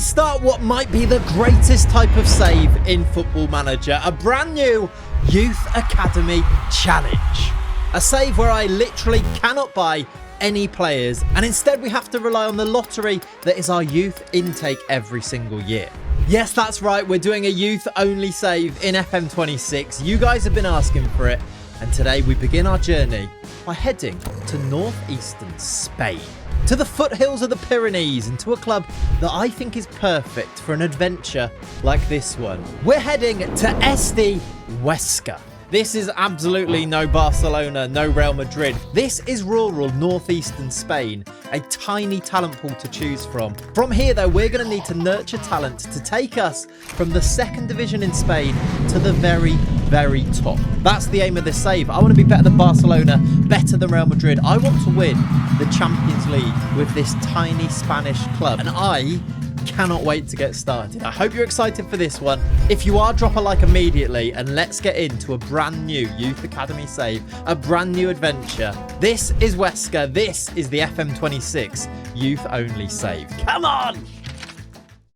start what might be the greatest type of save in Football Manager, a brand new Youth Academy Challenge. A save where I literally cannot buy any players, and instead we have to rely on the lottery that is our youth intake every single year. Yes, that's right, we're doing a youth only save in FM26. You guys have been asking for it, and today we begin our journey by heading to northeastern Spain, to the foothills of the Pyrenees, and to a club that I think is perfect for an adventure like this one. We're heading to SD Huesca. This is absolutely no Barcelona, no Real Madrid. This is rural northeastern Spain, a tiny talent pool to choose from. From here though, we're going to need to nurture talent to take us from the second division in Spain to the very, very top. That's the aim of this save. I want to be better than Barcelona, better than Real Madrid. I want to win the Champions League with this tiny Spanish club, and I cannot wait to get started. I hope you're excited for this one. If you are, drop a like immediately, and let's get into a brand new Youth Academy save, a brand new adventure. This is Huesca. This is the FM26 Youth Only save. Come on!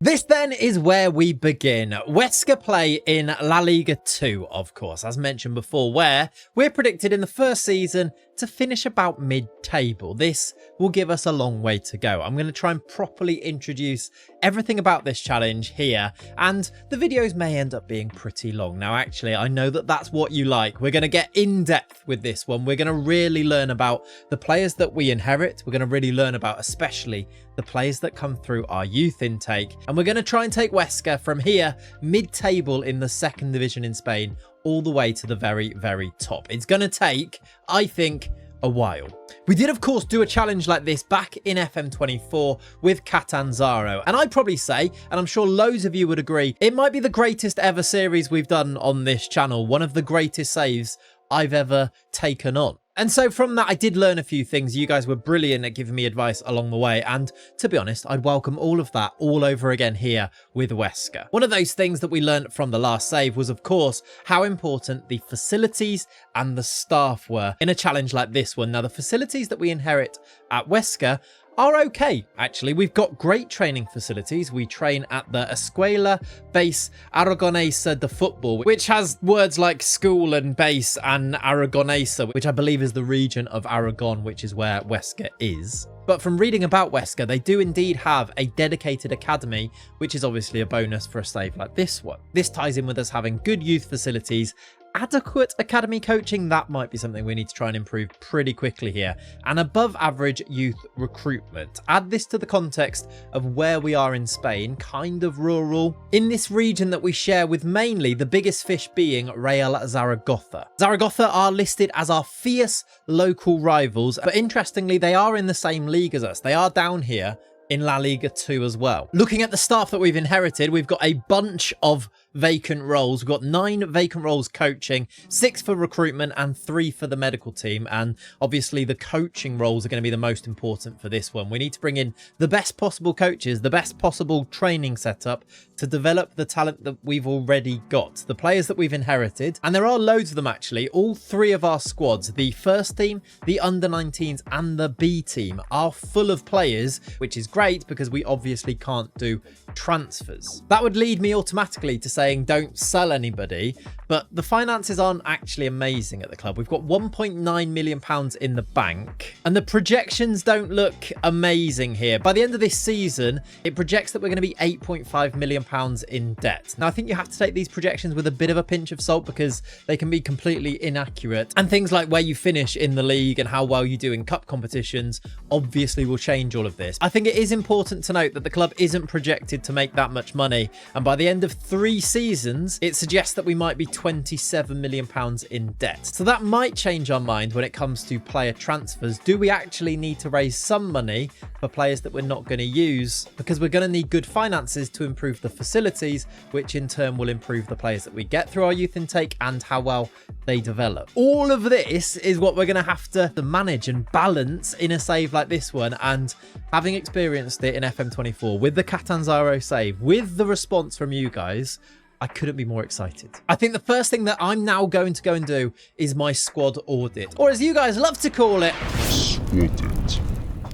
This then is where we begin. Huesca play in La Liga 2, of course, as mentioned before, where we're predicted in the first season to finish about mid-table. This will give us a long way to go. I'm going to try and properly introduce everything about this challenge here, and the videos may end up being pretty long. Now, actually, I know that that's what you like. We're going to get in depth with this one. We're going to really learn about the players that we inherit. We're going to really learn about especially the players that come through our youth intake, and we're going to try and take Huesca from here, mid-table in the second division in Spain, all the way to the very, very top. It's going to take, I think, a while. We did, of course, do a challenge like this back in FM24 with Catanzaro, and I'd probably say, and I'm sure loads of you would agree, it might be the greatest ever series we've done on this channel, one of the greatest saves I've ever taken on. And so from that, I did learn a few things. You guys were brilliant at giving me advice along the way. And to be honest, I'd welcome all of that all over again here with Huesca. One of those things that we learned from the last save was, of course, how important the facilities and the staff were in a challenge like this one. Now, the facilities that we inherit at Huesca are okay, actually. We've got great training facilities. We train at the Escuela Base Aragonesa de Football, which has words like school and base and Aragonesa, which I believe is the region of Aragon, which is where Huesca is. But from reading about Huesca, they do indeed have a dedicated academy, which is obviously a bonus for a save like this one. This ties in with us having good youth facilities, adequate academy coaching. That might be something we need to try and improve pretty quickly here, and above average youth recruitment. Add this to the context of where we are in Spain, kind of rural, in this region that we share with mainly the biggest fish being Real Zaragoza. Zaragoza are listed as our fierce local rivals, but interestingly, they are in the same league as us. They are down here in La Liga 2 as well. Looking at the staff that we've inherited, we've got a bunch of vacant roles. We've got 9 vacant roles coaching, 6 for recruitment and 3 for the medical team. And obviously the coaching roles are going to be the most important for this one. We need to bring in the best possible coaches, the best possible training setup to develop the talent that we've already got, the players that we've inherited. And there are loads of them actually. All 3 of our squads, the first team, the under-19s and the B team, are full of players, which is great because we obviously can't do transfers. That would lead me automatically to saying don't sell anybody, but the finances aren't actually amazing at the club. We've got £1.9 million in the bank, and the projections don't look amazing here. By the end of this season, it projects that we're going to be £8.5 million in debt. Now, I think you have to take these projections with a bit of a pinch of salt because they can be completely inaccurate, and things like where you finish in the league and how well you do in cup competitions obviously will change all of this. I think it is important to note that the club isn't projected to make that much money, and by the end of 3 seasons, it suggests that we might be £27 million in debt. So that might change our mind when it comes to player transfers. Do we actually need to raise some money for players that we're not going to use? Because we're going to need good finances to improve the facilities, which in turn will improve the players that we get through our youth intake and how well they develop. All of this is what we're going to have to manage and balance in a save like this one, and having experienced it in FM24 with the Catanzaro save, with the response from you guys, I couldn't be more excited. I think the first thing that I'm now going to go and do is my squad audit, or as you guys love to call it, squad it.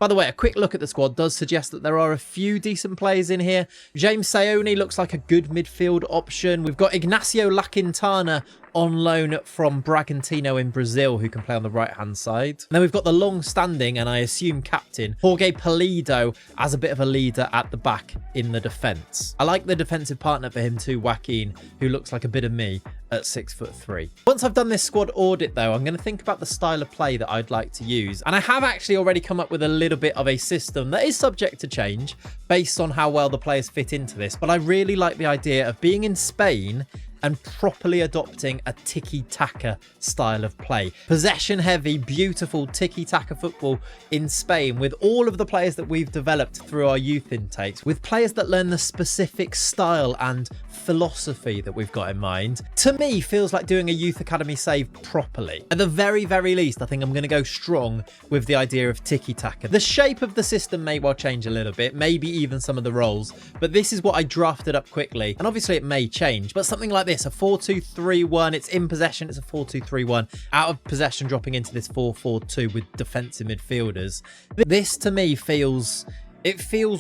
By the way, a quick look at the squad does suggest that there are a few decent players in here. James Sayoni looks like a good midfield option. We've got Ignacio La Quintana on loan from Bragantino in Brazil, who can play on the right-hand side. And then we've got the long-standing, and I assume captain, Jorge Pulido, as a bit of a leader at the back in the defence. I like the defensive partner for him too, Joaquin, who looks like a bit of me at 6'3". Once I've done this squad audit, though, I'm going to think about the style of play that I'd like to use. And I have actually already come up with a little bit of a system that is subject to change based on how well the players fit into this. But I really like the idea of being in Spain and properly adopting a tiki-taka style of play. Possession-heavy, beautiful tiki-taka football in Spain with all of the players that we've developed through our youth intakes, with players that learn the specific style and philosophy that we've got in mind, to me feels like doing a youth academy save properly. At the very, very least, I think I'm going to go strong with the idea of tiki-taka. The shape of the system may well change a little bit, maybe even some of the roles, but this is what I drafted up quickly, and obviously it may change, but something like this, a 4-2-3-1, it's in possession, it's a 4-2-3-1, out of possession dropping into this 4-4-2 with defensive midfielders. This to me feels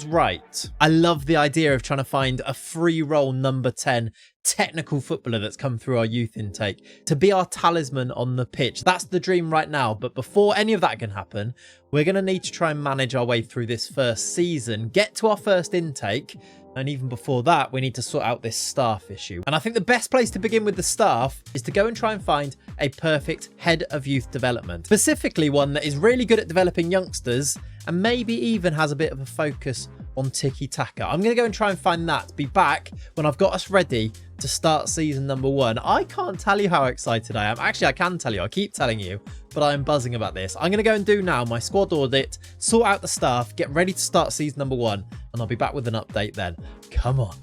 right. I love the idea of trying to find a free role number 10 technical footballer that's come through our youth intake to be our talisman on the pitch. That's the dream right now, but before any of that can happen, we're going to need to try and manage our way through this first season, get to our first intake, and even before that, we need to sort out this staff issue. And I think the best place to begin with the staff is to go and try and find a perfect head of youth development. Specifically one that is really good at developing youngsters and maybe even has a bit of a focus on tiki-taka. I'm going to go and try and find that. Be back when I've got us ready to start season number 1. I can't tell you how excited I am. Actually, I can tell you. I keep telling you, but I'm buzzing about this. I'm going to go and do now my squad audit, sort out the staff, get ready to start season number 1, and I'll be back with an update then. Come on.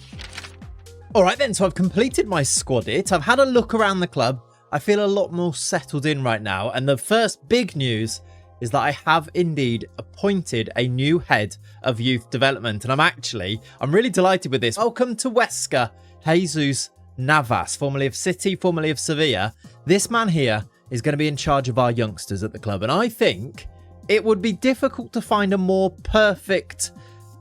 All right then, so I've completed my squad audit. I've had a look around the club. I feel a lot more settled in right now, and the first big news is that I have indeed appointed a new head of youth development. And I'm really delighted with this. Welcome to Huesca, Jesus Navas, formerly of City, formerly of Sevilla. This man here is going to be in charge of our youngsters at the club. And I think it would be difficult to find a more perfect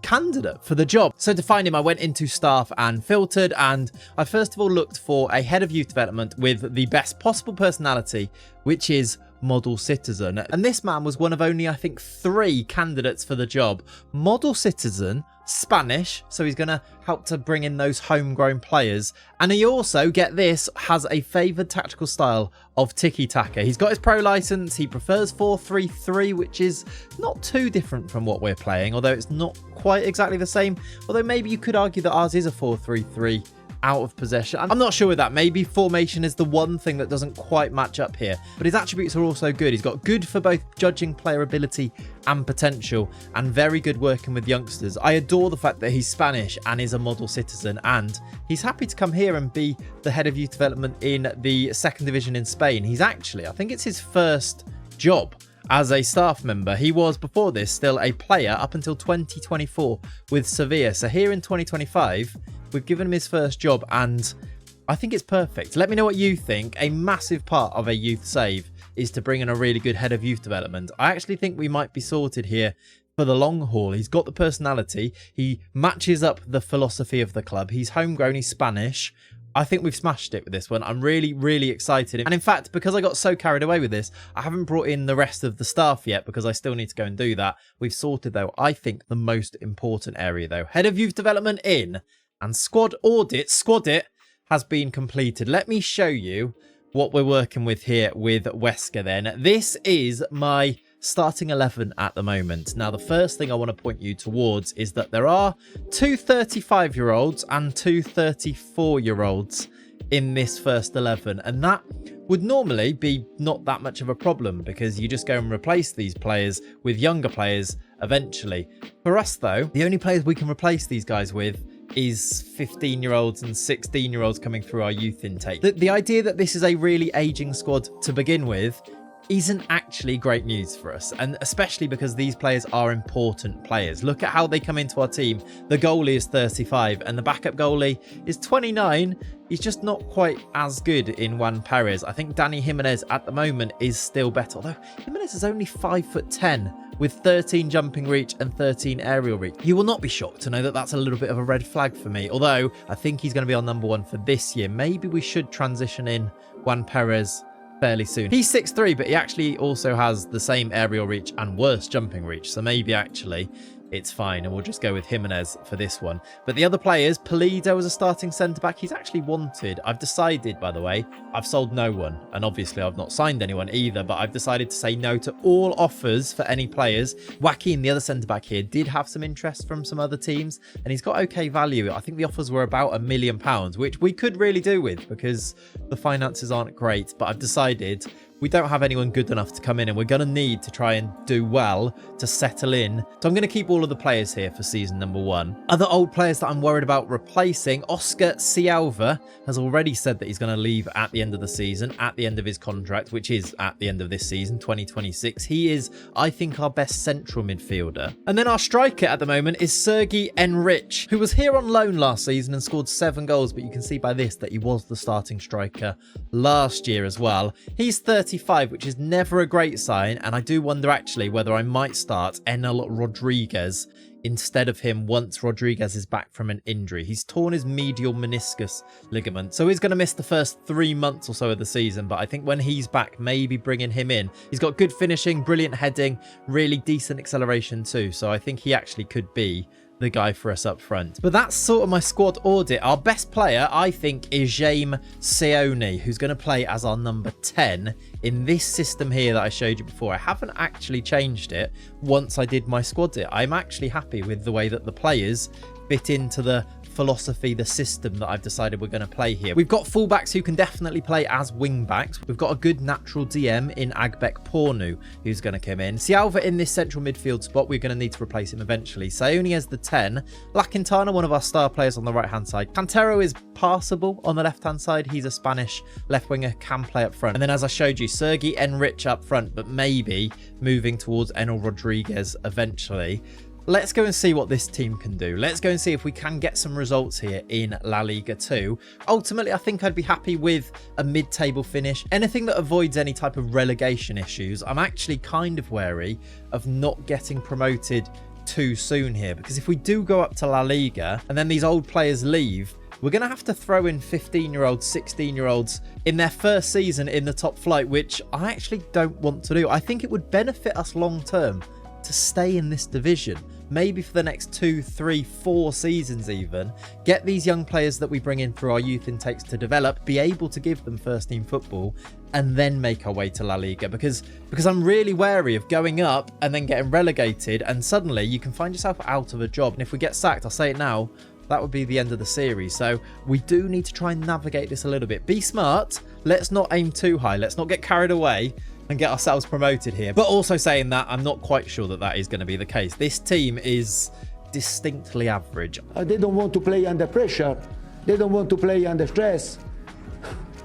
candidate for the job. So to find him, I went into staff and filtered, and I first of all looked for a head of youth development with the best possible personality, which is model citizen. And this man was one of only, I think, 3 candidates for the job. Model citizen, Spanish, so he's going to help to bring in those homegrown players. And he also, get this, has a favoured tactical style of tiki-taka. He's got his pro license. He prefers 4-3-3, which is not too different from what we're playing, although it's not quite exactly the same. Although maybe you could argue that ours is a 4-3-3 out of possession. I'm not sure with that. Maybe formation is the one thing that doesn't quite match up here, but his attributes are also good. He's got good for both judging player ability and potential, and very good working with youngsters. I adore the fact that he's Spanish and is a model citizen, and he's happy to come here and be the head of youth development in the 2nd division in Spain. He's actually, I think it's his first job as a staff member. He was before this still a player up until 2024 with Sevilla. So here in 2025, we've given him his first job, and I think it's perfect. Let me know what you think. A massive part of a youth save is to bring in a really good head of youth development. I actually think we might be sorted here for the long haul. He's got the personality. He matches up the philosophy of the club. He's homegrown. He's Spanish. I think we've smashed it with this one. I'm really, really excited. And in fact, because I got so carried away with this, I haven't brought in the rest of the staff yet because I still need to go and do that. We've sorted, though, I think, the most important area, though. Head of youth development in, and squad it has been completed. Let me show you what we're working with here with Huesca then. This is my starting 11 at the moment. Now, the first thing I want to point you towards is that there are 2 35-year-olds and 2 34-year-olds in this first 11, and that would normally be not that much of a problem because you just go and replace these players with younger players eventually. For us, though, the only players we can replace these guys with is 15-year-olds and 16-year-olds coming through our youth intake. The idea that this is a really aging squad to begin with isn't actually great news for us, and especially because these players are important players. Look at how they come into our team. The goalie is 35 and the backup goalie is 29. He's just not quite as good in Juan Perez. I think Danny Jimenez at the moment is still better, although Jimenez is only 5'10", with 13 jumping reach and 13 aerial reach. You will not be shocked to know that that's a little bit of a red flag for me, although I think he's going to be our number one for this year. Maybe we should transition in Juan Perez fairly soon. He's 6'3", but he actually also has the same aerial reach and worse jumping reach, so maybe actually it's fine, and we'll just go with Jimenez for this one. But the other players, Pulido as a starting centre-back, he's actually wanted. I've decided, by the way, I've sold no one, and obviously I've not signed anyone either, but I've decided to say no to all offers for any players. Joaquin, the other centre-back here, did have some interest from some other teams, and he's got okay value. I think the offers were about £1 million, which we could really do with because the finances aren't great, but I've decided we don't have anyone good enough to come in, and we're going to need to try and do well to settle in. So I'm going to keep all of the players here for season number 1. Other old players that I'm worried about replacing, Oscar Cialva has already said that he's going to leave at the end of the season, at the end of his contract, which is at the end of this season, 2026. He is, I think, our best central midfielder. And then our striker at the moment is Sergi Enrich, who was here on loan last season and scored 7 goals, but you can see by this that he was the starting striker last year as well. He's 35, which is never a great sign, and I do wonder actually whether I might start Enel Rodriguez instead of him once Rodriguez is back from an injury. He's torn his medial meniscus ligament, so he's going to miss the first 3 months or so of the season, but I think when he's back, maybe bringing him in. He's got good finishing, brilliant heading, really decent acceleration too, so I think he actually could be the guy for us up front. But that's sort of my squad audit. Our best player, I think, is Jaime Seone, who's going to play as our number 10 in this system here that I showed you before. I haven't actually changed it once I did my squad it. I'm actually happy with the way that the players fit into the philosophy, the system that I've decided we're going to play here. We've got fullbacks who can definitely play as wing backs. We've got a good natural DM in Agbek Pornu who's going to come in. Cialva in this central midfield spot, we're going to need to replace him eventually. Seone as the 10. La Quintana, one of our star players on the right hand side. Cantero is passable on the left hand side. He's a Spanish left winger, can play up front. And then as I showed you, Sergi Enrich up front, but maybe moving towards Enel Rodriguez eventually. Let's go and see what this team can do. Let's go and see if we can get some results here in La Liga 2. Ultimately, I think I'd be happy with a mid-table finish. Anything that avoids any type of relegation issues. I'm actually kind of wary of not getting promoted too soon here, because if we do go up to La Liga and then these old players leave, we're going to have to throw in 15-year-olds, 16-year-olds in their first season in the top flight, which I actually don't want to do. I think it would benefit us long-term to stay in this division. Maybe for the next 2, 3, 4 seasons even, get these young players that we bring in through our youth intakes to develop, be able to give them first team football, and then make our way to La Liga, because I'm really wary of going up and then getting relegated, and suddenly you can find yourself out of a job. And if we get sacked, I'll say it now, that would be the end of the series. So we do need to try and navigate this a little bit. Be smart. Let's not aim too high. Let's not get carried away and get ourselves promoted here. But also saying that, I'm not quite sure that that is going to be the case. This team is distinctly average. They don't want to play under pressure. They don't want to play under stress.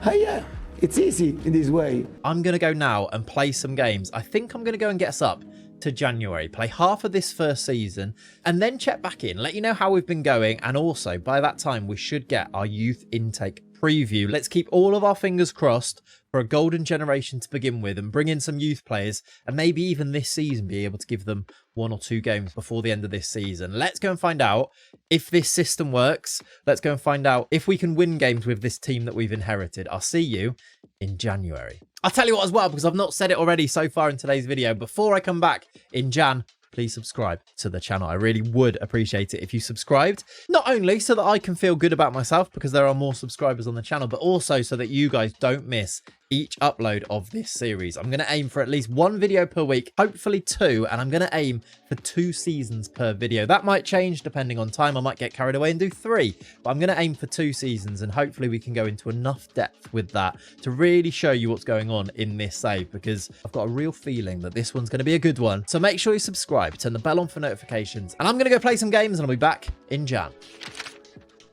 Yeah, it's easy in this way. I'm going to go now and play some games. I think I'm going to go and get us up to January, play half of this first season, and then check back in, let you know how we've been going. And also, by that time, we should get our youth intake preview. Let's keep all of our fingers crossed for a golden generation to begin with, and bring in some youth players, and maybe even this season be able to give them 1 or 2 games before the end of this season. Let's go and find out if this system works. Let's go and find out if we can win games with this team that we've inherited. I'll see you in January. I'll tell you what as well, because I've not said it already so far in today's video. Before I come back in Jan, please subscribe to the channel. I really would appreciate it if you subscribed. Not only so that I can feel good about myself because there are more subscribers on the channel, but also so that you guys don't miss each upload of this series. I'm going to aim for at least 1 video per week, hopefully 2, and I'm going to aim for 2 seasons per video. That might change depending on time. I might get carried away and do 3, but I'm going to aim for 2 seasons, and hopefully we can go into enough depth with that to really show you what's going on in this save, because I've got a real feeling that this one's going to be a good one. So make sure you subscribe, turn the bell on for notifications, and I'm going to go play some games, and I'll be back in Jan.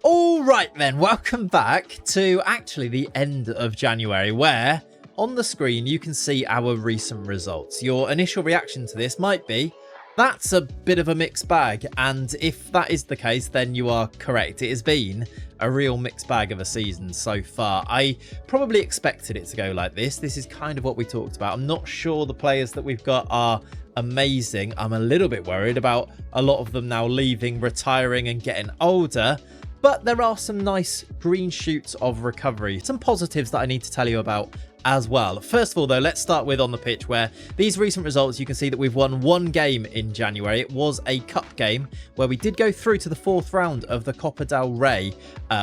All right then, welcome back to actually the end of January, where on the screen you can see our recent results. Your initial reaction to this might be, That's a bit of a mixed bag, and if that is the case, then you are correct. It has been a real mixed bag of a season so far. I probably expected it to go like this. This is kind of what we talked about. I'm not sure the players that we've got are amazing. I'm a little bit worried about a lot of them now leaving, retiring and getting older. But there are some nice green shoots of recovery. Some positives that I need to tell you about as well. First of all, though, let's start with on the pitch, where these recent results, you can see that we've won one game in January. It was a cup game where we did go through to the 4th round of the Copa del Rey.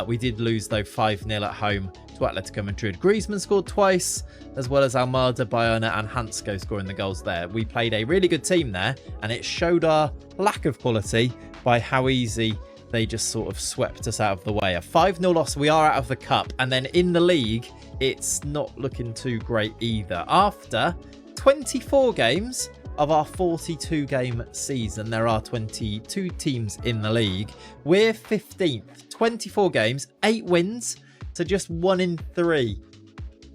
We did lose, though, 5-0 at home to Atletico Madrid. Griezmann scored twice, as well as Almada, Bayona and Hansko scoring the goals there. We played a really good team there, and it showed our lack of quality by how easy they just sort of swept us out of the way. A 5-0 loss, we are out of the cup. And then in the league, it's not looking too great either. After 24 games of our 42-game season, there are 22 teams in the league. We're 15th. 24 games, 8 wins to just 1 in 3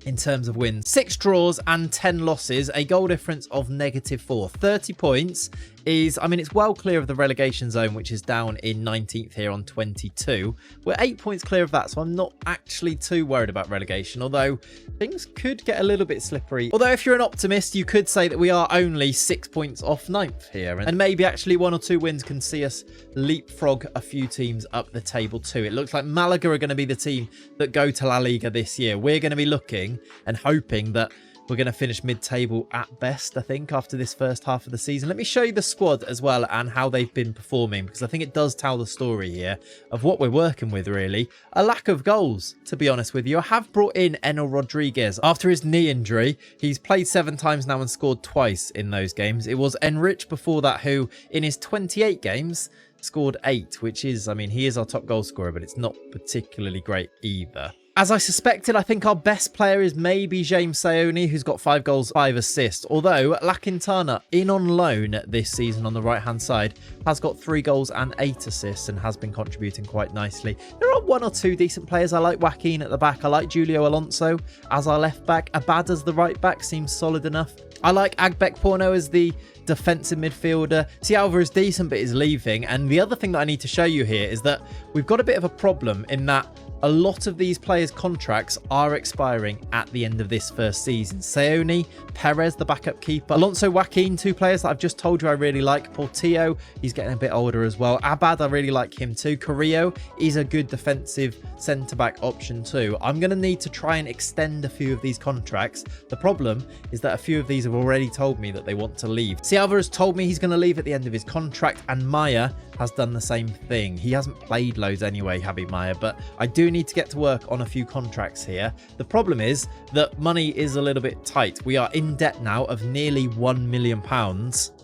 in terms of wins. 6 draws and 10 losses, a goal difference of -4. 30 points is, I mean, it's well clear of the relegation zone, which is down in 19th here on 22. We're 8 points clear of that, so I'm not actually too worried about relegation, although things could get a little bit slippery. Although if you're an optimist, you could say that we are only 6 points off 9th here, and maybe actually 1 or 2 wins can see us leapfrog a few teams up the table too. It looks like Malaga are going to be the team that go to La Liga this year. We're going to be looking and hoping that we're going to finish mid-table at best, I think, after this first half of the season. Let me show you the squad as well and how they've been performing, because I think it does tell the story here of what we're working with, really. A lack of goals, to be honest with you. I have brought in Enel Rodriguez after his knee injury. He's played 7 times now and scored twice in those games. It was Enrich before that who, in his 28 games, scored 8, which is, I mean, he is our top goal scorer, but it's not particularly great either. As I suspected, I think our best player is maybe James Sayoni, who's got 5 goals, 5 assists. Although La Quintana, in on loan this season on the right-hand side, has got 3 goals and 8 assists and has been contributing quite nicely. There are 1 or 2 decent players. I like Joaquin at the back. I like Julio Alonso as our left back. Abad as the right back seems solid enough. I like Agbek Porno as the defensive midfielder. Cialva is decent, but is leaving. And the other thing that I need to show you here is that we've got a bit of a problem in that a lot of these players' contracts are expiring at the end of this first season. Sayoni, Perez, the backup keeper, Alonso, Joaquin, 2 players that I've just told you I really like. Portillo, he's getting a bit older as well. Abad, I really like him too. Carrillo is a good defensive centre-back option too. I'm going to need to try and extend a few of these contracts. The problem is that a few of these have already told me that they want to leave. Cialva has told me he's going to leave at the end of his contract, and Maya has done the same thing. He hasn't played loads anyway, Javi Maya, but I do need to get to work on a few contracts here. The problem is that money is a little bit tight. We are in debt now of nearly £1 million,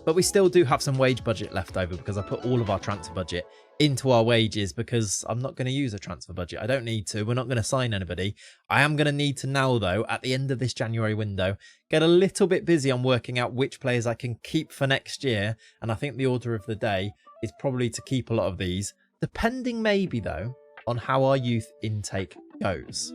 but we still do have some wage budget left over because I put all of our transfer budget into our wages because I'm not going to use a transfer budget. I don't need to. We're not going to sign anybody. I am going to need to now, though, at the end of this January window, get a little bit busy on working out which players I can keep for next year. And I think the order of the day is probably to keep a lot of these, depending maybe, though, on how our youth intake goes.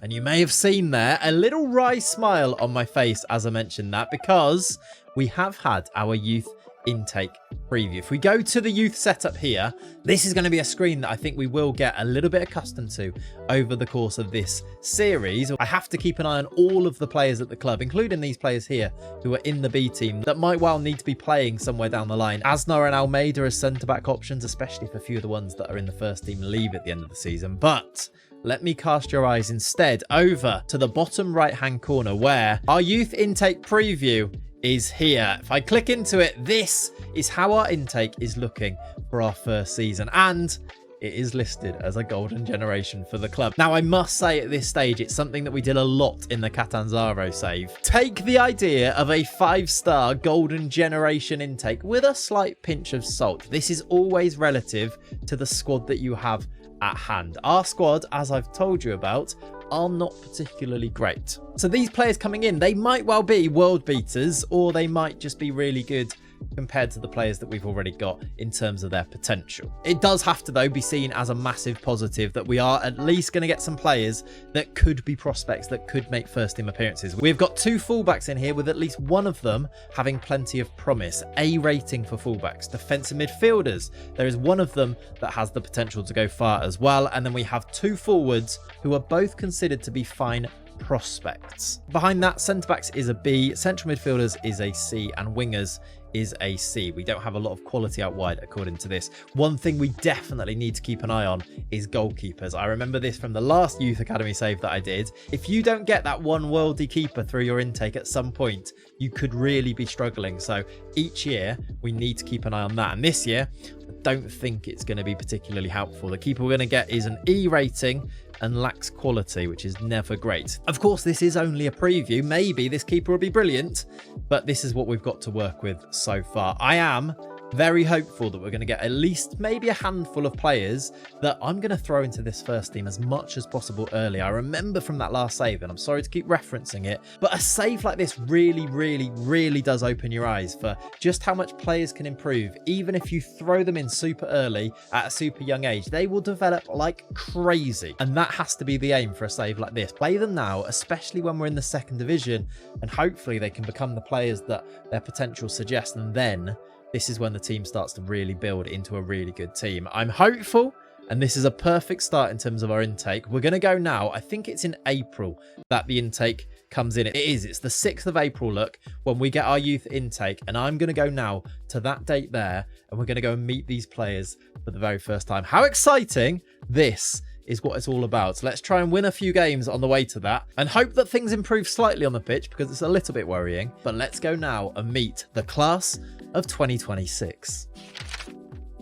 And you may have seen there a little wry smile on my face as I mentioned that, because we have had our youth intake preview. If we go to the youth setup here, this is going to be a screen that I think we will get a little bit accustomed to over the course of this series. I have to keep an eye on all of the players at the club, including these players here who are in the B team that might well need to be playing somewhere down the line. Asnar and Almeida as centre-back options, especially if a few of the ones that are in the first team leave at the end of the season. But let me cast your eyes instead over to the bottom right-hand corner where our youth intake preview is here. If I click into it, this is how our intake is looking for our first season, and it is listed as a golden generation for the club. Now, I must say at this stage, it's something that we did a lot in the Catanzaro save. Take the idea of a 5-star golden generation intake with a slight pinch of salt. This is always relative to the squad that you have at hand. Our squad, as I've told you about, are not particularly great. So these players coming in, they might well be world beaters, or they might just be really good compared to the players that we've already got in terms of their potential. It does have to, though, be seen as a massive positive that we are at least going to get some players that could be prospects that could make first team appearances. We've got 2 fullbacks in here with at least one of them having plenty of promise. A rating for fullbacks. Defensive midfielders. There is one of them that has the potential to go far as well. And then we have 2 forwards who are both considered to be fine prospects. Behind that, centre backs is a B, central midfielders is a C, and wingers is a C. We don't have a lot of quality out wide according to this. One thing we definitely need to keep an eye on is goalkeepers. I remember this from the last Youth Academy save that I did. If you don't get that one worldy keeper through your intake at some point, you could really be struggling. So each year we need to keep an eye on that. And this year, I don't think it's going to be particularly helpful. The keeper we're going to get is an E rating and lacks quality, which is never great. Of course, this is only a preview. Maybe this keeper will be brilliant, but this is what we've got to work with so far. I am very hopeful that we're going to get at least maybe a handful of players that I'm going to throw into this first team as much as possible early. I remember from that last save, and I'm sorry to keep referencing it, but a save like this really does open your eyes for just how much players can improve. Even if you throw them in super early at a super young age, they will develop like crazy. And that has to be the aim for a save like this. Play them now, especially when we're in the 2nd division, and hopefully they can become the players that their potential suggests. And then this is when the team starts to really build into a really good team. I'm hopeful, and this is a perfect start in terms of our intake. We're going to go now. I think it's in April that the intake comes in. It is. It's the 6th of April, look, when we get our youth intake. And I'm going to go now to that date there, and we're going to go and meet these players for the very first time. How exciting this is what it's all about. So let's try and win a few games on the way to that and hope that things improve slightly on the pitch, because it's a little bit worrying. But let's go now and meet the class of 2026.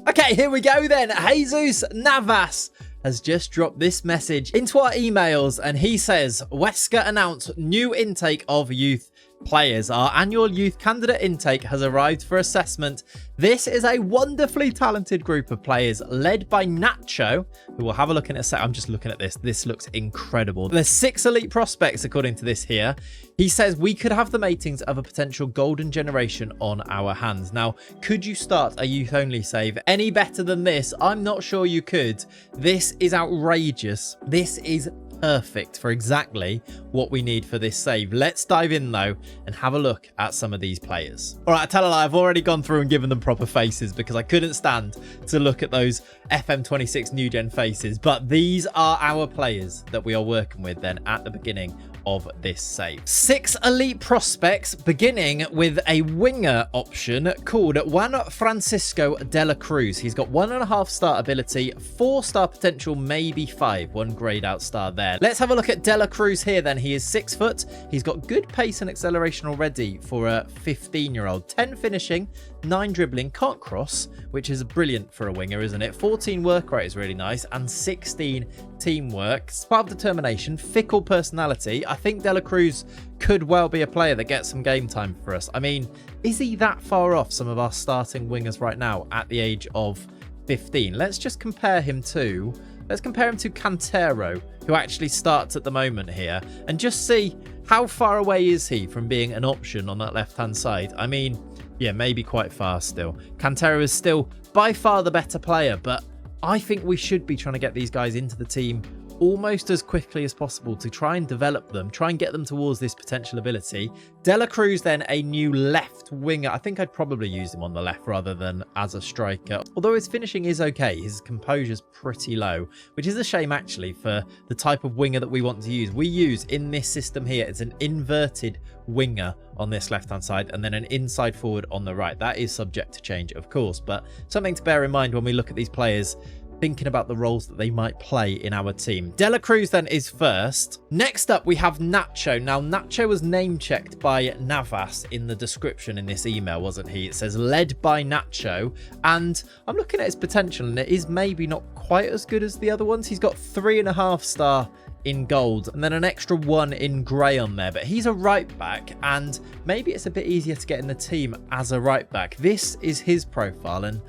Okay, here we go then. Jesus Navas has just dropped this message into our emails, and he says, Huesca announced new intake of youth players. Our annual youth candidate intake has arrived for assessment. This is a wonderfully talented group of players led by Nacho, who we'll have a look in a sec. I'm just looking at this. This looks incredible. There's 6 elite prospects according to this here. He says we could have the matings of a potential golden generation on our hands. Now, could you start a youth only save any better than this? I'm not sure you could. This is outrageous. This is perfect for exactly what we need for this save. Let's dive in though and have a look at some of these players. All right, I tell a lie, I've already gone through and given them proper faces because I couldn't stand to look at those FM26 new gen faces, but these are our players that we are working with then at the beginning of this save. 6 elite prospects, beginning with a winger option called Juan Francisco de la Cruz. He's got 1.5 star ability, 4 star potential, maybe 5, 1 grayed out star there. Let's have a look at de la Cruz here then. He is 6 foot. He's got good pace and acceleration already for a 15-year-old. 10 finishing, 9 dribbling, can't cross, which is brilliant for a winger, isn't it? 14 work rate is really nice, and 16 teamwork. Spark determination, fickle personality. I think de la Cruz could well be a player that gets some game time for us. I mean, is he that far off some of our starting wingers right now at the age of 15? Let's just compare him to... Let's compare him to Cantero, who actually starts at the moment here, and just see how far away is he from being an option on that left-hand side. I mean, yeah, maybe quite far still. Cantero is still by far the better player, but I think we should be trying to get these guys into the team almost as quickly as possible to try and develop them, try and get them towards this potential ability. De la Cruz then a new left winger. I think I'd probably use him on the left rather than as a striker. Although his finishing is okay, his composure's pretty low, which is a shame actually for the type of winger that we want to use. We use in this system here, it's an inverted winger on this left-hand side and then an inside forward on the right. That is subject to change, of course, but something to bear in mind when we look at these players, thinking about the roles that they might play in our team. De la Cruz then is first. Next up, we have Nacho. Now, Nacho was name-checked by Navas in the description in this email, wasn't he? It says, led by Nacho. And I'm looking at his potential, and it is maybe not quite as good as the other ones. He's got 3.5 star in gold and then an extra 1 in grey on there, but he's a right back, and maybe it's a bit easier to get in the team as a right back. This is his profile, and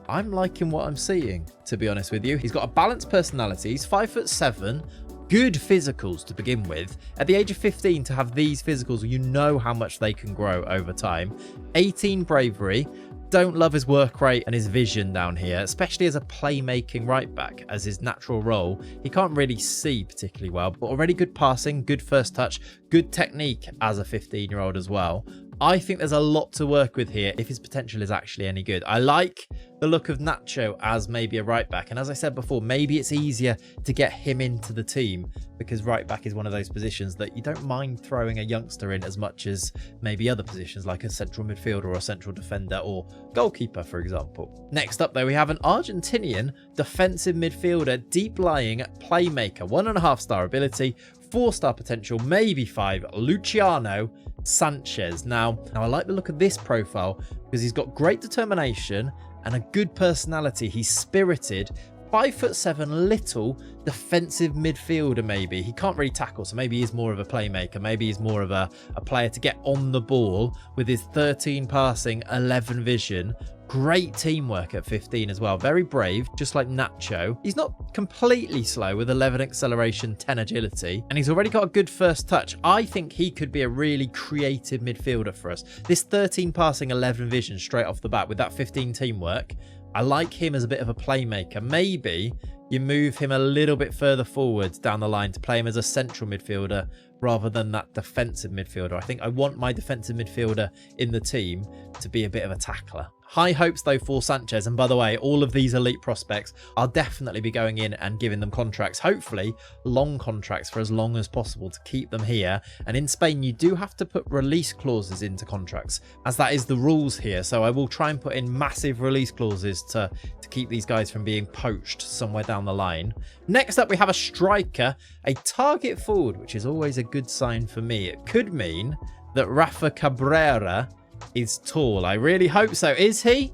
I'm liking what I'm seeing, to be honest with you. He's got a balanced personality. He's 5'7", good physicals to begin with. At the age of 15, to have these physicals, you know how much they can grow over time. 18 bravery, don't love his work rate and his vision down here, especially as a playmaking right back, as his natural role. He can't really see particularly well, but already good passing, good first touch, good technique as a 15-year-old as well. I think there's a lot to work with here if his potential is actually any good. I like the look of Nacho as maybe a right back. And as I said before, maybe it's easier to get him into the team because right back is one of those positions that you don't mind throwing a youngster in as much as maybe other positions like a central midfielder or a central defender or goalkeeper, for example. Next up, though, we have an Argentinian defensive midfielder, deep-lying playmaker, 1.5-star ability, 4-star potential, maybe 5, Luciano Sanchez. Now I like the look of this profile because he's got great determination and a good personality. He's spirited, 5'7", little defensive midfielder maybe. He can't really tackle, so maybe he's more of a playmaker. Maybe he's more of a player to get on the ball with his 13 passing, 11 vision. Great teamwork at 15 as well. Very brave, just like Nacho. He's not completely slow with 11 acceleration, 10 agility, and he's already got a good first touch. I think he could be a really creative midfielder for us. This 13 passing, 11 vision straight off the bat with that 15 teamwork, I like him as a bit of a playmaker. Maybe you move him a little bit further forward down the line to play him as a central midfielder rather than that defensive midfielder. I think I want my defensive midfielder in the team to be a bit of a tackler. High hopes, though, for Sanchez. And by the way, all of these elite prospects, I'll definitely be going in and giving them contracts, hopefully long contracts for as long as possible to keep them here. And in Spain, you do have to put release clauses into contracts, as that is the rules here. So I will try and put in massive release clauses to keep these guys from being poached somewhere down the line. Next up, we have a striker, a target forward, which is always a good sign for me. It could mean that Rafa Cabrera is tall. I really hope so. Is he?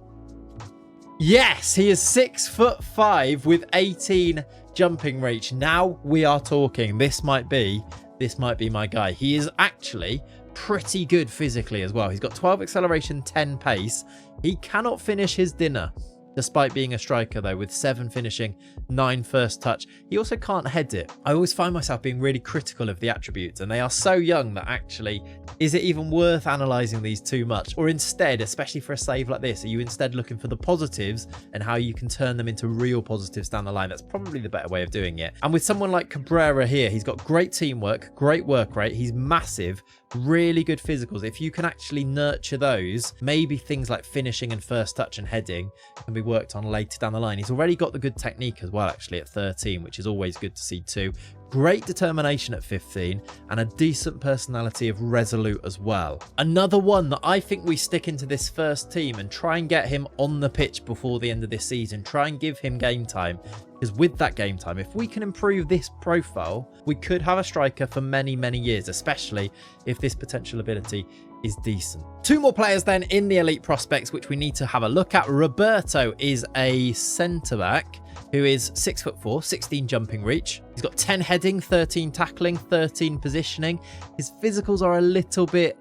Yes, he is 6'5" with 18 jumping reach. Now we are talking. This might be my guy. He is actually pretty good physically as well. He's got 12 acceleration, 10 pace. He cannot finish his dinner despite being a striker, though, with 7 finishing, 9 first touch. He also can't head it. I always find myself being really critical of the attributes, and they are so young that actually, is it even worth analysing these too much? Or instead, especially for a save like this, are you instead looking for the positives and how you can turn them into real positives down the line? That's probably the better way of doing it. And with someone like Cabrera here, he's got great teamwork, great work rate, he's massive, really good physicals. If you can actually nurture those, maybe things like finishing and first touch and heading can be worked on later down the line. He's already got the good technique as well, actually, at 13, which is always good to see too. Great determination at 15 and a decent personality of resolute as well. Another one that I think we stick into this first team and try and get him on the pitch before the end of this season. Try and give him game time, because with that game time, if we can improve this profile, we could have a striker for many, many years, especially if this potential ability is decent. 2 more players then in the elite prospects, which we need to have a look at. Roberto is a centre-back who is 6'4", 16 jumping reach. He's got 10 heading, 13 tackling, 13 positioning. His physicals are a little bit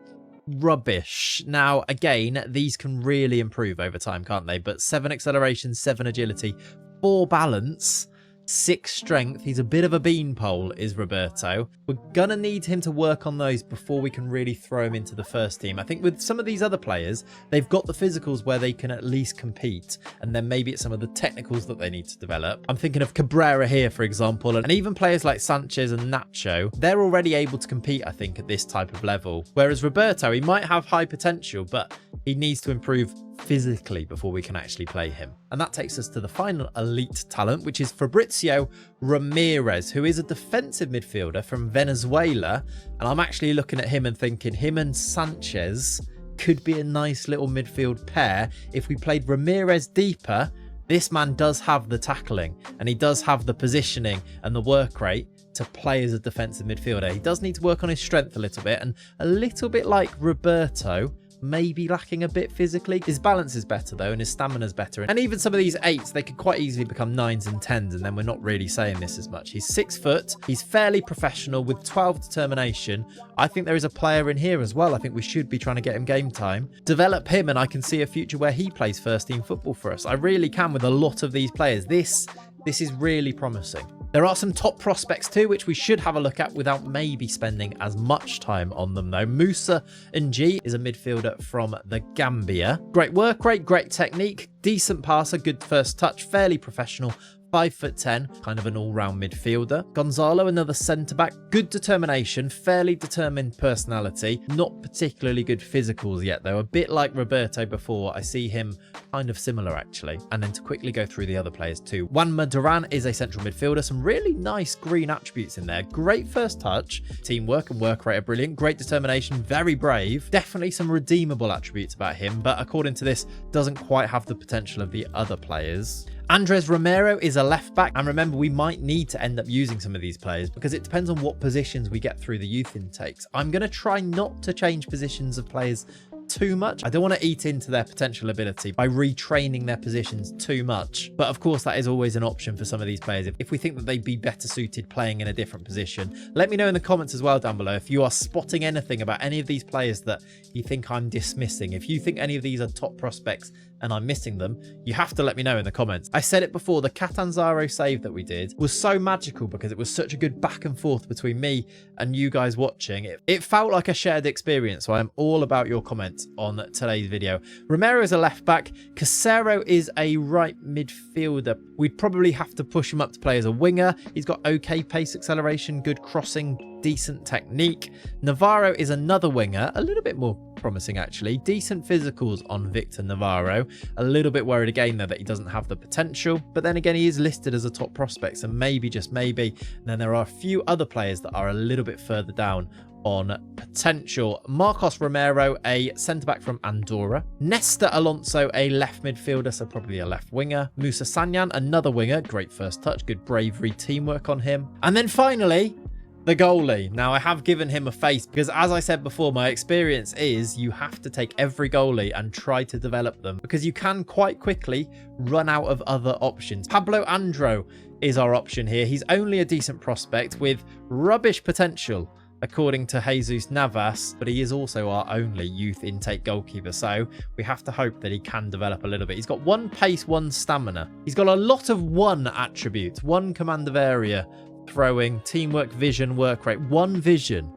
rubbish. Now, again, these can really improve over time, can't they? But 7 acceleration, 7 agility, 4 balance, 6 strength. He's a bit of a beanpole, is Roberto. We're going to need him to work on those before we can really throw him into the first team. I think with some of these other players, they've got the physicals where they can at least compete, and then maybe it's some of the technicals that they need to develop. I'm thinking of Cabrera here, for example, and even players like Sanchez and Nacho. They're already able to compete, I think, at this type of level. Whereas Roberto, he might have high potential, but he needs to improve physically before we can actually play him. And that takes us to the final elite talent, which is Fabrizio Ramirez, who is a defensive midfielder from Venezuela. And I'm actually looking at him and thinking him and Sanchez could be a nice little midfield pair. If we played Ramirez deeper, this man does have the tackling and he does have the positioning and the work rate to play as a defensive midfielder. He does need to work on his strength a little bit, and a little bit like Roberto, maybe lacking a bit physically. His balance is better though, and his stamina is better. And even some of these 8s, they could quite easily become 9s and 10s, and then we're not really saying this as much. He's 6 foot, he's fairly professional with 12 determination. I think there is a player in here as well. I think we should be trying to get him game time, develop him, and I can see a future where he plays first team football for us. I really can with a lot of these players. This is really promising. There are some top prospects too, which we should have a look at without maybe spending as much time on them though. Musa Ng is a midfielder from the Gambia. Great work rate, great technique, decent passer, good first touch, fairly professional. 5'10", kind of an all-round midfielder. Gonzalo, another centre-back. Good determination, fairly determined personality. Not particularly good physicals yet, though. A bit like Roberto before. I see him kind of similar, actually. And then to quickly go through the other players, too. Juanma Duran is a central midfielder. Some really nice green attributes in there. Great first touch. Teamwork and work rate are brilliant. Great determination. Very brave. Definitely some redeemable attributes about him, but according to this, doesn't quite have the potential of the other players. Andres Romero is a left back, and remember, we might need to end up using some of these players because it depends on what positions we get through the youth intakes. I'm going to try not to change positions of players too much. I don't want to eat into their potential ability by retraining their positions too much. But of course, that is always an option for some of these players. If we think that they'd be better suited playing in a different position, let me know in the comments as well down below if you are spotting anything about any of these players that you think I'm dismissing. If you think any of these are top prospects and I'm missing them, you have to let me know in the comments. I said it before, the Catanzaro save that we did was so magical because it was such a good back and forth between me and you guys watching. It felt like a shared experience, so I'm all about your comments on today's video. Romero is a left back. Casero is a right midfielder. We'd probably have to push him up to play as a winger. He's got okay pace acceleration, good crossing, decent technique. Navarro is another winger, a little bit more promising actually. Decent physicals on Victor Navarro. A little bit worried again though that he doesn't have the potential, but then again he is listed as a top prospect, so maybe, just maybe. And then there are a few other players that are a little bit further down on potential. Marcos Romero, a centre-back from Andorra. Nestor Alonso, a left midfielder, so probably a left winger. Musa Sanyan, another winger. Great first touch, good bravery, teamwork on him. And then finally, the goalie. Now, I have given him a face because, as I said before, my experience is you have to take every goalie and try to develop them because you can quite quickly run out of other options. Pablo Andro is our option here. He's only a decent prospect with rubbish potential, according to Jesus Navas, but he is also our only youth intake goalkeeper, so we have to hope that he can develop a little bit. He's got 1 pace, 1 stamina. He's got a lot of 1 attributes, 1 command of area, throwing, teamwork, vision, work rate. 1 vision.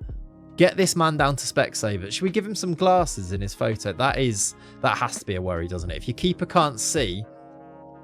Get this man down to Specsavers. Should we give him some glasses in his photo? That has to be a worry, doesn't it? If your keeper can't see,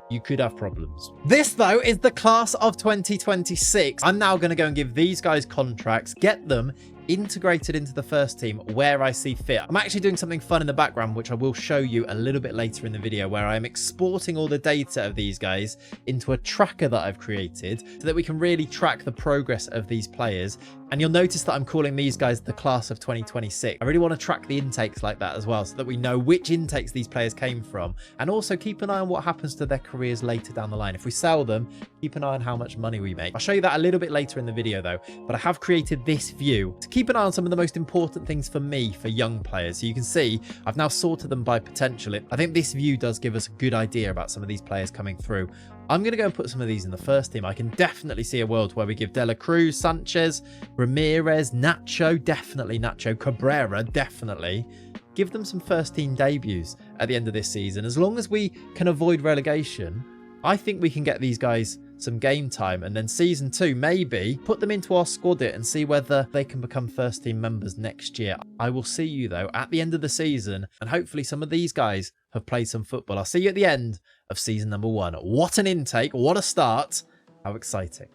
you could have problems. This, though, is the class of 2026. I'm now going to go and give these guys contracts, get them integrated into the first team where I see fit. I'm actually doing something fun in the background, which I will show you a little bit later in the video, where I'm exporting all the data of these guys into a tracker that I've created so that we can really track the progress of these players. And you'll notice that I'm calling these guys the class of 2026. I really want to track the intakes like that as well, so that we know which intakes these players came from, and also keep an eye on what happens to their careers later down the line. If we sell them, keep an eye on how much money we make. I'll show you that a little bit later in the video though, but I have created this view to keep an eye on some of the most important things for me for young players. So you can see I've now sorted them by potential. I think this view does give us a good idea about some of these players coming through. I'm going to go and put some of these in the first team. I can definitely see a world where we give De La Cruz, Sanchez, Ramirez, Nacho, definitely Nacho, Cabrera, definitely. Give them some first team debuts at the end of this season. As long as we can avoid relegation, I think we can get these guys some game time, and then season 2 maybe put them into our squad and see whether they can become first team members next year. I will see you though at the end of the season, and hopefully some of these guys have played some football. I'll see you at the end of season number 1. What an intake, what a start, how exciting.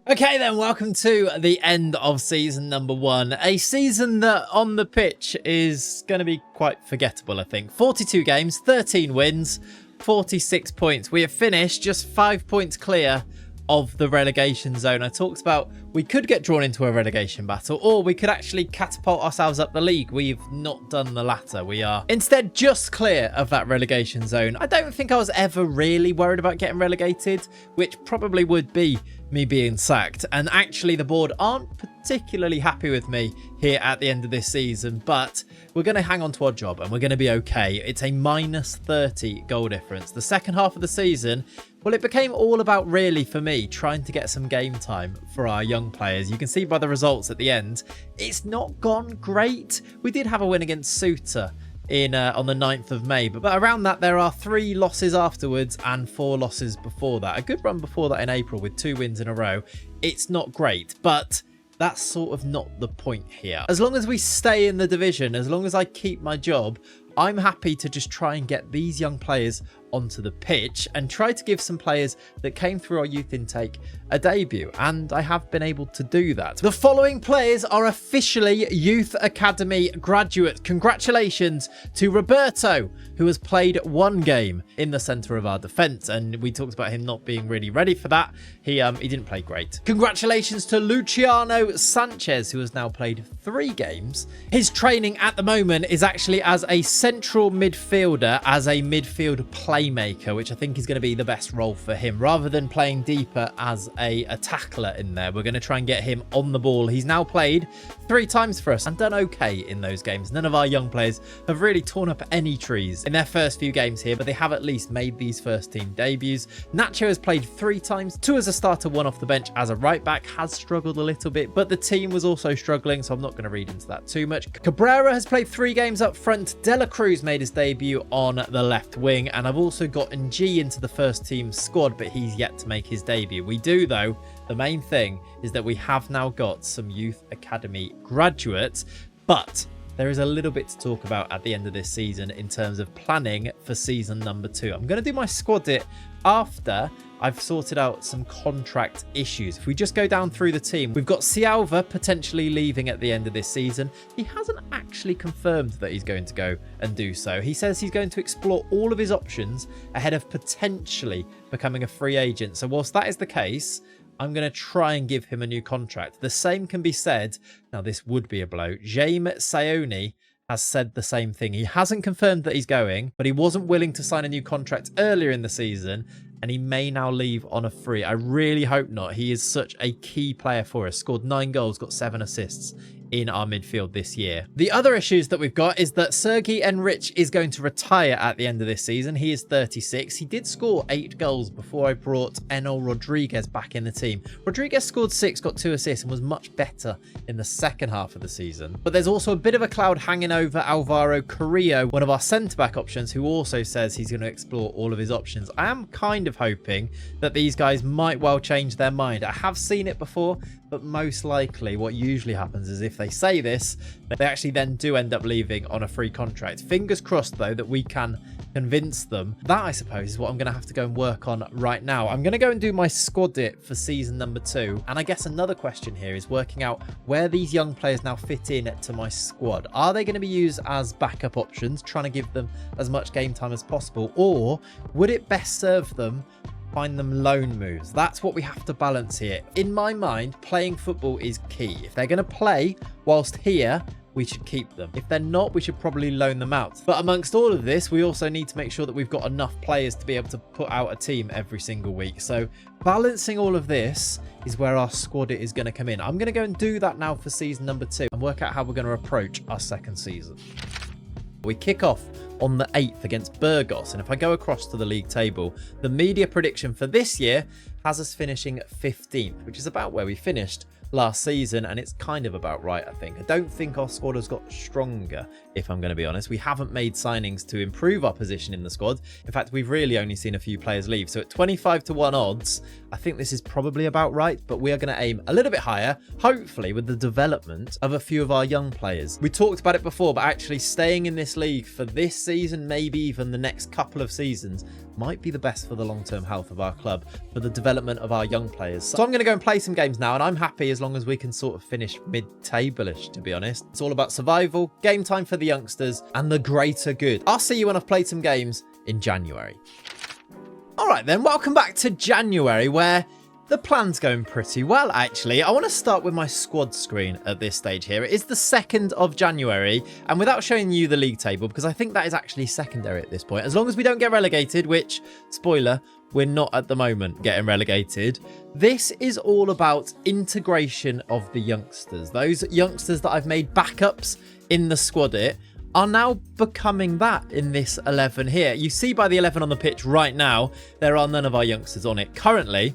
Okay then, welcome to the end of season number 1. A season that on the pitch is going to be quite forgettable, I think. 42 games, 13 wins, 46 points. We have finished just 5 points clear of the relegation zone. I talked about we could get drawn into a relegation battle, or we could actually catapult ourselves up the league. We've not done the latter. We are instead just clear of that relegation zone. I don't think I was ever really worried about getting relegated, which probably would be me being sacked. And actually the board aren't particularly happy with me here at the end of this season, but we're going to hang on to our job and we're going to be okay. It's a minus 30 goal difference. The second half of the season, well, it became all about, really, for me, trying to get some game time for our young players. You can see by the results at the end, it's not gone great. We did have a win against Suter on the 9th of May. But around that, there are 3 losses afterwards and 4 losses before that. A good run before that in April with 2 wins in a row. It's not great, but that's sort of not the point here. As long as we stay in the division, as long as I keep my job, I'm happy to just try and get these young players onto the pitch and try to give some players that came through our youth intake a debut, and I have been able to do that. The following players are officially Youth Academy graduates. Congratulations to Roberto, who has played 1 game in the centre of our defence, and we talked about him not being really ready for that. He didn't play great. Congratulations to Luciano Sanchez, who has now played 3 games. His training at the moment is actually as a central midfielder, as a midfield playmaker, which I think is going to be the best role for him. Rather than playing deeper as a tackler in there, we're going to try and get him on the ball. He's now played 3 times for us and done okay in those games. None of our young players have really torn up any trees in their first few games here, but they have at least made these first team debuts. Nacho has played 3 times, 2 as a starter, 1 off the bench as a right back. Has struggled a little bit, but the team was also struggling, so I'm not going to read into that too much. Cabrera has played 3 games up front. Dela Cruz made his debut on the left wing, and I've also got Ng into the first team squad, but he's yet to make his debut. We do, though, the main thing is that we have now got some Youth Academy graduates, but there is a little bit to talk about at the end of this season in terms of planning for season number 2. I'm going to do my squad it after I've sorted out some contract issues. If we just go down through the team, we've got Cialva potentially leaving at the end of this season. He hasn't actually confirmed that he's going to go and do so. He says he's going to explore all of his options ahead of potentially becoming a free agent. So whilst that is the case, I'm going to try and give him a new contract. The same can be said, now this would be a blow, Jaime Sayoni has said the same thing. He hasn't confirmed that he's going, but he wasn't willing to sign a new contract earlier in the season, and he may now leave on a free. I really hope not. He is such a key player for us. Scored 9 goals, got 7 assists in our midfield this year. The other issues that we've got is that Sergi Enrich is going to retire at the end of this season. He is 36. He did score 8 goals before I brought Enol Rodriguez back in the team. Rodriguez scored 6, got 2 assists, and was much better in the second half of the season. But there's also a bit of a cloud hanging over Alvaro Carrillo, one of our centre-back options, who also says he's going to explore all of his options. I am kind of hoping that these guys might well change their mind. I have seen it before, but most likely what usually happens is if they say this, they actually then do end up leaving on a free contract. Fingers crossed, though, that we can convince them. That, I suppose, is what I'm going to have to go and work on right now. I'm going to go and do my squad it for season number 2. And I guess another question here is working out where these young players now fit in to my squad. Are they going to be used as backup options, trying to give them as much game time as possible? Or would it best serve them find them loan moves? That's what we have to balance here. In my mind, playing football is key. If they're going to play whilst here, we should keep them. If they're not, we should probably loan them out. But amongst all of this, we also need to make sure that we've got enough players to be able to put out a team every single week. So balancing all of this is where our squad is going to come in. I'm going to go and do that now for season number 2 and work out how we're going to approach our second season. We kick off on the 8th against Burgos, and if I go across to the league table, the media prediction for this year has us finishing 15th, which is about where we finished last season, and it's kind of about right, I think. I don't think our squad has got stronger, if I'm going to be honest. We haven't made signings to improve our position in the squad. In fact, we've really only seen a few players leave. So at 25-1 odds, I think this is probably about right, but we are going to aim a little bit higher, hopefully with the development of a few of our young players. We talked about it before, but actually staying in this league for this season, maybe even the next couple of seasons, might be the best for the long-term health of our club, for the development of our young players. So I'm going to go and play some games now, and I'm happy as long as we can sort of finish mid-table-ish, to be honest. It's all about survival, game time for the youngsters, and the greater good. I'll see you when I've played some games in January. All right then, welcome back to January, where the plan's going pretty well, actually. I want to start with my squad screen at this stage here. It is the 2nd of January, and without showing you the league table, because I think that is actually secondary at this point, as long as we don't get relegated, which, spoiler, we're not at the moment getting relegated. This is all about integration of the youngsters. Those youngsters that I've made backups in the squad it are now becoming that in this 11 here. You see by the 11 on the pitch right now, there are none of our youngsters on it. Currently,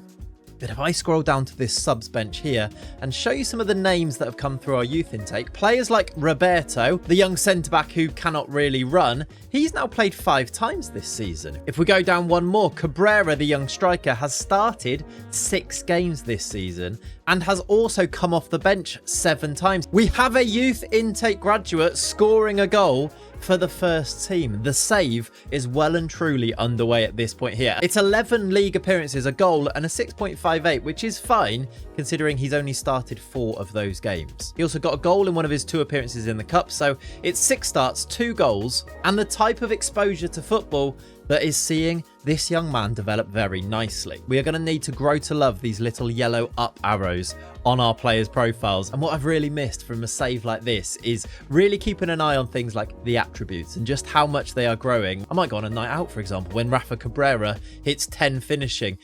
But if I scroll down to this subs bench here and show you some of the names that have come through our youth intake, players like Roberto, the young centre-back who cannot really run, he's now played 5 times this season. If we go down one more, Cabrera, the young striker, has started 6 games this season and has also come off the bench 7 times. We have a youth intake graduate scoring a goal for the first team. The save is well and truly underway at this point here. It's 11 league appearances, a goal and a 6.58, which is fine considering he's only started 4 of those games. He also got a goal in one of his 2 appearances in the cup, so it's 6 starts, 2 goals, and the type of exposure to football that is seeing this young man develop very nicely. We are going to need to grow to love these little yellow up arrows on our players' profiles. And what I've really missed from a save like this is really keeping an eye on things like the attributes and just how much they are growing. I might go on a night out, for example, when Rafa Cabrera hits 10 finishing.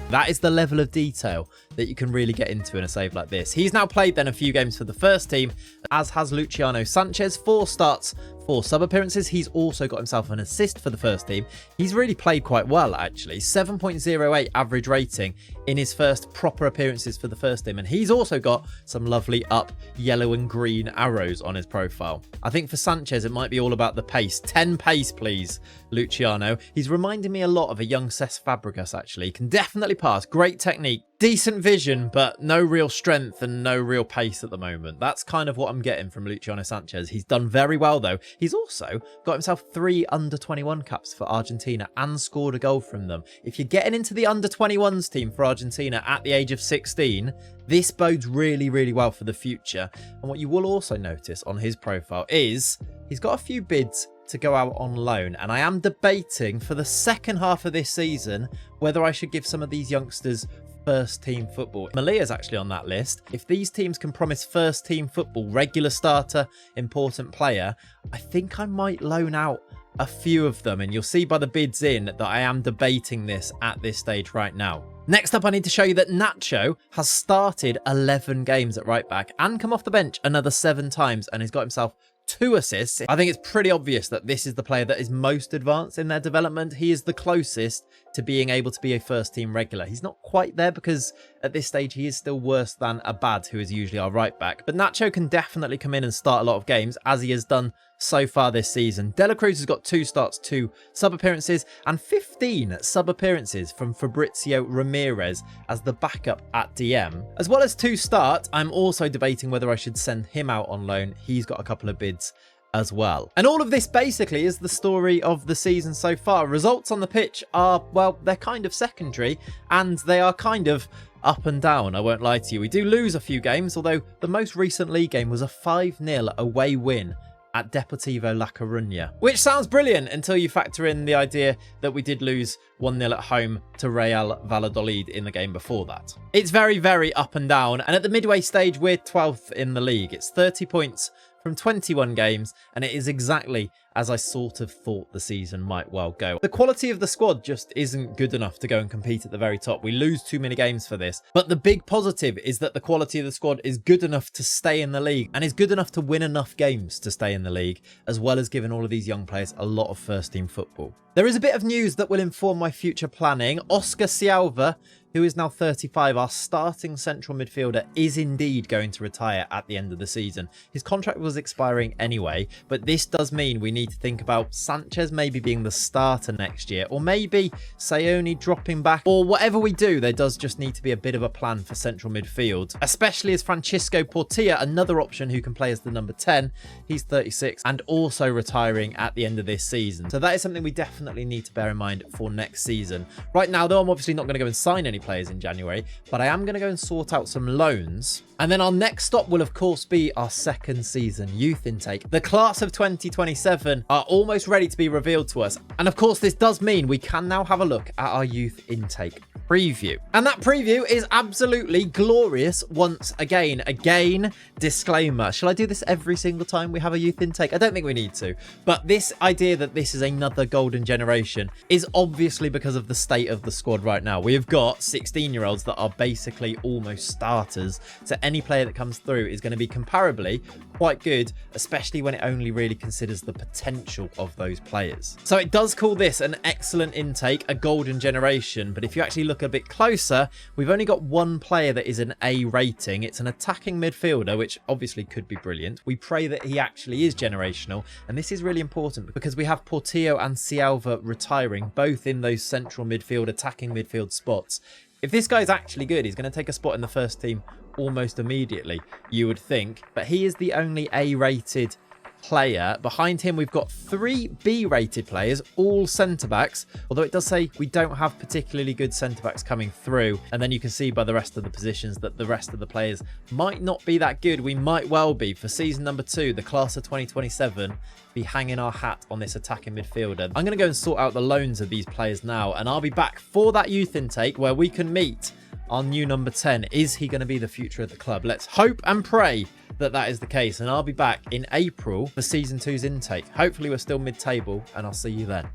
That is the level of detail that you can really get into in a save like this. He's now played then a few games for the first team, as has Luciano Sanchez. 4 starts, 4 sub appearances. He's also got himself an assist for the first team. He's really played quite well, actually. 7.08 average rating in his first proper appearances for the first team. And he's also got some lovely up yellow and green arrows on his profile. I think for Sanchez, it might be all about the pace. 10 pace, please, Luciano. He's reminding me a lot of a young Cesc Fabregas, actually. He can definitely pass. Great technique. Decent vision, but no real strength and no real pace at the moment. That's kind of what I'm getting from Luciano Sanchez. He's done very well, though. He's also got himself 3 under-21 caps for Argentina and scored a goal from them. If you're getting into the under-21s team for Argentina at the age of 16, this bodes really, really well for the future. And what you will also notice on his profile is he's got a few bids to go out on loan, and I am debating for the second half of this season whether I should give some of these youngsters first team football. Malia's actually on that list. If these teams can promise first team football, regular starter, important player, I think I might loan out a few of them, and you'll see by the bids in that I am debating this at this stage right now. Next up, I need to show you that Nacho has started 11 games at right back and come off the bench another 7 times, and he's got himself 2 assists. I think it's pretty obvious that this is the player that is most advanced in their development. He is the closest to being able to be a first team regular. He's not quite there because at this stage he is still worse than Abad, who is usually our right back. But Nacho can definitely come in and start a lot of games, as he has done so far this season. De La Cruz has got 2 starts, 2 sub appearances, and 15 sub appearances from Fabrizio Ramirez as the backup at DM. As well as 2 starts, I'm also debating whether I should send him out on loan. He's got a couple of bids as well. And all of this basically is the story of the season so far. Results on the pitch are, well, they're kind of secondary, and they are kind of up and down, I won't lie to you. We do lose a few games, although the most recent league game was a 5-0 away win at Deportivo La Coruña, which sounds brilliant until you factor in the idea that we did lose 1-0 at home to Real Valladolid in the game before that. It's very, very up and down, and at the midway stage, we're 12th in the league. It's 30 points from 21 games, and it is exactly as I sort of thought the season might well go. The quality of the squad just isn't good enough to go and compete at the very top. We lose too many games for this. But the big positive is that the quality of the squad is good enough to stay in the league and is good enough to win enough games to stay in the league, as well as giving all of these young players a lot of first team football. There is a bit of news that will inform my future planning. Oscar Silva, who is now 35, our starting central midfielder, is indeed going to retire at the end of the season. His contract was expiring anyway, but this does mean we need to think about Sanchez maybe being the starter next year, or maybe Sayoni dropping back, or whatever we do, there does just need to be a bit of a plan for central midfield, especially as Francisco Portilla, another option who can play as the number 10, he's 36 and also retiring at the end of this season. So that is something we definitely need to bear in mind for next season. Right now, though, I'm obviously not going to go and sign any players in January, but I am going to go and sort out some loans. And then our next stop will, of course, be our second season youth intake. The class of 2027 are almost ready to be revealed to us. And of course, this does mean we can now have a look at our youth intake preview. And that preview is absolutely glorious once again. Again, disclaimer. Shall I do this every single time we have a youth intake? I don't think we need to. But this idea that this is another golden generation is obviously because of the state of the squad right now. We have got 16-year-olds that are basically almost starters. So any player that comes through is going to be comparably quite good, especially when it only really considers the potential of those players. So it does call this an excellent intake, a golden generation. But if you actually look a bit closer, we've only got one player that is an A rating. It's an attacking midfielder, which obviously could be brilliant. We pray that he actually is generational, and this is really important because we have Portillo and Cialva retiring, both in those central midfield, attacking midfield spots. If this guy's actually good, he's going to take a spot in the first team almost immediately, you would think, but he is the only A-rated player. Behind him we've got 3 B-rated players, all centre-backs, although it does say we don't have particularly good centre-backs coming through, and then you can see by the rest of the positions that the rest of the players might not be that good. We might well be, for season number 2, the class of 2027, be hanging our hat on this attacking midfielder. I'm going to go and sort out the loans of these players now, and I'll be back for that youth intake where we can meet our new number 10. Is he going to be the future of the club? Let's hope and pray that that is the case, and I'll be back in April for season 2's intake. Hopefully we're still mid-table, and I'll see you then.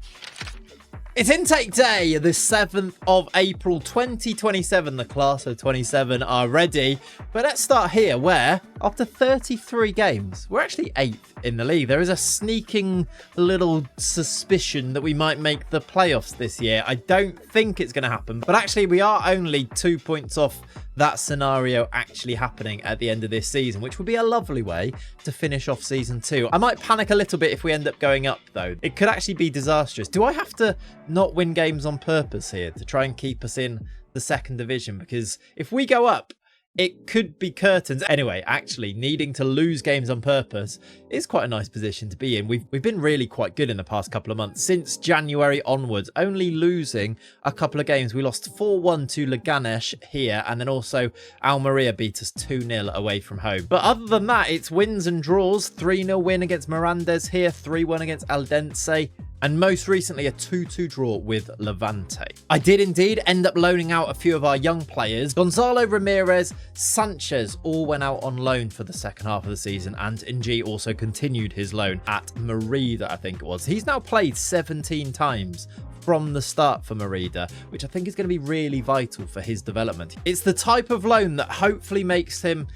It's intake day, the 7th of April 2027. The class of 27 are ready. But let's start here where, after 33 games, we're actually 8th in the league. There is a sneaking little suspicion that we might make the playoffs this year. I don't think it's going to happen. But actually, we are only 2 points off that scenario actually happening at the end of this season, which would be a lovely way to finish off season 2. I might panic a little bit if we end up going up, though. It could actually be disastrous. Do I have to not win games on purpose here to try and keep us in the second division? Because if we go up, it could be curtains. Anyway, actually, needing to lose games on purpose is quite a nice position to be in. We've been really quite good in the past couple of months. Since January onwards, only losing a couple of games. We lost 4-1 to Leganes here, and then also Almeria beat us 2-0 away from home. But other than that, it's wins and draws. 3-0 win against Mirandes here, 3-1 against Aldense, and most recently a 2-2 draw with Levante. I did indeed end up loaning out a few of our young players. Gonzalo, Ramirez, Sanchez all went out on loan for the second half of the season, and Ng also continued his loan at Merida, I think it was. He's now played 17 times from the start for Merida, which I think is going to be really vital for his development. It's the type of loan that hopefully makes him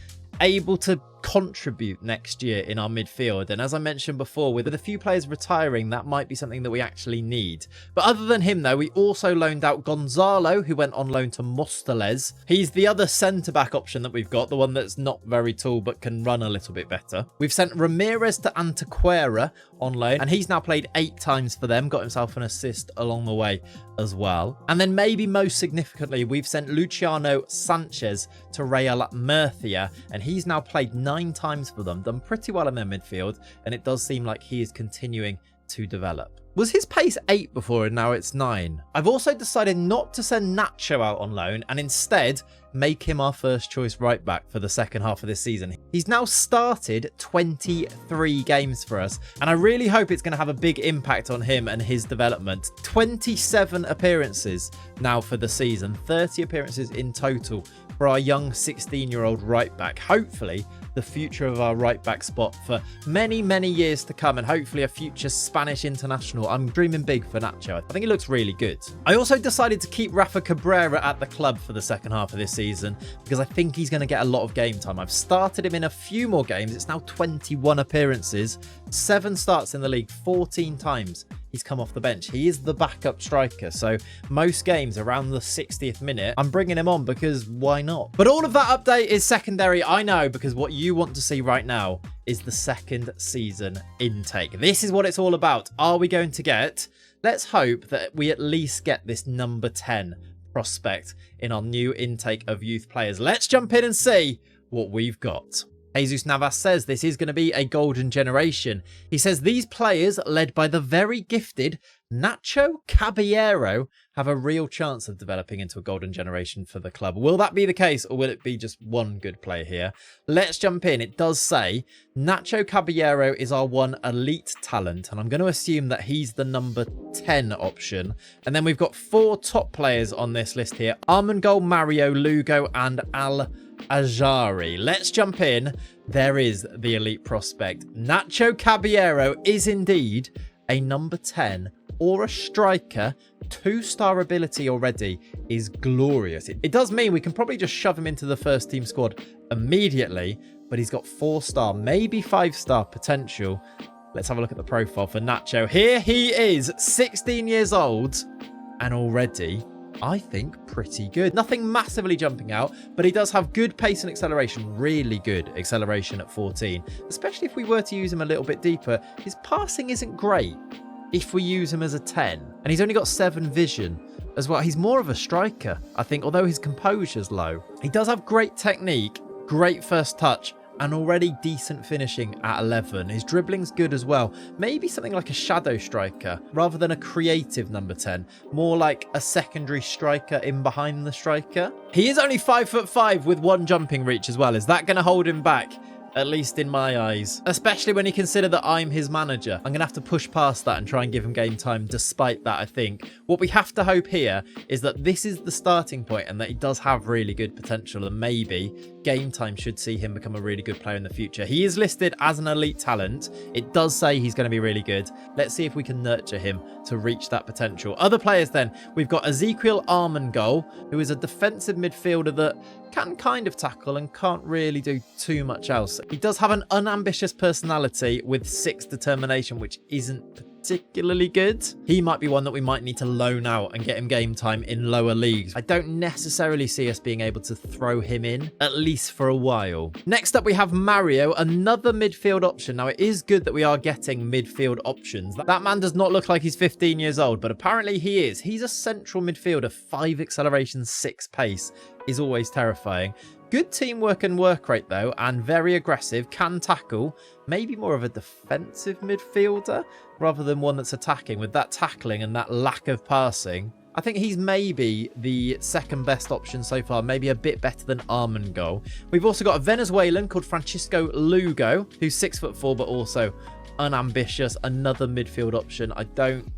able to contribute next year in our midfield, and as I mentioned before, with a few players retiring, that might be something that we actually need. But other than him though, we also loaned out Gonzalo, who went on loan to Móstoles. He's the other centre-back option that we've got, the one that's not very tall but can run a little bit better. We've sent Ramirez to Antequera on loan, and he's now played 8 times for them, got himself an assist along the way as well. And then maybe most significantly, we've sent Luciano Sanchez to Real Murcia, and he's now played 9 times for them, done pretty well in their midfield, and it does seem like he is continuing to develop. Was his pace 8 before and now it's 9? I've also decided not to send Nacho out on loan and instead make him our first choice right back for the second half of this season. He's now started 23 games for us, and I really hope it's going to have a big impact on him and his development. 27 appearances now for the season, 30 appearances in total for our young 16-year-old right back. Hopefully the future of our right back spot for many, many years to come, and hopefully a future Spanish international. I'm dreaming big for Nacho. I think he looks really good. I also decided to keep Rafa Cabrera at the club for the second half of this season because I think he's going to get a lot of game time. I've started him in a few more games. It's now 21 appearances, 7 starts in the league, 14 times he's come off the bench. He is the backup striker, so most games around the 60th minute, I'm bringing him on because why not? But all of that update is secondary, I know, because what you want to see right now is the second season intake. This is what it's all about. Are we going to get? Let's hope that we at least get this number 10 prospect in our new intake of youth players. Let's jump in and see what we've got. Jesus Navas says this is going to be a golden generation. He says these players, led by the very gifted Nacho Caballero, have a real chance of developing into a golden generation for the club. Will that be the case, or will it be just one good player here? Let's jump in. It does say Nacho Caballero is our one elite talent, and I'm going to assume that he's the number 10 option. And then we've got 4 top players on this list here: Armengol, Mario, Lugo, and Al-Azhari. Let's jump in. There is the elite prospect. Nacho Caballero is indeed a number 10 or a striker. 2-star ability already is glorious. It does mean we can probably just shove him into the first team squad immediately, but he's got 4-star, maybe 5-star potential. Let's have a look at the profile for Nacho. Here he is, 16 years old, and already, I think, pretty good. Nothing massively jumping out, but he does have good pace and acceleration, really good acceleration at 14, especially if we were to use him a little bit deeper. His passing isn't great if we use him as a 10, and he's only got 7 vision as well. He's more of a striker, I think, although his composure's low. He does have great technique, great first touch, and already decent finishing at 11. His dribbling's good as well. Maybe something like a shadow striker rather than a creative number 10. More like a secondary striker in behind the striker. He is only 5'5" with 1 jumping reach as well. Is that going to hold him back? At least in my eyes. Especially when you consider that I'm his manager. I'm going to have to push past that and try and give him game time despite that, I think. What we have to hope here is that this is the starting point and that he does have really good potential, and maybe game time should see him become a really good player in the future. He is listed as an elite talent. It does say he's going to be really good. Let's see if we can nurture him to reach that potential. Other players then, we've got Ezequiel Armengol, who is a defensive midfielder that can kind of tackle and can't really do too much else. He does have an unambitious personality with 6 determination, which isn't particularly good. He might be one that we might need to loan out and get him game time in lower leagues. I don't necessarily see us being able to throw him in, at least for a while. Next up, we have Mario, another midfield option. Now, it is good that we are getting midfield options. That man does not look like he's 15 years old, but apparently he is. He's a central midfielder, 5 acceleration, 6 pace. Is always terrifying. Good teamwork and work rate though, and very aggressive, can tackle. Maybe more of a defensive midfielder rather than one that's attacking. With that tackling and that lack of passing, I think he's maybe the second best option so far, maybe a bit better than Armengol. We've also got a Venezuelan called Francisco Lugo, who's 6'4", but also unambitious. Another midfield option. I don't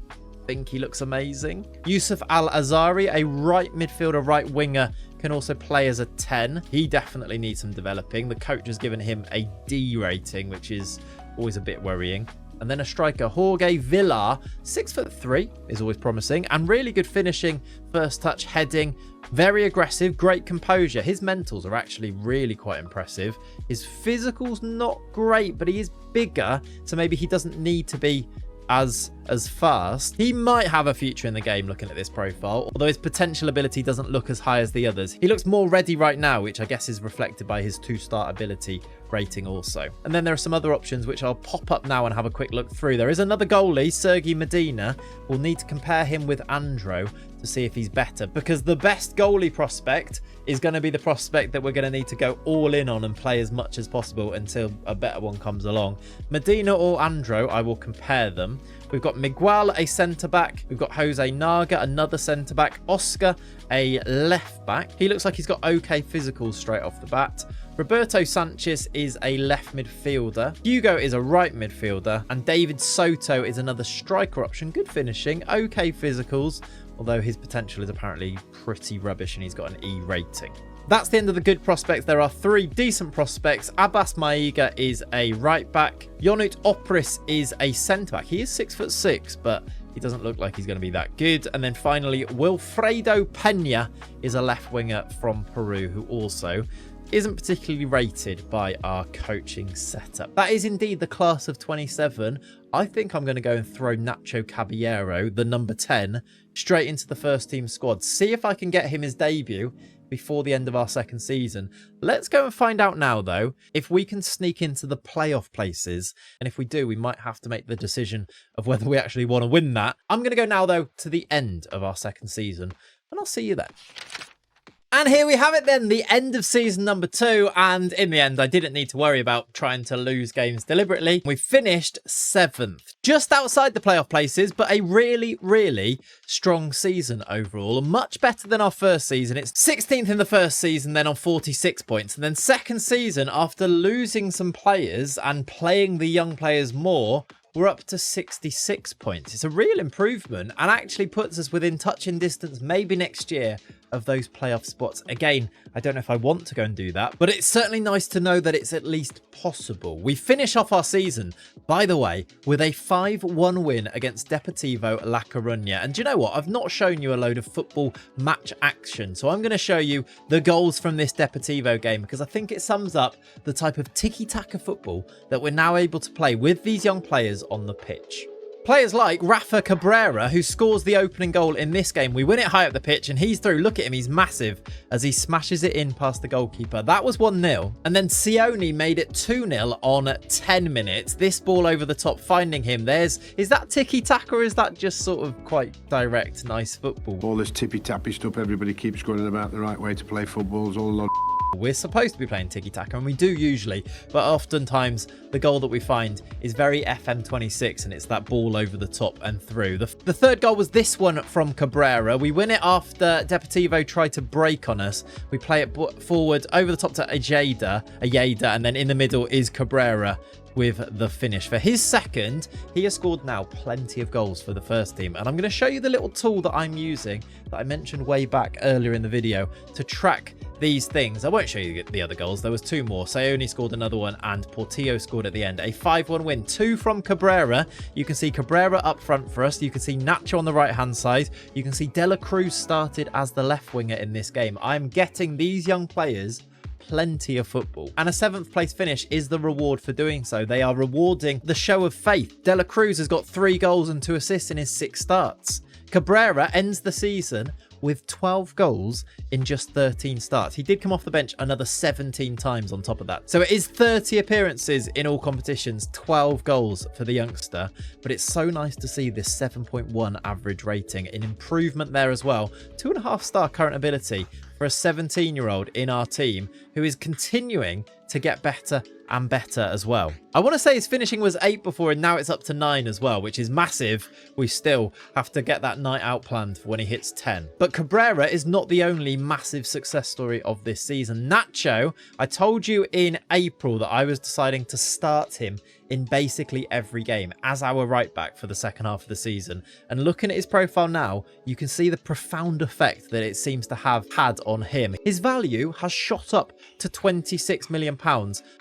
think he looks amazing. Yusuf Al-Azhari, a right midfielder, right winger, can also play as a 10. He definitely needs some developing. The coach has given him a D rating, which is always a bit worrying. And then a striker, Jorge Villar, 6'3", is always promising, and really good finishing, first touch, heading, very aggressive, great composure. His mentals are actually really quite impressive. His physical's not great, but he is bigger, so maybe he doesn't need to be as fast. He might have a future in the game looking at this profile, although his potential ability doesn't look as high as the others. He looks more ready right now, which I guess is reflected by his 2-star ability rating also. And then there are some other options which I'll pop up now and have a quick look through. There is another goalie, Sergi Medina. We'll need to compare him with Andro to see if he's better, because the best goalie prospect is going to be the prospect that we're going to need to go all in on and play as much as possible until a better one comes along. Medina or Andro, I will compare them. We've got Miguel, a centre-back. We've got Jose Naga, another centre-back. Oscar, a left-back. He looks like he's got okay physicals straight off the bat. Roberto Sanchez is a left midfielder. Hugo is a right midfielder. And David Soto is another striker option. Good finishing, okay physicals, although his potential is apparently pretty rubbish and he's got an E rating. That's the end of the good prospects. There are 3 decent prospects. Abbas Maiga is a right back. Yonut Opris is a centre back. He is 6'6", but he doesn't look like he's going to be that good. And then finally, Wilfredo Pena is a left winger from Peru who also isn't particularly rated by our coaching setup. That is indeed the class of 27. I think I'm going to go and throw Nacho Caballero, the number 10, straight into the first team squad. See if I can get him his debut before the end of our second season. Let's go and find out now, though, if we can sneak into the playoff places. And if we do, we might have to make the decision of whether we actually want to win that. I'm going to go now, though, to the end of our second season, and I'll see you then. And here we have it then, the end of season number 2. And in the end, I didn't need to worry about trying to lose games deliberately. We finished 7th, just outside the playoff places, but a really, really strong season overall. Much better than our first season. It's 16th in the first season, then on 46 points. And then second season, after losing some players and playing the young players more, we're up to 66 points. It's a real improvement and actually puts us within touching distance, maybe next year, of those playoff spots. Again, I don't know if I want to go and do that, but it's certainly nice to know that it's at least possible. We finish off our season, by the way, with a 5-1 win against Deportivo La Coruña. And do you know what? I've not shown you a load of football match action, so I'm going to show you the goals from this Deportivo game because I think it sums up the type of tiki-taka football that we're now able to play with these young players on the pitch. Players like Rafa Cabrera, who scores the opening goal in this game. We win it high up the pitch and he's through. Look at him, he's massive as he smashes it in past the goalkeeper. That was 1-0. And then Sione made it 2-0 on 10 minutes. This ball over the top, finding him. Is that tiki-taka or is that just sort of quite direct, nice football? All this tippy-tappy stuff, everybody keeps going about the right way to play football is all a lot of We're supposed to be playing tiki-taka, and we do usually, but oftentimes the goal that we find is very FM26, and it's that ball over the top and through. The third goal was this one from Cabrera. We win it after Deportivo tried to break on us. We play it forward over the top to Ayeda, and then in the middle is Cabrera with the finish. For his second, he has scored now plenty of goals for the first team. And I'm going to show you the little tool that I'm using that I mentioned way back earlier in the video to track these things. I won't show you the other goals. There was 2 more. Sione scored another one and Portillo scored at the end. A 5-1 win. 2 from Cabrera. You can see Cabrera up front for us. You can see Nacho on the right-hand side. You can see De La Cruz started as the left winger in this game. I'm getting these young players plenty of football, and a 7th place finish is the reward for doing so. They are rewarding the show of faith. De La Cruz has got 3 goals and 2 assists in his 6 starts. Cabrera ends the season with 12 goals in just 13 starts. He did come off the bench another 17 times on top of that. So it is 30 appearances in all competitions, 12 goals for the youngster. But it's so nice to see this 7.1 average rating, an improvement there as well. 2.5-star current ability for a 17-year-old in our team who is continuing to get better and better as well. I want to say his finishing was 8 before, and now it's up to 9 as well, which is massive. We still have to get that night out planned for when he hits 10. But Cabrera is not the only massive success story of this season. Nacho, I told you in April that I was deciding to start him in basically every game as our right back for the second half of the season. And looking at his profile now, you can see the profound effect that it seems to have had on him. His value has shot up to £26 million.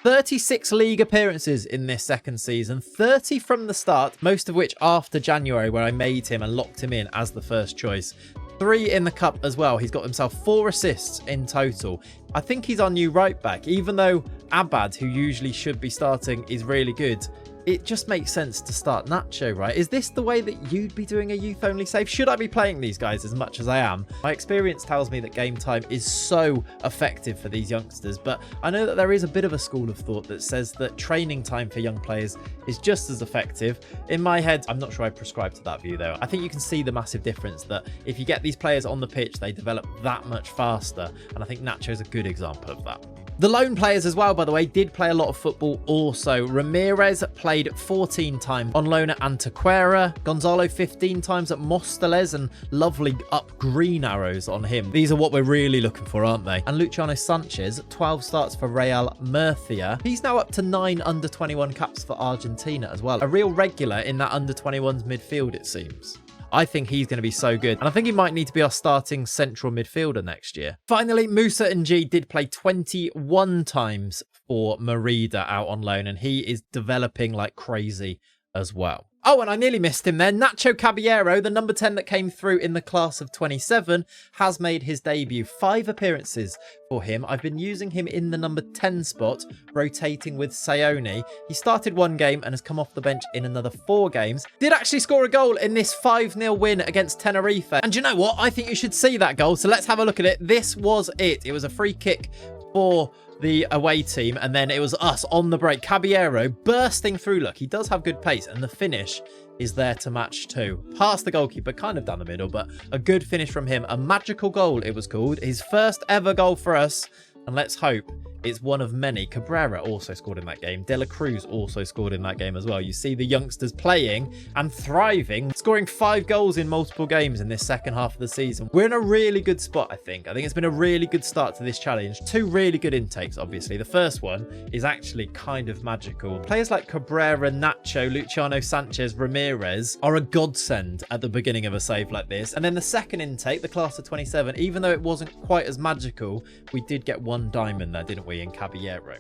36 league appearances in this second season, 30 from the start, most of which after January where I made him and locked him in as the first choice. 3 in the cup as well. He's got himself 4 assists in total. I think he's our new right back, even though Abad, who usually should be starting, is really good. It just makes sense to start Nacho, right? Is this the way that you'd be doing a youth-only save? Should I be playing these guys as much as I am? My experience tells me that game time is so effective for these youngsters, but I know that there is a bit of a school of thought that says that training time for young players is just as effective. In my head, I'm not sure I prescribe to that view, though. I think you can see the massive difference that if you get these players on the pitch, they develop that much faster, and I think Nacho is a good example of that. The lone players as well, by the way, did play a lot of football also. Ramirez played 14 times on loan at Antequera. Gonzalo 15 times at Móstoles, and lovely up green arrows on him. These are what we're really looking for, aren't they? And Luciano Sanchez, 12 starts for Real Murcia. He's now up to 9 under-21 caps for Argentina as well. A real regular in that under-21s midfield, it seems. I think he's going to be so good. And I think he might need to be our starting central midfielder next year. Finally, Musa Ng did play 21 times for Merida out on loan, and he is developing like crazy as well. Oh, and I nearly missed him there. Nacho Caballero, the number 10 that came through in the class of 27, has made his debut. 5 appearances for him. I've been using him in the number 10 spot, rotating with Sione. He started 1 game and has come off the bench in another 4 games. Did actually score a goal in this 5-0 win against Tenerife. And you know what? I think you should see that goal. So let's have a look at it. This was it. It was a free kick for the away team, and then it was us on the break. Caballero bursting through. Look, he does have good pace, and the finish is there to match too. Past the goalkeeper, kind of down the middle, but a good finish from him. A magical goal, it was called. His first ever goal for us. And let's hope it's one of many. Cabrera also scored in that game. De La Cruz also scored in that game as well. You see the youngsters playing and thriving, scoring 5 goals in multiple games in this second half of the season. We're in a really good spot, I think. I think it's been a really good start to this challenge. 2 really good intakes, obviously. The first one is actually kind of magical. Players like Cabrera, Nacho, Luciano Sanchez, Ramirez are a godsend at the beginning of a save like this. And then the second intake, the class of 27, even though it wasn't quite as magical, we did get 1 diamond there, didn't we, in Caballero.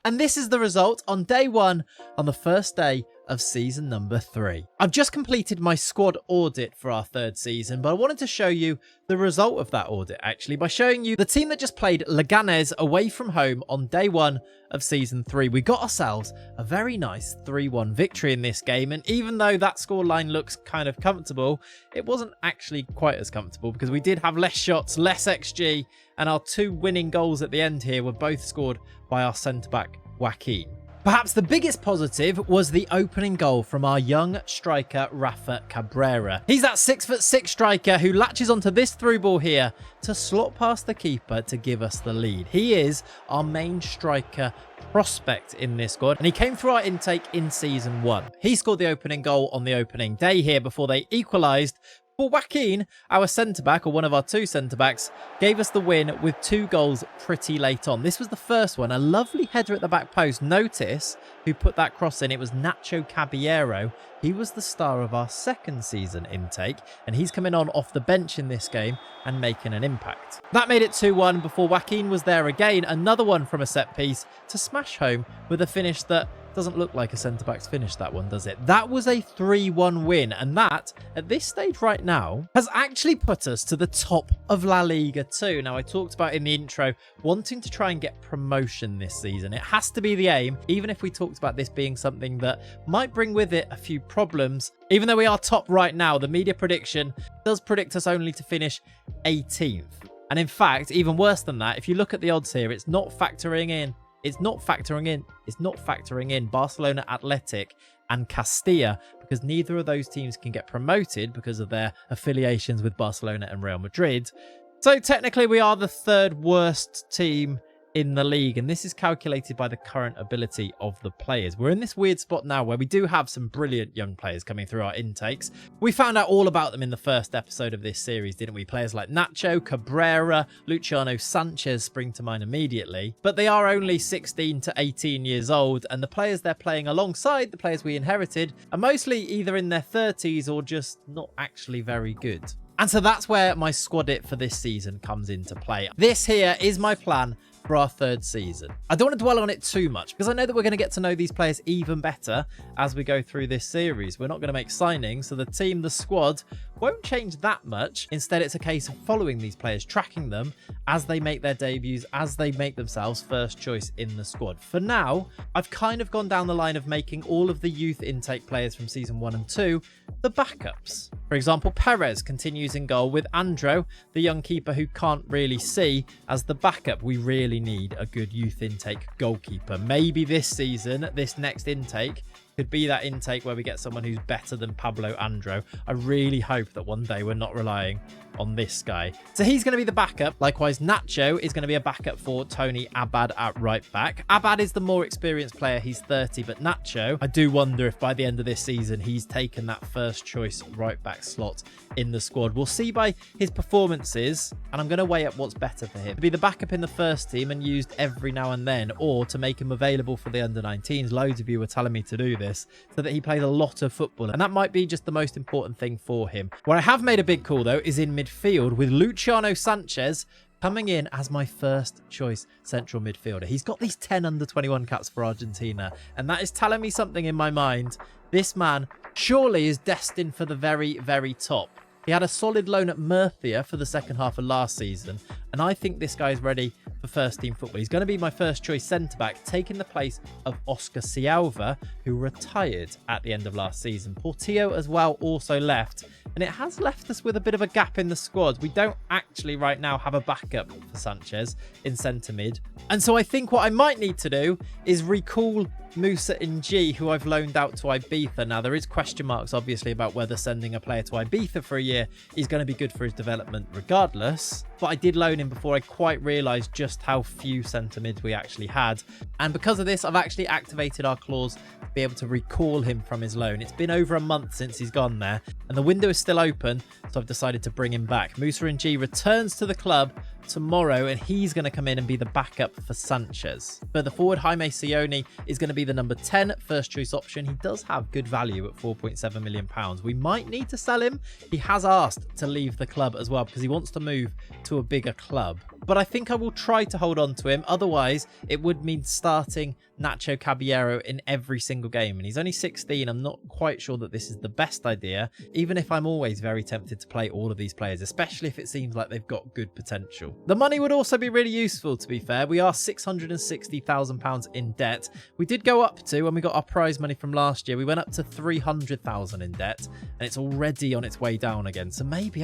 And this is the result on day 1 on the first day of season number 3. I've just completed my squad audit for our 3rd season, but I wanted to show you the result of that audit actually by showing you the team that just played Leganés away from home on day 1 of season 3. We got ourselves a very nice 3-1 victory in this game, and even though that scoreline looks kind of comfortable, it wasn't actually quite as comfortable because we did have less shots, less XG, and our 2 winning goals at the end here were both scored by our centre-back, Joaquin. Perhaps the biggest positive was the opening goal from our young striker, Rafa Cabrera. He's that 6'6" striker who latches onto this through ball here to slot past the keeper to give us the lead. He is our main striker prospect in this squad, and he came through our intake in season 1. He scored the opening goal on the opening day here before they equalised. But Joaquin, our centre-back, or one of our 2 centre-backs, gave us the win with 2 goals pretty late on. This was the first one, a lovely header at the back post. Notice who put that cross in. It was Nacho Caballero. He was the star of our 2nd season intake, and he's coming on off the bench in this game and making an impact. That made it 2-1 before Joaquin was there again. Another one from a set piece to smash home with a finish that doesn't look like a centre-back's finish, that one, does it? That was a 3-1 win, and that, at this stage right now, has actually put us to the top of La Liga 2. Now, I talked about in the intro wanting to try and get promotion this season. It has to be the aim, even if we talked about this being something that might bring with it a few problems. Even though we are top right now, the media prediction does predict us only to finish 18th. And in fact, even worse than that, if you look at the odds here, it's not factoring in Barcelona, Athletic and Castilla, because neither of those teams can get promoted because of their affiliations with Barcelona and Real Madrid. So technically we are the 3rd worst team in the league, and this is calculated by the current ability of the players. We're in this weird spot now where we do have some brilliant young players coming through our intakes. We found out all about them in the first episode of this series, didn't we? Players like Nacho, Cabrera, Luciano Sanchez spring to mind immediately, but they are only 16 to 18 years old, and the players they're playing alongside, the players we inherited, are mostly either in their 30s or just not actually very good. And so that's where my squad it for this season comes into play. This here is my plan for our 3rd season. I don't want to dwell on it too much because I know that we're going to get to know these players even better as we go through this series. We're not going to make signings, so the team, the squad, won't change that much. Instead, it's a case of following these players, tracking them as they make their debuts, as they make themselves first choice in the squad. For now, I've kind of gone down the line of making all of the youth intake players from season 1 and 2 the backups. For example, Perez continues in goal with Andro, the young keeper who can't really see, as the backup. We really need a good youth intake goalkeeper. Maybe this season, this next intake, could be that intake where we get someone who's better than Pablo Andro. I really hope that one day we're not relying on this guy. So he's going to be the backup. Likewise, Nacho is going to be a backup for Tony Abad at right back. Abad is the more experienced player. He's 30, but Nacho, I do wonder if by the end of this season, he's taken that first choice right back slot in the squad. We'll see by his performances, and I'm going to weigh up what's better for him. To be the backup in the first team and used every now and then, or to make him available for the under-19s. Loads of you were telling me to do this, so that he plays a lot of football, and that might be just the most important thing for him. Where I have made a big call, though, is in midfield with Luciano Sanchez coming in as my first choice central midfielder. He's got these 10 under-21 caps for Argentina, and that is telling me something in my mind. This man surely is destined for the very, very top. He had a solid loan at Murcia for the second half of last season, and I think this guy is ready for first team football. He's going to be my first choice centre-back, taking the place of Oscar Silva, who retired at the end of last season. Portillo as well also left, and it has left us with a bit of a gap in the squad. We don't actually right now have a backup for Sanchez in centre mid. And so I think what I might need to do is recall Musa Ng, who I've loaned out to Ibiza. Now, there is question marks, obviously, about whether sending a player to Ibiza for a year is going to be good for his development regardless. But I did loan him before I quite realised just how few centre mids we actually had. And because of this, I've actually activated our clause to be able to recall him from his loan. It's been over a month since he's gone there, and the window is still open, so I've decided to bring him back. Musa Ng returns to the club tomorrow, and he's going to come in and be the backup for Sanchez. But the forward Jaime Sione is going to be the number 10 first choice option. He does have good value at £4.7 million. We might need to sell him. He has asked to leave the club as well because he wants to move to a bigger club. But I think I will try to hold on to him. Otherwise, it would mean starting Nacho Caballero in every single game. And he's only 16. I'm not quite sure that this is the best idea, even if I'm always very tempted to play all of these players, especially if it seems like they've got good potential. The money would also be really useful, to be fair. We are £660,000 in debt. We did go up to, when we got our prize money from last year, we went up to 300,000 in debt, and it's already on its way down again. So maybe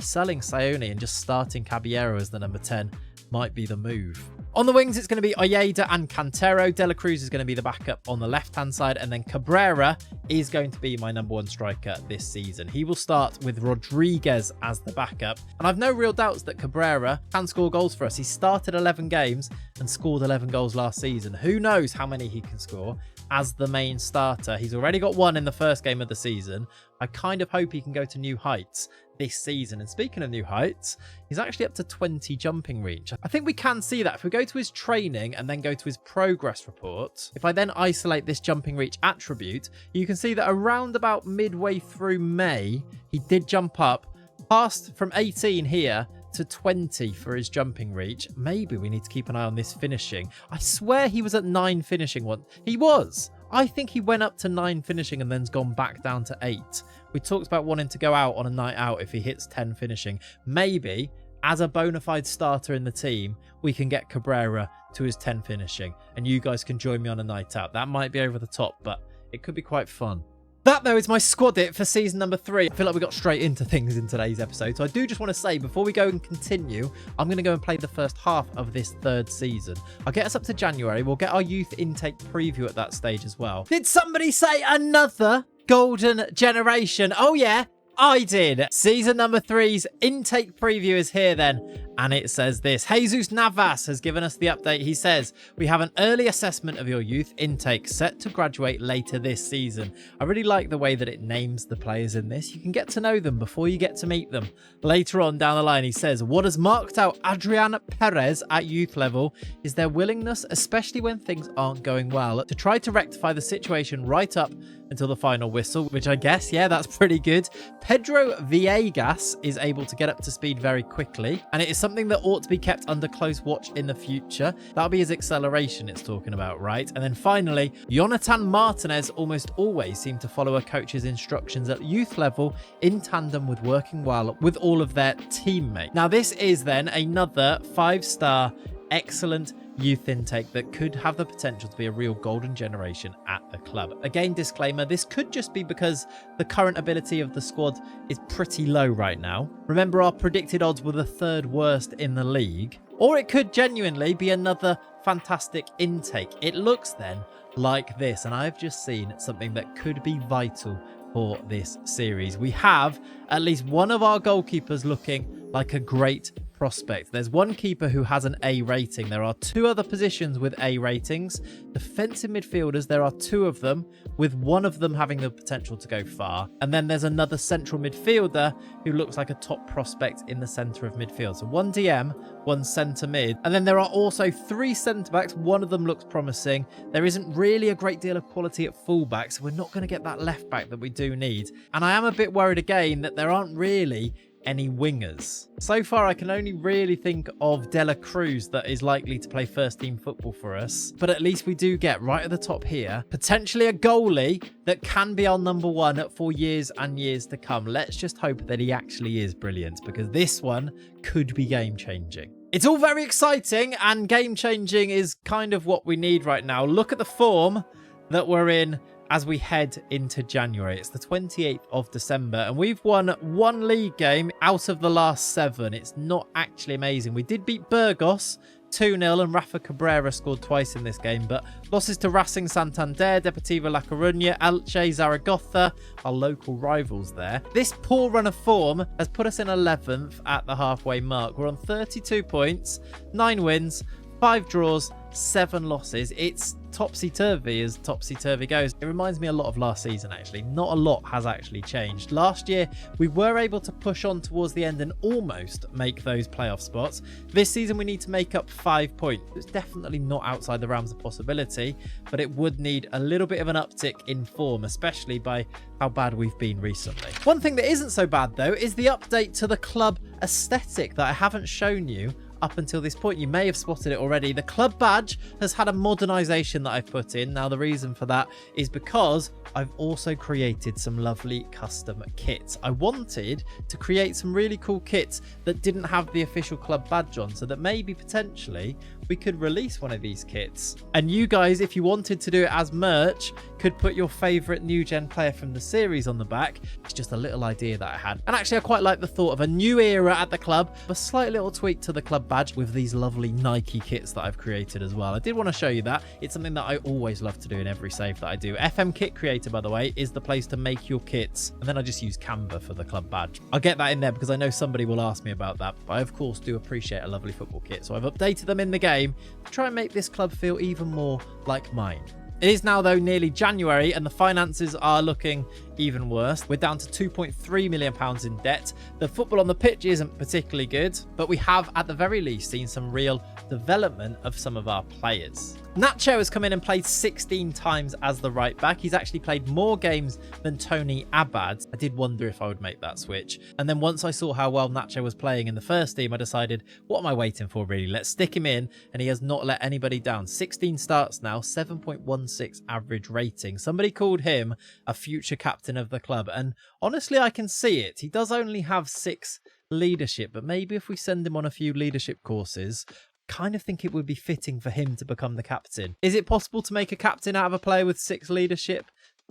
selling Sione and just starting Caballero as the number 10 might be the move. On the wings, it's going to be Ojeda and Cantero. De La Cruz is going to be the backup on the left-hand side, and then Cabrera is going to be my number 1 striker this season. He will start with Rodriguez as the backup, and I've no real doubts that Cabrera can score goals for us. He started 11 games and scored 11 goals last season. Who knows how many he can score as the main starter. He's already got 1 in the first game of the season. I kind of hope he can go to new heights this season. And speaking of new heights, he's actually up to 20 jumping reach. I think we can see that if we go to his training and then go to his progress report. If I then isolate this jumping reach attribute, you can see that around about midway through May, he did jump up past from 18 here to 20 for his jumping reach. Maybe we need to keep an eye on this finishing. I swear he was at 9 finishing once. He was. I think he went up to 9 finishing and then's gone back down to 8. We talked about wanting to go out on a night out if he hits 10 finishing. Maybe, as a bona fide starter in the team, we can get Cabrera to his 10 finishing, and you guys can join me on a night out. That might be over the top, but it could be quite fun. That, though, is my squad it for season number 3. I feel like we got straight into things in today's episode. So I do just want to say, before we go and continue, I'm going to go and play the first half of this 3rd season. I'll get us up to January. We'll get our youth intake preview at that stage as well. Did somebody say another golden generation? Oh, yeah. I did. Season number 3's intake preview is here then, and it says this. Jesus Navas has given us the update. He says, we have an early assessment of your youth intake set to graduate later this season. I really like the way that it names the players in this. You can get to know them before you get to meet them. Later on down the line, he says, what has marked out Adrian Perez at youth level is their willingness, especially when things aren't going well, to try to rectify the situation right up until the final whistle, which I guess, yeah, that's pretty good. Pedro Villegas is able to get up to speed very quickly, and it is something that ought to be kept under close watch in the future. That'll be his acceleration it's talking about, right? And then finally, Jonathan Martinez almost always seemed to follow a coach's instructions at youth level in tandem with working well with all of their teammates. Now, this is then another 5-star excellent youth intake that could have the potential to be a real golden generation at the club. Again, disclaimer, this could just be because the current ability of the squad is pretty low right now. Remember, our predicted odds were the 3rd worst in the league. Or it could genuinely be another fantastic intake. It looks then like this, and I've just seen something that could be vital for this series. We have at least one of our goalkeepers looking like a great prospect. There's one keeper who has an A rating. There are 2 other positions with A ratings. Defensive midfielders, there are 2 of them, with one of them having the potential to go far. And then there's another central midfielder who looks like a top prospect in the centre of midfield. So 1 DM, 1 centre mid. And then there are also 3 centre backs. One of them looks promising. There isn't really a great deal of quality at fullback, so we're not going to get that left back that we do need. And I am a bit worried again that there aren't really any wingers. So far, I can only really think of De La Cruz that is likely to play first team football for us. But at least we do get right at the top here, potentially a goalie that can be our number 1 for years and years to come. Let's just hope that he actually is brilliant, because this one could be game changing. It's all very exciting, and game changing is kind of what we need right now. Look at the form that we're in as we head into January. It's the 28th of December, and we've won 1 league game out of the last 7. It's not actually amazing. We did beat Burgos 2-0, and Rafa Cabrera scored twice in this game, but losses to Racing Santander, Deportivo La Coruña, Elche, Zaragoza, our local rivals there. This poor run of form has put us in 11th at the halfway mark. We're on 32 points, 9 wins, 5 draws, 7 losses. It's topsy-turvy as topsy-turvy goes. It reminds me a lot of last season, actually. Not a lot has actually changed. Last year, we were able to push on towards the end and almost make those playoff spots. This season, we need to make up 5 points. It's definitely not outside the realms of possibility, but it would need a little bit of an uptick in form, especially by how bad we've been recently. One thing that isn't so bad, though, is the update to the club aesthetic that I haven't shown you up until this point. You may have spotted it already. The club badge has had a modernization that I've put in. Now, the reason for that is because I've also created some lovely custom kits. I wanted to create some really cool kits that didn't have the official club badge on, so that maybe potentially we could release one of these kits. And you guys, if you wanted to do it as merch, could put your favorite new gen player from the series on the back. It's just a little idea that I had. And actually, I quite like the thought of a new era at the club, a slight little tweak to the club badge with these lovely Nike kits that I've created as well. I did want to show you that. It's something that I always love to do in every save that I do. FM Kit Creator, by the way, is the place to make your kits. And then I just use Canva for the club badge. I'll get that in there because I know somebody will ask me about that. But I, of course, do appreciate a lovely football kit. So I've updated them in the game to try and make this club feel even more like mine. It is now, though, nearly January, and the finances are looking even worse. We're down to £2.3 million in debt. The football on the pitch isn't particularly good, but we have, at the very least, seen some real development of some of our players. Nacho has come in and played 16 times as the right back. He's actually played more games than Tony Abad. I did wonder if I would make that switch. And then once I saw how well Nacho was playing in the first team, I decided, what am I waiting for, really? Let's stick him in, and he has not let anybody down. 16 starts now, 7.16 average rating. Somebody called him a future captain of the club, and honestly, I can see it. He does only have 6 leadership, but maybe if we send him on a few leadership courses, kind of think it would be fitting for him to become the captain. Is it possible to make a captain out of a player with 6 leadership?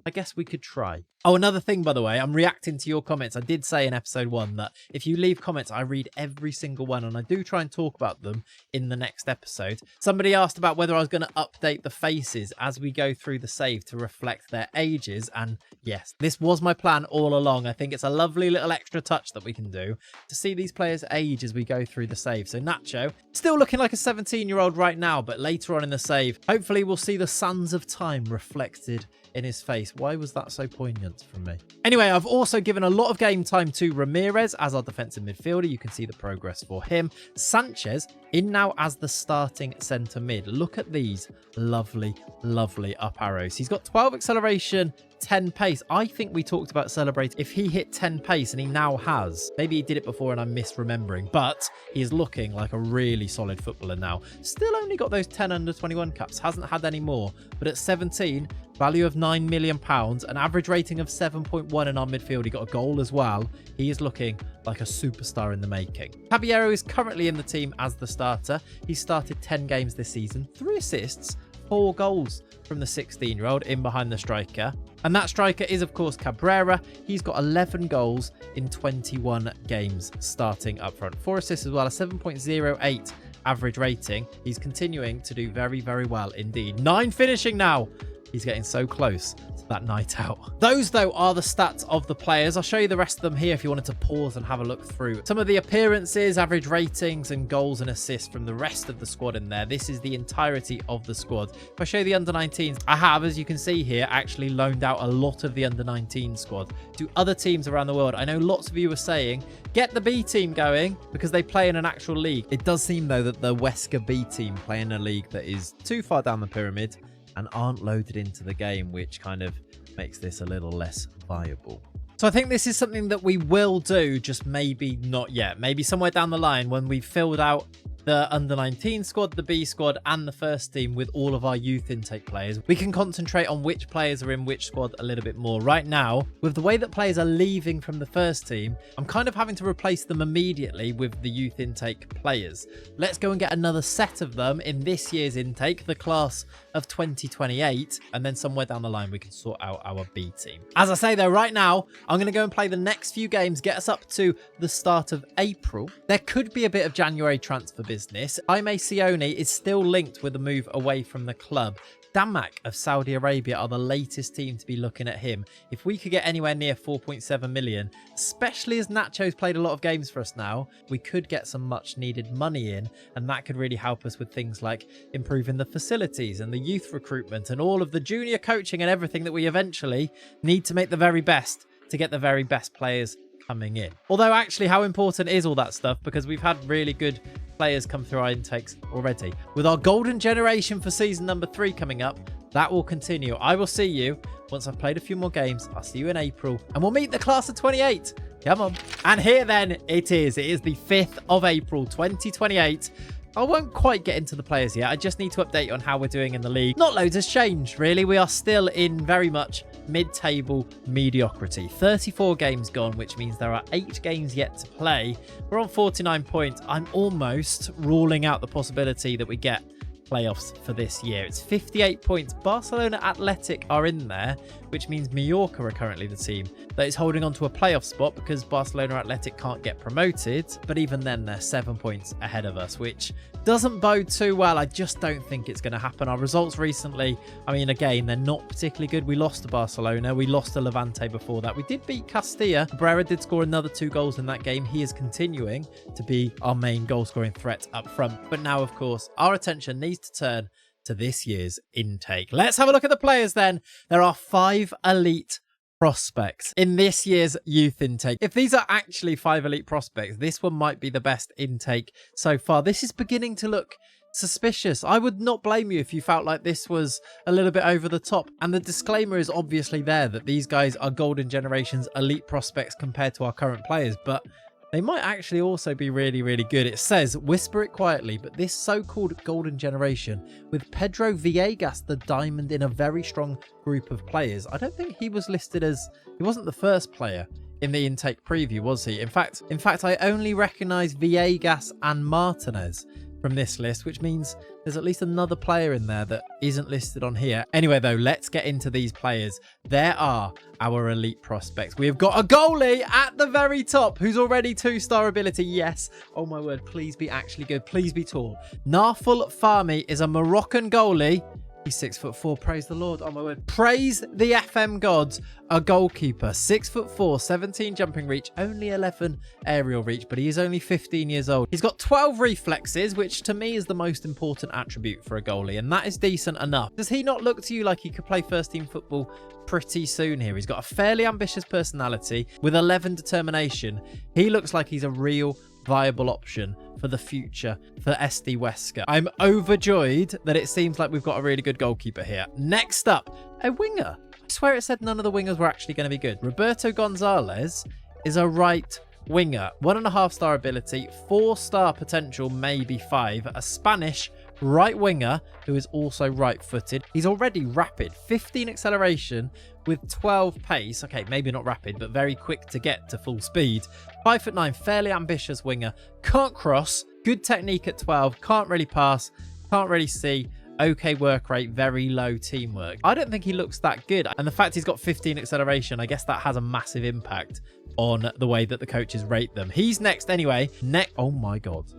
I guess we could try. Oh, another thing, by the way, I'm reacting to your comments. I did say in episode 1 that if you leave comments, I read every single one, and I do try and talk about them in the next episode. Somebody asked about whether I was going to update the faces as we go through the save to reflect their ages, and yes, this was my plan all along. I think it's a lovely little extra touch that we can do to see these players age as we go through the save. So Nacho, still looking like a 17-year-old right now, but later on in the save, hopefully we'll see the sands of time reflected in his face. Why was that so poignant from me? Anyway, I've also given a lot of game time to Ramirez as our defensive midfielder. You can see the progress for him. Sanchez in now as the starting centre mid. Look at these lovely, lovely up arrows. He's got 12 acceleration, 10 pace. I think we talked about celebrate if he hit 10 pace, and he now has. Maybe he did it before and I'm misremembering, but he is looking like a really solid footballer now. Still only got those 10 under 21 caps, hasn't had any more, but at 17, value of £9 million, an average rating of 7.1 in our midfield. He got a goal as well. He is looking like a superstar in the making. Caballero is currently in the team as the starter. He's started 10 games this season, 3 assists, 4 goals from the 16-year-old in behind the striker. And that striker is, of course, Cabrera. He's got 11 goals in 21 games starting up front. 4 assists as well, a 7.08 average rating. He's continuing to do very, very well indeed. 9 finishing now. He's getting so close to that night out. Those, though, are the stats of the players. I'll show you the rest of them here if you wanted to pause and have a look through some of the appearances, average ratings, and goals and assists from the rest of the squad in there. This is the entirety of the squad. If I show you the under-19s, I have, as you can see here, actually loaned out a lot of the under-19 squad to other teams around the world. I know lots of you were saying, get the B team going because they play in an actual league. It does seem, though, that the Huesca B team play in a league that is too far down the pyramid and aren't loaded into the game, which kind of makes this a little less viable. So I think this is something that we will do, just maybe not yet. Maybe somewhere down the line when we've filled out the under-19 squad, the B squad, and the first team with all of our youth intake players, we can concentrate on which players are in which squad a little bit more. Right now, with the way that players are leaving from the first team, I'm kind of having to replace them immediately with the youth intake players. Let's go and get another set of them in this year's intake, the class of 2028, and then somewhere down the line we can sort out our B team. As I say though, right now, I'm going to go and play the next few games, get us up to the start of April. There could be a bit of January transfer business. Jaime Sione is still linked with a move away from the club. Damak of Saudi Arabia are the latest team to be looking at him. If we could get anywhere near 4.7 million, especially as Nacho's played a lot of games for us now, we could get some much needed money in, and that could really help us with things like improving the facilities and the youth recruitment and all of the junior coaching and everything that we eventually need to make the very best to get the very best players coming in. Although actually, how important is all that stuff? Because we've had really good players come through our intakes already. With our golden generation for season number 3 coming up, that will continue. I will see you once I've played a few more games. I'll see you in April and we'll meet the class of 28. Come on. And here then it is. It is the 5th of April 2028. I won't quite get into the players yet. I just need to update you on how we're doing in the league. Not loads has changed, really. We are still in very much mid-table mediocrity. 34 games gone, which means there are 8 games yet to play. We're on 49 points. I'm almost ruling out the possibility that we get playoffs for this year. It's 58 points. Barcelona Athletic are in there, which means Mallorca are currently the team that is holding on to a playoff spot because Barcelona Athletic can't get promoted. But even then, they're 7 points ahead of us, which doesn't bode too well. I just don't think it's going to happen. Our results recently, I mean, again, they're not particularly good. We lost to Barcelona. We lost to Levante before that. We did beat Castilla. Brera did score another 2 goals in that game. He is continuing to be our main goal-scoring threat up front. But now, of course, our attention needs to turn to this year's intake. Let's have a look at the players then. There are 5 elite prospects in this year's youth intake. If these are actually 5 elite prospects, this one might be the best intake so far. This is beginning to look suspicious. I would not blame you if you felt like this was a little bit over the top. And the disclaimer is obviously there that these guys are Golden Generation's elite prospects compared to our current players, but they might actually also be really, really good. It says, whisper it quietly, but this so-called Golden Generation with Pedro Villegas, the diamond in a very strong group of players. I don't think he was listed as, he wasn't the first player in the intake preview, was he? In fact, I only recognize Villegas and Martinez from this list, which means there's at least another player in there that isn't listed on here. Anyway, though, let's get into these players. There are our elite prospects. We have got a goalie at the very top who's already 2-star ability. Yes. Oh, my word. Please be actually good. Please be tall. Nafal Fahmy is a Moroccan goalie. He's 6'4". Praise the Lord. Oh, my word. Praise the FM gods. A goalkeeper. 6'4", 17 jumping reach, only 11 aerial reach, but he is only 15 years old. He's got 12 reflexes, which to me is the most important attribute for a goalie, and that is decent enough. Does he not look to you like he could play first team football pretty soon here? He's got a fairly ambitious personality with 11 determination. He looks like he's a real viable option for the future for SD Huesca. I'm overjoyed that it seems like we've got a really good goalkeeper here. Next up, a winger. I swear it said none of the wingers were actually going to be good. Roberto Gonzalez is a right winger. 1.5-star ability, 4-star potential, maybe 5. A Spanish right winger who is also right-footed. He's already rapid, 15 acceleration with 12 pace. Okay, maybe not rapid, but very quick to get to full speed. 5'9", fairly ambitious winger. Can't cross, good technique at 12, can't really pass, can't really see. Okay work rate, very low teamwork. I don't think he looks that good. And the fact he's got 15 acceleration, I guess that has a massive impact on the way that the coaches rate them. He's next anyway. Oh my God.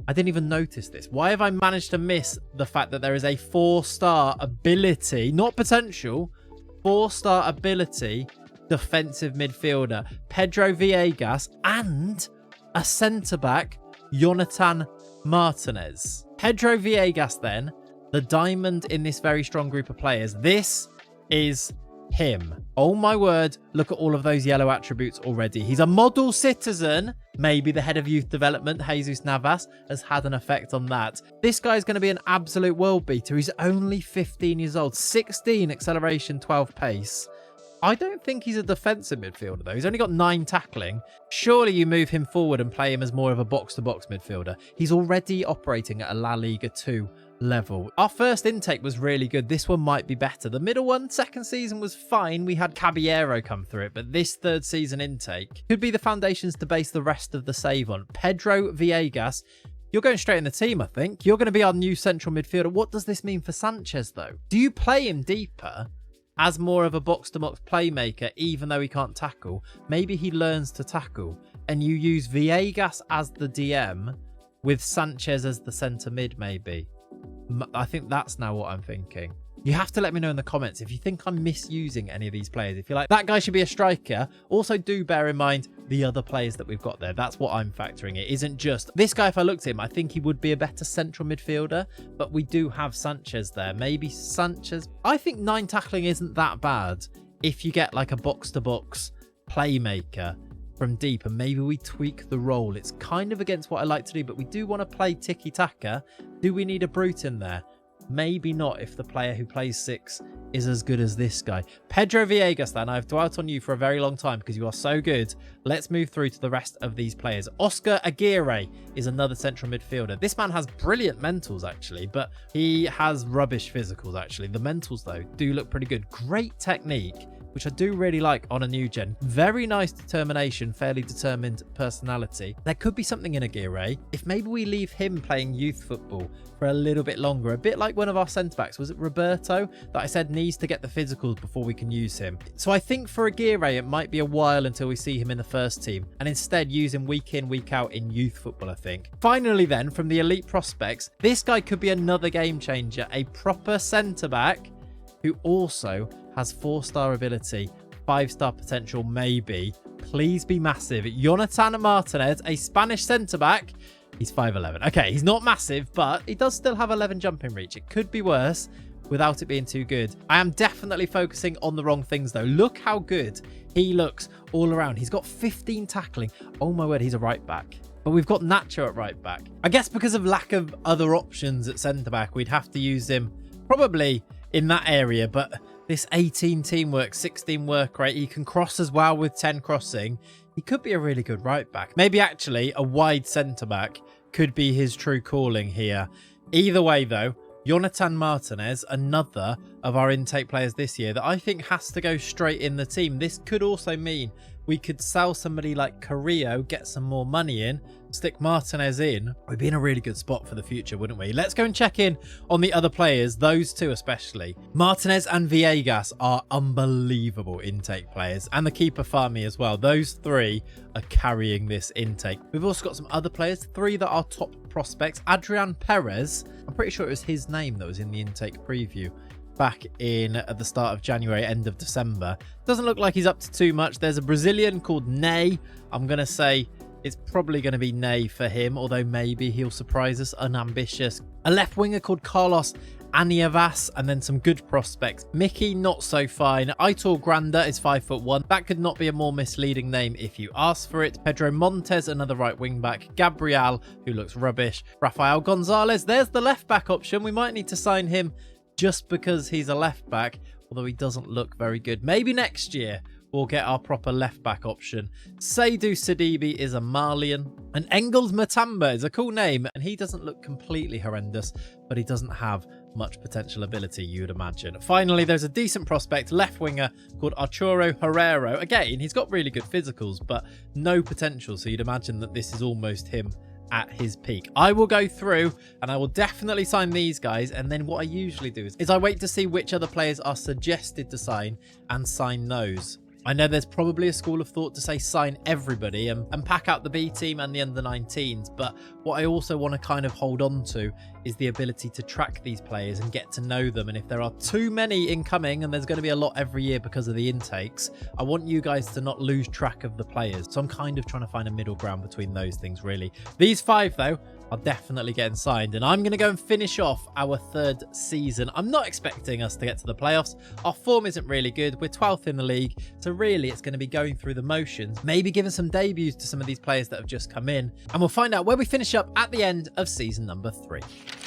I didn't even notice this. Why have I managed to miss the fact that there is a 4-star ability, not potential, 4-star ability defensive midfielder, Pedro Villegas, and a centre-back, Jonathan Martinez. Pedro Villegas then, the diamond in this very strong group of players. This is him. Oh my word, look at all of those yellow attributes already. He's a model citizen. Maybe the head of youth development, Jesus Navas, has had an effect on that. This guy's going to be an absolute world beater. He's only 15 years old, 16 acceleration, 12 pace. I don't think he's a defensive midfielder, though. He's only got 9 tackling. Surely you move him forward and play him as more of a box-to-box midfielder. He's already operating at a La Liga 2 level. Our first intake was really good. This one might be better. The middle one, second season, was fine. We had Caballero come through it, but this third season intake could be the foundations to base the rest of the save on. Pedro Villegas, you're going straight in the team, I think. You're going to be our new central midfielder. What does this mean for Sanchez, though? Do you play him deeper as more of a box-to-box playmaker, even though he can't tackle? Maybe he learns to tackle, and you use Villegas as the DM with Sanchez as the centre mid, maybe. I think that's now what I'm thinking. You have to let me know in the comments if you think I'm misusing any of these players. If you're like, that guy should be a striker, also do bear in mind the other players that we've got there. That's what I'm factoring. It isn't just this guy. If I looked at him, I think he would be a better central midfielder, but we do have Sanchez there. Maybe Sanchez. I think 9 tackling isn't that bad if you get like a box-to-box playmaker from deep, and maybe we tweak the role. It's kind of against what I like to do, but we do want to play tiki-taka. Do we need a brute in there? Maybe not if the player who plays 6 is as good as this guy. Pedro Villegas, then. I've dwelt on you for a very long time because you are so good. Let's move through to the rest of these players. Oscar Aguirre is another central midfielder. This man has brilliant mentals, actually, but he has rubbish physicals, actually. The mentals, though, do look pretty good. Great technique, which I do really like on a new gen. Very nice determination, fairly determined personality. There could be something in Aguirre if maybe we leave him playing youth football for a little bit longer. A bit like one of our centre-backs. Was it Roberto that I said needs to get the physicals before we can use him? So I think for Aguirre, it might be a while until we see him in the first team, and instead use him week in, week out in youth football, I think. Finally then, from the elite prospects, this guy could be another game changer. A proper centre-back who also has 4-star ability, 5-star potential, maybe. Please be massive. Jonathan Martinez, a Spanish centre-back. He's 5'11". Okay, he's not massive, but he does still have 11 jumping reach. It could be worse without it being too good. I am definitely focusing on the wrong things, though. Look how good he looks all around. He's got 15 tackling. Oh, my word, he's a right back. But we've got Nacho at right back. I guess because of lack of other options at centre-back, we'd have to use him probably in that area, but this 18 teamwork, 16 work rate, he can cross as well with 10 crossing. He could be a really good right back. Maybe actually a wide centre back could be his true calling here. Either way, though, Jonathan Martinez, another of our intake players this year that I think has to go straight in the team. This could also mean we could sell somebody like Carrillo, get some more money in, stick Martinez in. We'd be in a really good spot for the future, wouldn't we? Let's go and check in on the other players, those two especially. Martinez and Villegas are unbelievable intake players, and the keeper Fahmy as well. Those 3 are carrying this intake. We've also got some other players, 3 that are top prospects. Adrian Perez, I'm pretty sure it was his name that was in the intake preview back in at the start of January, end of December. Doesn't look like he's up to too much. There's a Brazilian called Ney. I'm going to say it's probably going to be Ney for him, although maybe he'll surprise us, unambitious. A left winger called Carlos Aniavas, and then some good prospects. Mickey, not so fine. Aitor Granda is 5'1". That could not be a more misleading name if you ask for it. Pedro Montes, another right wing back. Gabriel, who looks rubbish. Rafael Gonzalez, there's the left back option. We might need to sign him just because he's a left back, although he doesn't look very good. Maybe next year we'll get our proper left back option. Seydou Sidibe is a Malian. And Engels Matamba is a cool name, and he doesn't look completely horrendous, but he doesn't have much potential ability, you would imagine. Finally, there's a decent prospect left winger called Arturo Herrero. Again, he's got really good physicals, but no potential, so you'd imagine that this is almost him at his peak. I will go through and I will definitely sign these guys, and then what I usually do is I wait to see which other players are suggested to sign and sign those. I know there's probably a school of thought to say sign everybody and pack out the B team and the under-19s, but what I also want to kind of hold on to is the ability to track these players and get to know them. And if there are too many incoming, and there's going to be a lot every year because of the intakes, I want you guys to not lose track of the players. So I'm kind of trying to find a middle ground between those things, really. These 5, though, are definitely getting signed, and I'm going to go and finish off our 3rd season. I'm not expecting us to get to the playoffs. Our form isn't really good. We're 12th in the league, so really it's going to be going through the motions, maybe giving some debuts to some of these players that have just come in, and we'll find out where we finish up at the end of season number 3.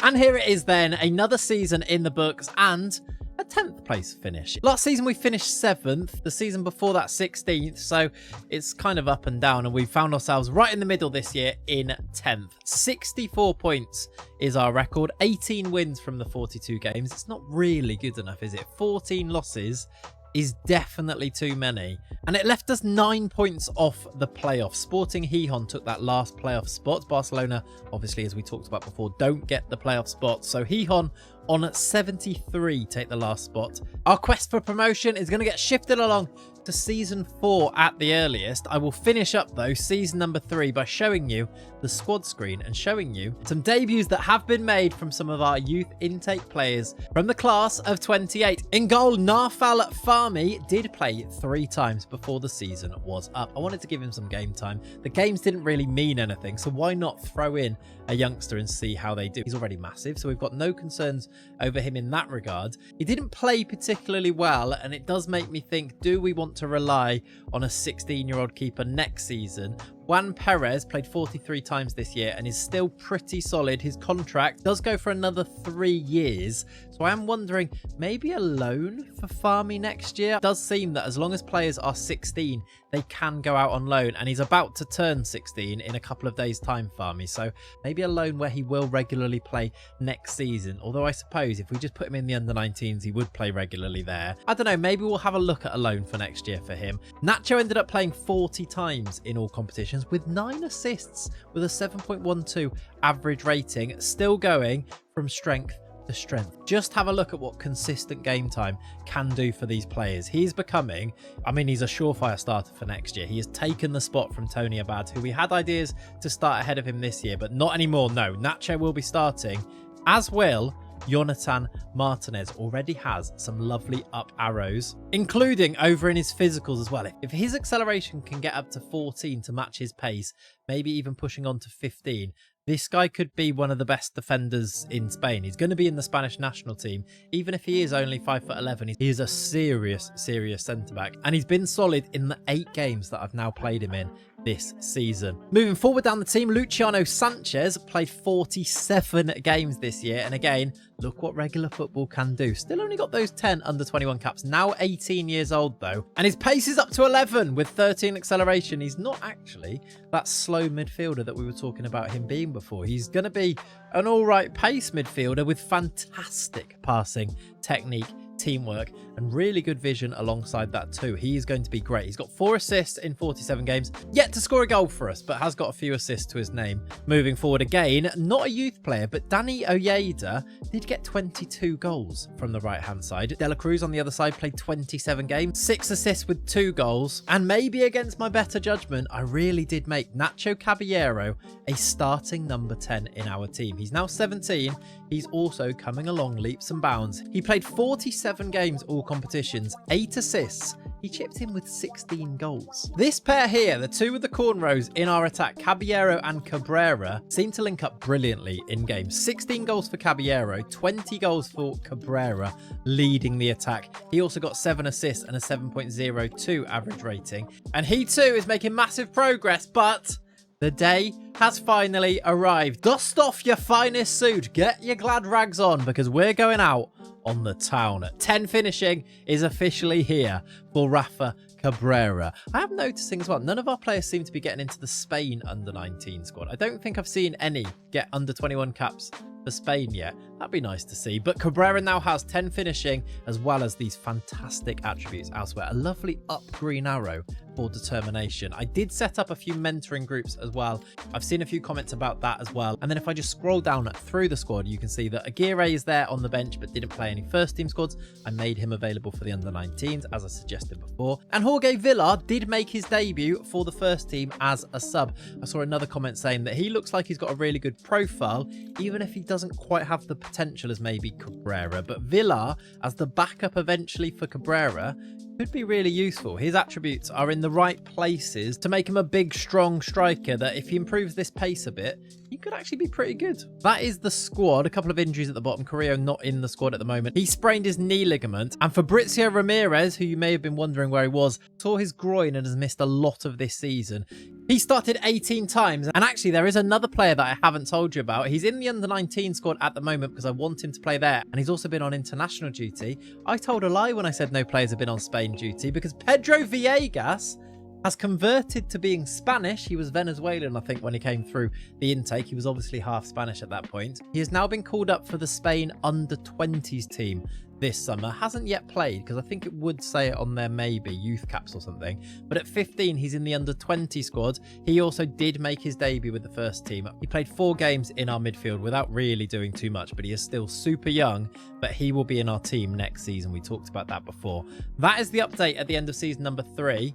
And here it is then, another season in the books, and a 10th place finish. Last season we finished 7th, the season before that 16th, so it's kind of up and down, and we found ourselves right in the middle this year in 10th. 64 points is our record, 18 wins from the 42 games. It's not really good enough, is it? 14 losses is definitely too many, and it left us 9 points off the playoffs. Sporting Gijón took that last playoff spot. Barcelona, obviously, as we talked about before, don't get the playoff spot, so Gijón on 73 take the last spot. Our quest for promotion is going to get shifted along to season 4 at the earliest. I will finish up though season number 3 by showing you the squad screen and showing you some debuts that have been made from some of our youth intake players from the class of 28. In goal, Narfal Farmi did play 3 times before the season was up. I wanted to give him some game time. The games didn't really mean anything, so why not throw in a youngster and see how they do. He's already massive, so we've got no concerns over him in that regard. He didn't play particularly well, and it does make me think, do we want to rely on a 16-year-old keeper next season? Juan Perez played 43 times this year and is still pretty solid. His contract does go for another 3 years. So I am wondering, maybe a loan for Farmi next year? It does seem that as long as players are 16, they can go out on loan. And he's about to turn 16 in a couple of days' time, Farmi. So maybe a loan where he will regularly play next season. Although I suppose if we just put him in the under-19s, he would play regularly there. I don't know, maybe we'll have a look at a loan for next year for him. Nacho ended up playing 40 times in all competitions with 9 assists with a 7.12 average rating, still going from strength to strength. Just have a look at what consistent game time can do for these players. He's becoming, I mean, he's a surefire starter for next year. He has taken the spot from Tony Abad, who we had ideas to start ahead of him this year, but not anymore. No, Nacho will be starting, as will Jonathan Martinez. Already has some lovely up arrows, including over in his physicals as well. If his acceleration can get up to 14 to match his pace, maybe even pushing on to 15, this guy could be one of the best defenders in Spain. He's going to be in the Spanish national team. Even if he is only 5'11", he is a serious centre-back. And he's been solid in the 8 games that I've now played him in this season. Moving forward down the team, Luciano Sanchez played 47 games this year. And again, look what regular football can do. Still only got those 10 under-21 caps. Now 18 years old though. And his pace is up to 11 with 13 acceleration. He's not actually that slow midfielder that we were talking about him being before. He's going to be an all right pace midfielder with fantastic passing technique, teamwork, and really good vision alongside that too. He is going to be great. He's got 4 assists in 47 games, yet to score a goal for us, but has got a few assists to his name. Moving forward again, not a youth player, but Danny Ojeda did get 22 goals from the right hand side. De La Cruz on the other side played 27 games, 6 assists with 2 goals, and maybe against my better judgment, I really did make Nacho Caballero a starting number 10 in our team. He's now 17. He's also coming along leaps and bounds. He played 47 games all competitions, 8 assists. He chipped in with 16 goals. This pair here, the two with the cornrows in our attack, Caballero and Cabrera, seem to link up brilliantly in games. 16 goals for Caballero, 20 goals for Cabrera, leading the attack. He also got 7 assists and a 7.02 average rating. And he too is making massive progress, but the day has finally arrived. Dust off your finest suit, get your glad rags on, because we're going out on the town. 10 finishing is officially here for Rafa Cabrera. I am noticing as well, none of our players seem to be getting into the Spain under-19 squad. I don't think I've seen any get under-21 caps for Spain yet. That'd be nice to see. But Cabrera now has 10 finishing as well as these fantastic attributes elsewhere. A lovely up green arrow for determination. I did set up a few mentoring groups as well. I've seen a few comments about that as well. And then if I just scroll down through the squad, you can see that Aguirre is there on the bench but didn't play any first team squads. I made him available for the under-19s as I suggested before. And Jorge Villar did make his debut for the first team as a sub. I saw another comment saying that he looks like he's got a really good profile, even if he doesn't quite have the potential as maybe Cabrera. But Villar, as the backup eventually for Cabrera, could be really useful. His attributes are in the right places to make him a big, strong striker that if he improves this pace a bit, he could actually be pretty good. That is the squad. A couple of injuries at the bottom. Carrillo not in the squad at the moment. He sprained his knee ligament. And Fabrizio Ramirez, who you may have been wondering where he was, tore his groin and has missed a lot of this season. He started 18 times. And actually, there is another player that I haven't told you about. He's in the under-19 squad at the moment because I want him to play there. And he's also been on international duty. I told a lie when I said no players have been on Spain duty because Pedro Villegas has converted to being Spanish. He was Venezuelan, I think, when he came through the intake. He was obviously half Spanish at that point. He has now been called up for the Spain under-20s team this summer. Hasn't yet played because I think it would say it on there, maybe youth caps or something. But at 15, he's in the under-20 squad. He also did make his debut with the first team. He played 4 games in our midfield without really doing too much, but he is still super young, but he will be in our team next season. We talked about that before. That is the update at the end of season number 3.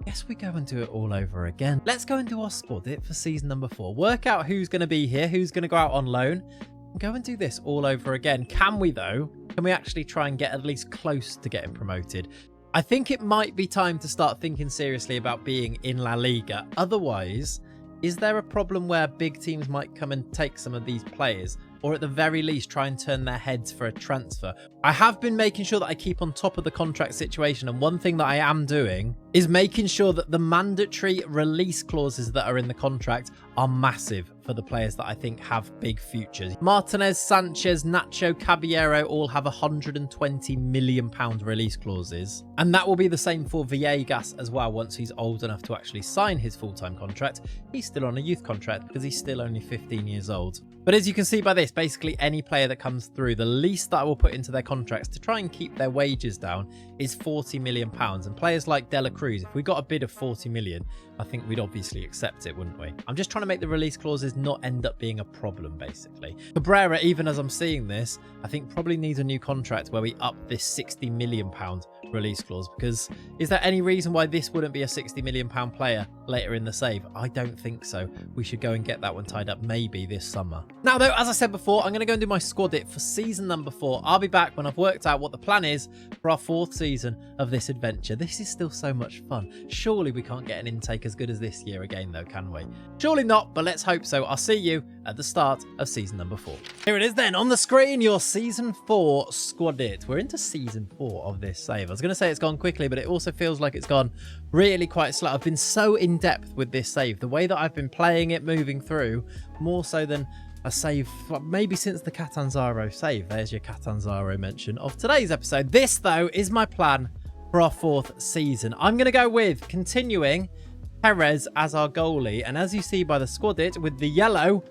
Guess we go and do it all over again. Let's go and do our squad it for season number 4. Work out who's going to be here, who's going to go out on loan. Go and do this all over again. Can we though? Can we actually try and get at least close to getting promoted? I think it might be time to start thinking seriously about being in La Liga. Otherwise, is there a problem where big teams might come and take some of these players? Or at the very least, try and turn their heads for a transfer. I have been making sure that I keep on top of the contract situation. And one thing that I am doing is making sure that the mandatory release clauses that are in the contract are massive for the players that I think have big futures. Martinez, Sanchez, Nacho, Caballero all have £120 million release clauses. And that will be the same for Villegas as well once he's old enough to actually sign his full-time contract. He's still on a youth contract because he's still only 15 years old. But as you can see by this, basically any player that comes through, the least that I will put into their contracts to try and keep their wages down is £40 million. And players like De La Cruz, if we got a bid of 40 million, I think we'd obviously accept it, wouldn't we? I'm just trying to make the release clauses not end up being a problem, basically. Cabrera, even as I'm seeing this, I think probably needs a new contract where we up this £60 million release clause, because is there any reason why this wouldn't be a £60 million player later in the save? I don't think so. We should go and get that one tied up maybe this summer. Now though, as I said before, I'm going to go and do my squad it for season number 4. I'll be back when I've worked out what the plan is for our 4th season of this adventure. This is still so much fun. Surely we can't get an intake as good as this year again though, can we? Surely not, but let's hope so. I'll see you at the start of season number 4. Here it is then on the screen, your season 4 squad it. We're into season 4 of this save. I was going to say it's gone quickly, but it also feels like it's gone really quite slow. I've been so in depth with this save. The way that I've been playing it, moving through, more so than a save maybe since the Catanzaro save. There's your Catanzaro mention of today's episode. This though is my plan for our 4th season. I'm going to go with continuing Perez as our goalie, and as you see by the squad it with the yellow,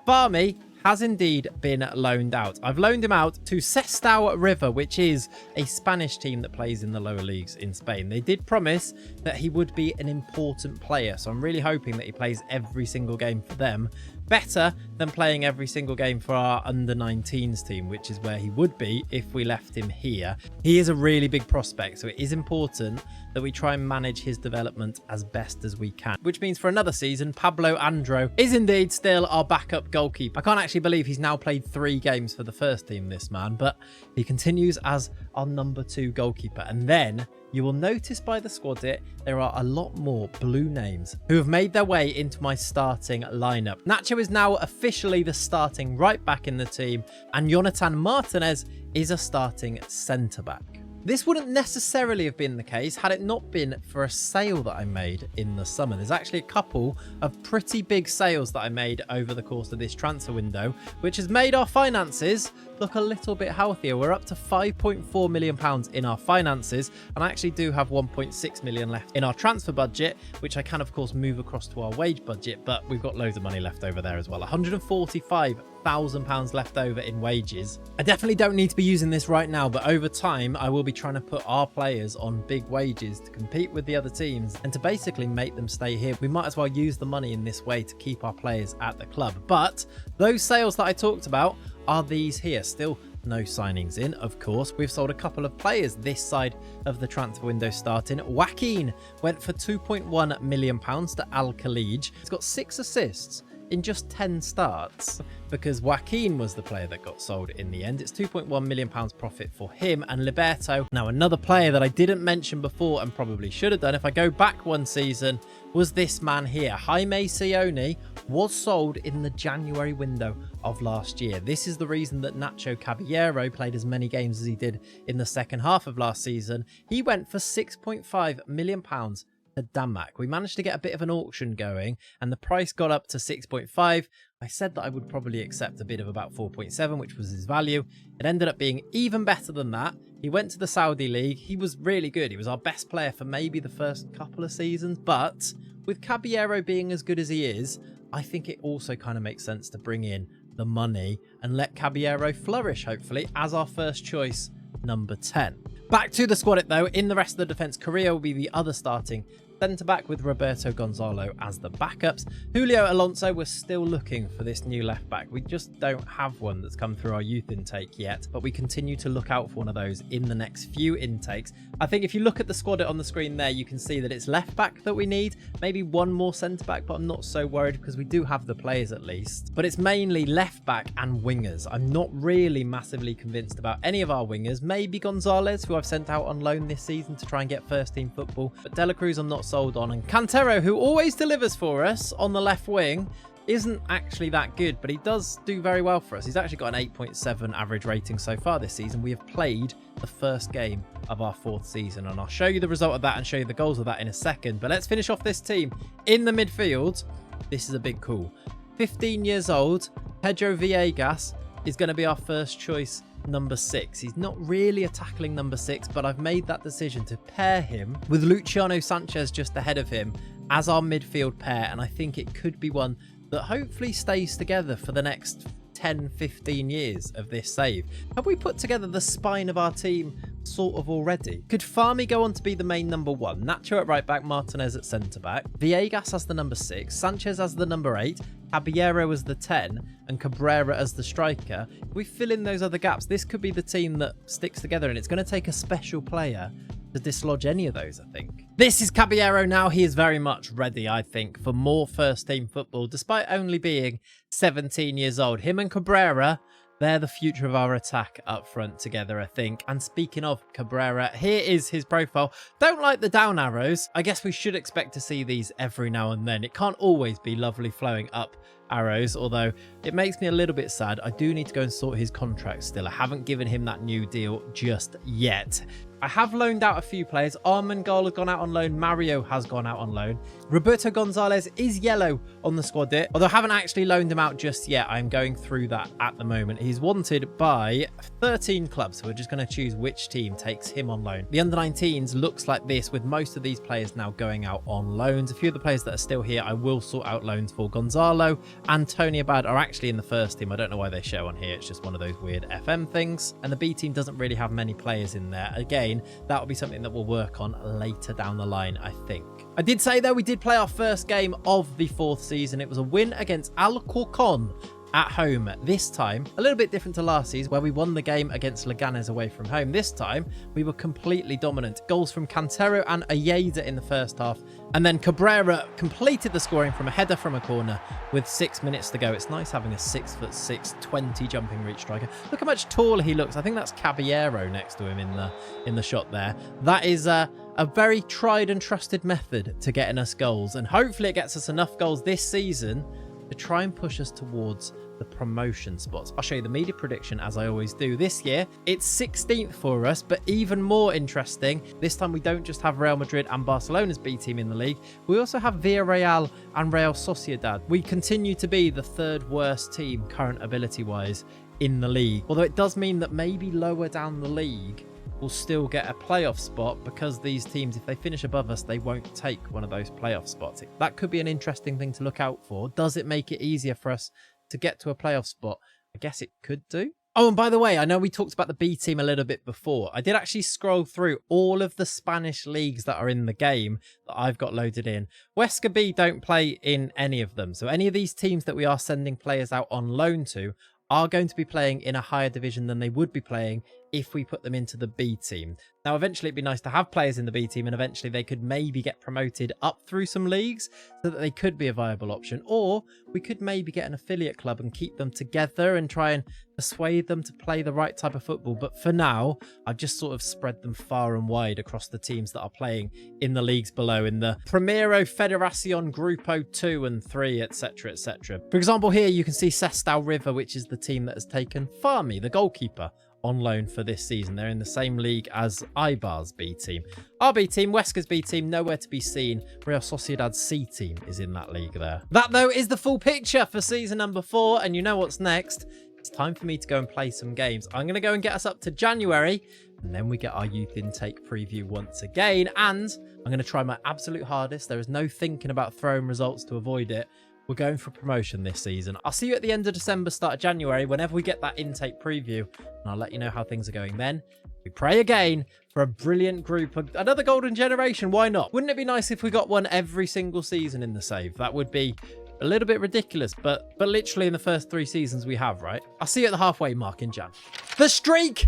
Farmy has indeed been loaned out. I've loaned him out to Sestao River, which is a Spanish team that plays in the lower leagues in Spain. They did promise that he would be an important player, so I'm really hoping that he plays every single game for them. Better than playing every single game for our under-19s team, which is where he would be if we left him here. He is a really big prospect, so it is important that we try and manage his development as best as we can. Which means for another season, Pablo Andro is indeed still our backup goalkeeper. I can't actually believe he's now played 3 games for the first team, this man, but he continues as our number 2 goalkeeper. And then you will notice by the squad it, there are a lot more blue names who have made their way into my starting lineup. Nacho is now officially the starting right back in the team, and Jonathan Martinez is a starting centre back. This wouldn't necessarily have been the case had it not been for a sale that I made in the summer. There's actually a couple of pretty big sales that I made over the course of this transfer window, which has made our finances look a little bit healthier. We're up to £5.4 million in our finances, and I actually do have 1.6 million left in our transfer budget, which I can of course move across to our wage budget, but we've got loads of money left over there as well. £145,000 left over in wages. I definitely don't need to be using this right now, but over time I will be trying to put our players on big wages to compete with the other teams and to basically make them stay here. We might as well use the money in this way to keep our players at the club. But those sales that I talked about are these here. Still no signings in, of course. We've sold a couple of players this side of the transfer window starting. Joaquin went for £2.1 million to Al Khalij. He's got 6 assists in just 10 starts, because Joaquin was the player that got sold in the end. It's £2.1 million profit for him. And Liberto, now another player that I didn't mention before and probably should have done if I go back one season, was this man here. Jaime Sione was sold in the January window of last year. This is the reason that Nacho Caballero played as many games as he did in the second half of last season. He went for £6.5 million to Denmark. We managed to get a bit of an auction going and the price got up to 6.5. I said that I would probably accept a bid of about 4.7, which was his value. It ended up being even better than that. He went to the Saudi League. He was really good. He was our best player for maybe the first couple of seasons, but with Caballero being as good as he is, I think it also kind of makes sense to bring in the money and let Caballero flourish, hopefully, as our first choice, number 10. Back to the squad though. In the rest of the defence, Carrillo will be the other starting centre-back with Roberto Gonzalo as the backups. Julio Alonso, we're still looking for this new left-back. We just don't have one that's come through our youth intake yet, but we continue to look out for one of those in the next few intakes. I think if you look at the squad on the screen there, you can see that it's left-back that we need. Maybe one more centre-back, but I'm not so worried because we do have the players at least. But it's mainly left-back and wingers. I'm not really massively convinced about any of our wingers. Maybe Gonzalez, who I've sent out on loan this season to try and get first-team football. But De La Cruz, I'm not sold on. And Cantero, who always delivers for us on the left wing, isn't actually that good, but he does do very well for us. He's actually got an 8.7 average rating so far this season. We have played the first game of our 4th season, and I'll show you the result of that and show you the goals of that in a second. But let's finish off this team in the midfield. This is a big call. 15 years old, Pedro Villegas is going to be our first choice number 6. He's not really a tackling number 6, but I've made that decision to pair him with Luciano Sanchez just ahead of him as our midfield pair, and I think it could be one that hopefully stays together for the next 10-15 years of this save. Have we put together the spine of our team sort of already? Could Farmi go on to be the main number 1, Nacho at right back, Martinez at centre back, Villegas as the number 6, Sanchez as the number 8, Caballero as the 10, and Cabrera as the striker? If we fill in those other gaps, this could be the team that sticks together, and it's going to take a special player to dislodge any of those, I think. This is Caballero now. He is very much ready, I think, for more first-team football, despite only being 17 years old. Him and Cabrera, they're the future of our attack up front together, I think. And speaking of Cabrera, here is his profile. Don't like the down arrows. I guess we should expect to see these every now and then. It can't always be lovely flowing up arrows, although it makes me a little bit sad. I do need to go and sort his contract still. I haven't given him that new deal just yet. I have loaned out a few players. Armengol has gone out on loan. Mario has gone out on loan. Roberto Gonzalez is yellow on the squad here, although I haven't actually loaned him out just yet. I'm going through that at the moment. He's wanted by 13 clubs, so we're just going to choose which team takes him on loan. The under-19s looks like this, with most of these players now going out on loans. A few of the players that are still here, I will sort out loans for. Gonzalo and Tony Abad are actually in the first team. I don't know why they show on here. It's just one of those weird FM things. And the B team doesn't really have many players in there. Again, that will be something that we'll work on later down the line, I think. I did say, though, we did play our first game of the 4th season. It was a win against Alcorcon at home. This time, a little bit different to last season, where we won the game against Leganes away from home. This time, we were completely dominant. Goals from Cantero and Ayeda in the first half. And then Cabrera completed the scoring from a header from a corner with 6 minutes to go. It's nice having a 6'6", 20 jumping reach striker. Look how much taller he looks. I think that's Caballero next to him in the shot there. That is a very tried and trusted method to getting us goals. And hopefully it gets us enough goals this season to try and push us towards the promotion spots. I'll show you the media prediction as I always do. This year, it's 16th for us, but even more interesting, this time we don't just have Real Madrid and Barcelona's B team in the league. We also have Villarreal and Real Sociedad. We continue to be the 3rd worst team current ability-wise in the league. Although it does mean that maybe lower down the league, will still get a playoff spot, because these teams, if they finish above us, they won't take one of those playoff spots. That could be an interesting thing to look out for. Does it make it easier for us to get to a playoff spot? I guess it could do. Oh, and by the way, I know we talked about the B team a little bit before. I did actually scroll through all of the Spanish leagues that are in the game that I've got loaded in. Huesca B don't play in any of them. So any of these teams that we are sending players out on loan to are going to be playing in a higher division than they would be playing if we put them into the B team. Now, eventually it'd be nice to have players in the B team, and eventually they could maybe get promoted up through some leagues so that they could be a viable option. Or we could maybe get an affiliate club and keep them together and try and persuade them to play the right type of football. But for now, I've just sort of spread them far and wide across the teams that are playing in the leagues below, in the Primero Federación Grupo 2 and 3, etc, etc. For example, here you can see Sestao River, which is the team that has taken Farmi, the goalkeeper, on loan for this season. They're in the same league as Ibar's B team. Our B team, Huesca's B team, nowhere to be seen. Real Sociedad's C team is in that league there. That, though, is the full picture for season number 4, and you know what's next. It's time for me to go and play some games. I'm going to go and get us up to January, and then we get our youth intake preview once again, and I'm going to try my absolute hardest. There is no thinking about throwing results to avoid it. We're going for promotion this season. I'll see you at the end of December, start of January, whenever we get that intake preview, and I'll let you know how things are going then. We pray again for a brilliant group, another golden generation. Why not? Wouldn't it be nice if we got one every single season in the save? That would be a little bit ridiculous, but literally in the first 3 seasons we have, right? I'll see you at the halfway mark in Jan. The streak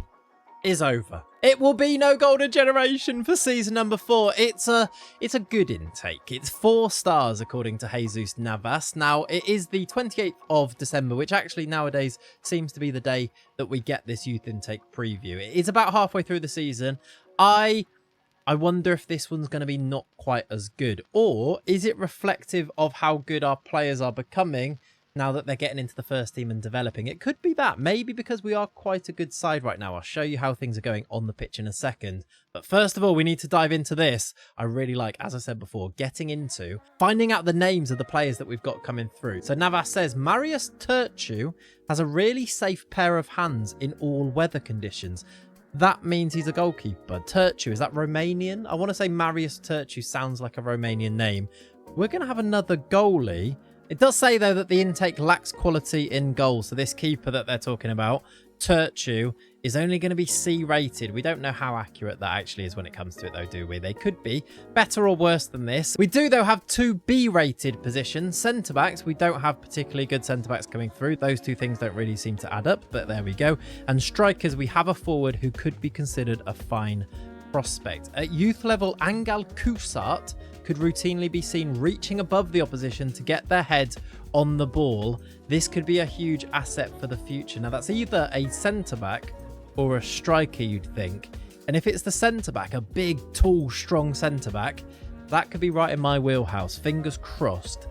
is over. It will be no golden generation for season number 4. It's a good intake. It's 4 stars according to Jesus Navas. Now, it is the 28th of December, which actually nowadays seems to be the day that we get this youth intake preview. It is about halfway through the season. I wonder if this one's going to be not quite as good, or is it reflective of how good our players are becoming now that they're getting into the first team and developing? It could be that. Maybe because we are quite a good side right now. I'll show you how things are going on the pitch in a second. But first of all, we need to dive into this. I really like, as I said before, getting into finding out the names of the players that we've got coming through. So Navas says, Marius Turciu has a really safe pair of hands in all weather conditions. That means he's a goalkeeper. Turciu, is that Romanian? I want to say Marius Turciu sounds like a Romanian name. We're going to have another goalie. It does say, though, that the intake lacks quality in goals. So this keeper that they're talking about, Turciu, is only going to be C rated. We don't know how accurate that actually is when it comes to it, though, do we? They could be better or worse than this. We do, though, have 2 B rated positions. Centre-backs, we don't have particularly good centre-backs coming through. Those 2 things don't really seem to add up, but there we go. And strikers, we have a forward who could be considered a fine prospect. At youth level, Angal Kusart could routinely be seen reaching above the opposition to get their head on the ball. This could be a huge asset for the future. Now, that's either a centre-back or a striker, you'd think. And if it's the centre-back, a big, tall, strong centre-back, that could be right in my wheelhouse. Fingers crossed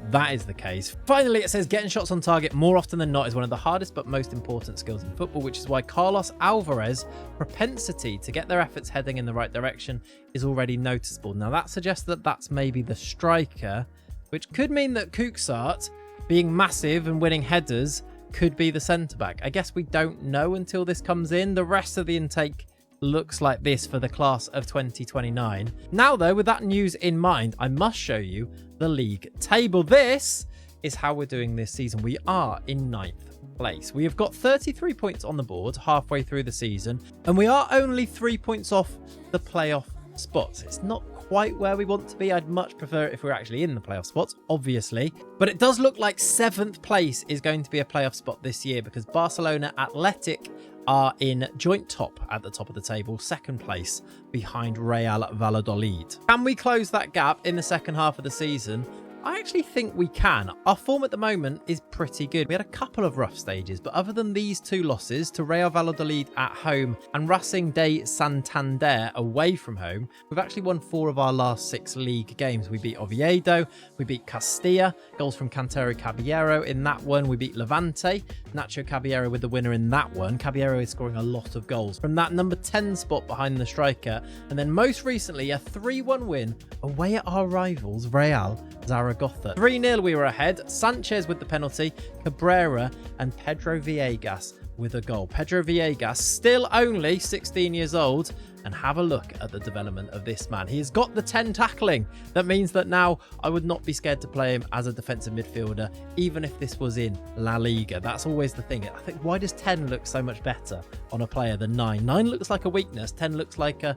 that is the case. Finally, it says getting shots on target more often than not is one of the hardest but most important skills in football, which is why Carlos Alvarez's propensity to get their efforts heading in the right direction is already noticeable. Now, that suggests that that's maybe the striker, which could mean that Kuksart, being massive and winning headers, could be the centre-back. I guess we don't know until this comes in. The rest of the intake looks like this for the class of 2029. Now, though, with that news in mind, I must show you the league table. This is how we're doing this season. We are in 9th place. We have got 33 points on the board halfway through the season, and we are only 3 points off the playoff spots. It's not quite where we want to be. I'd much prefer it if we're actually in the playoff spots, obviously. But it does look like 7th place is going to be a playoff spot this year, because Barcelona Athletic are in joint top at the top of the table, 2nd place behind Real Valladolid. Can we close that gap in the second half of the season? I actually think we can. Our form at the moment is pretty good. We had a couple of rough stages, but other than these 2 losses to Real Valladolid at home and Racing de Santander away from home, we've actually won 4 of our last 6 league games. We beat Oviedo, we beat Castilla, goals from Cantero Caballero in that one. We beat Levante, Nacho Caballero with the winner in that one. Caballero is scoring a lot of goals from that number 10 spot behind the striker. And then most recently, a 3-1 win away at our rivals, Real Zaragoza. 3-0 we were ahead. Sanchez with the penalty, Cabrera and Pedro Villegas with a goal. Pedro Villegas, still only 16 years old, and have a look at the development of this man. He has got the 10 tackling. That means that now I would not be scared to play him as a defensive midfielder, even if this was in La Liga. That's always the thing. I think, why does 10 look so much better on a player than 9? 9 looks like a weakness. 10 looks like a,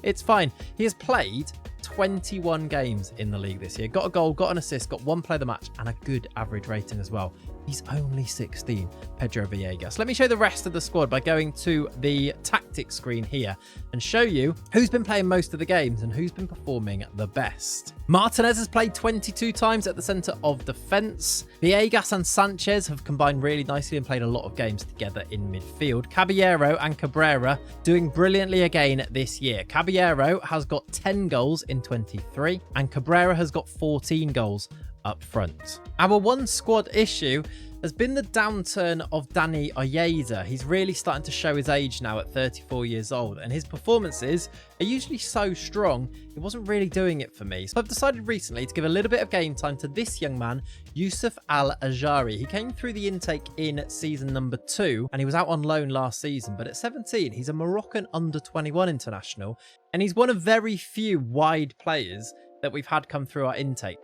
it's fine. He has played 21 games in the league this year. Got a goal, got an assist, got 1 play of the match, and a good average rating as well. He's only 16, Pedro Villegas. Let me show the rest of the squad by going to the tactics screen here and show you who's been playing most of the games and who's been performing the best. Martinez has played 22 times at the centre of defence. Villegas and Sanchez have combined really nicely and played a lot of games together in midfield. Caballero and Cabrera doing brilliantly again this year. Caballero has got 10 goals in 23 and Cabrera has got 14 goals up front. Our one squad issue has been the downturn of Danny Oyeda. He's really starting to show his age now at 34 years old, and his performances are usually so strong, he wasn't really doing it for me. So I've decided recently to give a little bit of game time to this young man, Yusuf Al-Ajari. He came through the intake in season number 2, and he was out on loan last season, but at 17, he's a Moroccan under-21 international, and he's one of very few wide players that we've had come through our intake.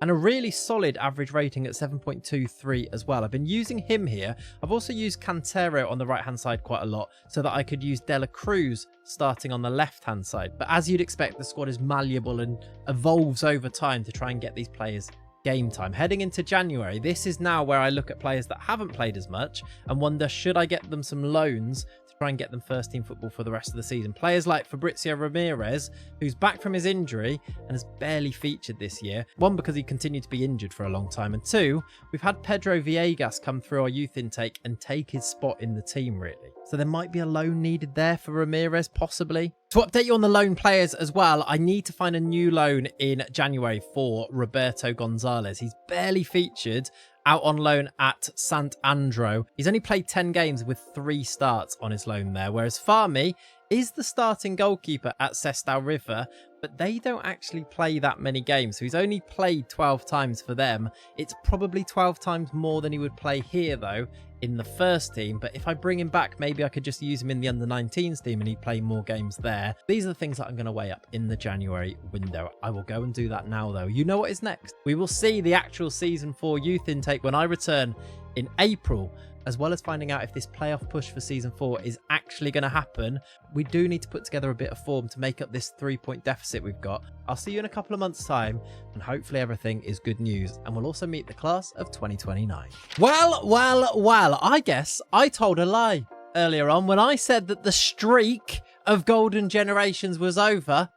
And a really solid average rating at 7.23 as well. I've been using him here. I've also used Cantero on the right-hand side quite a lot so that I could use De La Cruz starting on the left-hand side. But as you'd expect, the squad is malleable and evolves over time to try and get these players game time. Heading into January, this is now where I look at players that haven't played as much and wonder, should I get them some loans to try and get them first team football for the rest of the season? Players like Fabrizio Ramirez, who's back from his injury and has barely featured this year. One, because he continued to be injured for a long time, and two, we've had Pedro Villegas come through our youth intake and take his spot in the team, really. So there might be a loan needed there for Ramirez, possibly. To update you on the loan players as well, I need to find a new loan in January for Roberto Gonzalez. He's barely featured, out on loan at Sant Andro. He's only played 10 games with 3 starts on his loan there, whereas Farmi is the starting goalkeeper at Sestao River, but they don't actually play that many games. So he's only played 12 times for them. It's probably 12 times more than he would play here, though, in the first team. But if I bring him back, maybe I could just use him in the under-19s team and he'd play more games there. These are the things that I'm going to weigh up in the January window. I will go and do that now, though. You know what is next? We will see the actual season 4 youth intake when I return in April, as well as finding out if this playoff push for season 4 is actually going to happen. We do need to put together a bit of form to make up this 3-point deficit we've got. I'll see you in a couple of months' time, and hopefully everything is good news, and we'll also meet the class of 2029. Well, I guess I told a lie earlier on when I said that the streak of golden generations was over.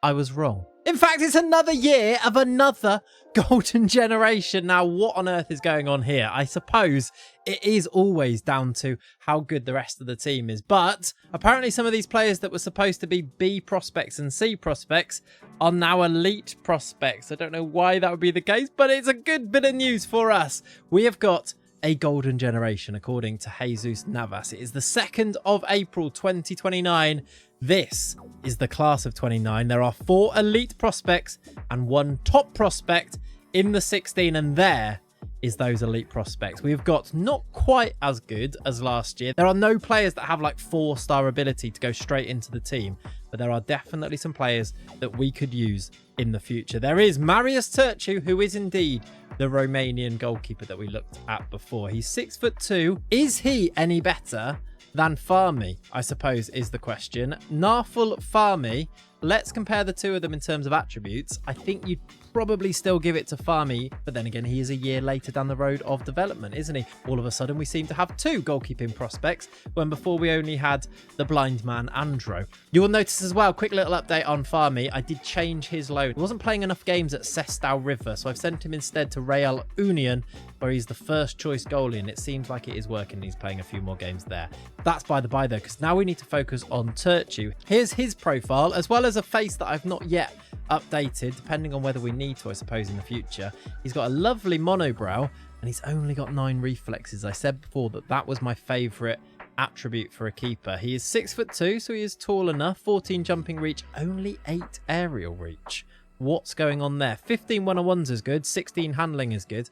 I was wrong. In fact, it's another year of another golden generation. Now, what on earth is going on here? I suppose it is always down to how good the rest of the team is. But apparently some of these players that were supposed to be B prospects and C prospects are now elite prospects. I don't know why that would be the case, but it's a good bit of news for us. We have got a golden generation, according to Jesus Navas. It is the 2nd of April, 2029. This is the class of 29. There are 4 elite prospects and 1 top prospect in the 16, and there is those elite prospects. We've got not quite as good as last year. There are no players that have like 4-star ability to go straight into the team, but there are definitely some players that we could use in the future. There is Marius Turciu, who is indeed the Romanian goalkeeper that we looked at before. He's 6'2". Is he any better than Farmi, I suppose, is the question. Naful Farmi, let's compare the two of them in terms of attributes. I think you'd probably still give it to Farmi, but then again, he is a year later down the road of development, isn't he? All of a sudden, we seem to have 2 goalkeeping prospects, when before we only had the blind man, Andro. You will notice as well, quick little update on Farmi, I did change his loan. He wasn't playing enough games at Sestao River, so I've sent him instead to Real Union, where he's the first choice goalie, and it seems like it is working. He's playing a few more games there. That's by the by, though, because now we need to focus on Turciu. Here's his profile, as well as a face that I've not yet updated, depending on whether we need to, I suppose, in the future. He's got a lovely monobrow, and he's only got 9 reflexes. I said before that that was my favourite attribute for a keeper. He is 6'2", so he is tall enough. 14 jumping reach, only 8 aerial reach. What's going on there? 15 one-on-ones is good, 16 handling is good.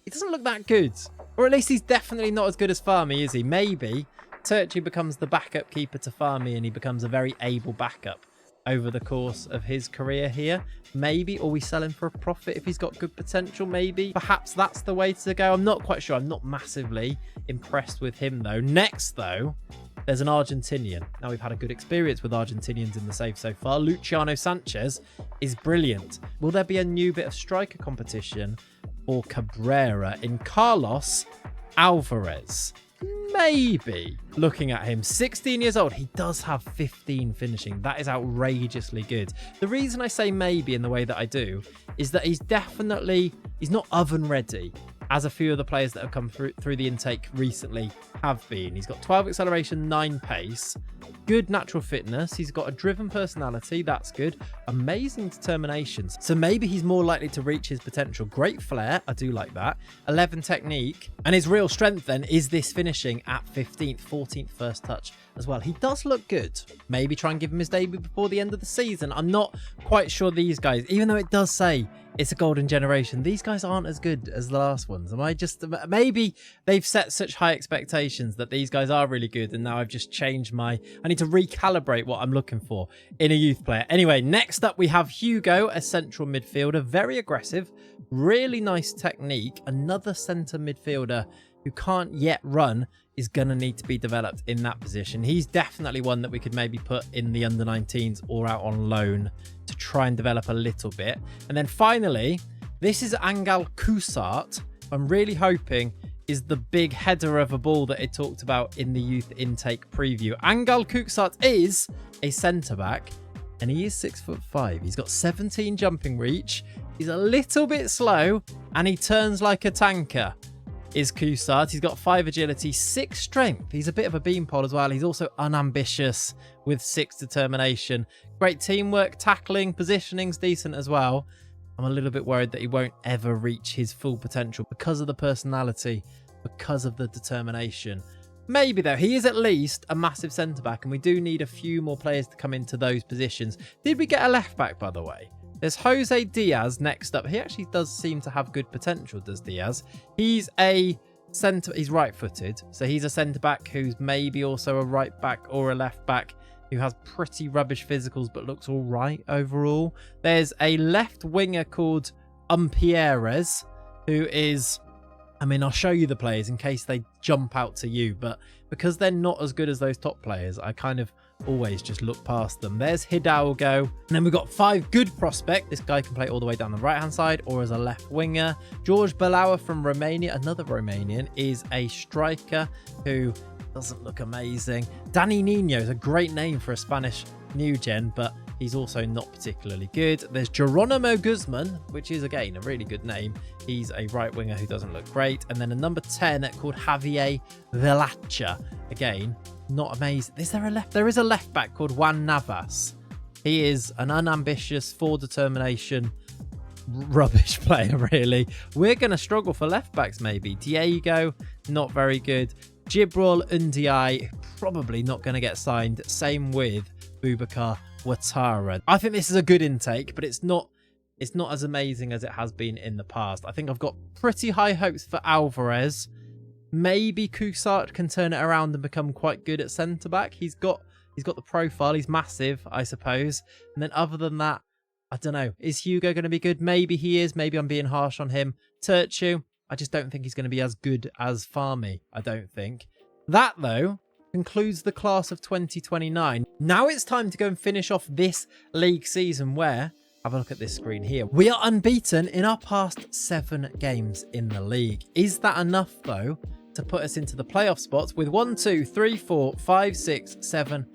He doesn't look that good, or at least he's definitely not as good as Farmi, is he? Maybe Turciu becomes the backup keeper to Farmi and he becomes a very able backup over the course of his career here. Maybe, or we sell him for a profit if he's got good potential, maybe. Perhaps that's the way to go. I'm not quite sure. I'm not massively impressed with him, though. Next, though, there's an Argentinian. Now, we've had a good experience with Argentinians in the save so far. Luciano Sanchez is brilliant. Will there be a new bit of striker competition for Cabrera in Carlos Alvarez? Maybe. Looking at him, 16 years old, he does have 15 finishing. That is outrageously good. The reason I say maybe in the way that I do is that he's not oven ready, as a few of the players that have come through the intake recently have been. He's got 12 acceleration, 9 pace, good natural fitness. He's got a driven personality. That's good. Amazing determination. So maybe he's more likely to reach his potential. Great flair. I do like that. 11 technique. And his real strength then is this finishing at 15th, 14th first touch as well. He does look good. Maybe try and give him his debut before the end of the season. I'm not quite sure these guys, even though it does say it's a golden generation, these guys aren't as good as the last ones. Maybe they've set such high expectations that these guys are really good, and now I've just changed I need to recalibrate what I'm looking for in a youth player. Anyway, next up we have Hugo, a central midfielder, very aggressive, really nice technique. Another centre midfielder who can't yet run is going to need to be developed in that position. He's definitely one that we could maybe put in the under-19s or out on loan to try and develop a little bit. And then finally, this is Angel Kusart. I'm really hoping is the big header of a ball that it talked about in the youth intake preview. Angel Kusart is a centre-back, and he is 6'5". He's got 17 jumping reach. He's a little bit slow, and he turns like a tanker. Is Kusart. He's got 5 agility, 6 strength. He's a bit of a beanpole as well. He's also unambitious with 6 determination. Great teamwork, tackling, positioning's decent as well. I'm a little bit worried that he won't ever reach his full potential because of the personality, because of the determination. Maybe though, he is at least a massive centre-back, and we do need a few more players to come into those positions. Did we get a left-back, by the way? There's Jose Diaz next up. He actually does seem to have good potential, does Diaz? He's a centre. He's right-footed, so he's a centre-back who's maybe also a right-back or a left-back who has pretty rubbish physicals but looks all right overall. There's a left winger called Umpierrez, who is... I mean, I'll show you the players in case they jump out to you, but because they're not as good as those top players, I kind of always just look past them. There's Hidalgo. And then we've got 5 good prospect. This guy can play all the way down the right-hand side or as a left winger. George Belauer from Romania, another Romanian, is a striker who doesn't look amazing. Danny Nino is a great name for a Spanish new gen, but he's also not particularly good. There's Geronimo Guzman, which is, again, a really good name. He's a right winger who doesn't look great. And then a number 10 called Javier Velacha. Again, not amazing. Is there a left? There is a left back called Juan Navas. He is an unambitious, for determination, rubbish player, really. We're going to struggle for left backs, maybe. Diego, not very good. Gibril Ndiaye, probably not going to get signed. Same with Boubacar Ouattara. I think this is a good intake, but it's not as amazing as it has been in the past. I think I've got pretty high hopes for Alvarez. Maybe Kusart can turn it around and become quite good at centre-back. He's got the profile. He's massive, I suppose. And then other than that, I don't know. Is Hugo going to be good? Maybe he is. Maybe I'm being harsh on him. Turchu, I just don't think he's going to be as good as Farmy, I don't think. That, though, concludes the class of 2029. Now it's time to go and finish off this league season where, have a look at this screen here, we are unbeaten in our past 7 games in the league. Is that enough, though, to put us into the playoff spots with 1, 2, 3, 4, 5, 6, 7,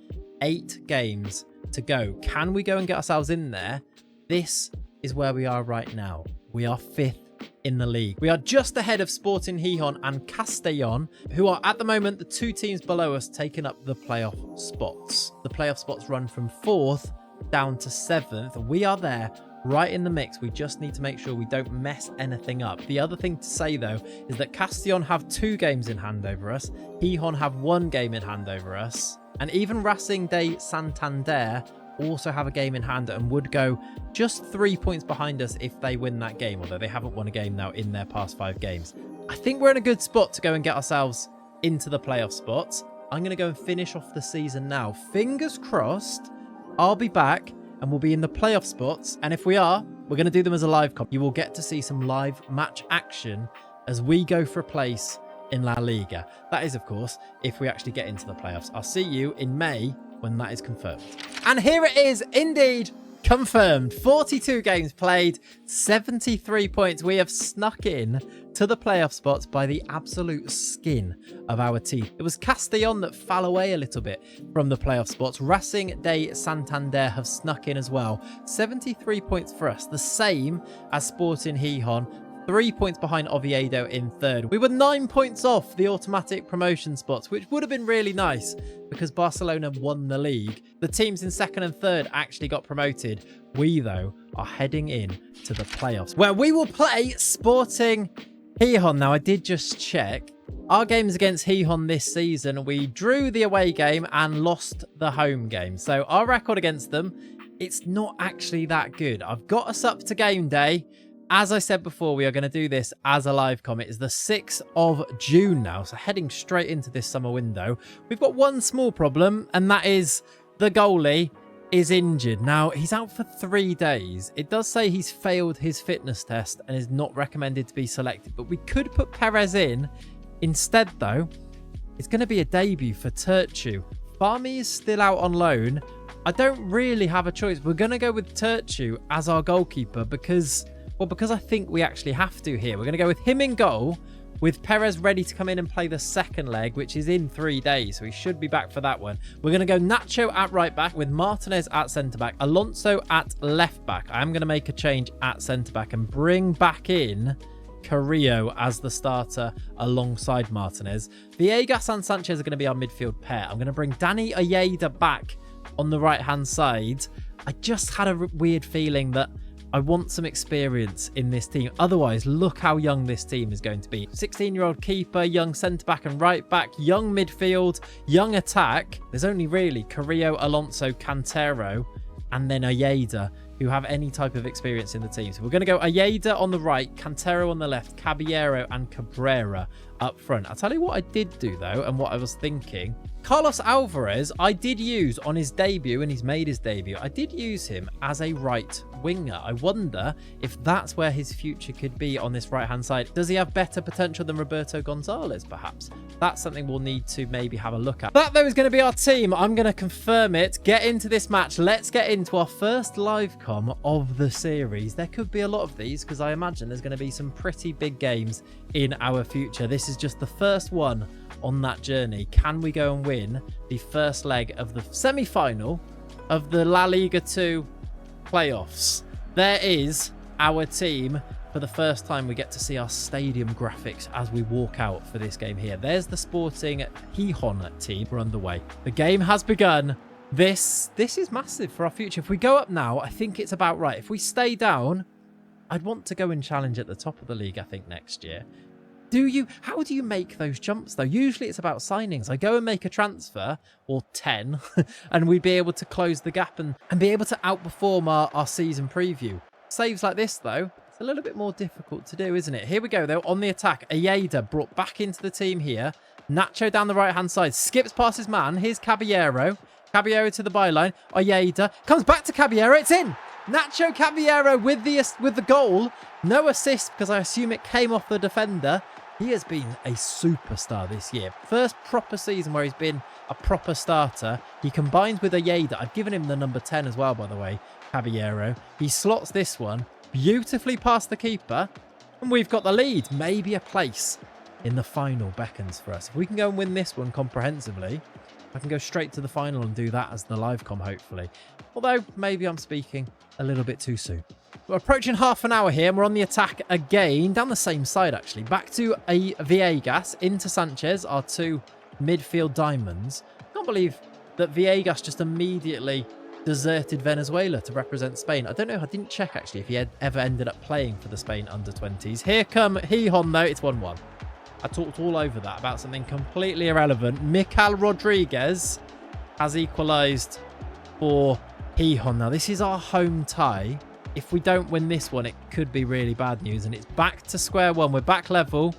8 games to go? Can we go and get ourselves in there? This is where we are right now. We are 5th in the league. We are just ahead of Sporting Gijón and Castellón, who are at the moment the 2 teams below us taking up the playoff spots. The playoff spots run from 4th down to 7th. We are there right in the mix. We just need to make sure we don't mess anything up. The other thing to say, though, is that Castellón have 2 games in hand over us. Gijón have 1 game in hand over us. And even Racing de Santander also have a game in hand and would go just 3 points behind us if they win that game, although they haven't won a game now in their past 5 games. I think we're in a good spot to go and get ourselves into the playoff spots. I'm going to go and finish off the season now. Fingers crossed, I'll be back and we'll be in the playoff spots. And if we are, we're going to do them as a live comp. You will get to see some live match action as we go for a place in La Liga. That is, of course, if we actually get into the playoffs. I'll see you in May when that is confirmed. And here it is, indeed, confirmed. 42 games played, 73 points. We have snuck in to the playoff spots by the absolute skin of our teeth. It was Castellón that fell away a little bit from the playoff spots. Racing de Santander have snuck in as well. 73 points for us, the same as Sporting Gijón. 3 points behind Oviedo in third. We were 9 points off the automatic promotion spots, which would have been really nice because Barcelona won the league. The teams in second and third actually got promoted. We, though, are heading in to the playoffs, where we will play Sporting Gijón. Now, I did just check. Our games against Gijón this season, we drew the away game and lost the home game. So our record against them, it's not actually that good. I've got us up to game day. As I said before, we are going to do this as a live com. It is the 6th of June now, so heading straight into this summer window. We've got one small problem, and that is the goalie is injured. Now, he's out for 3 days. It does say he's failed his fitness test and is not recommended to be selected, but we could put Perez in. Instead, though, it's going to be a debut for Turchu. Farmi is still out on loan. I don't really have a choice. We're going to go with Turchu as our goalkeeper because I think we actually have to here. We're going to go with him in goal, with Perez ready to come in and play the second leg, which is in 3 days, so he should be back for that one. We're going to go Nacho at right back, with Martinez at centre back, Alonso at left back. I am going to make a change at centre back and bring back in Carrillo as the starter alongside Martinez. Villegas and Sanchez are going to be our midfield pair. I'm going to bring Dani Ojeda back on the right-hand side. I just had a weird feeling that I want some experience in this team. Otherwise, look how young this team is going to be. 16-year-old keeper, young centre-back and right-back, young midfield, young attack. There's only really Carrillo, Alonso, Cantero, and then Ojeda who have any type of experience in the team. So we're going to go Ojeda on the right, Cantero on the left, Caballero and Cabrera up front. I'll tell you what I did do, though, and what I was thinking. Carlos Alvarez, I did use on his debut, and he's made his debut. I did use him as a right winger. I wonder if that's where his future could be on this right-hand side. Does he have better potential than Roberto Gonzalez, perhaps? That's something we'll need to maybe have a look at. That, though, is going to be our team. I'm going to confirm it, get into this match. Let's get into our first live com of the series. There could be a lot of these because I imagine there's going to be some pretty big games in our future. This is just the first one on that journey. Can we go and win the first leg of the semi-final of the La Liga 2 playoffs? There is our team. For the first time, we get to see our stadium graphics as we walk out for this game here. There's the Sporting Gijón team. We're underway. The game has begun. This is massive for our future. If we go up now, I think it's about right. If we stay down, I'd want to go and challenge at the top of the league, I think, next year. How do you make those jumps, though? Usually it's about signings. I go and make a transfer, or 10, and we'd be able to close the gap and be able to outperform our season preview. Saves like this, though, it's a little bit more difficult to do, isn't it? Here we go, though, on the attack. Ojeda brought back into the team here. Nacho down the right-hand side. Skips past his man. Here's Caballero. Caballero to the byline. Ojeda comes back to Caballero. It's in! Nacho Caballero with the goal. No assist because I assume it came off the defender. He has been a superstar this year. First proper season where he's been a proper starter. He combines with Ojeda. I've given him the number 10 as well, by the way, Caballero. He slots this one beautifully past the keeper. And we've got the lead. Maybe a place in the final beckons for us. If we can go and win this one comprehensively, I can go straight to the final and do that as the live com, hopefully. Although, maybe I'm speaking a little bit too soon. We're approaching half an hour here, and we're on the attack again. Down the same side, actually. Back to a Villegas, into Sanchez, our two midfield diamonds. I can't believe that Villegas just immediately deserted Venezuela to represent Spain. I don't know, I didn't check, actually, if he had ever ended up playing for the Spain under-20s. Here come Gijón, though. It's 1-1. I talked all over that about something completely irrelevant. Mikel Rodriguez has equalised for Gijón. Now, this is our home tie. If we don't win this one, it could be really bad news. And it's back to square one. We're back level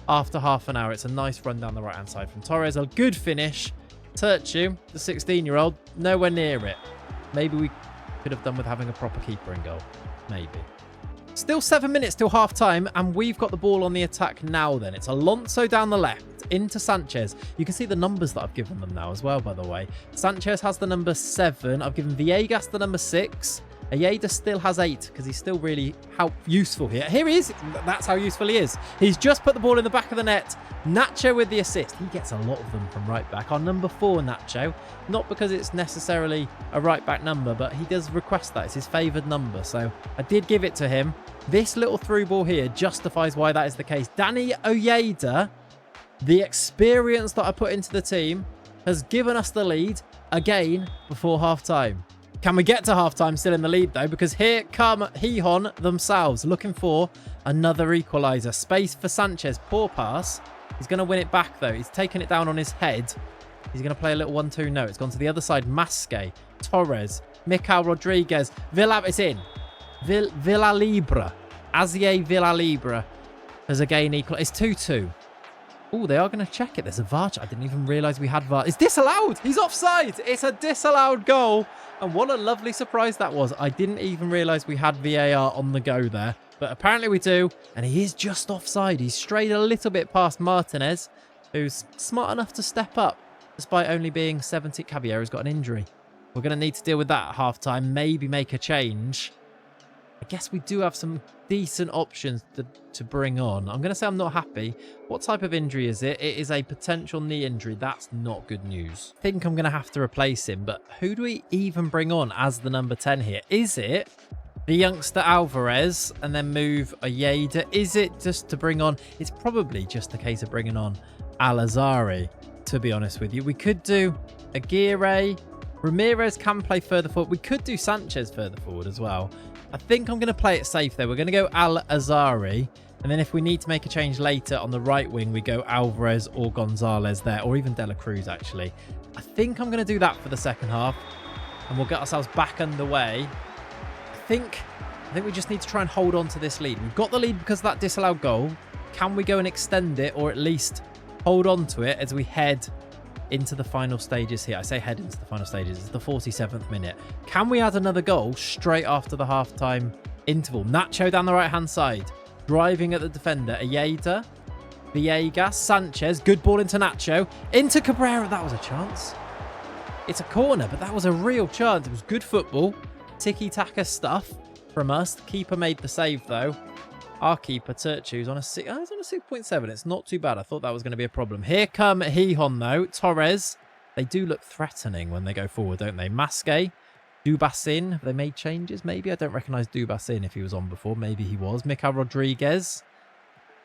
after half an hour. It's a nice run down the right-hand side from Torres. A good finish. Turchu, the 16-year-old, nowhere near it. Maybe we could have done with having a proper keeper in goal. Maybe. Still 7 minutes till half time, and we've got the ball on the attack now then. It's Alonso down the left into Sanchez. You can see the numbers that I've given them now as well, by the way. Sanchez has the number 7. I've given Villegas the number 6. Ayeda still has 8 because he's still really useful here. Here he is. That's how useful he is. He's just put the ball in the back of the net. Nacho with the assist. He gets a lot of them from right back. Our number 4, Nacho. Not because it's necessarily a right back number, but he does request that. It's his favoured number. So I did give it to him. This little through ball here justifies why that is the case. Danny Oyeda, the experience that I put into the team, has given us the lead again before half time. Can we get to halftime still in the lead, though? Because here come Gijón themselves, looking for another equaliser. Space for Sanchez. Poor pass. He's going to win it back, though. He's taken it down on his head. He's going to play a little 1-2. No, it's gone to the other side. Masque, Torres, Mikel Rodriguez. It's in. Villalibre. Azier Villalibre has again equal. It's 2-2. Oh, they are going to check it. There's a VAR. I didn't even realise we had VAR. It's disallowed. He's offside. It's a disallowed goal. And what a lovely surprise that was. I didn't even realise we had VAR on the go there. But apparently we do. And he is just offside. He's strayed a little bit past Martinez, who's smart enough to step up, despite only being 70. Caballero's got an injury. We're going to need to deal with that at half-time. Maybe make a change. I guess we do have some decent options to bring on. I'm going to say I'm not happy. What type of injury is it? It is a potential knee injury. That's not good news. I think I'm going to have to replace him, but who do we even bring on as the number 10 here? Is it the youngster Alvarez and then move Oyeda? Is it just to bring on... It's probably just a case of bringing on Al-Azhari, to be honest with you. We could do Aguirre. Ramirez can play further forward. We could do Sanchez further forward as well. I think I'm going to play it safe there. We're going to go Al-Azhari. And then if we need to make a change later on the right wing, we go Alvarez or Gonzalez there. Or even De La Cruz, actually. I think I'm going to do that for the second half. And we'll get ourselves back underway. I think we just need to try and hold on to this lead. We've got the lead because of that disallowed goal. Can we go and extend it or at least hold on to it as we head into the final stages here? I say head into the final stages. It's the 47th minute. Can we add another goal straight after the halftime interval? Nacho down the right-hand side. Driving at the defender. Ayeda. Villegas. Sanchez. Good ball into Nacho. Into Cabrera. That was a chance. It's a corner, but that was a real chance. It was good football. Tiki-taka stuff from us. The keeper made the save, though. Our keeper, Turchu's on a 6. Oh, he's on a 6.7. It's not too bad. I thought that was going to be a problem. Here come Gijón, though. Torres. They do look threatening when they go forward, don't they? Masque. Dubassin. Have they made changes? Maybe. I don't recognise Dubassin if he was on before. Maybe he was. Mikel Rodriguez.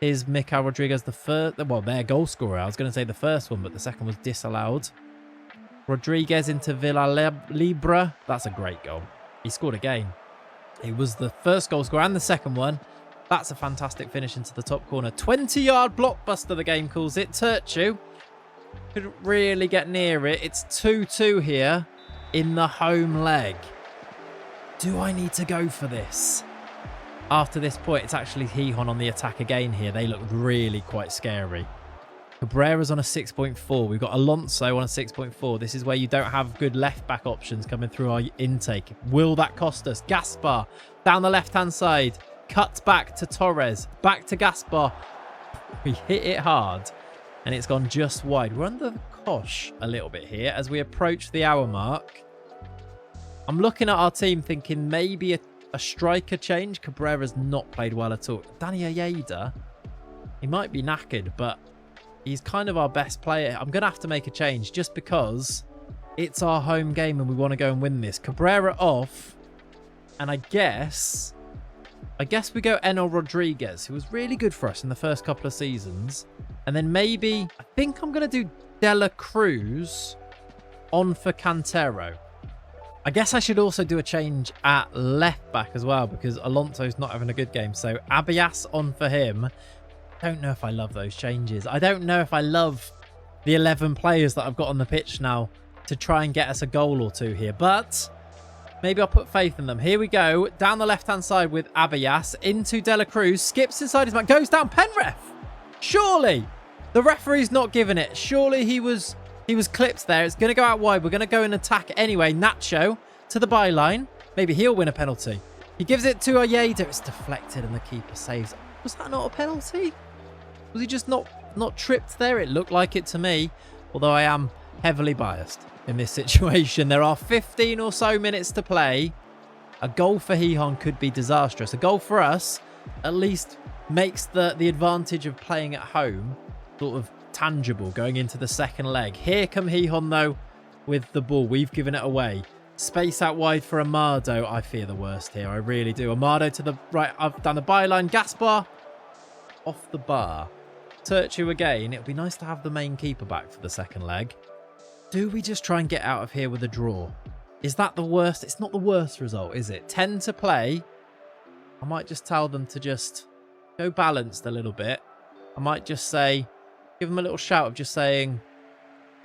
Is Mikel Rodriguez the first? Well, their goal scorer. I was going to say the first one, but the second was disallowed. Rodriguez into Villalibre. That's a great goal. He scored again. He was the first goal scorer and the second one. That's a fantastic finish into the top corner. 20-yard blockbuster, the game calls it. Turchu couldn't really get near it. It's 2-2 here in the home leg. Do I need to go for this? After this point, it's actually Gijón on the attack again here. They look really quite scary. Cabrera's on a 6.4. We've got Alonso on a 6.4. This is where you don't have good left-back options coming through our intake. Will that cost us? Gaspar down the left-hand side. Cuts back to Torres. Back to Gaspar. We hit it hard. And it's gone just wide. We're under the cosh a little bit here as we approach the hour mark. I'm looking at our team thinking maybe a striker change. Cabrera's not played well at all. Danny Oyeda, he might be knackered, but he's kind of our best player. I'm going to have to make a change just because it's our home game and we want to go and win this. Cabrera off. And I guess we go Enel Rodriguez, who was really good for us in the first couple of seasons. And then maybe, I think I'm going to do De La Cruz on for Cantero. I guess I should also do a change at left back as well because Alonso's not having a good game. So Abias on for him. I don't know if I love those changes. I don't know if I love the 11 players that I've got on the pitch now to try and get us a goal or two here. But maybe I'll put faith in them. Here we go. Down the left-hand side with Abias. Into De La Cruz. Skips inside his man. Goes down. Penref. Surely. The referee's not giving it. Surely he was clipped there. It's going to go out wide. We're going to go and attack anyway. Nacho to the byline. Maybe he'll win a penalty. He gives it to Oyeda. It's deflected and the keeper saves. Was that not a penalty? Was he just not tripped there? It looked like it to me, although I am heavily biased in this situation. There are 15 or so minutes to play. A goal for Hihon could be disastrous. A goal for us at least makes the advantage of playing at home sort of tangible going into the second leg. Here come Hihon though with the ball. We've given it away. Space out wide for Amado. I fear the worst here. I really do. Amado to the right. I've done the byline. Gaspar off the bar. Turchu again. It would be nice to have the main keeper back for the second leg. Do we just try and get out of here with a draw? Is that the worst? It's not the worst result, is it? 10 to play. I might just tell them to just go balanced a little bit. I might just say, give them a little shout of just saying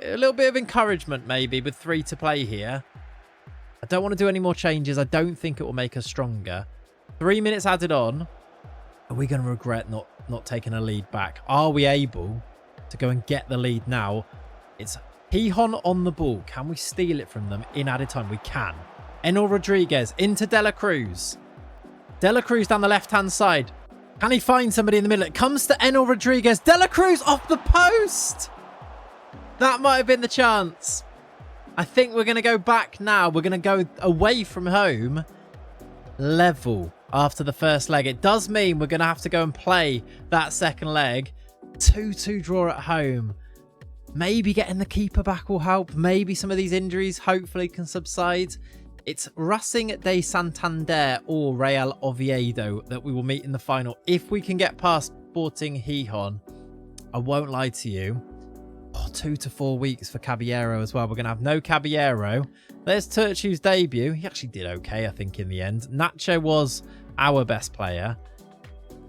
a little bit of encouragement maybe with 3 to play here. I don't want to do any more changes. I don't think it will make us stronger. 3 minutes added on. Are we going to regret not taking a lead back? Are we able to go and get the lead now? It's Hihon on the ball. Can we steal it from them in added time? We can. Enel Rodriguez into De La Cruz. De La Cruz down the left-hand side. Can he find somebody in the middle? It comes to Enel Rodriguez. De La Cruz off the post. That might have been the chance. I think we're going to go back now. We're going to go away from home. Level after the first leg. It does mean we're going to have to go and play that second leg. 2-2 draw at home. Maybe getting the keeper back will help. Maybe some of these injuries hopefully can subside. It's Racing de Santander or Real Oviedo that we will meet in the final. If we can get past Sporting Gijón, I won't lie to you. 2 to 4 weeks for Caballero as well. We're going to have no Caballero. There's Turchu's debut. He actually did okay, I think, in the end. Nacho was our best player.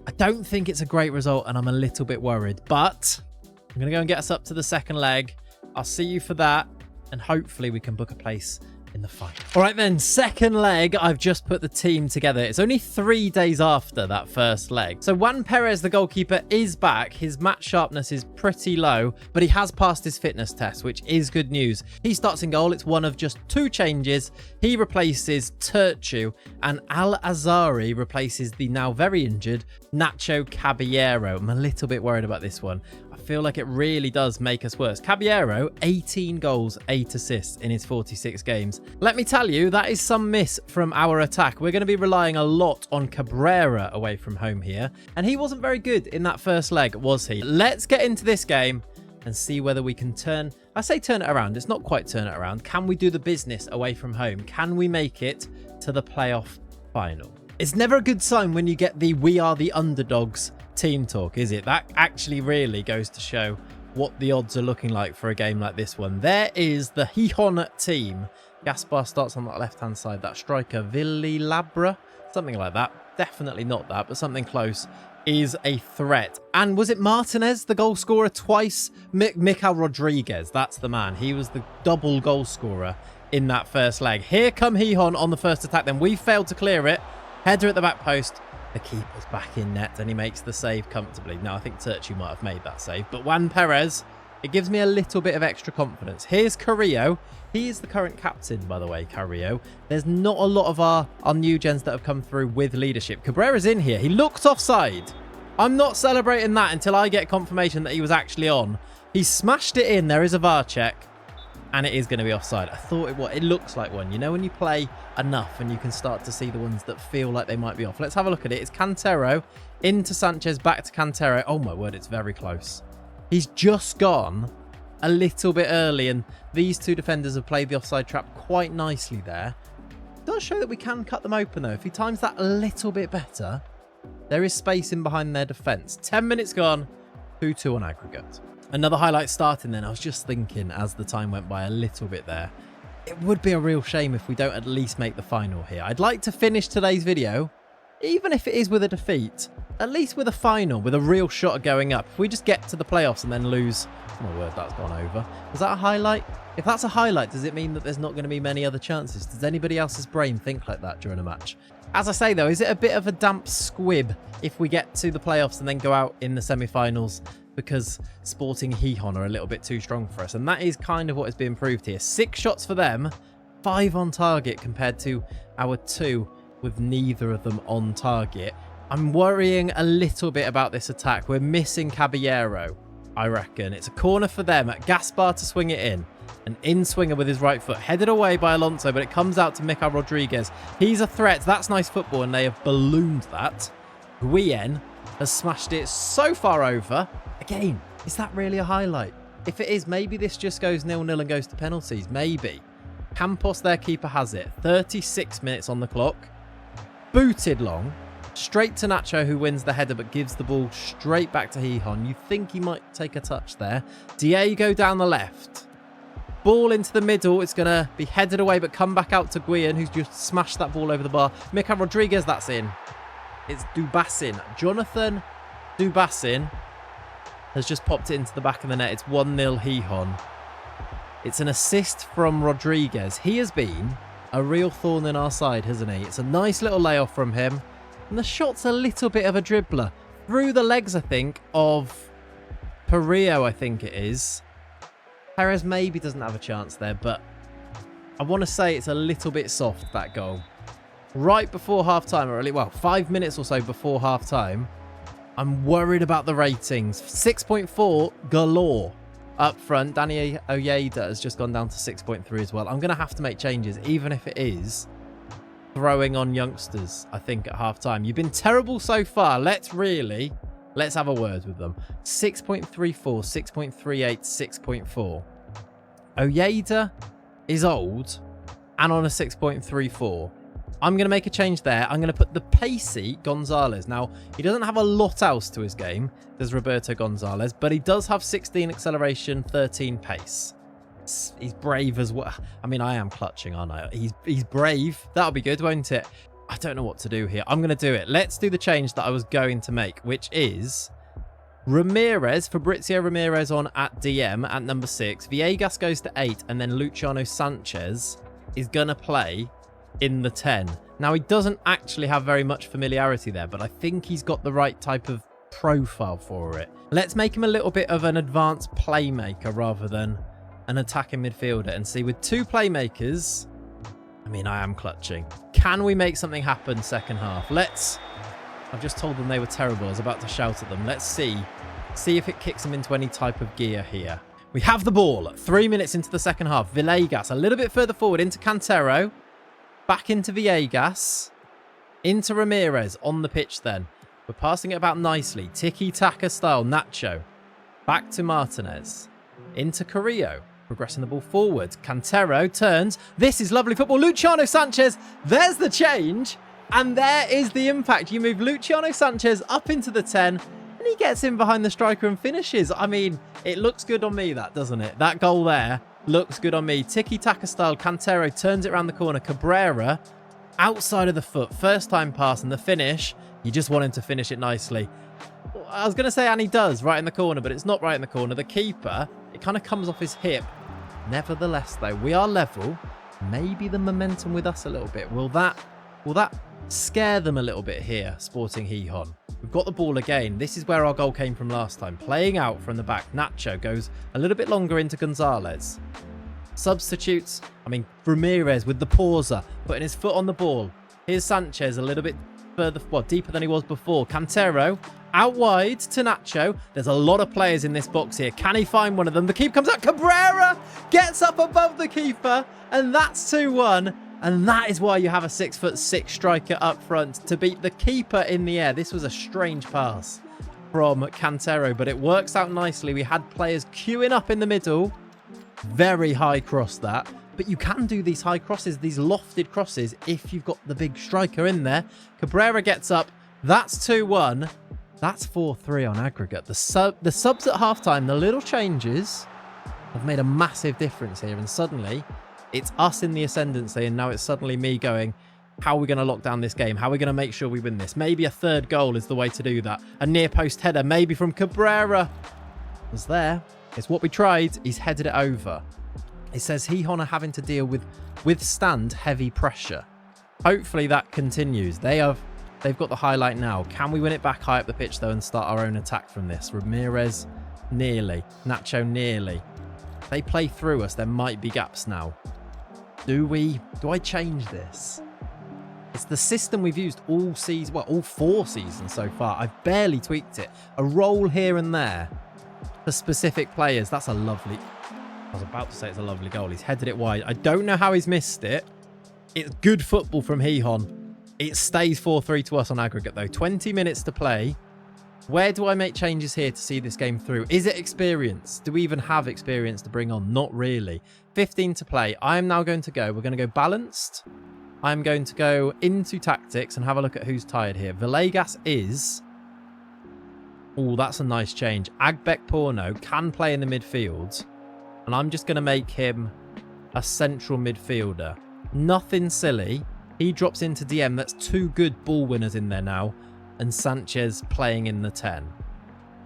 I don't think it's a great result, and I'm a little bit worried. But I'm going to go and get us up to the second leg. I'll see you for that, and hopefully we can book a place in the final. All right then, second leg. I've just put the team together. It's only 3 days after that first leg. So Juan Perez, the goalkeeper, is back. His match sharpness is pretty low, but he has passed his fitness test, which is good news. He starts in goal. It's one of just 2 changes. He replaces Turchu, and Al-Azhari replaces the now very injured Nacho Caballero. I'm a little bit worried about this one. I feel like it really does make us worse. Caballero, 18 goals, 8 assists in his 46 games. Let me tell you, that is some miss from our attack. We're going to be relying a lot on Cabrera away from home here. And he wasn't very good in that first leg, was he? Let's get into this game and see whether we can turn... I say turn it around. It's not quite turn it around. Can we do the business away from home? Can we make it to the playoff final? It's never a good sign when you get the "we are the underdogs" team talk, is it? That actually really goes to show what the odds are looking like for a game like this one. There is the Gijón team. Gaspar starts on that left-hand side. That striker, Villilabra, something like that. Definitely not that, but something close, is a threat. And was it Martinez, the goal scorer twice? Mikel Rodriguez, that's the man. He was the double goal scorer in that first leg. Here come Gijón on the first attack. Then we failed to clear it. Header at the back post. The keeper's back in net and he makes the save comfortably. Now, I think Turchu might have made that save, but Juan Perez, it gives me a little bit of extra confidence. Here's Carrillo. He is the current captain, by the way, Carrillo. There's not a lot of our new gens that have come through with leadership. Cabrera's in here. He looked offside. I'm not celebrating that until I get confirmation that he was actually on. He smashed it in. There is a VAR check. And it is going to be offside. I thought it was. It looks like one. You know when you play enough and you can start to see the ones that feel like they might be off. Let's have a look at it. It's Cantero into Sanchez, back to Cantero. Oh my word, it's very close. He's just gone a little bit early, and these 2 defenders have played the offside trap quite nicely there. It does show that we can cut them open though. If he times that a little bit better, there is space in behind their defence. 10 minutes gone, 2-2 on aggregate. Another highlight starting then. I was just thinking as the time went by a little bit there, it would be a real shame if we don't at least make the final here. I'd like to finish today's video, even if it is with a defeat, at least with a final, with a real shot at going up. If we just get to the playoffs and then lose... Oh my word, that's gone over. Was that a highlight? If that's a highlight, does it mean that there's not going to be many other chances? Does anybody else's brain think like that during a match? As I say though, is it a bit of a damp squib if we get to the playoffs and then go out in the semi-finals because Sporting Gijón are a little bit too strong for us? And that is kind of what is being proved here. 6 shots for them, 5 on target compared to our 2 with neither of them on target. I'm worrying a little bit about this attack. We're missing Caballero, I reckon. It's a corner for them. Gaspar to swing it in. An in-swinger with his right foot. Headed away by Alonso, but it comes out to Mikel Rodriguez. He's a threat. That's nice football, and they have ballooned that. Guillen has smashed it so far over. Again, is that really a highlight? If it is, maybe this just goes 0-0 and goes to penalties. Maybe. Campos, their keeper, has it. 36 minutes on the clock. Booted long. Straight to Nacho, who wins the header, but gives the ball straight back to Hihon. You think he might take a touch there. Diego down the left. Ball into the middle. It's going to be headed away, but come back out to Guillen, who's just smashed that ball over the bar. Mikel Rodriguez, that's in. It's Dubassin. Jonathan Dubassin has just popped it into the back of the net. It's 1-0 Hihon. It's an assist from Rodriguez. He has been a real thorn in our side, hasn't he? It's a nice little layoff from him. And the shot's a little bit of a dribbler. Through the legs, I think, of Perillo, I think it is. Perez maybe doesn't have a chance there, but I want to say it's a little bit soft, that goal. Right before half-time, or at least, well, 5 minutes or so before half-time, I'm worried about the ratings. 6.4 galore up front. Danny Ojeda has just gone down to 6.3 as well. I'm going to have to make changes, even if it is throwing on youngsters, I think, at half-time. You've been terrible so far. Let's have a word with them. 6.34, 6.38, 6.4. Ojeda is old and on a 6.34. I'm going to make a change there. I'm going to put the pacey Gonzalez. Now, he doesn't have a lot else to his game. There's Roberto Gonzalez, but he does have 16 acceleration, 13 pace. He's brave as well. I mean, I am clutching, aren't I? He's brave. That'll be good, won't it? I don't know what to do here. I'm going to do it. Let's do the change that I was going to make, which is Ramirez, Fabrizio Ramirez on at DM at number 6. Villegas goes to 8, and then Luciano Sanchez is going to play in the 10. Now, he doesn't actually have very much familiarity there, but I think he's got the right type of profile for it. Let's make him a little bit of an advanced playmaker rather than an attacking midfielder, and see, with 2 playmakers, I mean, I am clutching. Can we make something happen second half? I've just told them they were terrible. I was about to shout at them. Let's see if it kicks them into any type of gear here. We have the ball. 3 minutes into the second half. Villegas a little bit further forward into Cantero. Back into Villegas. Into Ramirez on the pitch then. We're passing it about nicely. Tiki-taka style. Nacho. Back to Martinez. Into Carrillo. Progressing the ball forward. Cantero turns. This is lovely football. Luciano Sanchez. There's the change. And there is the impact. You move Luciano Sanchez up into the 10. And he gets in behind the striker and finishes. I mean, it looks good on me, that, doesn't it? That goal there looks good on me. Tiki-taka style. Cantero turns it around the corner. Cabrera outside of the foot. First time pass, and the finish. You just want him to finish it nicely. I was going to say, and he does, right in the corner, but it's not right in the corner. The keeper, it kind of comes off his hip. Nevertheless, though, we are level. Maybe the momentum with us a little bit. Will that scare them a little bit here, Sporting Gijón? We've got the ball again. This is where our goal came from last time. Playing out from the back. Nacho goes a little bit longer into Gonzalez. Substitutes. I mean, Ramirez with the pauser, putting his foot on the ball. Here's Sanchez a little bit further, deeper than he was before. Cantero out wide to Nacho. There's a lot of players in this box here. Can he find one of them? The keeper comes out. Cabrera gets up above the keeper, and that's 2-1. And that is why you have a 6'6" striker up front to beat the keeper in the air. This was a strange pass from Cantero, but it works out nicely. We had players queuing up in the middle. Very high cross that. But you can do these high crosses, these lofted crosses, if you've got the big striker in there. Cabrera gets up. That's 2-1. That's 4-3 on aggregate. The subs at halftime, the little changes, have made a massive difference here. And suddenly, it's us in the ascendancy. And now it's suddenly me going, how are we going to lock down this game? How are we going to make sure we win this? Maybe a third goal is the way to do that. A near post header, maybe from Cabrera. It was there. It's what we tried. He's headed it over. It says Gijón are having to withstand heavy pressure. Hopefully that continues. They've got the highlight now. Can we win it back high up the pitch, though, and start our own attack from this? Ramirez, nearly. Nacho, nearly. If they play through us, there might be gaps now. Do I change this? It's the system we've used all season, well, all 4 seasons so far. I've barely tweaked it. A roll here and there for specific players. That's a lovely... I was about to say it's a lovely goal. He's headed it wide. I don't know how he's missed it. It's good football from Hihon. It stays 4-3 to us on aggregate, though. 20 minutes to play. Where do I make changes here to see this game through? Is it experience? Do we even have experience to bring on? Not really. 15 to play. I am now going to go. We're going to go balanced. I'm going to go into tactics and have a look at who's tired here. Villegas is... Oh, that's a nice change. Agbek Porno can play in the midfield. And I'm just going to make him a central midfielder. Nothing silly. He drops into DM. That's 2 good ball winners in there now. And Sanchez playing in the 10.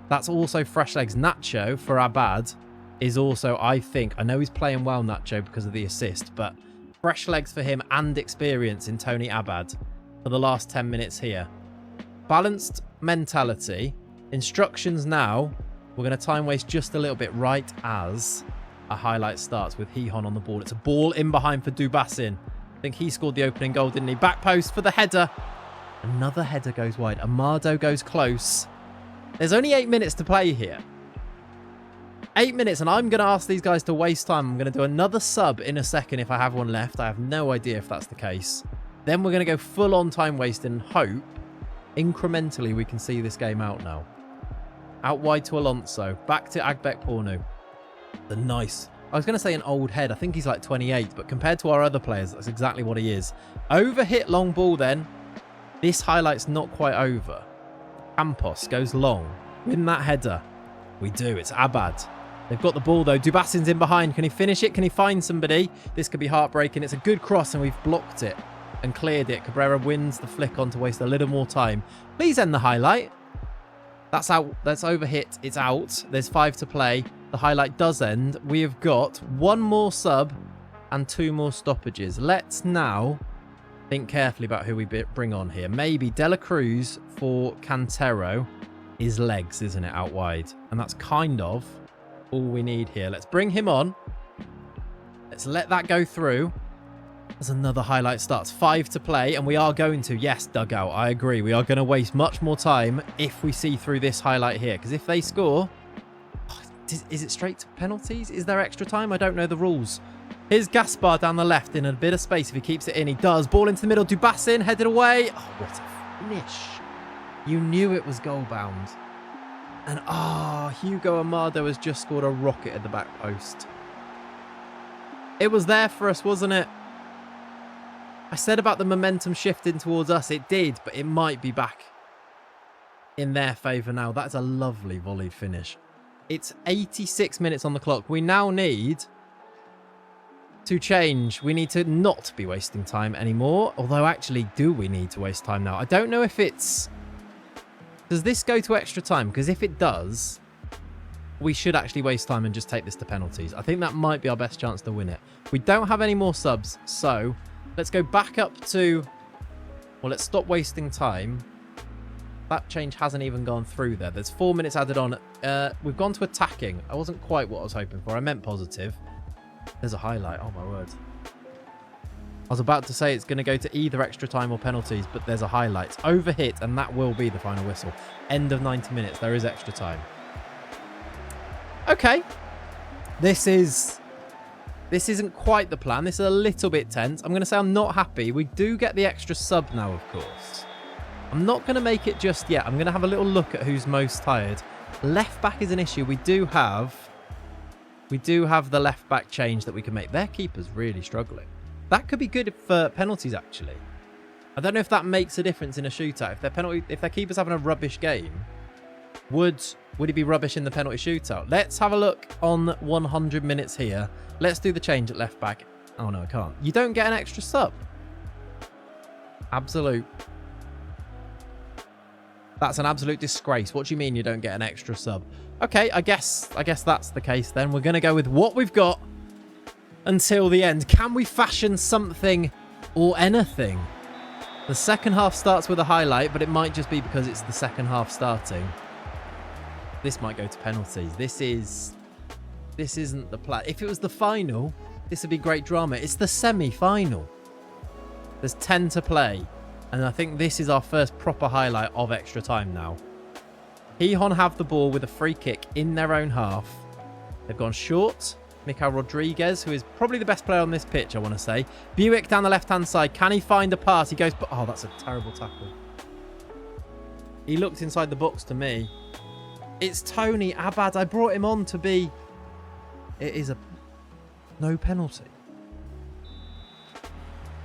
That's also fresh legs. Nacho for Abad is also, I think, I know he's playing well, Nacho, because of the assist, but fresh legs for him and experience in Tony Abad for the last 10 minutes here. Balanced mentality. Instructions now. We're going to time waste just a little bit right as a highlight starts with Hihon on the ball. It's a ball in behind for Dubassin. I think he scored the opening goal, didn't he? Back post for the header. Another header goes wide. Amado goes close. There's only 8 minutes to play here. 8 minutes, and I'm going to ask these guys to waste time. I'm going to do another sub in a second if I have one left. I have no idea if that's the case. Then we're going to go full on time waste and hope incrementally we can see this game out now. Out wide to Alonso. Back to Agbek Pornu. The nice... I was going to say an old head. I think he's like 28, but compared to our other players, that's exactly what he is. Overhit long ball then. This highlight's not quite over. Campos goes long. Win that header. We do. It's Abad. They've got the ball though. Dubassin's in behind. Can he finish it? Can he find somebody? This could be heartbreaking. It's a good cross and we've blocked it and cleared it. Cabrera wins the flick on to waste a little more time. Please end the highlight. That's out. That's overhit. It's out. There's 5 to play. The highlight does end. We have got 1 more sub and 2 more stoppages. Let's now think carefully about who we bring on here. Maybe Dela Cruz for Cantero is legs, isn't it, out wide? And that's kind of all we need here. Let's bring him on. Let's let that go through. As another highlight starts. 5 to play, and we are going to, yes, dugout, I agree. We are going to waste much more time if we see through this highlight here. Because if they score... Is it straight to penalties? Is there extra time? I don't know the rules. Here's Gaspar down the left in a bit of space. If he keeps it in, he does. Ball into the middle. Dubassin headed away. Oh, what a finish. You knew it was goal bound. And Hugo Amado has just scored a rocket at the back post. It was there for us, wasn't it? I said about the momentum shifting towards us. It did, but it might be back in their favour now. That's a lovely volleyed finish. It's 86 minutes on the clock. We now need to change. We need to not be wasting time anymore. Although, actually, do we need to waste time now? I don't know if it's... Does this go to extra time? Because if it does, we should actually waste time and just take this to penalties. I think that might be our best chance to win it. We don't have any more subs, so let's go back up to... Well, let's stop wasting time. That change hasn't even gone through there. There's 4 minutes added on. We've gone to attacking. I wasn't quite what I was hoping for. I meant positive. There's a highlight. Oh, my word. I was about to say it's going to go to either extra time or penalties, but there's a highlight. Overhit, and that will be the final whistle. End of 90 minutes. There is extra time. Okay. This isn't quite the plan. This is a little bit tense. I'm going to say I'm not happy. We do get the extra sub now, of course. I'm not going to make it just yet. I'm going to have a little look at who's most tired. Left back is an issue. We do have the left back change that we can make. Their keeper's really struggling. That could be good for penalties, actually. I don't know if that makes a difference in a shootout. If their keeper's having a rubbish game, would it be rubbish in the penalty shootout? Let's have a look on 100 minutes here. Let's do the change at left back. Oh, no, I can't. You don't get an extra sub. Absolute. That's an absolute disgrace. What do you mean you don't get an extra sub? Okay, I guess that's the case then. We're going to go with what we've got until the end. Can we fashion something or anything? The second half starts with a highlight, but it might just be because it's the second half starting. This might go to penalties. This isn't the plan. If it was the final, this would be great drama. It's the semi-final. There's 10 to play. And I think this is our first proper highlight of extra time now. Gijón have the ball with a free kick in their own half. They've gone short. Mikael Rodriguez, who is probably the best player on this pitch, I want to say. Buick down the left-hand side. Can he find a pass? He goes... Oh, that's a terrible tackle. He looked inside the box to me. It's Tony Abad. I brought him on to be... It is a... No penalty.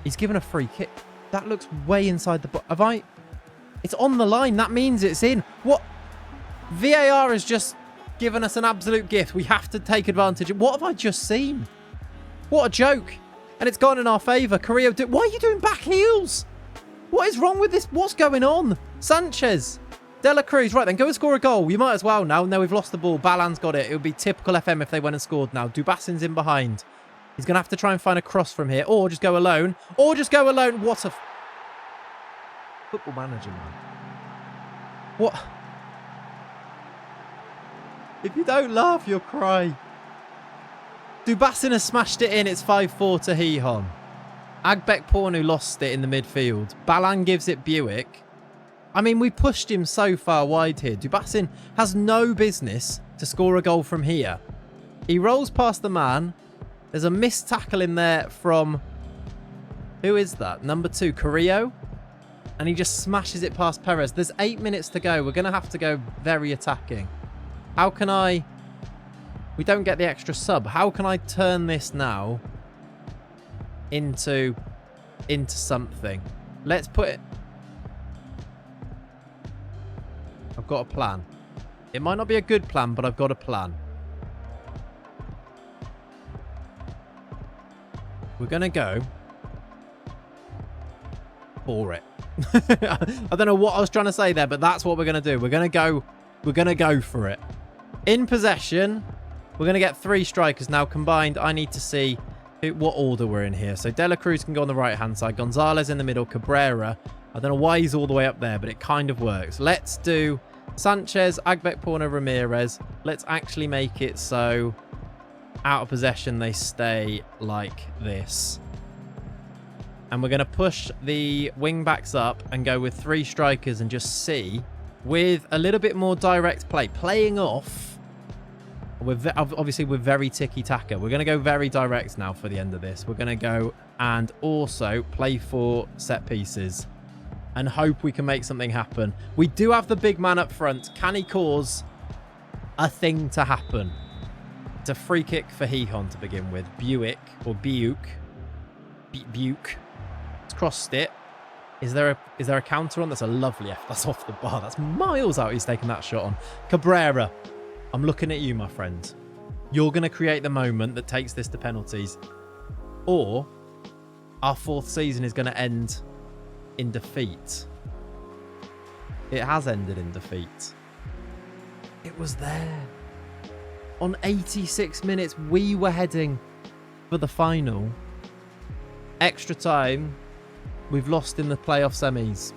He's given a free kick. That looks way inside the box. Have I... It's on the line. That means it's in. What? VAR has just given us an absolute gift. We have to take advantage. What have I just seen? What a joke. And it's gone in our favour. Carrillo, why are you doing back heels? What is wrong with this? What's going on? Sanchez. De La Cruz. Right, then go and score a goal. You might as well now. No, we've lost the ball. Balan's got it. It would be typical FM if they went and scored now. Dubassin's in behind. He's going to have to try and find a cross from here. Or just go alone. Or just go alone. What a... Football Manager, man. What? If you don't laugh, you'll cry. Dubassin has smashed it in. It's 5-4 to Gijón. Agbekpornu lost it in the midfield. Balan gives it Buick. I mean, we pushed him so far wide here. Dubassin has no business to score a goal from here. He rolls past the man. There's a missed tackle in there from... Who is that? Number 2, Carrillo. And he just smashes it past Perez. There's 8 minutes to go. We're going to have to go very attacking. How can I... We don't get the extra sub. How can I turn this now into something? Let's put it... I've got a plan. It might not be a good plan, but I've got a plan. We're going to go for it. I don't know what I was trying to say there, but that's what we're going to do. We're going to go for it. In possession, we're going to get 3 strikers now combined. I need to see what order we're in here. So De La Cruz can go on the right-hand side. Gonzalez in the middle. Cabrera. I don't know why he's all the way up there, but it kind of works. Let's do Sanchez, Agbekpornu, Ramirez. Let's actually make it so out of possession they stay like this. And we're going to push the wing-backs up and go with 3 strikers and just see, with a little bit more direct play, playing off. Obviously, we're very tiki-taka. We're going to go very direct now for the end of this. We're going to go and also play for set pieces and hope we can make something happen. We do have the big man up front. Can he cause a thing to happen? It's a free kick for Gijón to begin with. Buick. It's crossed it. Is there a counter on? That's a lovely F. That's off the bar. That's miles out he's taking that shot on. Cabrera. I'm looking at you, my friend. You're going to create the moment that takes this to penalties. Or our 4th season is going to end in defeat. It has ended in defeat. It was there. On 86 minutes, we were heading for the final. Extra time, we've lost in the playoff semis.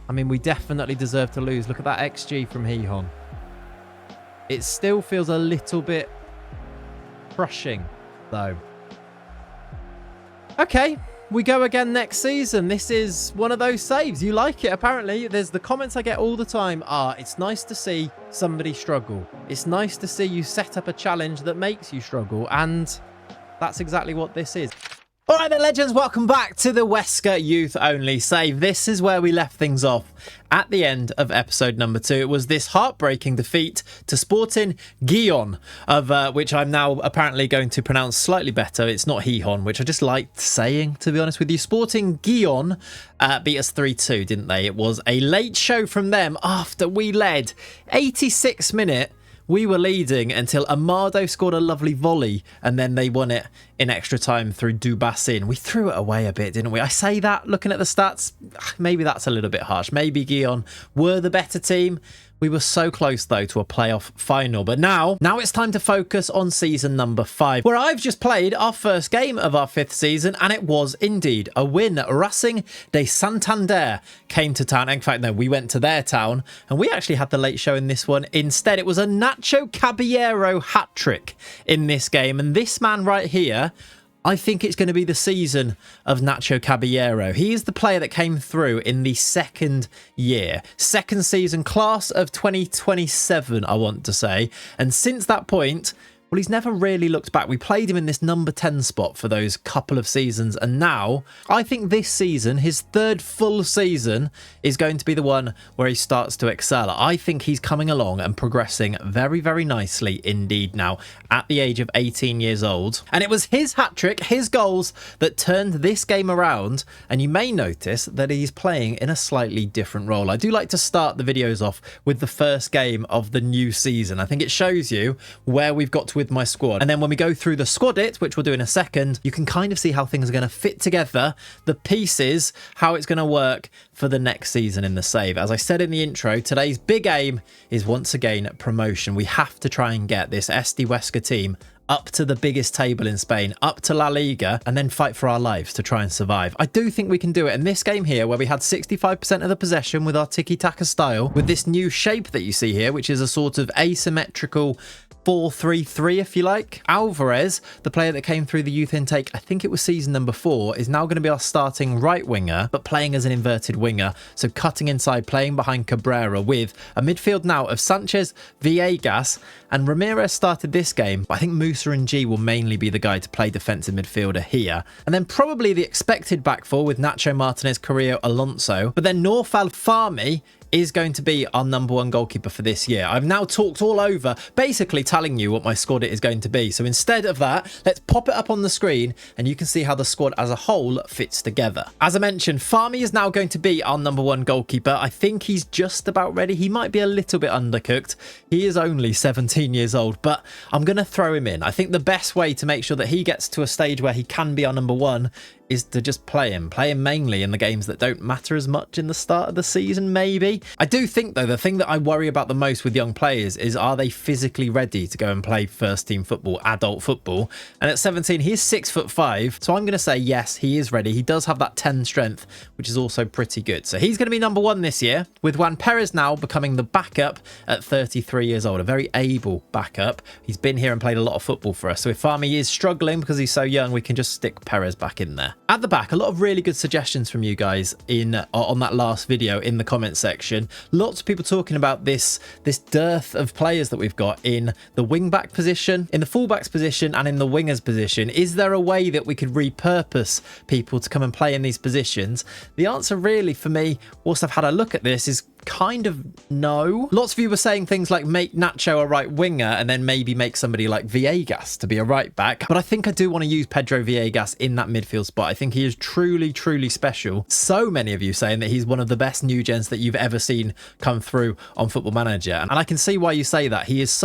I mean, we definitely deserve to lose. Look at that XG from Gijón. It still feels a little bit crushing, though. Okay, we go again next season. This is one of those saves. You like it, apparently. There's the comments I get all the time are, it's nice to see somebody struggle. It's nice to see you set up a challenge that makes you struggle. And that's exactly what this is. All right, then, legends, welcome back to the Huesca Youth Only Save. This is where we left things off at the end of episode number 2. It was this heartbreaking defeat to Sporting Gijón, of which I'm now apparently going to pronounce slightly better. It's not Gijón, which I just liked saying, to be honest with you. Sporting Gijón beat us 3-2, didn't they? It was a late show from them after we led 86 minute. We were leading until Amado scored a lovely volley and then they won it in extra time through Dubassin. We threw it away a bit, didn't we? I say that looking at the stats, maybe that's a little bit harsh. Maybe Gijón were the better team. We were so close, though, to a playoff final. But now it's time to focus on season number 5, where I've just played our first game of our 5th season, and it was indeed a win. Racing de Santander came to town. In fact, no, we went to their town, and we actually had the late show in this one. Instead, it was a Nacho Caballero hat-trick in this game. And this man right here, I think it's going to be the season of Nacho Caballero. He is the player that came through in the second season, class of 2027, I want to say. And since that point, well, he's never really looked back. We played him in this number 10 spot for those couple of seasons. And now, I think this season, his third full season, is going to be the one where he starts to excel. I think he's coming along and progressing very, very nicely indeed now at the age of 18 years old. And it was his hat-trick, his goals, that turned this game around. And you may notice that he's playing in a slightly different role. I do like to start the videos off with the first game of the new season. I think it shows you where we've got to with my squad, and then when we go through the squad which we'll do in a second, you can kind of see how things are going to fit together, the pieces, how it's going to work for the next season in the save. As I said in the intro, today's big aim is once again promotion. We have to try and get this SD Huesca team up to the biggest table in Spain, up to La Liga, and then fight for our lives to try and survive. I do think we can do it. In this game here, where we had 65% of the possession with our tiki-taka style, with this new shape that you see here, which is a sort of asymmetrical 4-3-3, if you like. Alvarez, the player that came through the youth intake, I think it was season number 4, is now going to be our starting right winger, but playing as an inverted winger. So cutting inside, playing behind Cabrera, with a midfield now of Sanchez, Villegas, and Ramirez started this game. But I think Musa and G will mainly be the guy to play defensive midfielder here. And then probably the expected back four with Nacho, Martinez, Carrillo, Alonso. But then Naufal Fahmy is going to be our number 1 goalkeeper for this year. I've now talked all over, basically telling you what my squad is going to be. So instead of that, let's pop it up on the screen and you can see how the squad as a whole fits together. As I mentioned, Fahmy is now going to be our number 1 goalkeeper. I think he's just about ready. He might be a little bit undercooked. He is only 17 years old, but I'm going to throw him in. I think the best way to make sure that he gets to a stage where he can be our number 1 is to just play him mainly in the games that don't matter as much in the start of the season, maybe. I do think, though, the thing that I worry about the most with young players is, are they physically ready to go and play first team football, adult football? And at 17, he is 6'5", so I'm going to say yes, he is ready. He does have that 10 strength, which is also pretty good. So he's going to be number 1 this year, with Juan Perez now becoming the backup at 33 years old, a very able backup. He's been here and played a lot of football for us. So if Fahmy is struggling because he's so young, we can just stick Perez back in there. At the back, a lot of really good suggestions from you guys on that last video in the comment section. Lots of people talking about this dearth of players that we've got in the wing-back position, in the full-backs position, and in the wingers position. Is there a way that we could repurpose people to come and play in these positions? The answer really for me, whilst I've had a look at this, is kind of no. Lots of you were saying things like make Nacho a right winger and then maybe make somebody like Villegas to be a right back. But I think I do want to use Pedro Villegas in that midfield spot. I think he is truly, truly special. So many of you saying that he's one of the best new gens that you've ever seen come through on Football Manager. And I can see why you say that. He's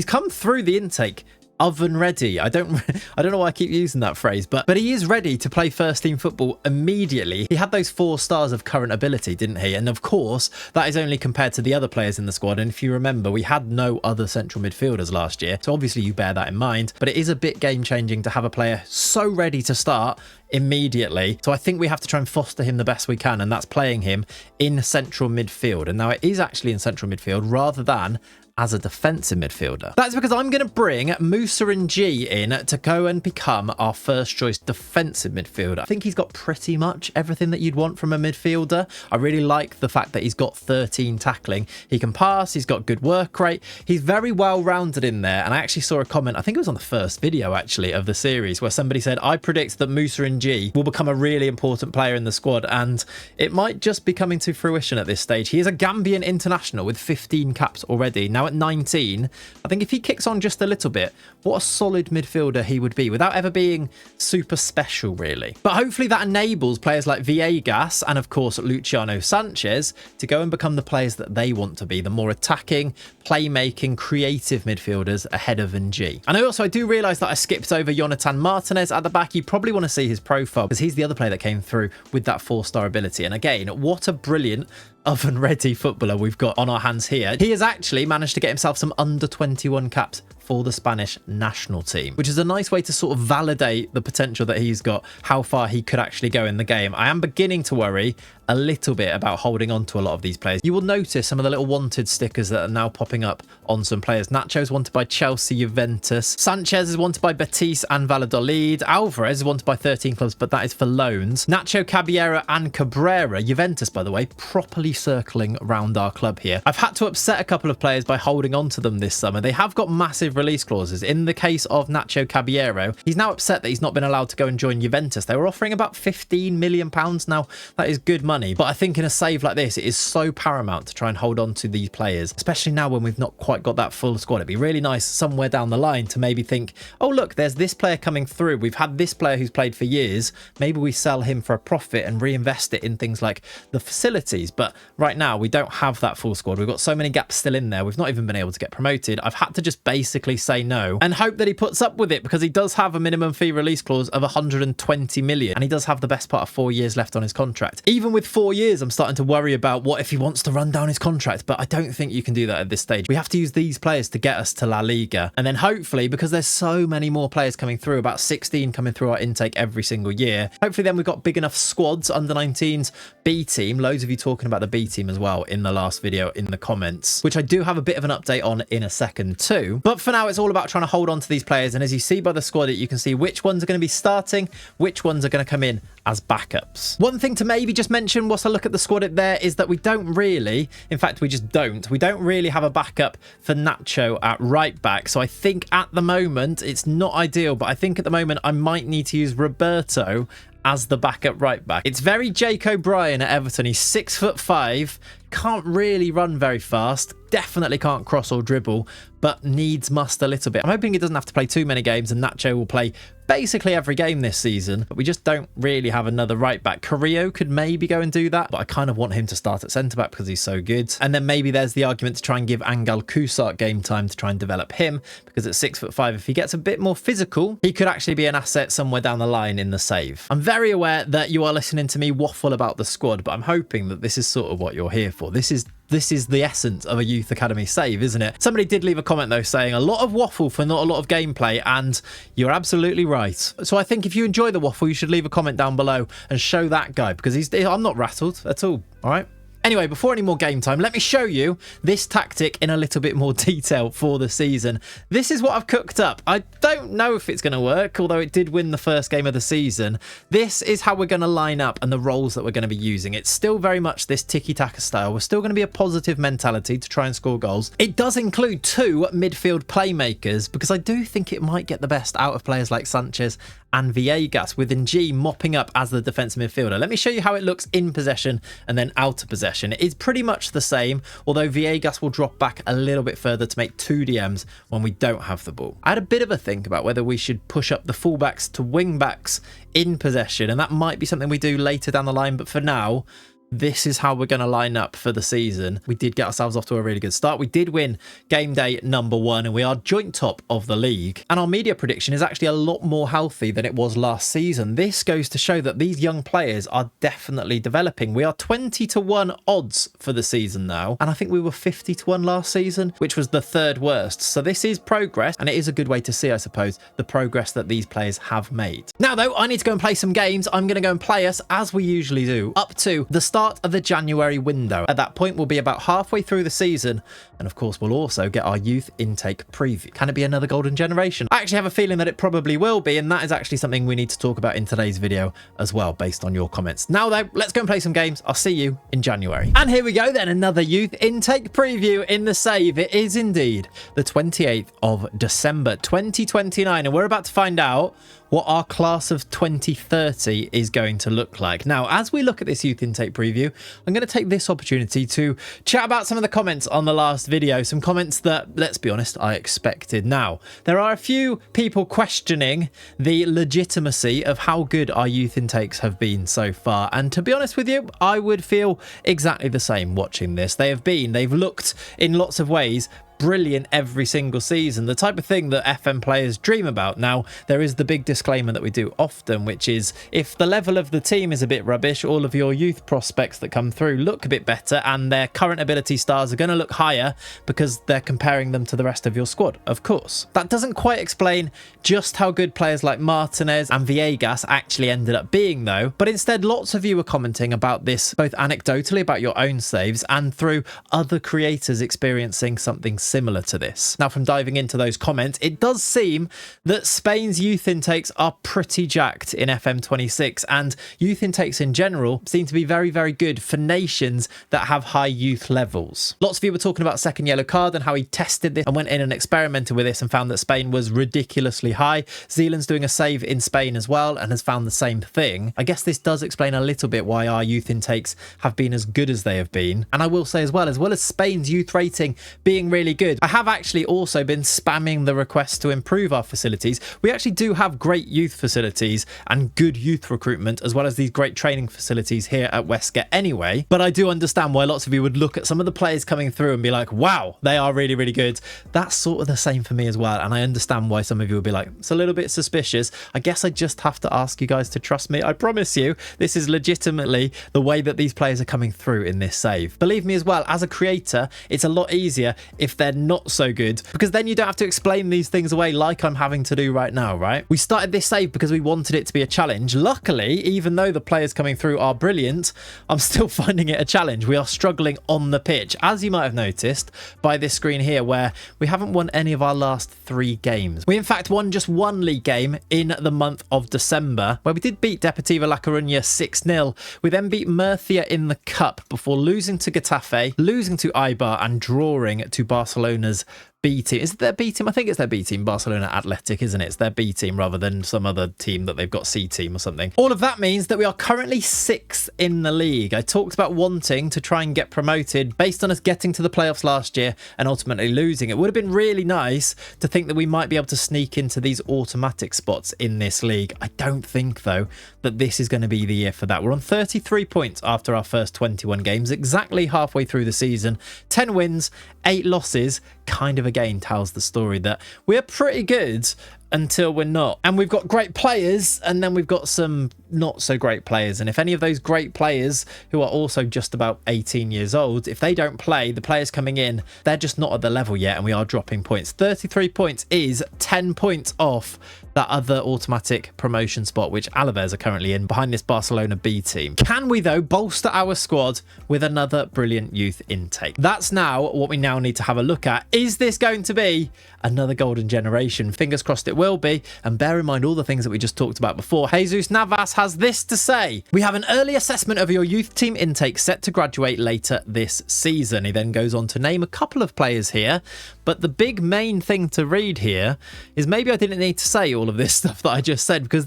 come through the intake oven ready. I don't know why I keep using that phrase, but he is ready to play first team football immediately. He had those 4 stars of current ability, didn't he? And of course, that is only compared to the other players in the squad. And if you remember, we had no other central midfielders last year. So obviously you bear that in mind, but it is a bit game changing to have a player so ready to start immediately. So I think we have to try and foster him the best we can, and that's playing him in central midfield. And now it is actually in central midfield rather than as a defensive midfielder. That's because I'm going to bring Musa and G in to go and become our first choice defensive midfielder. I think he's got pretty much everything that you'd want from a midfielder. I really like the fact that he's got 13 tackling. He can pass, he's got good work rate. He's very well rounded in there. And I actually saw a comment, I think it was on the first video actually of the series, where somebody said, I predict that Musa and G will become a really important player in the squad, and it might just be coming to fruition at this stage. He is a Gambian international with 15 caps already. Now at 19, I think if he kicks on just a little bit, what a solid midfielder he would be without ever being super special, really. But hopefully that enables players like Villegas and of course Luciano Sanchez to go and become the players that they want to be, the more attacking, playmaking, creative midfielders ahead of NG. And I do realise that I skipped over Jonathan Martinez at the back. You probably want to see his profile because he's the other player that came through with that 4-star ability. And again, what a brilliant oven ready footballer we've got on our hands here. He has actually managed to get himself some under 21 caps for the Spanish national team, which is a nice way to sort of validate the potential that he's got, how far he could actually go in the game. I am beginning to worry a little bit about holding on to a lot of these players. You will notice some of the little wanted stickers that are now popping up on some players. Nacho is wanted by Chelsea, Juventus. Sanchez is wanted by Betis and Valladolid. Alvarez is wanted by 13 clubs, but that is for loans. Nacho, Caballero and Cabrera, Juventus, by the way, properly circling around our club here. I've had to upset a couple of players by holding on to them this summer. They have got massive release clauses. In the case of Nacho Caballero, he's now upset that he's not been allowed to go and join Juventus. They were offering about £15 million. Now, that is good money. But I think in a save like this, it is so paramount to try and hold on to these players, especially now when we've not quite got that full squad. It'd be really nice somewhere down the line to maybe think, oh, look, there's this player coming through. We've had this player who's played for years. Maybe we sell him for a profit and reinvest it in things like the facilities. But right now, we don't have that full squad. We've got so many gaps still in there. We've not even been able to get promoted. I've had to just basically say no and hope that he puts up with it, because he does have a minimum fee release clause of 120 million. And he does have the best part of 4 years left on his contract. Even with 4 years, I'm starting to worry about what if he wants to run down his contract, but I don't think you can do that at this stage. We have to use these players to get us to La Liga, and then hopefully, because there's so many more players coming through, about 16 coming through our intake every single year, hopefully then we've got big enough squads, under 19s, B team, loads of you talking about the B team as well in the last video in the comments, which I do have a bit of an update on in a second too. But for now, it's all about trying to hold on to these players, and as you see by the squad, you can see which ones are going to be starting, which ones are going to come in as backups. One thing to maybe just mention whilst I look at the squad there is that we don't really, in fact, we don't really have a backup for Nacho at right back. So I think at the moment, it's not ideal, but I think at the moment I might need to use Roberto as the backup right back. It's very Jake O'Brien at Everton. He's 6'5", can't really run very fast, definitely can't cross or dribble, but must a little bit. I'm hoping he doesn't have to play too many games and Nacho will play basically every game this season, but we just don't really have another right back. Carrillo could maybe go and do that, but I kind of want him to start at centre back because he's so good. And then maybe there's the argument to try and give Angel Cusack game time to try and develop him, because at 6'5", if he gets a bit more physical, he could actually be an asset somewhere down the line in the save. I'm very aware that you are listening to me waffle about the squad, but I'm hoping that this is sort of what you're here for. This is the essence of a youth academy save, isn't it? Somebody did leave a comment though saying a lot of waffle for not a lot of gameplay, and you're absolutely right. So I think if you enjoy the waffle, you should leave a comment down below and show that guy, because I'm not rattled at all. All right. Anyway, before any more game time, let me show you this tactic in a little bit more detail for the season. This is what I've cooked up. I don't know if it's going to work, although it did win the first game of the season. This is how we're going to line up and the roles that we're going to be using. It's still very much this tiki-taka style. We're still going to be a positive mentality to try and score goals. It does include 2 midfield playmakers, because I do think it might get the best out of players like Sanchez and Villegas, with Ng mopping up as the defensive midfielder. Let me show you how it looks in possession and then out of possession. It is pretty much the same, although Villegas will drop back a little bit further to make 2 DMs when we don't have the ball. I had a bit of a think about whether we should push up the fullbacks to wingbacks in possession, and that might be something we do later down the line, but for now, this is how we're going to line up for the season. We did get ourselves off to a really good start. We did win game day number 1, and we are joint top of the league. And our media prediction is actually a lot more healthy than it was last season. This goes to show that these young players are definitely developing. We are 20-1 odds for the season now, and I think we were 50-1 last season, which was the 3rd worst. So this is progress, and it is a good way to see, I suppose, the progress that these players have made. Now, though, I need to go and play some games. I'm going to go and play us, as we usually do, up to the start of the January window. At that point, we'll be about halfway through the season, and of course we'll also get our youth intake preview. Can it be another golden generation? I actually have a feeling that it probably will be, and that is actually something we need to talk about in today's video as well, based on your comments. Now though, let's go and play some games. I'll see you in January. And here we go then, another youth intake preview in the save. It is indeed the 28th of December 2029, and we're about to find out what our class of 2030 is going to look like. Now, as we look at this youth intake preview, I'm going to take this opportunity to chat about some of the comments on the last video, some comments that, let's be honest, I expected. Now, there are a few people questioning the legitimacy of how good our youth intakes have been so far, and to be honest with you, I would feel exactly the same watching this. They've looked in lots of ways brilliant every single season, the type of thing that FM players dream about. Now, there is the big disclaimer that we do often, which is if the level of the team is a bit rubbish, all of your youth prospects that come through look a bit better and their current ability stars are going to look higher because they're comparing them to the rest of your squad, of course. That doesn't quite explain just how good players like Martinez and Villegas actually ended up being though, but instead lots of you were commenting about this both anecdotally about your own saves and through other creators experiencing something similar to this. Now, from diving into those comments, it does seem that Spain's youth intakes are pretty jacked in FM26, and youth intakes in general seem to be very, very good for nations that have high youth levels. Lots of you were talking about second yellow card and how he tested this and went in and experimented with this and found that Spain was ridiculously high. Zealand's doing a save in Spain as well and has found the same thing. I guess this does explain a little bit why our youth intakes have been as good as they have been. And I will say as well as Spain's youth rating being really good, I have actually also been spamming the requests to improve our facilities. We actually do have great youth facilities and good youth recruitment, as well as these great training facilities here at Huesca anyway. But I do understand why lots of you would look at some of the players coming through and be like, wow, they are really, really good. That's sort of the same for me as well. And I understand why some of you would be like, it's a little bit suspicious. I guess I just have to ask you guys to trust me. I promise you, this is legitimately the way that these players are coming through in this save. Believe me as well, as a creator, it's a lot easier if they're not so good, because then you don't have to explain these things away like I'm having to do right now, right? We started this save because we wanted it to be a challenge. Luckily, even though the players coming through are brilliant, I'm still finding it a challenge. We are struggling on the pitch, as you might have noticed by this screen here, where we haven't won any of our last 3 games. We in fact won just 1 league game in the month of December, where we did beat Deportiva La Coruña 6-0. We then beat Murcia in the cup before losing to Getafe, losing to Eibar and drawing to Barcelona's B team. Is it their B team? I think it's their B team, Barcelona Athletic, isn't it? It's their B team rather than some other team that they've got C team or something. All of that means that we are currently 6th in the league. I talked about wanting to try and get promoted based on us getting to the playoffs last year and ultimately losing. It would have been really nice to think that we might be able to sneak into these automatic spots in this league. I don't think, though, that this is going to be the year for that. We're on 33 points after our first 21 games, exactly halfway through the season. 10 wins, 8 losses, kind of again tells the story that we're pretty good until we're not. And we've got great players, and then we've got some not so great players. And if any of those great players who are also just about 18 years old, if they don't play, the players coming in, they're just not at the level yet, and we are dropping points. 33 points is 10 points off that other automatic promotion spot, which Alaves are currently in, behind this Barcelona B team. Can we, though, bolster our squad with another brilliant youth intake? That's now what we now need to have a look at. Is this going to be another golden generation? Fingers crossed it will be, and bear in mind all the things that we just talked about before. Jesus Navas has this to say: we have an early assessment of your youth team intake set to graduate later this season. He then goes on to name a couple of players here, but the big main thing to read here is maybe I didn't need to say all of this stuff that I just said, because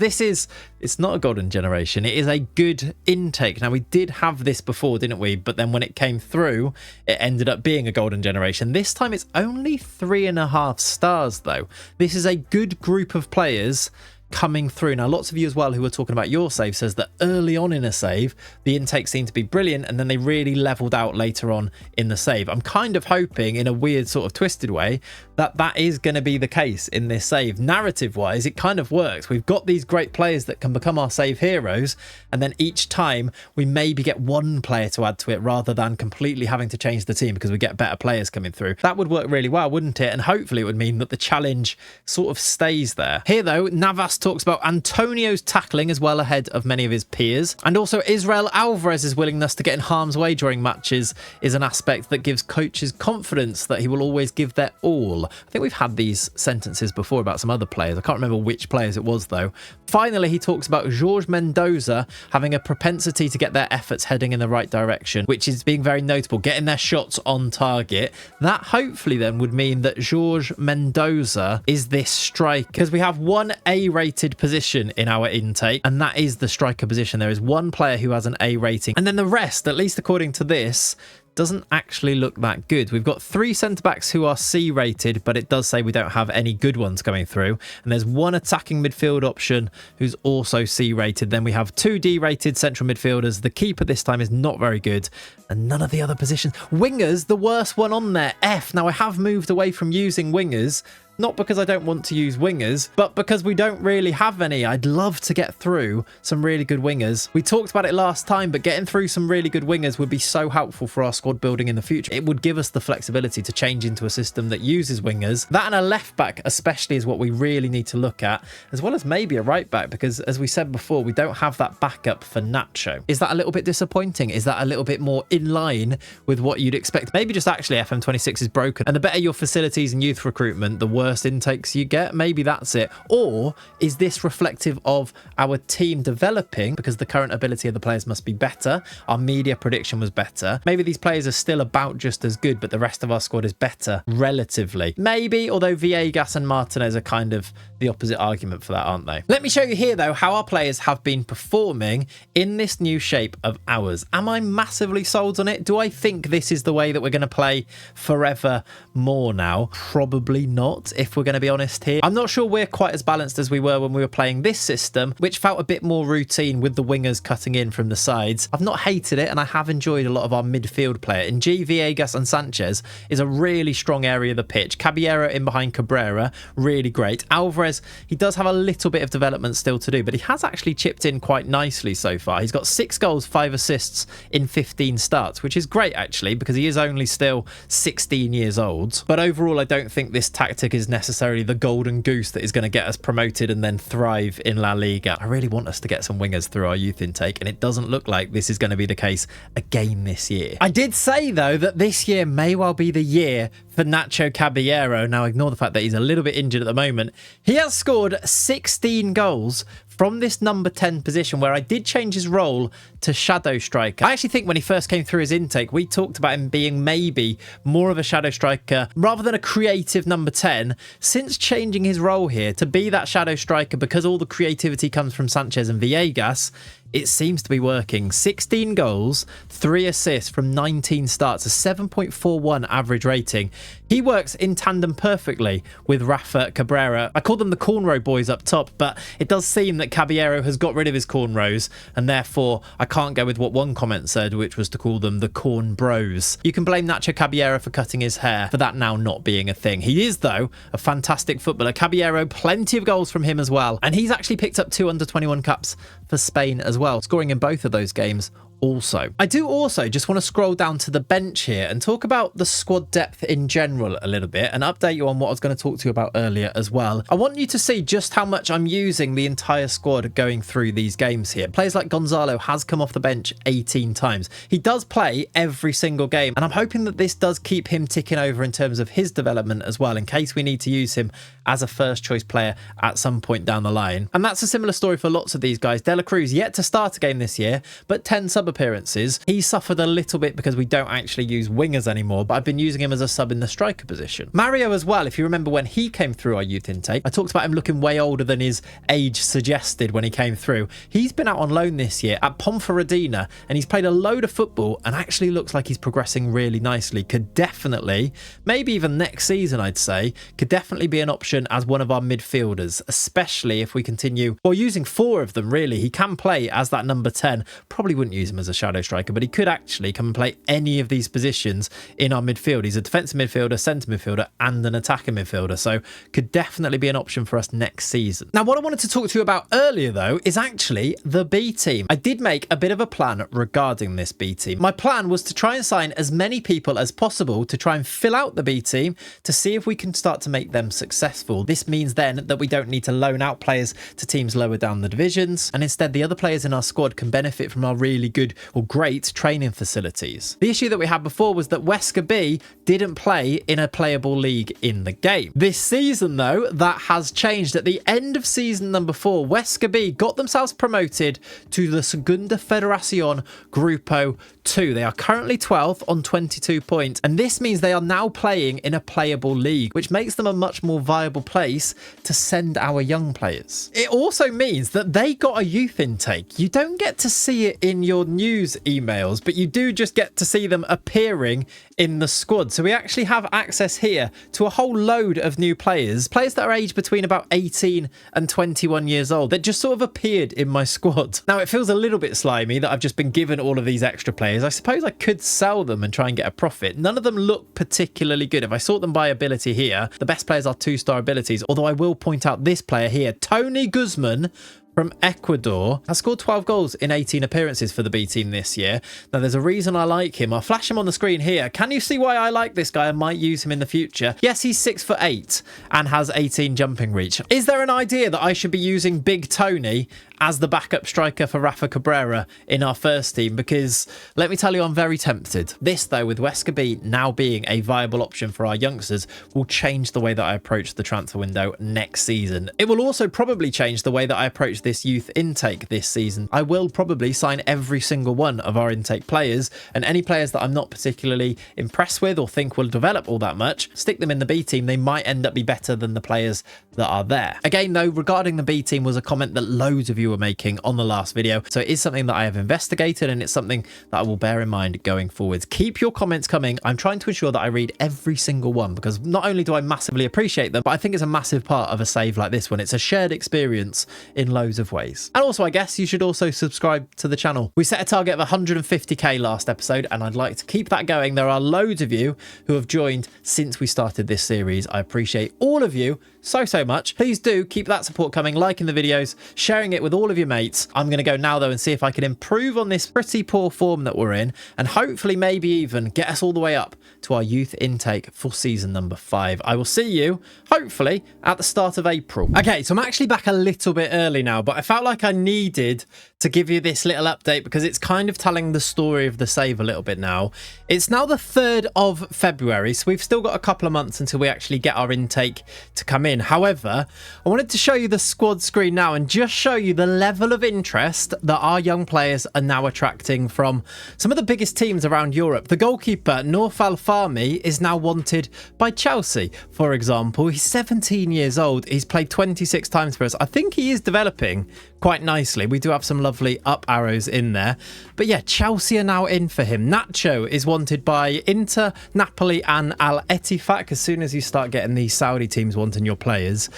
it's not a golden generation, it is a good intake. Now, we did have this before, didn't we? But then when it came through, it ended up being a golden generation. This time it's only 3.5 stars though. This is a good group of players coming through. Now, lots of you as well who are talking about your save says that early on in a save, the intake seemed to be brilliant, and then they really leveled out later on in the save. I'm kind of hoping, in a weird sort of twisted way, that that is going to be the case in this save. Narrative wise, it kind of works. We've got these great players that can become our save heroes, and then each time we maybe get one player to add to it rather than completely having to change the team because we get better players coming through. That would work really well, wouldn't it? And hopefully it would mean that the challenge sort of stays there. Here though, Navas talks about Antonio's tackling as well ahead of many of his peers, and also Israel Alvarez's willingness to get in harm's way during matches is an aspect that gives coaches confidence that he will always give their all. I think we've had these sentences before about some other players. I can't remember which players it was though. Finally, he talks about Jorge Mendoza having a propensity to get their efforts heading in the right direction, which is being very notable, getting their shots on target. That hopefully then would mean that Jorge Mendoza is this striker, because we have one A-rated position in our intake, and that is the striker position. There is one player who has an A rating, and then the rest, at least according to this, doesn't actually look that good. We've got 3 centre-backs who are C rated, but it does say we don't have any good ones coming through. And there's 1 attacking midfield option who's also C rated. Then we have 2 D rated central midfielders. The keeper this time is not very good. And none of the other positions. Wingers, the worst one on there, F. Now I have moved away from using wingers. Not because I don't want to use wingers, but because we don't really have any. I'd love to get through some really good wingers. We talked about it last time, but getting through some really good wingers would be so helpful for our squad building in the future. It would give us the flexibility to change into a system that uses wingers. That and a left back especially is what we really need to look at, as well as maybe a right back, because as we said before, we don't have that backup for Nacho. Is that a little bit disappointing? Is that a little bit more in line with what you'd expect? Maybe just actually FM26 is broken, and the better your facilities and youth recruitment, the worse intakes you get. Maybe that's it. Or is this reflective of our team developing because the current ability of the players must be better? Our media prediction was better. Maybe these players are still about just as good, but the rest of our squad is better relatively. Maybe, although Villegas and Martinez are kind of the opposite argument for that, aren't they? Let me show you here though how our players have been performing in this new shape of ours. Am I massively sold on it? Do I think this is the way that we're going to play forever more now? Probably not, if we're going to be honest here. I'm not sure we're quite as balanced as we were when we were playing this system, which felt a bit more routine with the wingers cutting in from the sides. I've not hated it, and I have enjoyed a lot of our midfield player. In G, Villegas and Sanchez is a really strong area of the pitch. Caballero in behind Cabrera, really great. Alvarez, he does have a little bit of development still to do, but he has actually chipped in quite nicely so far. He's got 6 goals, 5 assists in 15 starts, which is great actually, because he is only still 16 years old. But overall, I don't think this tactic is necessarily the golden goose that is going to get us promoted and then thrive in La Liga. I really want us to get some wingers through our youth intake, and it doesn't look like this is going to be the case again this year. I did say though that this year may well be the year for Nacho Caballero. Now ignore the fact that he's a little bit injured at the moment. He has scored 16 goals from this number 10 position, where I did change his role to shadow striker. I actually think when he first came through his intake, we talked about him being maybe more of a shadow striker rather than a creative number 10. Since changing his role here to be that shadow striker, because all the creativity comes from Sanchez and Villegas, it seems to be working. 16 goals, 3 assists from 19 starts, a 7.41 average rating. He works in tandem perfectly with Rafa Cabrera. I call them the cornrow boys up top, but it does seem that Caballero has got rid of his cornrows, and therefore I can't go with what one comment said, which was to call them the corn bros. You can blame Nacho Caballero for cutting his hair for that now not being a thing. He is, though, a fantastic footballer. Caballero, plenty of goals from him as well, and he's actually picked up 2 under-21 caps for Spain as well, scoring in both of those games. Also, I do also just want to scroll down to the bench here and talk about the squad depth in general a little bit, and update you on what I was going to talk to you about earlier as well. I want you to see just how much I'm using the entire squad going through these games here. Players like Gonzalo has come off the bench 18 times. He does play every single game, and I'm hoping that this does keep him ticking over in terms of his development as well, in case we need to use him as a first choice player at some point down the line. And that's a similar story for lots of these guys. De La Cruz yet to start a game this year, but 10 sub appearances. He suffered a little bit because we don't actually use wingers anymore, but I've been using him as a sub in the striker position. Mario as well, if you remember when he came through our youth intake, I talked about him looking way older than his age suggested when he came through. He's been out on loan this year at Ponferradina, and he's played a load of football and actually looks like he's progressing really nicely. Could definitely, maybe even next season I'd say, could definitely be an option as one of our midfielders, especially if we continue, well, using 4 of them really. He can play as that number 10. Probably wouldn't use him as a shadow striker, but he could actually come and play any of these positions in our midfield. He's a defensive midfielder, centre midfielder, and an attacking midfielder, so could definitely be an option for us next season. Now, what I wanted to talk to you about earlier, though, is actually the B team. I did make a bit of a plan regarding this B team. My plan was to try and sign as many people as possible to try and fill out the B team to see if we can start to make them successful. This means then that we don't need to loan out players to teams lower down the divisions, and instead the other players in our squad can benefit from our really good or great training facilities. The issue that we had before was that Huesca B didn't play in a playable league in the game. This season, though, that has changed. At the end of season number 4, Huesca B got themselves promoted to the Segunda Federación Grupo 2. They are currently 12th on 22 points, and this means they are now playing in a playable league, which makes them a much more viable viable place to send our young players. It also means that they got a youth intake. You don't get to see it in your news emails, but you do just get to see them appearing in the squad. So we actually have access here to a whole load of new players that are aged between about 18 and 21 years old that just sort of appeared in my squad. Now it feels a little bit slimy that I've just been given all of these extra players. I suppose I could sell them and try and get a profit. None of them look particularly good. If I sort them by ability here, the best players are 2-star abilities, although I will point out this player here, Tony Guzman from Ecuador, has scored 12 goals in 18 appearances for the B team this year. Now, there's a reason I like him. I'll flash him on the screen here. Can you see why I like this guy? I might use him in the future. Yes, he's 6'8" and has 18 jumping reach. Is there an idea that I should be using Big Tony as the backup striker for Rafa Cabrera in our first team? Because let me tell you, I'm very tempted. This, though, with Huesca B now being a viable option for our youngsters, will change the way that I approach the transfer window next season. It will also probably change the way that I approach this youth intake this season. I will probably sign every single one of our intake players, and any players that I'm not particularly impressed with or think will develop all that much, stick them in the B team. They might end up be better than the players that are there. Again, though, regarding the B team was a comment that loads of you were making on the last video, so it is something that I have investigated, and it's something that I will bear in mind going forwards. Keep your comments coming. I'm trying to ensure that I read every single one, because not only do I massively appreciate them, but I think it's a massive part of a save like this one. It's a shared experience in loads of ways. And also, I guess you should also subscribe to the channel. We set a target of 150k last episode, and I'd like to keep that going. There are loads of you who have joined since we started this series. I appreciate all of you so much. Please do keep that support coming, liking the videos, sharing it with all of your mates. I'm going to go now, though, and see if I can improve on this pretty poor form that we're in, and hopefully maybe even get us all the way up to our youth intake for season number 5. I will see you, hopefully, at the start of April. Okay, so I'm actually back a little bit early now, but I felt like I needed to give you this little update because it's kind of telling the story of the save a little bit now. It's now the 3rd of February, so we've still got a couple of months until we actually get our intake to come in. However, I wanted to show you the squad screen now and just show you the level of interest that our young players are now attracting from some of the biggest teams around Europe. The goalkeeper, Nouf Al-Fahmy, is now wanted by Chelsea, for example. He's 17 years old. He's played 26 times for us. I think he is developing quite nicely. We do have some lovely up arrows in there. But yeah, Chelsea are now in for him. Nacho is wanted by Inter, Napoli and Al-Ettifaq. As soon as you start getting these Saudi teams wanting your players,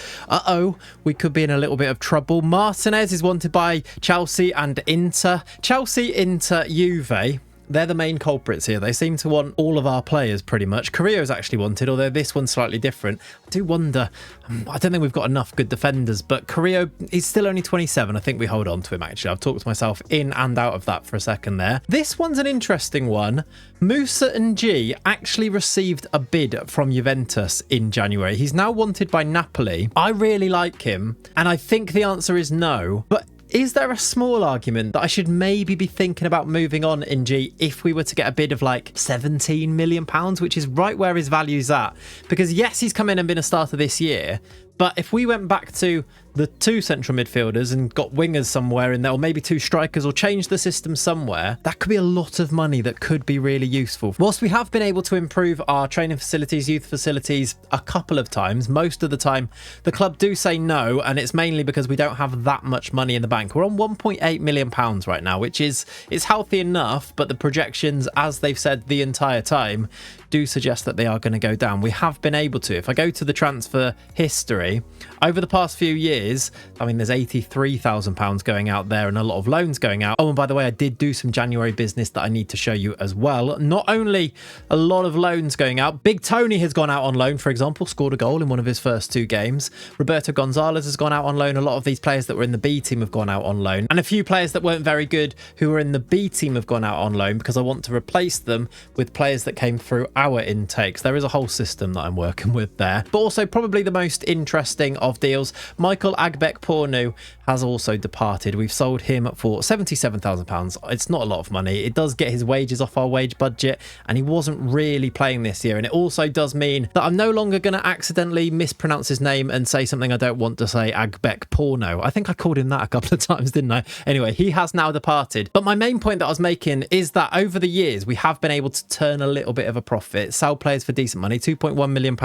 we could be in a little bit of trouble. Martinez is wanted by Chelsea and Inter. Chelsea, Inter, Juve. They're the main culprits here. They seem to want all of our players pretty much. Carrillo is actually wanted, although this one's slightly different. I do wonder, I don't think we've got enough good defenders, but Carrillo, he's still only 27. I think we hold on to him, actually. I've talked myself in and out of that for a second there. This one's an interesting one. Musa Ng actually received a bid from Juventus in January. He's now wanted by Napoli. I really like him, and I think the answer is no, but is there a small argument that I should maybe be thinking about moving on in G if we were to get a bid of like £17 million, which is right where his value's at? Because yes, he's come in and been a starter this year, but if we went back to the 2 central midfielders and got wingers somewhere in there, or maybe 2 strikers, or change the system somewhere, that could be a lot of money that could be really useful. Whilst we have been able to improve our training facilities, youth facilities a couple of times, most of the time the club do say no, and it's mainly because we don't have that much money in the bank. We're on £1.8 million right now, which is healthy enough, but the projections, as they've said the entire time, do suggest that they are going to go down. We have been able to. If I go to the transfer history, over the past few years, I mean, there's £83,000 going out there and a lot of loans going out. Oh, and by the way, I did do some January business that I need to show you as well. Not only a lot of loans going out, Big Tony has gone out on loan, for example, scored a goal in one of his first 2 games. Roberto Gonzalez has gone out on loan. A lot of these players that were in the B team have gone out on loan. And a few players that weren't very good who were in the B team have gone out on loan because I want to replace them with players that came through our intakes. There is a whole system that I'm working with there. But also probably the most interesting of deals, Michael Agbek-Pornu has also departed. We've sold him for £77,000. It's not a lot of money. It does get his wages off our wage budget, and he wasn't really playing this year. And it also does mean that I'm no longer going to accidentally mispronounce his name and say something I don't want to say, Agbek-Porno. I think I called him that a couple of times, didn't I? Anyway, he has now departed. But my main point that I was making is that over the years, we have been able to turn a little bit of a profit, sell players for decent money, £2.1 million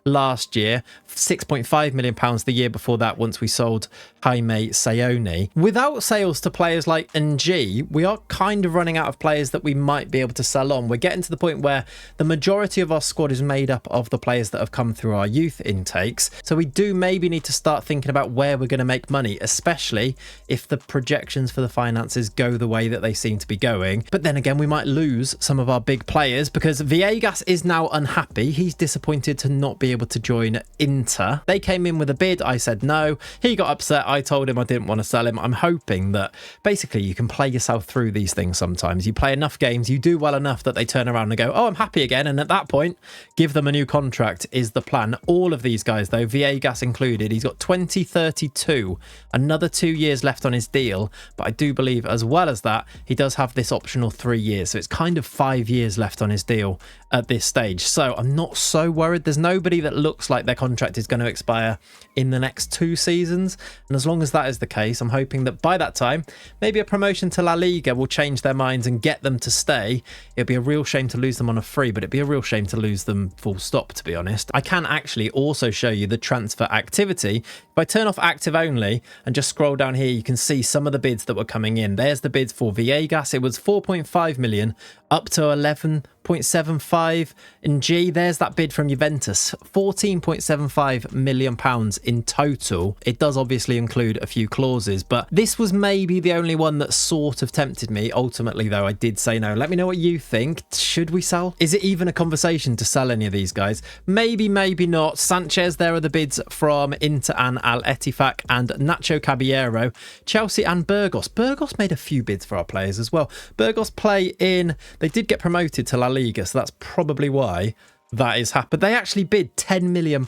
last year, 6.5 £4.5 million the year before that once we sold Jaime Sayoni. Without sales to players like NG, we are kind of running out of players that we might be able to sell on. We're getting to the point where the majority of our squad is made up of the players that have come through our youth intakes. So we do maybe need to start thinking about where we're going to make money, especially if the projections for the finances go the way that they seem to be going. But then again, we might lose some of our big players because Villegas is now unhappy. He's disappointed to not be able to join Inter. They came in with a bid. I said no. He got upset. I told him I didn't want to sell him. I'm hoping that basically you can play yourself through these things sometimes. You play enough games, you do well enough that they turn around and go, oh, I'm happy again. And at that point, give them a new contract is the plan. All of these guys, though, Villegas included, he's got 2032, another 2 years left on his deal. But I do believe as well as that, he does have this optional 3 years. So it's kind of 5 years left on his deal at this stage. So I'm not so worried. There's nobody that looks like their contract is going to expire in the next 2 seasons. And as long as that is the case, I'm hoping that by that time, maybe a promotion to La Liga will change their minds and get them to stay. It'd be a real shame to lose them on a free, but it'd be a real shame to lose them full stop, to be honest. I can actually also show you the transfer activity. If I turn off active only and just scroll down here, you can see some of the bids that were coming in. There's the bids for Villegas. It was 4.5 million up to 11.75 in G. There's that bid from Juventus, 14.75 million pounds in total. It does obviously include a few clauses, but this was maybe the only one that sort of tempted me. Ultimately, though, I did say no. Let me know what you think. Should we sell? Is it even a conversation to sell any of these guys? Maybe, maybe not. Sanchez, there are the bids from Inter and Al Ettifaq and Nacho Caballero, Chelsea and Burgos. Burgos made a few bids for our players as well. Burgos play in, they did get promoted to La Liga, so that's probably why that is happened. They actually bid £10 million,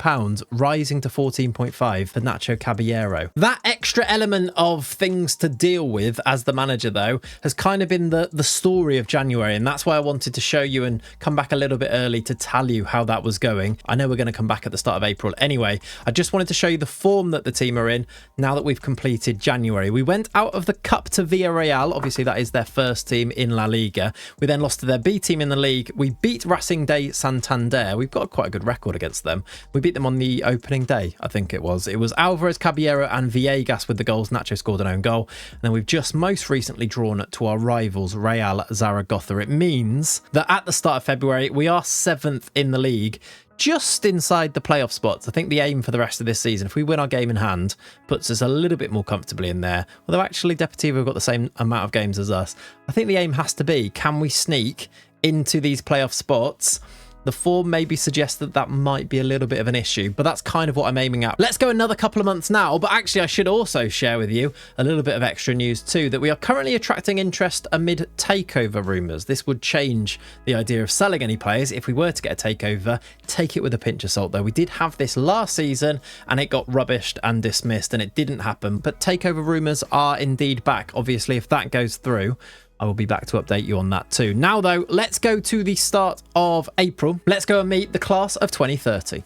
rising to 14.5 for Nacho Caballero. That extra element of things to deal with as the manager, though, has kind of been the story of January, and that's why I wanted to show you and come back a little bit early to tell you how that was going. I know we're going to come back at the start of April anyway. I just wanted to show you the form that the team are in now that we've completed January. We went out of the Cup to Villarreal. Obviously, that is their first team in La Liga. We then lost to their B team in the league. We beat Racing de Santander. We've got quite a good record against them. We beat them on the opening day, I think it was. It was Alvarez, Caballero and Villegas with the goals. Nacho scored an own goal. And then we've just most recently drawn to our rivals, Real Zaragoza. It means that at the start of February, we are 7th in the league, just inside the playoff spots. I think the aim for the rest of this season, if we win our game in hand, puts us a little bit more comfortably in there. Although actually Deportivo have got the same amount of games as us. I think the aim has to be, can we sneak into these playoff spots? The form maybe suggests that that might be a little bit of an issue, but that's kind of what I'm aiming at. Let's go another couple of months now, but actually I should also share with you a little bit of extra news too, that we are currently attracting interest amid takeover rumours. This would change the idea of selling any players. If we were to get a takeover, take it with a pinch of salt though. We did have this last season and it got rubbished and dismissed and it didn't happen, but takeover rumours are indeed back. Obviously, if that goes through, I will be back to update you on that too. Now though, let's go to the start of April. Let's go and meet the class of 2030.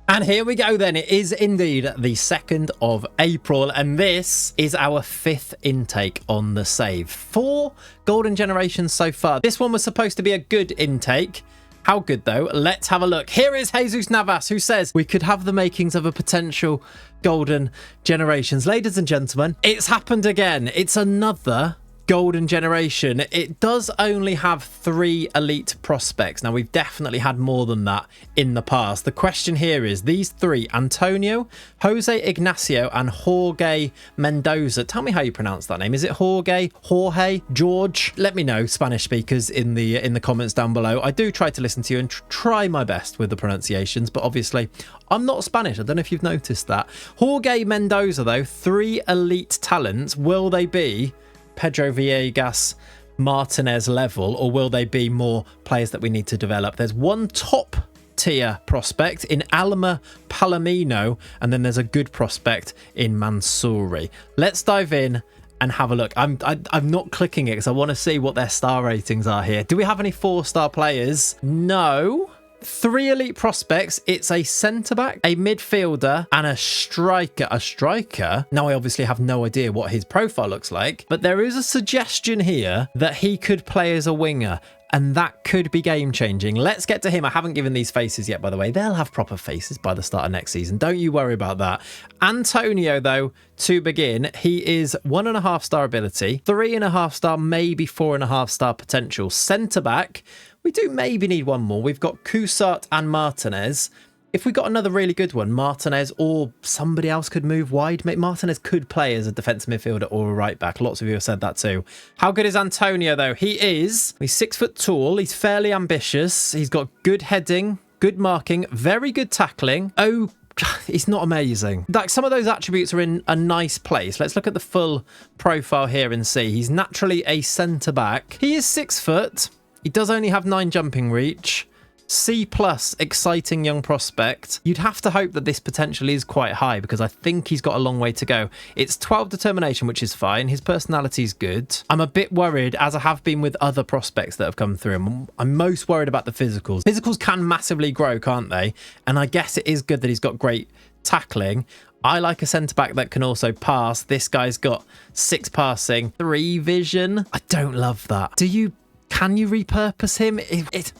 And here we go then. It is indeed the 2nd of April and this is our 5th intake on the save. 4 golden generations so far. This one was supposed to be a good intake. How good though? Let's have a look. Here is Jesus Navas who says we could have the makings of a potential golden generations. Ladies and gentlemen, it's happened again. It's another golden generation. It does only have 3 elite prospects. Now, we've definitely had more than that in the past. The question here is these 3, Antonio, Jose Ignacio and Jorge Mendoza. Tell me how you pronounce that name. Is it Jorge, George? Let me know, Spanish speakers, in the comments down below. I do try to listen to you and try my best with the pronunciations, but obviously I'm not Spanish. I don't know if you've noticed that. Jorge Mendoza, though, 3 elite talents. Will they be Pedro Villegas, Martinez level, or will they be more players that we need to develop? There's 1 top tier prospect in Alma Palomino, and then there's a good prospect in Mansouri. Let's dive in and have a look. I'm not clicking it because I want to see what their star ratings are here. Do we have any 4-star players? No. 3 elite prospects. It's a centre-back, a midfielder, and a striker. A striker? Now, I obviously have no idea what his profile looks like, but there is a suggestion here that he could play as a winger. and that could be game-changing. Let's get to him. I haven't given these faces yet, by the way. They'll have proper faces by the start of next season. Don't you worry about that. Antonio, though, to begin, he is 1.5 star ability, 3.5 star, maybe 4.5 star potential. Centre-back, we do maybe need one more. We've got Coussart and Martinez. If we got another really good one, Martinez or somebody else could move wide. Martinez could play as a defensive midfielder or a right back. Lots of you have said that too. How good is Antonio though? He's 6 foot tall. He's fairly ambitious. He's got good heading, good marking, very good tackling. Oh, he's not amazing. Like, some of those attributes are in a nice place. Let's look at the full profile here and see. He's naturally a centre back. He is 6 foot. He does only have 9 jumping reach. C+, exciting young prospect. You'd have to hope that this potential is quite high because I think he's got a long way to go. It's 12 determination, which is fine. His personality is good. I'm a bit worried, as I have been with other prospects that have come through. I'm most worried about the physicals. Physicals can massively grow, can't they? And I guess it is good that he's got great tackling. I like a centre-back that can also pass. This guy's got 6 passing, 3 vision. I don't love that. Can you repurpose him?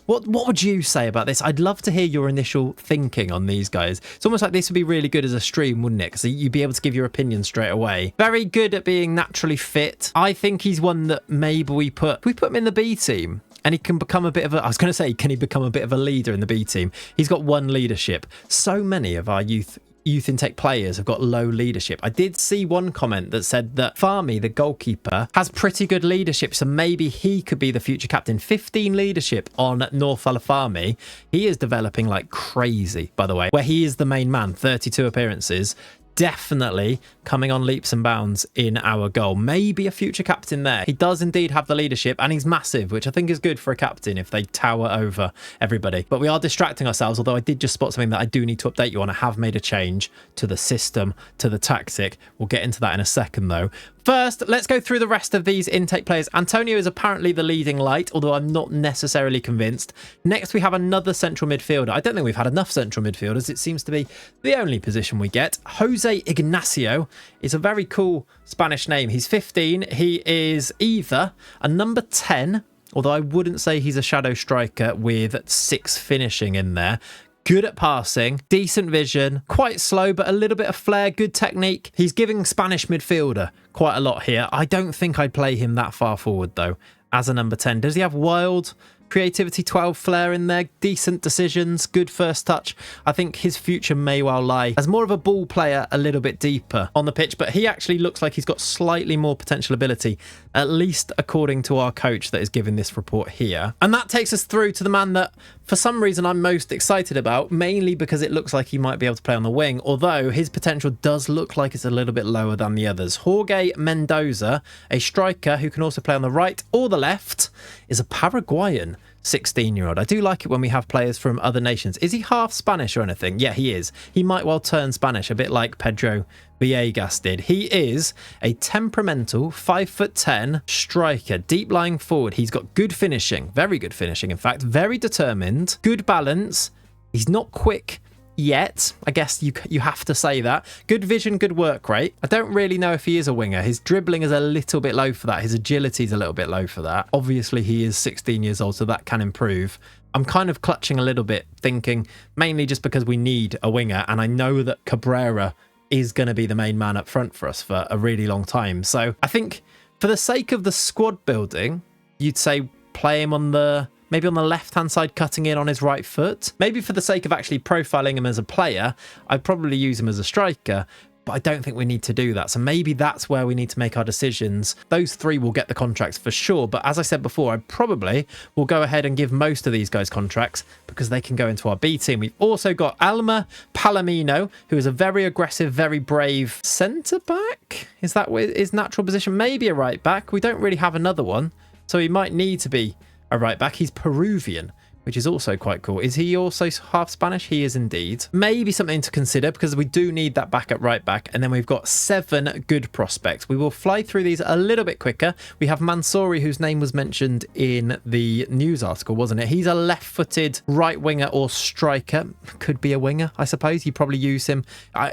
What would you say about this? I'd love to hear your initial thinking on these guys. It's almost like this would be really good as a stream, wouldn't it? Because you'd be able to give your opinion straight away. Very good at being naturally fit. I think he's one that maybe we put him in the B team. And he can become a bit of a... I was going to say, can he become a bit of a leader in the B team? He's got 1 leadership. So many of our youth intake players have got low leadership. I did see one comment that said that Farmy, the goalkeeper, has pretty good leadership, so maybe he could be the future captain. 15 leadership on North Farmy. He is developing like crazy, by the way, where he is the main man, 32 appearances. Definitely coming on leaps and bounds in our goal. Maybe a future captain there. He does indeed have the leadership and he's massive, which I think is good for a captain if they tower over everybody. But we are distracting ourselves, although I did just spot something that I do need to update you on. I have made a change to the system, to the tactic. We'll get into that in a second though. First, let's go through the rest of these intake players. Antonio is apparently the leading light, although I'm not necessarily convinced. Next, we have another central midfielder. I don't think we've had enough central midfielders. It seems to be the only position we get. Jose Ignacio is a very cool Spanish name. He's 15. He is either a number 10, although I wouldn't say he's a shadow striker with 6 finishing in there. Good at passing, decent vision, quite slow, but a little bit of flair, good technique. He's giving Spanish midfielder quite a lot here. I don't think I'd play him that far forward, though, as a number 10. Does he have wild creativity, 12 flair in there, decent decisions, good first touch? I think his future may well lie as more of a ball player a little bit deeper on the pitch, but he actually looks like he's got slightly more potential ability, at least according to our coach that is giving this report here. And that takes us through to the man that for some reason I'm most excited about, mainly because it looks like he might be able to play on the wing, although his potential does look like it's a little bit lower than the others. Jorge Mendoza, a striker who can also play on the right or the left, is a Paraguayan 16-year-old. I do like it when we have players from other nations. Is he half Spanish or anything? Yeah, he is. He might well turn Spanish, a bit like Pedro Villegas did. He is a temperamental 5'10" striker, deep lying forward. He's got good finishing, very good finishing, in fact, very determined, good balance. He's not quick yet. I guess you have to say that. Good vision, good work rate. I don't really know if he is a winger. His dribbling is a little bit low for that. His agility is a little bit low for that. Obviously, he is 16 years old, so that can improve. I'm kind of clutching a little bit, thinking mainly just because we need a winger, and I know that Cabrera is going to be the main man up front for us for a really long time. So I think for the sake of the squad building, you'd say play him on the... maybe on the left-hand side, cutting in on his right foot. Maybe for the sake of actually profiling him as a player, I'd probably use him as a striker, but I don't think we need to do that. So maybe that's where we need to make our decisions. Those 3 will get the contracts for sure, but as I said before, I probably will go ahead and give most of these guys contracts because they can go into our B team. We've also got Alma Palomino, who is a very aggressive, very brave centre-back. Is that his natural position? Maybe a right-back. We don't really have another one, so he might need to be a right back. He's Peruvian, which is also quite cool. Is he also half Spanish? He is indeed. Maybe something to consider because we do need that back at right back. And then we've got 7 good prospects. We will fly through these a little bit quicker. We have Mansouri, whose name was mentioned in the news article, wasn't it? He's a left-footed right winger or striker. Could be a winger, I suppose. You probably use him.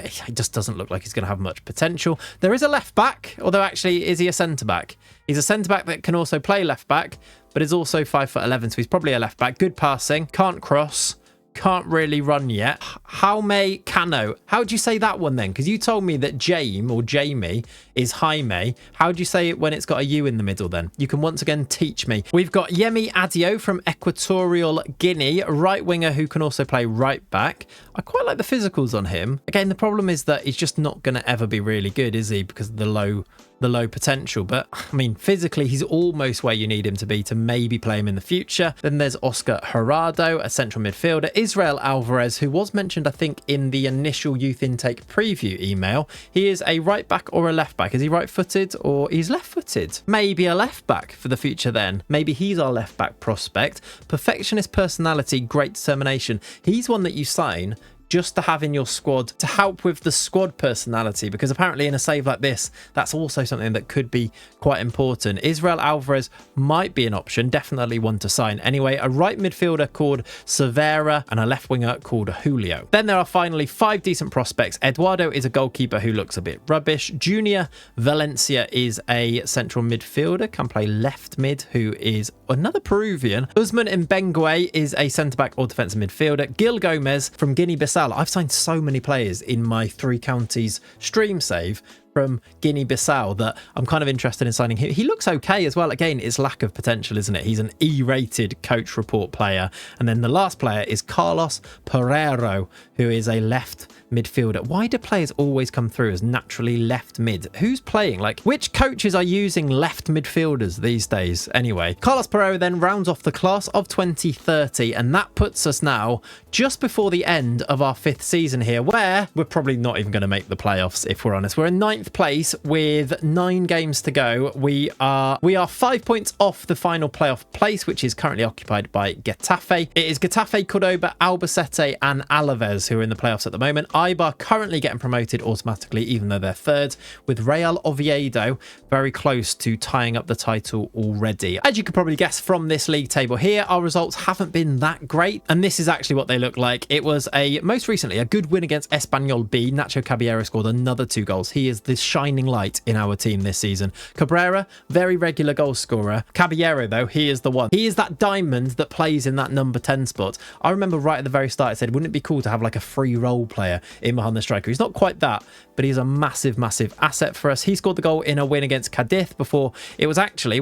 He just doesn't look like he's going to have much potential. There is a left back, although actually, is he a centre back? He's a centre back that can also play left back. but is also 5'11", so he's probably a left back. Good passing, can't cross, can't really run yet. Jaume Cano. How do you say that one then? Because you told me that Jamie is Jaime. How do you say it when it's got a U in the middle then? You can once again teach me. We've got Yemi Adio from Equatorial Guinea, right winger who can also play right back. I quite like the physicals on him. Again, the problem is that he's just not going to ever be really good, is he? Because of the low potential. But I mean, physically, he's almost where you need him to be to maybe play him in the future. Then there's Oscar Gerardo, a central midfielder. Israel Alvarez, who was mentioned, I think, in the initial youth intake preview email. He is a right back or a left back. Is he right-footed or he's left-footed? Maybe a left back for the future then. Maybe he's our left back prospect. Perfectionist personality, great determination. He's one that you sign just to have in your squad to help with the squad personality, because apparently in a save like this, that's also something that could be quite important. Israel Alvarez might be an option, definitely one to sign. Anyway, a right midfielder called Severa and a left winger called Julio. Then there are finally 5 decent prospects. Eduardo is a goalkeeper who looks a bit rubbish. Junior Valencia is a central midfielder, can play left mid, who is another Peruvian. Usman Mbengue is a centre-back or defensive midfielder. Gil Gomez from Guinea-Bissau. I've signed so many players in my 3 counties stream save from Guinea-Bissau that I'm kind of interested in signing him. He looks okay as well. Again, it's lack of potential, isn't it? He's an E-rated coach report player. And then the last player is Carlos Pereiro, who is a left midfielder. Why do players always come through as naturally left mid? Who's playing? Like, which coaches are using left midfielders these days? Anyway, Carlos Pereiro then rounds off the class of 2030, and that puts us now just before the end of our 5th season here, where we're probably not even going to make the playoffs, if we're honest. We're in 9th place with 9 games to go. We are 5 points off the final playoff place, which is currently occupied by Getafe. It is Getafe, Cordoba, Albacete and Alaves who are in the playoffs at the moment. Eibar currently getting promoted automatically, even though they're 3rd, with Real Oviedo very close to tying up the title already. As you could probably guess from this league table here, our results haven't been that great, and this is actually what they look like. It was most recently a good win against Espanyol B. Nacho Caballero scored another 2 goals. He is the shining light in our team this season. Cabrera, very regular goal scorer. Caballero, though, he is the one. He is that diamond that plays in that number 10 spot. I remember right at the very start, I said, wouldn't it be cool to have like a free role player in behind the striker? He's not quite that, but he's a massive, massive asset for us. He scored the goal in a win against Cadiz before it was actually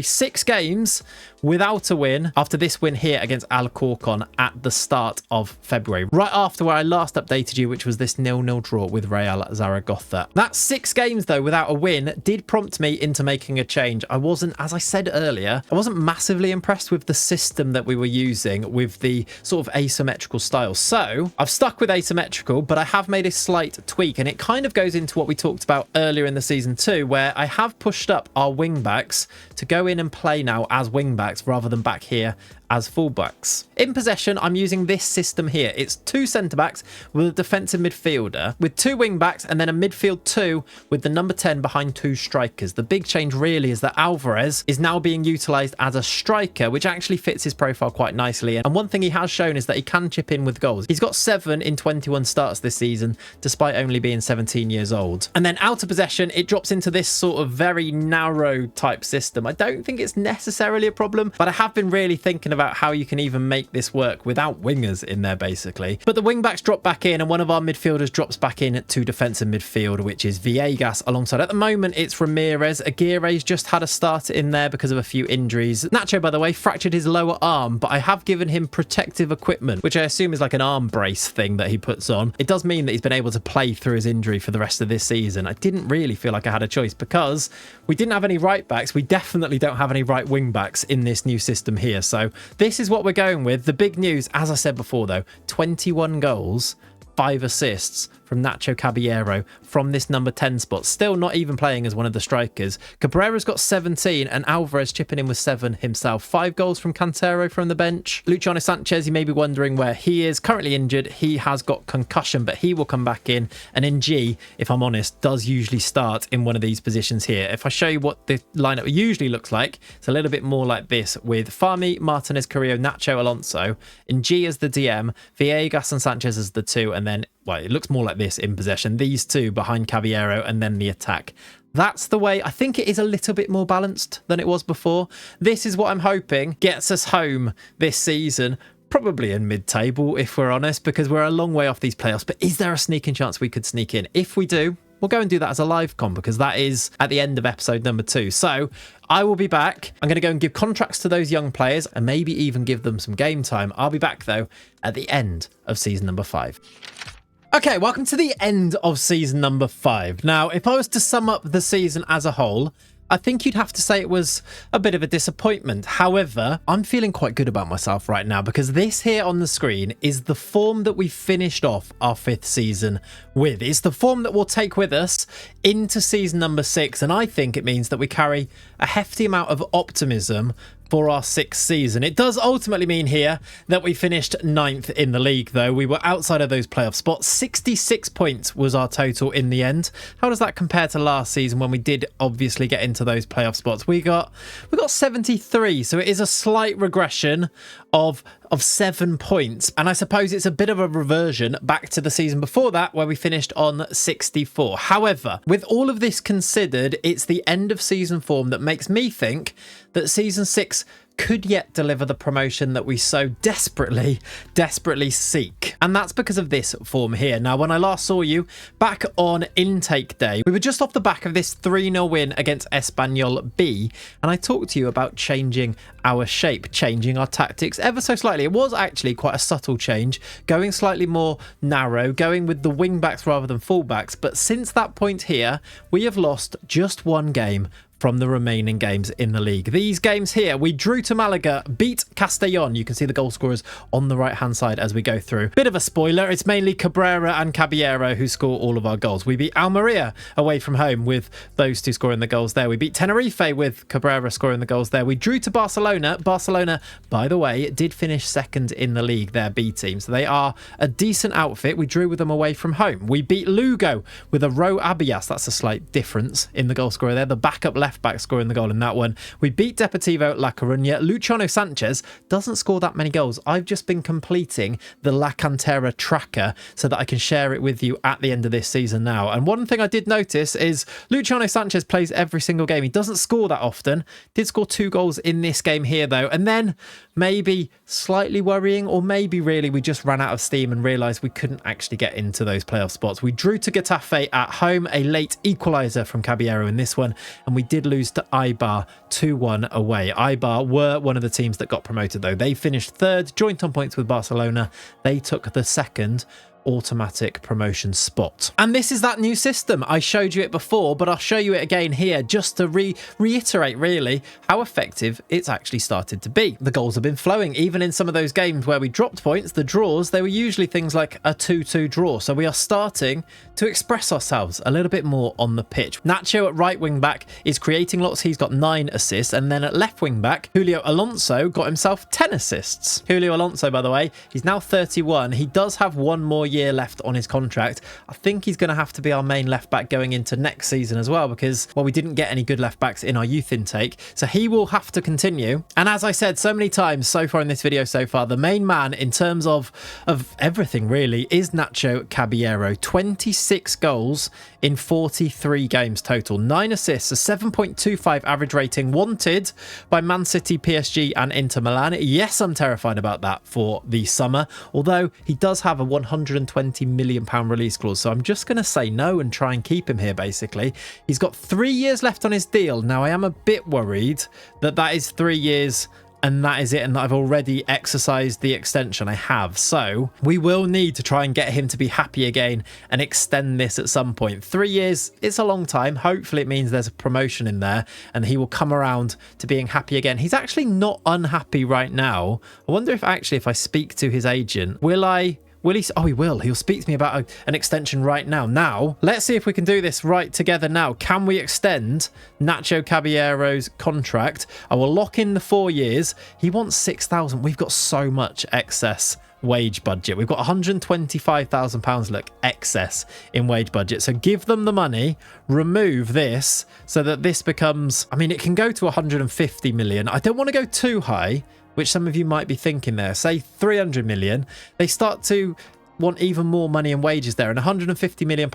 6 games without a win after this win here against Alcorcon at the start of February, right after where I last updated you, which was this 0-0 draw with Real Zaragoza. That 6 games though without a win did prompt me into making a change. I wasn't, as I said earlier, I wasn't massively impressed with the system that we were using with the sort of asymmetrical style. So I've stuck with asymmetrical, but I have made a slight tweak, and it kind of goes into what we talked about earlier in the season too, where I have pushed up our wing backs to go in and play now as wing backs rather than back here as fullbacks. In possession, I'm using this system here. It's 2 centre-backs with a defensive midfielder, with 2 wing-backs, and then a midfield 2 with the number 10 behind 2 strikers. The big change really is that Alvarez is now being utilised as a striker, which actually fits his profile quite nicely. And one thing he has shown is that he can chip in with goals. He's got 7 in 21 starts this season, despite only being 17 years old. And then out of possession, it drops into this sort of very narrow type system. I don't think it's necessarily a problem, but I have been really thinking about how you can even make this work without wingers in there, basically. But the wing backs drop back in, and one of our midfielders drops back in to defensive midfield, which is Villegas alongside. At the moment, it's Ramirez. Aguirre's just had a start in there because of a few injuries. Nacho, by the way, fractured his lower arm, but I have given him protective equipment, which I assume is like an arm brace thing that he puts on. It does mean that he's been able to play through his injury for the rest of this season. I didn't really feel like I had a choice because we didn't have any right backs. We definitely don't have any right wing backs in this new system here. So this is what we're going with. The big news, as I said before though, 21 goals, 5 assists from Nacho Caballero from this number 10 spot. Still not even playing as one of the strikers. Cabrera's got 17 and Alvarez chipping in with 7 himself. 5 goals from Cantero from the bench. Luciano Sanchez, you may be wondering where he is. Currently injured. He has got concussion, but he will come back in. And NG, if I'm honest, does usually start in one of these positions here. If I show you what the lineup usually looks like, it's a little bit more like this with Fahmy, Martinez, Carrillo, Nacho, Alonso, NG as the DM, Villegas and Sanchez as the 2, and and then, well, it looks more like this in possession. These two behind Caballero and then the attack. That's the way. I think it is a little bit more balanced than it was before. This is what I'm hoping gets us home this season. Probably in mid-table, if we're honest, because we're a long way off these playoffs. But is there a sneaking chance we could sneak in? If we do, we'll go and do that as a live con, because that is at the end of episode number 2. So I will be back. I'm going to go and give contracts to those young players and maybe even give them some game time. I'll be back, though, at the end of season number 5. Okay, welcome to the end of season number 5. Now, if I was to sum up the season as a whole, I think you'd have to say it was a bit of a disappointment. However, I'm feeling quite good about myself right now, because this here on the screen is the form that we finished off our 5th season with. It's the form that we'll take with us into season number 6, and I think it means that we carry a hefty amount of optimism for our 6th season. It does ultimately mean here that we finished 9th in the league, though. We were outside of those playoff spots. 66 points was our total in the end. How does that compare to last season when we did obviously get into those playoff spots? We got 73, so it is a slight regression of 7 points, and I suppose it's a bit of a reversion back to the season before that, where we finished on 64. However, with all of this considered, it's the end of season form that makes me think that season 6 could yet deliver the promotion that we so desperately seek. And that's because of this form here. Now, when I last saw you back on intake day, we were just off the back of this 3-0 win against Espanyol B, and I talked to you about changing our shape, changing our tactics ever so slightly. It was actually quite a subtle change, going slightly more narrow, going with the wing backs rather than full backs. But since that point here, we have lost just 1 game from the remaining games in the league. These games here, we drew to Malaga, beat Castellon. You can see the goal scorers on the right-hand side as we go through. Bit of a spoiler, it's mainly Cabrera and Caballero who score all of our goals. We beat Almeria away from home with those two scoring the goals there. We beat Tenerife with Cabrera scoring the goals there. We drew to Barcelona. Barcelona, by the way, did finish 2nd in the league, their B team. So they are a decent outfit. We drew with them away from home. We beat Lugo with a Ro Abias. That's a slight difference in the goal scorer there. The backup left back scoring the goal in that one. We beat Deportivo La Coruña. Luciano Sanchez doesn't score that many goals. I've just been completing the La Cantera tracker so that I can share it with you at the end of this season now. And one thing I did notice is Luciano Sanchez plays every single game. He doesn't score that often. Did score 2 goals in this game here, though. And then maybe slightly worrying, or maybe really we just ran out of steam and realised we couldn't actually get into those playoff spots. We drew to Getafe at home, a late equaliser from Caballero in this one, and we did lose to Eibar 2-1 away. Eibar were one of the teams that got promoted, though. They finished 3rd, joint on points with Barcelona. They took the 2nd automatic promotion spot. And this is that new system. I showed you it before, but I'll show you it again here just to reiterate really how effective it's actually started to be. The goals have been flowing, even in some of those games where we dropped points. The draws, they were usually things like a 2-2 draw. So we are starting to express ourselves a little bit more on the pitch. Nacho at right wing back is creating lots. He's got 9 assists. And then at left wing back, Julio Alonso got himself 10 assists. Julio Alonso, by the way, he's now 31. He does have 1 more year left on his contract. I think he's going to have to be our main left back going into next season as well, because, well, we didn't get any good left backs in our youth intake, so he will have to continue. And as I said so many times so far in this video so far, the main man in terms of everything really is Nacho Caballero. 26 goals in 43 games total, 9 assists, a 7.25 average rating, wanted by Man City, PSG and Inter Milan. Yes, I'm terrified about that for the summer, although he does have a £120 million release clause, so I'm just going to say no and try and keep him here. Basically, he's got 3 years left on his deal. Now, I am a bit worried that is 3 years and that is it, and that I've already exercised the extension. I have, so we will need to try and get him to be happy again and extend this at some point. 3 years, it's a long time. Hopefully it means there's a promotion in there and he will come around to being happy again. He's actually not unhappy right now. I wonder if I speak to his agent, will he? Oh, he will. He'll speak to me about an extension right now. Now, let's see if we can do this right together now. Can we extend Nacho Caballero's contract? I will lock in the 4 years. He wants 6,000. We've got so much excess wage budget. We've got £125,000, look, excess in wage budget. So give them the money, remove this so that this becomes, I mean, it can go to 150 million. I don't want to go too high, which some of you might be thinking there. Say 300 million. They start to want even more money and wages there. And £150 million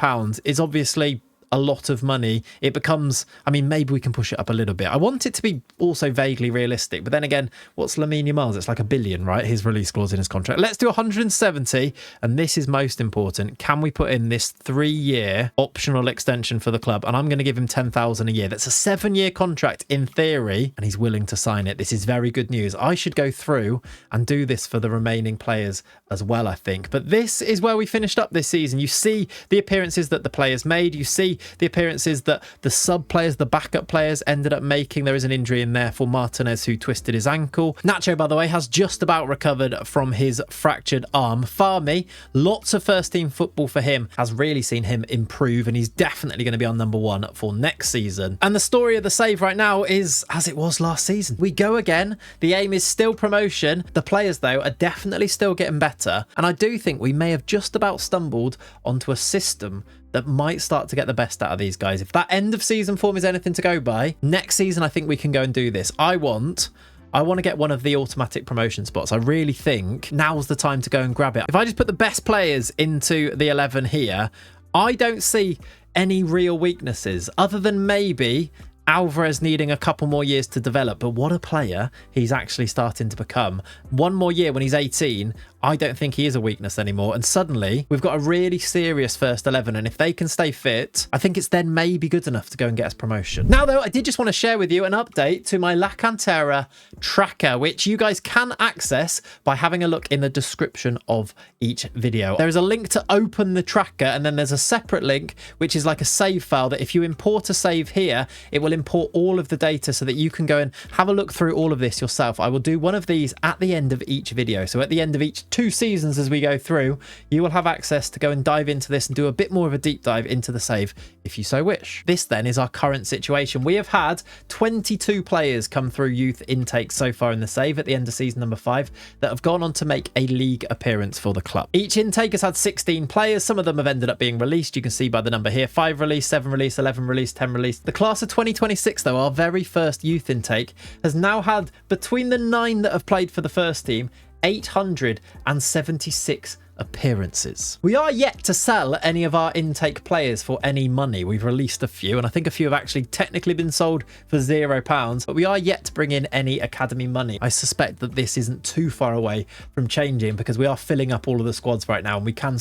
is obviously a lot of money. It becomes, I mean, maybe we can push it up a little bit. I want it to be also vaguely realistic, but then again, what's Lamine Yamal's? It's like $1 billion, right? His release clause in his contract. Let's do 170, and this is most important. Can we put in this 3-year optional extension for the club? And I'm going to give him 10,000 a year. That's a 7-year contract in theory, and he's willing to sign it. This is very good news. I should go through and do this for the remaining players as well, I think. But this is where we finished up this season. You see the appearances that the players made. You see the appearances that the sub players, the backup players ended up making. There is an injury in there for Martinez, who twisted his ankle. Nacho, by the way, has just about recovered from his fractured arm. Farmy, lots of first team football for him, has really seen him improve, and he's definitely going to be on number 1 for next season. And the story of the save right now is as it was last season. We go again. The aim is still promotion. The players, though, are definitely still getting better. And I do think we may have just about stumbled onto a system that might start to get the best out of these guys. If that end of season form is anything to go by, next season I think we can go and do this. I want to get one of the automatic promotion spots. I really think now's the time to go and grab it. If I just put the best players into the 11 here, I don't see any real weaknesses other than maybe Alvarez needing a couple more years to develop. But what a player he's actually starting to become. One more year when he's 18, I don't think he is a weakness anymore. And suddenly we've got a really serious first 11. And if they can stay fit, I think it's then maybe good enough to go and get us promotion. Now, though, I did just want to share with you an update to my La Cantera tracker, which you guys can access by having a look in the description of each video. There is a link to open the tracker, and then there's a separate link, which is like a save file that if you import a save here, it will import all of the data so that you can go and have a look through all of this yourself. I will do one of these at the end of each video. So at the end of each 2 seasons as we go through, you will have access to go and dive into this and do a bit more of a deep dive into the save if you so wish. This then is our current situation. We have had 22 players come through youth intake so far in the save at the end of season number 5 that have gone on to make a league appearance for the club. Each intake has had 16 players. Some of them have ended up being released. You can see by the number here, 5 released, 7 released, 11 released, 10 released. The class of 2026, though, our very first youth intake, has now had, between the 9 that have played for the first team, 876 appearances. We are yet to sell any of our intake players for any money. We've released a few, and I think a few have actually technically been sold for £0, but we are yet to bring in any academy money. I suspect that this isn't too far away from changing because we are filling up all of the squads right now, and we can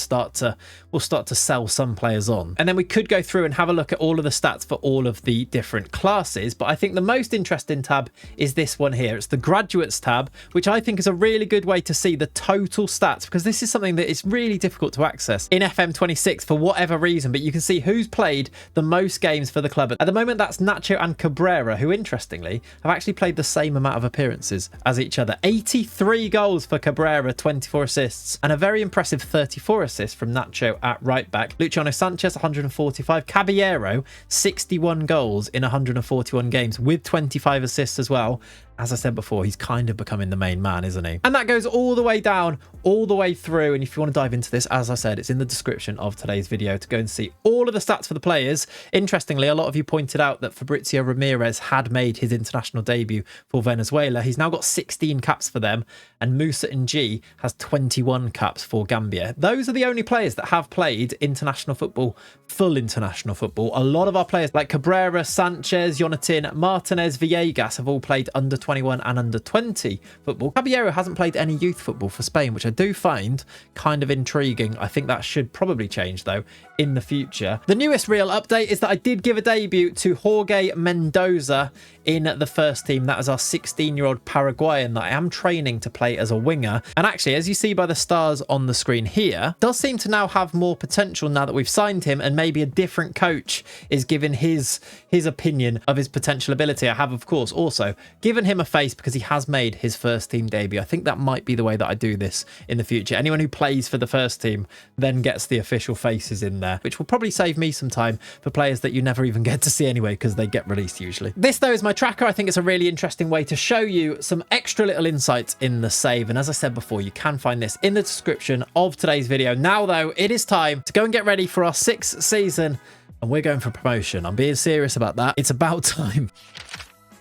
we'll start to sell some players on. And then we could go through and have a look at all of the stats for all of the different classes, but I think the most interesting tab is this one here. It's the graduates tab, which I think is a really good way to see the total stats, because this is something that it's really difficult to access in FM26 for whatever reason, but you can see who's played the most games for the club. At the moment, that's Nacho and Cabrera, who interestingly have actually played the same amount of appearances as each other. 83 goals for Cabrera, 24 assists, and a very impressive 34 assists from Nacho at right back. Luciano Sanchez, 145. Caballero, 61 goals in 141 games with 25 assists as well. As I said before, he's kind of becoming the main man, isn't he? And that goes all the way down, all the way through. And if you want to dive into this, as I said, it's in the description of today's video to go and see all of the stats for the players. Interestingly, a lot of you pointed out that Fabrizio Ramirez had made his international debut for Venezuela. He's now got 16 caps for them, and Musa Ng has 21 caps for Gambia. Those are the only players that have played international football, full international football. A lot of our players like Cabrera, Sanchez, Jonathan, Martinez, Villegas have all played under 21 and under 20 football. Caballero hasn't played any youth football for Spain, which I do find kind of intriguing. I think that should probably change, though, in the future. The newest real update is that I did give a debut to Jorge Mendoza in the first team. That is our 16-year-old Paraguayan that I am training to play as a winger. And actually, as you see by the stars on the screen here, does seem to now have more potential now that we've signed him, and maybe a different coach is giving his opinion of his potential ability. I have, of course, also given him a face because he has made his first team debut. I think that might be the way that I do this in the future. Anyone who plays for the first team then gets the official faces in there, which will probably save me some time for players that you never even get to see anyway because they get released usually. This, though, is my tracker. I think it's a really interesting way to show you some extra little insights in the save. And as I said before, you can find this in the description of today's video. Now, though, it is time to go and get ready for our 6th season, and we're going for promotion. I'm being serious about that. It's about time.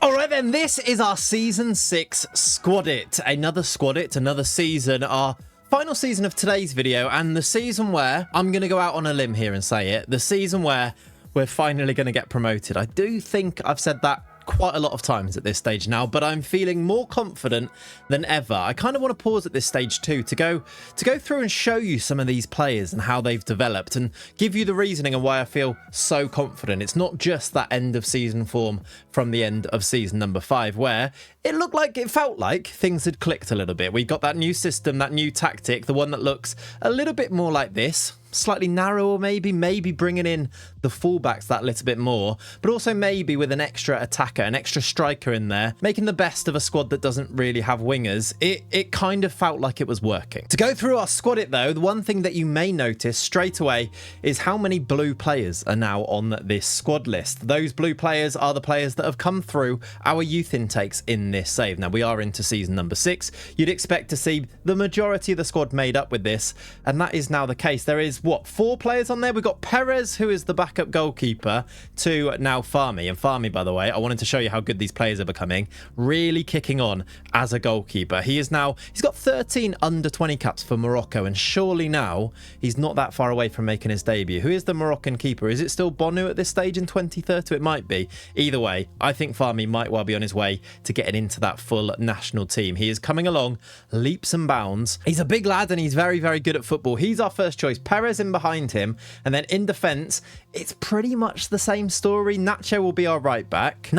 All right, then, this is our Season 6 Squad It. Another Squad It, another season, our Final season of today's video, and the season where, I'm going to go out on a limb here and say it, the season where we're finally going to get promoted. I do think I've said that quite a lot of times at this stage now, but I'm feeling more confident than ever. I kind of want to pause at this stage too to go through and show you some of these players and how they've developed and give you the reasoning and why I feel so confident. It's not just that end of season form from the end of season number 5 where it felt like things had clicked a little bit. We got that new system, that new tactic, the one that looks a little bit more like this. Slightly narrower, maybe bringing in the fullbacks that little bit more, but also maybe with an extra attacker, an extra striker in there, making the best of a squad that doesn't really have wingers. It kind of felt like it was working. To go through our squad though, the one thing that you may notice straight away is how many blue players are now on this squad list. Those blue players are the players that have come through our youth intakes in this save. Now we are into season number 6. You'd expect to see the majority of the squad made up with this, and that is now the case. There is 4 players on there. We've got Perez, who is the backup goalkeeper, to now Farmy. And Farmy, by the way, I wanted to show you how good these players are becoming. Really kicking on as a goalkeeper. He's got 13 under 20 caps for Morocco, and surely now he's not that far away from making his debut. Who is the Moroccan keeper? Is it still Bonu at this stage in 2030? It might be. Either way, I think Farmy might well be on his way to getting into that full national team. He is coming along leaps and bounds. He's a big lad and he's very, very good at football. He's our first choice. Perez in behind him, and then in defence it's pretty much the same story. Nacho will be our right back.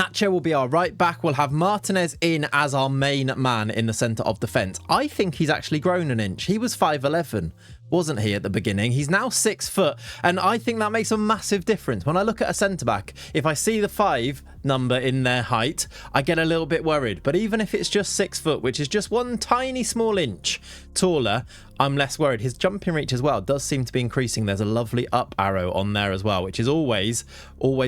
We'll have Martinez in as our main man in the centre of defence. I think he's actually grown an inch. He was 5'11", wasn't he, at the beginning? He's now 6 foot, and I think that makes a massive difference. When I look at a centre-back, if I see the 5 number in their height, I get a little bit worried. But even if it's just 6 foot, which is just one tiny small inch taller, I'm less worried. His jumping reach as well does seem to be increasing. There's a lovely up arrow on there as well, which is always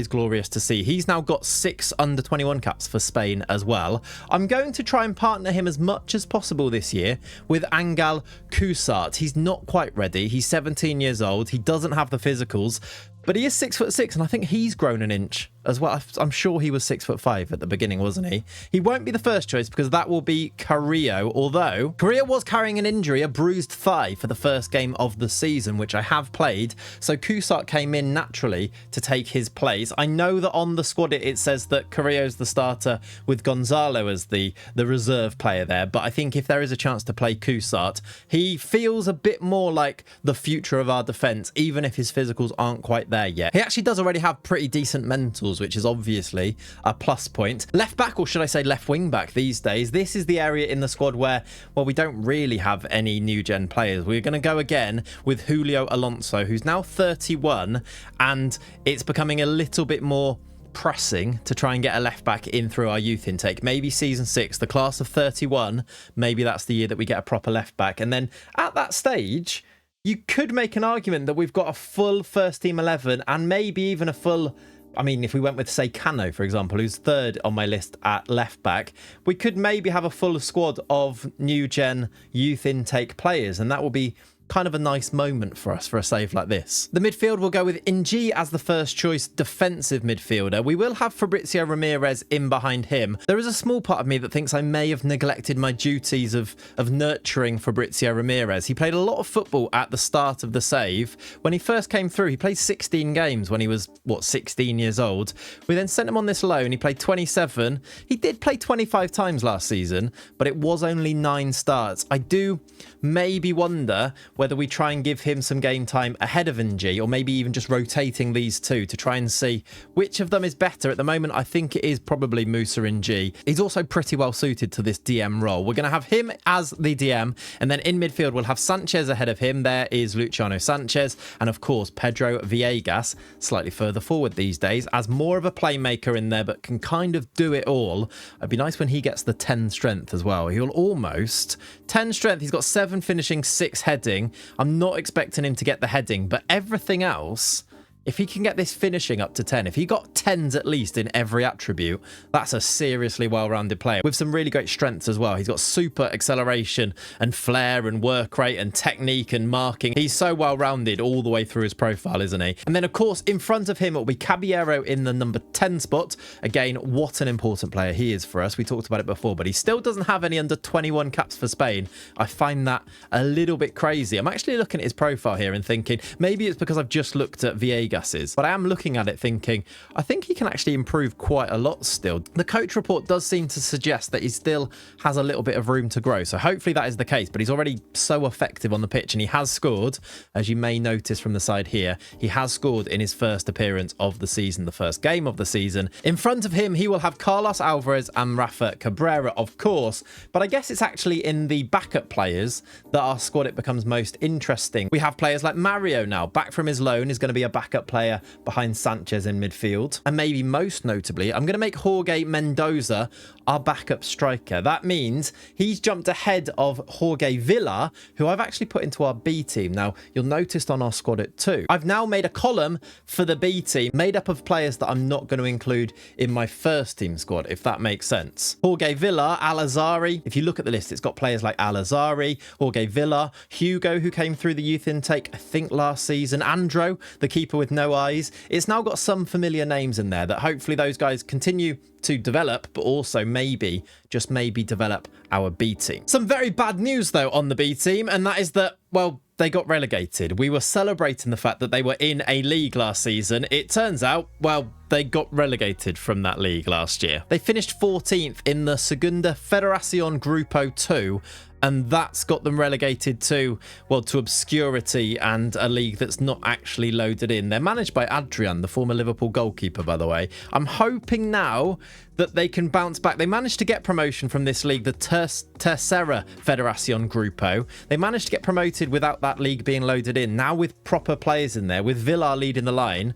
glorious to see. He's now got 6 under 21 caps for Spain as well. I'm going to try and partner him as much as possible this year with Angel Cusart. He's not quite ready. He's 17 years old. He doesn't have the physicals, but he is 6'6", and I think he's grown an inch as well. I'm sure he was 6'5" at the beginning, wasn't he? He won't be the first choice because that will be Carrillo, although Carrillo was carrying an injury, a bruised thigh, for the first game of the season, which I have played. So Cusart came in naturally to take his place. I know that on the squad it says that Carrillo's the starter with Gonzalo as the reserve player there, but I think if there is a chance to play Cusart, he feels a bit more like the future of our defence, even if his physicals aren't quite there yet. He actually does already have pretty decent mentals, which is obviously a plus point. Left back, or should I say left wing back these days, this is the area in the squad where, well, we don't really have any new gen players. We're going to go again with Julio Alonso, who's now 31, and it's becoming a little bit more pressing to try and get a left back in through our youth intake. Maybe season 6, the class of 31, maybe that's the year that we get a proper left back. And then at that stage, you could make an argument that we've got a full first team 11 and maybe even a full, I mean, if we went with, say, Cano, for example, who's 3rd on my list at left back, we could maybe have a full squad of new gen youth intake players, and that will be kind of a nice moment for us for a save like this. The midfield will go with Ng as the first choice defensive midfielder. We will have Fabrizio Ramirez in behind him. There is a small part of me that thinks I may have neglected my duties of nurturing Fabrizio Ramirez. He played a lot of football at the start of the save. When he first came through, he played 16 games when he was, 16 years old. We then sent him on this loan. He played 27. He did play 25 times last season, but it was only 9 starts. I do maybe wonder whether we try and give him some game time ahead of Ng, or maybe even just rotating these two to try and see which of them is better. At the moment, I think it is probably Musa Ng. He's also pretty well suited to this DM role. We're going to have him as the DM, and then in midfield, we'll have Sanchez ahead of him. There is Luciano Sanchez, and of course, Pedro Villegas, slightly further forward these days, as more of a playmaker in there, but can kind of do it all. It'd be nice when he gets the 10 strength as well. He'll almost 10 strength. He's got 7 finishing, 6 heading. I'm not expecting him to get the heading, but everything else If he can get this finishing up to 10, if he got 10s at least in every attribute, that's a seriously well-rounded player with some really great strengths as well. He's got super acceleration and flair and work rate and technique and marking. He's so well-rounded all the way through his profile, isn't he? And then, of course, in front of him, it'll be Caballero in the number 10 spot. Again, what an important player he is for us. We talked about it before, but he still doesn't have any under 21 caps for Spain. I find that a little bit crazy. I'm actually looking at his profile here and thinking, maybe it's because I've just looked at Viegas's, but I am looking at it thinking, I think he can actually improve quite a lot still. The coach report does seem to suggest that he still has a little bit of room to grow, so hopefully that is the case, but he's already so effective on the pitch, and he has scored, as you may notice from the side here, he has scored in his first appearance of the season, the first game of the season. In front of him, he will have Carlos Alvarez and Rafa Cabrera, of course, but I guess it's actually in the backup players that our squad it becomes most interesting. We have players like Mario now, back from his loan, is going to be a backup player behind Sanchez in midfield. And maybe most notably, I'm going to make Jorge Mendoza our backup striker. That means he's jumped ahead of Jorge Villar, who I've actually put into our B team. Now, you'll notice on our squad at 2, I've now made a column for the B team made up of players that I'm not going to include in my first team squad, if that makes sense. Jorge Villar, Al-Azhari. If you look at the list, it's got players like Al-Azhari, Jorge Villar, Hugo, who came through the youth intake, I think last season, Andro, the keeper with no eyes. It's now got some familiar names in there that hopefully those guys continue to develop, but also maybe, just maybe, develop our B team. Some very bad news, though, on the B team, and that is that, well, they got relegated. We were celebrating the fact that they were in a league last season. It turns out, well, they got relegated from that league last year. They finished 14th in the Segunda Federación Grupo 2, and that's got them relegated to, well, to obscurity and a league that's not actually loaded in. They're managed by Adrian, the former Liverpool goalkeeper, by the way. I'm hoping now that they can bounce back. They managed to get promotion from this league, the Tercera Federación Grupo. They managed to get promoted without that league being loaded in. Now with proper players in there, with Villar leading the line,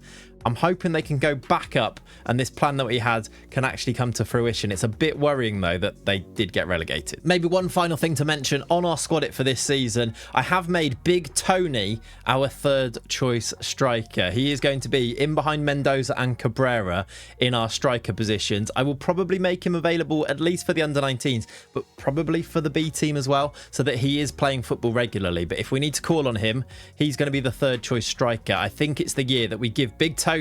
I'm hoping they can go back up and this plan that we had can actually come to fruition. It's a bit worrying, though, that they did get relegated. Maybe one final thing to mention on our squad it for this season, I have made Big Tony our third choice striker. He is going to be in behind Mendoza and Cabrera in our striker positions. I will probably make him available at least for the under-19s, but probably for the B team as well, so that he is playing football regularly. But if we need to call on him, he's going to be the third choice striker. I think it's the year that we give Big Tony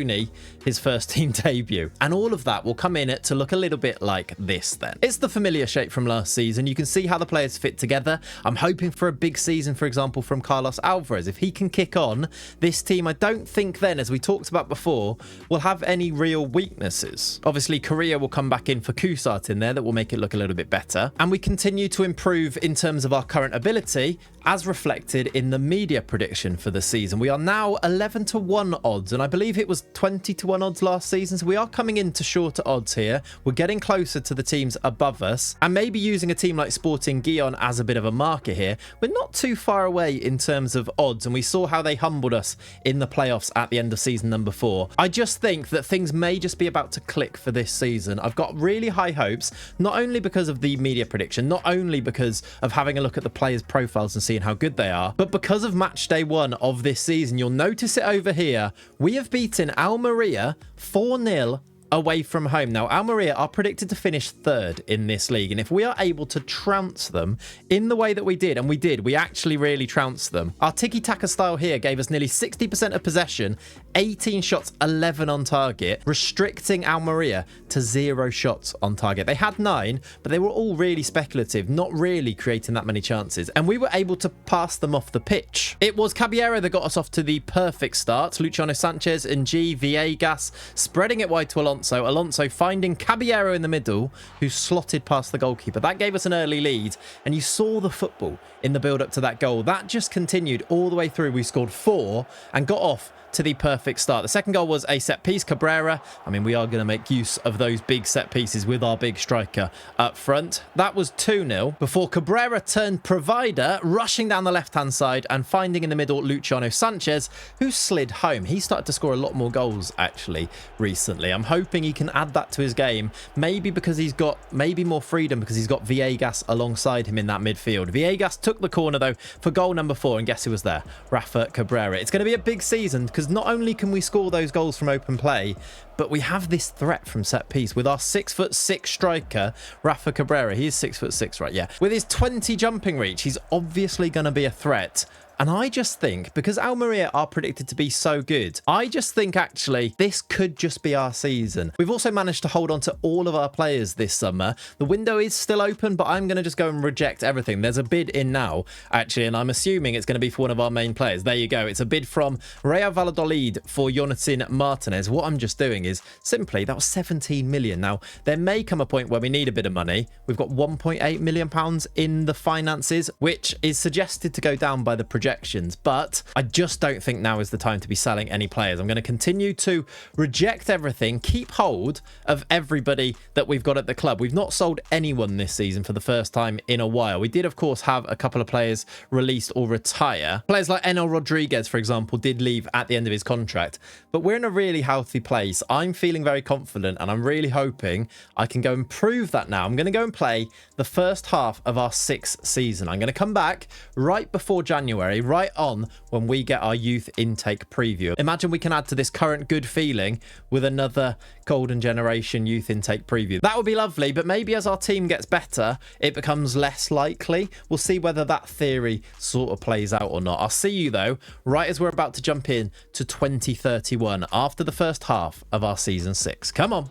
his first team debut, and all of that will come in it to look a little bit like this then. It's the familiar shape from last season. You can see how the players fit together. I'm hoping for a big season, for example, from Carlos Alvarez. If he can kick on, this team, I don't think then, as we talked about before, will have any real weaknesses. Obviously, Korea will come back in for Kusat in there. That will make it look a little bit better, and we continue to improve in terms of our current ability, as reflected in the media prediction for the season. We are now 11-1 odds, and I believe it was 20-1 odds last season, so we are coming into shorter odds here. We're getting closer to the teams above us, and maybe using a team like Sporting Gijon as a bit of a marker here. We're not too far away in terms of odds, and we saw how they humbled us in the playoffs at the end of season number 4. I just think that things may just be about to click for this season. I've got really high hopes, not only because of the media prediction, not only because of having a look at the players' profiles and seeing how good they are, but because of match day 1 of this season. You'll notice it over here. We have beaten Almeria 4-0 away from home. Now, Almeria are predicted to finish 3rd in this league, and if we are able to trounce them in the way that we did, and we actually really trounced them. Our tiki-taka style here gave us nearly 60% of possession, 18 shots, 11 on target, restricting Almeria to 0 shots on target. They had 9, but they were all really speculative, not really creating that many chances, and we were able to pass them off the pitch. It was Caballero that got us off to the perfect start. Luciano Sanchez and Viegas spreading it wide to Alonso. Alonso finding Caballero in the middle, who slotted past the goalkeeper. That gave us an early lead, and you saw the football in the build-up to that goal. That just continued all the way through. We scored 4 and got off to the perfect start. The second goal was a set piece. Cabrera, I mean, we are going to make use of those big set pieces with our big striker up front. That was 2-0 before Cabrera turned provider, rushing down the left-hand side and finding in the middle Luciano Sanchez, who slid home. He started to score a lot more goals, actually, recently. I'm hoping he can add that to his game, maybe because he's got more freedom because he's got Viegas alongside him in that midfield. Viegas took the corner, though, for goal number 4, and guess who was there? Rafa Cabrera. It's going to be a big season because because not only can we score those goals from open play, but we have this threat from set piece with our 6'6" striker, Rafa Cabrera. He is 6'6", right? Yeah. With his 20 jumping reach, he's obviously going to be a threat. And I just think, because Almeria are predicted to be so good, I just think actually this could just be our season. We've also managed to hold on to all of our players this summer. The window is still open, but I'm going to just go and reject everything. There's a bid in now, actually, and I'm assuming it's going to be for one of our main players. There you go. It's a bid from Real Valladolid for Jonathan Martinez. What I'm just doing is simply, that was 17 million. Now, there may come a point where we need a bit of money. We've got 1.8 million pounds in the finances, which is suggested to go down by the projections, but I just don't think now is the time to be selling any players. I'm going to continue to reject everything, keep hold of everybody that we've got at the club. We've not sold anyone this season for the first time in a while. We did, of course, have a couple of players released or retire. Players like Enel Rodriguez, for example, did leave at the end of his contract, but we're in a really healthy place. I'm feeling very confident, and I'm really hoping I can go and prove that now. I'm going to go and play the first half of our 6th season. I'm going to come back right before January, right on when we get our youth intake preview. Imagine we can add to this current good feeling with another Golden Generation youth intake preview. That would be lovely, but maybe as our team gets better, it becomes less likely. We'll see whether that theory sort of plays out or not. I'll see you, though, right as we're about to jump in to 2031 after the first half of our Season 6. Come on.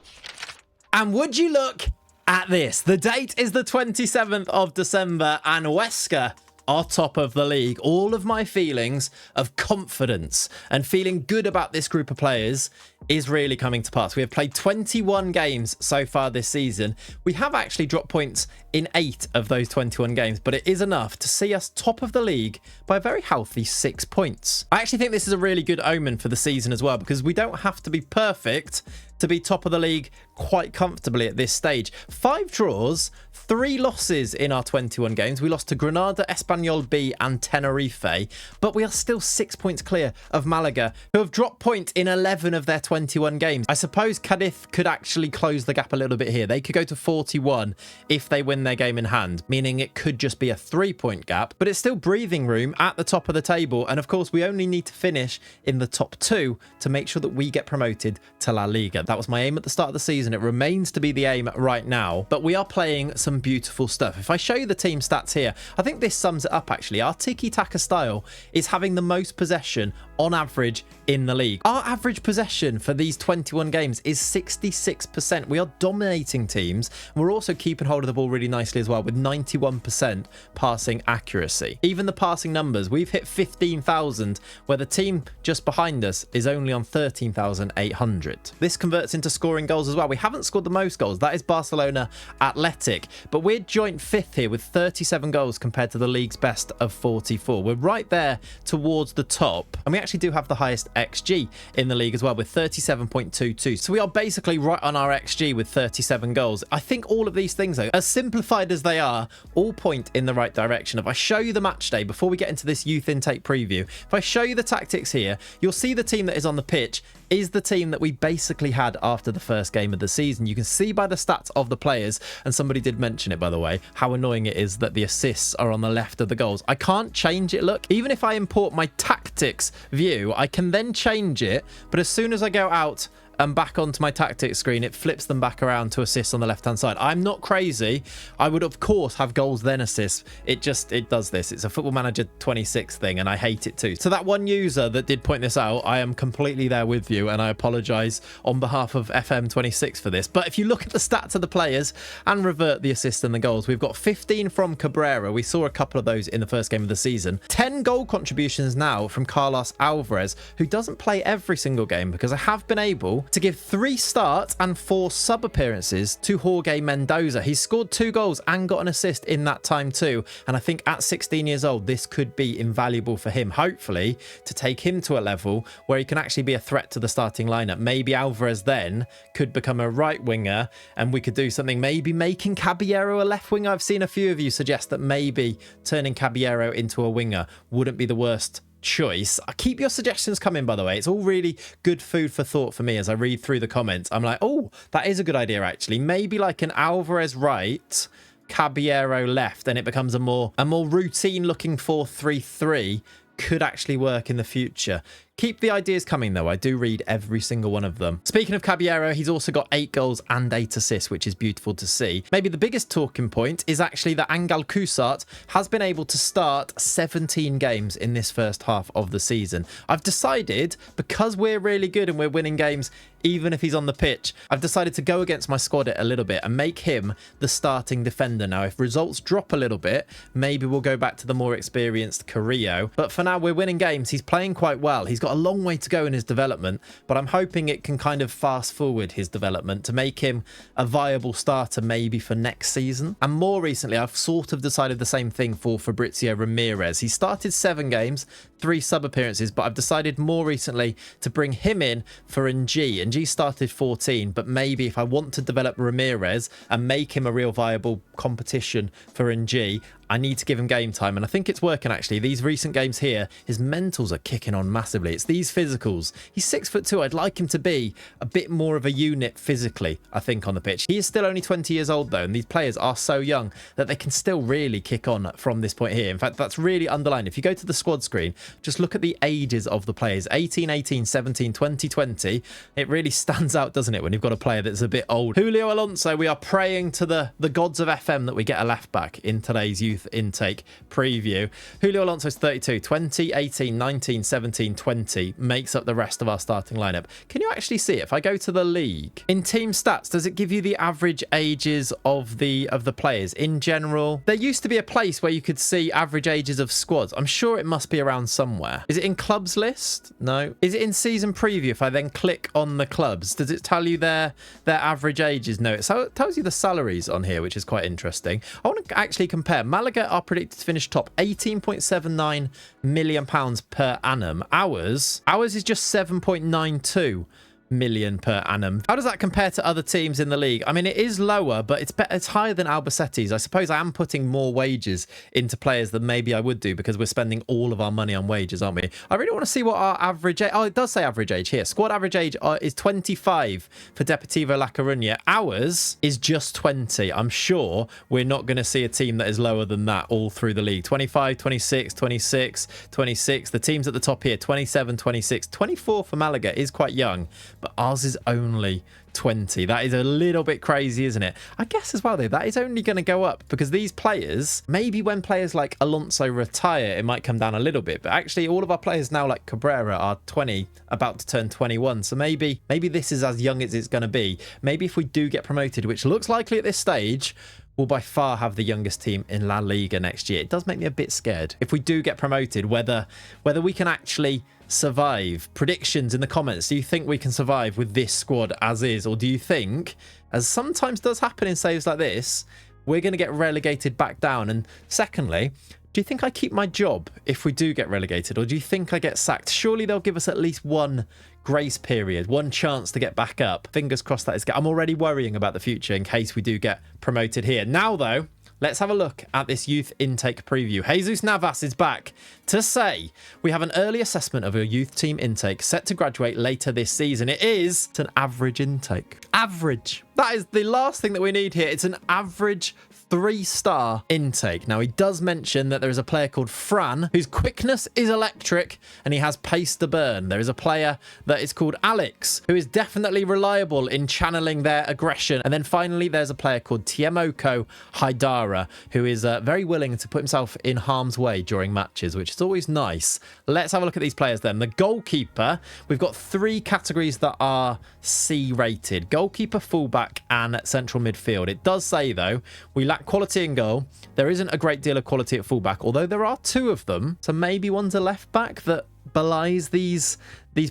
And would you look at this? The date is the 27th of December, and Huesca are top of the league. All of my feelings of confidence and feeling good about this group of players is really coming to pass. We have played 21 games so far this season. We have actually dropped points in 8 of those 21 games, but it is enough to see us top of the league by a very healthy 6 points. I actually think this is a really good omen for the season as well, because we don't have to be perfect to be top of the league quite comfortably at this stage. 5 draws, 3 losses in our 21 games. We lost to Granada, Espanyol B and Tenerife, but we are still 6 points clear of Malaga, who have dropped point in 11 of their 21 games. I suppose Cadiz could actually close the gap a little bit here. They could go to 41 if they win their game in hand, meaning it could just be a 3-point gap, but it's still breathing room at the top of the table. And of course, we only need to finish in the top 2 to make sure that we get promoted to La Liga. That was my aim at the start of the season. It remains to be the aim right now, but we are playing some beautiful stuff. If I show you the team stats here, I think this sums it up actually. Our tiki-taka style is having the most possession on average in the league. Our average possession for these 21 games is 66%. We are dominating teams. We're also keeping hold of the ball really nicely as well, with 91% passing accuracy. Even the passing numbers, we've hit 15,000, where the team just behind us is only on 13,800. This converts into scoring goals as well. We haven't scored the most goals. That is Barcelona Athletic, but we're joint 5th here with 37 goals compared to the league's best of 44. We're right there towards the top, and we actually do have the highest XG in the league as well, with 37.22. So we are basically right on our XG with 37 goals. I think all of these things, though, as simplified as they are, all point in the right direction. If I show you the match day before we get into this youth intake preview, if I show you the tactics here, you'll see the team that is on the pitch is the team that we basically had after the first game of the season. You can see by the stats of the players, and somebody did mention it, by the way, how annoying it is that the assists are on the left of the goals. I can't change it, look. Even if I import my tactics view, I can then change it, but as soon as I go out and back onto my tactics screen, it flips them back around to assists on the left hand side. I'm not crazy. I would of course have goals then assists. It does this. It's a Football Manager 26 thing, and I hate it too. So that one user that did point this out, I am completely there with you, and I apologize on behalf of FM26 for this. But if you look at the stats of the players and revert the assists and the goals, we've got 15 from Cabrera. We saw a couple of those in the first game of the season. 10 goal contributions now from Carlos Alvarez, who doesn't play every single game, because I have been able to give 3 starts and 4 sub appearances to Jorge Mendoza. He's scored 2 goals and got an assist in that time too, and I think at 16 years old this could be invaluable for him, hopefully to take him to a level where he can actually be a threat to the starting lineup. Maybe Alvarez then could become a right winger, and we could do something, maybe making Caballero a left winger. I've seen a few of you suggest that maybe turning Caballero into a winger wouldn't be the worst choice. Keep your suggestions coming, by the way. It's all really good food for thought for me as I read through the comments. I'm like, oh, that is a good idea actually. Maybe like an Alvarez right, Caballero left, and it becomes a more routine looking 4-3-3 could actually work in the future. Keep the ideas coming, though. I do read every single one of them. Speaking of Caballero, he's also got 8 goals and 8 assists, which is beautiful to see. Maybe the biggest talking point is actually that Angal Kusart has been able to start 17 games in this first half of the season. I've decided, because we're really good and we're winning games, even if he's on the pitch, I've decided to go against my squad a little bit and make him the starting defender. Now, if results drop a little bit, maybe we'll go back to the more experienced Carrillo. But for now, we're winning games. He's playing quite well. He's got a long way to go in his development, but I'm hoping it can kind of fast forward his development to make him a viable starter maybe for next season. And more recently, I've sort of decided the same thing for Fabrizio Ramirez. He started 7 games, 3 sub appearances, but I've decided more recently to bring him in for NG. NG started 14, but maybe if I want to develop Ramirez and make him a real viable competition for NG, I need to give him game time, and I think it's working actually. These recent games here, his mentals are kicking on massively. It's these physicals. He's 6'2". I'd like him to be a bit more of a unit physically, I think, on the pitch. He is still only 20 years old though, and these players are so young that they can still really kick on from this point here. In fact, that's really underlined. If you go to the squad screen, just look at the ages of the players. 18, 18, 17, 20, 20. It really stands out, doesn't it, when you've got a player that's a bit old. Julio Alonso, we are praying to the gods of FM that we get a left back in today's youth intake preview. Julio Alonso's 32, 20, 18, 19, 17, 20 makes up the rest of our starting lineup. Can you actually see it? If I go to the league, in team stats, does it give you the average ages of the players in general? There used to be a place where you could see average ages of squads. I'm sure it must be around somewhere. Is it in clubs list? No. Is it in season preview? If I then click on the clubs, does it tell you their average ages? No, it tells you the salaries on here, which is quite interesting. I want to actually compare. Malaga are predicted to finish top, £18.79 million per annum. Ours is just 7.92 million per annum. How does that compare to other teams in the league? I mean, it is lower, but it's higher than Albacete's. I suppose I am putting more wages into players than maybe I would do because we're spending all of our money on wages, aren't we? I really want to see what our average age... Oh, it does say average age here. Squad average age is 25 for Deportivo La Coruña. Ours is just 20. I'm sure we're not going to see a team that is lower than that all through the league. 25, 26, 26, 26. The teams at the top here, 27, 26. 24 for Malaga is quite young, but ours is only 20. That is a little bit crazy, isn't it? I guess as well, though, that is only going to go up because these players, maybe when players like Alonso retire, it might come down a little bit. But actually, all of our players now, like Cabrera, are 20, about to turn 21. So maybe this is as young as it's going to be. Maybe if we do get promoted, which looks likely at this stage, we'll by far have the youngest team in La Liga next year. It does make me a bit scared. If we do get promoted, whether we can actually survive. Predictions in the comments. Do you think we can survive with this squad as is? Or do you think, as sometimes does happen in saves like this, we're going to get relegated back down? And secondly, do you think I keep my job if we do get relegated? Or do you think I get sacked? Surely they'll give us at least one grace period, one chance to get back up. Fingers crossed that is good. I'm already worrying about the future in case we do get promoted here. Now, though, let's have a look at this youth intake preview. Jesus Navas is back to say we have an early assessment of your youth team intake set to graduate later this season. It's an average intake. Average. That is the last thing that we need here. It's an average 3-star intake. Now, he does mention that there is a player called Fran whose quickness is electric and he has pace to burn. There is a player that is called Alex who is definitely reliable in channeling their aggression. And then finally, there's a player called Tiemoko Haidara who is very willing to put himself in harm's way during matches, which is always nice. Let's have a look at these players then. The goalkeeper, we've got 3 categories that are C rated. Goalkeeper, fullback and central midfield. It does say, though, we lack quality in goal. There isn't a great deal of quality at fullback, although there are 2 of them. So maybe one's a left back that belies these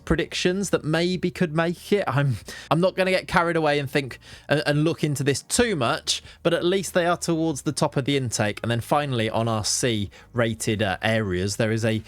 predictions that maybe could make it. I'm not going to get carried away and think and look into this too much, but at least they are towards the top of the intake. And then finally, on our C rated areas, there is a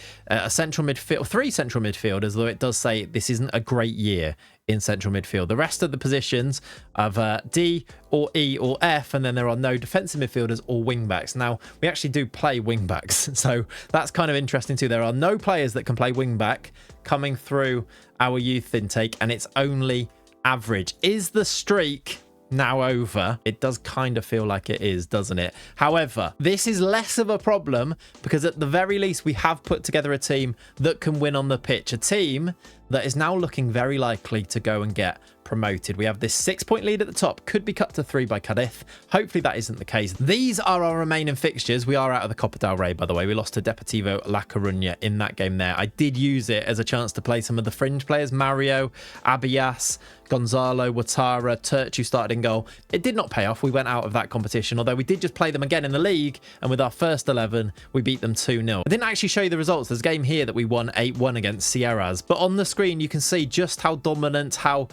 central midfield, 3 central midfielders, though it does say this isn't a great year in central midfield. The rest of the positions of D or E or F, and then there are no defensive midfielders or wing backs. Now, we actually do play wing backs, so that's kind of interesting too. There are no players that can play wing back coming through our youth intake, and it's only average. Is the streak now over? It does kind of feel like it is, doesn't it? However, this is less of a problem because at the very least we have put together a team that can win on the pitch, a team that is now looking very likely to go and get promoted. We have this 6-point lead at the top, could be cut to 3 by Cadiz. Hopefully that isn't the case. These are our remaining fixtures. We are out of the Copa del Rey, by the way. We lost to Deportivo La Coruña in that game there. I did use it as a chance to play some of the fringe players, Mario, Abias, Gonzalo, Ouattara, Turchu started in goal. It did not pay off. We went out of that competition, although we did just play them again in the league, and with our first 11, we beat them 2-0. I didn't actually show you the results. There's a game here that we won 8-1 against Sierras, but on the screen you can see just how dominant, how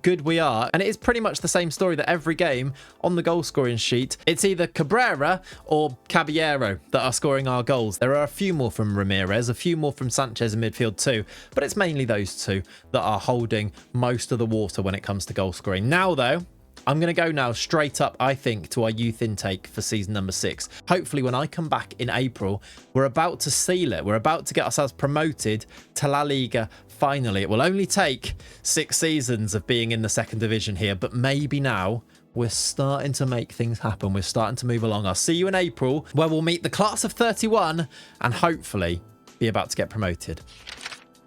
good we are, and it is pretty much the same story that every game on the goal scoring sheet, it's either Cabrera or Caballero that are scoring our goals. There are a few more from Ramirez, a few more from Sanchez in midfield too, but it's mainly those two that are holding most of the water when it comes to goal scoring. Now though, I'm going to go now straight up, I think, to our youth intake for season number 6. Hopefully when I come back in April, we're about to seal it. We're about to get ourselves promoted to La Liga. Finally, it will only take 6 seasons of being in the second division here, but maybe now we're starting to make things happen. We're starting to move along. I'll see you in April where we'll meet the class of 31 and hopefully be about to get promoted.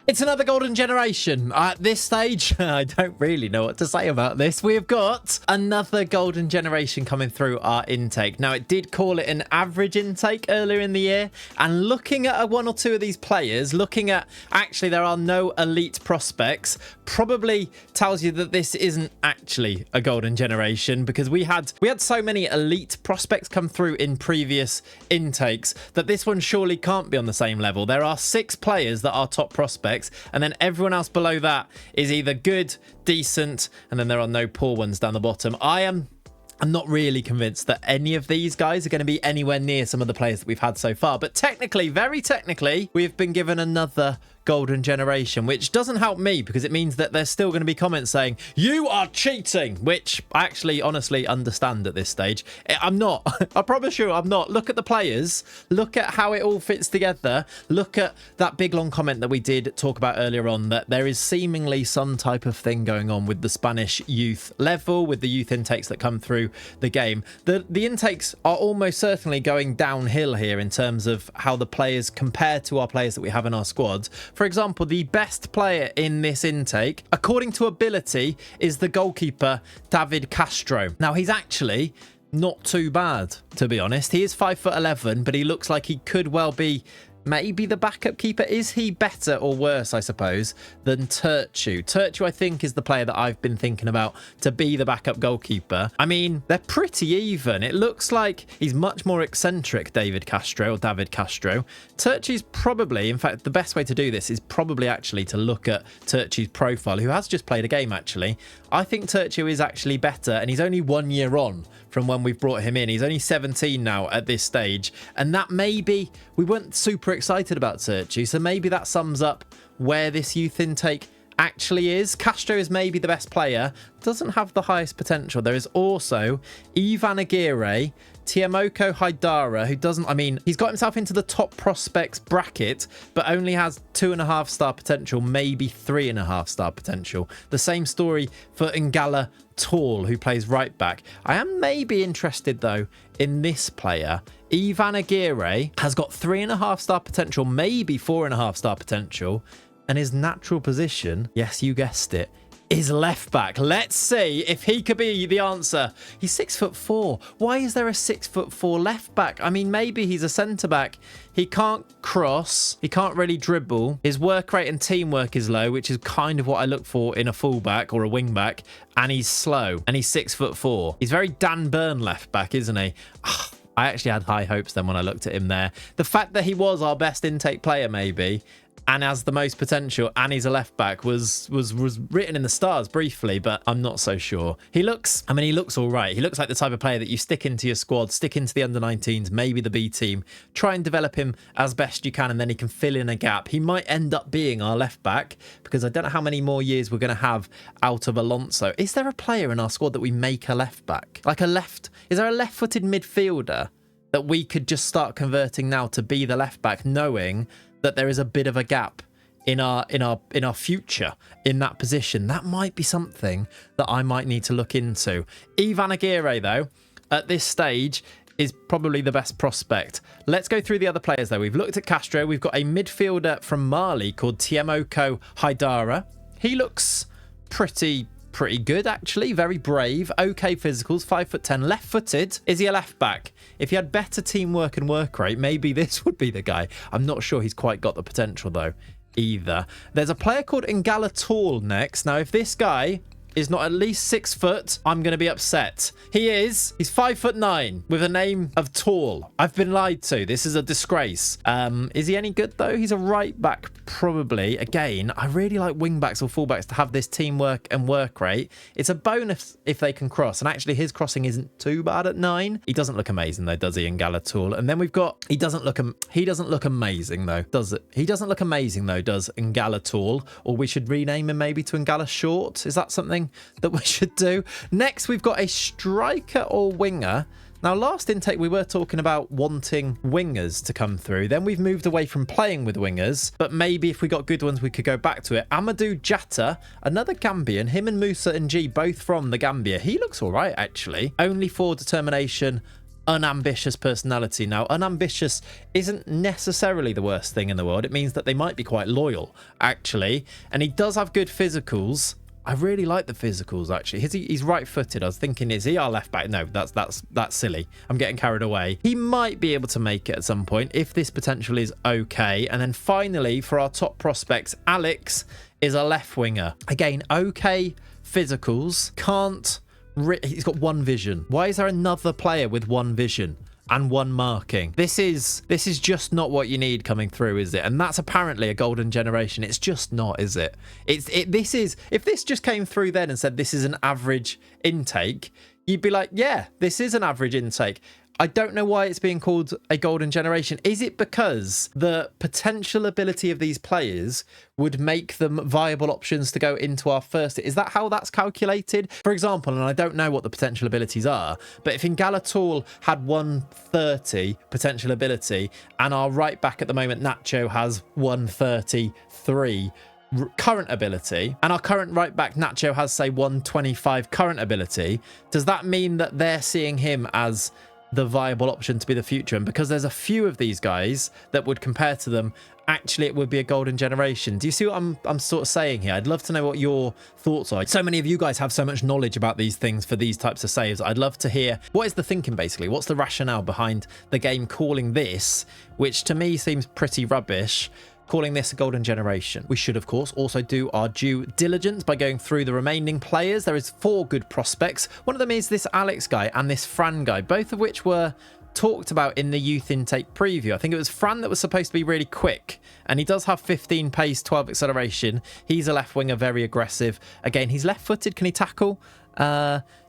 It's another golden generation. At this stage, I don't really know what to say about this. We've got another golden generation coming through our intake. Now, it did call it an average intake earlier in the year. And looking at one or two of these players, looking at actually there are no elite prospects, probably tells you that this isn't actually a golden generation because we had so many elite prospects come through in previous intakes that this one surely can't be on the same level. There are 6 players that are top prospects, and then everyone else below that is either good, decent, and then there are no poor ones down the bottom. I'm not really convinced that any of these guys are going to be anywhere near some of the players that we've had so far, but technically, very technically, we've been given another golden generation, which doesn't help me because it means that there's still going to be comments saying you are cheating, which I actually honestly understand at this stage. I'm not. I promise you I'm not. Look at the players, look at how it all fits together, look at that big long comment that we did talk about earlier on, that there is seemingly some type of thing going on with the Spanish youth level, with the youth intakes that come through the game. The intakes are almost certainly going downhill here in terms of how the players compare to our players that we have in our squad. For example, the best player in this intake, according to ability, is the goalkeeper, David Castro. Now, he's actually not too bad, to be honest. He is 5'11", but he looks like he could well be maybe the backup keeper. Is he better or worse, I suppose, than Turchu? Turchu, I think, is the player that I've been thinking about to be the backup goalkeeper. I mean, they're pretty even. It looks like he's much more eccentric, David Castro. Turchu's probably, in fact, the best way to do this is probably actually to look at Turchu's profile, who has just played a game, actually. I think Turchu is actually better, and he's only 1 year on from when we've brought him in. He's only 17 now at this stage, and that maybe we weren't super excited about Turchu, so maybe that sums up where this youth intake actually is. Castro is maybe the best player, doesn't have the highest potential. There is also Ivan Aguirre, Tiemoko Haidara, who doesn't, I mean, he's got himself into the top prospects bracket, but only has 2.5-star potential, maybe 3.5-star potential. The same story for Ngala Tall, who plays right back. I am maybe interested, though, in this player. Ivan Aguirre has got 3.5-star potential, maybe 4.5-star potential, and his natural position, yes, you guessed it, is left back. Let's see if he could be the answer. He's 6'4". Why is there a 6'4" left back? I mean, maybe he's a centre back. He can't cross. He can't really dribble. His work rate and teamwork is low, which is kind of what I look for in a fullback or a wing back. And he's slow. And he's 6'4". He's very Dan Burn left back, isn't he? I actually had high hopes then when I looked at him there. The fact that he was our best intake player, maybe, and has the most potential, and he's a left back, was written in the stars briefly, but I'm not so sure. He looks all right. He looks like the type of player that you stick into your squad, stick into the under-19s, maybe the B team, try and develop him as best you can, and then he can fill in a gap. He might end up being our left back, because I don't know how many more years we're going to have out of Alonso. Is there a player in our squad that we make a left back? Is there a left-footed midfielder that we could just start converting now to be the left back, knowing that there is a bit of a gap in our future in that position. That might be something that I might need to look into. Ivan Aguirre, though, at this stage is probably the best prospect. Let's go through the other players, though. We've looked at Castro. We've got a midfielder from Mali called Tiemoko Haidara. He looks pretty good, actually. Very brave. Okay physicals. 5'10", left-footed. Is he a left back? If he had better teamwork and work rate, maybe this would be the guy. I'm not sure he's quite got the potential, though, either. There's a player called Ngala Tall next. Now, if this guy is not at least 6 foot, I'm going to be upset. He's 5'9" with a name of Tall. I've been lied to. This is a disgrace. Is he any good, though? He's a right back, probably. Again, I really like wing backs or fullbacks to have this teamwork and work rate. It's a bonus if they can cross, and actually his crossing isn't too bad at 9. He doesn't look amazing, though, does he, Ngala Tall? And then we've got, he doesn't look amazing, though, does it? He doesn't look amazing, though, does Ngala Tall? Or we should rename him maybe to Ngala Short. Is that something that we should do? Next, we've got a striker or winger. Now, last intake, we were talking about wanting wingers to come through. Then we've moved away from playing with wingers, but maybe if we got good ones, we could go back to it. Amadou Jatta, another Gambian. Him and Musa and G, both from the Gambia. He looks all right, actually. Only 4 determination, unambitious personality. Now, unambitious isn't necessarily the worst thing in the world. It means that they might be quite loyal, actually. And he does have good physicals. I really like the physicals, actually. He's right-footed. I was thinking, is he our left back? No, that's silly. I'm getting carried away. He might be able to make it at some point if this potential is okay. And then finally, for our top prospects, Alex is a left winger. Again, okay physicals. He's got 1 vision. Why is there another player with 1 vision and 1 marking? This is just not what you need coming through, is it? And that's apparently a golden generation. It's just not, is it? If this just came through then and said this is an average intake, you'd be like, yeah, this is an average intake. I don't know why it's being called a golden generation. Is it because the potential ability of these players would make them viable options to go into our first? Is that how that's calculated? For example, and I don't know what the potential abilities are, but if Ngala Tall had 130 potential ability and our right back at the moment, Nacho, has 133 current ability, and our current right back Nacho has, say, 125 current ability, does that mean that they're seeing him as the viable option to be the future? And because there's a few of these guys that would compare to them, actually it would be a golden generation. Do you see what I'm sort of saying here? I'd love to know what your thoughts are. So many of you guys have so much knowledge about these things for these types of saves. I'd love to hear, what is the thinking, basically? What's the rationale behind the game calling this, which to me seems pretty rubbish, calling this a golden generation? We should, of course, also do our due diligence by going through the remaining players. There is 4 good prospects. One of them is this Alex guy and this Fran guy, both of which were talked about in the youth intake preview. I think it was Fran that was supposed to be really quick, and he does have 15 pace, 12 acceleration. He's a left winger, very aggressive. Again, he's left-footed. Can he tackle?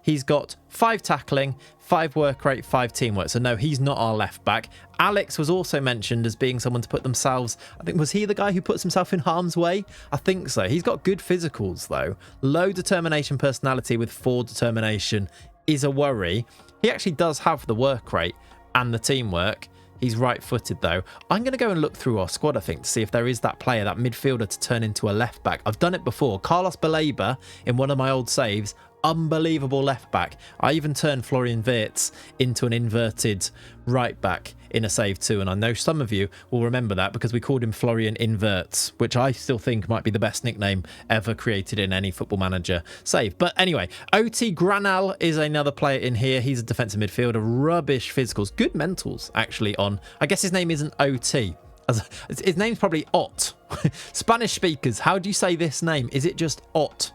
He's got 5 tackling, 5 work rate, 5 teamwork. So no, he's not our left back. Alex was also mentioned as being someone to put themselves, I think, was he the guy who puts himself in harm's way? I think so. He's got good physicals, though. Low determination personality with 4 determination is a worry. He actually does have the work rate and the teamwork. He's right-footed, though. I'm going to go and look through our squad, I think, to see if there is that player, that midfielder, to turn into a left-back. I've done it before. Carlos Baleba, in one of my old saves, unbelievable left-back. I even turned Florian Wirtz into an inverted right-back in a save too, and I know some of you will remember that because we called him Florian Inverts, which I still think might be the best nickname ever created in any Football Manager save. But anyway, OT Granal is another player in here. He's a defensive midfielder. Rubbish physicals. Good mentals, actually, on... I guess his name isn't OT. His name's probably Ott. Spanish speakers, how do you say this name? Is it just Ott?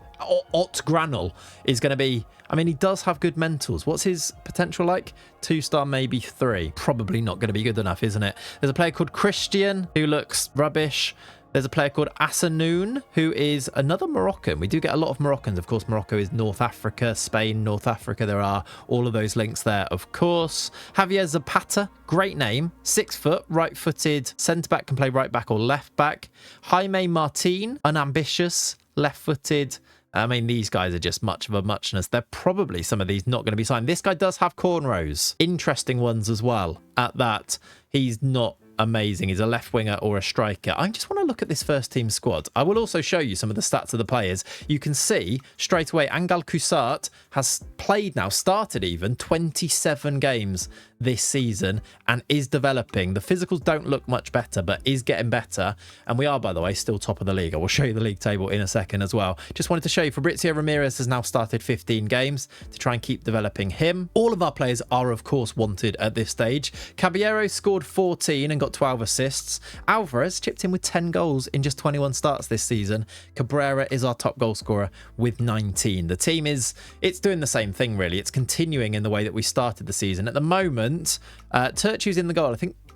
Ott Granal is going to be... I mean, he does have good mentals. What's his potential like? 2-star, maybe 3. Probably not going to be good enough, isn't it? There's a player called Christian who looks rubbish. There's a player called Asanoun, who is another Moroccan. We do get a lot of Moroccans. Of course, Morocco is North Africa, Spain, North Africa. There are all of those links there, of course. Javier Zapata, great name. 6 foot, right-footed, centre-back, can play right-back or left-back. Jaime Martin, unambitious, left-footed. I mean, these guys are just much of a muchness. They're probably, some of these, not going to be signed. This guy does have cornrows. Interesting ones as well at that. He's not amazing. He's a left winger or a striker. I just want to look at this first team squad. I will also show you some of the stats of the players. You can see straight away Angal Kusart has played now, started even 27 games this season and is developing. The physicals don't look much better, but is getting better. And we are, by the way, still top of the league. I will show you the league table in a second as well. Just wanted to show you Fabrizio Ramirez has now started 15 games to try and keep developing him. All of our players are, of course, wanted at this stage. Caballero scored 14 and got 12 assists. Alvarez chipped in with 10 goals in just 21 starts this season. Cabrera is our top goal scorer with 19. The team it's doing the same thing, really. It's continuing in the way that we started the season. At the moment, Turchu's in the goal.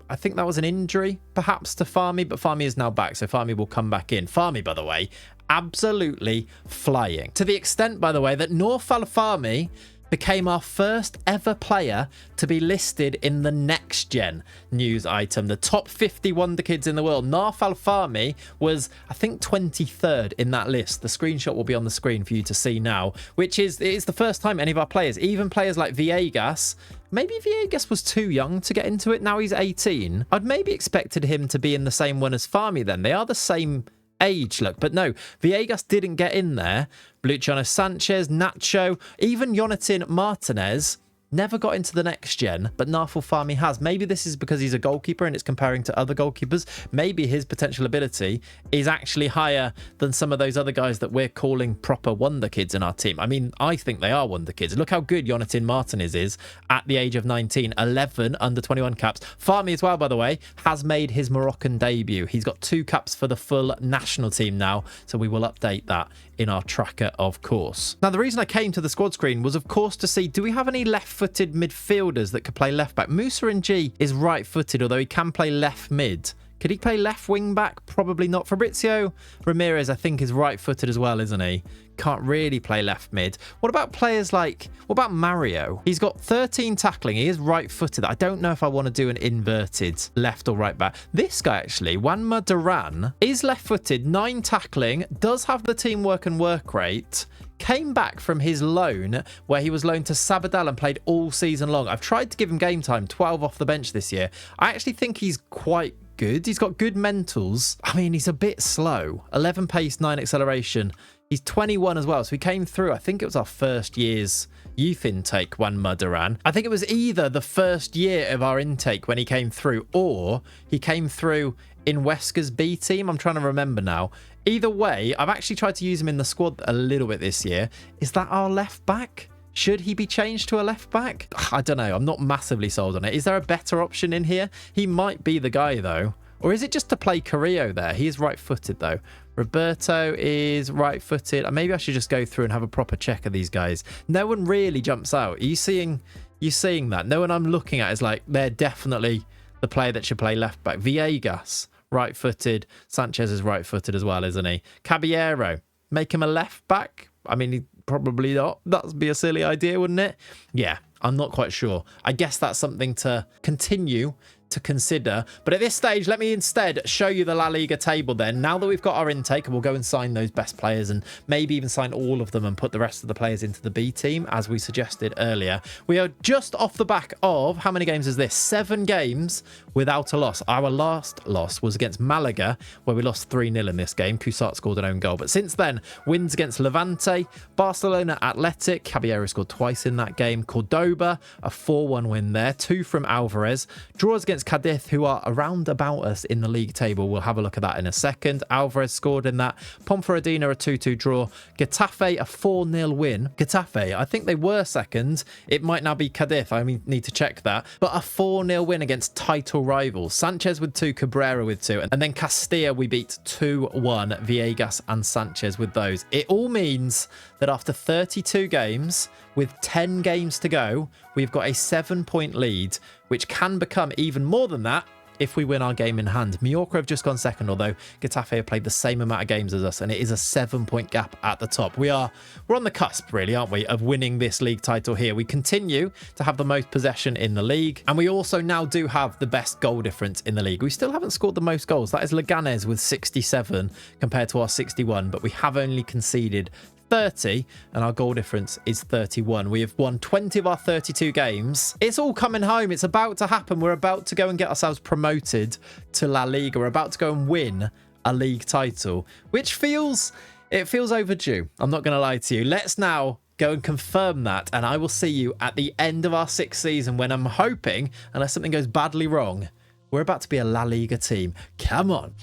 I think that was an injury, perhaps, to Farmi, but Farmi is now back, so Farmi will come back in. Farmi, by the way, absolutely flying. To the extent, by the way, that Nour Farmi became our first ever player to be listed in the Next Gen news item. The top 50 wonder kids in the world. Naaf Al-Fahmi was, I think, 23rd in that list. The screenshot will be on the screen for you to see now, which is the first time any of our players, even players like Villegas, maybe Villegas was too young to get into it. Now he's 18. I'd maybe expected him to be in the same one as Farmi then. They are the same age, look, but no, Villegas didn't get in there. Luciano Sanchez, Nacho, even Jonathan Martinez never got into the Next Gen, but Naaf Farmi has. Maybe this is because he's a goalkeeper and it's comparing to other goalkeepers. Maybe his potential ability is actually higher than some of those other guys that we're calling proper wonder kids in our team. I mean, I think they are wonder kids. Look how good Jonathan Martinez is at the age of 19, 11 under 21 caps. Farmi as well, by the way, has made his Moroccan debut. He's got 2 caps for the full national team now, so we will update that in our tracker, of course. Now, the reason I came to the squad screen was, of course, to see, do we have any left-footed midfielders that could play left-back? Musa Ng is right-footed, although he can play left-mid. Could he play left wing-back? Probably not. Fabrizio Ramirez, I think, is right-footed as well, isn't he? Can't really play left-mid. What about players like... What about Mario? He's got 13 tackling. He is right-footed. I don't know if I want to do an inverted left or right-back. This guy, actually, Wanma Duran, is left-footed, 9 tackling, does have the teamwork and work rate, came back from his loan where he was loaned to Sabadell and played all season long. I've tried to give him game time, 12 off the bench this year. I actually think he's quite good. He's got good mentals. I mean, he's a bit slow. 11 pace, 9 acceleration. He's 21 as well. So he came through, I think it was our first year's youth intake, Wanma Duran. I think it was either the first year of our intake when he came through, or he came through in Huesca's B team. I'm trying to remember now. Either way, I've actually tried to use him in the squad a little bit this year. Is that our left back? Should he be changed to a left back? I don't know. I'm not massively sold on it. Is there a better option in here? He might be the guy, though. Or is it just to play Carrillo there? He is right-footed, though. Roberto is right-footed. Maybe I should just go through and have a proper check of these guys. No one really jumps out. Are you seeing that? No one I'm looking at is like, they're definitely the player that should play left-back. Villegas, right-footed. Sanchez is right-footed as well, isn't he? Caballero, make him a left-back? I mean, probably not. That'd be a silly idea, wouldn't it? Yeah, I'm not quite sure. I guess that's something to continue to consider. But at this stage, let me instead show you the La Liga table then. Now that we've got our intake, and we'll go and sign those best players and maybe even sign all of them and put the rest of the players into the B team, as we suggested earlier. We are just off the back of, how many games is this? 7 games without a loss. Our last loss was against Malaga, where we lost 3-0 in this game. Kusart scored an own goal. But since then, wins against Levante, Barcelona, Athletic. Caballero scored twice in that game. Cordoba, a 4-1 win there. 2 from Alvarez. Draws against Cadiz, who are around about us in the league table. We'll have a look at that in a second. Alvarez scored in that. Ponferradina, a 2-2 draw. Getafe, a 4-0 win. Getafe, I think they were second. It might now be Cadiz. I need to check that. But a 4-0 win against title rivals. Sanchez with 2, Cabrera with 2. And then Castilla, we beat 2-1. Villegas and Sanchez with those. It all means that after 32 games, with 10 games to go, we've got a 7-point lead, which can become even more than that if we win our game in hand. Mallorca have just gone second, although Getafe have played the same amount of games as us, and it is a 7-point gap at the top. We're on the cusp, really, aren't we, of winning this league title here. We continue to have the most possession in the league, and we also now do have the best goal difference in the league. We still haven't scored the most goals. That is Leganés with 67 compared to our 61, but we have only conceded 30 and our goal difference is 31. We have won 20 of our 32 games. It's all coming home. It's about to happen. We're about to go and get ourselves promoted to La Liga. We're about to go and win a league title, which feels overdue. I'm not going to lie to you. Let's now go and confirm that, and I will see you at the end of our 6th season when I'm hoping, unless something goes badly wrong, we're about to be a La Liga team. Come on.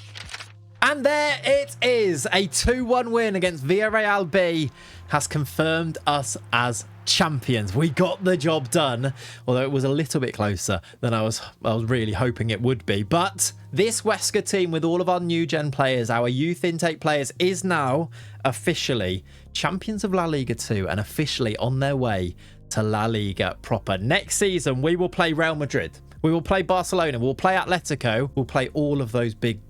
And there it is. A 2-1 win against Villarreal B has confirmed us as champions. We got the job done, although it was a little bit closer than I was really hoping it would be. But this Huesca team with all of our new gen players, our youth intake players, is now officially champions of La Liga 2 and officially on their way to La Liga proper. Next season, we will play Real Madrid. We will play Barcelona. We'll play Atletico. We'll play all of those big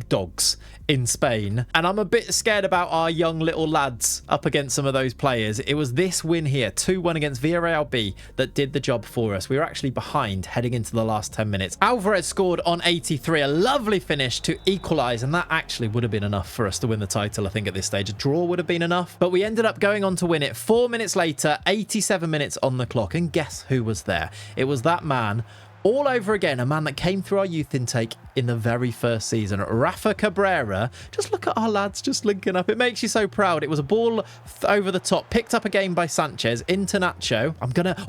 dogs in Spain. And I'm a bit scared about our young little lads up against some of those players. It was this win here, 2-1 against Villarreal B, that did the job for us. We were actually behind heading into the last 10 minutes. Alvarez scored on 83, a lovely finish to equalise, and that actually would have been enough for us to win the title, I think, at this stage. A draw would have been enough, but we ended up going on to win it 4 minutes later, 87 minutes on the clock, and guess who was there? It was that man all over again, a man that came through our youth intake in the very first season, Rafa Cabrera. Just look at our lads just linking up. It makes you so proud. It was a ball over the top, picked up again by Sanchez into Nacho.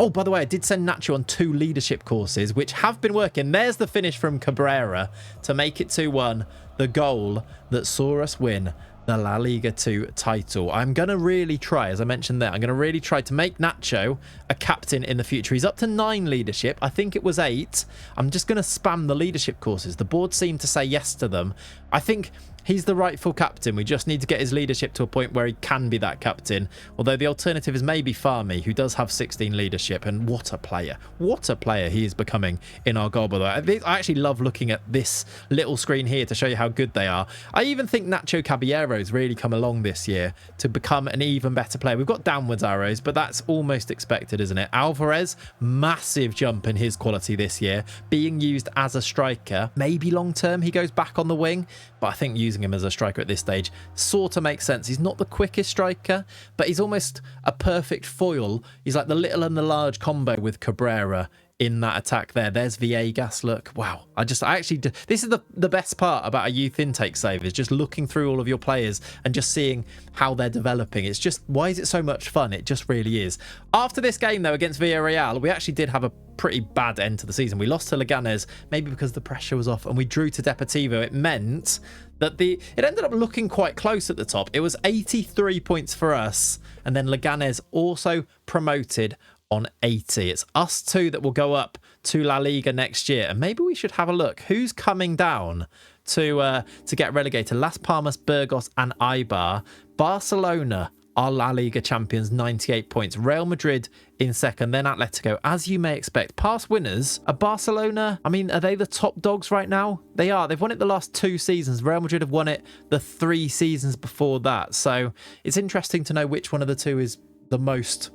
Oh, by the way, I did send Nacho on 2 leadership courses, which have been working. There's the finish from Cabrera to make it 2-1, the goal that saw us win the La Liga 2 title. I'm going to really try, as I mentioned there, I'm going to really try to make Nacho a captain in the future. He's up to 9 leadership. I think it was 8. I'm just going to spam the leadership courses. The board seemed to say yes to them. I think he's the rightful captain. We just need to get his leadership to a point where he can be that captain. Although the alternative is maybe Farmy, who does have 16 leadership. And what a player. What a player he is becoming in our goal. By the way, I actually love looking at this little screen here to show you how good they are. I even think Nacho Caballero's really come along this year to become an even better player. We've got downwards arrows, but that's almost expected, isn't it? Alvarez, massive jump in his quality this year, being used as a striker. Maybe long term he goes back on the wing, but I think using him as a striker at this stage sort of makes sense. He's not the quickest striker, but he's almost a perfect foil. He's like the little and the large combo with Cabrera in that attack there. There's Villegas. Look, wow. This is the best part about a youth intake save, is just looking through all of your players and just seeing how they're developing. It's just, why is it so much fun? It just really is. After this game, though, against Villarreal, we actually did have a pretty bad end to the season. We lost to Leganes, maybe because the pressure was off, and we drew to Deportivo. It meant that it ended up looking quite close at the top. It was 83 points for us, and then Leganes also promoted on 80. It's us two that will go up to La Liga next year, and maybe we should have a look who's coming down to get relegated. Las Palmas, Burgos and Eibar. Barcelona are La Liga champions, 98 points. Real Madrid in second, then Atletico. As you may expect, past winners are Barcelona. I mean, are they the top dogs right now? They are. They've won it the last 2 seasons. Real Madrid have won it the 3 seasons before that. So it's interesting to know which one of the two is the most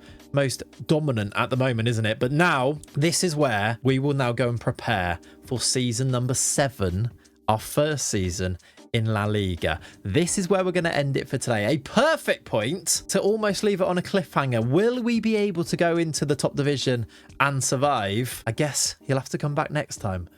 dominant at the moment, isn't it? But now, this is where we will now go and prepare for season number 7, our first season in La Liga. This is where we're going to end it for today. A perfect point to almost leave it on a cliffhanger. Will we be able to go into the top division and survive? I guess you'll have to come back next time.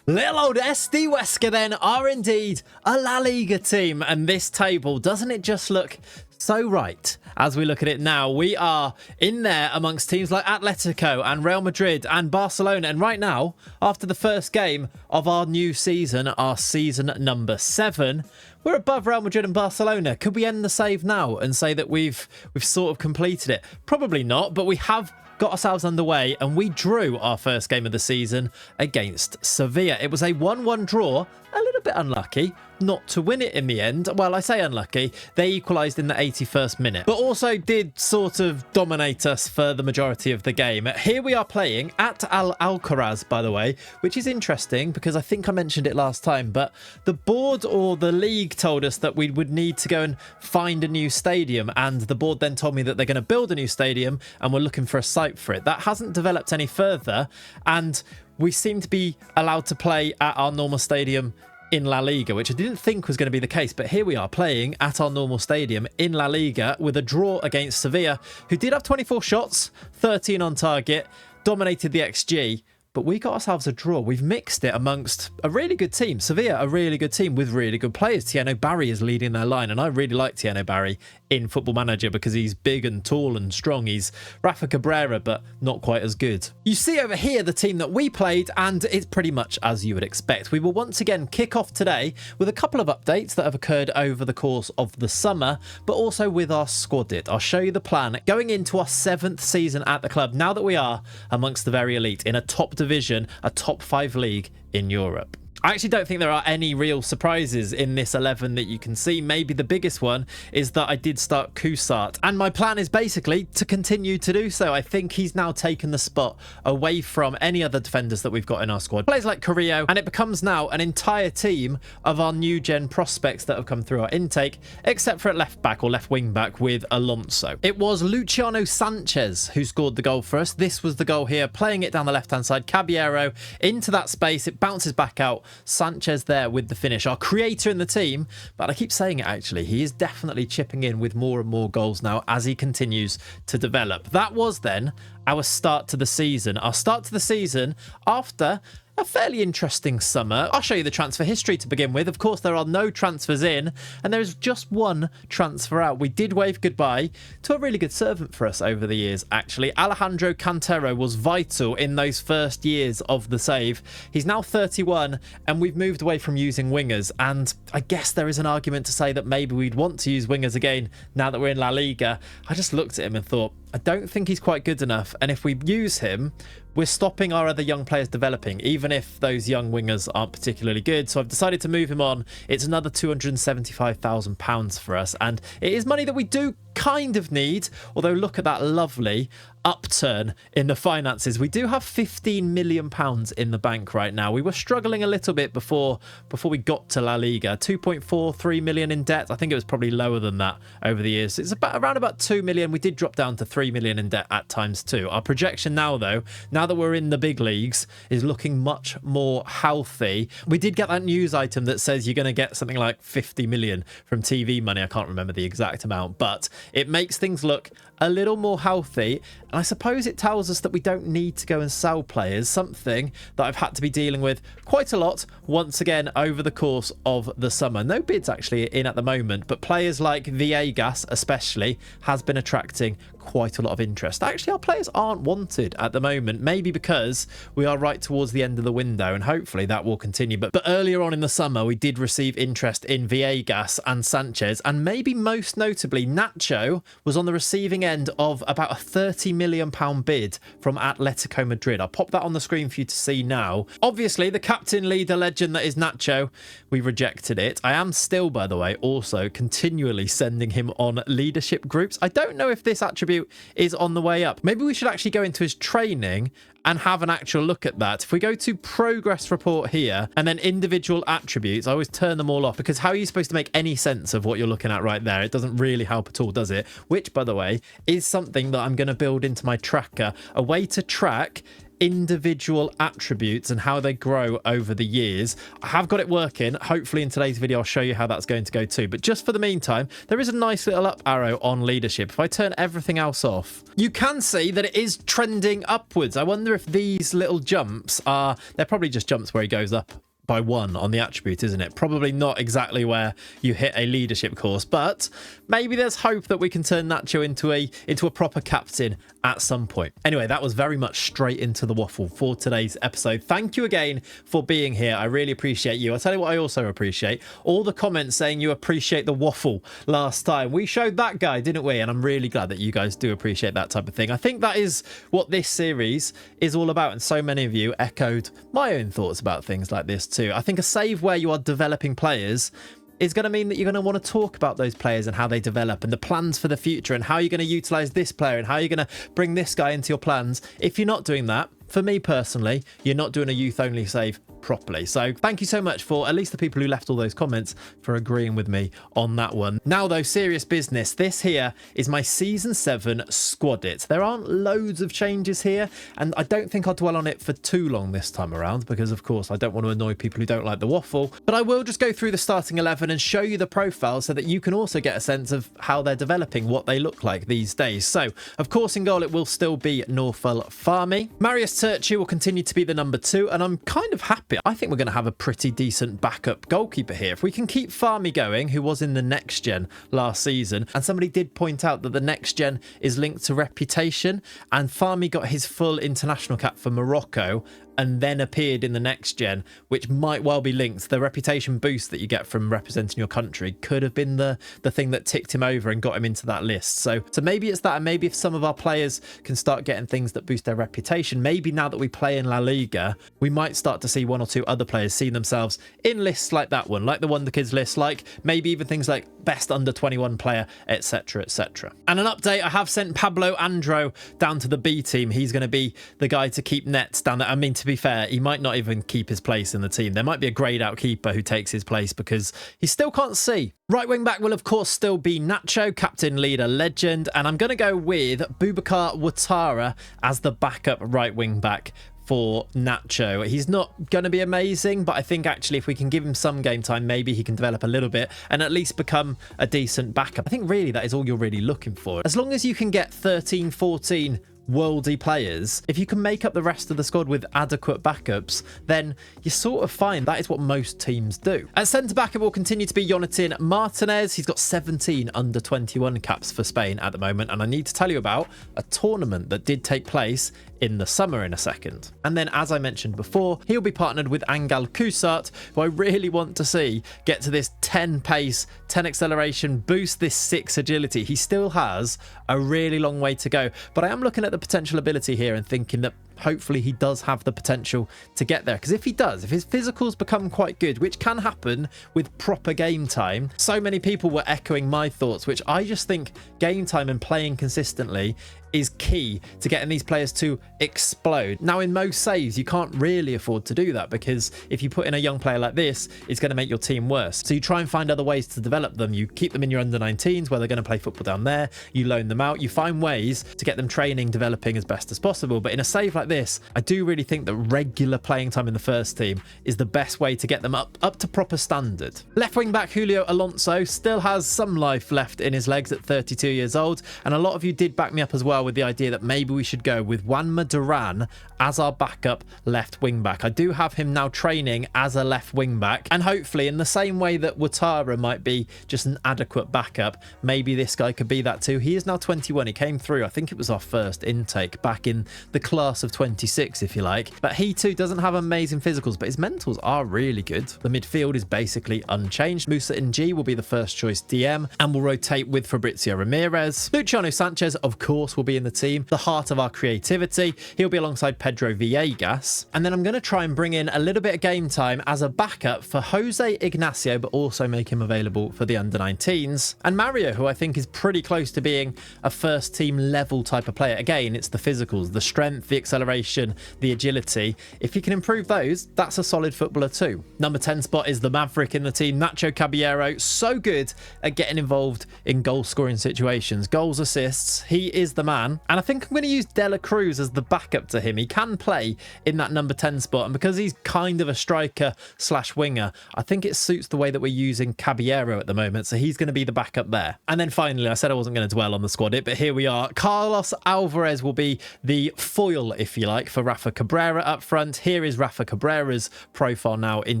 Little old SD Huesca then are indeed a La Liga team, and this table, doesn't it just look so right as we look at it now? We are in there amongst teams like Atletico and Real Madrid and Barcelona, and right now, after the first game of our new season, our season number 7, we're above Real Madrid and Barcelona. Could we end the save now and say that we've sort of completed it? Probably not, but we have got ourselves underway, and we drew our first game of the season against Sevilla. It was a 1-1 draw, a little bit unlucky not to win it in the end. Well, I say unlucky. They equalised in the 81st minute, but also did sort of dominate us for the majority of the game. Here we are playing at Al Alcaraz, by the way, which is interesting because I think I mentioned it last time, but the board or the league told us that we would need to go and find a new stadium, and the board then told me that they're going to build a new stadium and we're looking for a site for it. That hasn't developed any further, and we seem to be allowed to play at our normal stadium in La Liga, which I didn't think was going to be the case, but here we are playing at our normal stadium in La Liga with a draw against Sevilla, who did have 24 shots, 13 on target, dominated the XG, but we got ourselves a draw. We've mixed it amongst a really good team. Sevilla, a really good team with really good players. Tieno Barry is leading their line, and I really like Tieno Barry in Football Manager because he's big and tall and strong. He's Rafa Cabrera, but not quite as good. You see over here the team that we played, and it's pretty much as you would expect. We will once again kick off today with a couple of updates that have occurred over the course of the summer, but also with our squad. I'll show you the plan going into our 7th season at the club, now that we are amongst the very elite in a top division, a top 5 league in Europe. I actually don't think there are any real surprises in this 11 that you can see. Maybe the biggest one is that I did start Kusart, and my plan is basically to continue to do so. I think he's now taken the spot away from any other defenders that we've got in our squad. Players like Carrillo, and it becomes now an entire team of our new gen prospects that have come through our intake, except for at left back or left wing back with Alonso. It was Luciano Sanchez who scored the goal for us. This was the goal here, playing it down the left hand side. Caballero into that space, it bounces back out. Sanchez there with the finish, our creator in the team, but I keep saying it actually, he is definitely chipping in with more and more goals now as he continues to develop. That was then our start to the season. Our start to the season after a fairly interesting summer. I'll show you the transfer history to begin with. Of course, there are no transfers in, and there's just one transfer out. We did wave goodbye to a really good servant for us over the years, actually. Alejandro Cantero was vital in those first years of the save. He's now 31, and we've moved away from using wingers, and I guess there is an argument to say that maybe we'd want to use wingers again now that we're in La Liga. I just looked at him and thought, I don't think he's quite good enough, and if we use him, we're stopping our other young players developing, even if those young wingers aren't particularly good. So I've decided to move him on. It's another £275,000 for us, and it is money that we do kind of need, although look at that lovely upturn in the finances. We do have £15 million in the bank right now. We were struggling a little bit before we got to La Liga. 2.43 million in debt. I think it was probably lower than that over the years. It's around about 2 million. We did drop down to 3 million in debt at times too. Our projection now, though, now that we're in the big leagues, is looking much more healthy. We did get that news item that says you're going to get something like 50 million from TV money. I can't remember the exact amount, but it makes things look a little more healthy, and I suppose it tells us that we don't need to go and sell players, something that I've had to be dealing with quite a lot once again over the course of the summer. No bids actually in at the moment, but players like Villegas especially has been attracting quite a lot of interest. Actually, our players aren't wanted at the moment, maybe because we are right towards the end of the window, and hopefully that will continue. But earlier on in the summer, we did receive interest in Villegas and Sanchez, and maybe most notably, Nacho was on the receiving end of about a £30 million bid from Atletico Madrid. I'll pop that on the screen for you to see now. Obviously, the captain, leader, legend that is Nacho, we rejected it. I am still, by the way, also continually sending him on leadership groups. I don't know if this attribute is on the way up. Maybe we should actually go into his training and have an actual look at that. If we go to progress report here and then individual attributes, I always turn them all off, because how are you supposed to make any sense of what you're looking at right there? It doesn't really help at all, does it? Which, by the way, is something that I'm going to build into my tracker, a way to track individual attributes and how they grow over the years. I have got it working. Hopefully in today's video I'll show you how that's going to go too, but just for the meantime, there is a nice little up arrow on leadership. If I turn everything else off, you can see that it is trending upwards. I wonder if these little jumps are, they're probably just jumps where he goes up by 1 on the attribute, isn't it? Probably not exactly where you hit a leadership course, but maybe there's hope that we can turn Nacho into a proper captain at some point. Anyway, that was very much straight into the waffle for today's episode. Thank you again for being here. I really appreciate you. I'll tell you what I also appreciate. All the comments saying you appreciate the waffle last time. We showed that guy, didn't we? And I'm really glad that you guys do appreciate that type of thing. I think that is what this series is all about, and so many of you echoed my own thoughts about things like this too. I think a save where you are developing players is going to mean that you're going to want to talk about those players and how they develop and the plans for the future and how you're going to utilize this player and how you're going to bring this guy into your plans. If you're not doing that, for me personally, you're not doing a youth only save properly. So thank you so much for at least the people who left all those comments for agreeing with me on that one. Now though, serious business. This here is my season 7 squad it. There aren't loads of changes here, and I don't think I'll dwell on it for too long this time around because of course I don't want to annoy people who don't like the waffle, but I will just go through the starting 11 and show you the profile so that you can also get a sense of how they're developing, what they look like these days. So of course in goal it will still be Norful Farmy. Marius Turchi will continue to be the number 2, and I'm kind of happy. I think we're going to have a pretty decent backup goalkeeper here. If we can keep Farmy going, who was in the next gen last season, and somebody did point out that the next gen is linked to reputation, and Farmy got his full international cap for Morocco and then appeared in the next gen, which might well be linked. The reputation boost that you get from representing your country could have been the thing that ticked him over and got him into that list. So maybe it's that, and maybe if some of our players can start getting things that boost their reputation, maybe now that we play in La Liga, we might start to see 1 or 2 other players see themselves in lists like that one, like the Wonder Kids list, like maybe even things like best under 21 player, etc, etc. And an update, I have sent Pablo Andro down to the B team. He's going to be the guy to keep nets down there. I mean, to be fair, he might not even keep his place in the team. There might be a greyed out keeper who takes his place because he still can't see. Right wing back will of course still be Nacho, captain, leader, legend, and I'm going to go with Boubacar Ouattara as the backup right wing back for Nacho. He's not going to be amazing, but I think actually if we can give him some game time, maybe he can develop a little bit and at least become a decent backup. I think really that is all you're really looking for. As long as you can get 13, 14 worldy players, if you can make up the rest of the squad with adequate backups, then you're sort of fine. That is what most teams do. At centre back, it will continue to be Jonathan Martinez. He's got 17 under 21 caps for Spain at the moment, and I need to tell you about a tournament that did take place in the summer in a second. And then, as I mentioned before, he'll be partnered with Angel Kusart, who I really want to see get to this 10 pace, 10 acceleration, boost this 6 agility. He still has a really long way to go, but I am looking at the potential ability here and thinking that hopefully he does have the potential to get there, because if he does, if his physicals become quite good, which can happen with proper game time, so many people were echoing my thoughts, which I just think game time and playing consistently is key to getting these players to explode. Now in most saves you can't really afford to do that, because if you put in a young player like this, it's going to make your team worse. So you try and find other ways to develop them. You keep them in your under 19s where they're going to play football down there, you loan them out, you find ways to get them training, developing as best as possible. But in a save like this, I do really think that regular playing time in the first team is the best way to get them up to proper standard. Left wing back Julio Alonso still has some life left in his legs at 32 years old, and a lot of you did back me up as well with the idea that maybe we should go with Juanma Duran as our backup left wing back. I do have him now training as a left wing back, and hopefully in the same way that Ouattara might be just an adequate backup, maybe this guy could be that too. He is now 21. He came through, I think it was our first intake back in the class of 26 if you like, but he too doesn't have amazing physicals, but his mentals are really good. The midfield is basically unchanged. Musa Ng will be the first choice DM and will rotate with Fabrizio Ramirez. Luciano Sanchez of course will be in the team, the heart of our creativity. He'll be alongside Pedro Villegas, and then I'm going to try and bring in a little bit of game time as a backup for Jose Ignacio, but also make him available for the under 19s, and Mario, who I think is pretty close to being a first team level type of player. Again, it's the physicals, the strength, the acceleration, the agility. If you can improve those, that's a solid footballer too. Number 10 spot is the Maverick in the team, Nacho Caballero, so good at getting involved in goal scoring situations, goals, assists. He is the man, and I think I'm going to use De La Cruz as the backup to him. He can play in that number 10 spot, and because he's kind of a striker slash winger, I think it suits the way that we're using Caballero at the moment, so he's going to be the backup there. And then finally, I said I wasn't going to dwell on the squad but here we are. Carlos Alvarez will be the foil, if you like, for Rafa Cabrera up front. Here is Rafa Cabrera's profile now in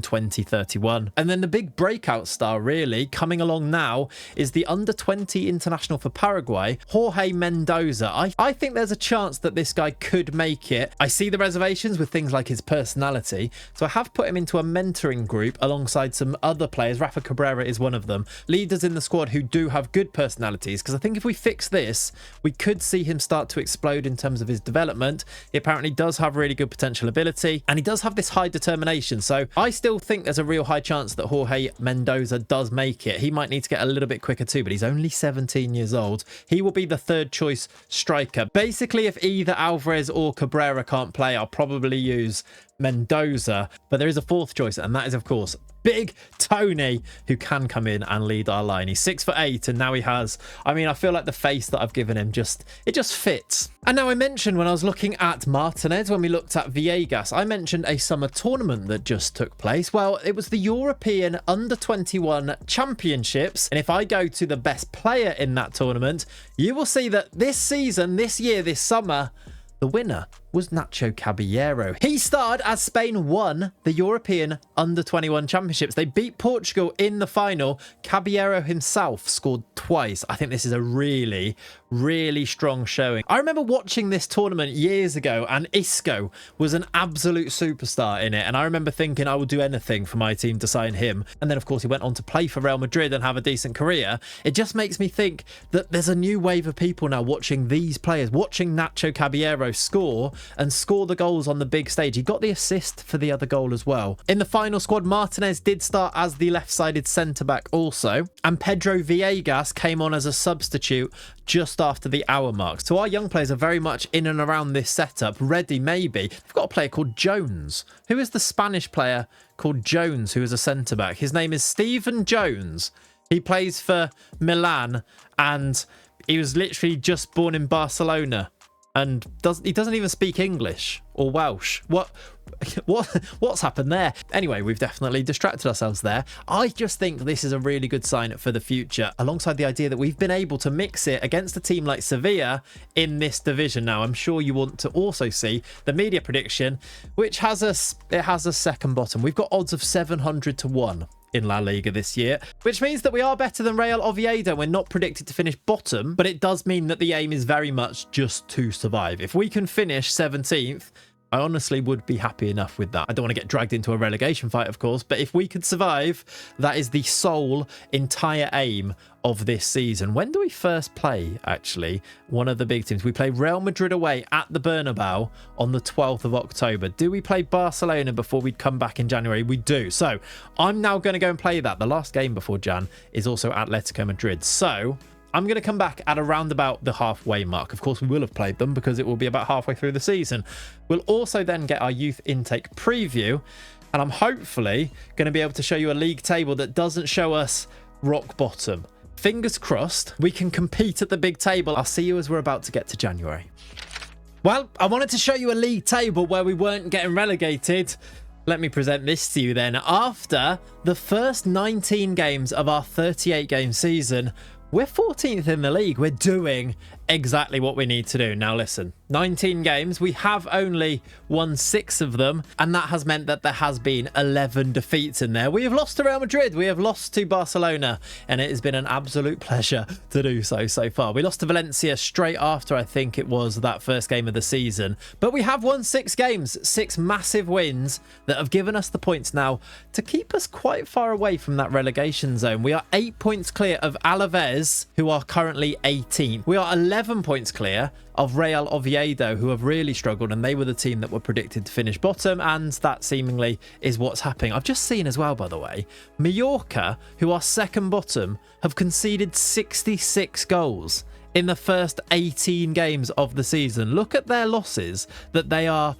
2031. And then the big breakout star really coming along now is the under 20 international for Paraguay, Jorge Mendoza. I think there's a chance that this guy could make it. I see the reservations with things like his personality, so I have put him into a mentoring group alongside some other players. Rafa Cabrera is one of them. Leaders in the squad who do have good personalities, because I think if we fix this, we could see him start to explode in terms of his development. He apparently does have really good potential ability, and he does have this high determination, so I still think there's a real high chance that Jorge Mendoza does make it. He might need to get a little bit quicker too, but he's only 17 years old. He will be the third choice striker. Basically, if either Alvarez or Cabrera can't play, I'll probably use Mendoza. But there is a fourth choice, and that is, of course, Big Tony, who can come in and lead our line. He's 6'8", and now he has, I mean, I feel like the face that I've given him it just fits. And now I mentioned when I was looking at Martinez, when we looked at Villegas, I mentioned a summer tournament that just took place. Well, it was the European Under-21 Championships. And if I go to the best player in that tournament, you will see that this season, this year, this summer, the winner was Nacho Caballero. He starred as Spain won the European Under-21 Championships. They beat Portugal in the final. Caballero himself scored twice. I think this is a really, really strong showing. I remember watching this tournament years ago, and Isco was an absolute superstar in it. And I remember thinking I would do anything for my team to sign him. And then, of course, he went on to play for Real Madrid and have a decent career. It just makes me think that there's a new wave of people now watching these players, watching Nacho Caballero score and score the goals on the big stage. He got the assist for the other goal as well. In the final squad, Martinez did start as the left-sided centre-back also, and Pedro Villegas came on as a substitute just after the hour mark. So our young players are very much in and around this setup, ready maybe. They've got a player called Jones. Who is the Spanish player called Jones, who is a centre-back? His name is Stephen Jones. He plays for Milan, and he was literally just born in Barcelona. And he doesn't even speak English or Welsh. What's happened there? Anyway, we've definitely distracted ourselves there. I just think this is a really good sign for the future, alongside the idea that we've been able to mix it against a team like Sevilla in this division. Now, I'm sure you want to also see the media prediction, which has a second bottom. We've got odds of 700 to 1 in La Liga this year, which means that we are better than Real Oviedo. We're not predicted to finish bottom, but it does mean that the aim is very much just to survive. If we can finish 17th, I honestly would be happy enough with that. I don't want to get dragged into a relegation fight, of course, but if we could survive, that is the sole entire aim of this season. When do we first play, actually? One of the big teams. We play Real Madrid away at the Bernabeu on the 12th of October. Do we play Barcelona before we'd come back in January? We do. So I'm now going to go and play that. The last game before Jan is also Atletico Madrid. So I'm going to come back at around about the halfway mark. Of course, we will have played them because it will be about halfway through the season. We'll also then get our youth intake preview, and I'm hopefully going to be able to show you a league table that doesn't show us rock bottom. Fingers crossed we can compete at the big table. I'll see you as we're about to get to January. Well, I wanted to show you a league table where we weren't getting relegated. Let me present this to you then. After the first 19 games of our 38-game season, we're 14th in the league. We're doing exactly what we need to do. Now listen, 19 games, we have only won 6 of them, and that has meant that there has been 11 defeats in there. We have lost to Real Madrid, we have lost to Barcelona, and it has been an absolute pleasure to do so far. We lost to Valencia straight after, I think it was, that first game of the season, but we have won 6 games, 6 massive wins that have given us the points now to keep us quite far away from that relegation zone. We are 8 points clear of Alaves, who are currently 18th. We are 11 points clear of Real Oviedo, who have really struggled, and they were the team that were predicted to finish bottom, and that seemingly is what's happening. I've just seen as well, by the way, Mallorca, who are second bottom, have conceded 66 goals in the first 18 games of the season. Look at their losses that they are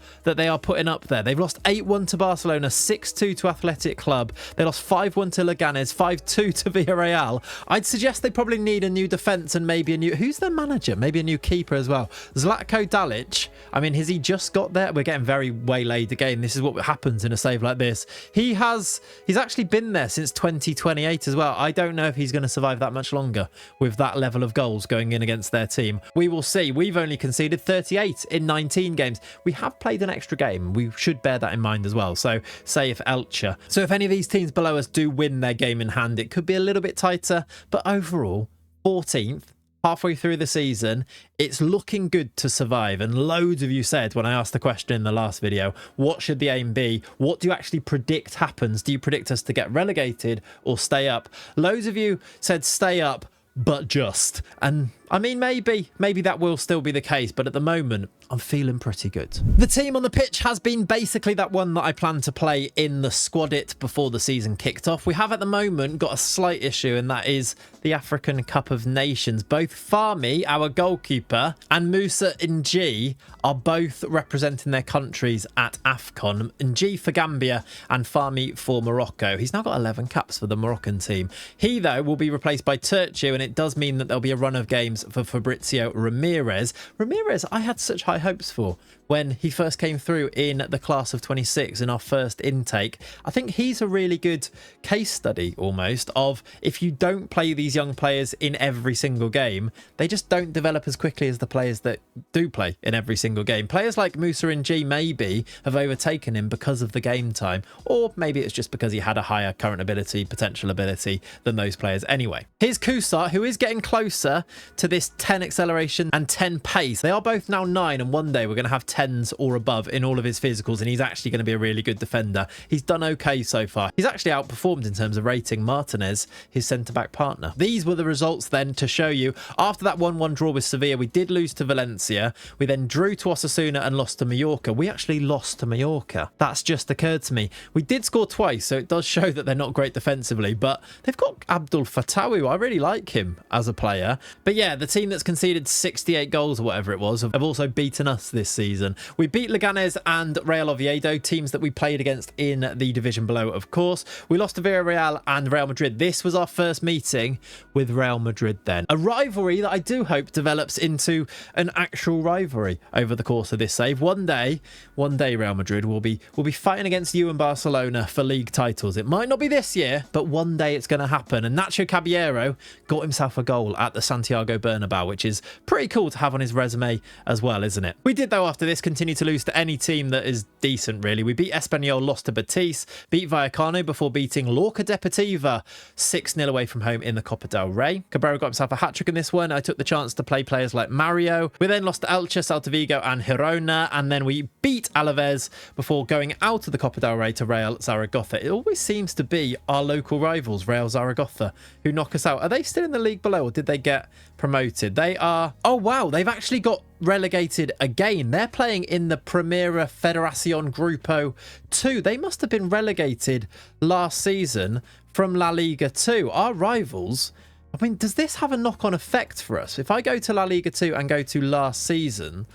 putting up there. They've lost 8-1 to Barcelona, 6-2 to Athletic Club. They lost 5-1 to Leganes, 5-2 to Villarreal. I'd suggest they probably need a new defence and maybe a new... Who's their manager? Maybe a new keeper as well. Zlatko Dalic. I mean, has he just got there? We're getting very waylaid again. This is what happens in a save like this. He's actually been there since 2028 as well. I don't know if he's going to survive that much longer with that level of goals going in against their team. We will see. We've only conceded 38 in 19 games. We have played an extra game. We should bear that in mind as well. So say if Elche. So if any of these teams below us do win their game in hand, it could be a little bit tighter, but overall 14th, halfway through the season, it's looking good to survive. And loads of you said when I asked the question in the last video, what should the aim be? What do you actually predict happens? Do you predict us to get relegated or stay up? Loads of you said stay up, but just. And I mean, maybe that will still be the case, but at the moment, I'm feeling pretty good. The team on the pitch has been basically that one that I planned to play in the squad it before the season kicked off. We have at the moment got a slight issue, and that is the African Cup of Nations. Both Fahmy, our goalkeeper, and Musa Ng are both representing their countries at AFCON. Ng for Gambia and Fahmy for Morocco. He's now got 11 caps for the Moroccan team. He, though, will be replaced by Turciu, and it does mean that there'll be a run of games for Fabrizio Ramirez. Ramirez, I had such high hopes for when he first came through in the class of 26 in our first intake. I think he's a really good case study almost of if you don't play these young players in every single game, they just don't develop as quickly as the players that do play in every single game. Players like Musa Ng maybe have overtaken him because of the game time, or maybe it's just because he had a higher current ability, potential ability than those players anyway. Here's Kusar, who is getting closer to this 10 acceleration and 10 pace. They are both now 9, and one day we're going to have 10s or above in all of his physicals, and he's actually going to be a really good defender. He's done okay so far. He's actually outperformed in terms of rating Martinez, his centre-back partner. These were the results then to show you. After that 1-1 draw with Sevilla, we did lose to Valencia. We then drew to Osasuna and lost to Mallorca. We actually lost to Mallorca. That's just occurred to me. We did score twice, so it does show that they're not great defensively, but they've got Abdul Fatawi. I really like him as a player. But yeah, the team that's conceded 68 goals or whatever it was have also beaten us this season. We beat Leganés and Real Oviedo, teams that we played against in the division below, of course. We lost to Villarreal and Real Madrid. This was our first meeting with Real Madrid then. A rivalry that I do hope develops into an actual rivalry over the course of this save. One day Real Madrid will be fighting against you and Barcelona for league titles. It might not be this year, but one day it's going to happen. And Nacho Caballero got himself a goal at the Santiago Bernabeu, which is pretty cool to have on his resume as well, isn't it? We did, though, after this, continue to lose to any team that is decent, really. We beat Espanyol, lost to Betis, beat Vallecano before beating Lorca Deportiva 6-0 away from home in the Copa del Rey. Cabrera got himself a hat-trick in this one. I took the chance to play players like Mario. We then lost to Elche, Celta Vigo and Girona, and then we beat Alaves before going out of the Copa del Rey to Real Zaragoza. It always seems to be our local rivals, Real Zaragoza, who knock us out. Are they still in the league below, or did they get promoted? They are. Oh wow, they've actually got relegated again. They're playing in the Primera Federación Grupo 2. They must have been relegated last season from La Liga 2. Our rivals. I mean, does this have a knock-on effect for us? If I go to La Liga 2 and go to last season,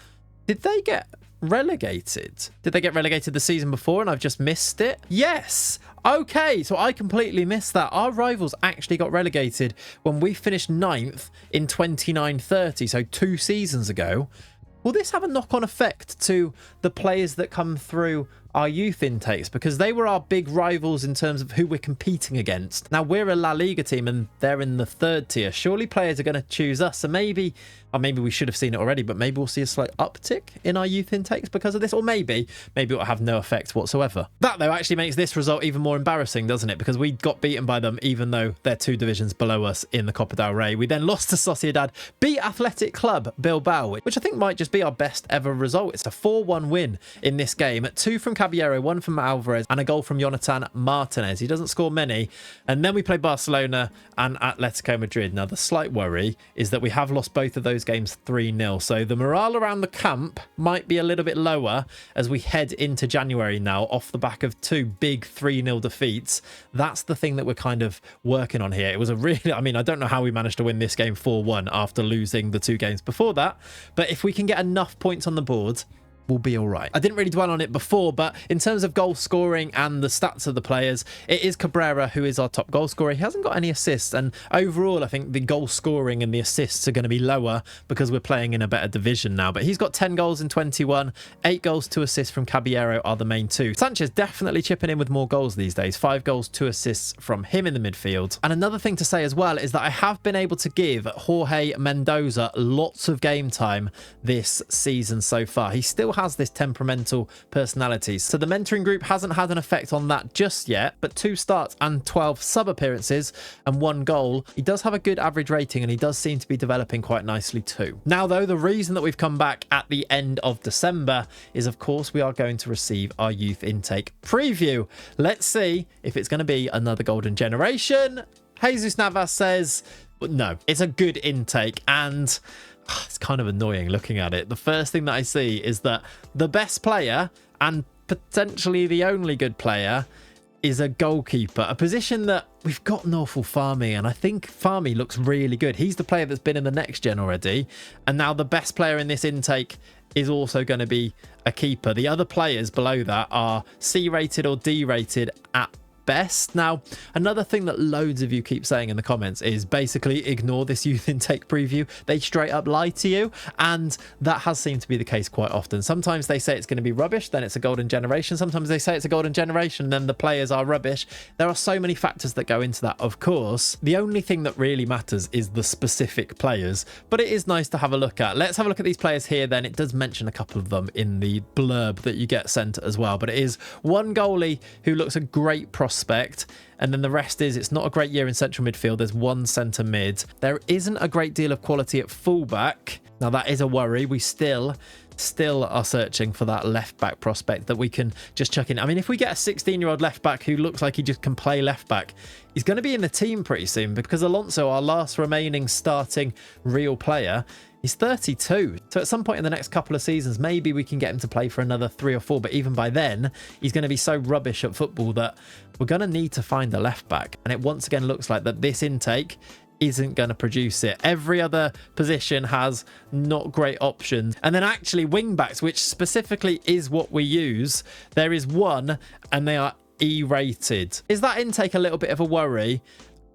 did they get relegated? Did they get relegated the season before and I've just missed it? Yes. Okay, so I completely missed that. Our rivals actually got relegated when we finished 9th in 29-30, so 2 seasons ago. Will this have a knock-on effect to the players that come through our youth intakes? Because they were our big rivals in terms of who we're competing against. Now, we're a La Liga team and they're in the 3rd tier. Surely players are going to choose us. So maybe we should have seen it already, but maybe we'll see a slight uptick in our youth intakes because of this. Or maybe it'll have no effect whatsoever. That, though, actually makes this result even more embarrassing, doesn't it? Because we got beaten by them even though they're 2 divisions below us in the Copa del Rey. We then lost to Sociedad, beat Athletic Club Bilbao, which I think might just be our best ever result. It's a 4-1 win in this game. 2 from Caballero, 1 from Alvarez, and a goal from Jonathan Martinez. He doesn't score many. And then we play Barcelona and Atletico Madrid. Now, the slight worry is that we have lost both of those games 3-0. So the morale around the camp might be a little bit lower as we head into January now off the back of 2 big 3-0 defeats. That's the thing that we're kind of working on here. It was a really, I don't know how we managed to win this game 4-1 after losing the 2 games before that. But if we can get enough points on the board, will be all right. I didn't really dwell on it before, but in terms of goal scoring and the stats of the players, it is Cabrera who is our top goal scorer. He hasn't got any assists, and overall I think the goal scoring and the assists are going to be lower because we're playing in a better division now. But he's got 10 goals in 21, 8 goals, 2 assists from Caballero are the main 2. Sanchez definitely chipping in with more goals these days, 5 goals, 2 assists from him in the midfield. And another thing to say as well is that I have been able to give Jorge Mendoza lots of game time this season so far. He still has this temperamental personality, so the mentoring group hasn't had an effect on that just yet, but 2 starts and 12 sub appearances and 1 goal. He does have a good average rating and he does seem to be developing quite nicely too. Now though, the reason that we've come back at the end of December is of course we are going to receive our youth intake preview. Let's see if it's going to be another golden generation. Jesus Navas says But no, it's a good intake, and it's kind of annoying looking at it. The first thing that I see is that the best player, and potentially the only good player, is a goalkeeper, a position that we've got an awful Farmy, and I think Farmy looks really good. He's the player that's been in the next gen already, and now the best player in this intake is also going to be a keeper. The other players below that are C rated or D rated at best. Now, another thing that loads of you keep saying in the comments is basically ignore this youth intake preview. They straight up lie to you, and that has seemed to be the case quite often. Sometimes they say it's going to be rubbish, then it's a golden generation. Sometimes they say it's a golden generation, then the players are rubbish. There are so many factors that go into that, of course. The only thing that really matters is the specific players, but it is nice to have a look at. Let's have a look at these players here then. It does mention a couple of them in the blurb that you get sent as well, but it is one goalie who looks a great prospect, and then the rest is, it's not a great year in central midfield. There's one centre mid. There isn't a great deal of quality at fullback. Now that is a worry. We still are searching for that left back prospect that we can just chuck in. I mean, if we get a 16-year-old left back who looks like he just can play left back, he's going to be in the team pretty soon, because Alonso, our last remaining starting real player, he's 32. So at some point in the next couple of seasons, maybe we can get him to play for another 3 or 4. But even by then, he's going to be so rubbish at football that we're going to need to find a left back. And it once again looks like that this intake isn't going to produce it. Every other position has not great options. And then actually wing backs, which specifically is what we use, there is one, and they are E-rated. Is that intake a little bit of a worry?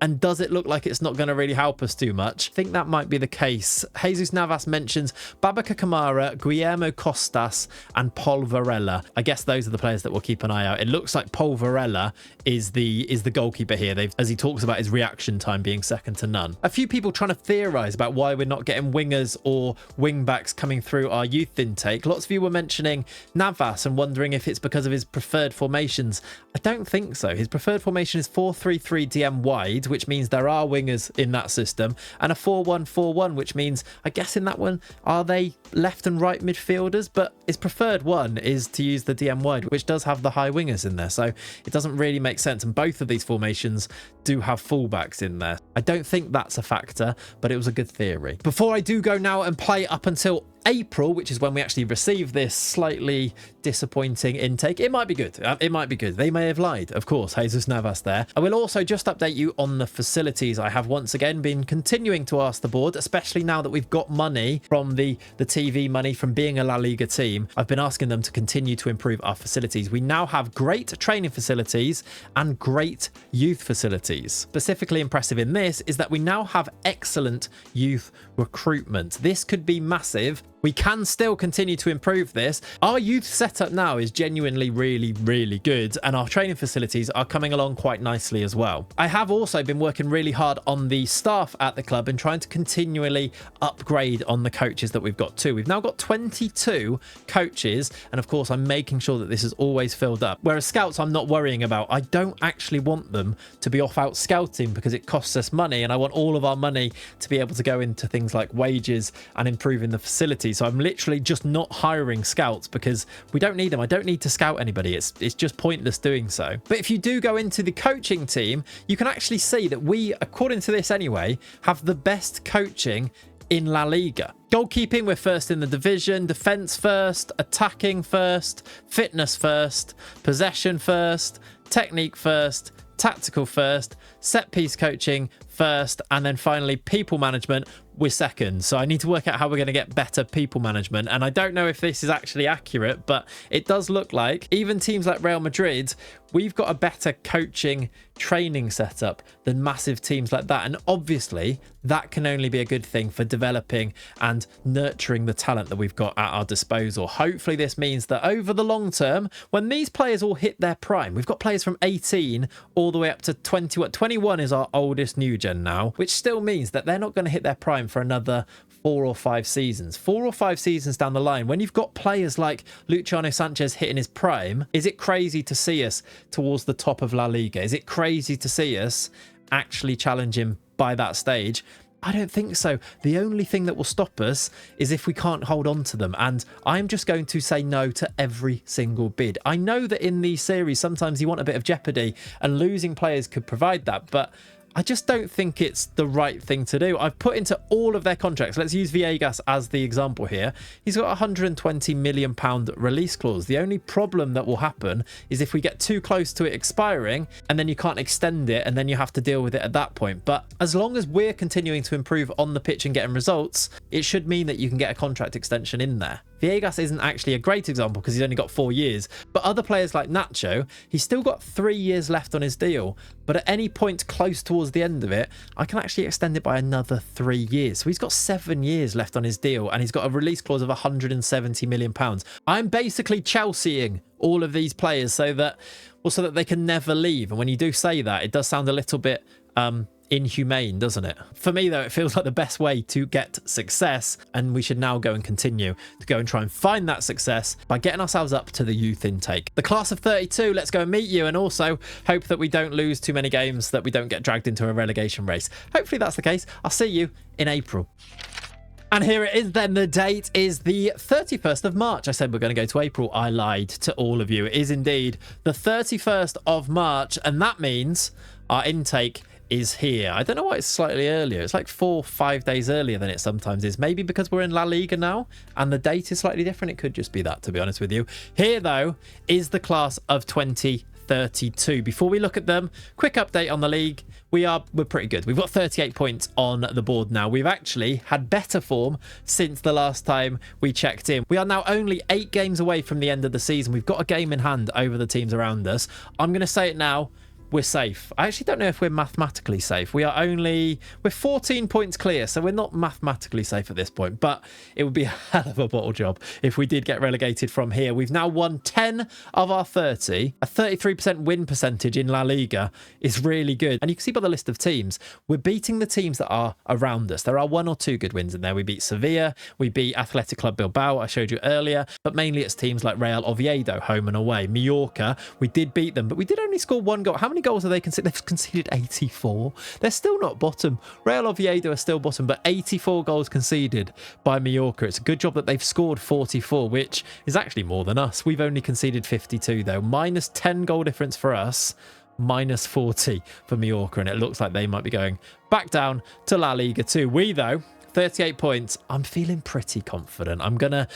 And does it look like it's not going to really help us too much? I think that might be the case. Jesus Navas mentions Babacar Kamara, Guillermo Costas, and Paul Varela. I guess those are the players that we'll keep an eye out. It looks like Paul Varela is the goalkeeper here. As he talks about his reaction time being second to none. A few people trying to theorise about why we're not getting wingers or wing backs coming through our youth intake. Lots of you were mentioning Navas and wondering if it's because of his preferred formations. I don't think so. His preferred formation is 4-3-3 DM wide, which means there are wingers in that system, and a 4-1-4-1, which means, I guess in that one, are they left and right midfielders? But his preferred one is to use the DM wide, which does have the high wingers in there, so it doesn't really make sense. And both of these formations do have fullbacks in there. I don't think that's a factor, but it was a good theory. Before I do go now and play up until April, which is when we actually receive this slightly disappointing intake, it might be good. It might be good. They may have lied, of course. Jesus Navas there. I will also just update you on the facilities. I have once again been continuing to ask the board, especially now that we've got money from the TV money from being a La Liga team. I've been asking them to continue to improve our facilities. We now have great training facilities and great youth facilities. Specifically impressive in this is that we now have excellent youth recruitment. This could be massive. We can still continue to improve this. Our youth setup now is genuinely really, really good, and our training facilities are coming along quite nicely as well. I have also been working really hard on the staff at the club and trying to continually upgrade on the coaches that we've got too. We've now got 22 coaches, and of course I'm making sure that this is always filled up. Whereas scouts I'm not worrying about. I don't actually want them to be off out scouting because it costs us money, and I want all of our money to be able to go into things like wages and improving the facilities. So I'm literally just not hiring scouts because we don't need them. I don't need to scout anybody. It's just pointless doing so. But if you do go into the coaching team, you can actually see that we, according to this anyway, have the best coaching in La Liga. Goalkeeping, we're first in the division. Defense first, attacking first, fitness first, possession first, technique first, tactical first, set piece coaching first, and then finally people management, we're second. So I need to work out how we're going to get better people management, and I don't know if this is actually accurate, but it does look like even teams like Real Madrid, we've got a better coaching training setup than massive teams like that. And obviously that can only be a good thing for developing and nurturing the talent that we've got at our disposal. Hopefully this means that over the long term, when these players all hit their prime, we've got players from 18 all the way up to 21. 21 is our oldest new gen now, which still means that they're not going to hit their prime for another 4 or 5 seasons. 4 or 5 seasons down the line, when you've got players like Luciano Sanchez hitting his prime, is it crazy to see us towards the top of La Liga? Is it crazy to see us actually challenging by that stage? I don't think so. The only thing that will stop us is if we can't hold on to them. And I'm just going to say no to every single bid. I know that in these series, sometimes you want a bit of jeopardy and losing players could provide that, but I just don't think it's the right thing to do. I've put into all of their contracts. Let's use Viegas as the example here. He's got a £120 million release clause. The only problem that will happen is if we get too close to it expiring and then you can't extend it and then you have to deal with it at that point. But as long as we're continuing to improve on the pitch and getting results, it should mean that you can get a contract extension in there. Viegas isn't actually a great example because he's only got 4 years, but other players like Nacho, he's still got 3 years left on his deal, but at any point close towards the end of it, I can actually extend it by another 3 years. So he's got 7 years left on his deal and he's got a release clause of £170 million. I'm basically Chelseaing all of these players so that they can never leave. And when you do say that, it does sound a little bit inhumane, doesn't it? For me though, it feels like the best way to get success, and we should now go and continue to go and try and find that success by getting ourselves up to the youth intake. The class of 32, let's go and meet you, and also hope that we don't lose too many games, that we don't get dragged into a relegation race. Hopefully that's the case. I'll see you in April. And here it is then. The date is the 31st of March. I said we're going to go to April. I lied to all of you. It is indeed the 31st of March, and that means our intake is here. I don't know why it's slightly earlier. It's like 4 or 5 days earlier than it sometimes is. Maybe because we're in La Liga now and the date is slightly different. It could just be that, to be honest with you. Here though is the class of 2032. Before we look at them, quick update on the league. We're pretty good. We've got 38 points on the board now. We've actually had better form since the last time we checked in. We are now only 8 games away from the end of the season. We've got a game in hand over the teams around us. I'm going to say it now. We're safe. I actually don't know if we're mathematically safe. We're 14 points clear, so we're not mathematically safe at this point, but it would be a hell of a bottle job if we did get relegated from here. We've now won 10 of our 30. A 33% win percentage in La Liga is really good. And you can see by the list of teams, we're beating the teams that are around us. There are 1 or 2 good wins in there. We beat Sevilla, we beat Athletic Club Bilbao, I showed you earlier, but mainly it's teams like Real Oviedo, home and away. Mallorca, we did beat them, but we did only score 1 goal. How many goals have they conceded? They've conceded 84. They're still not bottom. Real Oviedo are still bottom, but 84 goals conceded by Mallorca. It's a good job that they've scored 44, which is actually more than us. We've only conceded 52 though. Minus 10 goal difference for us, minus 40 for Mallorca, and it looks like they might be going back down to La Liga 2. We though, 38 points. I'm feeling pretty confident. I'm gonna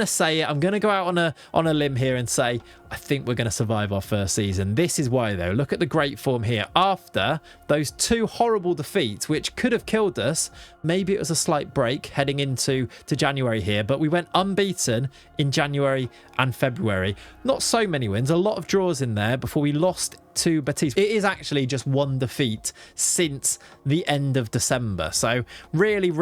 say it. I'm gonna go out on a limb here and say I think we're gonna survive our first season. This is why though. Look at the great form here. After those 2 horrible defeats, which could have killed us, maybe it was a slight break heading into January here, but we went unbeaten in January and February. Not so many wins, a lot of draws in there before we lost to Betis. It is actually just 1 defeat since the end of December. So really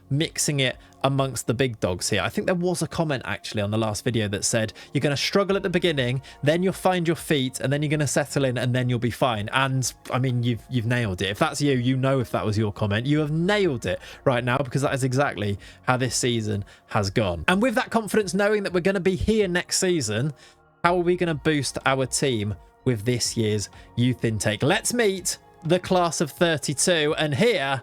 mixing it amongst the big dogs here. I think there was a comment actually on the last video that said you're going to struggle at the beginning, then you'll find your feet, and then you're going to settle in, and then you'll be fine. And I mean, you've nailed it. If that's you, you know, if that was your comment, you have nailed it right now, because that is exactly how this season has gone. And with that confidence, knowing that we're going to be here next season, how are we going to boost our team with this year's youth intake? Let's meet the class of 32, and here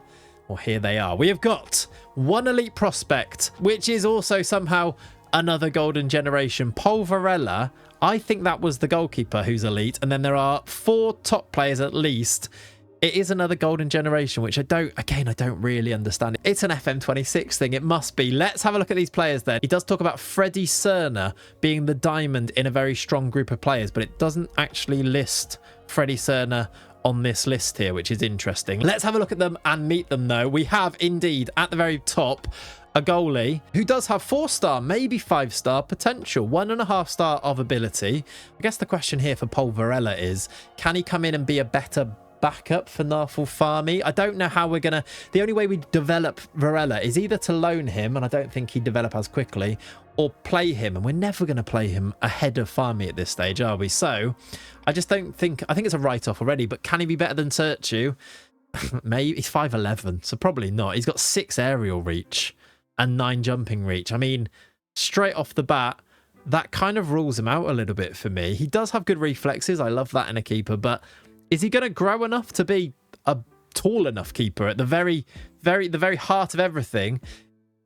they are. We have got 1 elite prospect, which is also somehow another golden generation. Paul Varela, I think that was the goalkeeper who's elite, and then there are 4 top players at least. It is another golden generation, which I don't really understand. It's an FM26 thing. It must be. Let's have a look at these players then. He does talk about Freddie Serna being the diamond in a very strong group of players, but it doesn't actually list Freddie Serna on this list here, which is interesting. Let's have a look at them and meet them though. We have indeed at the very top a goalie who does have 4-star, maybe 5-star potential, 1.5-star of ability. I guess the question here for Paul Varela is, can he come in and be a better backup for Nathal Fahmy? I don't know how we're gonna. The only way we develop Varela is either to loan him, and I don't think he'd develop as quickly, or play him, and we're never going to play him ahead of Fahmy at this stage, are we? So I just don't think. I think it's a write-off already, but can he be better than Sertu? Maybe. He's 5'11", so probably not. He's got 6 aerial reach and 9 jumping reach. I mean, straight off the bat, that kind of rules him out a little bit for me. He does have good reflexes. I love that in a keeper, but is he going to grow enough to be a tall enough keeper? At the very heart of everything,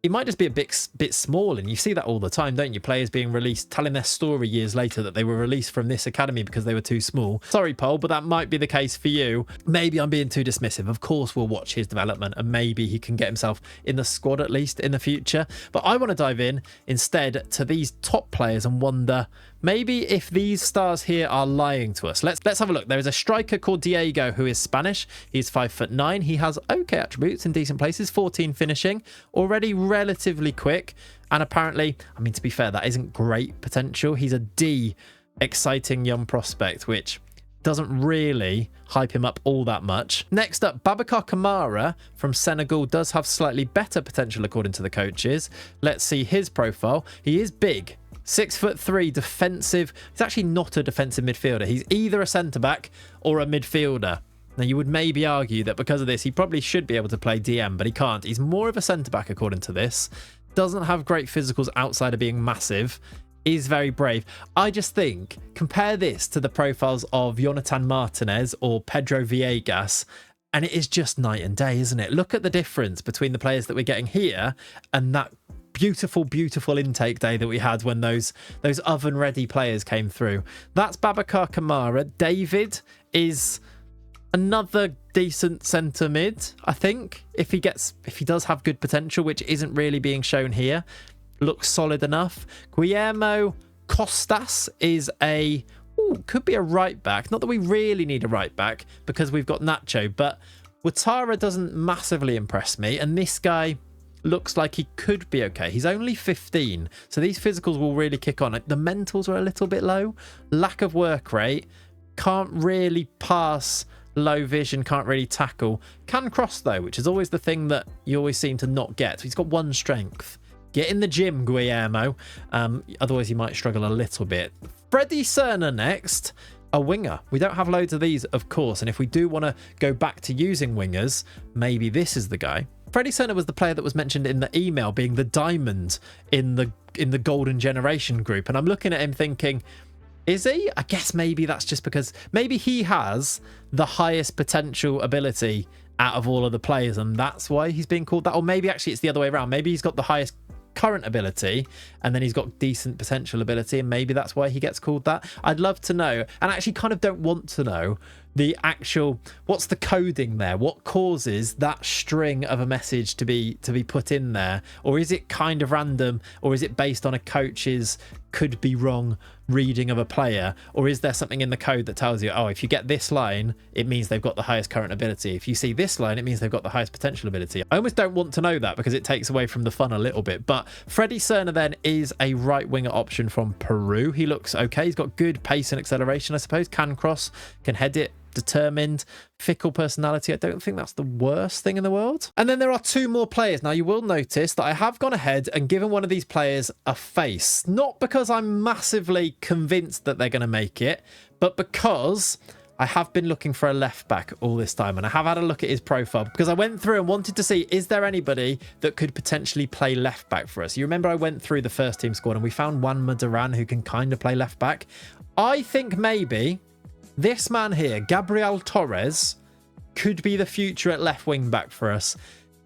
he might just be a bit small, and you see that all the time, don't you? Players being released, telling their story years later that they were released from this academy because they were too small. Sorry, Paul, but that might be the case for you. Maybe I'm being too dismissive. Of course, we'll watch his development, and maybe he can get himself in the squad at least in the future. But I want to dive in instead to these top players and wonder maybe if these stars here are lying to us. Let's have a look. There is a striker called Diego who is Spanish. He's 5'9". He has okay attributes in decent places, 14 finishing, already relatively quick, and apparently, I mean, to be fair, that isn't great potential. He's a D exciting young prospect, which doesn't really hype him up all that much. Next up, Babacar Kamara from Senegal does have slightly better potential according to the coaches. Let's see his profile. He is big. 6'3", defensive. He's actually not a defensive midfielder. He's either a centre-back or a midfielder. Now, you would maybe argue that because of this, he probably should be able to play DM, but he can't. He's more of a centre-back according to this. Doesn't have great physicals outside of being massive. Is very brave. I just think, compare this to the profiles of Jonathan Martinez or Pedro Villegas, and it is just night and day, isn't it? Look at the difference between the players that we're getting here and that beautiful intake day that we had when those oven ready players came through. That's Babacar Kamara. David is another decent centre mid, I think, if he does have good potential, which isn't really being shown here. Looks solid enough. Guillermo Costas is could be a right back. Not that we really need a right back because we've got Nacho, but Ouattara doesn't massively impress me, and this guy looks like he could be okay. He's only 15, so these physicals will really kick on. The mentals are a little bit low. Lack of work rate. Can't really pass. Low vision. Can't really tackle. Can cross, though, which is always the thing that you always seem to not get. He's got one strength. Get in the gym, Guillermo. Otherwise, you might struggle a little bit. Freddie Serna next. A winger. We don't have loads of these, of course. And if we do want to go back to using wingers, maybe this is the guy. Freddie Serna was the player that was mentioned in the email being the diamond in the golden generation group. And I'm looking at him thinking, is he? I guess maybe that's just because maybe he has the highest potential ability out of all of the players, and that's why he's being called that. Or maybe actually it's the other way around. Maybe he's got the highest current ability and then he's got decent potential ability, and maybe that's why he gets called that. I'd love to know, and I actually kind of don't want to know the actual, what's the coding there? What causes that string of a message to be put in there? Or is it kind of random? Or is it based on a coach's could be wrong reading of a player? Or is there something in the code that tells you, oh, if you get this line, it means they've got the highest current ability. If you see this line, it means they've got the highest potential ability. I almost don't want to know that because it takes away from the fun a little bit. But Freddie Serna then is a right winger option from Peru. He looks okay. He's got good pace and acceleration, I suppose. Can cross, can head it. Determined, fickle personality. I don't think that's the worst thing in the world. And then there are two more players. Now, you will notice that I have gone ahead and given one of these players a face. Not because I'm massively convinced that they're going to make it, but because I have been looking for a left back all this time, and I have had a look at his profile because I went through and wanted to see, is there anybody that could potentially play left back for us? You remember I went through the first team squad and we found Juanma Duran who can kind of play left back. I think maybe this man here, Gabriel Torres, could be the future at left wing back for us.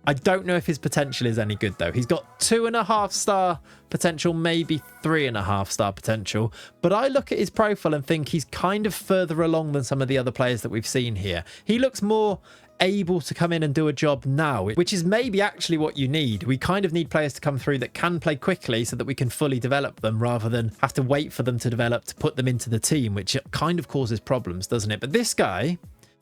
I don't know if his potential is any good, though. He's got 2.5 star potential, maybe 3.5 star potential. But I look at his profile and think he's kind of further along than some of the other players that we've seen here. He looks more able to come in and do a job now, which is maybe actually what you need. We kind of need players to come through that can play quickly so that we can fully develop them rather than have to wait for them to develop to put them into the team, which kind of causes problems, doesn't it? But this guy,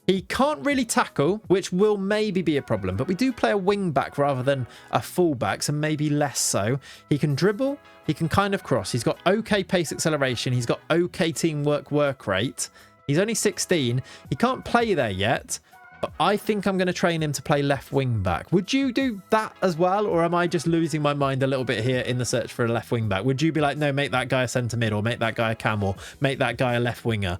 he can't really tackle, which will maybe be a problem, but we do play a wing back rather than a full back, so maybe less so. He can dribble, he can kind of cross, he's got okay pace acceleration, he's got okay teamwork work rate. He's only 16, he can't play there yet, but I think I'm going to train him to play left wing back. Would you do that as well? Or am I just losing my mind a little bit here in the search for a left wing back? Would you be like, no, make that guy a centre mid, or make that guy a cam, or make that guy a left winger?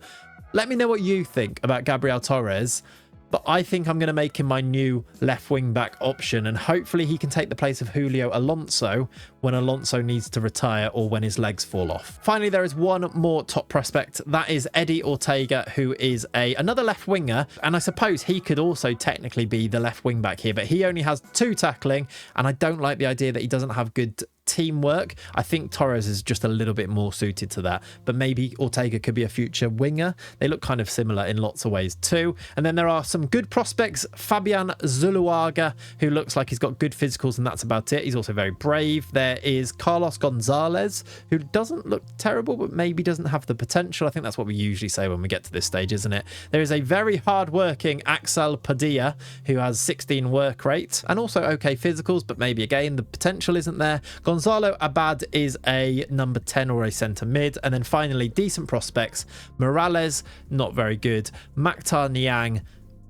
Let me know what you think about Gabriel Torres. but I think I'm going to make him my new left wing back option, and hopefully he can take the place of Julio Alonso when Alonso needs to retire or when his legs fall off. Finally, there is one more top prospect. That is Eddie Ortega, who is another left winger, and I suppose he could also technically be the left wing back here, but he only has 2 tackling, and I don't like the idea that he doesn't have good teamwork. I think Torres is just a little bit more suited to that, but maybe Ortega could be a future winger. They look kind of similar in lots of ways too. And then there are some good prospects. Fabian Zuluaga, who looks like he's got good physicals, and that's about it. He's also very brave. There is Carlos Gonzalez, who doesn't look terrible, but maybe doesn't have the potential. I think that's what we usually say when we get to this stage, isn't it? There is a very hard-working Axel Padilla, who has 16 work rate and also okay physicals, but maybe again the potential isn't there. Gonzalo Abad is a number 10 or a centre mid. And then finally, decent prospects. Morales, not very good. Maktar Niang,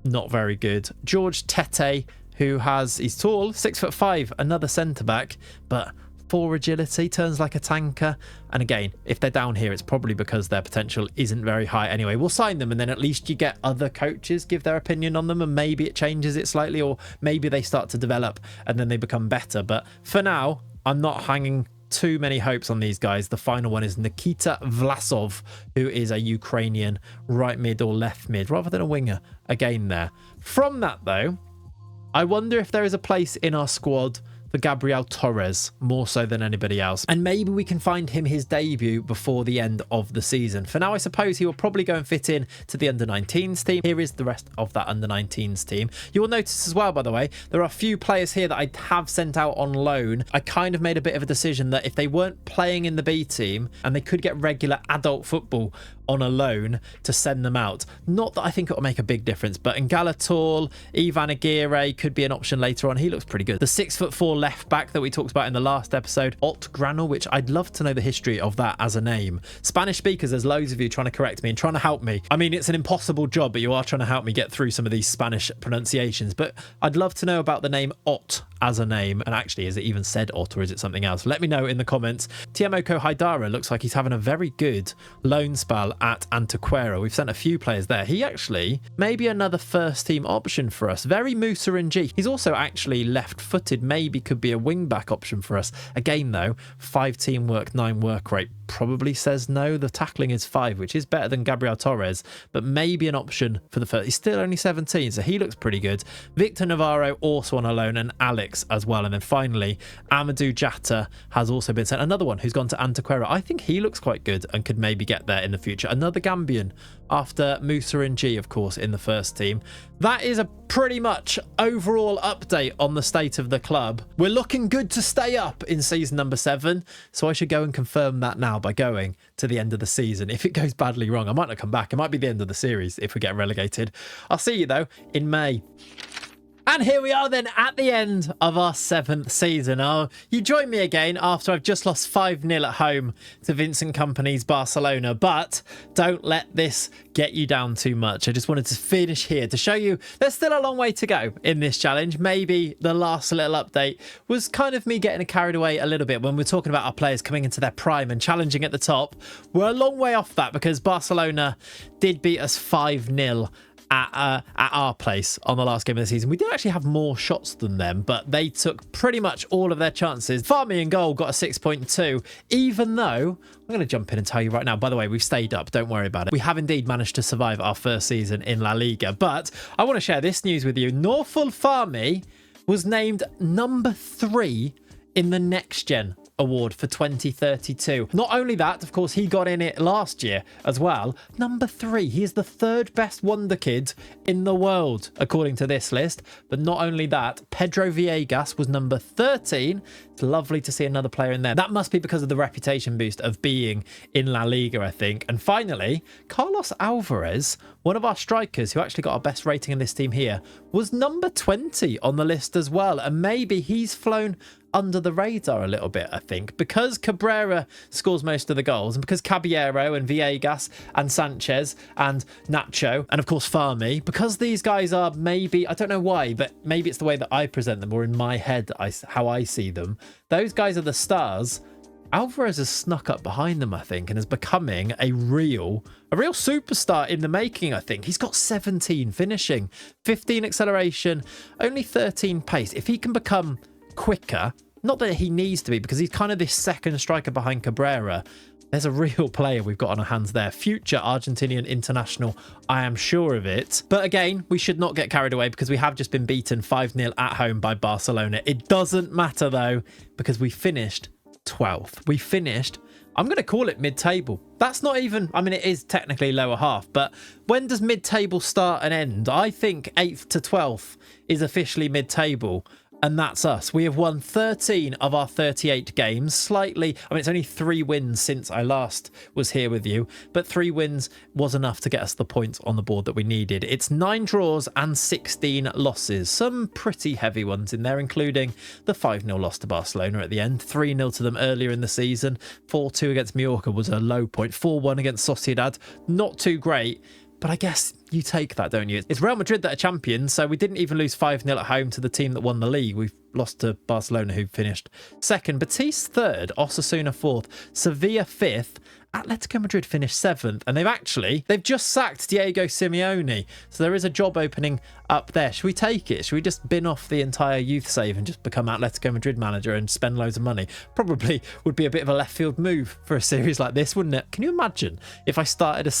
not very good. George Tete, he's tall, 6'5", another centre back, but 4 agility, turns like a tanker. And again, if they're down here, it's probably because their potential isn't very high anyway. We'll sign them, and then at least you get other coaches give their opinion on them, and maybe it changes it slightly, or maybe they start to develop and then they become better. But for now, I'm not hanging too many hopes on these guys. The final one is Nikita Vlasov, who is a Ukrainian right mid or left mid rather than a winger again there. From that though, I wonder if there is a place in our squad for Gabriel Torres, more so than anybody else. And maybe we can find him his debut before the end of the season. For now, I suppose he will probably go and fit in to the under-19s team. Here is the rest of that under-19s team. You will notice as well, by the way, there are a few players here that I have sent out on loan. I kind of made a bit of a decision that if they weren't playing in the B team and they could get regular adult football on a loan, to send them out. Not that I think it will make a big difference, but Ngalator, Ivan Aguirre could be an option later on. He looks pretty good. The 6'4" left back that we talked about in the last episode, Ot Granel, which I'd love to know the history of that as a name. Spanish speakers, there's loads of you trying to correct me and trying to help me. I mean, it's an impossible job, but you are trying to help me get through some of these Spanish pronunciations. But I'd love to know about the name Ot as a name. And actually, is it even said Ot, or is it something else? Let me know in the comments. Tiemoko Haidara looks like he's having a very good loan spell at Antequera. We've sent a few players there. He actually may be another first team option for us. Very Musa and G. He's also actually left-footed. Maybe could be a wing-back option for us. Again, though, 5 teamwork, 9 work rate. Probably says no. The tackling is 5, which is better than Gabriel Torres, but maybe an option for the first. He's still only 17, so he looks pretty good. Victor Navarro also on a loan, and Alex as well. And then finally, Amadou Jatta has also been sent. Another one who's gone to Antequera. I think he looks quite good and could maybe get there in the future. Another Gambian after Musa and G, of course, in the first team. That is a pretty much overall update on the state of the club. We're looking good to stay up in season number 7, so I should go and confirm that now by going to the end of the season. If it goes badly wrong, I might not come back. It might be the end of the series if we get relegated. I'll see you, though, in May. And here we are then at the end of our 7th season. Oh, you join me again after I've just lost 5-0 at home to Vincent Kompany's Barcelona. But don't let this get you down too much. I just wanted to finish here to show you there's still a long way to go in this challenge. Maybe the last little update was kind of me getting carried away a little bit when we're talking about our players coming into their prime and challenging at the top. We're a long way off that because Barcelona did beat us 5-0 at our place on the last game of the season. We did actually have more shots than them, but they took pretty much all of their chances. Farmy in goal got a 6.2, even though I'm going to jump in and tell you right now, by the way, we've stayed up. Don't worry about it. We have indeed managed to survive our first season in La Liga, but I want to share this news with you. Norful Farmy was named number 3 in the Next Gen award for 2032. Not only that, of course, he got in it last year as well. Number 3. He is the 3rd best wonder kid in the world, according to this list. But not only that, Pedro Villegas was number 13. It's lovely to see another player in there. That must be because of the reputation boost of being in La Liga, I think. And finally, Carlos Alvarez, one of our strikers who actually got our best rating in this team here, was number 20 on the list as well. And maybe he's flown under the radar a little bit, I think, because Cabrera scores most of the goals, and because Caballero and Villegas and Sanchez and Nacho and of course Farmy, because these guys are maybe, I don't know why, but maybe it's the way that I present them or in my head how I see them, those guys are the stars Alvarez has snuck up behind them, I think, and is becoming a real superstar in the making, I think. He's got 17 finishing, 15 acceleration, only 13 pace. If he can become quicker, not that he needs to be, because he's kind of this second striker behind Cabrera, there's a real player we've got on our hands there. Future Argentinian international, I am sure of it. But again, we should not get carried away because we have just been beaten 5-0 at home by Barcelona. It doesn't matter though, because we finished 12th. We finished, I'm going to call it mid-table. That's not even, I mean, it is technically lower half, but when does mid-table start and end? I think 8th to 12th is officially mid-table. And that's us. We have won 13 of our 38 games. Slightly, I mean, it's only 3 wins since I last was here with you, but 3 wins was enough to get us the points on the board that we needed. It's 9 draws and 16 losses. Some pretty heavy ones in there, including the 5-0 loss to Barcelona at the end, 3-0 to them earlier in the season, 4-2 against Mallorca was a low point, 4-1 against Sociedad, not too great. But I guess you take that, don't you? It's Real Madrid that are champions, so we didn't even lose 5-0 at home to the team that won the league. We've lost to Barcelona, who finished second. Betis third, Osasuna fourth, Sevilla fifth, Atletico Madrid finished 7th, and they've just sacked Diego Simeone, so there is a job opening up there. Should we take it? Should we just bin off the entire youth save and just become Atletico Madrid manager and spend loads of money? Probably would be a bit of a left field move for a series like this, wouldn't it? Can you imagine if I started a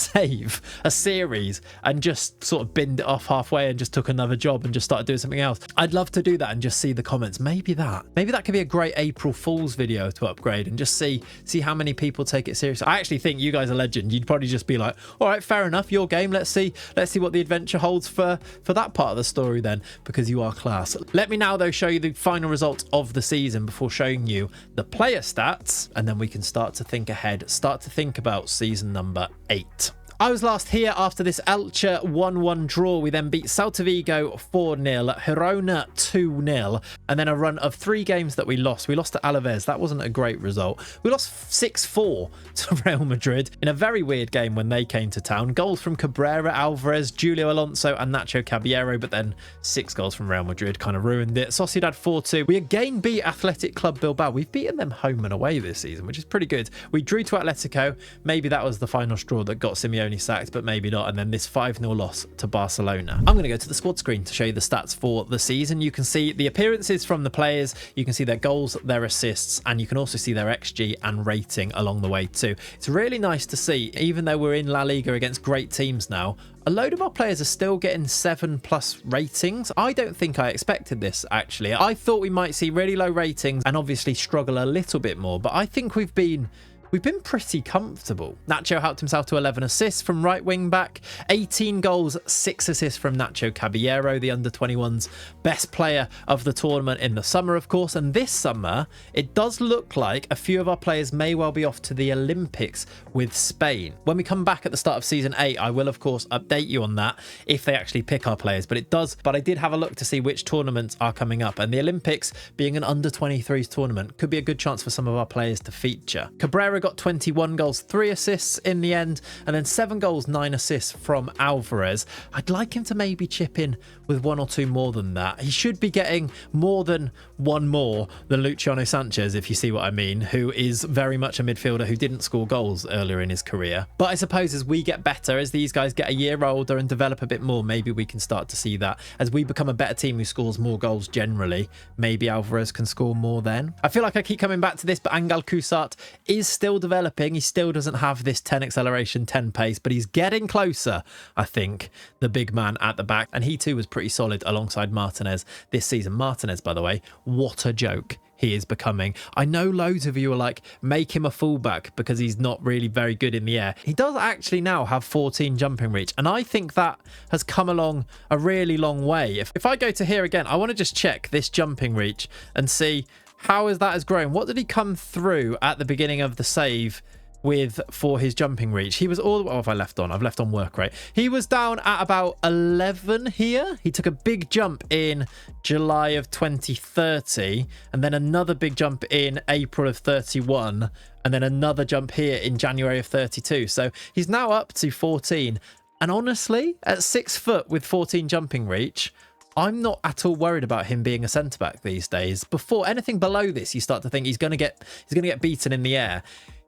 series and just sort of binned it off halfway and just took another job and just started doing something else? I'd love to do that and just see the comments. Maybe that could be a great April Fool's video to upgrade and just see how many people take it seriously. I actually think you guys are legend. You'd probably just be like, all right, fair enough, your game, let's see what the adventure holds for that part of the story then, because you are class. Let me now though show you the final results of the season before showing you the player stats, and then we can start to think ahead, start to think about season number 8. I was last here after this Elche 1-1 draw. We then beat Celta Vigo 4-0, Girona 2-0, and then a run of 3 games that we lost. We lost to Alaves. That wasn't a great result. We lost 6-4 to Real Madrid in a very weird game when they came to town. Goals from Cabrera, Alvarez, Julio Alonso and Nacho Caballero, but then 6 goals from Real Madrid kind of ruined it. Sociedad 4-2. We again beat Athletic Club Bilbao. We've beaten them home and away this season, which is pretty good. We drew to Atletico. Maybe that was the final straw that got Simeone sacked, but maybe not. And then this 5-0 loss to Barcelona. I'm going to go to the squad screen to show you the stats for the season. You can see the appearances from the players, you can see their goals, their assists, and you can also see their XG and rating along the way too. It's really nice to see, even though we're in La Liga against great teams now, a load of our players are still getting 7+ ratings. I don't think I expected this, actually. I thought we might see really low ratings and obviously struggle a little bit more, but I think we've been pretty comfortable. Nacho helped himself to 11 assists from right wing back, 18 goals, 6 assists from Nacho Caballero, the under-21's best player of the tournament in the summer, of course. And this summer, it does look like a few of our players may well be off to the Olympics with Spain. When we come back at the start of season 8, I will, of course, update you on that if they actually pick our players. But I did have a look to see which tournaments are coming up. And the Olympics, being an under-23s tournament, could be a good chance for some of our players to feature. Cabrera got 21 goals, 3 assists in the end, and then 7 goals, 9 assists from Alvarez. I'd like him to maybe chip in with 1 or 2 more than that. He should be getting more than 1 more than Luciano Sanchez, if you see what I mean, who is very much a midfielder who didn't score goals earlier in his career. But I suppose as we get better, as these guys get a year older and develop a bit more, maybe we can start to see that. As we become a better team who scores more goals generally, maybe Alvarez can score more then. I feel like I keep coming back to this, but Angel Cusart is still developing. He still doesn't have this 10 acceleration, 10 pace, but he's getting closer, I think, the big man at the back. And he too was pretty solid alongside Martinez this season. Martinez, by the way, what a joke he is becoming. I know loads of you are like, make him a fullback because he's not really very good in the air. He does actually now have 14 jumping reach, and I think that has come along a really long way. If I go to here again, I want to just check this jumping reach and see how that has grown. What did he come through at the beginning of the save with for his jumping reach? He was all, oh, have I left on? I've left on work rate. He was down at about 11 here. He took a big jump in July of 2030, and then another big jump in April of 31, and then another jump here in January of 32. So he's now up to 14. And honestly, at 6 foot with 14 jumping reach, I'm not at all worried about him being a centre-back these days. Before anything below this, you start to think he's going to get beaten in the air.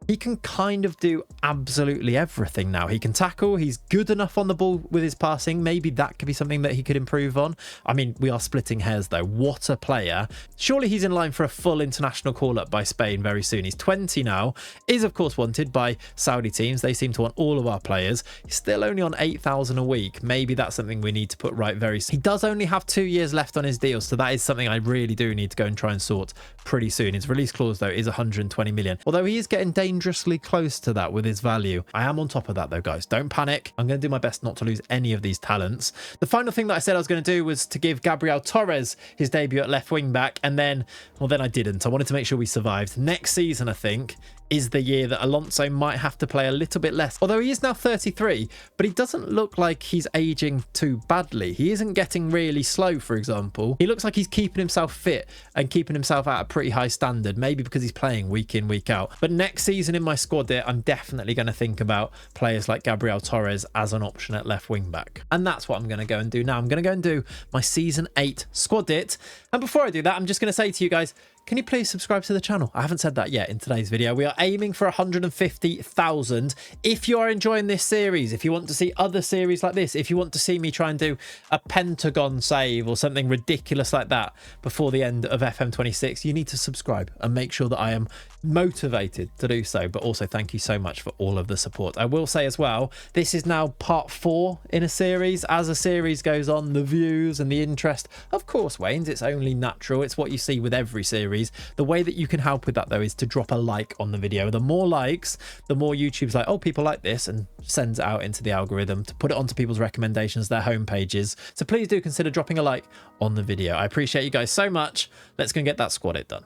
He can kind of do absolutely everything now. He can tackle. He's good enough on the ball with his passing. Maybe that could be something that he could improve on. I mean, we are splitting hairs though. What a player. Surely he's in line for a full international call-up by Spain very soon. He's 20 now. Is of course wanted by Saudi teams. They seem to want all of our players. He's still only on 8,000 a week. Maybe that's something we need to put right very soon. He does only have 2 years left on his deal, so that is something I really do need to go and try and sort pretty soon. His release clause though is 120 million. Although he is getting dangerously close to that with his value. I am on top of that though, guys. Don't panic. I'm going to do my best not to lose any of these talents. The final thing that I said I was going to do was to give Gabriel Torres his debut at left wing back, and then I didn't. I wanted to make sure we survived. Next season, I think, is the year that Alonso might have to play a little bit less. Although he is now 33, but he doesn't look like he's aging too badly. He isn't getting really slow, for example. He looks like he's keeping himself fit and keeping himself at a pretty high standard, maybe because he's playing week in, week out. But next season in my squad here, I'm definitely going to think about players like Gabriel Torres as an option at left wing back. And that's what I'm going to go and do now. I'm going to go and do my season 8 squad it. And before I do that, I'm just going to say to you guys, can you please subscribe to the channel? I haven't said that yet in today's video. We are aiming for 150,000. If you are enjoying this series, if you want to see other series like this, if you want to see me try and do a pentagon save or something ridiculous like that before the end of FM26, you need to subscribe and make sure that I am motivated to do so. But also thank you so much for all of the support. I will say as well, this is now part 4 in a series. As a series goes on, the views and the interest, of course, wanes. It's only natural. It's what you see with every series. The way that you can help with that though is to drop a like on the video. The more likes, the more YouTube's like, oh, people like this, and sends it out into the algorithm to put it onto people's recommendations, their home pages. So please do consider dropping a like on the video. I appreciate you guys so much. Let's go and get that squad it done.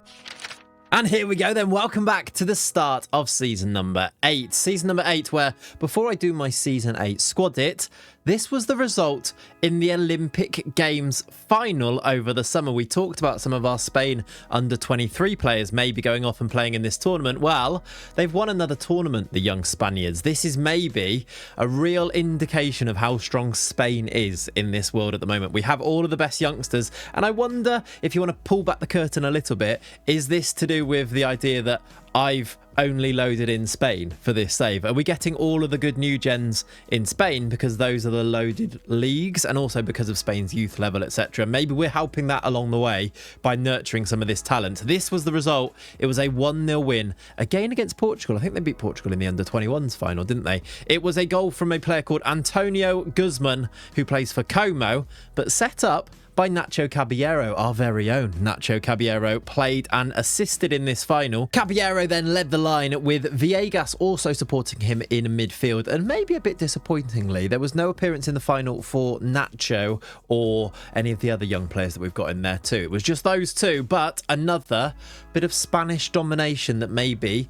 And here we go then. Welcome back to the start of season number 8. Season number 8, where before I do my season 8 squad it, this was the result in the Olympic Games final over the summer. We talked about some of our Spain under-23 players maybe going off and playing in this tournament. Well, they've won another tournament, the young Spaniards. This is maybe a real indication of how strong Spain is in this world at the moment. We have all of the best youngsters, and I wonder if you want to pull back the curtain a little bit, is this to do with the idea that I've only loaded in Spain for this save? Are we getting all of the good new gens in Spain because those are the loaded leagues, and also because of Spain's youth level, etc.? Maybe we're helping that along the way by nurturing some of this talent. This was the result. It was a 1-0 win again against Portugal. I think they beat Portugal in the under-21s final, didn't they? It was a goal from a player called Antonio Guzman, who plays for Como, but set up by Nacho Caballero, our very own Nacho Caballero, played and assisted in this final. Caballero then led the line with Villegas also supporting him in midfield, and maybe a bit disappointingly, there was no appearance in the final for Nacho or any of the other young players that we've got in there too. It was just those two, but another bit of Spanish domination that maybe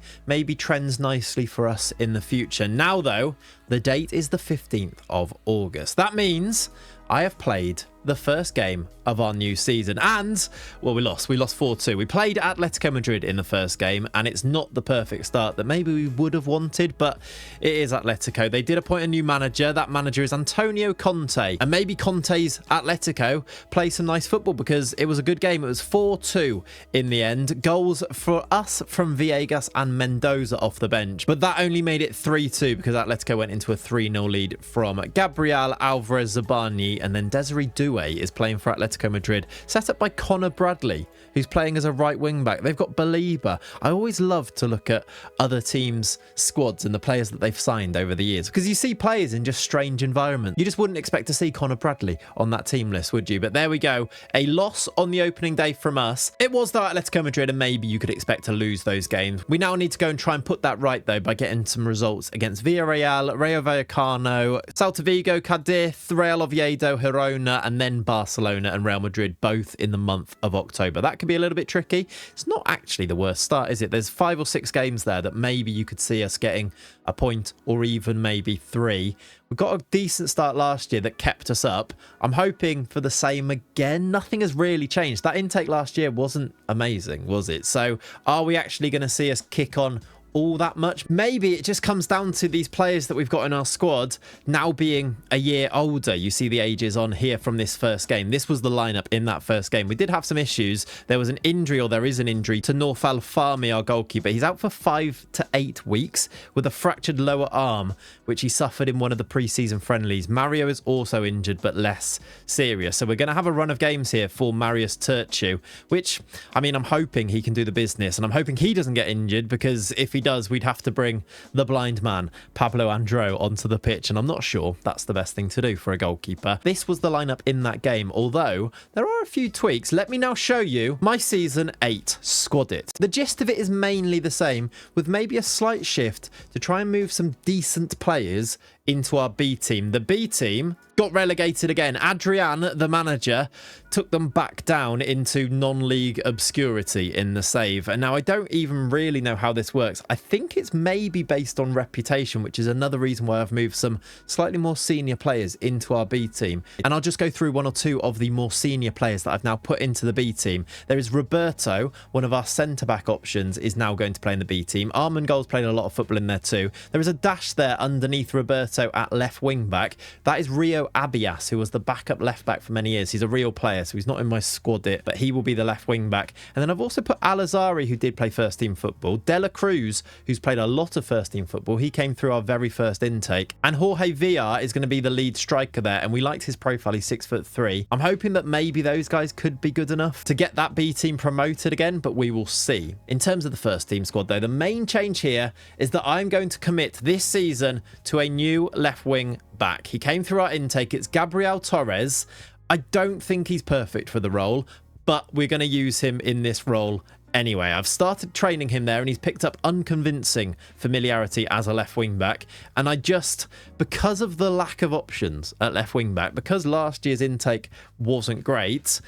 trends nicely for us in the future. Now though, the date is the 15th of August. That means I have played the first game of our new season, and well, we lost 4-2. We played Atletico Madrid in the first game, and it's not the perfect start that maybe we would have wanted, but it is Atletico. They did appoint a new manager. That manager is Antonio Conte, and maybe Conte's Atletico play some nice football, because it was a good game. It was 4-2 in the end. Goals for us from Villegas and Mendoza off the bench, but that only made it 3-2 because Atletico went into a 3-0 lead from Gabriel Alvarez Zabani, and then Desiree Doué is playing for Atletico Madrid, set up by Connor Bradley, who's playing as a right wing back. They've got Belieber. I always love to look at other teams' squads and the players that they've signed over the years, because you see players in just strange environments. You just wouldn't expect to see Connor Bradley on that team list, would you? But there we go. A loss on the opening day from us. It was though Atletico Madrid, and maybe you could expect to lose those games. We now need to go and try and put that right though by getting some results against Villarreal, Rayo Vallecano, Celta Vigo, Cadiz, Real Oviedo, Girona, and then Barcelona and Real Madrid, both in the month of October. That could be a little bit tricky. It's not actually the worst start, is it? There's 5 or 6 games there that maybe you could see us getting a point, or even maybe 3. We got a decent start last year that kept us up. I'm hoping for the same again. Nothing has really changed. That intake last year wasn't amazing, was it? So are we actually going to see us kick on all that much. Maybe it just comes down to these players that we've got in our squad now being a year older. You see the ages on here from this first game. This was the lineup in that first game. We did have some issues. There was an injury, or there is an injury, to Norfal Farmi, our goalkeeper. He's out for 5 to 8 weeks with a fractured lower arm, which he suffered in one of the pre-season friendlies. Mario is also injured, but less serious. So we're going to have a run of games here for Marius Turciu, which, I mean, I'm hoping he can do the business, and I'm hoping he doesn't get injured, because if he does, we'd have to bring the blind man, Pablo Andreu, onto the pitch, and I'm not sure that's the best thing to do for a goalkeeper. This was the lineup in that game, although there are a few tweaks. Let me now show you my Season 8 squad. The gist of it is mainly the same, with maybe a slight shift to try and move some decent players into our B team. The B team got relegated again. Adrian, the manager, took them back down into non-league obscurity in the save. And now I don't even really know how this works. I think it's maybe based on reputation, which is another reason why I've moved some slightly more senior players into our B team. And I'll just go through one or two of the more senior players that I've now put into the B team. There is Roberto, one of our centre-back options, is now going to play in the B team. Armengol's played a lot of football in there too. There is a dash there underneath Roberto at left wing back. That is Rio Abias, who was the backup left back for many years. He's a real player, so he's not in my squad, but he will be the left wing back. And then I've also put Alazari, who did play first team football. Dela Cruz, who's played a lot of first team football. He came through our very first intake. And Jorge Villar is going to be the lead striker there, and we liked his profile. He's 6'3". I'm hoping that maybe those guys could be good enough to get that B team promoted again, but we will see. In terms of the first team squad though, the main change here is that I'm going to commit this season to a new left wing back. He came through our intake. It's Gabriel Torres. I don't think he's perfect for the role, but we're going to use him in this role anyway. I've started training him there, and he's picked up unconvincing familiarity as a left wing back. And I just, because of the lack of options at left wing back, because last year's intake wasn't great,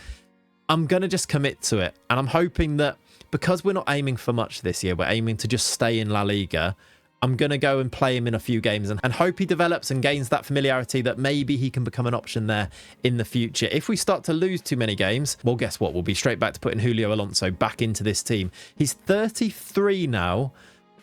I'm going to just commit to it. And I'm hoping that because we're not aiming for much this year, we're aiming to just stay in La Liga, I'm going to go and play him in a few games and hope he develops and gains that familiarity that maybe he can become an option there in the future. If we start to lose too many games, well, guess what? We'll be straight back to putting Julio Alonso back into this team. He's 33 now,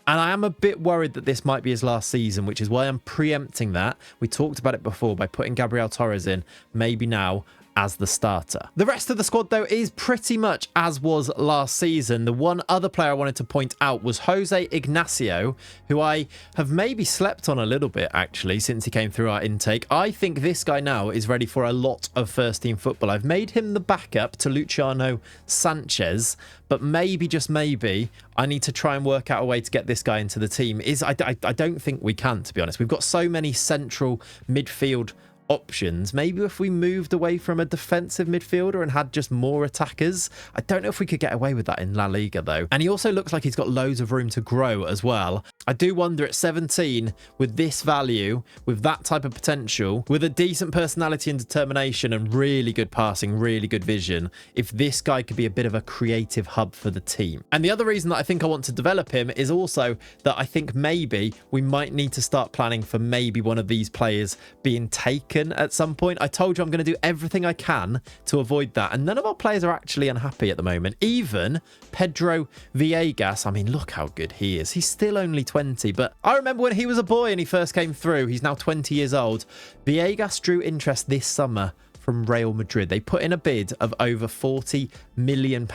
and I am a bit worried that this might be his last season, which is why I'm preempting that. We talked about it before by putting Gabriel Torres in, maybe now, as the starter. The rest of the squad though is pretty much as was last season. The one other player I wanted to point out was Jose Ignacio, who I have maybe slept on a little bit actually since he came through our intake. I think this guy now is ready for a lot of first team football. I've made him the backup to Luciano Sanchez, but maybe, just maybe, I need to try and work out a way to get this guy into the team. I don't think we can, to be honest. We've got so many central midfield options. Maybe if we moved away from a defensive midfielder and had just more attackers. I don't know if we could get away with that in La Liga though. And he also looks like he's got loads of room to grow as well. I do wonder at 17, with this value, with that type of potential, with a decent personality and determination and really good passing, really good vision, if this guy could be a bit of a creative hub for the team. And the other reason that I think I want to develop him is also that I think maybe we might need to start planning for maybe one of these players being taken at some point. I told you I'm going to do everything I can to avoid that, and none of our players are actually unhappy at the moment. Even Pedro Villegas, I mean, look how good he is. He's still only 20, but I remember when he was a boy and he first came through. He's now 20 years old. Villegas drew interest this summer from Real Madrid. They put in a bid of over £40 million,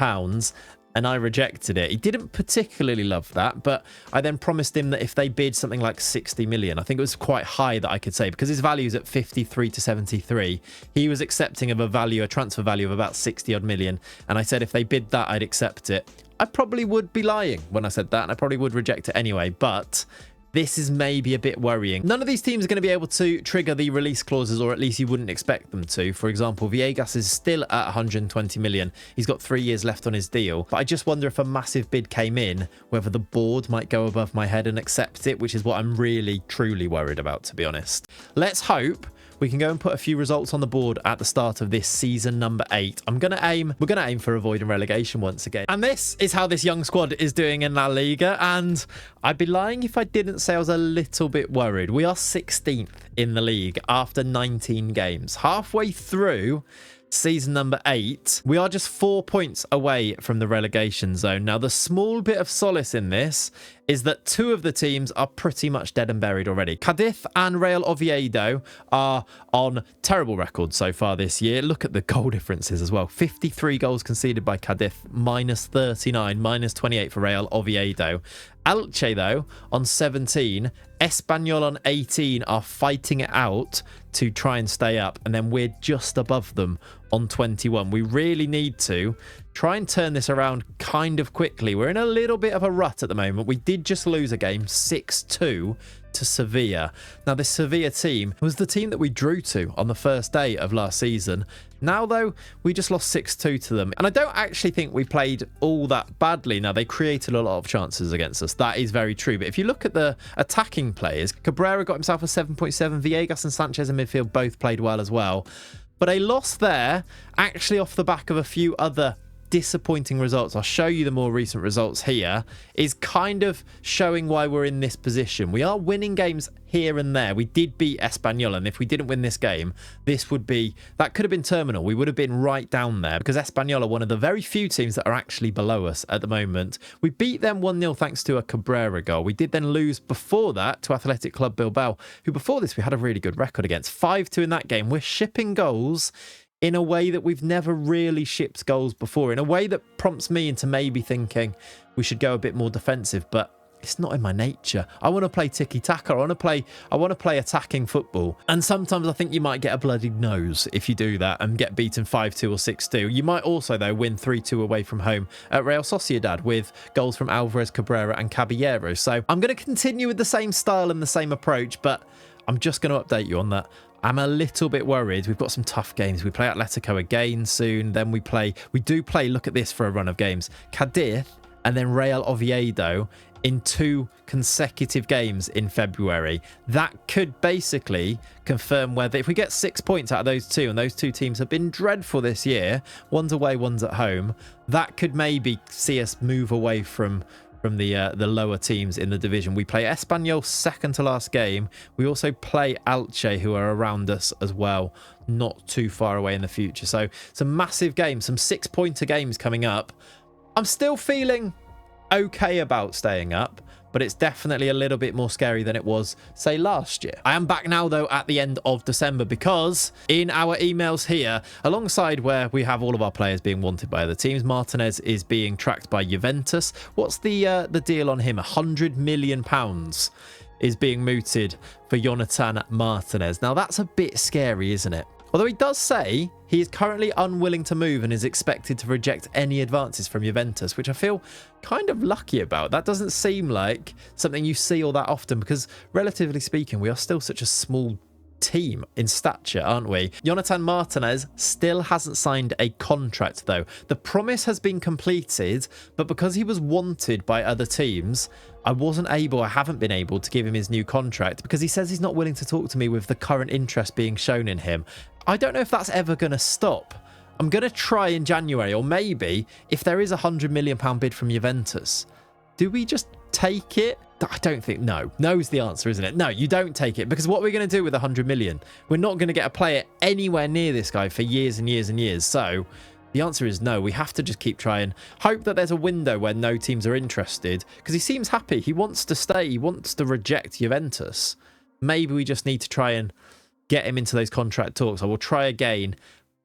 and I rejected it. He didn't particularly love that, but I then promised him that if they bid something like 60 million, I think it was quite high that I could say, because his value is at 53 to 73. He was accepting of a transfer value of about 60 odd million. And I said if they bid that, I'd accept it. I probably would be lying when I said that, and I probably would reject it anyway, but this is maybe a bit worrying. None of these teams are going to be able to trigger the release clauses, or at least you wouldn't expect them to. For example, Villegas is still at 120 million. He's got 3 years left on his deal. But I just wonder if a massive bid came in, whether the board might go above my head and accept it, which is what I'm really, truly worried about, to be honest. Let's hope we can go and put a few results on the board at the start of this season number 8. We're going to aim for avoiding relegation once again. And this is how this young squad is doing in La Liga. And I'd be lying if I didn't say I was a little bit worried. We are 16th in the league after 19 games. Halfway through season number 8, we are just 4 points away from the relegation zone. Now, the small bit of solace in this is that two of the teams are pretty much dead and buried already. Cadiz and Real Oviedo are on terrible records so far this year. Look at the goal differences as well. 53 goals conceded by Cadiz, minus 39, minus 28 for Real Oviedo. Elche, though, on 17, Espanyol on 18 are fighting it out to try and stay up, and then we're just above them on 21. We really need to try and turn this around kind of quickly. We're in a little bit of a rut at the moment. We did just lose a game 6-2 to Sevilla. Now, this Sevilla team was the team that we drew to on the first day of last season. Now, though, we just lost 6-2 to them. And I don't actually think we played all that badly. Now, they created a lot of chances against us. That is very true. But if you look at the attacking players, Cabrera got himself a 7.7. Villegas and Sanchez in midfield both played well as well. But a loss there, actually off the back of a few other disappointing results. I'll show you the more recent results here, is kind of showing why we're in this position. We are winning games here and there. We did beat Espanyol, and if we didn't win this game, that could have been terminal. We would have been right down there, because Espanyol are one of the very few teams that are actually below us at the moment. We beat them 1-0 thanks to a Cabrera goal. We did then lose before that to Athletic Club Bilbao, who before this we had a really good record against. 5-2 in that game. We're shipping goals in a way that we've never really shipped goals before, in a way that prompts me into maybe thinking we should go a bit more defensive, but it's not in my nature. I want to play tiki-taka. I want to play attacking football. And sometimes I think you might get a bloodied nose if you do that and get beaten 5-2 or 6-2. You might also, though, win 3-2 away from home at Real Sociedad with goals from Alvarez, Cabrera and Caballero. So I'm going to continue with the same style and the same approach, but I'm just going to update you on that. I'm a little bit worried. We've got some tough games. We play Atletico again soon. Then we do play, look at this for a run of games, Cadiz and then Real Oviedo in 2 consecutive games in February. That could basically confirm whether, if we get 6 points out of those two, and those two teams have been dreadful this year, one's away, one's at home, that could maybe see us move away from the lower teams in the division. We play Espanyol second to last game. We also play Elche, who are around us as well, not too far away in the future. So some massive games, some 6-pointer games coming up. I'm still feeling okay about staying up, but it's definitely a little bit more scary than it was, say, last year. I am back now, though, at the end of December, because in our emails here, alongside where we have all of our players being wanted by other teams, Martinez is being tracked by Juventus. What's the deal on him? £100 million is being mooted for Jonathan Martinez. Now, that's a bit scary, isn't it? Although he does say he is currently unwilling to move and is expected to reject any advances from Juventus, which I feel kind of lucky about. That doesn't seem like something you see all that often, because relatively speaking, we are still such a small team in stature, aren't we? Jonathan Martinez still hasn't signed a contract, though. The promise has been completed, but because he was wanted by other teams, I haven't been able to give him his new contract, because he says he's not willing to talk to me with the current interest being shown in him. I don't know if that's ever going to stop. I'm going to try in January, or maybe if there is a £100 million bid from Juventus, do we just take it? I don't think. No is the answer, isn't it? No, you don't take it, because what we're going to do with 100 million, we're not going to get a player anywhere near this guy for years and years and years. So the answer is no. We have to just keep trying. Hope that there's a window where no teams are interested, because he seems happy. He wants to stay. He wants to reject Juventus. Maybe we just need to try and get him into those contract talks. I will try again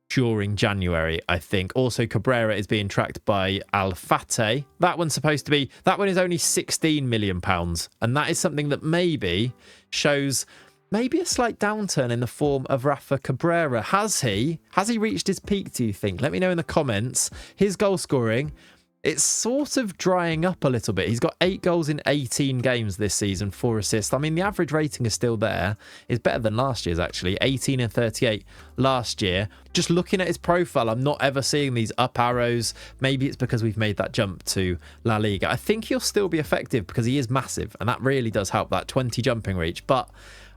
during January, I think. Also, Cabrera is being tracked by Al Fateh. That one is only £16 million. And that is something that maybe shows maybe a slight downturn in the form of Rafa Cabrera. Has he reached his peak, do you think? Let me know in the comments. His goal scoring, it's sort of drying up a little bit. He's got 8 goals in 18 games this season, 4 assists. I mean, the average rating is still there. It's better than last year's, actually. 18 and 38 last year. Just looking at his profile, I'm not ever seeing these up arrows. Maybe it's because we've made that jump to La Liga. I think he'll still be effective because he is massive, and that really does help, that 20 jumping reach. But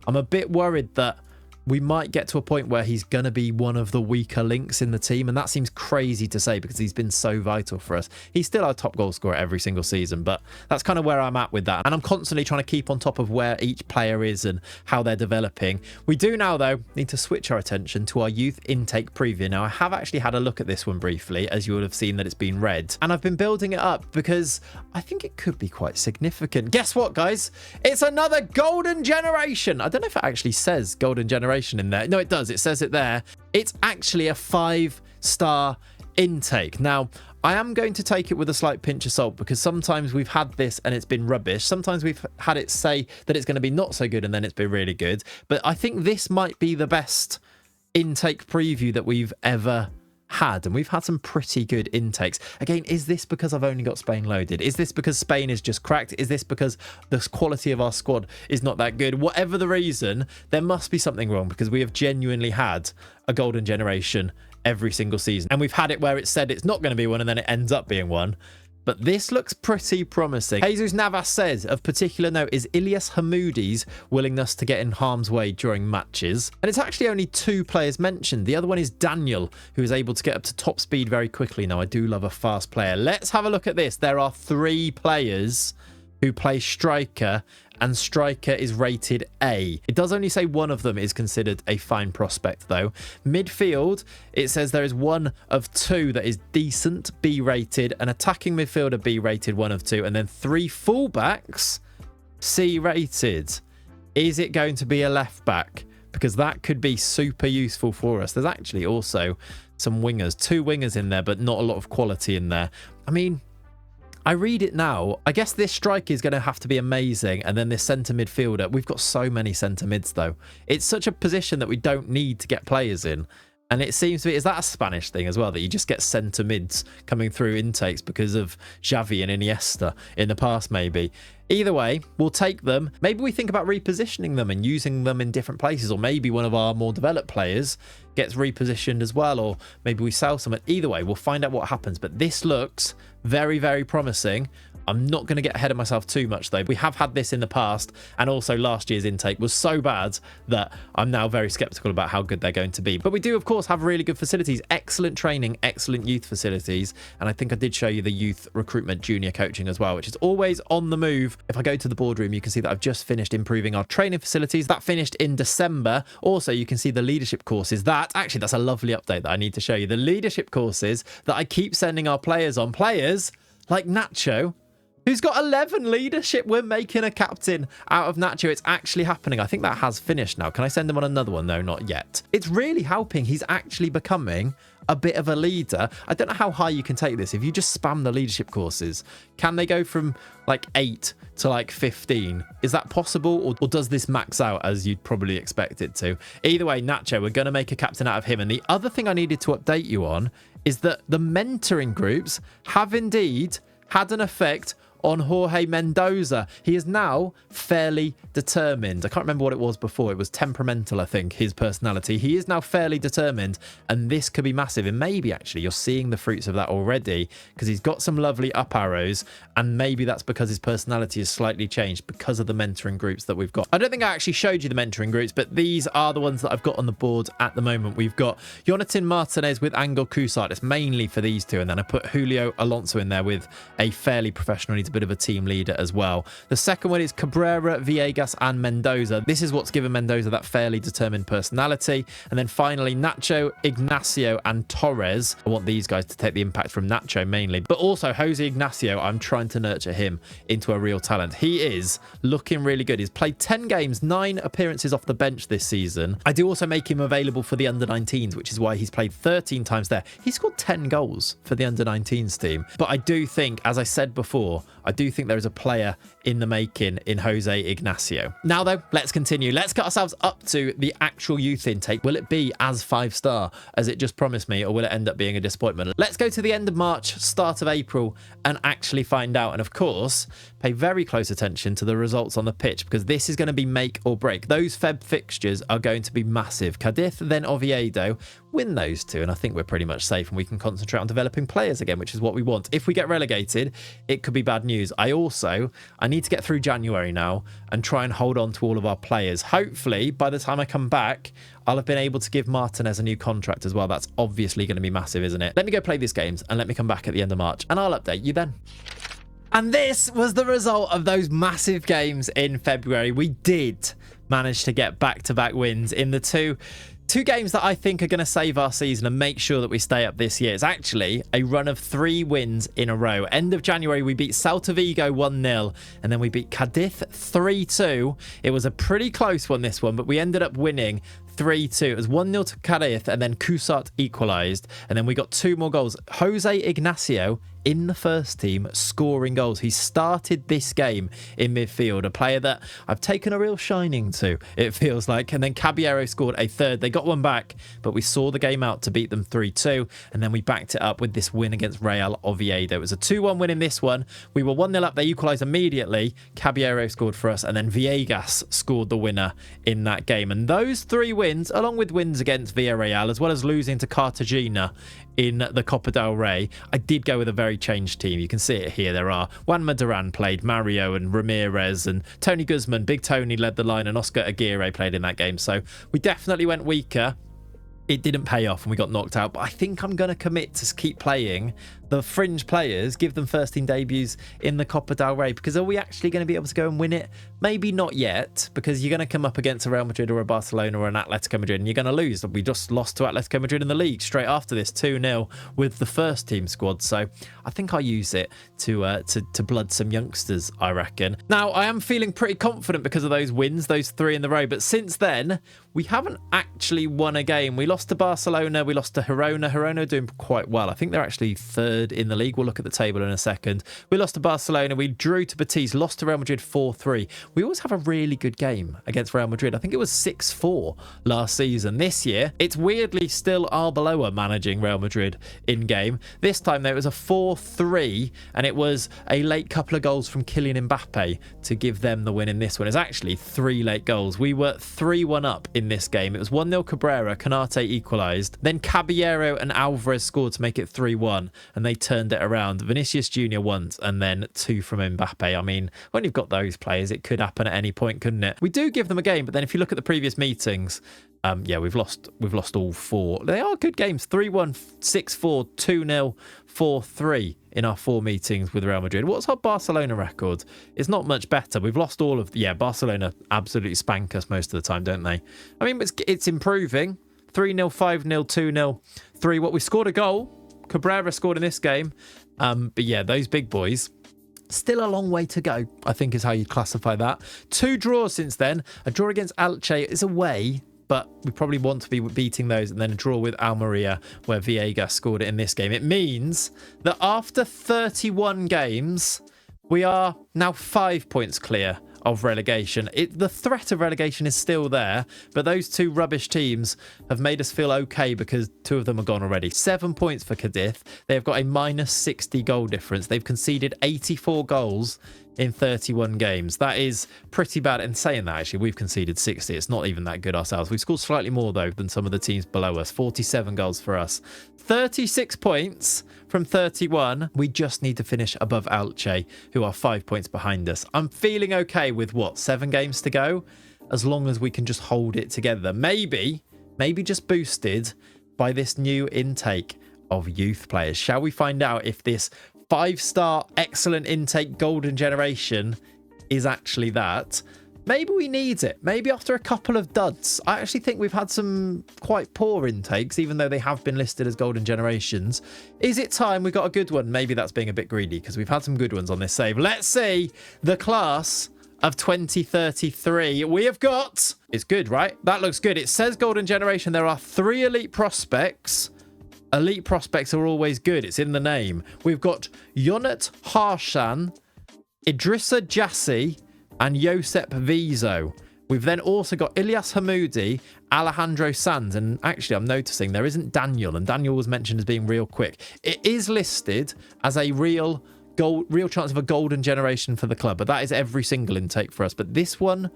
I'm a bit worried that we might get to a point where he's going to be one of the weaker links in the team. And that seems crazy to say because he's been so vital for us. He's still our top goal scorer every single season, but that's kind of where I'm at with that. And I'm constantly trying to keep on top of where each player is and how they're developing. We do now, though, need to switch our attention to our youth intake preview. Now, I have actually had a look at this one briefly, as you would have seen that it's been read. And I've been building it up because I think it could be quite significant. Guess what, guys? It's another golden generation. I don't know if it actually says golden generation in there. No, it does. It says it there. It's actually a 5-star intake. Now, I am going to take it with a slight pinch of salt because sometimes we've had this and it's been rubbish. Sometimes we've had it say that it's going to be not so good and then it's been really good. But I think this might be the best intake preview that we've ever had, and we've had some pretty good intakes. Again, is this because I've only got Spain loaded? Is this because Spain is just cracked? Is this because the quality of our squad is not that good? Whatever the reason, there must be something wrong because we have genuinely had a golden generation every single season, and we've had it where it said it's not going to be one and then it ends up being one. But this looks pretty promising. Jesus Navas says, of particular note is Ilyas Hamoudi's willingness to get in harm's way during matches. And it's actually only 2 players mentioned. The other one is Daniel, who is able to get up to top speed very quickly. Now, I do love a fast player. Let's have a look at this. There are 3 players who play striker, and striker is rated A. It does only say one of them is considered a fine prospect, though. Midfield, it says there is 1 of 2 that is decent, B rated, an attacking midfielder, B rated, 1 of 2, and then 3 fullbacks, C rated. Is it going to be a left back? Because that could be super useful for us. There's actually also some wingers, 2 wingers in there, but not a lot of quality in there. I mean, I read it now. I guess this striker is going to have to be amazing. And then this centre midfielder. We've got so many centre mids, though. It's such a position that we don't need to get players in. And it seems to be, is that a Spanish thing as well, that you just get centre mids coming through intakes because of Xavi and Iniesta in the past, maybe? Either way, we'll take them. Maybe we think about repositioning them and using them in different places, or maybe one of our more developed players gets repositioned as well, or maybe we sell some. Either way, we'll find out what happens. But this looks very, very promising. I'm not going to get ahead of myself too much, though. We have had this in the past, and also last year's intake was so bad that I'm now very skeptical about how good they're going to be. But we do, of course, have really good facilities, excellent training, excellent youth facilities, and I think I did show you the youth recruitment junior coaching as well, which is always on the move. If I go to the boardroom, you can see that I've just finished improving our training facilities. That finished in December. Also, you can see the leadership courses. Actually, that's a lovely update that I need to show you. The leadership courses that I keep sending our players on. Players like Nacho, who's got 11 leadership. We're making a captain out of Nacho. It's actually happening. I think that has finished now. Can I send him on another one? No, not yet. It's really helping. He's actually becoming a bit of a leader. I don't know how high you can take this. If you just spam the leadership courses, can they go from like 8 to like 15? Is that possible? Or does this max out as you'd probably expect it to? Either way, Nacho, we're going to make a captain out of him. And the other thing I needed to update you on is that the mentoring groups have indeed had an effect on Jorge Mendoza. He is now fairly determined. I can't remember what it was before. It was temperamental, I think, his personality. He is now fairly determined, and this could be massive. And maybe, actually, you're seeing the fruits of that already because he's got some lovely up arrows, and maybe that's because his personality has slightly changed because of the mentoring groups that we've got. I don't think I actually showed you the mentoring groups, but these are the ones that I've got on the board at the moment. We've got Jonathan Martinez with Angel Cusart. It's mainly for these two, and then I put Julio Alonso in there with a fairly professional, needs a bit of a team leader as well. The second one is Cabrera, Villegas, and Mendoza. This is what's given Mendoza that fairly determined personality. And then finally, Nacho, Ignacio, and Torres. I want these guys to take the impact from Nacho mainly, but also Jose Ignacio. I'm trying to nurture him into a real talent. He is looking really good. He's played 10 games, 9 appearances off the bench this season. I do also make him available for the under-19s, which is why he's played 13 times there. He scored 10 goals for the under-19s team. But I do think, as I said before, I do think there is a player in the making in Jose Ignacio. Now, though, let's continue. Let's get ourselves up to the actual youth intake. Will it be as 5-star as it just promised me, or will it end up being a disappointment? Let's go to the end of March, start of April, and actually find out. And of course, pay very close attention to the results on the pitch, because this is going to be make or break. Those Feb fixtures are going to be massive. Cadiz, then Oviedo. Win those two, and I think we're pretty much safe, and we can concentrate on developing players again, which is what we want. If we get relegated, it could be bad news. news. I need to get through January now and try and hold on to all of our players. Hopefully, by the time I come back, I'll have been able to give Martinez a new contract as well. That's obviously going to be massive, isn't it? Let me go play these games and let me come back at the end of March and I'll update you then. And this was the result of those massive games in February. We did manage to get back-to-back wins in the two games that I think are going to save our season and make sure that we stay up this year. It's actually a run of 3 wins in a row. End of January, we beat Celta Vigo 1-0, and then we beat Cadiz 3-2. It was a pretty close one, this one, but we ended up winning 3-2. It was 1-0 to Cadiz, and then Cusat equalised, and then we got 2 more goals. Jose Ignacio in the first team scoring goals. He started this game in midfield, a player that I've taken a real shining to, it feels like. And then Caballero scored a third. They got one back, but we saw the game out to beat them 3-2, and then we backed it up with this win against Real Oviedo. It was a 2-1 win in this one. We were 1-0 up. They equalised immediately. Caballero scored for us, and then Villegas scored the winner in that game. And those 3 wins, along with wins against Villarreal, as well as losing to Cartagena in the Copa del Rey, I did go with a very changed team. You can see it here. There are Juanma Duran played, Mario and Ramirez, and Tony Guzman, Big Tony led the line, and Oscar Aguirre played in that game. So we definitely went weaker. It didn't pay off and we got knocked out, but I think I'm going to commit to keep playing the fringe players, give them first team debuts in the Copa del Rey, because are we actually going to be able to go and win it? Maybe not yet, because you're going to come up against a Real Madrid or a Barcelona or an Atletico Madrid and you're going to lose. We just lost to Atletico Madrid in the league straight after this, 2-0 with the first team squad. So I think I'll use it to blood some youngsters, I reckon. Now, I am feeling pretty confident because of those wins, those 3 in the row, but since then, we haven't actually won a game. We lost to Barcelona, we lost to Girona. Girona are doing quite well. I think they're actually 3rd in the league. We'll look at the table in a second. We lost to Barcelona, we drew to Betis, lost to Real Madrid 4-3. We always have a really good game against Real Madrid. I think it was 6-4 last season. This year, it's weirdly still Arbeloa managing Real Madrid in game. This time, though, it was a 4-3, and it was a late couple of goals from Kylian Mbappe to give them the win in this one. It's actually 3 late goals. We were 3-1 up in this game. It was 1-0 Cabrera, Canate equalised. Then Caballero and Alvarez scored to make it 3-1, and they turned it around. Vinicius Jr. once, and then 2 from Mbappe. I mean, when you've got those players, it could happen at any point, couldn't it? We do give them a game, but then if you look at the previous meetings, yeah, we've lost all 4. They are good games. 3-1, 6-4, 2-0, 4-3 in our 4 meetings with Real Madrid. What's our Barcelona record? It's not much better. We've lost all of... Yeah, Barcelona absolutely spank us most of the time, don't they? I mean, it's improving. 3-0, 5-0, 2-0, 3. What we scored a goal. Cabrera scored in this game. But yeah, those big boys... Still a long way to go, I think is how you'd classify that. 2 draws since then. A draw against Elche is away, but we probably want to be beating those, and then a draw with Almeria where Villegas scored it in this game. It means that after 31 games, we are now 5 points clear of relegation. The threat of relegation is still there, but those 2 rubbish teams have made us feel okay because 2 of them are gone already. 7 points for Cadiz. They've got a -60 goal difference. They've conceded 84 goals in 31 games. That is pretty bad. And saying that, actually, we've conceded 60. It's not even that good ourselves. We've scored slightly more, though, than some of the teams below us. 47 goals for us. 36 points from 31. We just need to finish above Elche, who are 5 points behind us. I'm feeling okay with, 7 games to go? As long as we can just hold it together. Maybe just boosted by this new intake of youth players. Shall we find out if this 5-star excellent intake golden generation is actually that? Maybe we need it. Maybe after a couple of duds. I actually think we've had some quite poor intakes, even though they have been listed as golden generations. Is it time we got a good one? Maybe that's being a bit greedy, because we've had some good ones on this save. Let's see the class of 2033. We have got... It's good, right? That looks good. It says golden generation. There are 3 elite prospects. Elite prospects are always good. It's in the name. We've got Yonat Harshan, Idrissa Jassi, and Josep Vizo. We've then also got Ilyas Hamoudi, Alejandro Sanz, and actually I'm noticing there isn't Daniel, and Daniel was mentioned as being real quick. It is listed as a real chance of a golden generation for the club, but that is every single intake for us. But this one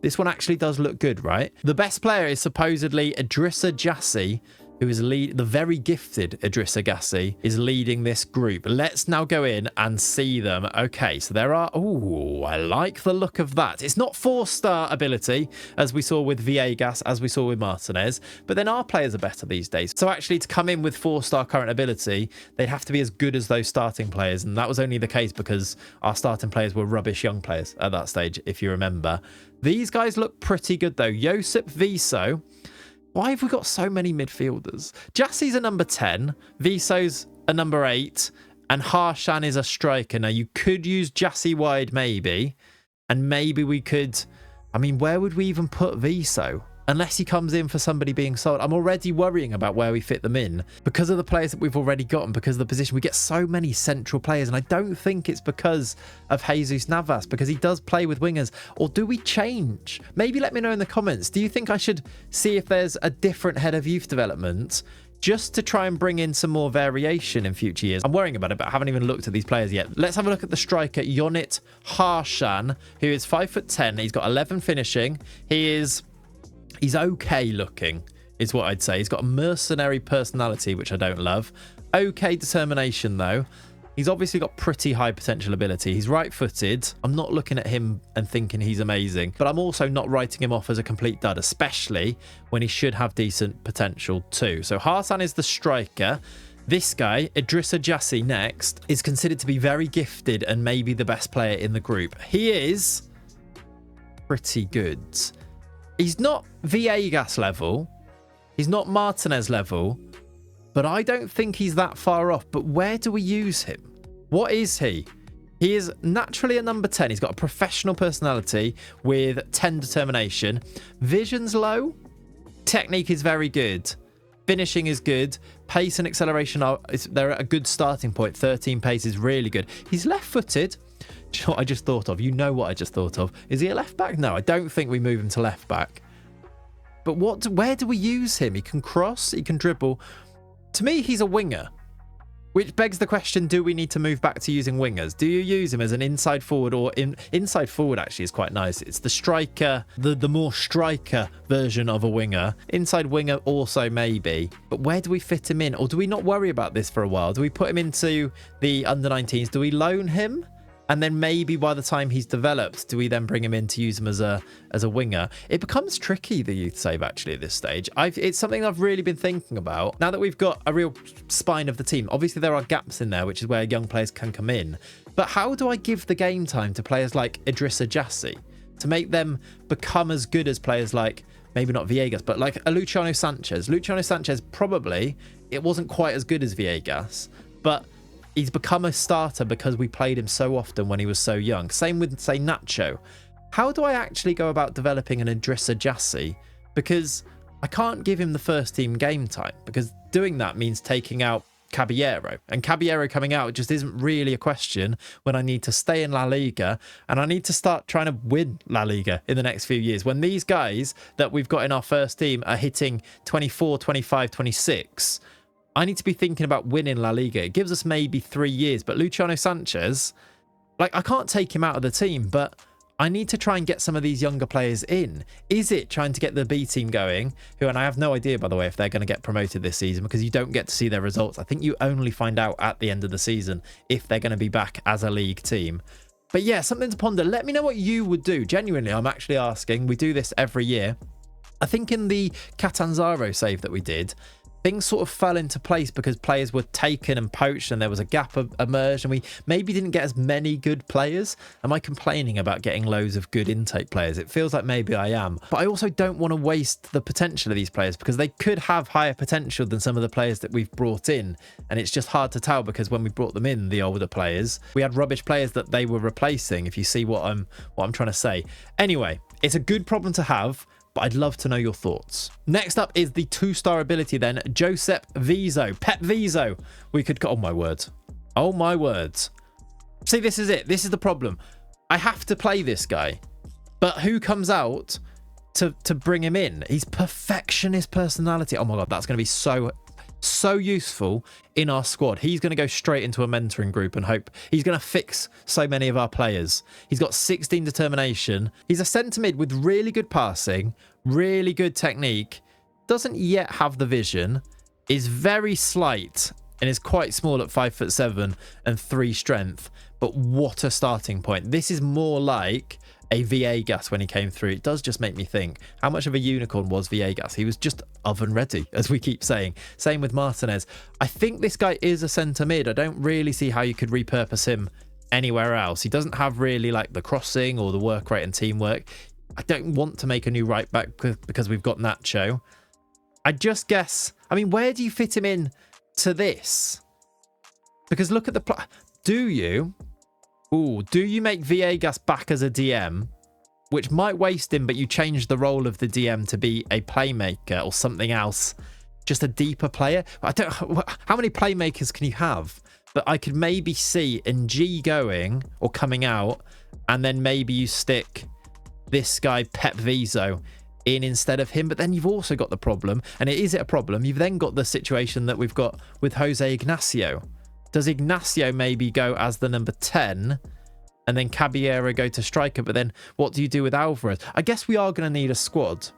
actually does look good, right? The best player is supposedly Idrissa Jassi, who is the very gifted Idris Agassi, is leading this group. Let's now go in and see them. Okay, so there are... Oh, I like the look of that. It's not 4-star ability, as we saw with Villegas, as we saw with Martinez, but then our players are better these days. So actually, to come in with 4-star current ability, they'd have to be as good as those starting players, and that was only the case because our starting players were rubbish young players at that stage, if you remember. These guys look pretty good, though. Josip Viso... Why have we got so many midfielders? Jassi's a number 10, Viso's a number 8, and Harshan is a striker. Now, you could use Jassi wide, maybe, and maybe we could... I mean, where would we even put Viso? Unless he comes in for somebody being sold. I'm already worrying about where we fit them in because of the players that we've already got and because of the position. We get so many central players, and I don't think it's because of Jesus Navas, because he does play with wingers. Or do we change? Maybe let me know in the comments. Do you think I should see if there's a different head of youth development just to try and bring in some more variation in future years? I'm worrying about it, but I haven't even looked at these players yet. Let's have a look at the striker, Yonit Harshan, who is 5'10". He's got 11 finishing. He's okay looking, is what I'd say. He's got a mercenary personality, which I don't love. Okay determination, though. He's obviously got pretty high potential ability. He's right-footed. I'm not looking at him and thinking he's amazing, but I'm also not writing him off as a complete dud, especially when he should have decent potential too. So Harshan is the striker. This guy, Idrissa Jassi next, is considered to be very gifted and maybe the best player in the group. He is pretty good. He's not Villegas level. He's not Martinez level. But I don't think he's that far off. But where do we use him? What is he? He is naturally a number 10. He's got a professional personality with 10 determination. Vision's low. Technique is very good. Finishing is good. Pace and acceleration they're at a good starting point. 13 pace is really good. He's left-footed. Do you know what I just thought of? You know what I just thought of. Is he a left back? No, I don't think we move him to left back. But where do we use him? He can cross, he can dribble. To me, he's a winger, which begs the question, do we need to move back to using wingers? Do you use him as an inside forward, or inside forward actually is quite nice. It's the striker, the more striker version of a winger. Inside winger also maybe. But where do we fit him in? Or do we not worry about this for a while? Do we put him into the under-19s? Do we loan him? And then maybe by the time he's developed, do we then bring him in to use him as a winger? It becomes tricky, the youth save, actually, at this stage. It's something I've really been thinking about. Now that we've got a real spine of the team, obviously there are gaps in there, which is where young players can come in. But how do I give the game time to players like Idrissa Jassi to make them become as good as players like, maybe not Villegas, but like a Luciano Sanchez? Luciano Sanchez, probably, it wasn't quite as good as Villegas, but he's become a starter because we played him so often when he was so young. Same with, say, Nacho. How do I actually go about developing an Idrissa Jassi? Because I can't give him the first team game time, because doing that means taking out Caballero. And Caballero coming out just isn't really a question when I need to stay in La Liga and I need to start trying to win La Liga in the next few years. When these guys that we've got in our first team are hitting 24, 25, 26... I need to be thinking about winning La Liga. It gives us maybe 3 years. But Luciano Sanchez, like, I can't take him out of the team, but I need to try and get some of these younger players in. Is it trying to get the B team going, who, and I have no idea, by the way, if they're going to get promoted this season, because you don't get to see their results. I think you only find out at the end of the season if they're going to be back as a league team. But yeah, something to ponder. Let me know what you would do. Genuinely, I'm actually asking. We do this every year. I think in the Catanzaro save that we did, things sort of fell into place because players were taken and poached and there was a gap emerged and we maybe didn't get as many good players. Am I complaining about getting loads of good intake players? It feels like maybe I am. But I also don't want to waste the potential of these players because they could have higher potential than some of the players that we've brought in. And it's just hard to tell because when we brought them in, the older players, we had rubbish players that they were replacing, if you see what I'm trying to say. Anyway, it's a good problem to have, but I'd love to know your thoughts. Next up is the 2-star ability then, Josep Viso. Pep Viso. We could... Oh, my words. Oh, my words. See, this is it. This is the problem. I have to play this guy. But who comes out to bring him in? He's perfectionist personality. Oh, my God. That's going to be so useful in our squad. He's going to go straight into a mentoring group and hope he's going to fix so many of our players. He's got 16 determination. He's a centre mid with really good passing, really good technique, doesn't yet have the vision, is very slight and is quite small at 5'7" and 3 strength. But what a starting point. This is more like a Viegas when he came through. It does just make me think, how much of a unicorn was Viegas? He was just oven ready, as we keep saying. Same with Martinez. I think this guy is a centre mid. I don't really see how you could repurpose him anywhere else. He doesn't have really like the crossing or the work rate and teamwork. I don't want to make a new right back because we've got Nacho. I just guess, I mean, where do you fit him in to this? Because look at the do you make Viegas back as a DM, which might waste him, but you change the role of the DM to be a playmaker or something else, just a deeper player? I don't, how many playmakers can you have? But I could maybe see NG going or coming out, and then maybe you stick this guy Pep Viso in instead of him. But then you've also got the problem, and is it a problem? You've then got the situation that we've got with Jose Ignacio. Does Ignacio maybe go as the number 10 and then Caballero go to striker? But then what do you do with Alvarez? I guess we are going to need a squad.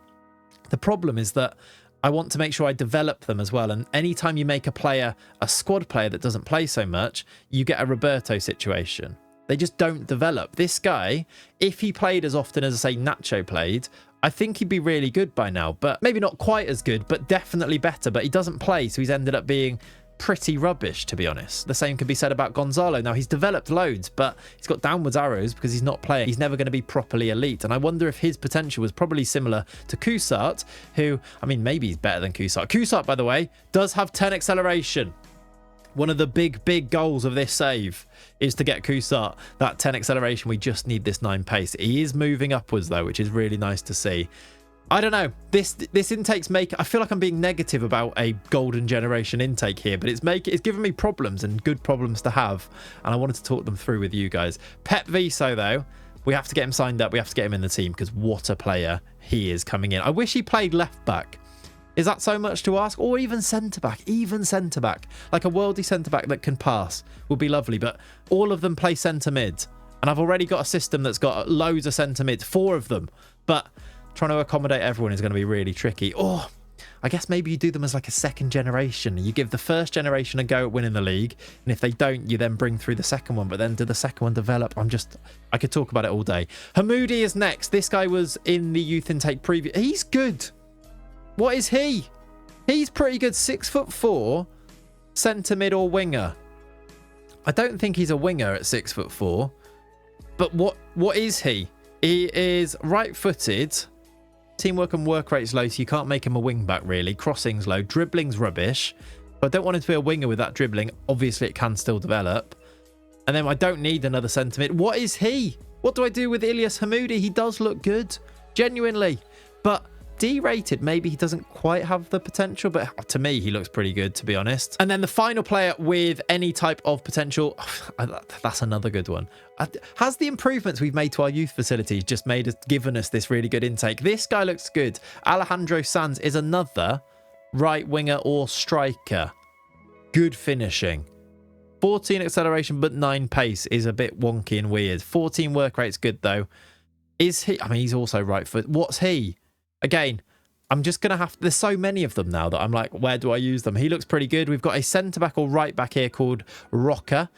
The problem is that I want to make sure I develop them as well. And anytime you make a player a squad player that doesn't play so much, you get a Roberto situation. They just don't develop. This guy, if he played as often as, say, Nacho played, I think he'd be really good by now. But maybe not quite as good, but definitely better. But he doesn't play, so he's ended up being pretty rubbish, to be honest. The same could be said about Gonzalo. Now, he's developed loads, but he's got downwards arrows because he's not playing. He's never going to be properly elite. And I wonder if his potential was probably similar to Coussart, who, I mean, maybe he's better than Coussart. Coussart, by the way, does have 10 acceleration. One of the big goals of this save is to get Coussart that 10 acceleration. We just need this 9 pace. He is moving upwards, though, which is really nice to see. I don't know. This intake's I feel like I'm being negative about a golden generation intake here, but it's giving me problems, and good problems to have. And I wanted to talk them through with you guys. Pep Viso, though, we have to get him signed up. We have to get him in the team, because what a player he is coming in. I wish he played left back. Is that so much to ask? Or even centre back, like a worldly centre back that can pass would be lovely. But all of them play centre mid, and I've already got a system that's got loads of centre mid, 4 of them. But trying to accommodate everyone is going to be really tricky. Or I guess maybe you do them as like a second generation. You give the first generation a go at winning the league, and if they don't, you then bring through the second one. But then do the second one develop? I could talk about it all day. Hamoudi is next. This guy was in the youth intake preview. He's good. What is he? He's pretty good. 6'4", centre mid or winger. I don't think he's a winger at 6'4", but what is he? He is right-footed. Teamwork and work rate's low, so you can't make him a wing back, really. Crossing's low. Dribbling's rubbish. But I don't want him to be a winger with that dribbling. Obviously, it can still develop. And then I don't need another centre mid. What is he? What do I do with Ilyas Hamoudi? He does look good. Genuinely. But D-rated. Maybe he doesn't quite have the potential, but to me, he looks pretty good, to be honest. And then the final player with any type of potential, that's another good one. Has the improvements we've made to our youth facilities just given us this really good intake? This guy looks good. Alejandro Sanz is another right winger or striker. Good finishing. 14 acceleration, but 9 pace is a bit wonky and weird. 14 work rate's good, though. Is he? I mean, he's also right foot. What's he? Again, I'm just going to have... There's so many of them now that I'm like, where do I use them? He looks pretty good. We've got a centre-back or right-back here called Roca.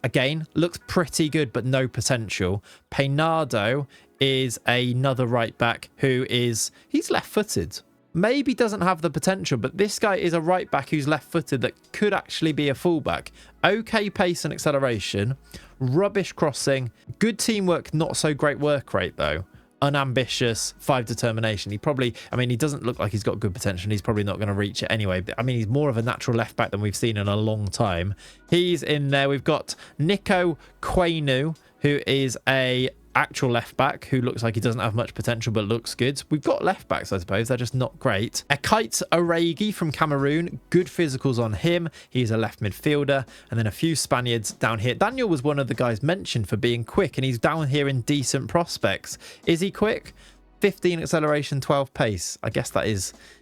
Again, looks pretty good, but no potential. Peinado is another right-back who is... He's left-footed. Maybe doesn't have the potential, but this guy is a right-back who's left-footed that could actually be a full-back. Okay pace and acceleration. Rubbish crossing. Good teamwork, not so great work rate, though. Unambitious, 5 determination. He doesn't look like he's got good potential, and he's probably not going to reach it anyway. But, I mean, he's more of a natural left back than we've seen in a long time. He's in there. We've got Nico Quainu, who is a actual left back who looks like he doesn't have much potential but looks good. We've got left backs, I suppose. They're just not great. Clayts Oregi from Cameroon. Good physicals on him. He's a left midfielder. And then a few Spaniards down here. Daniel was one of the guys mentioned for being quick, and he's down here in decent prospects. Is he quick? 15 acceleration, 12 pace. I guess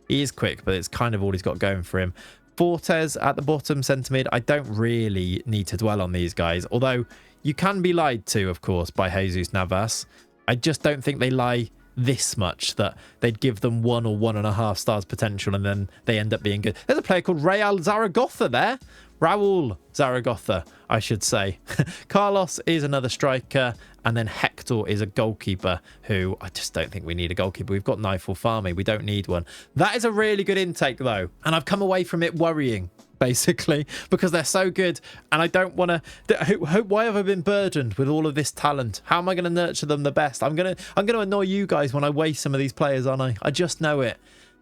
he is quick, but it's kind of all he's got going for him. Fortes at the bottom, centre mid. I don't really need to dwell on these guys, although you can be lied to, of course, by Jesus Navas. I just don't think they lie this much that they'd give them 1 or 1.5 stars potential and then they end up being good. There's a player called Raul Zaragoza there. Raul Zaragoza, I should say. Carlos is another striker, and then Hector is a goalkeeper who I just don't think we need a goalkeeper. We've got Nigel Farming. We don't need one. That is a really good intake, though, and I've come away from it worrying, basically, because they're so good, and I don't want to... Why have I been burdened with all of this talent? How am I going to nurture them the best? I'm going to annoy you guys when I waste some of these players, aren't I? I just know it.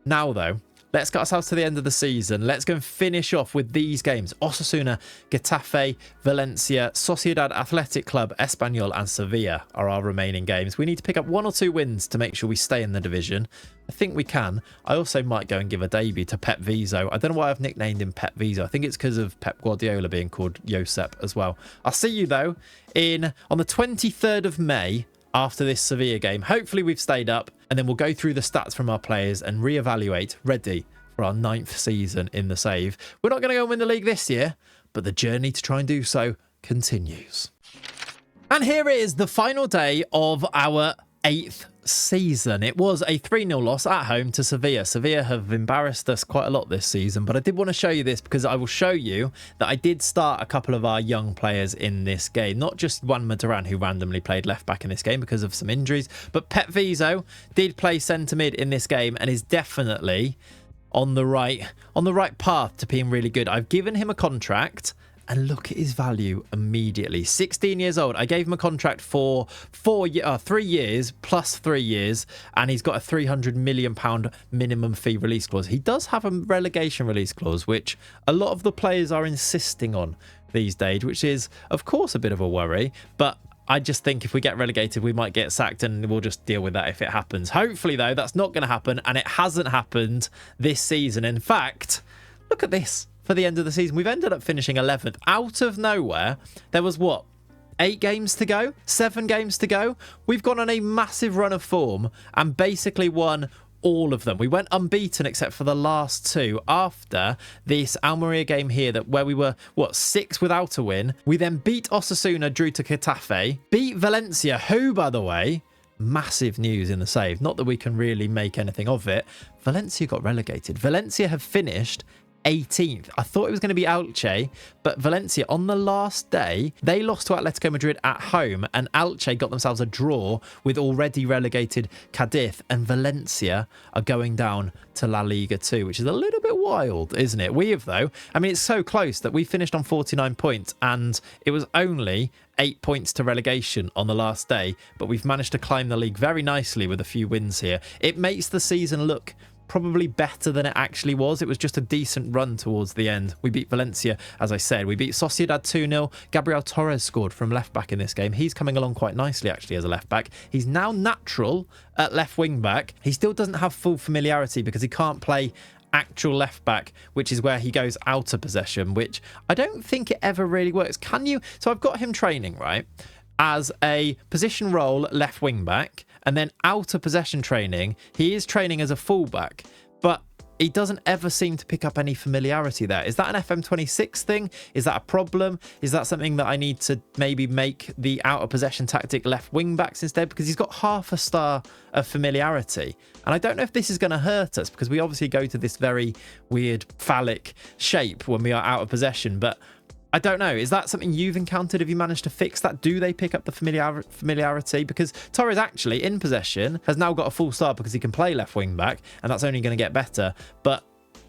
Now, though, let's get ourselves to the end of the season. Let's go and finish off with these games. Osasuna, Getafe, Valencia, Sociedad Athletic Club, Espanyol and Sevilla are our remaining games. We need to pick up 1 or 2 wins to make sure we stay in the division. I think we can. I also might go and give a debut to Pep Viso. I don't know why I've nicknamed him Pep Viso. I think it's because of Pep Guardiola being called Josep as well. I'll see you, though, on the 23rd of May after this Sevilla game. Hopefully we've stayed up, and then we'll go through the stats from our players and reevaluate, ready for our 9th season in the save. We're not going to go and win the league this year, but the journey to try and do so continues. And here it is, the final day of our 8th season. It was a 3-0 loss at home to Sevilla. Sevilla have embarrassed us quite a lot this season, but I did want to show you this because I will show you that I did start a couple of our young players in this game. Not just Juan Mataran, who randomly played left back in this game because of some injuries, but Pep Viso did play centre mid in this game and is definitely on the right path to being really good. I've given him a contract, and look at his value immediately. 16 years old. I gave him a contract for 3 years plus 3 years, and he's got a £300 million minimum fee release clause. He does have a relegation release clause, which a lot of the players are insisting on these days, which is, of course, a bit of a worry. But I just think if we get relegated, we might get sacked, and we'll just deal with that if it happens. Hopefully, though, that's not going to happen, and it hasn't happened this season. In fact, look at this. For the end of the season, we've ended up finishing 11th out of nowhere. There was 8 games to go, 7 games to go. We've gone on a massive run of form and basically won all of them. We went unbeaten except for the last 2 after this Almeria game here, where we were 6 without a win. We then beat Osasuna, drew to Getafe, beat Valencia, who, by the way, massive news in the save, not that we can really make anything of it. Valencia got relegated. Valencia have finished 18th. I thought it was going to be Elche, but Valencia on the last day, they lost to Atletico Madrid at home, and Elche got themselves a draw with already relegated Cadiz, and Valencia are going down to La Liga 2, which is a little bit wild, isn't it? We have, though, I mean, it's so close that we finished on 49 points, and it was only 8 points to relegation on the last day, but we've managed to climb the league very nicely with a few wins here. It makes the season look probably better than it actually was. It was just a decent run towards the end. We beat Valencia, as I said. We beat Sociedad 2-0. Gabriel Torres scored from left back in this game. He's coming along quite nicely, actually, as a left back. He's now natural at left wing back. He still doesn't have full familiarity because he can't play actual left back, which is where he goes out of possession, which I don't think it ever really works. Can you? So I've got him training, right, as a position role left wing back, and then out of possession training, he is training as a fullback, but he doesn't ever seem to pick up any familiarity there. Is that an FM26 thing? Is that a problem? Is that something that I need to maybe make the out of possession tactic left wing backs instead? Because he's got half a star of familiarity. And I don't know if this is going to hurt us, because we obviously go to this very weird phallic shape when we are out of possession, but I don't know. Is that something you've encountered? Have you managed to fix that? Do they pick up the familiarity? Because Torres actually, in possession, has now got a full start because he can play left wing back, and that's only going to get better. But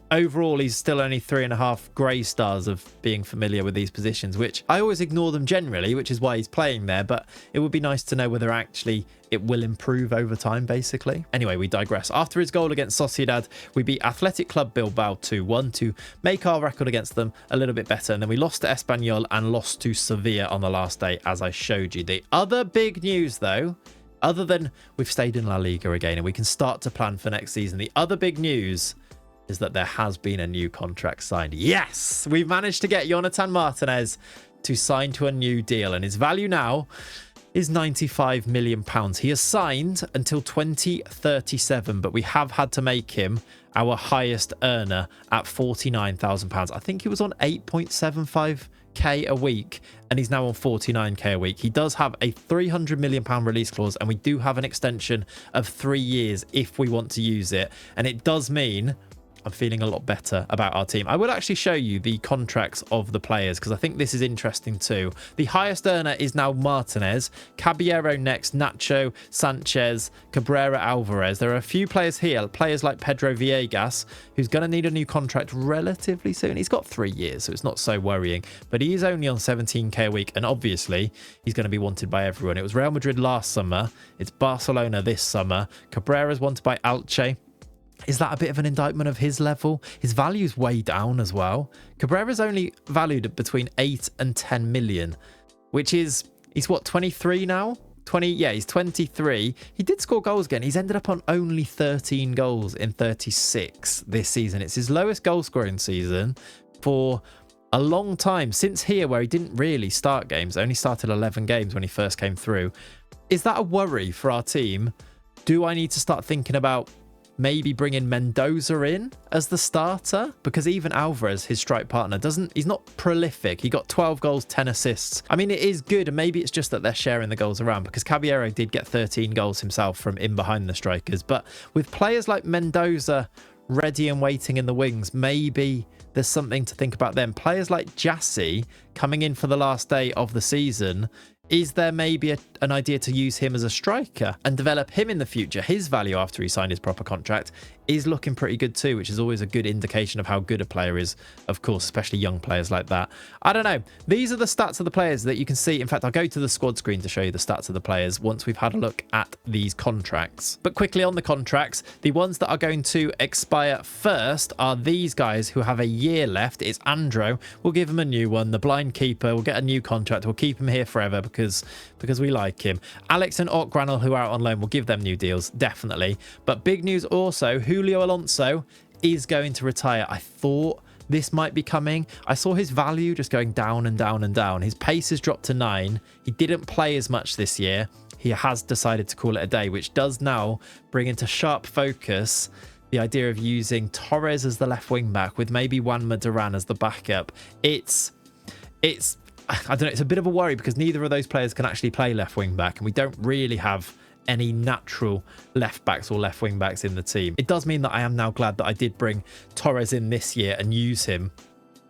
overall, he's still only 3.5 grey stars of being familiar with these positions, which I always ignore them generally, which is why he's playing there. But it would be nice to know whether actually it will improve over time, basically. Anyway, we digress. After his goal against Sociedad, we beat Athletic Club Bilbao 2-1 to make our record against them a little bit better. And then we lost to Espanyol and lost to Sevilla on the last day, as I showed you. The other big news, though, other than we've stayed in La Liga again and we can start to plan for next season, the other big news is that there has been a new contract signed. Yes, we've managed to get Jonathan Martinez to sign to a new deal, and his value now is £95 million. He has signed until 2037, but we have had to make him our highest earner at £49,000. I think he was on 8.75k a week, and he's now on 49k a week. He does have a £300 million release clause, and we do have an extension of 3 years if we want to use it. And it does mean I'm feeling a lot better about our team. I will actually show you the contracts of the players because I think this is interesting too. The highest earner is now Martinez, Caballero next, Nacho, Sanchez, Cabrera, Alvarez. There are a few players here, players like Pedro Villegas, who's going to need a new contract relatively soon. He's got 3 years, so it's not so worrying, but he is only on 17k a week, and obviously he's going to be wanted by everyone. It was Real Madrid last summer. It's Barcelona this summer. Cabrera's wanted by Elche. Is that a bit of an indictment of his level? His value's way down as well. Cabrera's only valued at between 8 and 10 million, which is, he's what, 23 now? Yeah, he's 23. He did score goals again. He's ended up on only 13 goals in 36 this season. It's his lowest goal scoring season for a long time, since here where he didn't really start games, only started 11 games when he first came through. Is that a worry for our team? Do I need to start thinking about maybe bringing Mendoza in as the starter? Because even Alvarez, his strike partner, he's not prolific. He got 12 goals, 10 assists. I mean, it is good, and maybe it's just that they're sharing the goals around, because Caballero did get 13 goals himself from in behind the strikers. But with players like Mendoza ready and waiting in the wings, maybe there's something to think about them. Players like Jassy coming in for the last day of the season, is there maybe an idea to use him as a striker and develop him in the future? His value after he signed his proper contract is looking pretty good too, which is always a good indication of how good a player is, of course, especially young players like that. I don't know. These are the stats of the players that you can see. In fact, I'll go to the squad screen to show you the stats of the players once we've had a look at these contracts. But quickly on the contracts, the ones that are going to expire first are these guys who have a year left. It's Andro. We'll give him a new one. The blind keeper will get a new contract. We'll keep him here forever because we like him. Alex and Granel, who are out on loan, will give them new deals, definitely. But big news also, Julio Alonso is going to retire. I thought this might be coming. I saw his value just going down and down and down. His pace has dropped to 9. He didn't play as much this year. He has decided to call it a day, which does now bring into sharp focus the idea of using Torres as the left wing back with maybe Juanma Duran as the backup. It's I don't know, it's a bit of a worry because neither of those players can actually play left wing back, and we don't really have any natural left backs or left wing backs in the team. It does mean that I am now glad that I did bring Torres in this year and use him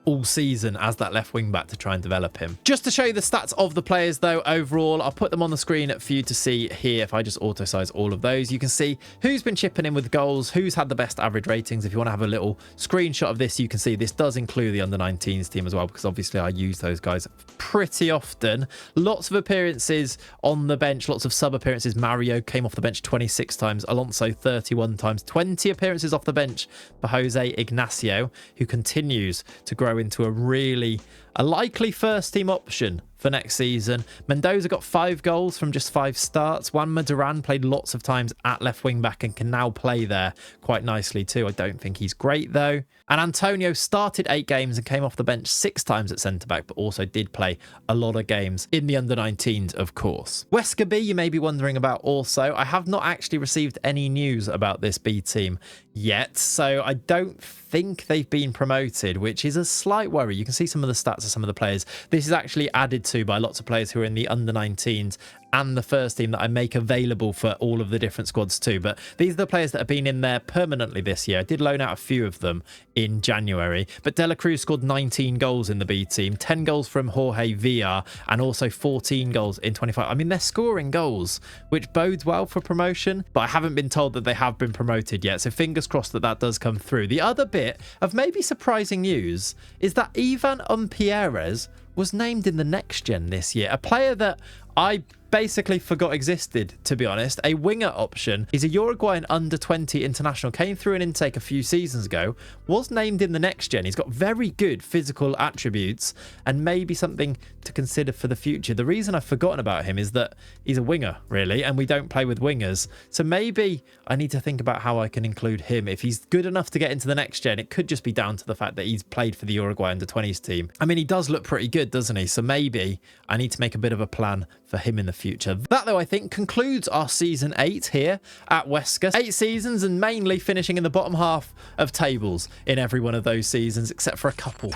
all season as that left wing back to try and develop him. Just to show you the stats of the players though, overall, I'll put them on the screen for you to see here. If I just auto size all of those, you can see who's been chipping in with goals, who's had the best average ratings. If you want to have a little screenshot of this, you can see this does include the under 19s team as well, because obviously I use those guys pretty often. Lots of appearances on the bench, lots of sub appearances. Mario came off the bench 26 times, Alonso 31 times, 20 appearances off the bench for Jose Ignacio, who continues to grow into a likely first team option for next season. Mendoza got 5 goals from just 5 starts. Juanma Duran played lots of times at left wing back and can now play there quite nicely too. I don't think he's great though. And Antonio started 8 games and came off the bench 6 times at centre back, but also did play a lot of games in the under 19s, of course. Huesca B, you may be wondering about also. I have not actually received any news about this B team yet, so I don't think they've been promoted, which is a slight worry. You can see some of the stats of some of the players. This is actually added to by lots of players who are in the under 19s and the first team that I make available for all of the different squads too. But these are the players that have been in there permanently this year. I did loan out a few of them in January, but De La Cruz scored 19 goals in the B team, 10 goals from Jorge Villar, and also 14 goals in 25. I mean, they're scoring goals, which bodes well for promotion, but I haven't been told that they have been promoted yet. So fingers crossed that that does come through. The other bit of maybe surprising news is that Ivan Umpierrez was named in the next gen this year, a player that I basically forgot existed, to be honest. A winger option. He's a Uruguayan under 20 international, came through an intake a few seasons ago, was named in the next gen. He's got very good physical attributes and maybe something to consider for the future. The reason I've forgotten about him is that he's a winger, really, and we don't play with wingers. So maybe I need to think about how I can include him. If he's good enough to get into the next gen, it could just be down to the fact that he's played for the Uruguay under 20s team. I mean, he does look pretty good, doesn't he? So maybe I need to make a bit of a plan for him in the future. That, though, I think concludes our season 8 here at Huesca. 8 seasons and mainly finishing in the bottom half of tables in every one of those seasons, except for a couple. A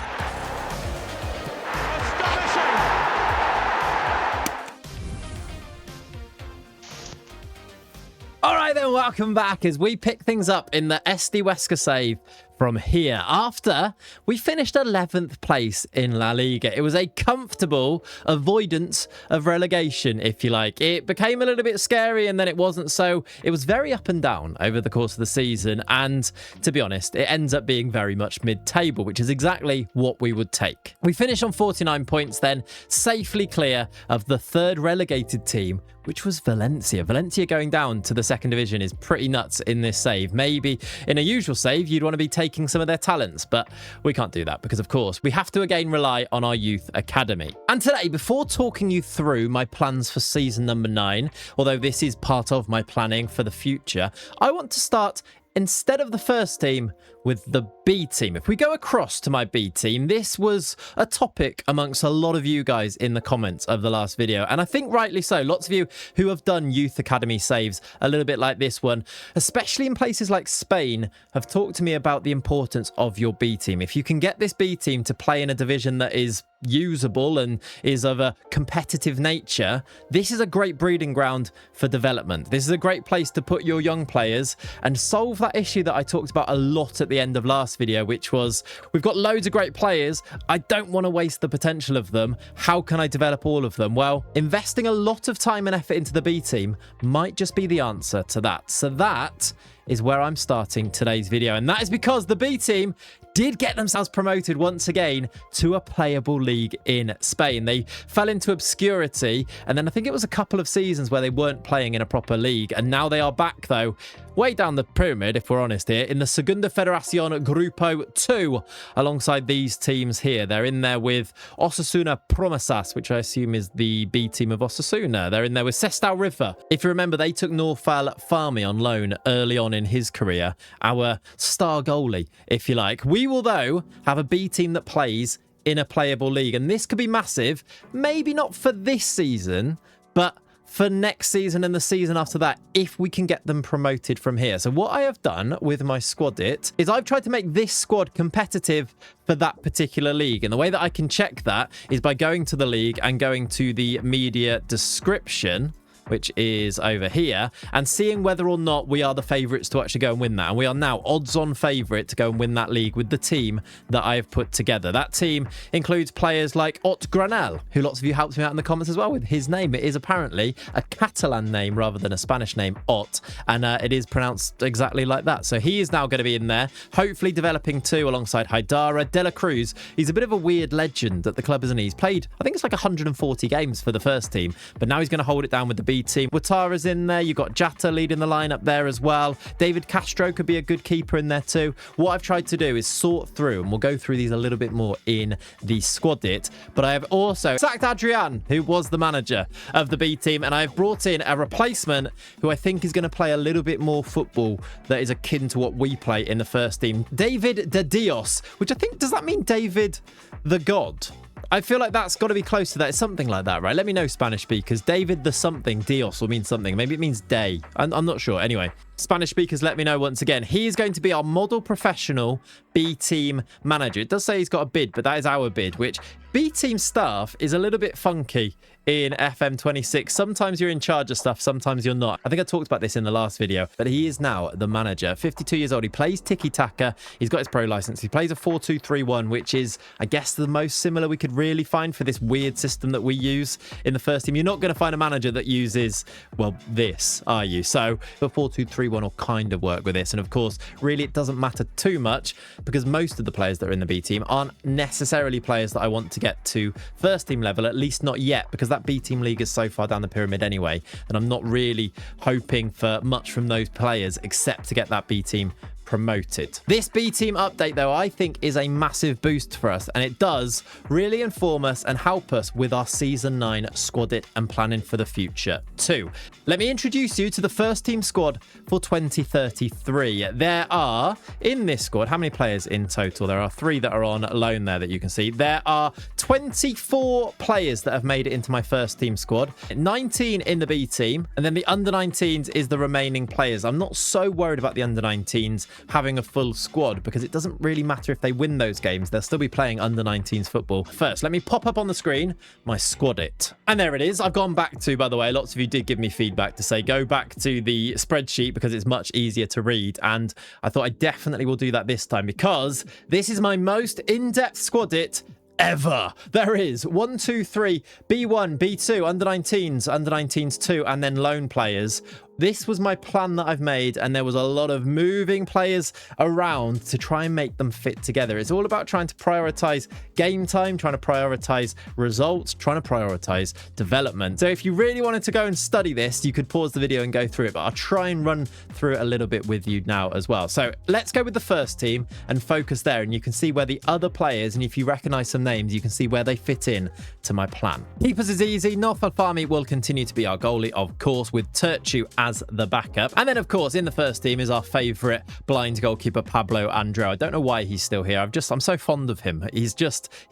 welcome back as we pick things up in the SD Huesca save from here after we finished 11th place in La Liga. It was a comfortable avoidance of relegation, if you like. It became a little bit scary and then it wasn't, so it was very up and down over the course of the season, and to be honest, it ends up being very much mid-table, which is exactly what we would take. We finished on 49 points then, safely clear of the third relegated team, which was Valencia. Valencia going down to the second division is pretty nuts in this save. Maybe in a usual save, you'd want to be taking some of their talents, but we can't do that because, of course, we have to again rely on our youth academy. And today, before talking you through my plans for season number 9, although this is part of my planning for the future, I want to start instead of the first team with the B team. If we go across to my B team, this was a topic amongst a lot of you guys in the comments of the last video, and I think rightly so. Lots of you who have done youth academy saves a little bit like this one, especially in places like Spain, have talked to me about the importance of your B team. If you can get this B team to play in a division that is usable and is of a competitive nature, this is a great breeding ground for development. This is a great place to put your young players and solve that issue that I talked about a lot at the end of last video, which was we've got loads of great players. I don't want to waste the potential of them. How can I develop all of them? Well, investing a lot of time and effort into the B team might just be the answer to that. So that is where I'm starting today's video, and that is because the B team did get themselves promoted once again to a playable league in Spain. They fell into obscurity, and then I think it was a couple of seasons where they weren't playing in a proper league, and now they are back, though, way down the pyramid, if we're honest here, in the Segunda Federación Grupo 2, alongside these teams here. They're in there with Osasuna Promesas, which I assume is the B team of Osasuna. They're in there with Sestao River. If you remember, they took Norfal Farmi on loan early on in his career, our star goalie, if you like. We will, though, have a B team that plays in a playable league, and this could be massive. Maybe not for this season, but for next season and the season after that, if we can get them promoted from here. So what I have done with my squadit is I've tried to make this squad competitive for that particular league. And the way that I can check that is by going to the league and going to the media description, which is over here, and seeing whether or not we are the favourites to actually go and win that. And we are now odds-on favourite to go and win that league with the team that I have put together. That team includes players like Ot Granel, who lots of you helped me out in the comments as well with his name. It is apparently a Catalan name rather than a Spanish name, Ot, and it is pronounced exactly like that. So he is now going to be in there, hopefully developing too, alongside Haidara. De La Cruz, he's a bit of a weird legend at the club, isn't he? He's played, I think it's like 140 games for the first team, but now he's going to hold it down with the B team. Watara's in there. You've got Jatta leading the lineup there as well. David Castro could be a good keeper in there too. What I've tried to do is sort through, and we'll go through these a little bit more in the squadit, but I have also sacked Adrian, who was the manager of the B team, and I've brought in a replacement who I think is going to play a little bit more football that is akin to what we play in the first team. David de Dios, which I think, does that mean David the God? I feel like that's got to be close to that. It's something like that, right? Let me know, Spanish speakers. David the something, Dios, will mean something. Maybe it means day. I'm not sure. Anyway, Spanish speakers, let me know once again. He is going to be our model professional B team manager. It does say he's got a bid, but that is our bid, which B team staff is a little bit funky in FM26. Sometimes you're in charge of stuff, sometimes you're not. I think I talked about this in the last video, but he is now the manager. 52 years old. He plays tiki-taka. He's got his pro license. He plays a 4-2-3-1, which is, I guess, the most similar we could really find for this weird system that we use in the first team. You're not going to find a manager that uses, well, this, are you? So the 4-2-3-1 will kind of work with this. And of course, really, it doesn't matter too much because most of the players that are in the B team aren't necessarily players that I want to get to first team level, at least not yet, because that B team league is so far down the pyramid anyway, and I'm not really hoping for much from those players except to get that B team promoted. This B team update, though, I think is a massive boost for us, and it does really inform us and help us with our season 9 squadit and planning for the future too. Let me introduce you to the first team squad for 2033. There are, in this squad, how many players in total? There are 3 that are on loan there that you can see. There are 24 players that have made it into my first team squad, 19 in the B team, and then the under 19s is the remaining players. I'm not so worried about the under 19s having a full squad, because it doesn't really matter if they win those games. They'll still be playing under-19s football. First, let me pop up on the screen my squad it. And there it is. I've gone back to, by the way, lots of you did give me feedback to say go back to the spreadsheet because it's much easier to read. And I thought I definitely will do that this time because this is my most in-depth squad it ever. There is 1, 2, 3, B1, B2, under-19s, under-19s 2, and then loan players. This was my plan that I've made, and there was a lot of moving players around to try and make them fit together. It's all about trying to prioritize game time, trying to prioritize results, trying to prioritize development. So if you really wanted to go and study this, you could pause the video and go through it, but I'll try and run through it a little bit with you now as well. So let's go with the first team and focus there, and you can see where the other players, and if you recognize some names, you can see where they fit in to my plan. Keepers is easy. North Alfami will continue to be our goalie, of course, with Turchu as the backup. And then, of course, in the first team is our favourite blind goalkeeper, Pablo Andreu. I don't know why he's still here. I'm so fond of him. He's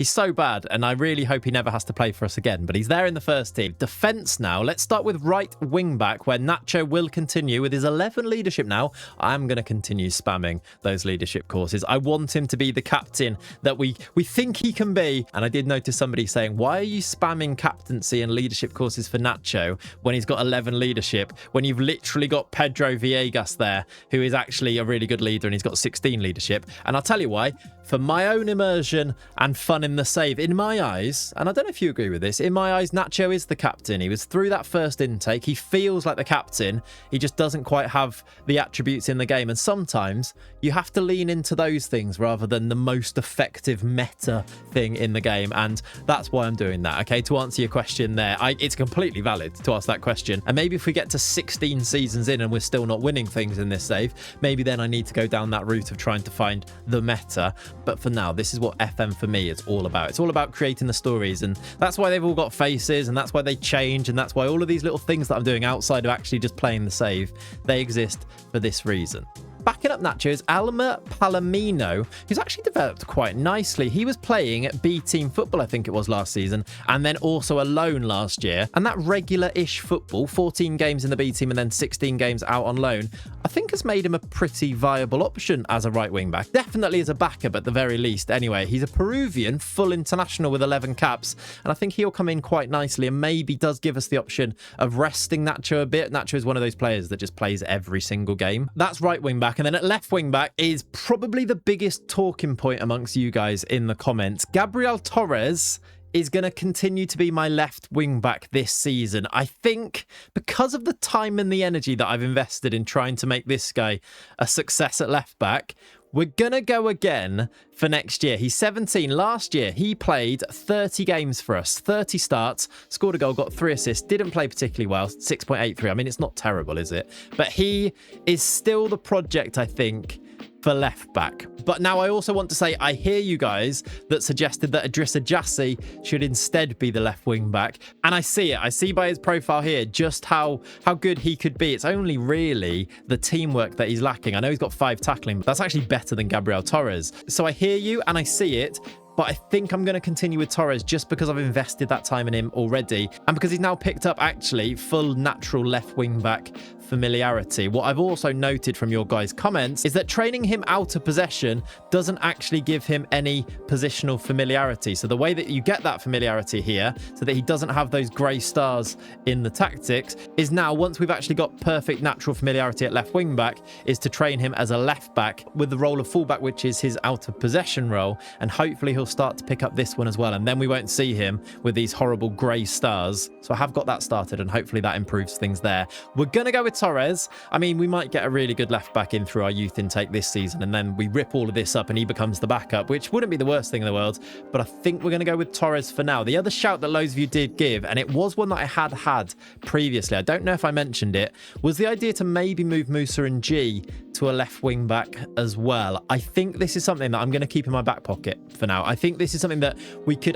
so bad, and I really hope he never has to play for us again. But he's there in the first team. Defence now. Let's start with right wing back, where Nacho will continue with his 11 leadership now. I'm going to continue spamming those leadership courses. I want him to be the captain that we think he can be. And I did notice somebody saying, why are you spamming captaincy and leadership courses for Nacho when he's got 11 leadership, when you've literally got Pedro Villegas there, who is actually a really good leader, and he's got 16 leadership. And I'll tell you why. For my own immersion and fun in the save, in my eyes, and I don't know if you agree with this, in my eyes, Nacho is the captain. He was through that first intake. He feels like the captain. He just doesn't quite have the attributes in the game. And sometimes you have to lean into those things rather than the most effective meta thing in the game. And that's why I'm doing that. Okay, to answer your question there, it's completely valid to ask that question. And maybe if we get to 16 seasons in and we're still not winning things in this save, maybe then I need to go down that route of trying to find the meta. But for now, this is what FM for me is all about. It's all about creating the stories, and that's why they've all got faces, and that's why they change, and that's why all of these little things that I'm doing outside of actually just playing the save, they exist for this reason. Backing up Nacho is Alma Palomino, who's actually developed quite nicely. He was playing at B-team football, I think it was last season, and then also a loan last year. And that regular-ish football, 14 games in the B-team and then 16 games out on loan, I think has made him a pretty viable option as a right wing-back. Definitely as a backup at the very least. Anyway, he's a Peruvian full international with 11 caps, and I think he'll come in quite nicely and maybe does give us the option of resting Nacho a bit. Nacho is one of those players that just plays every single game. That's right wing-back. And then at left wing back is probably the biggest talking point amongst you guys in the comments. Gabriel Torres is going to continue to be my left wing back this season. I think because of the time and the energy that I've invested in trying to make this guy a success at left back, we're going to go again for next year. He's 17. Last year, he played 30 games for us, 30 starts, scored a goal, got 3 assists, didn't play particularly well, 6.83. I mean, it's not terrible, is it? But he is still the project, I think, for left back. But now I also want to say, I hear you guys that suggested that Idrissa Jassi should instead be the left wing back. And I see it. I see by his profile here just how good he could be. It's only really the teamwork that he's lacking. I know he's got 5 tackling, but that's actually better than Gabriel Torres. So I hear you and I see it. But I think I'm going to continue with Torres just because I've invested that time in him already. And because he's now picked up actually full natural left wing back familiarity. What I've also noted from your guys' comments is that training him out of possession doesn't actually give him any positional familiarity. So the way that you get that familiarity here, so that he doesn't have those grey stars in the tactics, is now once we've actually got perfect natural familiarity at left wing back, is to train him as a left back with the role of fullback, which is his out of possession role. And hopefully he'll start to pick up this one as well. And then we won't see him with these horrible grey stars. So I have got that started and hopefully that improves things there. We're going to go with Torres. I mean, we might get a really good left back in through our youth intake this season, and then we rip all of this up and he becomes the backup, which wouldn't be the worst thing in the world. But I think we're going to go with Torres for now. The other shout that loads of you did give, and it was one that I had previously, I don't know if I mentioned it, was the idea to maybe move Musa and G to a left wing back as well. I think this is something that I'm going to keep in my back pocket for now. I think this is something that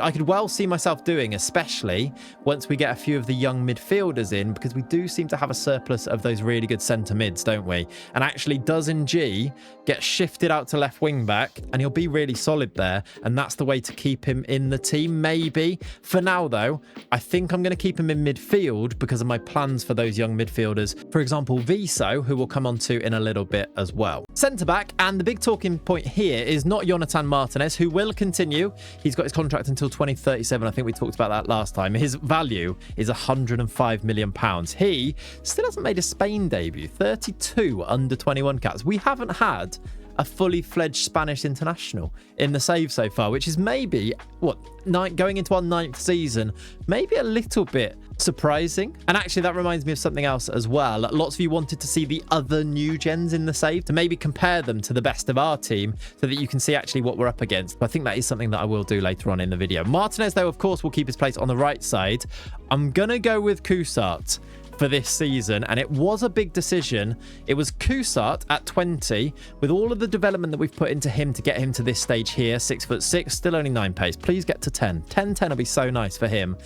I could well see myself doing, especially once we get a few of the young midfielders in, because we do seem to have a surplus of those really good centre mids, don't we? And actually, does G get shifted out to left wing back, and he'll be really solid there, and that's the way to keep him in the team, maybe. For now, though, I think I'm going to keep him in midfield because of my plans for those young midfielders. For example, Viso, who we'll come on to in a little bit as well. Centre back, and the big talking point here is not Jonathan Martinez, who will continue. He's got his contract until 2037. I think we talked about that last time. His value is £105 million. He still hasn't made a Spain debut. 32 under 21 caps. We haven't had a fully fledged Spanish international in the save so far, which is maybe, going into our 9th season, maybe a little bit surprising. And actually, that reminds me of something else as well. Lots of you wanted to see the other new gens in the save, to maybe compare them to the best of our team so that you can see actually what we're up against. I think that is something that I will do later on in the video. Martinez, though, of course, will keep his place on the right side. I'm going to go with Coussart for this season, and it was a big decision. It was Coussart at 20, with all of the development that we've put into him to get him to this stage here. 6'6", still only 9 pace. Please get to 10. 10 will be so nice for him.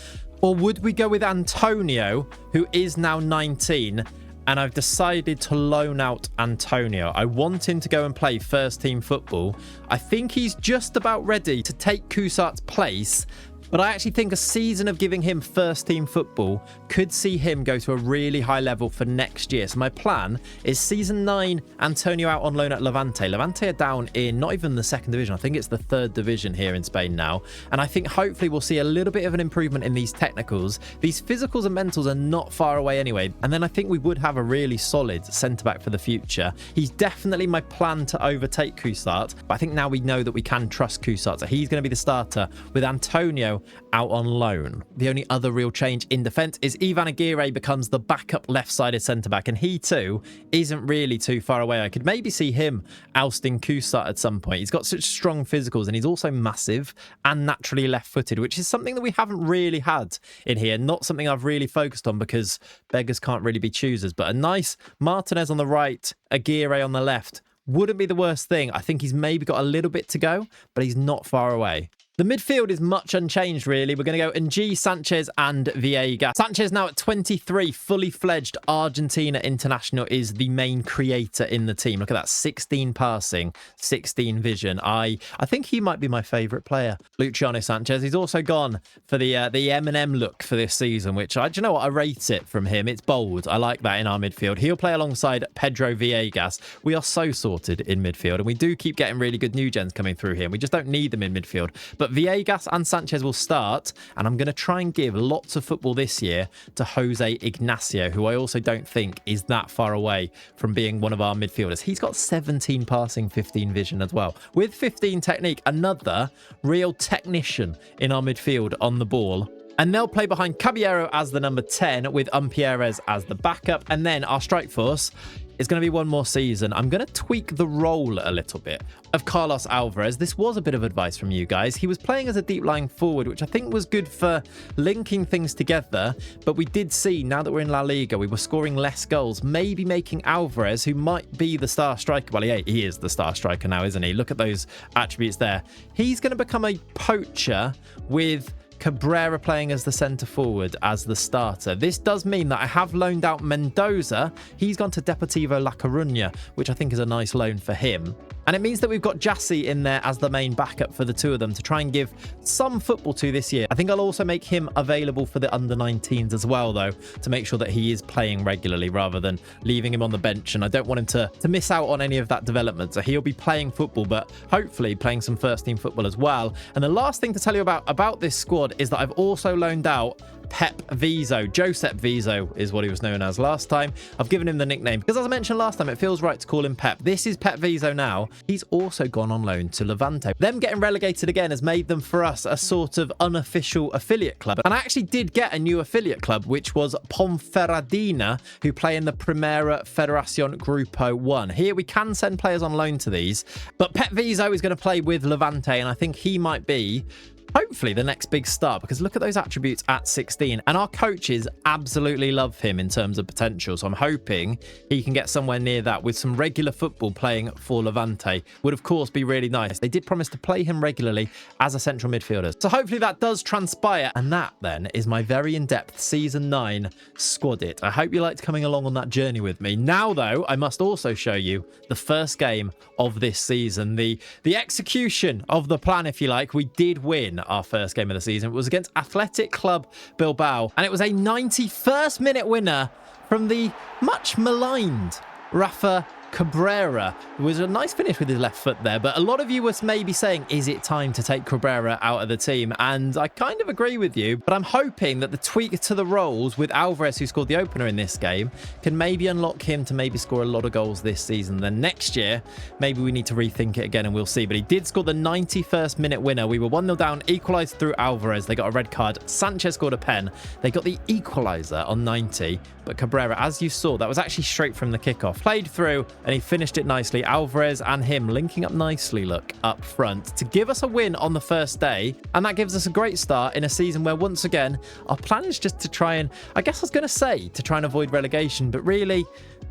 Or would we go with Antonio, who is now 19? And I've decided to loan out Antonio. I want him to go and play first team football. I think he's just about ready to take Coussart's place. But I actually think a season of giving him first team football could see him go to a really high level for next year. So my plan is season 9, Antonio out on loan at Levante. Levante are down in not even the 2nd division. I think it's the 3rd division here in Spain now. And I think hopefully we'll see a little bit of an improvement in these technicals. These physicals and mentals are not far away anyway. And then I think we would have a really solid centre-back for the future. He's definitely my plan to overtake Coussart. But I think now we know that we can trust Coussart. So he's going to be the starter with Antonio out on loan. The only other real change in defence is Ivan Aguirre becomes the backup left-sided centre-back, and he too isn't really too far away. I could maybe see him ousting Coussart at some point. He's got such strong physicals, and he's also massive and naturally left-footed, which is something that we haven't really had in here. Not something I've really focused on because beggars can't really be choosers, but a nice Martinez on the right, Aguirre on the left wouldn't be the worst thing. I think he's maybe got a little bit to go, but he's not far away. The midfield is much unchanged, really. We're going to go Ng, Sanchez and Villegas. Sanchez now at 23, fully fledged Argentina international, is the main creator in the team. Look at that, 16 passing, 16 vision. I think he might be my favourite player, Luciano Sanchez. He's also gone for the Eminem look for this season, which, do you know what? I rate it from him. It's bold. I like that in our midfield. He'll play alongside Pedro Villegas. We are so sorted in midfield, and we do keep getting really good new gens coming through here. We just don't need them in midfield. But Villegas and Sanchez will start, and I'm going to try and give lots of football this year to Jose Ignacio, who I also don't think is that far away from being one of our midfielders. He's got 17 passing, 15 vision as well. With 15 technique, another real technician in our midfield on the ball. And they'll play behind Caballero as the number 10 with Umpierrez as the backup. And then our strike force is going to be one more season. I'm going to tweak the role a little bit of Carlos Alvarez. This was a bit of advice from you guys. He was playing as a deep lying forward, which I think was good for linking things together. But we did see, now that we're in La Liga, we were scoring less goals, maybe making Alvarez, who might be the star striker. Well, he is the star striker now, isn't he? Look at those attributes there. He's going to become a poacher with Cabrera playing as the centre forward as the starter. This does mean that I have loaned out Mendoza. He's gone to Deportivo La Coruña, which I think is a nice loan for him. And it means that we've got Jassy in there as the main backup for the two of them to try and give some football to this year. I think I'll also make him available for the under-19s as well, though, to make sure that he is playing regularly rather than leaving him on the bench. And I don't want him to miss out on any of that development. So he'll be playing football, but hopefully playing some first-team football as well. And the last thing to tell you about this squad is that I've also loaned out Pep Viso. Josep Viso is what he was known as last time. I've given him the nickname because, as I mentioned last time, it feels right to call him Pep. This is Pep Viso now. He's also gone on loan to Levante. Them getting relegated again has made them, for us, a sort of unofficial affiliate club. And I actually did get a new affiliate club, which was Ponferradina, who play in the Primera Federación Grupo 1. Here we can send players on loan to these, but Pep Viso is going to play with Levante, and I think he might be hopefully the next big star, because look at those attributes at 16, and our coaches absolutely love him in terms of potential. So I'm hoping he can get somewhere near that with some regular football playing for Levante. Would of course be really nice. They did promise to play him regularly as a central midfielder. So hopefully that does transpire, and that then is my very in-depth season 9 squad it. I hope you liked coming along on that journey with me. Now though, I must also show you the first game of this season, the execution of the plan, if you like. We did win our first game of the season. It was against Athletic Club Bilbao, and it was a 91st minute winner from the much maligned Rafa Cabrera. It was a nice finish with his left foot there, but a lot of you was maybe saying, is it time to take Cabrera out of the team? And I kind of agree with you, but I'm hoping that the tweak to the roles with Alvarez, who scored the opener in this game, can maybe unlock him to maybe score a lot of goals this season. Then next year, maybe we need to rethink it again and we'll see. But he did score the 91st minute winner. We were 1-0 down, equalised through Alvarez. They got a red card. Sanchez scored a pen. They got the equaliser on 90. But Cabrera, as you saw, that was actually straight from the kickoff. Played through and he finished it nicely. Alvarez and him linking up nicely, look, up front to give us a win on the first day. And that gives us a great start in a season where, once again, our plan is just to try and, I guess I was going to say, to try and avoid relegation, but really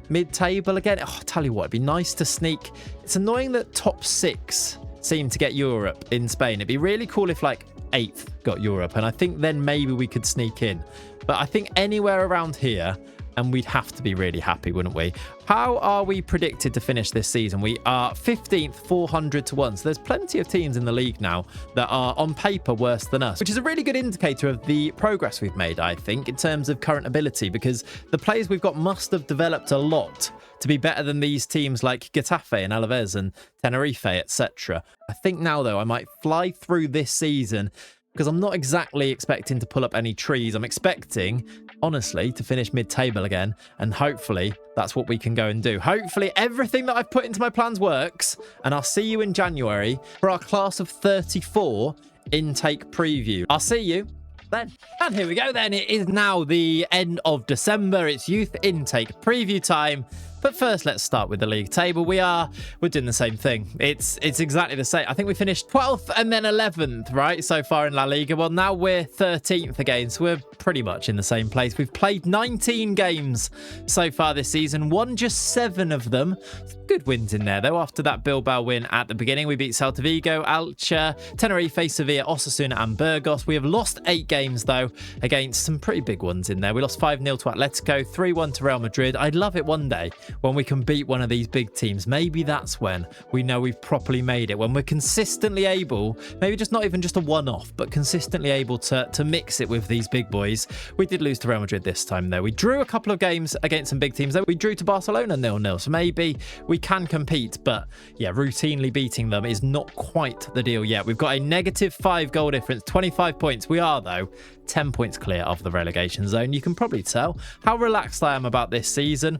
mid-table again. Oh, I'll tell you what, it'd be nice to sneak. It's annoying that top 6 seem to get Europe in Spain. It'd be really cool if like 8th got Europe, and I think then maybe we could sneak in. But I think anywhere around here, and we'd have to be really happy, wouldn't we? How are we predicted to finish this season? We are 15th, 400 to 1. So there's plenty of teams in the league now that are on paper worse than us, which is a really good indicator of the progress we've made, I think, in terms of current ability, because the players we've got must have developed a lot to be better than these teams like Getafe and Alaves and Tenerife, etc. I think now, though, I might fly through this season because I'm not exactly expecting to pull up any trees. I'm expecting, honestly, to finish mid-table again, and hopefully that's what we can go and do. Hopefully everything that I've put into my plans works, and I'll see you in January for our class of 34 intake preview. I'll see you then. And here we go then. It is now the end of December. It's youth intake preview time. But first, let's start with the league table. We're doing the same thing. It's exactly the same. I think we finished 12th and then 11th, right, so far in La Liga. Well, now we're 13th again, so we're pretty much in the same place. We've played 19 games so far this season, won just 7 of them. Good wins in there, though. After that Bilbao win at the beginning, we beat Celta Vigo, Elche, Tenerife, Sevilla, Osasuna and Burgos. We have lost 8 games, though, against some pretty big ones in there. We lost 5-0 to Atletico, 3-1 to Real Madrid. I'd love it one day when we can beat one of these big teams. Maybe that's when we know we've properly made it, when we're consistently able, maybe just not even just a one-off, but consistently able to mix it with these big boys. We did lose to Real Madrid this time, though. We drew a couple of games against some big teams, though. We drew to Barcelona 0-0, so maybe we can compete, but yeah, routinely beating them is not quite the deal yet. We've got a -5 goal difference, 25 points. We are, though, 10 points clear of the relegation zone. You can probably tell how relaxed I am about this season.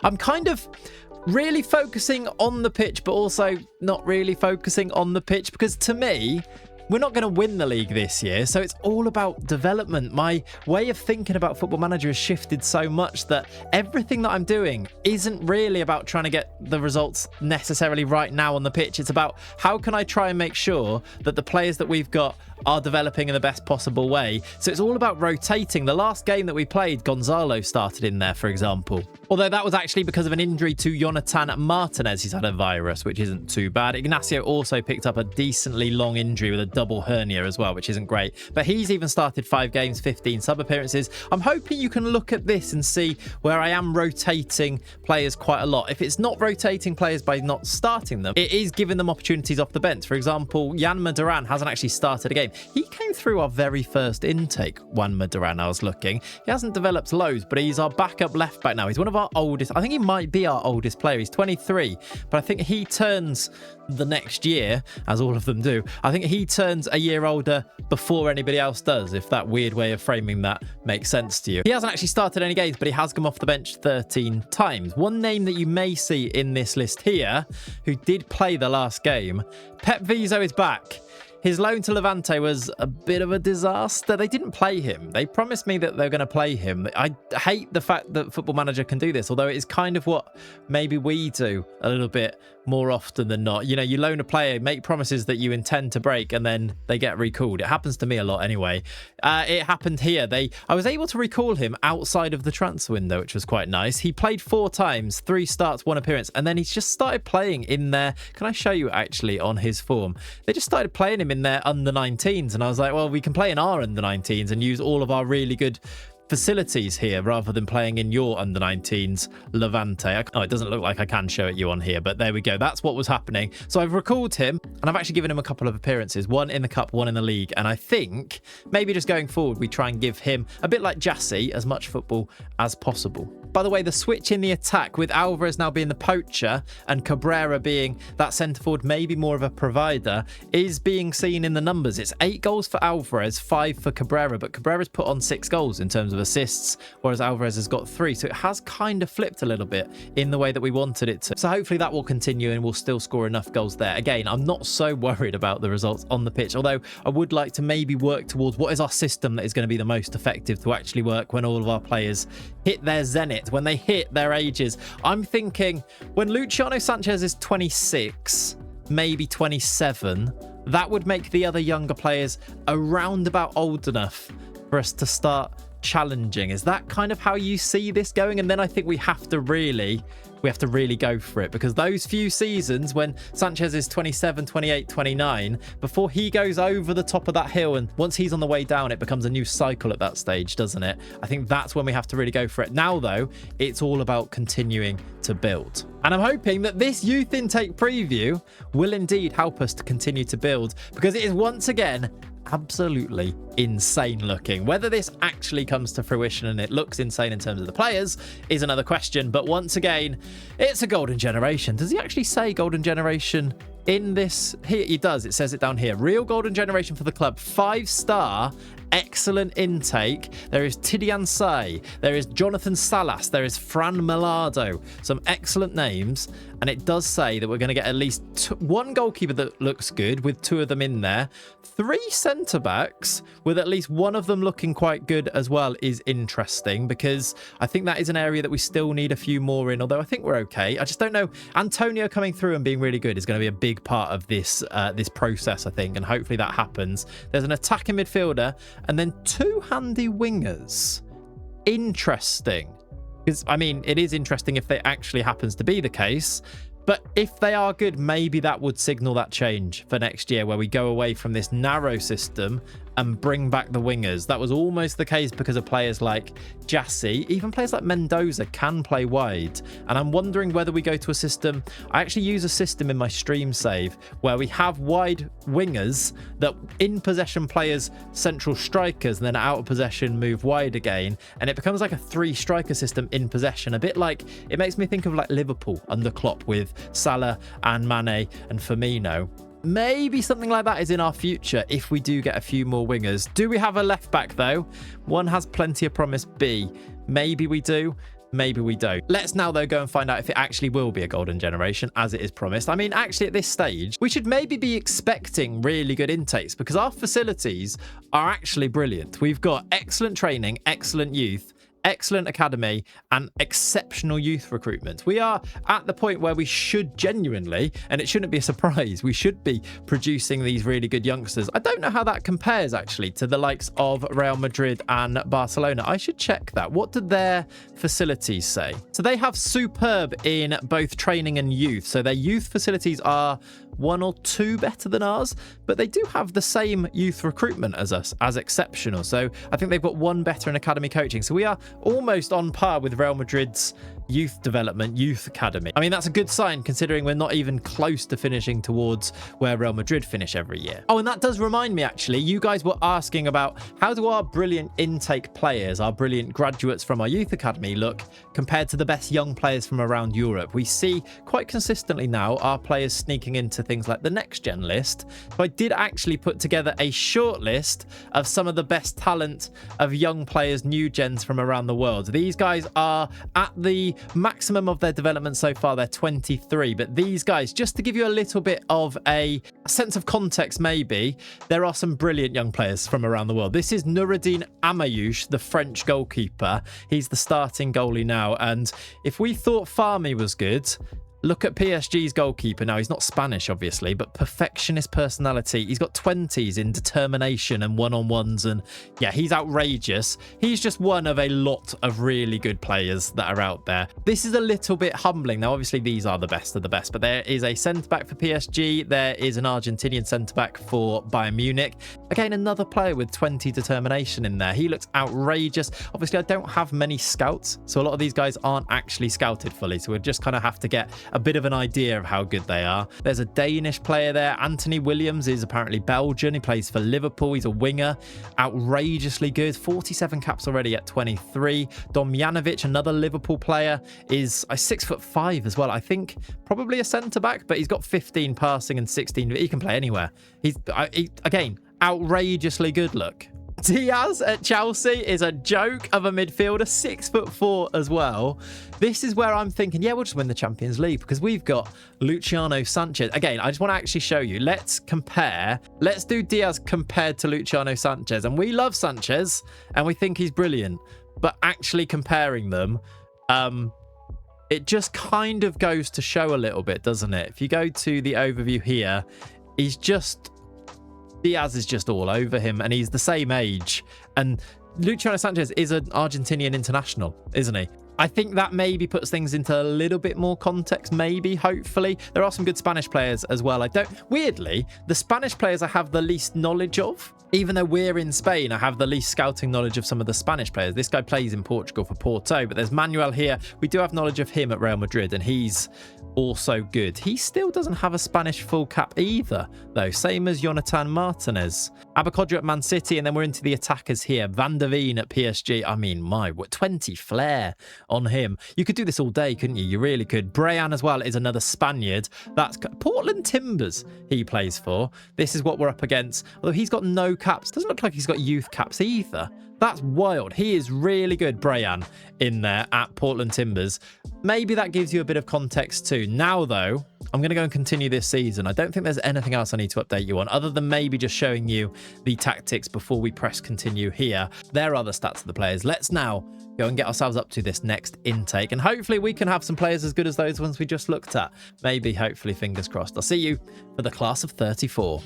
I'm kind of really focusing on the pitch, but also not really focusing on the pitch, because to me, we're not going to win the league this year, so it's all about development. My way of thinking about Football Manager has shifted so much that everything that I'm doing isn't really about trying to get the results necessarily right now on the pitch. It's about how can I try and make sure that the players that we've got are developing in the best possible way. So it's all about rotating. The last game that we played, Gonzalo started in there, for example. Although that was actually because of an injury to Jonathan Martinez. He's had a virus, which isn't too bad. Ignacio also picked up a decently long injury with a double hernia as well, which isn't great. But he's even started 5 games, 15 sub appearances. I'm hoping you can look at this and see where I am rotating players quite a lot. If it's not rotating players by not starting them, it is giving them opportunities off the bench. For example, Yanma Duran hasn't actually started a game. He came through our very first intake, Yanma Duran, I was looking. He hasn't developed loads, but he's our backup left back now. He's one of our oldest. I think he might be our oldest player. He's 23, but I think he turns the next year, as all of them do. I think he turns a year older before anybody else does, if that weird way of framing that makes sense to you. He hasn't actually started any games, but he has come off the bench 13 times. One name that you may see in this list here, who did play the last game, Pep Vizo is back. His loan to Levante was a bit of a disaster. They didn't play him. They promised me that they're going to play him. I hate the fact that Football Manager can do this, although it is kind of what maybe we do a little bit more often than not. You know, you loan a player, make promises that you intend to break, and then they get recalled. It happens to me a lot anyway. It happened here. I was able to recall him outside of the transfer window, which was quite nice. He played 4 times, 3 starts, 1 appearance, and then he's just started playing in there. Can I show you actually on his form? They just started playing him in their under-19s, and I was like, well, we can play in our under-19s and use all of our really good facilities here rather than playing in your under-19s Levante. Oh, it doesn't look like I can show it you on here, but there we go. That's what was happening. So I've recalled him, and I've actually given him a couple of appearances, 1 in the cup, 1 in the league, and I think maybe just going forward we try and give him, a bit like Jassy, as much football as possible. By the way, the switch in the attack with Alvarez now being the poacher and Cabrera being that centre forward, maybe more of a provider, is being seen in the numbers. It's 8 goals for Alvarez, 5 for Cabrera, but Cabrera's put on 6 goals in terms of assists, whereas Alvarez has got 3. So it has kind of flipped a little bit in the way that we wanted it to. So hopefully that will continue and we'll still score enough goals there. Again, I'm not so worried about the results on the pitch, although I would like to maybe work towards what is our system that is going to be the most effective to actually work when all of our players hit their zenith, when they hit their ages. I'm thinking when Luciano Sanchez is 26, maybe 27, that would make the other younger players around about old enough for us to start challenging. Is that kind of how you see this going? And then I think we have to really go for it, because those few seasons when Sanchez is 27, 28, 29, before he goes over the top of that hill, and once he's on the way down, it becomes a new cycle at that stage, doesn't it? I think that's when we have to really go for it. Now, though, it's all about continuing to build. And I'm hoping that this youth intake preview will indeed help us to continue to build, because it is once again absolutely insane looking. Whether this actually comes to fruition and it looks insane in terms of the players is another question, but once again, it's a golden generation. Does he actually say golden generation in this? Here he does. It says it down here. Real golden generation for the club. 5-star, excellent intake. There is Tidiane Say, there is Jonathan Salas, there is Fran Melado. Some excellent names, and it does say that we're going to get at least 1 goalkeeper that looks good with 2 of them in there. 3 centre backs with at least 1 of them looking quite good as well is interesting, because I think that is an area that we still need a few more in, although I think we're okay. I just don't know. Antonio coming through and being really good is going to be a big part of this this process, I think, and hopefully that happens. There's an attacking midfielder and then 2 handy wingers. Interesting. Because, I mean, it is interesting if that actually happens to be the case. But if they are good, maybe that would signal that change for next year, where we go away from this narrow system and bring back the wingers. That was almost the case because of players like Jassy. Even players like Mendoza can play wide. And I'm wondering whether we go to a system. I actually use a system in my stream save where we have wide wingers that in possession players central strikers, and then out of possession move wide again. And it becomes like a 3-striker system in possession. A bit like, it makes me think of like Liverpool under Klopp with Salah and Mane and Firmino. Maybe something like that is in our future if we do get a few more wingers. Do we have a left back though? One has plenty of promise. B. Maybe we do. Maybe we don't. Let's now though go and find out if it actually will be a golden generation as it is promised. I mean, actually at this stage, we should maybe be expecting really good intakes, because our facilities are actually brilliant. We've got excellent training, excellent youth, excellent academy, and exceptional youth recruitment. We are at the point where we should genuinely, and it shouldn't be a surprise, we should be producing these really good youngsters. I don't know how that compares actually to the likes of Real Madrid and Barcelona. I should check that. What did their facilities say? So they have superb in both training and youth. So their youth facilities are 1 or 2 better than ours, but they do have the same youth recruitment as us, as exceptional. So I think they've got 1 better in academy coaching. So we are almost on par with Real Madrid's youth development, youth academy. I mean, that's a good sign considering we're not even close to finishing towards where Real Madrid finish every year. Oh, and that does remind me actually, you guys were asking about how do our brilliant intake players, our brilliant graduates from our youth academy look compared to the best young players from around Europe. We see quite consistently now our players sneaking into things like the next gen list. So I did actually put together a short list of some of the best talent of young players, new gens from around the world. These guys are at the the maximum of their development so far, they're 23. But these guys, just to give you a little bit of a sense of context maybe, there are some brilliant young players from around the world. This is Noureddine Amayouche, the French goalkeeper. He's the starting goalie now. And if we thought Fahmy was good, look at PSG's goalkeeper now. He's not Spanish, obviously, but perfectionist personality. He's got 20s in determination and one-on-ones. And yeah, he's outrageous. He's just one of a lot of really good players that are out there. This is a little bit humbling. Now, obviously, these are the best of the best, but there is a centre-back for PSG. There is an Argentinian centre-back for Bayern Munich. Again, another player with 20 determination in there. He looks outrageous. Obviously, I don't have many scouts, so a lot of these guys aren't actually scouted fully. So we just kind of have to get a bit of an idea of how good they are. There's a Danish player there. Anthony Williams is apparently Belgian. He plays for Liverpool. He's a winger. Outrageously good. 47 caps already at 23. Domjanovic, another Liverpool player, is 6'5" as well. I think probably a centre-back, but he's got 15 passing and 16. He can play anywhere. He's, again, outrageously good look. Diaz at Chelsea is a joke of a midfielder, 6'4" as well. This is where I'm thinking, yeah, we'll just win the Champions League because we've got Luciano Sanchez. Again, I just want to actually show you. Let's compare. Let's do Diaz compared to Luciano Sanchez. And we love Sanchez and we think he's brilliant. But actually comparing them, it just kind of goes to show a little bit, doesn't it? If you go to the overview here, Diaz is just all over him, and he's the same age. And Luciano Sanchez is an Argentinian international, isn't he? I think that maybe puts things into a little bit more context, maybe, hopefully. There are some good Spanish players as well. Weirdly, the Spanish players I have the least knowledge of. Even though we're in Spain, I have the least scouting knowledge of some of the Spanish players. This guy plays in Portugal for Porto, but there's Manuel here. We do have knowledge of him at Real Madrid, and he's also good. He still doesn't have a Spanish full cap either, though. Same as Jonathan Martinez. Abakodra at Man City, and then we're into the attackers here. Van der Veen at PSG. I mean, what 20 flair on him. You could do this all day, couldn't you? You really could. Breyan as well is another Spaniard. That's Portland Timbers he plays for. This is what we're up against. Although he's got no caps. Doesn't look like he's got youth caps either. That's wild. He is really good, Breyan, in there at Portland Timbers. Maybe that gives you a bit of context too. Now, though, I'm going to go and continue this season. I don't think there's anything else I need to update you on other than maybe just showing you the tactics before we press continue here. There are the stats of the players. Let's now go and get ourselves up to this next intake, and hopefully we can have some players as good as those ones we just looked at. Maybe, hopefully, fingers crossed. I'll see you for the class of 34.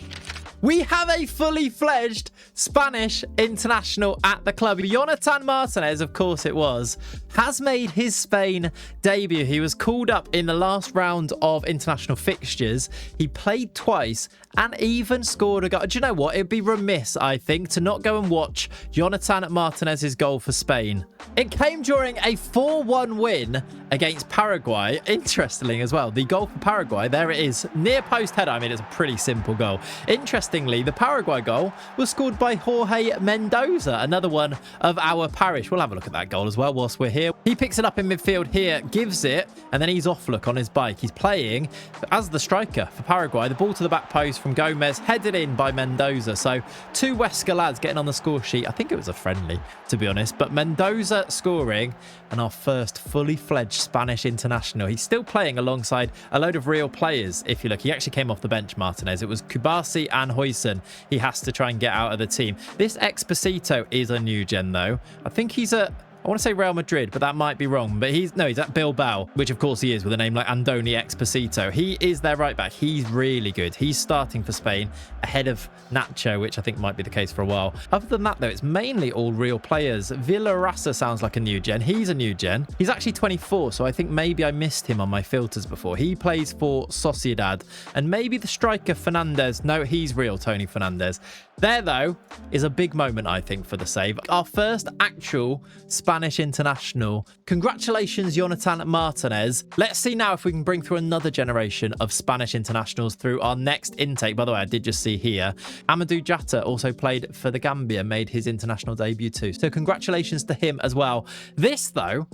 We have a fully fledged Spanish international at the club. Jonathan Martinez, of course it was, has made his Spain debut. He was called up in the last round of international fixtures. He played twice and even scored a goal. Do you know what? It'd be remiss, I think, to not go and watch Jonathan Martinez's goal for Spain. It came during a 4-1 win against Paraguay. Interestingly as well, the goal for Paraguay, there it is, near post header. I mean, it's a pretty simple goal. Interestingly, the Paraguay goal was scored by Jorge Mendoza, another one of our parish. We'll have a look at that goal as well whilst we're here. He picks it up in midfield here, gives it, and then he's off look on his bike. He's playing as the striker for Paraguay. The ball to the back post from Gomez, headed in by Mendoza. So 2 Huesca lads getting on the score sheet. I think it was a friendly, to be honest, but Mendoza scoring, and our first fully fledged Spanish international. He's still playing alongside a load of real players. If you look, he actually came off the bench, Martinez. It was Kubasi and Huijsen. He has to try and get out of the team. This Exposito is a new gen, though. I think he's I want to say Real Madrid, but that might be wrong. But he's at Bilbao, which of course he is, with a name like Andoni Exposito. He is their right back. He's really good. He's starting for Spain ahead of Nacho, which I think might be the case for a while. Other than that, though, it's mainly all real players. Villarasa sounds like a new gen. He's a new gen. He's actually 24, so I think maybe I missed him on my filters before. He plays for Sociedad. And maybe the striker Fernandez. No, he's real, Tony Fernandez. There, though, is a big moment, I think, for the save. Our first actual Spanish international. Congratulations, Jonathan Martinez. Let's see now if we can bring through another generation of Spanish internationals through our next intake. By the way, I did just see here, Amadou Jatta also played for the Gambia, made his international debut too. So congratulations to him as well. This, though,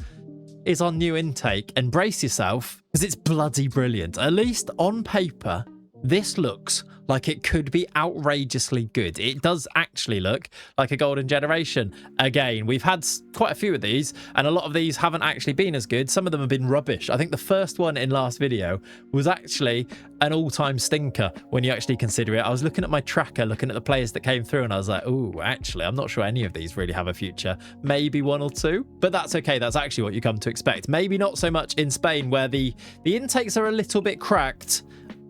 is our new intake, and brace yourself because it's bloody brilliant. At least on paper, This looks like it could be outrageously good. It does actually look like a golden generation. Again, we've had quite a few of these, and a lot of these haven't actually been as good. Some of them have been rubbish. I think the first one in last video was actually an all-time stinker when you actually consider it. I was looking at my tracker, looking at the players that came through, and I was like, ooh, actually, I'm not sure any of these really have a future. Maybe one or two, but that's okay. That's actually what you come to expect. Maybe not so much in Spain, where the intakes are a little bit cracked.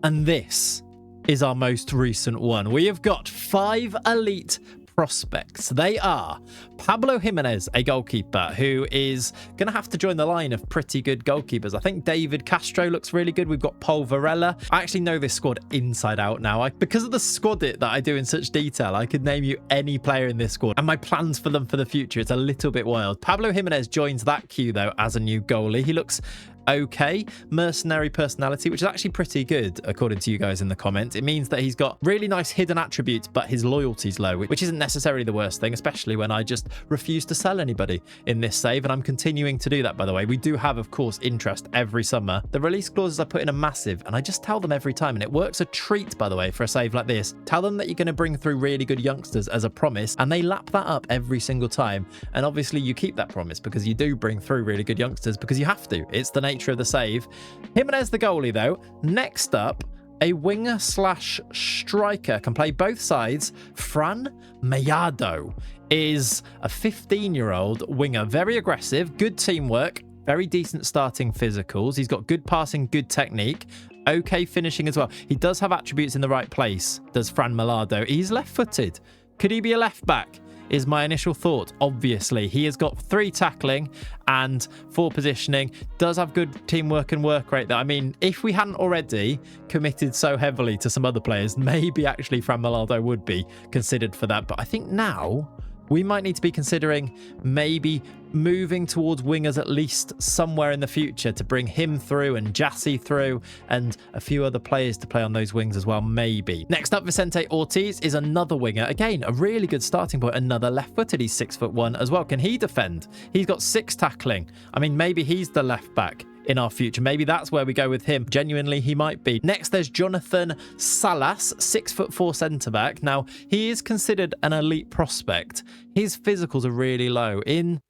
And this is our most recent one. We have got 5 elite prospects. They are Pablo Jimenez, a goalkeeper who is going to have to join the line of pretty good goalkeepers. I think David Castro looks really good. We've got Paul Varela. I actually know this squad inside out now. Because of the squad that I do in such detail, I could name you any player in this squad and my plans for them for the future. It's a little bit wild. Pablo Jimenez joins that queue though as a new goalie. He looks okay. Mercenary personality, which is actually pretty good according to you guys in the comments. It means that he's got really nice hidden attributes, but his loyalty's low, which isn't necessarily the worst thing, especially when I just refuse to sell anybody in this save, and I'm continuing to do that, by the way. We do have, of course, interest every summer. The release clauses I put in are massive, and I just tell them every time, and it works a treat, by the way, for a save like this. Tell them that you're going to bring through really good youngsters as a promise, and they lap that up every single time. And obviously you keep that promise because you do bring through really good youngsters because you have to. It's the nature of the save. Jimenez the goalie though. Next up, a winger slash striker, can play both sides. Fran Mayado is a 15-year-old winger, very aggressive, good teamwork, very decent starting physicals. He's got good passing, good technique, okay finishing as well. He does have attributes in the right place, does Fran Mayado. He's left-footed. Could he be a left back? Is my initial thought. Obviously, he has got 3 tackling and 4 positioning, does have good teamwork and work rate. That, I mean, if we hadn't already committed so heavily to some other players, maybe actually Fran Mayado would be considered for that. But I think now we might need to be considering maybe moving towards wingers at least somewhere in the future to bring him through and Jassy through and a few other players to play on those wings as well, maybe. Next up, Vicente Ortiz is another winger. Again, a really good starting point, another left-footed. He's 6'1" as well. Can he defend? He's got 6 tackling. I mean, maybe he's the left back in our future. Maybe that's where we go with him. Genuinely, he might be. Next, there's Jonathan Salas, 6'4" centre-back. Now, he is considered an elite prospect. His physicals are really low.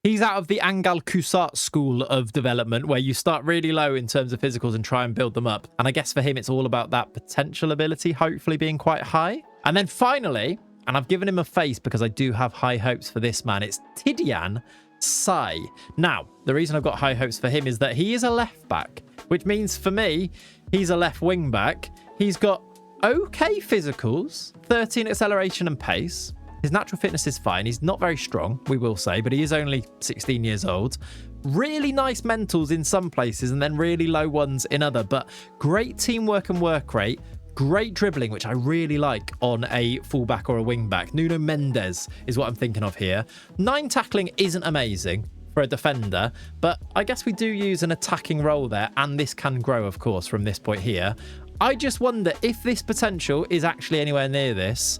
He's out of the Angal Kusat school of development, where you start really low in terms of physicals and try and build them up. And I guess for him, it's all about that potential ability, hopefully being quite high. And then finally, and I've given him a face because I do have high hopes for this man, it's Tidian Sai. Now, the reason I've got high hopes for him is that he is a left back, which means for me, he's a left wing back. He's got okay physicals, 13 acceleration and pace. His natural fitness is fine. He's not very strong, we will say, but he is only 16 years old. Really nice mentals in some places and then really low ones in other, but great teamwork and work rate. Great dribbling, which I really like on a fullback or a wing back. Nuno Mendes is what I'm thinking of here. 9 tackling isn't amazing for a defender, but I guess we do use an attacking role there, and this can grow, of course, from this point here. I just wonder if this potential is actually anywhere near this.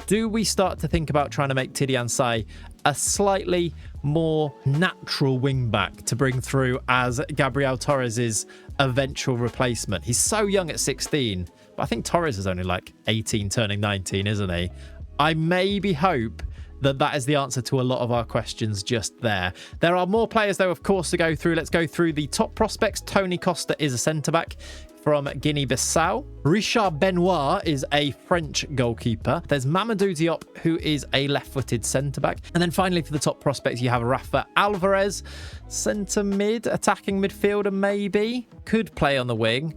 Do we start to think about trying to make Tidian Sai a slightly more natural wing back to bring through as Gabriel Torres's eventual replacement? He's so young at 16. But I think Torres is only like 18 turning 19, isn't he? I maybe hope that that is the answer to a lot of our questions just there. There are more players, though, of course, to go through. Let's go through the top prospects. Tony Costa is a centre-back from Guinea-Bissau. Richard Benoit is a French goalkeeper. There's Mamadou Diop, who is a left-footed centre-back. And then finally, for the top prospects, you have Rafa Alvarez, centre-mid, attacking midfielder maybe. Could play on the wing.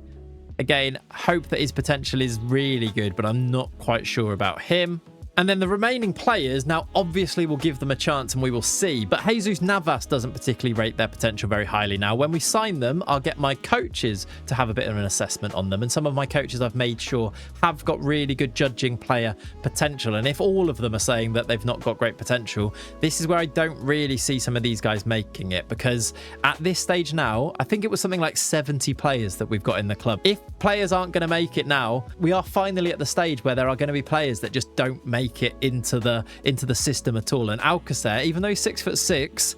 Again, hope that his potential is really good, but I'm not quite sure about him. And then the remaining players, now obviously we'll give them a chance and we will see, but Jesus Navas doesn't particularly rate their potential very highly now. When we sign them, I'll get my coaches to have a bit of an assessment on them, and some of my coaches I've made sure have got really good judging player potential, and if all of them are saying that they've not got great potential, this is where I don't really see some of these guys making it, because at this stage now, I think it was something like 70 players that we've got in the club. If players aren't going to make it now, we are finally at the stage where there are going to be players that just don't make it into the system at all. And Alcacer, even though he's 6'6",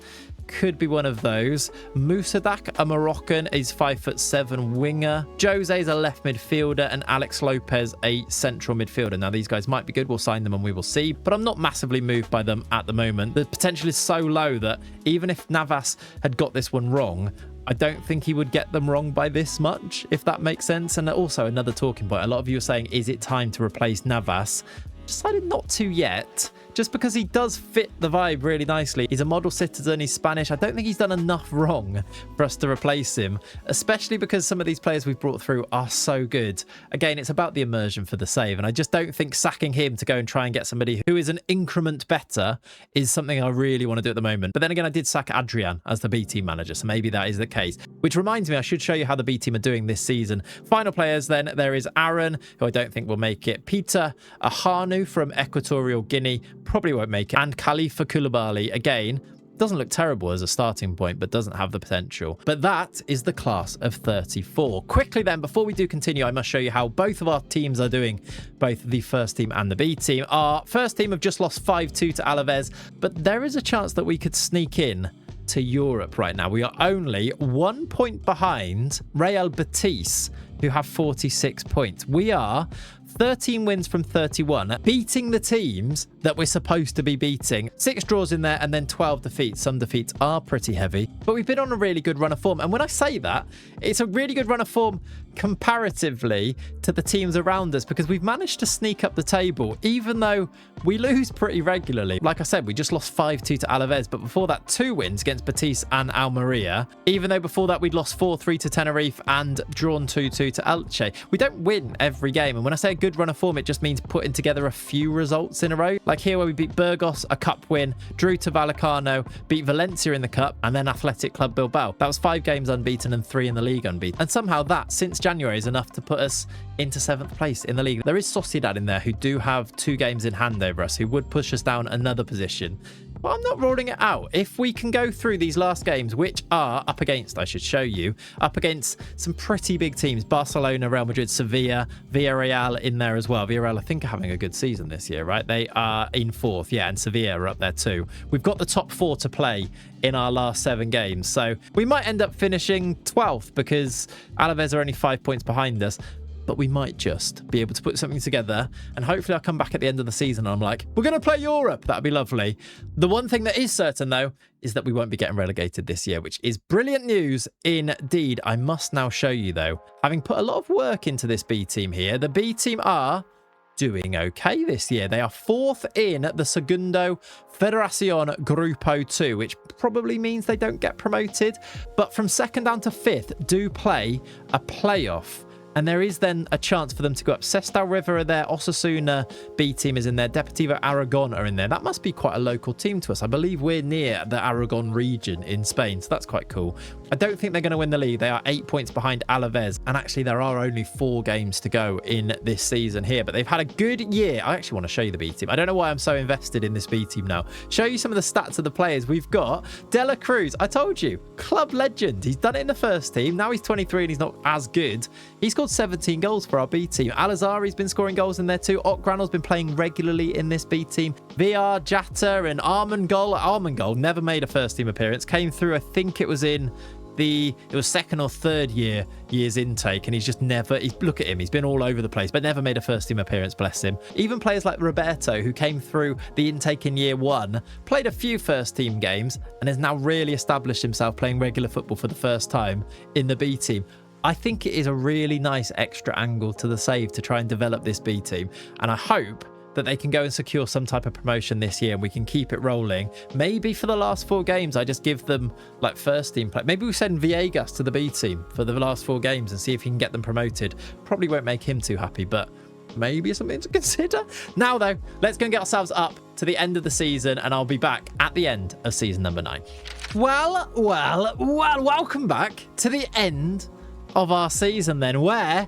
could be one of those. Musadak, a Moroccan, is 5'7" winger. Jose is a left midfielder, and Alex Lopez, a central midfielder. Now, these guys might be good. We'll sign them and we will see, but I'm not massively moved by them at the moment. The potential is so low that even if Navas had got this one wrong, I don't think he would get them wrong by this much, if that makes sense. And also another talking point, a lot of you are saying, is it time to replace Navas? Decided not to yet, just because he does fit the vibe really nicely. He's a model citizen, he's Spanish. I don't think he's done enough wrong for us to replace him, especially because some of these players we've brought through are so good. Again, it's about the immersion for the save, and I just don't think sacking him to go and try and get somebody who is an increment better is something I really want to do at the moment. But then again, I did sack Adrian as the B team manager, so maybe that is the case. Which reminds me, I should show you how the B team are doing this season. Final players then, there is Aaron, who I don't think will make it. Peter Ahanu from Equatorial Guinea, probably won't make it. And Khalifa Koulibaly, again, doesn't look terrible as a starting point, but doesn't have the potential. But that is the class of 34. Quickly then, before we do continue, I must show you how both of our teams are doing, both the first team and the B team. Our first team have just lost 5-2 to Alaves, but there is a chance that we could sneak in to Europe right now. We are only 1 point behind Real Betis, who have 46 points. We are 13 wins from 31, beating the teams that we're supposed to be beating. 6 draws in there and then 12 defeats. Some defeats are pretty heavy, but we've been on a really good run of form. And when I say that, it's a really good run of form comparatively to the teams around us, because we've managed to sneak up the table, even though we lose pretty regularly. Like I said, we just lost 5-2 to Alaves, but before that, 2 wins against Betis and Almeria, even though before that we'd lost 4-3 to Tenerife and drawn 2-2 to Elche. We don't win every game, and when I say a good run of form, it just means putting together a few results in a row. Like here where we beat Burgos, a cup win, drew to Vallecano, beat Valencia in the cup, and then Athletic Club Bilbao. That was 5 games unbeaten and 3 in the league unbeaten. And somehow that, since January, is enough to put us into 7th place in the league. There is Sociedad in there who do have 2 games in hand over us, who would push us down another position. But I'm not ruling it out. If we can go through these last games, which are up against, I should show you, up against some pretty big teams, Barcelona, Real Madrid, Sevilla, Villarreal in there as well. Villarreal, I think, are having a good season this year, right? They are in 4th, yeah, and Sevilla are up there too. We've got the top 4 to play in our last 7 games, so we might end up finishing 12th because Alaves are only 5 points behind us. But we might just be able to put something together, and hopefully I'll come back at the end of the season and I'm like, we're going to play Europe. That'd be lovely. The one thing that is certain, though, is that we won't be getting relegated this year, which is brilliant news indeed. I must now show you, though, having put a lot of work into this B team here, the B team are doing okay this year. They are 4th in the Segundo Federación Grupo 2, which probably means they don't get promoted. But from 2nd down to 5th do play a playoff. And there is then a chance for them to go up. Sestao River are there. Osasuna B team is in there. Deportivo Aragon are in there. That must be quite a local team to us. I believe we're near the Aragon region in Spain, so that's quite cool. I don't think they're going to win the league. They are 8 points behind Alaves. And actually, there are only 4 games to go in this season here. But they've had a good year. I actually want to show you the B team. I don't know why I'm so invested in this B team now. Show you some of the stats of the players. We've got Dela Cruz. I told you, club legend. He's done it in the first team. Now he's 23 and he's not as good. He's scored 17 goals for our B team. Al-Azhari's been scoring goals in there too. Okgranol's been playing regularly in this B team. VR, Jatta and Armengol never made a first team appearance. Came through, I think it was in it was 2nd or 3rd year's intake, and he's just never, look at him, he's been all over the place, but never made a first team appearance, bless him. Even players like Roberto, who came through the intake in year 1, played a few first team games and has now really established himself playing regular football for the first time in the B team. I think it is a really nice extra angle to the save to try and develop this B team, and I hope that they can go and secure some type of promotion this year and we can keep it rolling. Maybe for the last 4 games, I just give them like first team play. Maybe we send Villegas to the B team for the last 4 games and see if he can get them promoted. Probably won't make him too happy, but maybe something to consider. Now, though, let's go and get ourselves up to the end of the season, and I'll be back at the end of season number 9. Well, welcome back to the end of our season then, where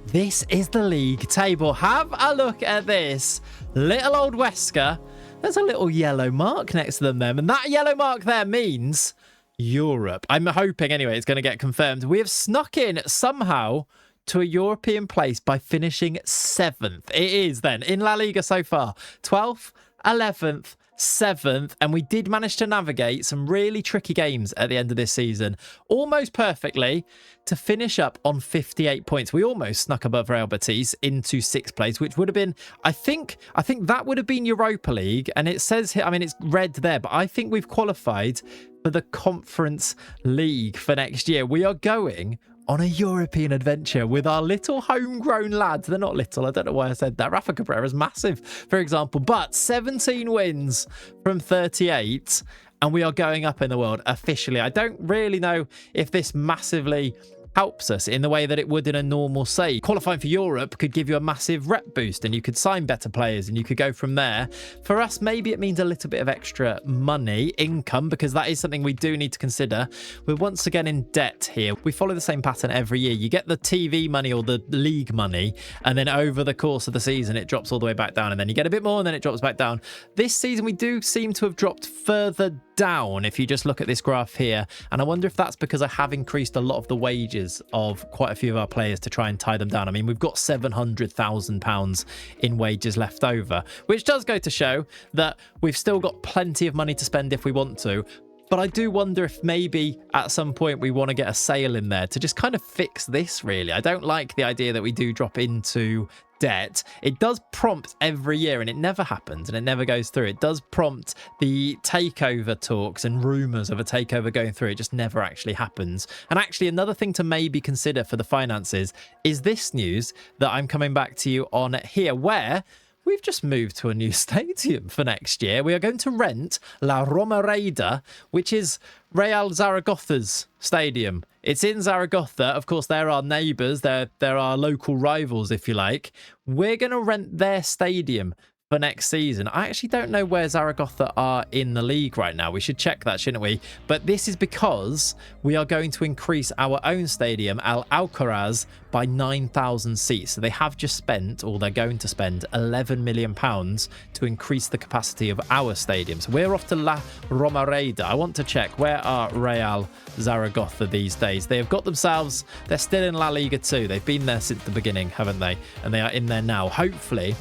this is the league table. Have a look at this. Little old Huesca. There's a little yellow mark next to them, and that yellow mark there means Europe. I'm hoping, anyway, it's going to get confirmed. We have snuck in somehow to a European place by finishing 7th. It is then in La Liga so far. 12th, 11th, 7th, and we did manage to navigate some really tricky games at the end of this season almost perfectly to finish up on 58 points. We almost snuck above Real Betis into 6th place, which would have been, I think that would have been Europa League. And it says here, I mean, it's red there, but I think we've qualified for the Conference League for next year. We are going on a European adventure with our little homegrown lads. They're not little. I don't know why I said that. Rafa Cabrera's massive, for example, but 17 wins from 38, and we are going up in the world officially. I don't really know if this massively helps us in the way that it would in a normal save. Qualifying for Europe could give you a massive rep boost and you could sign better players and you could go from there. For us, maybe it means a little bit of extra money, income, because that is something we do need to consider. We're once again in debt here. We follow the same pattern every year. You get the TV money or the league money, and then over the course of the season, it drops all the way back down, and then you get a bit more and then it drops back down. This season, we do seem to have dropped further down if you just look at this graph here, and I wonder if that's because I have increased a lot of the wages of quite a few of our players to try and tie them down. I mean, we've got £700,000 in wages left over, which does go to show that we've still got plenty of money to spend if we want to. But I do wonder if maybe at some point we want to get a sale in there to just kind of fix this, really. I don't like the idea that we do drop into debt. It does prompt every year, and it never happens and it never goes through. It does prompt the takeover talks and rumors of a takeover going through. It just never actually happens. And actually, another thing to maybe consider for the finances is this news that I'm coming back to you on here, where we've just moved to a new stadium for next year. We are going to rent La Romareda, which is Real Zaragoza's stadium. It's in Zaragoza. Of course, they're our neighbours. They're our local rivals, if you like. We're going to rent their stadium for next season. I actually don't know where Zaragoza are in the league right now. We should check that, shouldn't we? But this is because we are going to increase our own stadium, Al Alcaraz, by 9,000 seats. So they have just spent, or they're going to spend, £11 million to increase the capacity of our stadium. So we're off to La Romareda. I want to check, where are Real Zaragoza these days? They have got themselves, they're still in La Liga 2. They've been there since the beginning, haven't they? And they are in there now. Hopefully,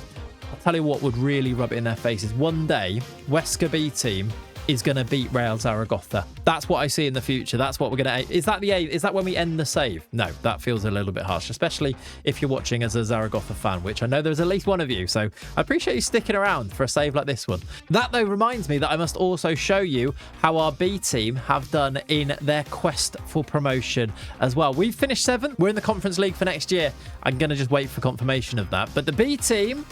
I'll tell you what would really rub it in their faces. One day, Huesca B team is going to beat Real Zaragoza. That's what I see in the future. That's what we're going to... Is that when we end the save? No, that feels a little bit harsh, especially if you're watching as a Zaragoza fan, which I know there's at least one of you. So I appreciate you sticking around for a save like this one. That, though, reminds me that I must also show you how our B team have done in their quest for promotion as well. We've finished 7th. We're in the Conference League for next year. I'm going to just wait for confirmation of that. But the B team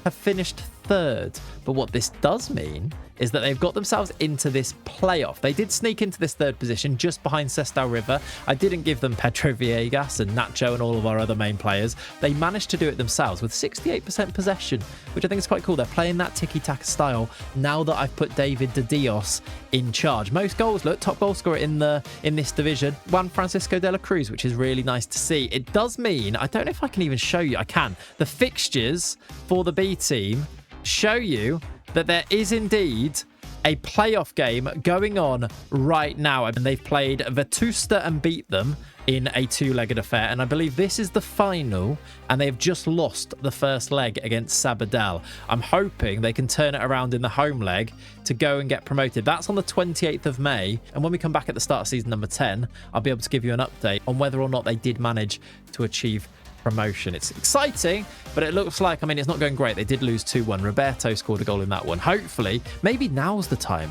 have finished 3rd. But what this does mean is that they've got themselves into this playoff. They did sneak into this 3rd position just behind Sestao River. I didn't give them Pedro Villegas and Nacho and all of our other main players. They managed to do it themselves with 68% possession, which I think is quite cool. They're playing that tiki-taka style now that I've put David de Dios in charge. Most goals, look, top goal scorer in this division, Juan Francisco de la Cruz, which is really nice to see. It does mean, I don't know if I can even show you, I can. The fixtures for the B team show you that there is indeed a playoff game going on right now, and they've played Vetusta and beat them in a 2-legged affair, and I believe this is the final, and they've just lost the first leg against Sabadell. I'm hoping they can turn it around in the home leg to go and get promoted. That's on the 28th of May, and when we come back at the start of season number 10, I'll be able to give you an update on whether or not they did manage to achieve promotion. It's exciting, but it looks like, I mean, it's not going great. They did lose 2-1. Roberto scored a goal in that one. Hopefully, maybe now's the time.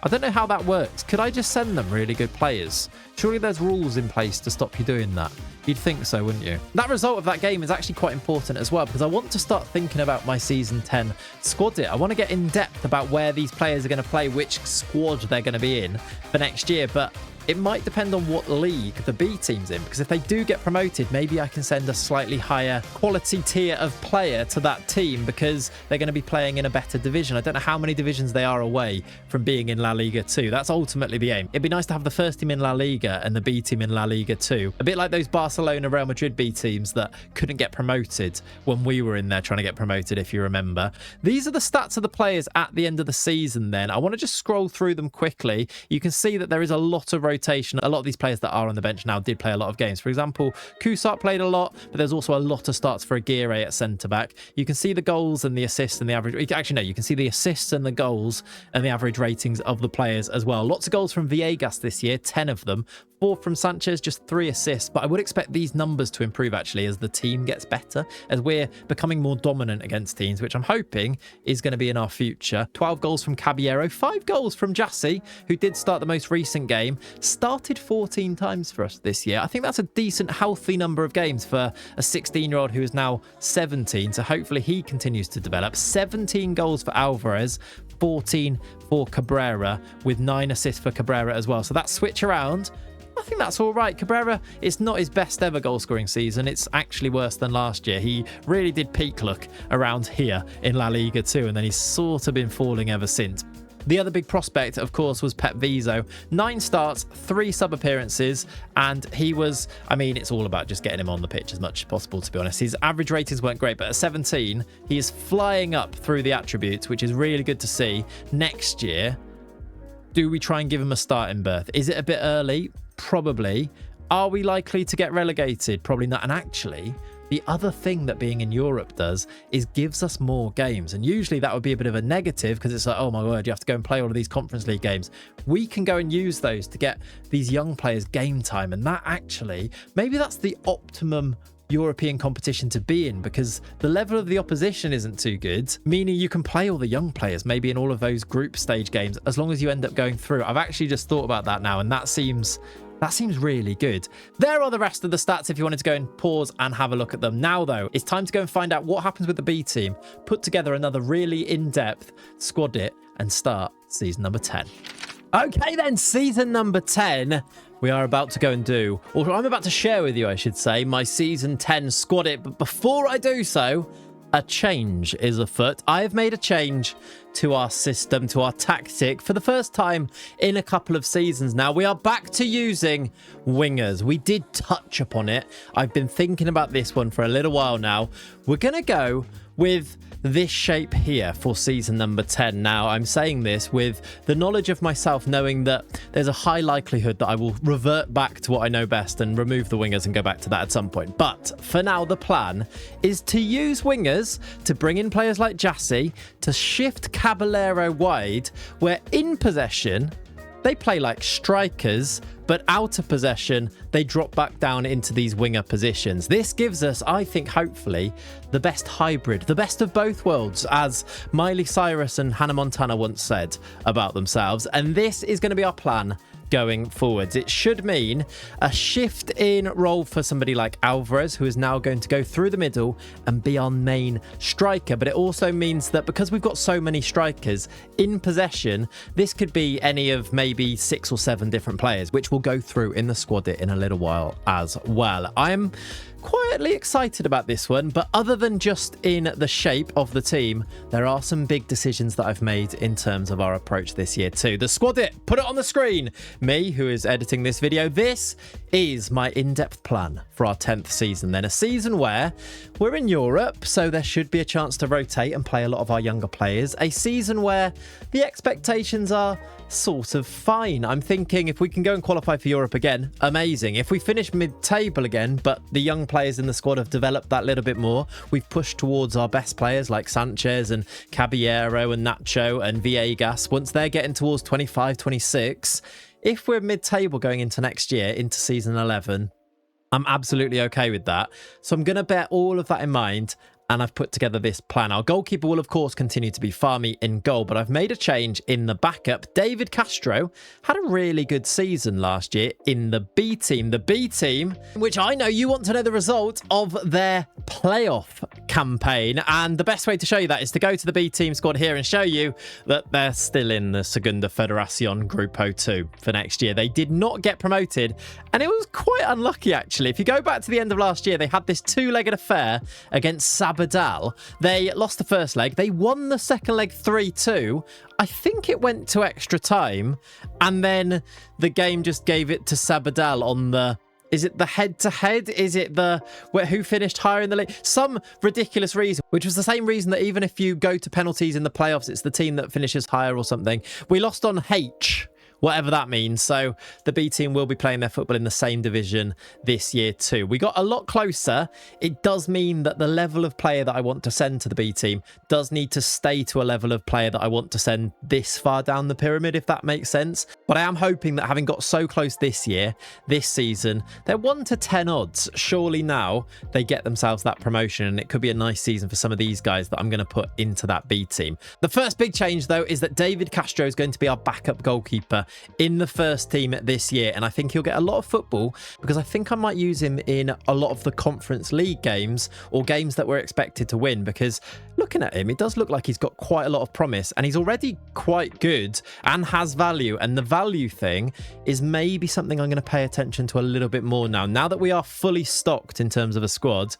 I don't know how that works. Could I just send them really good players? Surely there's rules in place to stop you doing that. You'd think so, wouldn't you? That result of that game is actually quite important as well, because I want to start thinking about my season 10 squad. I want to get in depth about where these players are going to play, which squad they're going to be in for next year. But it might depend on what league the B team's in, because if they do get promoted, maybe I can send a slightly higher quality tier of player to that team because they're going to be playing in a better division. I don't know how many divisions they are away from being in La Liga 2. That's ultimately the aim. It'd be nice to have the first team in La Liga and the B team in La Liga 2. A bit like those Barcelona, Real Madrid B teams that couldn't get promoted when we were in there trying to get promoted, if you remember. These are the stats of the players at the end of the season then. I want to just scroll through them quickly. You can see that there is a lot of rotation rotation. A lot of these players that are on the bench now did play a lot of games. For example, Kusat played a lot, but there's also a lot of starts for Aguirre at centre-back. You can see the goals and the assists and the average... Actually, no, you can see the assists and the goals and the average ratings of the players as well. Lots of goals from Villegas this year, 10 of them. 4 from Sanchez, just 3 assists. But I would expect these numbers to improve, actually, as the team gets better, as we're becoming more dominant against teams, which I'm hoping is going to be in our future. 12 goals from Caballero, 5 goals from Jassy, who did start the most recent game. Started 14 times for us this year. I think that's a decent, healthy number of games for a 16-year-old who is now 17. So hopefully he continues to develop. 17 goals for Alvarez, 14 for Cabrera, with 9 assists for Cabrera as well. So that switch around, I think that's all right. Cabrera, it's not his best ever goal scoring season. It's actually worse than last year. He really did peak look around here in La Liga too, and then he's sort of been falling ever since. The other big prospect, of course, was Pep Viso. 9 starts, 3 sub-appearances, and he was... I mean, it's all about just getting him on the pitch as much as possible, to be honest. His average ratings weren't great, but at 17, he is flying up through the attributes, which is really good to see. Next year, do we try and give him a starting berth? Is it a bit early? Probably. Are we likely to get relegated? Probably not. And actually, the other thing that being in Europe does is gives us more games. And usually that would be a bit of a negative because it's like, oh my word, you have to go and play all of these Conference League games. We can go and use those to get these young players game time. And that actually, maybe that's the optimum European competition to be in, because the level of the opposition isn't too good, meaning you can play all the young players maybe in all of those group stage games as long as you end up going through. I've actually just thought about that now, and that seems really good. There are the rest of the stats if you wanted to go and pause and have a look at them. Now, though, it's time to go and find out what happens with the B team, put together another really in-depth squad it, and start season number 10. Okay, then, season number 10. We are about to go and do, or I'm about to share with you, I should say, my season 10 squad it. But before I do so, a change is afoot. I have made a change to our system, to our tactic. For the first time in a couple of seasons now, we are back to using wingers. We did touch upon it. I've been thinking about this one for a little while now. We're going to go with this shape here for season number 10. Now, I'm saying this with the knowledge of myself, knowing that there's a high likelihood that I will revert back to what I know best and remove the wingers and go back to that at some point. But for now, the plan is to use wingers to bring in players like Jassy, to shift Caballero wide, where in possession, they play like strikers, but out of possession, they drop back down into these winger positions. This gives us, I think, hopefully, the best hybrid, the best of both worlds, as Miley Cyrus and Hannah Montana once said about themselves. And this is going to be our plan going forwards. It should mean a shift in role for somebody like Alvarez, who is now going to go through the middle and be our main striker. But it also means that because we've got so many strikers in possession, this could be any of maybe 6 or 7 different players, which we'll go through in the squad in a little while as well. I'm quietly excited about this one, but other than just in the shape of the team, there are some big decisions that I've made in terms of our approach this year too. The squad put it on the screen. Me, who is editing this video, this is my in-depth plan for our 10th season. Then a season where we're in Europe, so there should be a chance to rotate and play a lot of our younger players. A season where the expectations are sort of fine. I'm thinking if we can go and qualify for Europe again, amazing. If we finish mid-table again, but the young players in the squad have developed that little bit more, we've pushed towards our best players like Sanchez and Caballero and Nacho and Villegas. Once they're getting towards 25, 26, if we're mid-table going into next year, into season 11, I'm absolutely okay with that. So I'm going to bear all of that in mind, and I've put together this plan. Our goalkeeper will, of course, continue to be Farmy in goal, but I've made a change in the backup. David Castro had a really good season last year in the B team. The B team, which I know you want to know the result of their playoff campaign. And the best way to show you that is to go to the B team squad here and show you that they're still in the Segunda Federación Grupo 2 for next year. They did not get promoted, and it was quite unlucky, actually. If you go back to the end of last year, they had this 2-legged affair against Sabadell. They lost the first leg. They won the second leg 3-2. I think it went to extra time, and then the game just gave it to Sabadell on the... Is it the head-to-head? Is it the who finished higher in the league? Some ridiculous reason, which was the same reason that even if you go to penalties in the playoffs, it's the team that finishes higher or something. We lost on H, whatever that means. So the B team will be playing their football in the same division this year too. We got a lot closer. It does mean that the level of player that I want to send to the B team does need to stay to a level of player that I want to send this far down the pyramid, if that makes sense. But I am hoping that having got so close this year, this season, they're 1 to 10 odds. Surely now they get themselves that promotion, and it could be a nice season for some of these guys that I'm going to put into that B team. The first big change though is that David Castro is going to be our backup goalkeeper in the first team this year, and I think he'll get a lot of football because I think I might use him in a lot of the Conference League games or games that we're expected to win, because looking at him, it does look like he's got quite a lot of promise, and he's already quite good and has value, and the value thing is maybe something I'm going to pay attention to a little bit more now that we are fully stocked in terms of a squad.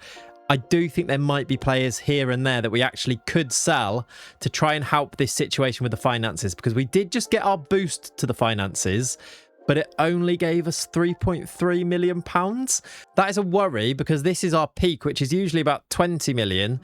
I do think there might be players here and there that we actually could sell to try and help this situation with the finances, because we did just get our boost to the finances, but it only gave us £3.3 million. That is a worry, because this is our peak, which is usually about 20 million.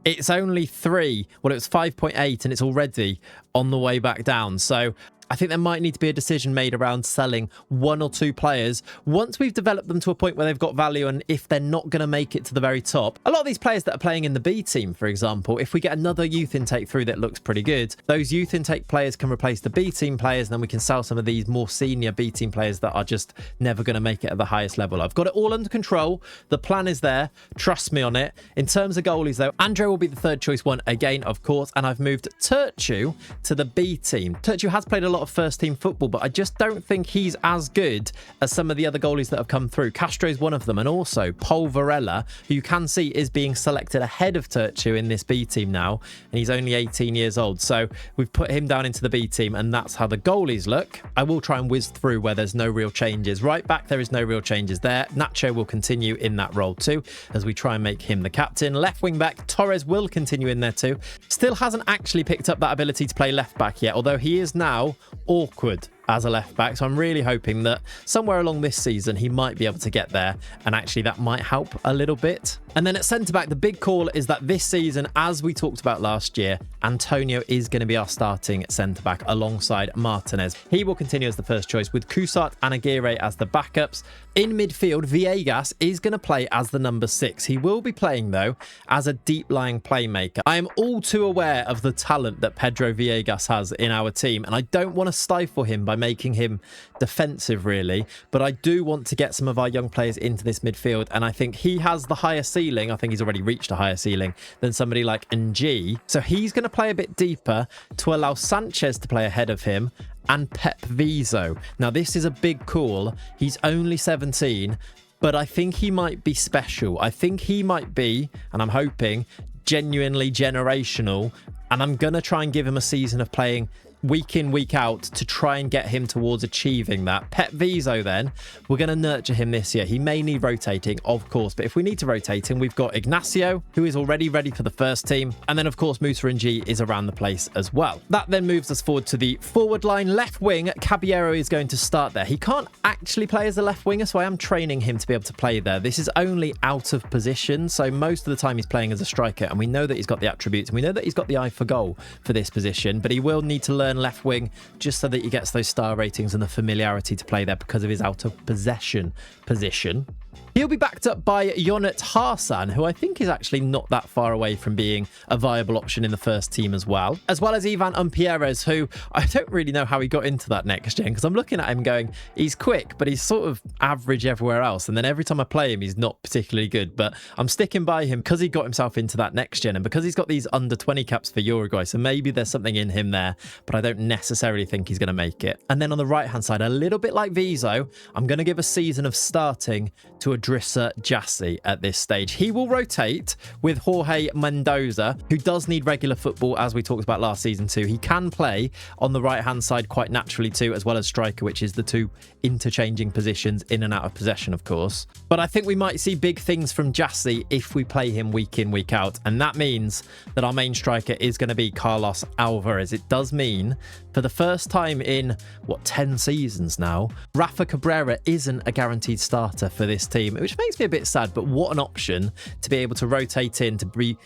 It's only 3. Well, it was 5.8 and it's already on the way back down. So I think there might need to be a decision made around selling 1 or 2 players once we've developed them to a point where they've got value, and if they're not going to make it to the very top. A lot of these players that are playing in the B team, for example, if we get another youth intake through that looks pretty good, those youth intake players can replace the B team players, and then we can sell some of these more senior B team players that are just never going to make it at the highest level. I've got it all under control. The plan is there. Trust me on it. In terms of goalies though, Andre will be the third choice one again, of course, and I've moved Turchu to the B team. Turchu has played a lot of first team football, but I just don't think he's as good as some of the other goalies that have come through. Castro's one of them, and also Paul Varela, who you can see is being selected ahead of Turchu in this B team now, and he's only 18 years old. So we've put him down into the B team, and that's how the goalies look. I will try and whiz through where there's no real changes. Right back, there is no real changes there. Nacho will continue in that role too, as we try and make him the captain. Left wing back, Torres will continue in there too. Still hasn't actually picked up that ability to play left back yet, although he is now awkward as a left back, so I'm really hoping that somewhere along this season he might be able to get there, and actually that might help a little bit. And then at centre back, the big call is that this season, as we talked about last year, Antonio is going to be our starting centre back alongside Martinez. He will continue as the first choice with Kusat and Aguirre as the backups. In midfield, Villegas is going to play as the number 6. He will be playing though as a deep lying playmaker. I am all too aware of the talent that Pedro Villegas has in our team, and I don't want to stifle him by making him defensive really, but I do want to get some of our young players into this midfield, and I think he has the higher ceiling. I think he's already reached a higher ceiling than somebody like NG, so he's going to play a bit deeper to allow Sanchez to play ahead of him and Pep Vizo. Now this is a big call. He's only 17, but I think he might be special. I think he might be, and I'm hoping, genuinely generational, and I'm going to try and give him a season of playing week in, week out to try and get him towards achieving that. Pep Vizo then, we're going to nurture him this year. He may need rotating, of course, but if we need to rotate him, we've got Ignacio, who is already ready for the first team, and then of course Musa Ng is around the place as well. That then moves us forward to the forward line. Left wing, Caballero is going to start there. He can't actually play as a left winger, so I am training him to be able to play there. This is only out of position, so most of the time he's playing as a striker, and we know that he's got the attributes, and we know that he's got the eye for goal for this position, but he will need to learn left wing just so that he gets those star ratings and the familiarity to play there because of his out of possession position. He'll be backed up by Yonat Harsan, who I think is actually not that far away from being a viable option in the first team as well as Ivan Umpierrez, who I don't really know how he got into that next gen, because I'm looking at him going, he's quick, but he's sort of average everywhere else, and then every time I play him, he's not particularly good, but I'm sticking by him because he got himself into that next gen and because he's got these under 20 caps for Uruguay, so maybe there's something in him there, but I don't necessarily think he's going to make it. And then on the right hand side, a little bit like Vizo, I'm going to give a season of starting to Adrissa Jassi at this stage. He will rotate with Jorge Mendoza, who does need regular football, as we talked about last season too. He can play on the right-hand side quite naturally too, as well as striker, which is the two interchanging positions in and out of possession, of course. But I think we might see big things from Jassi if we play him week in, week out, and that means that our main striker is going to be Carlos Alvarez. It does mean seen for the first time in, 10 seasons now, Rafa Cabrera isn't a guaranteed starter for this team, which makes me a bit sad, but what an option to be able to rotate in, to be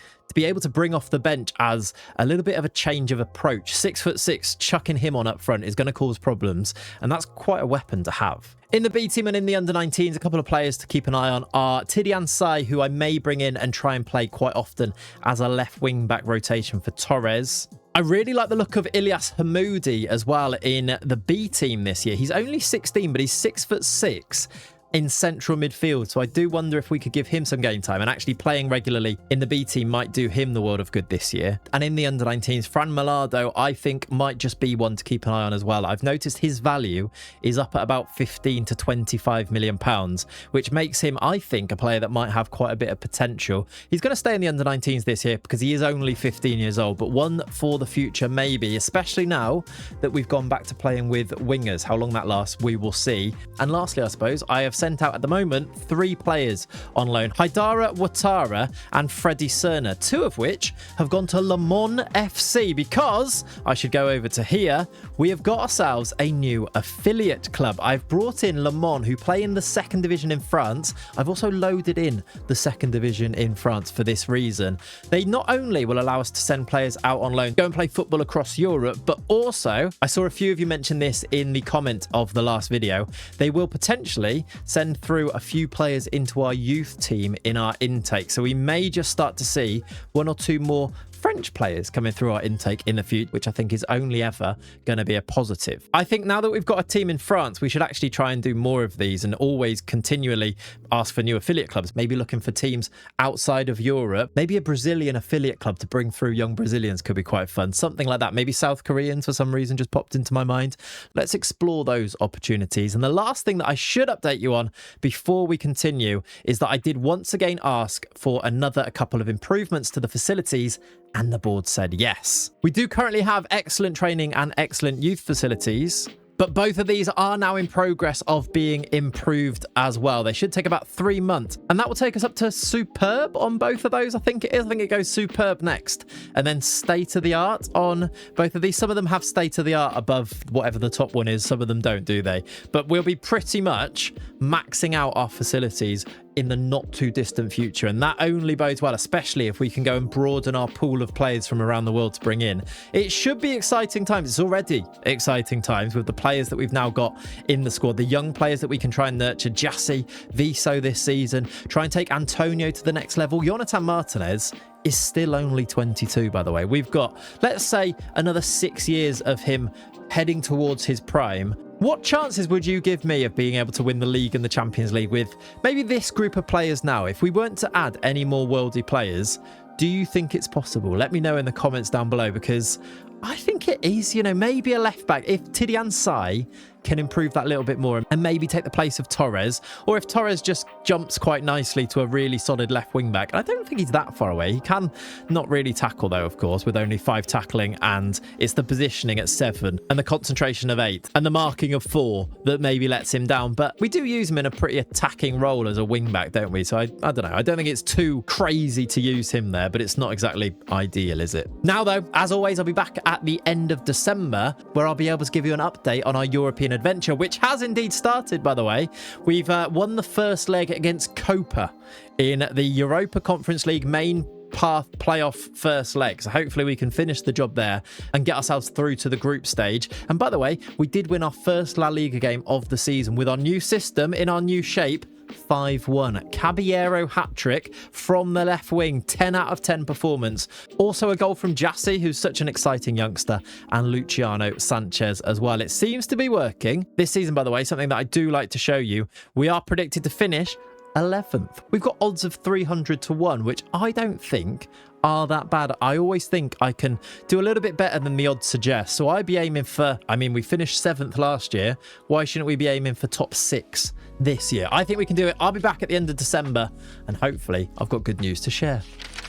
able to bring off the bench as a little bit of a change of approach. 6'6", chucking him on up front is going to cause problems, and that's quite a weapon to have. In the B team and in the under-19s, a couple of players to keep an eye on are Tidiane Sai, who I may bring in and try and play quite often as a left wing-back rotation for Torres. I really like the look of Ilyas Hamoudi as well in the B team this year. He's only 16, but he's 6'6", in central midfield, so I do wonder if we could give him some game time, and actually playing regularly in the B team might do him the world of good this year. And in the under-19s, Fran Malado I think might just be one to keep an eye on as well. I've noticed his value is up at about 15 to 25 million pounds, which makes him, I think, a player that might have quite a bit of potential. He's going to stay in the under-19s this year because he is only 15 years old, but one for the future maybe, especially now that we've gone back to playing with wingers. How long that lasts, we will see. And lastly, I suppose, I have sent out at the moment 3 players on loan: Haidara Ouattara and Freddie Serna, 2 of which have gone to Le Mans FC, because I should go over to here. We have got ourselves a new affiliate club. I've brought in Le Mans, who play in the 2nd division in France. I've also loaded in the 2nd division in France for this reason. They not only will allow us to send players out on loan, go and play football across Europe, but also, I saw a few of you mention this in the comment of the last video, they will potentially send through a few players into our youth team in our intake. So we may just start to see 1 or 2 more French players coming through our intake in the future, which I think is only ever going to be a positive. I think now that we've got a team in France, we should actually try and do more of these and always continually ask for new affiliate clubs, maybe looking for teams outside of Europe. Maybe a Brazilian affiliate club to bring through young Brazilians could be quite fun. Something like that. Maybe South Koreans for some reason just popped into my mind. Let's explore those opportunities. And the last thing that I should update you on before we continue is that I did once again ask for a couple of improvements to the facilities, and the board said yes. We do currently have excellent training and excellent youth facilities, but both of these are now in progress of being improved as well. They should take about 3 months, and that will take us up to superb on both of those. I think it is. I think it goes superb next, and then state of the art on both of these. Some of them have state of the art above whatever the top one is. Some of them don't, do they? But we'll be pretty much maxing out our facilities in the not too distant future, and that only bodes well, especially if we can go and broaden our pool of players from around the world to bring in. It should be exciting times. It's already exciting times with the players that we've now got in the squad, the young players that we can try and nurture. Jassy, Viso this season, try and take Antonio to the next level. Jonathan Martinez is still only 22, by the way. We've got, let's say, another 6 years of him heading towards his prime. What chances would you give me of being able to win the league and the Champions League with maybe this group of players now? If we weren't to add any more worldy players, do you think it's possible? Let me know in the comments down below, because I think it is. You know, maybe a left back, if Tidiane Sai can improve that little bit more and maybe take the place of Torres, or if Torres just jumps quite nicely to a really solid left wing back. And I don't think he's that far away. He can not really tackle though, of course, with only 5 tackling, and it's the positioning at 7 and the concentration of 8 and the marking of 4 that maybe lets him down. But we do use him in a pretty attacking role as a wing back, don't we? So I don't know. I don't think it's too crazy to use him there, but it's not exactly ideal, is it? Now though, as always, I'll be back at the end of December, where I'll be able to give you an update on our European adventure, which has indeed started, by the way. We've won the first leg against Copa in the Europa Conference League main path playoff first leg. So hopefully we can finish the job there and get ourselves through to the group stage. And by the way, we did win our first La Liga game of the season with our new system in our new shape. 5-1. Caballero hat-trick from the left wing. 10 out of 10 performance. Also a goal from Jassy, who's such an exciting youngster, and Luciano Sanchez as well. It seems to be working. This season, by the way, something that I do like to show you, we are predicted to finish 11th. We've got odds of 300 to 1, which I don't think are that bad. I always think I can do a little bit better than the odds suggest. So I'd be aiming for, I mean, we finished 7th last year. Why shouldn't we be aiming for top 6 this year? I think we can do it. I'll be back at the end of December, and hopefully I've got good news to share.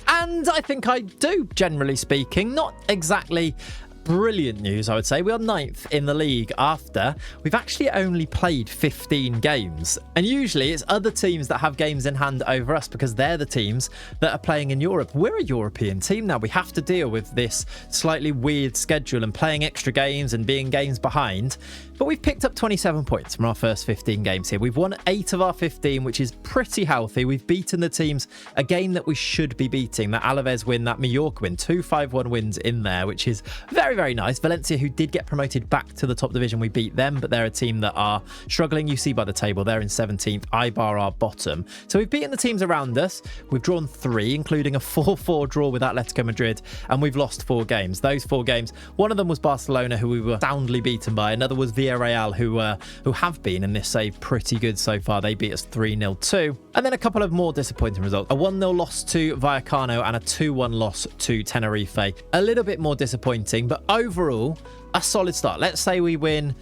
And I think I do, generally speaking. Not exactly brilliant news, I would say. We are 9th in the league after we've actually only played 15 games. And usually it's other teams that have games in hand over us because they're the teams that are playing in Europe. We're a European team now. We have to deal with this slightly weird schedule and playing extra games and being games behind. But we've picked up 27 points from our first 15 games here. We've won 8 of our 15, which is pretty healthy. We've beaten the teams, a game that we should be beating. That Alaves win, that Mallorca win, 2 5-1 wins in there, which is very, very nice. Valencia, who did get promoted back to the top division, we beat them, but they're a team that are struggling. You see by the table, they're in 17th. Eibar are bottom. So we've beaten the teams around us. We've drawn 3, including a 4-4 draw with Atletico Madrid, and we've lost 4 games. Those 4 games, one of them was Barcelona, who we were soundly beaten by. Another was Villarreal, who have been in this save pretty good so far. They beat us 3-0 too. And then a couple of more disappointing results. A 1-0 loss to Vallecano and a 2-1 loss to Tenerife. A little bit more disappointing, but overall, a solid start. Let's say we win,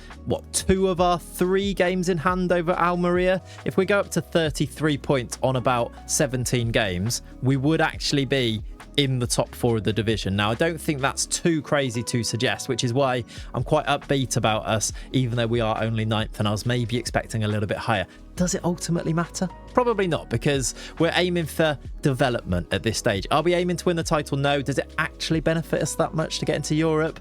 2 of our 3 games in hand over Almeria. If we go up to 33 points on about 17 games, we would actually be in the top 4 of the division. Now, I don't think that's too crazy to suggest, which is why I'm quite upbeat about us, even though we are only 9th and I was maybe expecting a little bit higher. Does it ultimately matter? Probably not, because we're aiming for development at this stage. Are we aiming to win the title? No. Does it actually benefit us that much to get into Europe?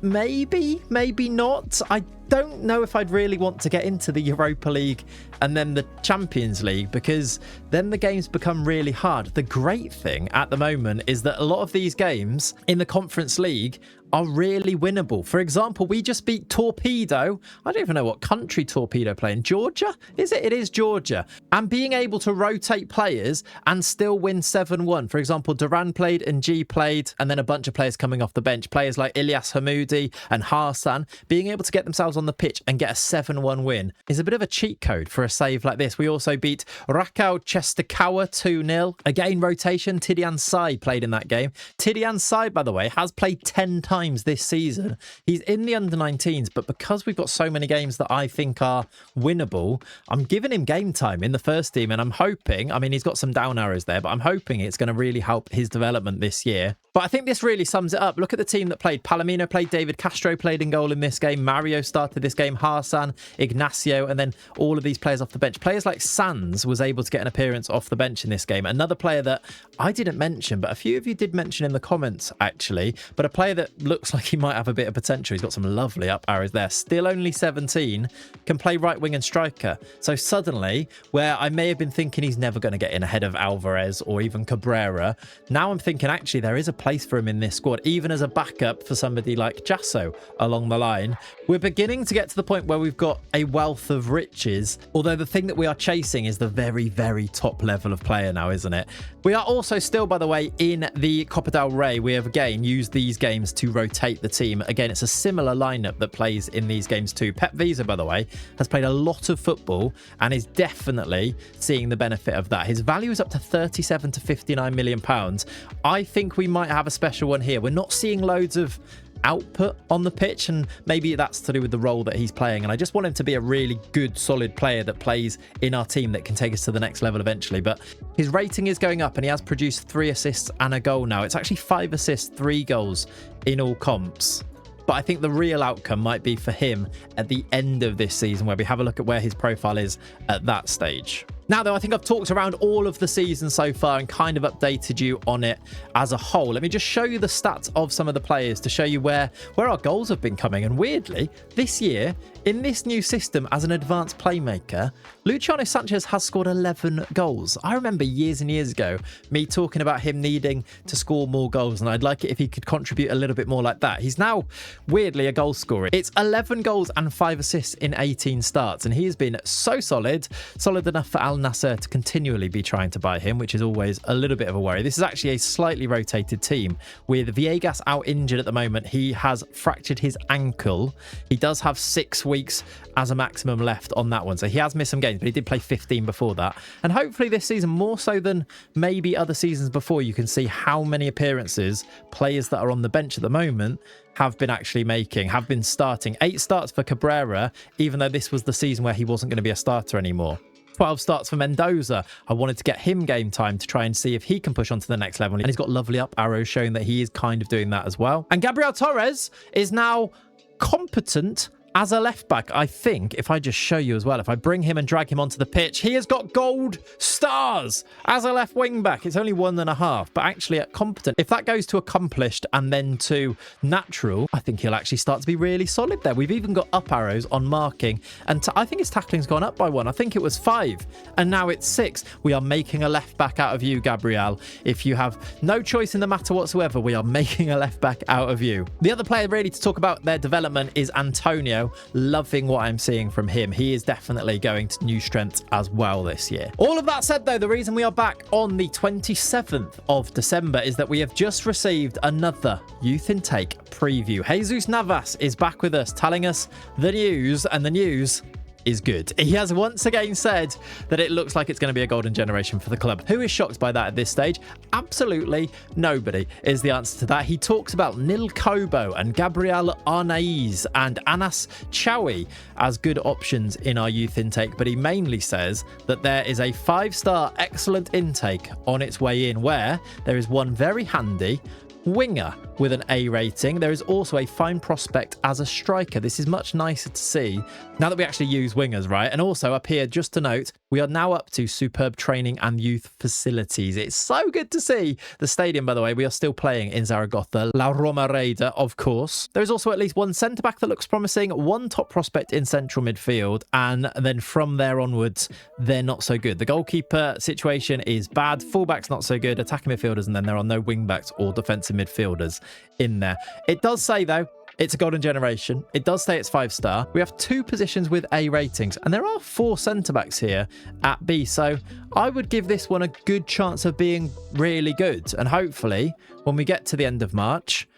Maybe, maybe not. I don't know if I'd really want to get into the Europa League and then the Champions League, because then the games become really hard. The great thing at the moment is that a lot of these games in the Conference League are really winnable. For example, we just beat Torpedo. I don't even know what country Torpedo play in. Georgia? Is it? It is Georgia. And being able to rotate players and still win 7-1. For example, Duran played and G played, and then a bunch of players coming off the bench. Players like Ilyas Hamoudi and Harsan being able to get themselves on the pitch and get a 7-1 win is a bit of a cheat code for a save like this. We also beat Rakau Czestochowa 2-0. Again, rotation. Tidiane Sai played in that game. Tidiane Sai, by the way, has played 10 times this season. He's in the under-19s, but because we've got so many games that I think are winnable, I'm giving him game time in the first team, and I'm hoping, I mean, he's got some down arrows there, but I'm hoping it's going to really help his development this year. But I think this really sums it up. Look at the team that played. Palomino played, David Castro played in goal in this game, Mario started this game, Harsan, Ignacio, and then all of these players off the bench. Players like Sanz was able to get an appearance off the bench in this game. Another player that I didn't mention, but a few of you did mention in the comments, actually, but a player that looks like he might have a bit of potential. He's got some lovely up arrows there. Still only 17, can play right wing and striker. So suddenly, where I may have been thinking he's never going to get in ahead of Alvarez or even Cabrera, now I'm thinking actually there is a place for him in this squad, even as a backup for somebody like Jasso along the line. We're beginning to get to the point where we've got a wealth of riches, although the thing that we are chasing is the very, very top level of player now, isn't it? We are also still, by the way, in the Copa del Rey. We have again used these games to rotate the team. Again, it's a similar lineup that plays in these games too. Pep Visa, by the way, has played a lot of football and is definitely seeing the benefit of that. His value is up to 37 to 59 million pounds. I think we might have a special one here. We're not seeing loads of output on the pitch, and maybe that's to do with the role that he's playing, and I just want him to be a really good solid player that plays in our team that can take us to the next level eventually. But his rating is going up and he has produced 3 assists and a goal now. It's actually 5 assists, 3 goals in all comps. But I think the real outcome might be for him at the end of this season, where we have a look at where his profile is at that stage. Now, though, I think I've talked around all of the season so far and kind of updated you on it as a whole. Let me just show you the stats of some of the players to show you where our goals have been coming. And weirdly, this year, in this new system as an advanced playmaker, Luciano Sanchez has scored 11 goals. I remember years and years ago, me talking about him needing to score more goals, and I'd like it if he could contribute a little bit more like that. He's now, weirdly, a goal scorer. It's 11 goals and 5 assists in 18 starts, and he has been so solid enough for Al Nasser to continually be trying to buy him, which is always a little bit of a worry. This is actually a slightly rotated team with Villegas out injured at the moment. He has fractured his ankle. He does have 6 weeks as a maximum left on that one, so he has missed some games, but he did play 15 before that. And hopefully this season, more so than maybe other seasons before, you can see how many appearances players that are on the bench at the moment have been actually making, have been starting. 8 starts for Cabrera, even though this was the season where he wasn't going to be a starter anymore. 12 starts for Mendoza. I wanted to get him game time to try and see if he can push on to the next level. And he's got lovely up arrows showing that he is kind of doing that as well. And Gabriel Torres is now competent as a left back. I think if I just show you as well, if I bring him and drag him onto the pitch, he has got gold stars as a left wing back. It's only 1.5, but actually at competent, if that goes to accomplished and then to natural, I think he'll actually start to be really solid there. We've even got up arrows on marking, and I think his tackling's gone up by 1. I think it was 5 and now it's 6. We are making a left back out of you, Gabriel. If you have no choice in the matter whatsoever, we are making a left back out of you. The other player really to talk about their development is Antonio. Loving what I'm seeing from him. He is definitely going to new strengths as well this year. All of that said, though, the reason we are back on the 27th of December is that we have just received another youth intake preview. Jesus Navas is back with us, telling us the news, and the news is good. He has once again said that it looks like it's going to be a golden generation for the club. Who is shocked by that at this stage? Absolutely nobody is the answer to that. He talks about Nil Kobo and Gabriel Arnaiz and Anas Chawi as good options in our youth intake, but he mainly says that there is a 5-star excellent intake on its way in, where there is one very handy winger with an A rating. There is also a fine prospect as a striker. This is much nicer to see now that we actually use wingers, right? And also up here, just to note, we are now up to superb training and youth facilities. It's so good to see the stadium, by the way. We are still playing in Zaragoza, La Romareda, of course. There is also at least one centre-back that looks promising, one top prospect in central midfield, and then from there onwards, they're not so good. The goalkeeper situation is bad, fullback's not so good, attacking midfielders, and then there are no wing-backs or defensive midfielders in there. It does say, though, it's a golden generation. It does say it's 5-star. We have 2 positions with A ratings, and there are 4 centre-backs here at B, so I would give this one a good chance of being really good, and hopefully when we get to the end of March,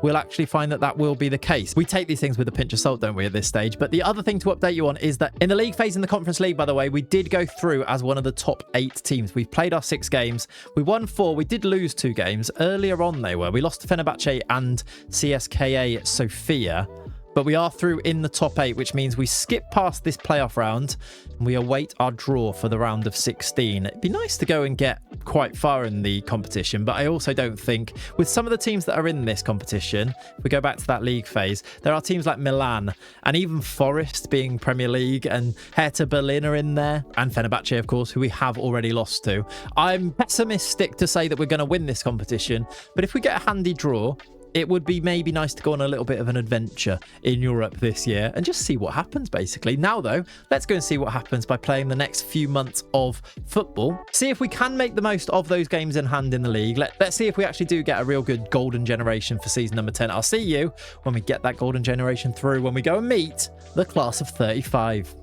we'll actually find that that will be the case. We take these things with a pinch of salt, don't we, at this stage? But the other thing to update you on is that in the league phase in the Conference League, by the way, we did go through as one of the top 8 teams. We've played our 6 games. We won 4. We did lose 2 games. Earlier on, they were. We lost to Fenerbahce and CSKA Sofia. But we are through in the top 8, which means we skip past this playoff round and we await our draw for the round of 16. It'd be nice to go and get quite far in the competition, but I also don't think, with some of the teams that are in this competition, if we go back to that league phase, there are teams like Milan and even Forest being Premier League, and Hertha Berlin are in there, and Fenerbahce, of course, who we have already lost to. I'm pessimistic to say that we're going to win this competition, but if we get a handy draw, it would be maybe nice to go on a little bit of an adventure in Europe this year and just see what happens, basically. Now, though, let's go and see what happens by playing the next few months of football. See if we can make the most of those games in hand in the league. Let's see if we actually do get a real good golden generation for season number 10. I'll see you when we get that golden generation through, when we go and meet the class of 35.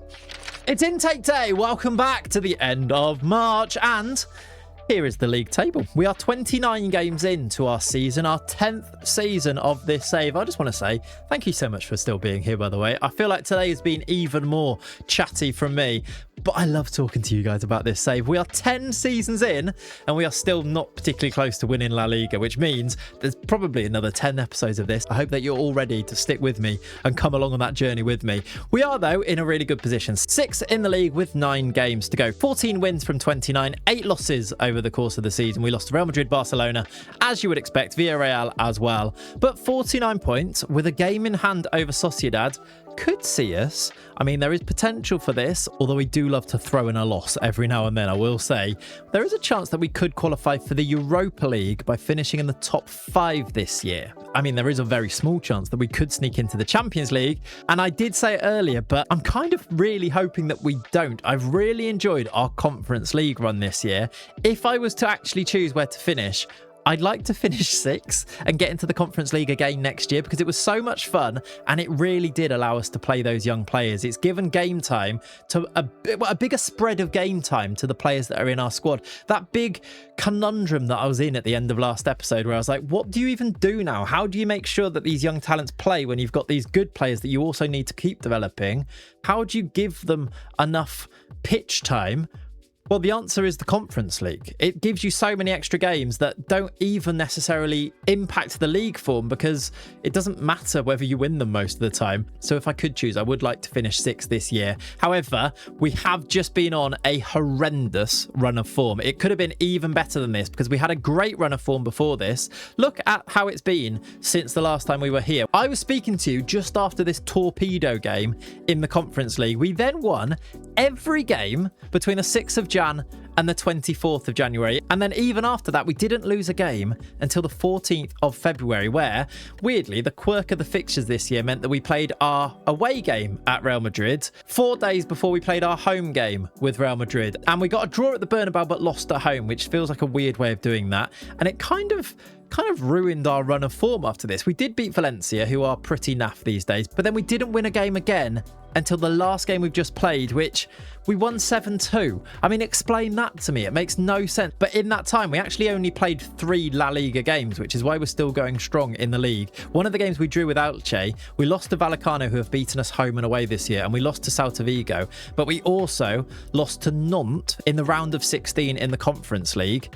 It's intake day. Welcome back to the end of March, and here is the league table. We are 29 games into our season, our 10th season of this save. I just want to say thank you so much for still being here, by the way. I feel like today has been even more chatty from me, but I love talking to you guys about this save. We are 10 seasons in, and we are still not particularly close to winning La Liga, which means there's probably another 10 episodes of this. I hope that you're all ready to stick with me and come along on that journey with me. We are, though, in a really good position. 6th in the league with 9 games to go. 14 wins from 29, 8 losses over the course of the season. We lost to Real Madrid, Barcelona, as you would expect, Villarreal as well. But 49 points with a game in hand over Sociedad could see us. I mean, there is potential for this, although we do love to throw in a loss every now and then, I will say. There is a chance that we could qualify for the Europa League by finishing in the top 5 this year. I mean, there is a very small chance that we could sneak into the Champions League, and I did say it earlier, but I'm kind of really hoping that we don't. I've really enjoyed our Conference League run this year. If I was to actually choose where to finish, I'd like to finish 6th and get into the Conference League again next year, because it was so much fun and it really did allow us to play those young players. It's given game time to a bigger spread of game time to the players that are in our squad. That big conundrum that I was in at the end of last episode, where I was like, what do you even do now? How do you make sure that these young talents play when you've got these good players that you also need to keep developing? How do you give them enough pitch time Well, the answer is the Conference League. It gives you so many extra games that don't even necessarily impact the league form because it doesn't matter whether you win them most of the time. So if I could choose, I would like to finish 6th this year. However, we have just been on a horrendous run of form. It could have been even better than this because we had a great run of form before this. Look at how it's been since the last time we were here. I was speaking to you just after this torpedo game in the Conference League. We then won every game between the 6th of Jan and the 24th of January. And then even after that, we didn't lose a game until the 14th of February, where, weirdly, the quirk of the fixtures this year meant that we played our away game at Real Madrid 4 days before we played our home game with Real Madrid. And we got a draw at the Bernabeu but lost at home, which feels like a weird way of doing that. And it kind of ruined our run of form after this. We did beat Valencia, who are pretty naff these days, but then we didn't win a game again until the last game we've just played, which we won 7-2. I mean, explain that to me. It makes no sense. But in that time, we actually only played 3 La Liga games, which is why we're still going strong in the league. One of the games we drew with Elche, we lost to Vallecano, who have beaten us home and away this year, and we lost to Celta Vigo. But we also lost to Nantes in the round of 16 in the Conference League.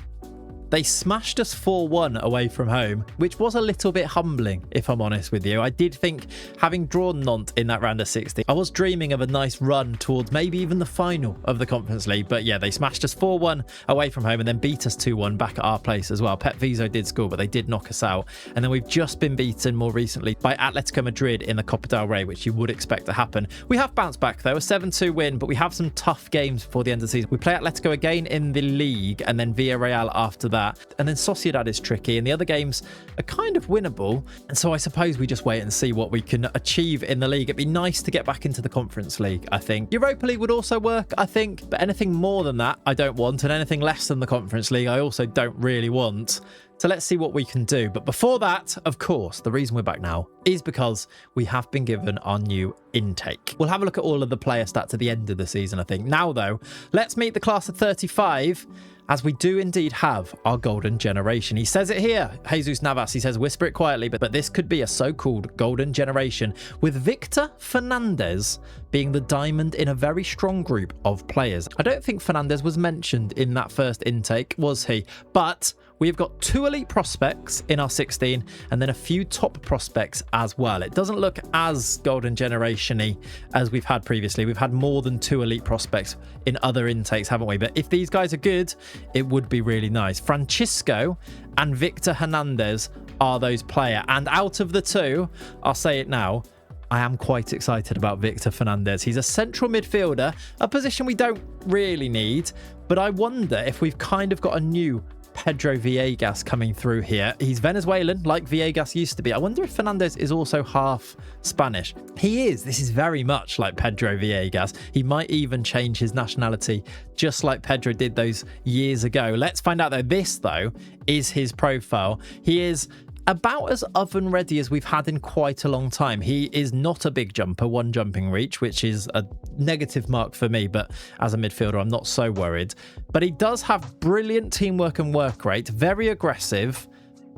They smashed us 4-1 away from home, which was a little bit humbling, if I'm honest with you. I did think, having drawn Nantes in that round of 16, I was dreaming of a nice run towards maybe even the final of the Conference League. But yeah, they smashed us 4-1 away from home and then beat us 2-1 back at our place as well. Pep Viso did score, but they did knock us out. And then we've just been beaten more recently by Atletico Madrid in the Copa del Rey, which you would expect to happen. We have bounced back though, a 7-2 win, but we have some tough games before the end of the season. We play Atletico again in the league and then Villarreal after that. And then Sociedad is tricky and the other games are kind of winnable. And so I suppose we just wait and see what we can achieve in the league. It'd be nice to get back into the Conference League, I think. Europa League would also work, I think. But anything more than that, I don't want. And anything less than the Conference League, I also don't really want. So let's see what we can do. But before that, of course, the reason we're back now is because we have been given our new intake. We'll have a look at all of the player stats at the end of the season, I think. Now, though, let's meet the class of 35, as we do indeed have our golden generation. He says it here, Jesus Navas. He says, whisper it quietly, but this could be a so-called golden generation, with Victor Fernandez being the diamond in a very strong group of players. I don't think Fernandez was mentioned in that first intake, was he? But we've got 2 elite prospects in our 16 and then a few top prospects as well. It doesn't look as golden generation-y as we've had previously. We've had more than 2 elite prospects in other intakes, haven't we? But if these guys are good, it would be really nice. Francisco and Victor Hernandez are those players. And out of the 2, I'll say it now, I am quite excited about Victor Fernandez. He's a central midfielder, a position we don't really need, but I wonder if we've kind of got a new Pedro Villegas coming through here. He's Venezuelan, like Villegas used to be. I wonder if Fernandez is also half Spanish. He is. This is very much like Pedro Villegas. He might even change his nationality, just like Pedro did those years ago. Let's find out, though. This, though, is his profile. He is about as oven ready as we've had in quite a long time. He is not a big jumper, 1 jumping reach, which is a negative mark for me, but as a midfielder, I'm not so worried. But he does have brilliant teamwork and work rate, very aggressive,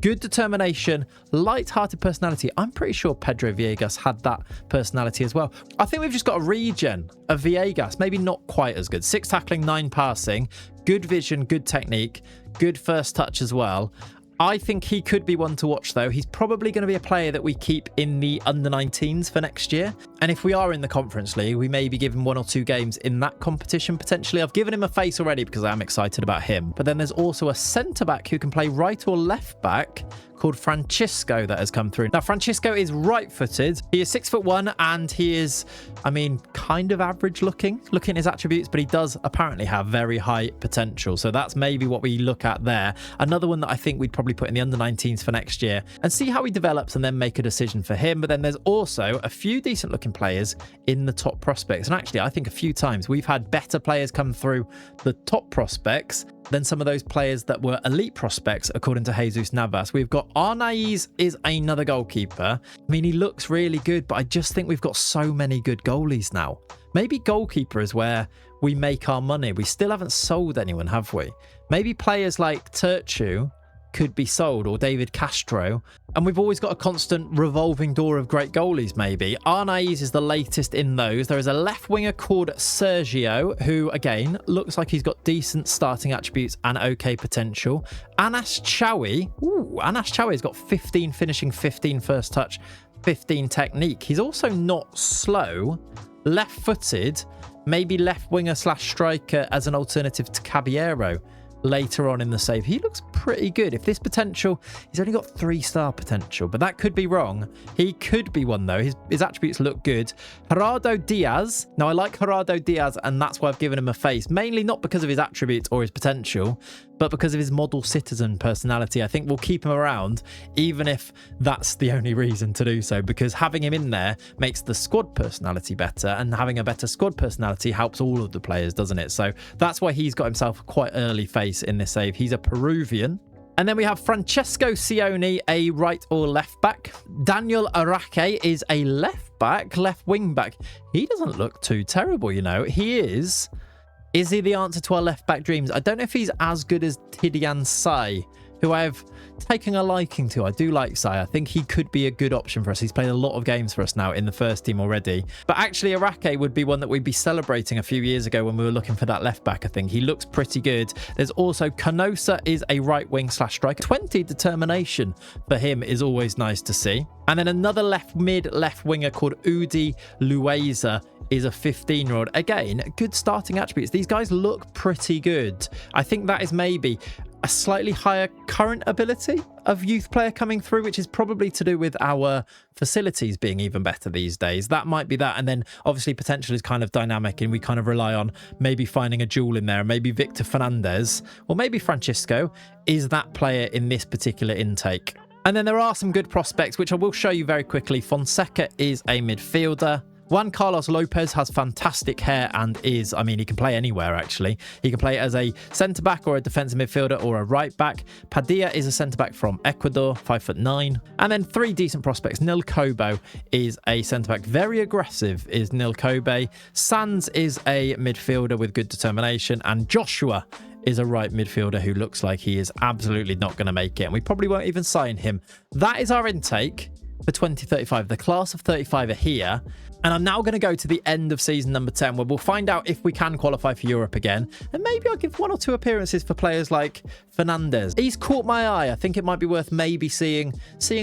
good determination, light-hearted personality. I'm pretty sure Pedro Villegas had that personality as well. I think we've just got a regen of Villegas, maybe not quite as good. 6 tackling, 9 passing, good vision, good technique, good first touch as well. I think he could be one to watch, though. He's probably going to be a player that we keep in the under-19s for next year. And if we are in the Conference League, we may be given 1 or 2 games in that competition, potentially. I've given him a face already because I am excited about him. But then there's also a centre-back who can play right or left-back called Francisco that has come through. Now, Francisco is right-footed. He is 6'1", and he is, I mean, kind of average looking at his attributes, but he does apparently have very high potential. So that's maybe what we look at there. Another one that I think we'd probably put in the under-19s for next year and see how he develops and then make a decision for him. But then there's also a few decent looking players in the top prospects. And actually, I think a few times we've had better players come through the top prospects than some of those players that were elite prospects, according to Jesus Navas. We've got Arnaiz is another goalkeeper. I mean, he looks really good, but I just think we've got so many good goalies now. Maybe goalkeeper is where we make our money. We still haven't sold anyone, have we? Maybe players like Turchu could be sold, or David Castro. And we've always got a constant revolving door of great goalies, maybe. Arnaiz is the latest in those. There is a left winger called Sergio, who, again, looks like he's got decent starting attributes and okay potential. Anas Chawi. Ooh, Anas Chawi's got 15 finishing, 15 first touch, 15 technique. He's also not slow. Left-footed, maybe left winger / striker as an alternative to Caballero later on in the save. He looks pretty good. If this potential, he's only got 3-star potential, but that could be wrong. He could be one though. His attributes look good. Gerardo Diaz. Now I like Gerardo Diaz, and that's why I've given him a face, mainly not because of his attributes or his potential, but because of his model citizen personality. I think we'll keep him around, even if that's the only reason to do so, because having him in there makes the squad personality better, and having a better squad personality helps all of the players, doesn't it? So that's why he's got himself a quite early face in this save. He's a Peruvian. And then we have Francesco Cioni, a right or left back. Daniel Araque is a left back, left wing back. He doesn't look too terrible, you know. Is he the answer to our left-back dreams? I don't know if he's as good as Tidiane Sai, who I've taken a liking to. I do like Sai. I think he could be a good option for us. He's played a lot of games for us now in the first team already. But actually, Araque would be one that we'd be celebrating a few years ago when we were looking for that left-back, I think. He looks pretty good. There's also Canosa is a right wing / striker. 20 determination for him is always nice to see. And then another left mid, left winger called Udi Lueza is a 15-year-old. Again, good starting attributes. These guys look pretty good. I think that is maybe a slightly higher current ability of youth player coming through, which is probably to do with our facilities being even better these days. That might be that. And then obviously potential is kind of dynamic, and we kind of rely on maybe finding a jewel in there. Maybe Victor Fernandez or maybe Francisco is that player in this particular intake. And then there are some good prospects, which I will show you very quickly. Fonseca is a midfielder. Juan Carlos Lopez has fantastic hair and is, I mean, he can play anywhere, actually. He can play as a centre-back or a defensive midfielder or a right-back. Padilla is a centre-back from Ecuador, 5'9". And then 3 decent prospects. Nil Kobo is a centre-back. Very aggressive is Nil Kobe. Sands is a midfielder with good determination. And Joshua is a right midfielder who looks like he is absolutely not going to make it. And we probably won't even sign him. That is our intake for 2035. The class of 35 are here. And I'm now going to go to the end of season number 10, where we'll find out if we can qualify for Europe again. And maybe I'll give 1 or 2 appearances for players like Fernandez. He's caught my eye. I think it might be worth maybe seeing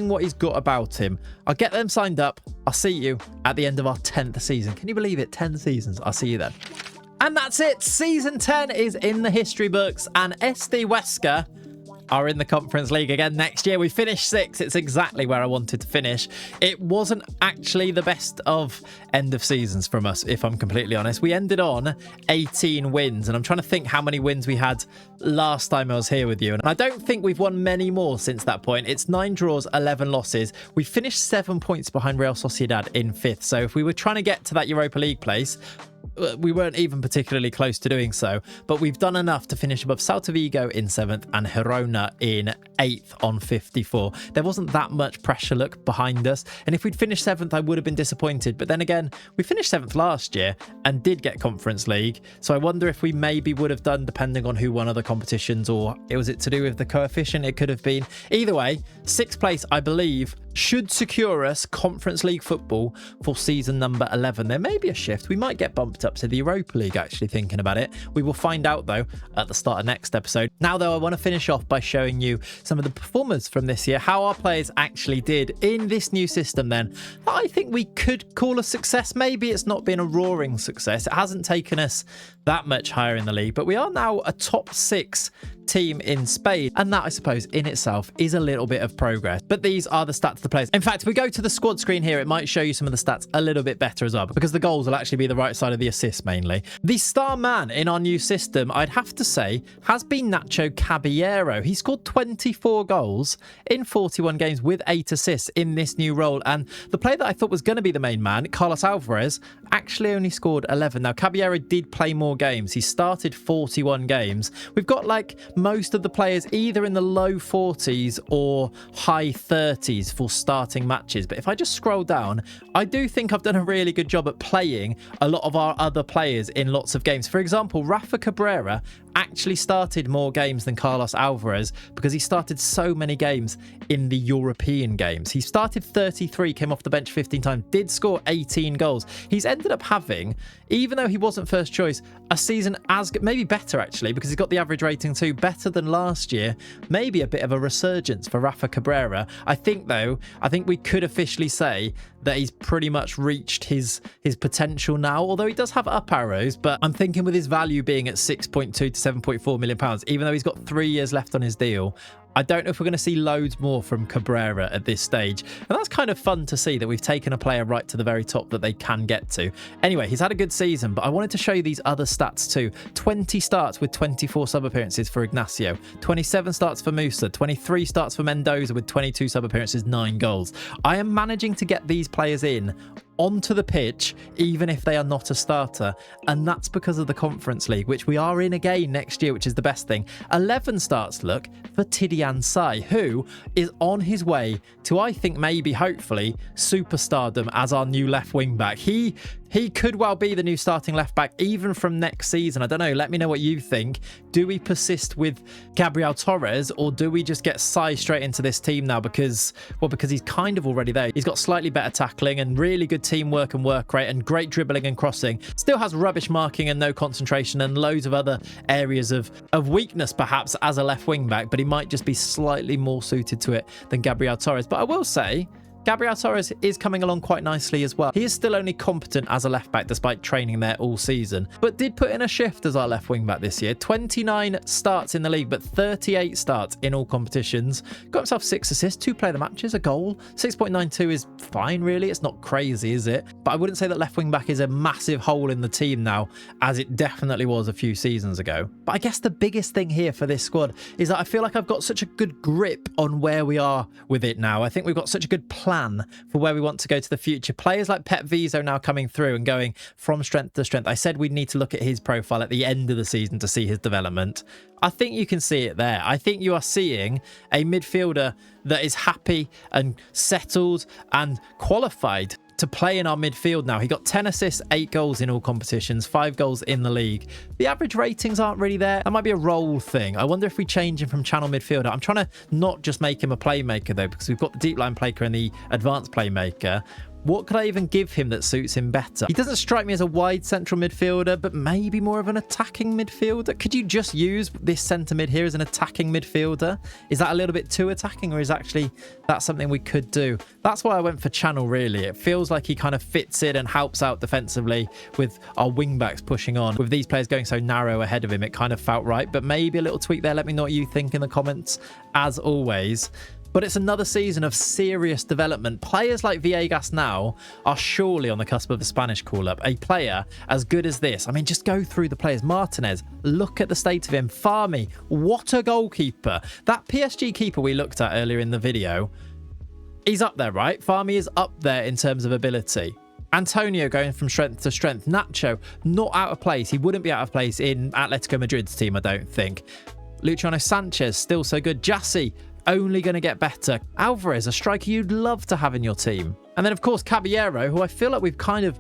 what he's got about him. I'll get them signed up. I'll see you at the end of our 10th season. Can you believe it? 10 seasons. I'll see you then. And that's it. Season 10 is in the history books, and SD Huesca are in the Conference League again next year. We finished 6th. It's exactly where I wanted to finish. It wasn't actually the best of end of seasons from us, if I'm completely honest. We ended on 18 wins, and I'm trying to think how many wins we had last time I was here with you. And I don't think we've won many more since that point. It's 9 draws, 11 losses. We finished 7 points behind Real Sociedad in 5th. So if we were trying to get to that Europa League place, we weren't even particularly close to doing so, but we've done enough to finish above Celta Vigo in 7th and Girona in 8th on 54. There wasn't that much pressure look behind us, and if we'd finished 7th I would have been disappointed, but then again we finished 7th last year and did get Conference League, so I wonder if we maybe would have done, depending on who won other competitions, or was it to do with the coefficient? It could have been. Either way, 6th place I believe should secure us Conference League football for season number 11. There may be a shift. We might get bumped up to the Europa League, actually, thinking about it. We will find out, though, at the start of next episode. Now, though, I want to finish off by showing you some of the performers from this year, how our players actually did in this new system, then. I think we could call a success. Maybe it's not been a roaring success. It hasn't taken us that much higher in the league, but we are now a top 6 team in Spain, and that, I suppose, in itself is a little bit of progress. But these are the stats of the players. In fact, if we go to the squad screen here, it might show you some of the stats a little bit better as well, because the goals will actually be the right side of the assists mainly. The star man in our new system, I'd have to say, has been Nacho Caballero. He scored 24 goals in 41 games with 8 assists in this new role, and the player that I thought was going to be the main man, Carlos Alvarez, actually only scored 11. Now, Caballero did play more games. He started 41 games. We've got like most of the players either in the low 40s or high 30s for starting matches. But if I just scroll down, I do think I've done a really good job at playing a lot of our other players in lots of games. For example, Rafa Cabrera actually started more games than Carlos Alvarez because he started so many games in the European games. He started 33, came off the bench 15 times, did score 18 goals. He's ended up having, even though he wasn't first choice, a season as good, maybe better actually, because he's got the average rating too, better than last year. Maybe a bit of a resurgence for Rafa Cabrera. I think we could officially say that he's pretty much reached his potential now, although he does have up arrows. But I'm thinking with his value being at 6.2 to 7.4 million pounds, even though he's got 3 years left on his deal, I don't know if we're going to see loads more from Cabrera at this stage. And that's kind of fun to see that we've taken a player right to the very top that they can get to. Anyway, he's had a good season, but I wanted to show you these other stats too. 20 starts with 24 sub appearances for Ignacio, 27 starts for Musa, 23 starts for Mendoza with 22 sub appearances, 9 goals. I am managing to get these players in onto the pitch, even if they are not a starter. And that's because of the Conference League, which we are in again next year, which is the best thing. 11 starts, look, for Tidiane Sai, who is on his way to, I think, maybe, hopefully, superstardom as our new left wing back. He could well be the new starting left back even from next season. I don't know. Let me know what you think. Do we persist with Gabriel Torres, or do we just get Sai straight into this team now because he's kind of already there. He's got slightly better tackling and really good teamwork and work rate and great dribbling and crossing. Still has rubbish marking and no concentration and loads of other areas of weakness perhaps as a left wing back, but he might just be slightly more suited to it than Gabriel Torres. But I will say, Gabriel Torres is coming along quite nicely as well. He is still only competent as a left back despite training there all season, but did put in a shift as our left wing back this year. 29 starts in the league, but 38 starts in all competitions. Got himself 6 assists, 2 player of the matches, a goal. 6.92 is fine, really. It's not crazy, is it? But I wouldn't say that left wing back is a massive hole in the team now, as it definitely was a few seasons ago. But I guess the biggest thing here for this squad is that I feel like I've got such a good grip on where we are with it now. I think we've got such a good plan for where we want to go to the future. Players like Pep Viso now coming through and going from strength to strength. I said we'd need to look at his profile at the end of the season to see his development. I think you can see it there. I think you are seeing a midfielder that is happy and settled and qualified to play in our midfield now. He got 10 assists, 8 goals in all competitions, 5 goals in the league. The average ratings aren't really there. That might be a role thing. I wonder if we change him from channel midfielder. I'm trying to not just make him a playmaker though, because we've got the deep line playmaker and the advanced playmaker. What could I even give him that suits him better? He doesn't strike me as a wide central midfielder, but maybe more of an attacking midfielder. Could you just use this centre mid here as an attacking midfielder? Is that a little bit too attacking, or is actually that something we could do? That's why I went for channel, really. It feels like he kind of fits in and helps out defensively with our wing backs pushing on. With these players going so narrow ahead of him, it kind of felt right, but maybe a little tweak there. Let me know what you think in the comments, as always. But it's another season of serious development. Players like Villegas now are surely on the cusp of a Spanish call-up. A player as good as this. I mean, just go through the players. Martinez, look at the state of him. Farmi, what a goalkeeper. That PSG keeper we looked at earlier in the video, he's up there, right? Farmi is up there in terms of ability. Antonio going from strength to strength. Nacho, not out of place. He wouldn't be out of place in Atletico Madrid's team, I don't think. Luciano Sanchez, still so good. Jassy, only going to get better. Alvarez, a striker you'd love to have in your team. And then, of course, Caballero, who I feel like we've kind of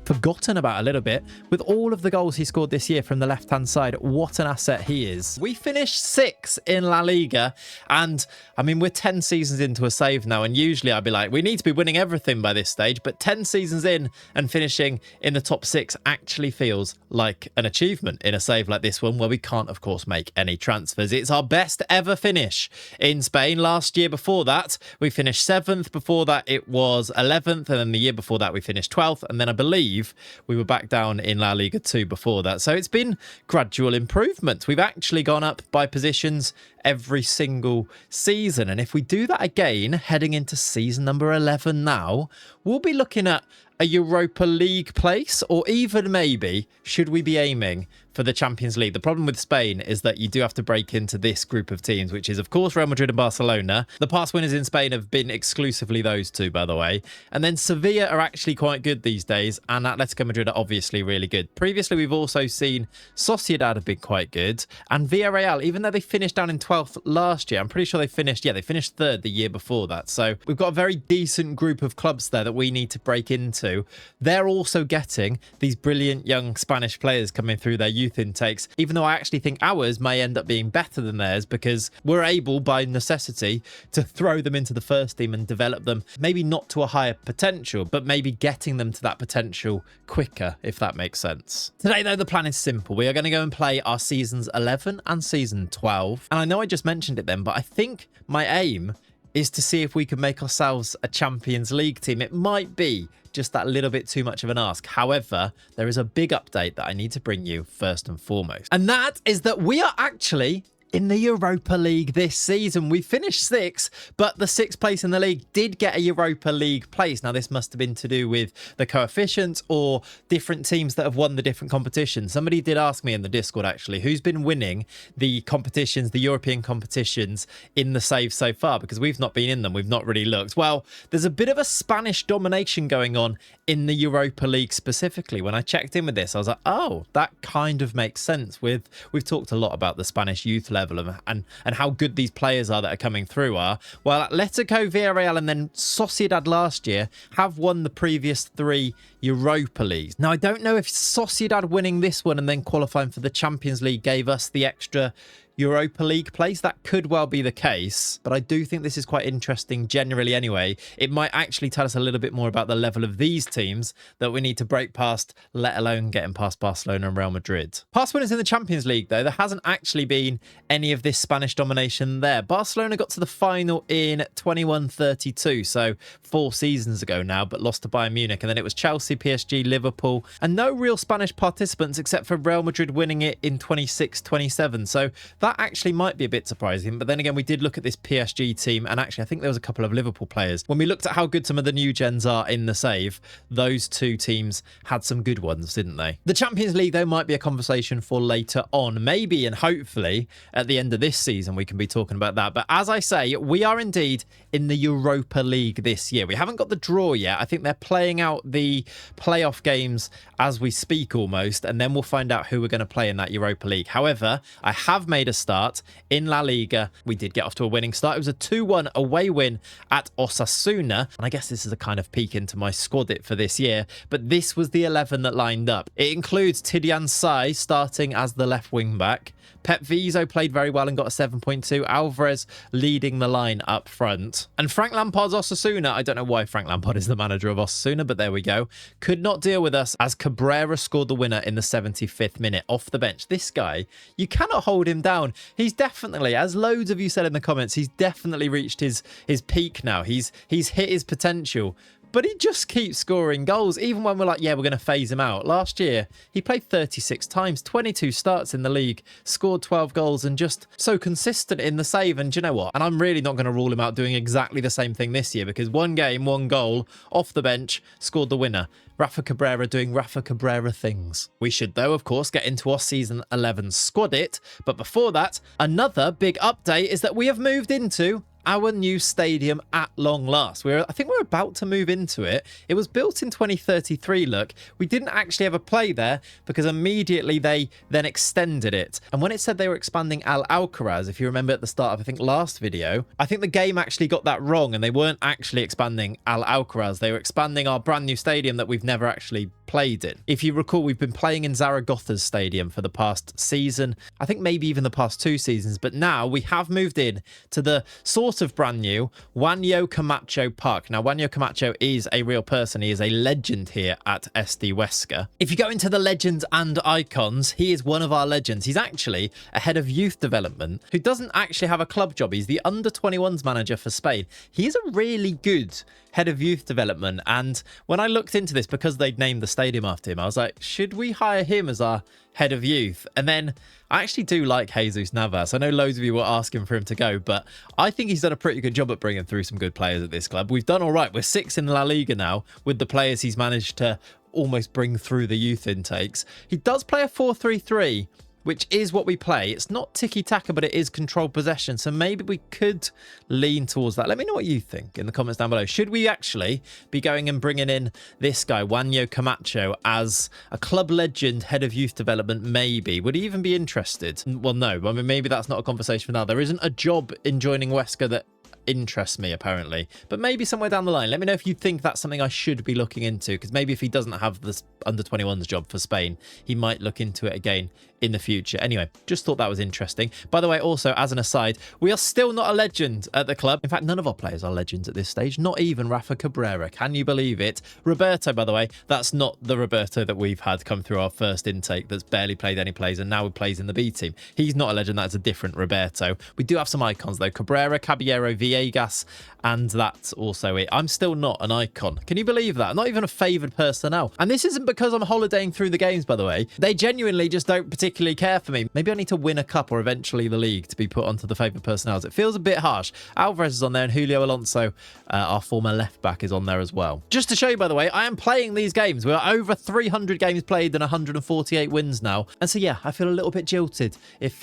forgotten about a little bit with all of the goals he scored this year from the left-hand side. What an asset he is. We finished 6th in La Liga, and I mean, we're 10 seasons into a save now, and usually I'd be like, we need to be winning everything by this stage, but 10 seasons in and finishing in the top 6 actually feels like an achievement in a save like this one, where we can't, of course, make any transfers. It's our best ever finish in Spain. Last year before that, we finished 7th. Before that, it was 11th, and then the year before that, we finished 12th, and then I believe we were back down in La Liga 2 before that. So it's been gradual improvement. We've actually gone up by positions every single season. And if we do that again, heading into season number 11 now, we'll be looking at a Europa League place, or even maybe should we be aiming for the Champions League? The problem with Spain is that you do have to break into this group of teams, which is, of course, Real Madrid and Barcelona. The past winners in Spain have been exclusively those two, by the way. And then Sevilla are actually quite good these days, and Atletico Madrid are obviously really good. Previously, we've also seen Sociedad have been quite good, and Villarreal, even though they finished down in 12th last year. I'm pretty sure they finished, yeah, they finished 3rd the year before that. So we've got a very decent group of clubs there that we need to break into. They're also getting these brilliant young Spanish players coming through their youth intakes, even though I actually think ours may end up being better than theirs because we're able, by necessity, to throw them into the first team and develop them, maybe not to a higher potential, but maybe getting them to that potential quicker, if that makes sense. Today, though, the plan is simple. We are going to go and play our seasons 11 and season 12. And I know I just mentioned it then, but I think my aim is to see if we can make ourselves a Champions League team. It might be just that little bit too much of an ask. However, there is a big update that I need to bring you first and foremost. And that is that we are actually in the Europa League this season. We finished 6th, but the 6th place in the league did get a Europa League place. Now, this must have been to do with the coefficients or different teams that have won the different competitions. Somebody did ask me in the Discord, actually, who's been winning the competitions, the European competitions in the save so far, because we've not been in them. We've not really looked. Well, there's a bit of a Spanish domination going on in the Europa League specifically. When I checked in with this, I was like, oh, that kind of makes sense. We've talked a lot about the Spanish youth level and how good these players are that are coming through are. Well, Atletico, Villarreal and then Sociedad last year have won the previous 3 Europa Leagues. Now, I don't know if Sociedad winning this one and then qualifying for the Champions League gave us the extra Europa League place. That could well be the case, but I do think this is quite interesting generally anyway. It might actually tell us a little bit more about the level of these teams that we need to break past, let alone getting past Barcelona and Real Madrid. Past winners in the Champions League, though, there hasn't actually been any of this Spanish domination there. Barcelona got to the final in 21-32, so 4 seasons ago now, but lost to Bayern Munich, and then it was Chelsea, PSG, Liverpool, and no real Spanish participants except for Real Madrid winning it in 26-27, so that actually might be a bit surprising. But then again, we did look at this PSG team, and actually I think there was a couple of Liverpool players. When we looked at how good some of the new gens are in the save, those 2 teams had some good ones, didn't they? The Champions League, though, might be a conversation for later on. Maybe and hopefully at the end of this season we can be talking about that. But as I say, we are indeed in the Europa League this year. We haven't got the draw yet. I think they're playing out the playoff games as we speak almost, and then we'll find out who we're going to play in that Europa League. However, I have made a start in La Liga. We did get off to a winning start. It was a 2-1 away win at Osasuna, and I guess this is a kind of peek into my squad for this year, but this was the 11 that lined up. It includes Tidiane Sai starting as the left wing back. Pep Vizo played very well and got a 7.2. Alvarez leading the line up front. And Frank Lampard's Osasuna, I don't know why Frank Lampard is the manager of Osasuna, but there we go, could not deal with us as Cabrera scored the winner in the 75th minute off the bench. This guy, you cannot hold him down. He's definitely, as loads of you said in the comments, he's definitely reached his peak now. He's hit his potential. But he just keeps scoring goals, even when we're like, yeah, we're going to phase him out. Last year, he played 36 times, 22 starts in the league, scored 12 goals, and just so consistent in the save. And do you know what? And I'm really not going to rule him out doing exactly the same thing this year, because 1 game, 1 goal, off the bench, scored the winner. Rafa Cabrera doing Rafa Cabrera things. We should, though, of course, get into our Season 11 squad it. But before that, another big update is that we have moved into our new stadium at long last. I think we're about to move into it. It was built in 2033, look. We didn't actually ever play there because immediately they then extended it. And when it said they were expanding Al Alcaraz, if you remember at the start of, I think, last video, I think the game actually got that wrong and they weren't actually expanding Al Alcaraz. They were expanding our brand new stadium that we've never actually played in. If you recall, we've been playing in Zaragoza's stadium for the past season, I think maybe even the past 2 seasons, but now we have moved in to the sort of brand new Juanjo Camacho Park. Now, Juanjo Camacho is a real person. He is a legend here at SD Huesca. If you go into the legends and icons, he is one of our legends. He's actually a head of youth development who doesn't actually have a club job. He's the under-21s manager for Spain. He's a really good head of youth development, and when I looked into this, because they'd named the stadium after him, I was like, should we hire him as our head of youth? And then I actually do like Jesus Navas. I know loads of you were asking for him to go, but I think he's done a pretty good job at bringing through some good players at this club. We've done all right. We're 6th in La Liga now with the players he's managed to almost bring through the youth intakes. He does play a 4-3-3, which is what we play. It's not tiki-taka, but it is controlled possession. So maybe we could lean towards that. Let me know what you think in the comments down below. Should we actually be going and bringing in this guy, Juanjo Camacho, as a club legend, head of youth development? Maybe. Would he even be interested? Well, no. I mean, maybe that's not a conversation for now. There isn't a job in joining Huesca that interests me, apparently, but maybe somewhere down the line. Let me know if you think that's something I should be looking into, because maybe if he doesn't have this under-21s job for Spain, he might look into it again in the future. Anyway, just thought that was interesting. By the way, also, as an aside, we are still not a legend at the club. In fact, none of our players are legends at this stage, not even Rafa Cabrera. Can you believe it? Roberto, by the way, that's not the Roberto that we've had come through our first intake that's barely played any plays and now he plays in the B team. He's not a legend. That's a different Roberto. We do have some icons, though. Cabrera, Caballero, Villegas, and that's also it. I'm still not an icon. Can you believe that? Not even a favoured personnel. And this isn't because I'm holidaying through the games, by the way. They genuinely just don't particularly care for me. Maybe I need to win a cup or eventually the league to be put onto the favoured personnel. It feels a bit harsh. Alvarez is on there and Julio Alonso, our former left back, is on there as well. Just to show you, by the way, I am playing these games. We're over 300 games played and 148 wins now. And so, yeah, I feel a little bit jilted. If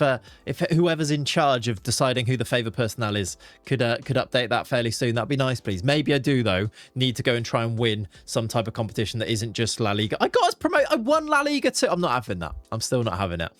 whoever's in charge of deciding who the favoured personnel is could update that fairly soon, that'd be nice, please. Maybe I do, though, need to go and try and win some type of competition that isn't just La Liga. I got us promoted. I won La Liga too. I'm not having that. I'm still not having it.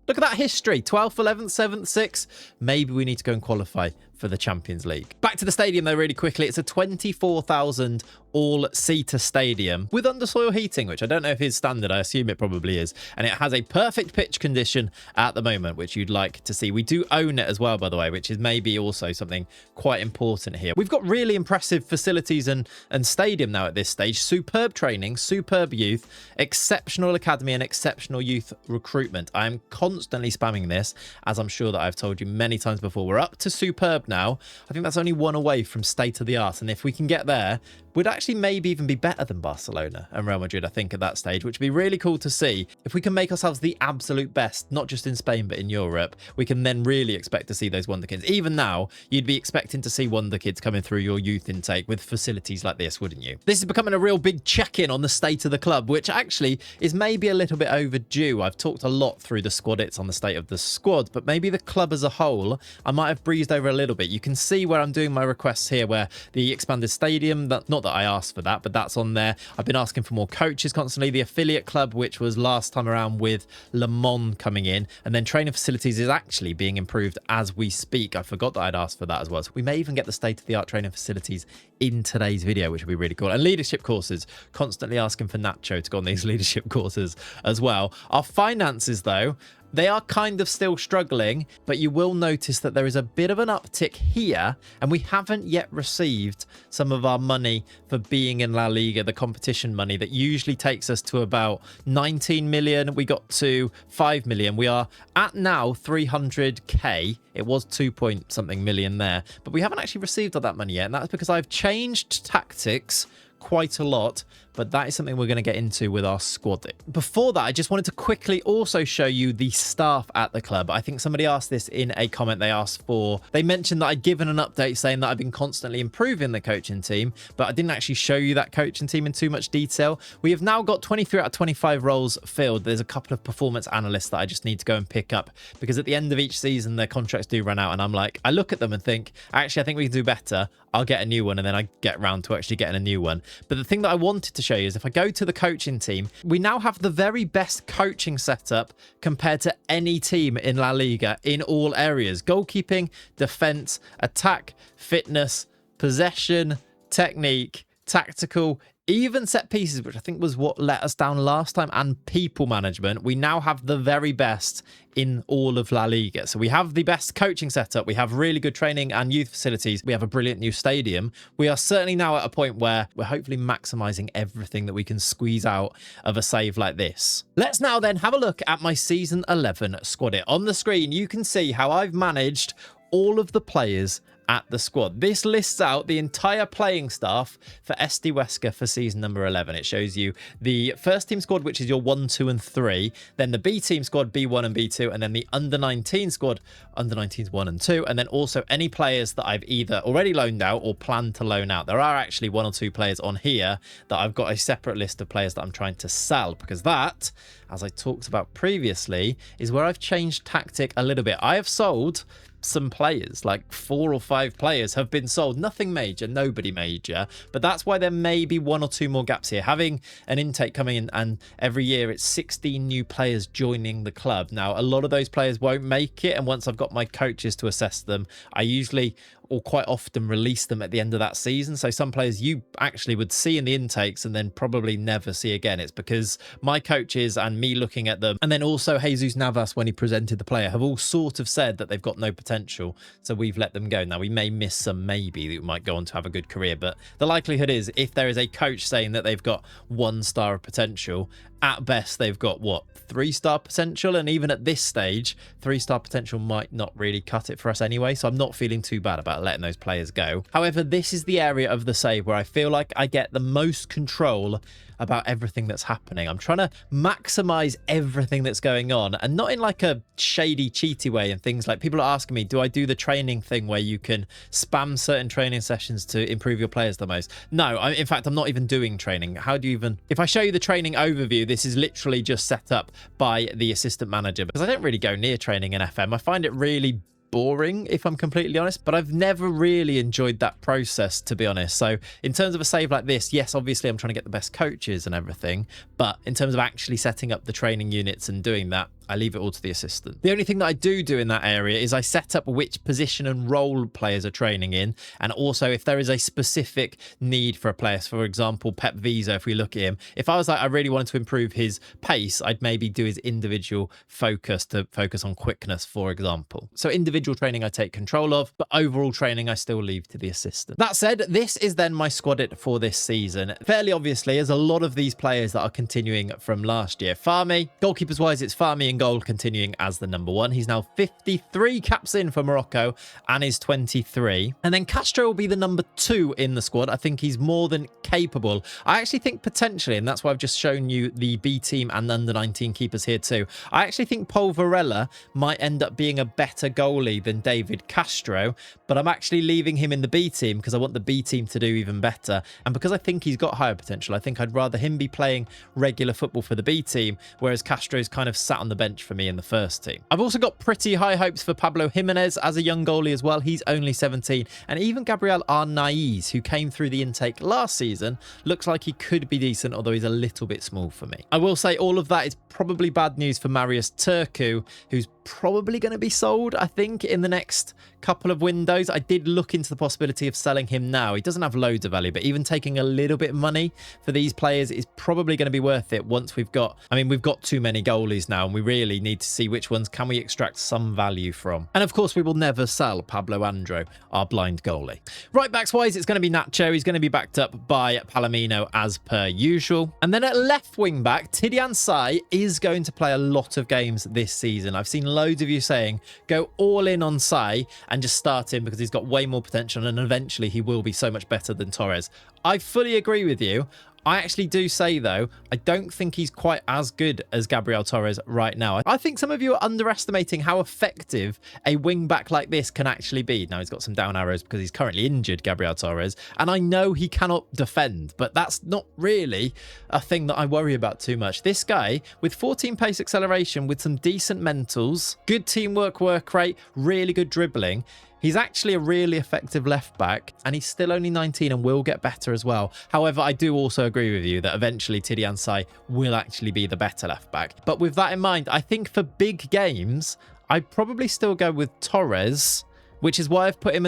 Look at that history. 12th, 11th, 7th, 6th. Maybe we need to go and qualify for the Champions League. Back to the stadium, though, really quickly. It's a 24,000 all-seater stadium with undersoil heating, which I don't know if is standard. I assume it probably is. And it has a perfect pitch condition at the moment, which you'd like to see. We do own it as well, by the way, which is maybe also something quite important here. We've got really impressive facilities and stadium now at this stage. Superb training, superb youth, exceptional academy, and exceptional youth recruitment. I am constantly spamming this, as I'm sure that I've told you many times before. We're up to superb now. I think that's only one away from state of the art. And if we can get there, we'd actually maybe even be better than Barcelona and Real Madrid, I think, at that stage, which would be really cool to see. If we can make ourselves the absolute best, not just in Spain, but in Europe, we can then really expect to see those wonder kids. Even now, you'd be expecting to see wonder kids coming through your youth intake with facilities like this, wouldn't you? This is becoming a real big check-in on the state of the club, which actually is maybe a little bit overdue. I've talked a lot through the squadits on the state of the squad, but maybe the club as a whole, I might have breezed over a little bit. You can see where I'm doing my requests here, where the expanded stadium, not that I asked for that, but that's on there. I've been asking for more coaches constantly. The affiliate club, which was last time around with Le Mans coming in, and then training facilities is actually being improved as we speak. I forgot that I'd asked for that as well. So we may even get the state-of-the-art training facilities in today's video, which would be really cool. And leadership courses, constantly asking for Nacho to go on these leadership courses as well. Our finances, though, they are kind of still struggling, but you will notice that there is a bit of an uptick here, and we haven't yet received some of our money for being in La Liga, the competition money that usually takes us to about 19 million. We got to 5 million. We are at now 300k. It was 2 point something million there, but we haven't actually received all that money yet, and that's because I've changed tactics quite a lot, but that is something we're going to get into with our squad. Before that, I just wanted to quickly also show you the staff at the club. I think somebody asked this in a comment. They mentioned that I'd given an update saying that I've been constantly improving the coaching team, but I didn't actually show you that coaching team in too much detail. We have now got 23 out of 25 roles filled. There's a couple of performance analysts that I just need to go and pick up, because at the end of each season, their contracts do run out, and I'm like, I look at them and think, actually, I think we can do better. I'll get a new one, and then I get around to actually getting a new one. But the thing that I wanted to show you is if I go to the coaching team, we now have the very best coaching setup compared to any team in La Liga in all areas: goalkeeping, defense, attack, fitness, possession, technique, tactical, even set pieces, which I think was what let us down last time, and people management. We now have the very best in all of La Liga. So we have the best coaching setup. We have really good training and youth facilities. We have a brilliant new stadium. We are certainly now at a point where we're hopefully maximizing everything that we can squeeze out of a save like this. Let's now then have a look at my season 11 squad. On the screen, you can see how I've managed all of the players at the squad. This lists out the entire playing staff for SD Huesca for season number 11. It shows you the first team squad, which is your 1, 2 and 3, then the B team squad, B1 and B2, and then the under-19 squad, under-19s 1 and 2, and then also any players that I've either already loaned out or plan to loan out. There are actually 1 or 2 players on here that I've got a separate list of players that I'm trying to sell, because that, as I talked about previously, is where I've changed tactic a little bit. I have sold some players, like 4 or 5 players have been sold. Nothing major, nobody major, but that's why there may be 1 or 2 more gaps here. Having an intake coming in, and every year it's 16 new players joining the club. Now, a lot of those players won't make it, and once I've got my coaches to assess them, I usually or quite often release them at the end of that season. So some players you actually would see in the intakes and then probably never see again. It's because my coaches and me looking at them, and then also Jesus Navas, when he presented the player, have all sort of said that they've got no potential. So we've let them go. Now, we may miss some maybe that might go on to have a good career, but the likelihood is if there is a coach saying that they've got 1 star of potential, at best they've got what, 3-star potential, and even at this stage 3-star potential might not really cut it for us anyway, so I'm not feeling too bad about letting those players go. However, this is the area of the save where I feel like I get the most control about everything that's happening. I'm trying to maximize everything that's going on, and not in like a shady cheaty way and things. Like, people are asking me, do I do the training thing where you can spam certain training sessions to improve your players the most? No, in fact, I'm not even doing training. How do you even, if I show you the training overview, this is literally just set up by the assistant manager, because I don't really go near training in FM. I find it really boring, if I'm completely honest, but I've never really enjoyed that process, to be honest. So in terms of a save like this, yes, obviously I'm trying to get the best coaches and everything, but in terms of actually setting up the training units and doing that, I leave it all to the assistant. The only thing that I do in that area is I set up which position and role players are training in, and also if there is a specific need for a player. For example, Pep Visa, if we look at him, if I was like, I really wanted to improve his pace, I'd maybe do his individual focus to focus on quickness, for example. So individual training I take control of, but overall training I still leave to the assistant. That said, this is then my squad for this season. Fairly obviously, there's a lot of these players that are continuing from last year. Farmy, goalkeepers wise, it's Farmy and goal continuing as the number 1. He's now 53 caps in for Morocco and is 23. And then Castro will be the number 2 in the squad. I think he's more than capable. I actually think potentially, and that's why I've just shown you the B team and under 19 keepers here too, I actually think Paul Varela might end up being a better goalie than David Castro, but I'm actually leaving him in the B team because I want the B team to do even better. And because I think he's got higher potential, I think I'd rather him be playing regular football for the B team, whereas Castro's kind of sat on the bench for me in the first team. I've also got pretty high hopes for Pablo Jimenez as a young goalie as well. He's only 17, and even Gabriel Arnaiz, who came through the intake last season, looks like he could be decent, although he's a little bit small for me. I will say all of that is probably bad news for Marius Turku, who's probably going to be sold, I think, in the next couple of windows. I did look into the possibility of selling him now. He doesn't have loads of value, but even taking a little bit of money for these players is probably going to be worth it once we've got, I mean, we've got too many goalies now, and we really need to see which ones can we extract some value from. And of course, we will never sell Pablo Andro, our blind goalie. Right backs wise, it's going to be Nacho. He's going to be backed up by Palomino as per usual. And then at left wing back, Tidiane Sai is going to play a lot of games this season. I've seen loads of you saying go all in on Sai and just start him because he's got way more potential, and eventually he will be so much better than Torres. I fully agree with you. I actually do say, though, I don't think he's quite as good as Gabriel Torres right now. I think some of you are underestimating how effective a wing-back like this can actually be. Now, he's got some down arrows because he's currently injured, Gabriel Torres, and I know he cannot defend, but that's not really a thing that I worry about too much. This guy, with 14 pace acceleration, with some decent mentals, good teamwork work rate, really good dribbling, he's actually a really effective left back, and he's still only 19 and will get better as well. However, I do also agree with you that eventually Tidiane Sai will actually be the better left back. But with that in mind, I think for big games, I'd probably still go with Torres, which is why I've put him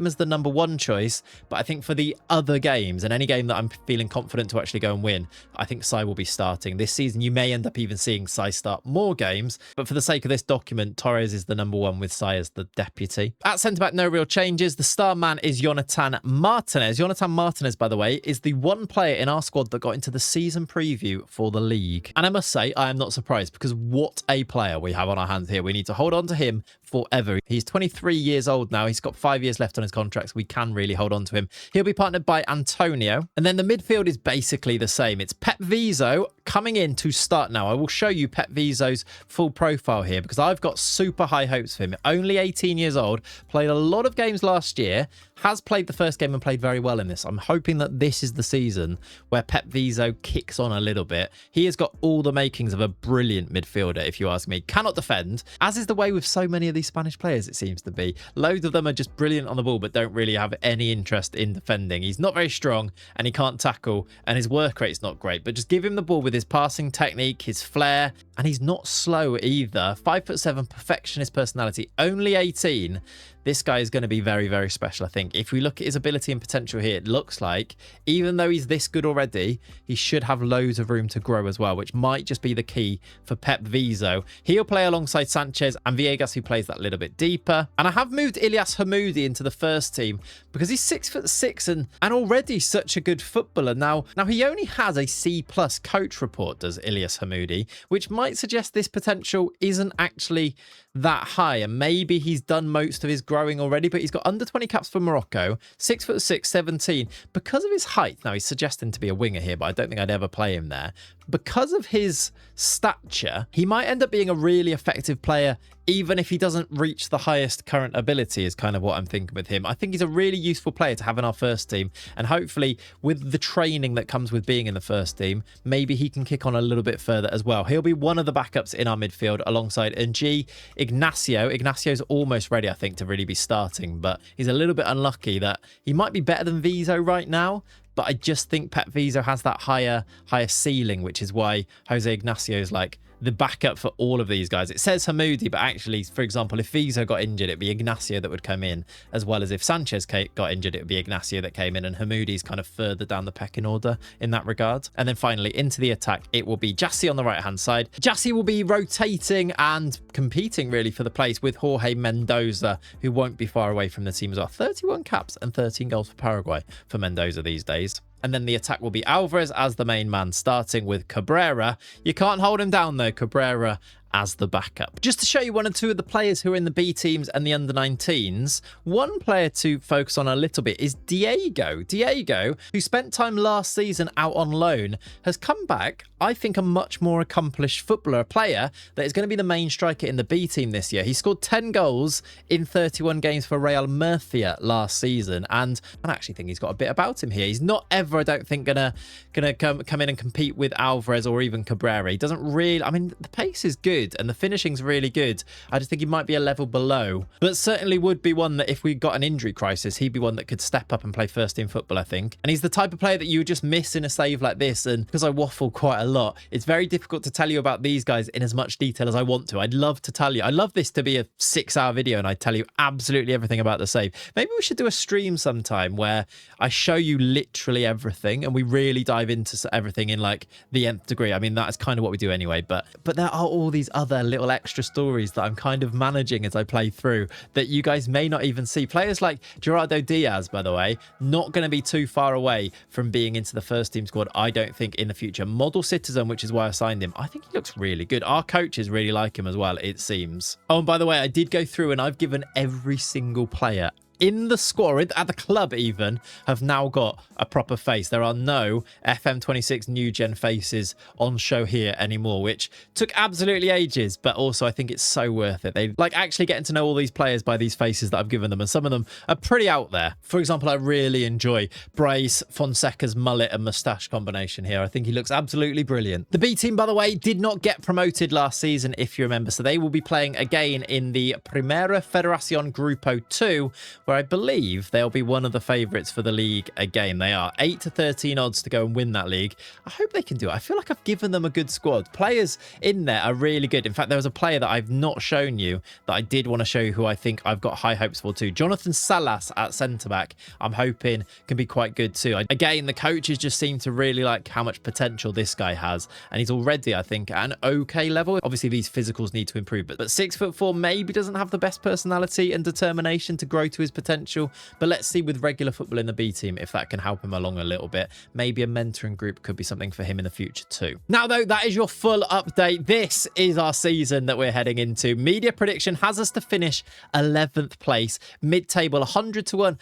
as the number 1 choice. But I think for the other games and any game that I'm feeling confident to actually go and win, I think Sai will be starting. This season, you may end up even seeing Sai start more games. But for the sake of this document, Torres is the number 1 with Sai as the deputy. At centre-back, no real changes. The star man is Jonathan Martinez. Jonathan Martinez, by the way, is the one player in our squad that got into the season preview for the league. And I must say, I am not surprised, because what a player we have on our hands here. We need to hold on to him forever. He's 23 years old now. He's got 5 years left on his contract, so we can really hold on to him. He'll be partnered by Antonio. And then the midfield is basically the same. It's Pep Viso coming in to start now. I will show you Pep Viso's full profile here because I've got super high hopes for him. Only 18 years old, played a lot of games last year, has played the first game and played very well in this. I'm hoping that this is the season where Pep Viso kicks on a little bit. He has got all the makings of a brilliant midfielder, if you ask me. Cannot defend, as is the way with so many of these Spanish players, it seems to be. Loads of them are just brilliant on the ball, but don't really have any interest in defending. He's not very strong and he can't tackle, and his work rate's not great, but just give him the ball with his passing technique, his flair, and he's not slow either. 5'7", perfectionist personality, only 18. This guy is going to be very, very special, I think. If we look at his ability and potential here, it looks like, even though he's this good already, he should have loads of room to grow as well, which might just be the key for Pep Viso. He'll play alongside Sanchez and Villegas, who plays that little bit deeper. And I have moved Ilyas Hamoudi into the first team because he's 6'6" and already such a good footballer. Now he only has a C+ coach report, does Ilyas Hamoudi, which might suggest this potential isn't actually that high, and maybe he's done most of his growing already, but he's got under 20 caps for Morocco, 6'6", 17. Because of his height, now he's suggesting to be a winger here, but I don't think I'd ever play him there. Because of his stature, he might end up being a really effective player, even if he doesn't reach the highest current ability, is kind of what I'm thinking with him. I think he's a really useful player to have in our first team, and hopefully with the training that comes with being in the first team, maybe he can kick on a little bit further as well. He'll be one of the backups in our midfield alongside Ng. Ignacio's almost ready, I think, to really be starting, but he's a little bit unlucky that he might be better than Viso right now, but I just think Pep Viso has that higher ceiling, which is why Jose Ignacio's like the backup for all of these guys. It says Hamoudi, but actually, for example, if Viso got injured, it'd be Ignacio that would come in, as well as if Sanchez got injured, it would be Ignacio that came in, and Hamoudi's kind of further down the pecking order in that regard. And then finally, into the attack, it will be Jassy on the right-hand side. Jassy will be rotating and competing, really, for the place with Jorge Mendoza, who won't be far away from the team as well. 31 caps and 13 goals for Paraguay for Mendoza these days. And then the attack will be Alvarez as the main man, starting with Cabrera. You can't hold him down, though. Cabrera as the backup. Just to show you one or two of the players who are in the B teams and the under-19s, one player to focus on a little bit is Diego. Diego, who spent time last season out on loan, has come back, I think, a much more accomplished footballer, a player that is going to be the main striker in the B team this year. He scored 10 goals in 31 games for Real Murcia last season, and I actually think he's got a bit about him here. He's not ever, I don't think, gonna come in and compete with Alvarez or even Cabrera. He doesn't really, I mean, the pace is good and the finishing's really good. I just think he might be a level below, but certainly would be one that if we got an injury crisis, he'd be one that could step up and play first team football, I think. And he's the type of player that you would just miss in a save like this, and because I waffle quite a lot, it's very difficult to tell you about these guys in as much detail as I want to. I'd love to tell you. I'd love this to be a 6-hour video and I'd tell you absolutely everything about the save. Maybe we should do a stream sometime where I show you literally everything and we really dive into everything in like the nth degree. I mean, that's kind of what we do anyway, but there are all these other little extra stories that I'm kind of managing as I play through that you guys may not even see. Players like Gerardo Diaz, by the way, not going to be too far away from being into the first team squad, I don't think, in the future. Model citizen, which is why I signed him. I think he looks really good. Our coaches really like him as well, it seems. Oh, and by the way, I did go through and I've given every single player in the squad, at the club even, have now got a proper face. There are no FM26 new gen faces on show here anymore, which took absolutely ages, but also I think it's so worth it. They like actually getting to know all these players by these faces that I've given them, and some of them are pretty out there. For example, I really enjoy Bryce Fonseca's mullet and moustache combination here. I think he looks absolutely brilliant. The B team, by the way, did not get promoted last season, if you remember, so they will be playing again in the Primera Federación Grupo 2, where I believe they'll be one of the favourites for the league again. They are 8 to 13 odds to go and win that league. I hope they can do it. I feel like I've given them a good squad. Players in there are really good. In fact, there was a player that I've not shown you that I did want to show you who I think I've got high hopes for too. Jonathan Salas at centre-back, I'm hoping can be quite good too. Again, the coaches just seem to really like how much potential this guy has, and he's already, I think, at an okay level. Obviously, these physicals need to improve, but 6'4" maybe doesn't have the best personality and determination to grow to his potential, but let's see with regular football in the B team if that can help him along a little bit. Maybe a mentoring group could be something for him in the future too. Now though, that is your full update. This is our season that we're heading into. Media prediction has us to finish 11th place, mid-table 100 to 1.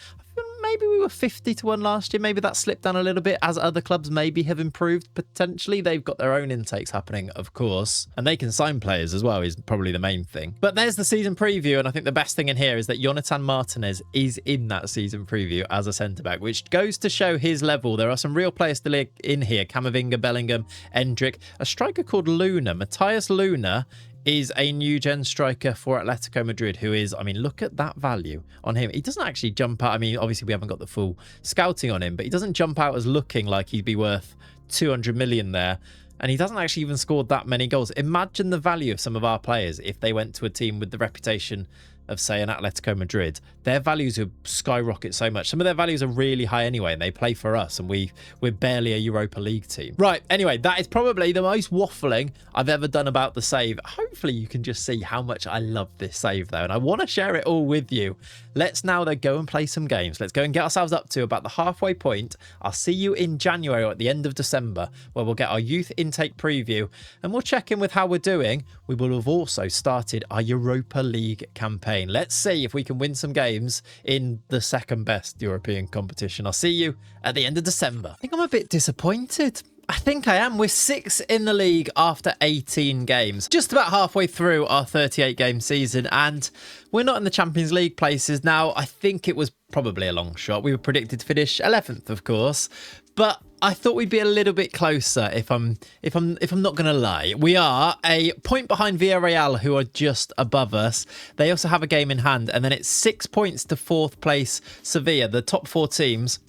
Maybe we were 50 to 1 last year. Maybe that slipped down a little bit as other clubs maybe have improved potentially. They've got their own intakes happening, of course, and they can sign players as well is probably the main thing. But there's the season preview, and I think the best thing in here is that Jonathan Martinez is in that season preview as a centre-back, which goes to show his level. There are some real players still in here. Camavinga, Bellingham, Endrick, a striker called Luna. Matthias Luna is a new gen striker for Atletico Madrid who is, I mean, look at that value on him. He doesn't actually jump out. I mean, obviously we haven't got the full scouting on him, but he doesn't jump out as looking like he'd be worth 200 million there. And he doesn't actually even score that many goals. Imagine the value of some of our players if they went to a team with the reputation of, say, an Atletico Madrid. Their values would skyrocket so much. Some of their values are really high anyway, and they play for us, and we're barely a Europa League team. Right, anyway, that is probably the most waffling I've ever done about the save. Hopefully you can just see how much I love this save, though, and I want to share it all with you. Let's now, though, go and play some games. Let's go and get ourselves up to about the halfway point. I'll see you in January or at the end of December, where we'll get our youth intake preview, and we'll check in with how we're doing. We will have also started our Europa League campaign. Let's see if we can win some games in the second best European competition. I'll see you at the end of December. I think I'm a bit disappointed. I think I am. We're 6th in the league after 18 games. Just about halfway through our 38-game season, and we're not in the Champions League places now. I think it was probably a long shot. We were predicted to finish 11th, of course, but I thought we'd be a little bit closer if I'm not going to lie. We are a point behind Villarreal, who are just above us. They also have a game in hand, and then it's 6 points to 4th place Sevilla. The top 4 teams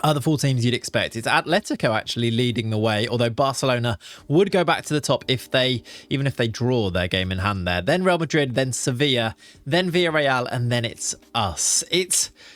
are the 4 teams you'd expect. It's Atletico actually leading the way, although Barcelona would go back to the top even if they draw their game in hand there. Then Real Madrid, then Sevilla, then Villarreal, and then it's us.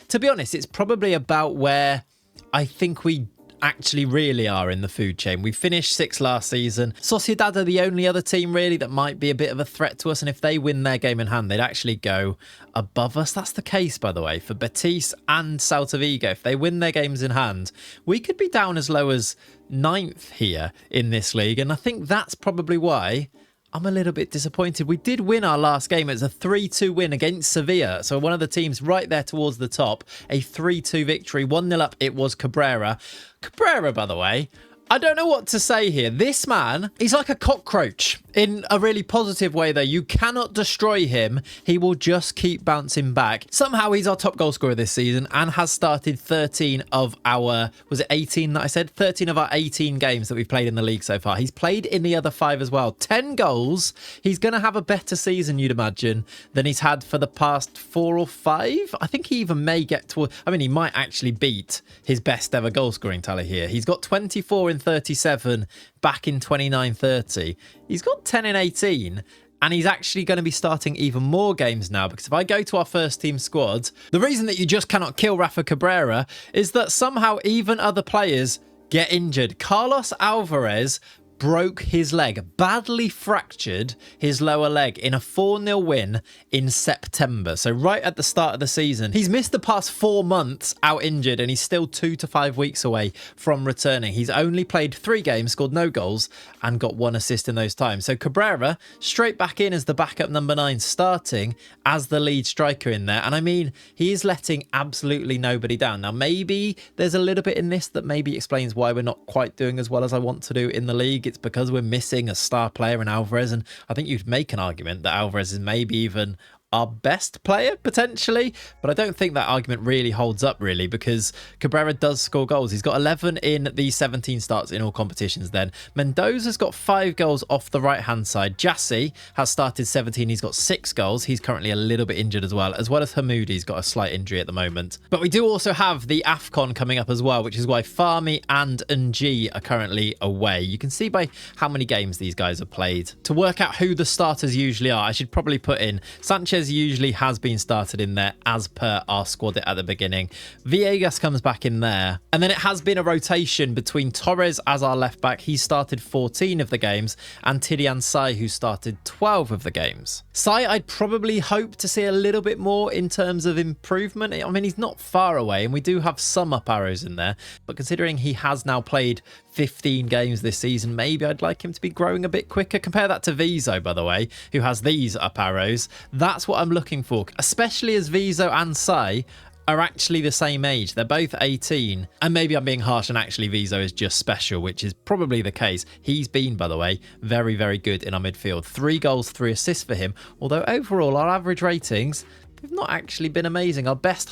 To be honest, it's probably about where I think we actually really are in the food chain. We finished 6th last season. Sociedad are the only other team really that might be a bit of a threat to us, and if they win their game in hand, they'd actually go above us. That's the case, by the way, for Betis and Celta Vigo. If they win their games in hand, we could be down as low as 9th here in this league, and I think that's probably why I'm a little bit disappointed. We did win our last game. It was a 3-2 win against Sevilla. So one of the teams right there towards the top. A 3-2 victory. 1-0 up. It was Cabrera. Cabrera, by the way, I don't know what to say here. This man, he's like a cockroach in a really positive way, though. You cannot destroy him. He will just keep bouncing back. Somehow he's our top goal scorer this season and has started 13 of our, was it 18 that I said? 13 of our 18 games that we've played in the league so far. He's played in the other 5 as well. 10 goals. He's going to have a better season, you'd imagine, than he's had for the past 4 or 5. I think he even may get to, I mean, he might actually beat his best ever goal scoring tally here. He's got 24 in 37 back in 29-30. He's got 10 in 18, and he's actually going to be starting even more games now, because if I go to our first team squad, the reason that you just cannot kill Rafa Cabrera is that somehow even other players get injured. Carlos Alvarez broke his leg, badly fractured his lower leg in a 4-0 win in September. So right at the start of the season, he's missed the past 4 months out injured, and he's still 2 to 5 weeks away from returning. He's only played 3 games, scored no goals, and got 1 assist in those times. So Cabrera straight back in as the backup number 9, starting as the lead striker in there. And I mean, he is letting absolutely nobody down. Now, maybe there's a little bit in this that maybe explains why we're not quite doing as well as I want to do in the league. It's because we're missing a star player in Alvarez, and I think you'd make an argument that Alvarez is maybe even our best player potentially, but I don't think that argument really holds up really, because Cabrera does score goals. He's got 11 in the 17 starts in all competitions. Then Mendoza's got 5 goals off the right hand side. Jassy has started 17. He's got 6 goals. He's currently a little bit injured as well as Hamoudi's got a slight injury at the moment. But we do also have the AFCON coming up as well, which is why Fahmy and Ng are currently away. You can see by how many games these guys have played. To work out who the starters usually are, I should probably put in Sanchez Torres usually has been started in there as per our squad at the beginning. Villegas comes back in there. And then it has been a rotation between Torres as our left back. He started 14 of the games, and Tidiane Sai, who started 12 of the games. Sai, I'd probably hope to see a little bit more in terms of improvement. I mean, he's not far away, and we do have some up arrows in there. But considering he has now played 15 games this season, maybe I'd like him to be growing a bit quicker. Compare that to Vizo, by the way, who has these up arrows. That's what I'm looking for, especially as Vizo and Sai are actually the same age. They're both 18, and maybe I'm being harsh and actually Vizo is just special, which is probably the case. He's been, by the way, very, very good in our midfield. 3 goals, 3 assists for him, although overall our average ratings, they've not actually been amazing. Our best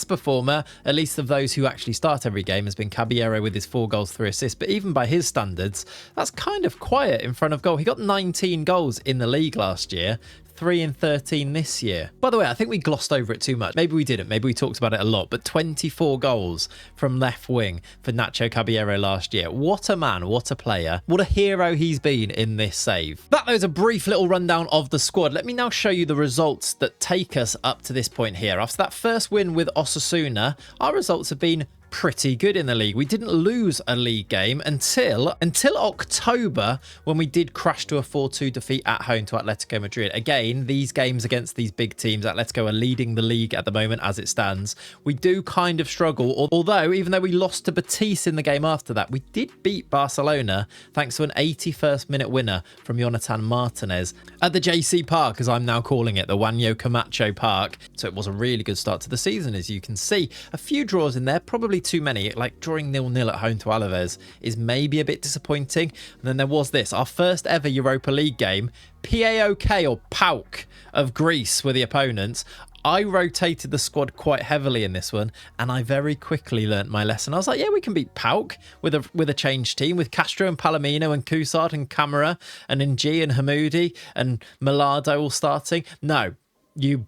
performer, at least of those who actually start every game, has been Caballero with his 4 goals, 3 assists. But even by his standards, that's kind of quiet in front of goal. He got 19 goals in the league last year, 3 and 13 this year. By the way, I think we glossed over it too much. Maybe we didn't. Maybe we talked about it a lot. But 24 goals from left wing for Nacho Caballero last year. What a man. What a player. What a hero he's been in this save. That was a brief little rundown of the squad. Let me now show you the results that take us up to this point here. After that first win with Osasuna, our results have been pretty good in the league. We didn't lose a league game until October, when we did crash to a 4-2 defeat at home to Atletico Madrid. Again, these games against these big teams, Atletico are leading the league at the moment as it stands. We do kind of struggle, although even though we lost to Betis in the game after that, we did beat Barcelona thanks to an 81st minute winner from Jonathan Martinez at the JC Park, as I'm now calling it, the Juanjo Camacho Park. So it was a really good start to the season, as you can see. A few draws in there, probably too many. Like drawing 0-0 at home to Alaves is maybe a bit disappointing. And then there was this, our first ever Europa League game. PAOK, or PAOK of Greece, were the opponents. I rotated the squad quite heavily in this one, and I very quickly learnt my lesson. I was like, yeah, we can beat PAOK with a changed team, with Castro and Palomino and Coussard and Camara and Ng and Hamoudi and Millardo all starting. No. You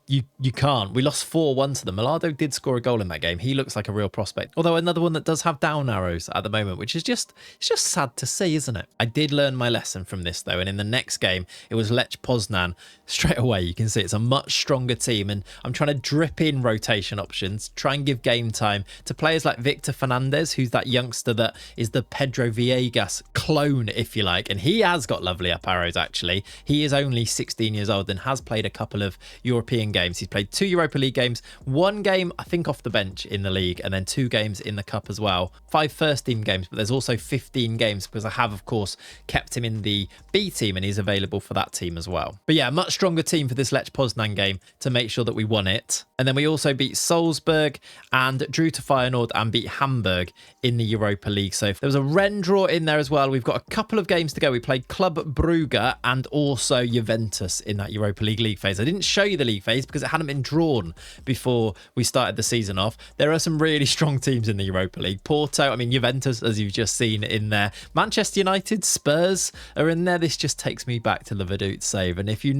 can't. We lost 4-1 to them. Millardo did score a goal in that game. He looks like a real prospect. Although another one that does have down arrows at the moment, which is just sad to see, isn't it? I did learn my lesson from this though, and in the next game it was Lech Poznan. Straight away you can see it's a much stronger team, and I'm trying to drip in rotation options, try and give game time to players like Victor Fernandez, who's that youngster that is the Pedro Villegas clone, if you like, and he has got lovely up arrows actually. He is only 16 years old and has played a couple of European games. He's played 2 Europa League games, 1 game I think off the bench in the league, and then 2 games in the cup as well. 5 first team games, but there's also 15 games because I have of course kept him in the B team and he's available for that team as well. But yeah, much stronger team for this Lech Poznan game to make sure that we won it. And then we also beat Salzburg and drew to Feyenoord and beat Hamburg in the Europa League. So there was a Rennes draw in there as well. We've got a couple of games to go. We played Club Brugge and also Juventus in that Europa League phase. I didn't show you the league phase because it hadn't been drawn before we started the season off. There are some really strong teams in the Europa League. Porto, I mean Juventus, as you've just seen in there. Manchester United, Spurs are in there. This just takes me back to the Vaduz save. And if you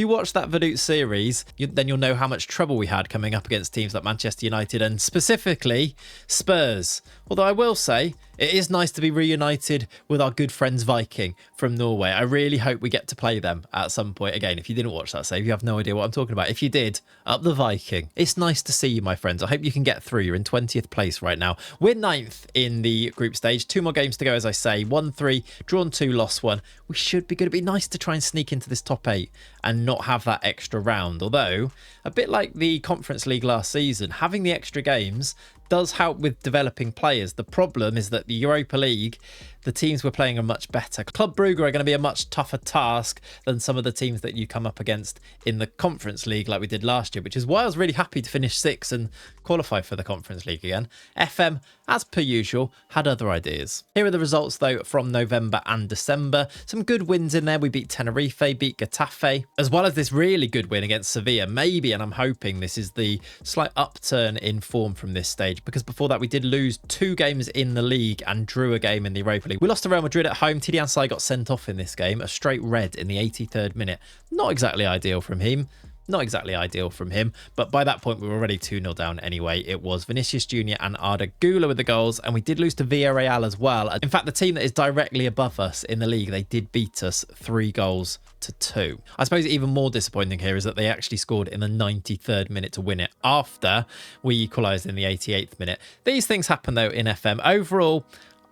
watch that Vaduz series, then you'll know how much trouble we had coming up against teams like Manchester United and specifically Spurs. Although I will say, it is nice to be reunited with our good friends Viking from Norway. I really hope we get to play them at some point. Again, if you didn't watch that save, you have no idea what I'm talking about. If you did, up the Viking. It's nice to see you, my friends. I hope you can get through. You're in 20th place right now. We're 9th in the group stage. 2 more games to go, as I say. 1-3, drawn 2, lost 1. We should be good. It'd be nice to try and sneak into this top 8 and not have that extra round. Although, a bit like the Conference League last season, having the extra games does help with developing players. The problem is that the Europa League, the teams we're playing are much better. Club Brugge are going to be a much tougher task than some of the teams that you come up against in the Conference League like we did last year, which is why I was really happy to finish 6th and qualify for the Conference League again. FM, as per usual, had other ideas. Here are the results though from November and December. Some good wins in there. We beat Tenerife, beat Getafe, as well as this really good win against Sevilla. Maybe, and I'm hoping this is the slight upturn in form from this stage, because before that we did lose 2 games in the league and drew a game in the Europa League. We lost to Real Madrid at home. Tidiane Sai got sent off in this game, a straight red in the 83rd minute. Not exactly ideal from him. Not exactly ideal from him, but by that point we were already 2-0 down anyway. It was Vinicius Jr. and Arda Güler with the goals, and we did lose to Villarreal as well. In fact, the team that is directly above us in the league, they did beat us 3-2. I suppose even more disappointing here is that they actually scored in the 93rd minute to win it after we equalised in the 88th minute. These things happen though in FM. Overall,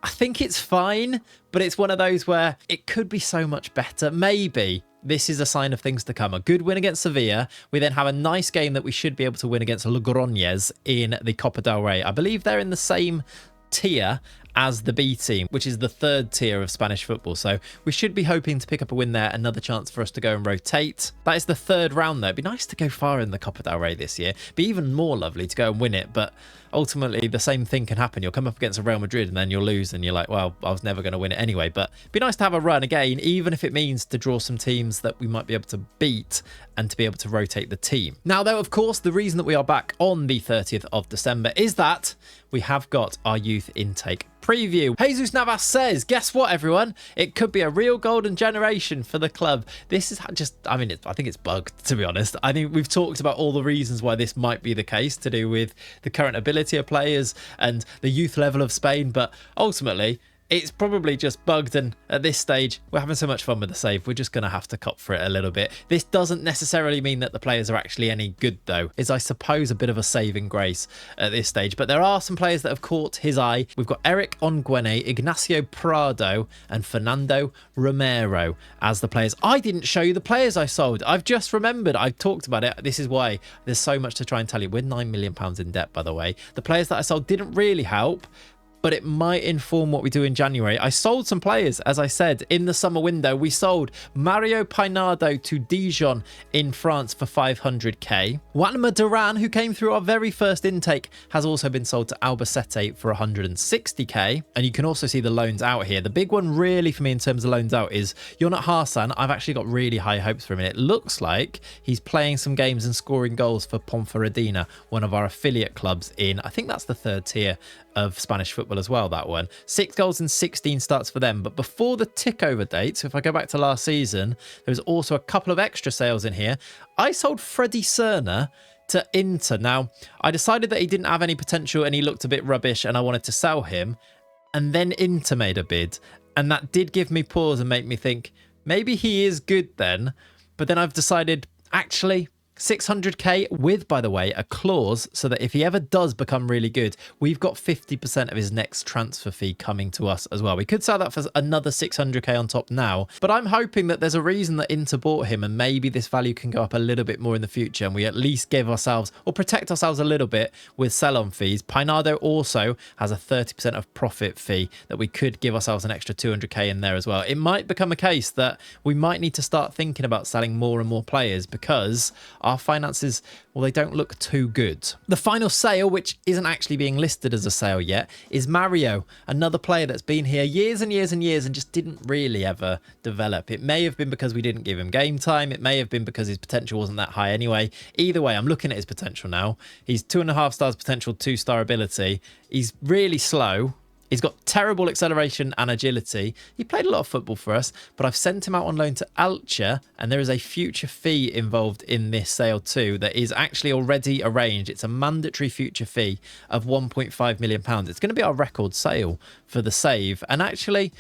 I think it's fine, but it's one of those where it could be so much better. Maybe this is a sign of things to come. A good win against Sevilla. We then have a nice game that we should be able to win against Logroñez in the Copa del Rey. I believe they're in the same tier as the B team, which is the 3rd tier of Spanish football. So we should be hoping to pick up a win there. Another chance for us to go and rotate. That is the 3rd round though. It'd be nice to go far in the Copa del Rey this year. Be even more lovely to go and win it. But ultimately the same thing can happen. You'll come up against a Real Madrid and then you'll lose and you're like, well, I was never going to win it anyway. But it'd be nice to have a run again, even if it means to draw some teams that we might be able to beat and to be able to rotate the team. Now though, of course, the reason that we are back on the 30th of December is that we have got our youth intake preview. Jesus Navas says, guess what, everyone? It could be a real golden generation for the club. This is just, I mean, I think it's bugged, to be honest. I think we've talked about all the reasons why this might be the case, to do with the current ability of players and the youth level of Spain, but ultimately it's probably just bugged, and at this stage we're having so much fun with the save, we're just going to have to cop for it a little bit. This doesn't necessarily mean that the players are actually any good though. Is, I suppose, a bit of a saving grace at this stage, but there are some players that have caught his eye. We've got Eric Onguene, Ignacio Prado and Fernando Romero as the players. I didn't show you the players I sold. I've just remembered. I've talked about it. This is why there's so much to try and tell you. We're £9 million in debt, by the way. The players that I sold didn't really help, but it might inform what we do in January. I sold some players, as I said, in the summer window. We sold Mario Peinado to Dijon in France for 500k. Wanma Duran, who came through our very first intake, has also been sold to Albacete for 160k. And you can also see the loans out here. The big one really for me in terms of loans out is Jonat Harsan. I've actually got really high hopes for him. And it looks like he's playing some games and scoring goals for Ponferradina, one of our affiliate clubs in, I think that's the 3rd tier of Spanish football as well, that one. 6 goals and 16 starts for them. But before the tick over date, so if I go back to last season, there was also a couple of extra sales in here. I sold Freddie Serna to Inter. Now, I decided that he didn't have any potential and he looked a bit rubbish and I wanted to sell him. And then Inter made a bid. And that did give me pause and make me think, maybe he is good then. But then I've decided, actually, 600k with, by the way, a clause so that if he ever does become really good, we've got 50% of his next transfer fee coming to us as well. We could sell that for another 600k on top now, but I'm hoping that there's a reason that Inter bought him and maybe this value can go up a little bit more in the future and we at least give ourselves or protect ourselves a little bit with sell-on fees. Peinado also has a 30% of profit fee that we could give ourselves an extra 200k in there as well. It might become a case that we might need to start thinking about selling more and more players because our finances, well, they don't look too good. The final sale, which isn't actually being listed as a sale yet, is Mario, another player that's been here years and years and years and just didn't really ever develop. It may have been because we didn't give him game time. It may have been because his potential wasn't that high anyway. Either way, I'm looking at his potential now. He's 2.5 stars potential, 2-star ability. He's really slow. He's got terrible acceleration and agility. He played a lot of football for us, but I've sent him out on loan to Elche, and there is a future fee involved in this sale too that is actually already arranged. It's a mandatory future fee of £1.5 million. It's going to be our record sale for the save, and actually,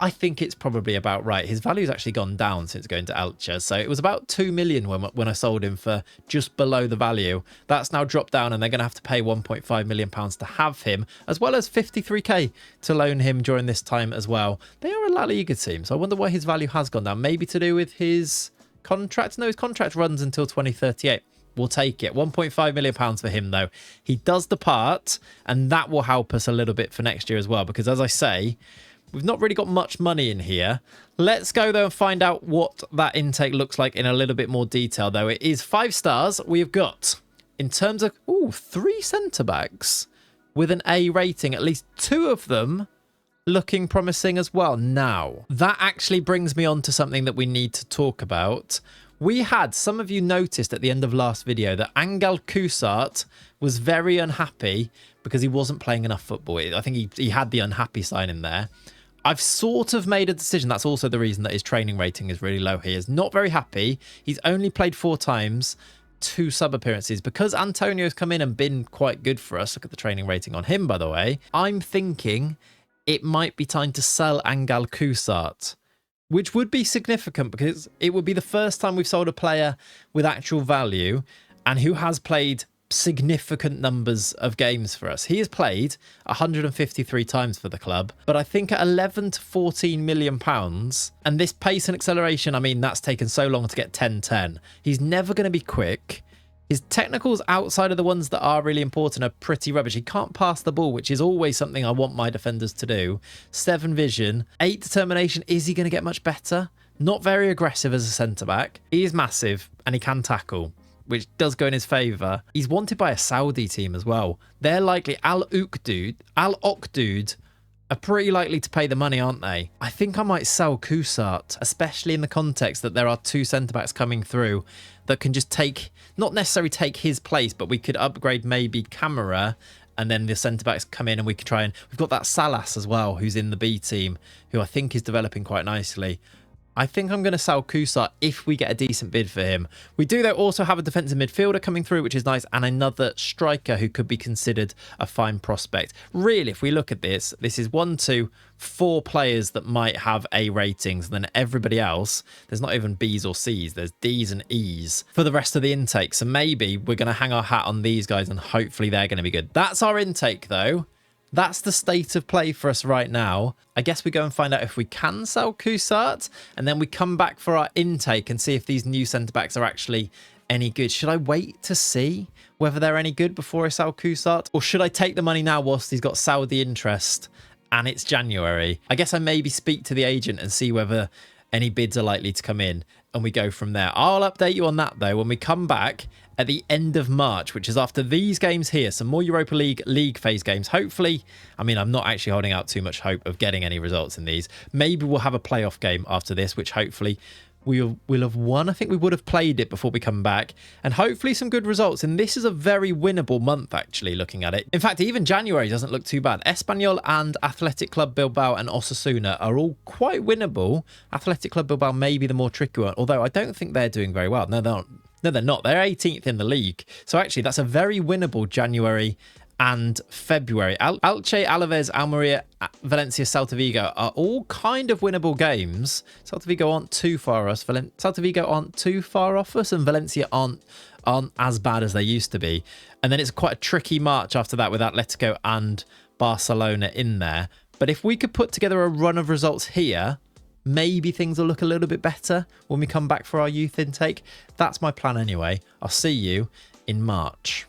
I think it's probably about right. His value's actually gone down since going to Elche. So it was about 2 million when I sold him for just below the value. That's now dropped down and they're going to have to pay £1.5 million to have him, as well as 53k to loan him during this time as well. They are a La Liga team, so I wonder why his value has gone down. Maybe to do with his contract? No, his contract runs until 2038. We'll take it. £1.5 million for him, though. He does depart, and that will help us a little bit for next year as well, because as I say, we've not really got much money in here. Let's go, though, and find out what that intake looks like in a little bit more detail, though. It is 5 stars. We've got, in terms of, 3 centre-backs with an A rating, at least 2 of them looking promising as well. Now, that actually brings me on to something that we need to talk about. We had, some of you noticed at the end of last video, that Angel Cusart was very unhappy because he wasn't playing enough football. I think he had the unhappy sign in there. I've sort of made a decision. That's also the reason that his training rating is really low. He is not very happy. He's only played 4 times, 2 sub appearances. Because Antonio's come in and been quite good for us, look at the training rating on him, by the way, I'm thinking it might be time to sell Angal Kusart, which would be significant because it would be the first time we've sold a player with actual value and who has played significant numbers of games for us. He has played 153 times for the club, but I think at 11 to 14 million pounds, and this pace and acceleration, I mean, that's taken so long to get 10-10. He's never going to be quick. His technicals outside of the ones that are really important are pretty rubbish. He can't pass the ball, which is always something I want my defenders to do. 7 vision, 8 determination. Is he going to get much better? Not very aggressive as a centre-back. He is massive and he can tackle, which does go in his favour. He's wanted by a Saudi team as well. They're likely, Al Okdud are pretty likely to pay the money, aren't they? I think I might sell Kusart, especially in the context that there are 2 centre-backs coming through that can just take, not necessarily take his place, but we could upgrade maybe Camera, and then the centre-backs come in and we could try and... We've got that Salas as well, who's in the B team, who I think is developing quite nicely. I think I'm going to sell Kusart if we get a decent bid for him. We do, though, also have a defensive midfielder coming through, which is nice, and another striker who could be considered a fine prospect. Really, if we look at this, this is 1, 2, 4 players that might have A ratings, and then everybody else, there's not even B's or C's, there's D's and E's for the rest of the intake. So maybe we're going to hang our hat on these guys, and hopefully they're going to be good. That's our intake, though. That's the state of play for us right now. I guess we go and find out if we can sell Kusart, and then we come back for our intake and see if these new centre-backs are actually any good. Should I wait to see whether they're any good before I sell Kusart? Or should I take the money now whilst he's got Saudi interest and it's January? I guess I maybe speak to the agent and see whether any bids are likely to come in, and we go from there. I'll update you on that, though, when we come back at the end of March, which is after these games here, some more Europa League phase games. Hopefully, I mean, I'm not actually holding out too much hope of getting any results in these. Maybe we'll have a playoff game after this, which hopefully we'll have won. I think we would have played it before we come back, and hopefully some good results. And this is a very winnable month, actually, looking at it. In fact, even January doesn't look too bad. Espanyol and Athletic Club Bilbao and Osasuna are all quite winnable. Athletic Club Bilbao may be the more tricky one, although I don't think they're doing very well. No, they're not. No, they're not. They're 18th in the league. So actually, that's a very winnable January and February. Elche, Alaves, Almeria, Valencia, Celta Vigo are all kind of winnable games. Celta Vigo aren't too far off us. Celta Vigo aren't too far off us, and Valencia aren't as bad as they used to be. And then it's quite a tricky March after that with Atletico and Barcelona in there. But if we could put together a run of results here, maybe things will look a little bit better when we come back for our youth intake. That's my plan anyway. I'll see you in March.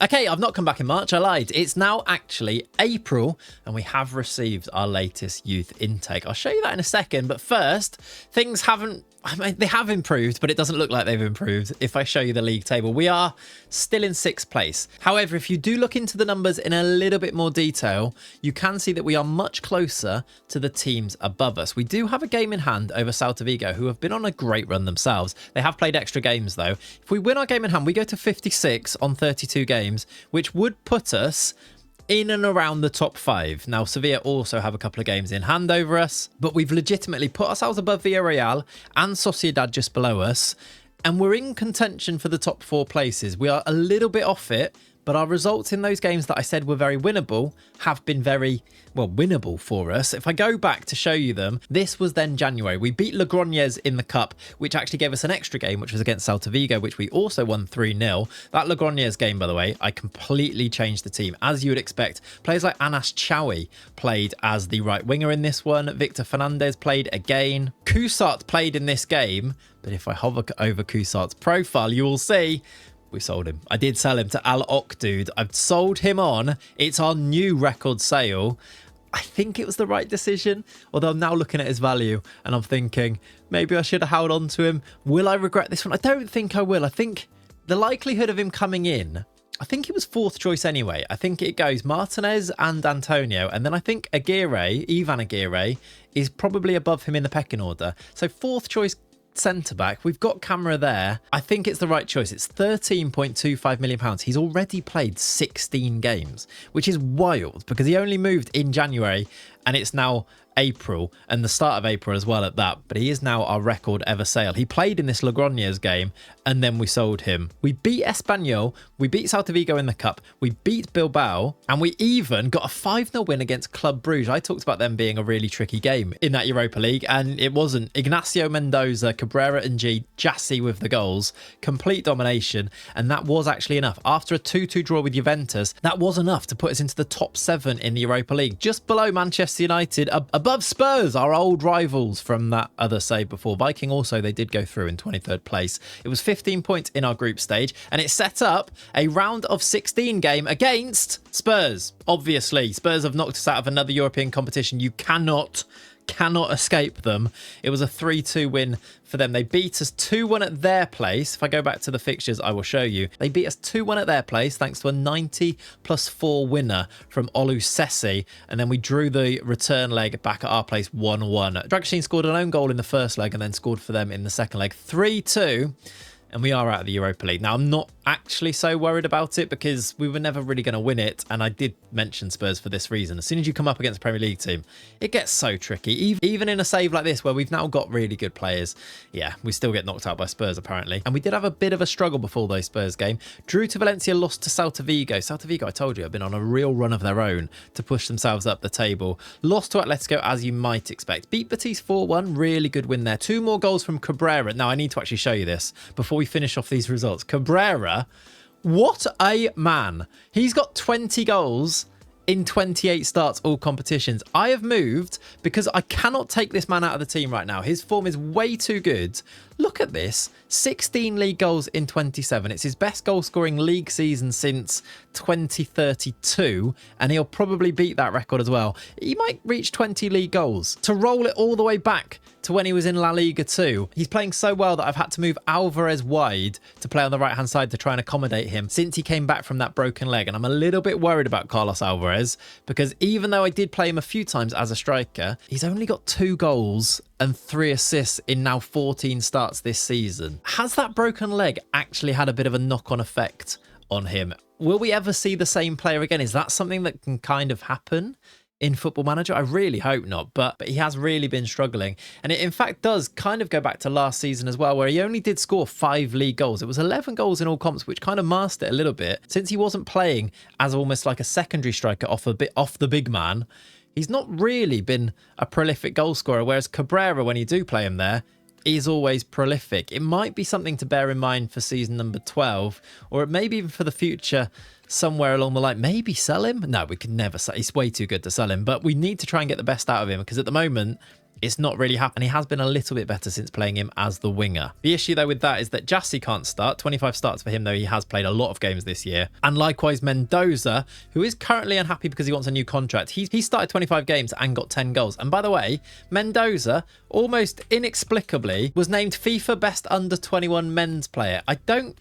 Okay, I've not come back in March, I lied. It's now actually April, and we have received our latest youth intake. I'll show you that in a second, but first, things haven't... I mean, they have improved, but it doesn't look like they've improved if I show you the league table. We are still in 6th place. However, if you do look into the numbers in a little bit more detail, you can see that we are much closer to the teams above us. We do have a game in hand over Celta Vigo, who have been on a great run themselves. They have played extra games, though. If we win our game in hand, we go to 56 on 32 games, which would put us in and around the top 5. Now, Sevilla also have a couple of games in hand over us, but we've legitimately put ourselves above Villarreal and Sociedad just below us, and we're in contention for the top 4 places. We are a little bit off it, but our results in those games that I said were very winnable have been very, well, winnable for us. If I go back to show you them, this was then January. We beat Logroñez in the Cup, which actually gave us an extra game, which was against Celta Vigo, which we also won 3-0. That Logroñez game, by the way, I completely changed the team. As you would expect, players like Anas Chawi played as the right winger in this one. Victor Fernandez played again. Kusart played in this game, but if I hover over Kusart's profile, you will see we sold him. I did sell him to Al Okdud. I've sold him on. It's our new record sale. I think it was the right decision, although I'm now looking at his value and I'm thinking maybe I should have held on to him. Will I regret this one? I don't think I will. I think the likelihood of him coming in, I think it was 4th choice anyway. I think it goes Martinez and Antonio, and then I think Aguirre, Ivan Aguirre, is probably above him in the pecking order. So 4th choice centre-back. We've got Camera there. I think it's the right choice. It's £13.25 million. He's already played 16 games, which is wild because he only moved in January and it's now April, and the start of April as well at that. But he is now our record ever sale. He played in this Logroñés game, and then we sold him. We beat Espanyol, we beat Celta Vigo in the cup, we beat Bilbao, and we even got a 5-0 win against Club Brugge. I talked about them being a really tricky game in that Europa League, and it wasn't. Ignacio Mendoza, Cabrera and Jassy with the goals, complete domination, and that was actually enough. After a 2-2 draw with Juventus, that was enough to put us into the top 7 in the Europa League, just below Manchester United, above Spurs, our old rivals from that other save before. Viking also, they did go through in 23rd place. It was 15 points in our group stage, and it set up a round of 16 game against Spurs. Obviously, Spurs have knocked us out of another European competition. You cannot escape them. It was a 3-2 win for them. They beat us 2-1 at their place. If I go back to the fixtures, I will show you. They beat us 2-1 at their place thanks to a 90+4 winner from Oluseyi, and then we drew the return leg back at our place 1-1. Dragoshin scored an own goal in the first leg and then scored for them in the second leg. 3-2. And we are out of the Europa League. Now, I'm not actually so worried about it because we were never really going to win it. And I did mention Spurs for this reason. As soon as you come up against a Premier League team, it gets so tricky. Even in a save like this where we've now got really good players, yeah, we still get knocked out by Spurs apparently. And we did have a bit of a struggle before those Spurs game. Drew to Valencia, lost to Celta Vigo. Celta Vigo, I told you, have been on a real run of their own to push themselves up the table. Lost to Atletico, as you might expect. Beat Betis 4-1, really good win there. 2 more goals from Cabrera. Now, I need to actually show you this before we finish off these results. Cabrera, what a man. He's got 20 goals in 28 starts, all competitions. I have moved because I cannot take this man out of the team right now. His form is way too good. Look at this, 16 league goals in 27. It's his best goal scoring league season since 2032, and he'll probably beat that record as well. He might reach 20 league goals. To roll it all the way back to when he was in La Liga 2, he's playing so well that I've had to move Alvarez wide to play on the right hand side to try and accommodate him since he came back from that broken leg. And I'm a little bit worried about Carlos Alvarez because even though I did play him a few times as a striker, he's only got 2 goals and 3 assists in now 14 starts this season. Has that broken leg actually had a bit of a knock-on effect on him? Will we ever see the same player again? Is that something that can kind of happen in Football Manager? I really hope not, but he has really been struggling. And it in fact does kind of go back to last season as well, where he only did score 5 league goals. It was 11 goals in all comps, which kind of masked it a little bit. Since he wasn't playing as almost like a secondary striker off the big man, he's not really been a prolific goal scorer, whereas Cabrera, when you do play him there, is always prolific. It might be something to bear in mind for season number 12, or maybe even for the future somewhere along the line. Maybe sell him? No, we can never sell. He's way too good to sell him, but we need to try and get the best out of him because at the moment, it's not really happening. He has been a little bit better since playing him as the winger. The issue though with that is that Jassy can't start. 25 starts for him though. He has played a lot of games this year. And likewise Mendoza, who is currently unhappy because he wants a new contract. He started 25 games and got 10 goals. And by the way, Mendoza, almost inexplicably, was named FIFA Best Under 21 Men's Player. I don't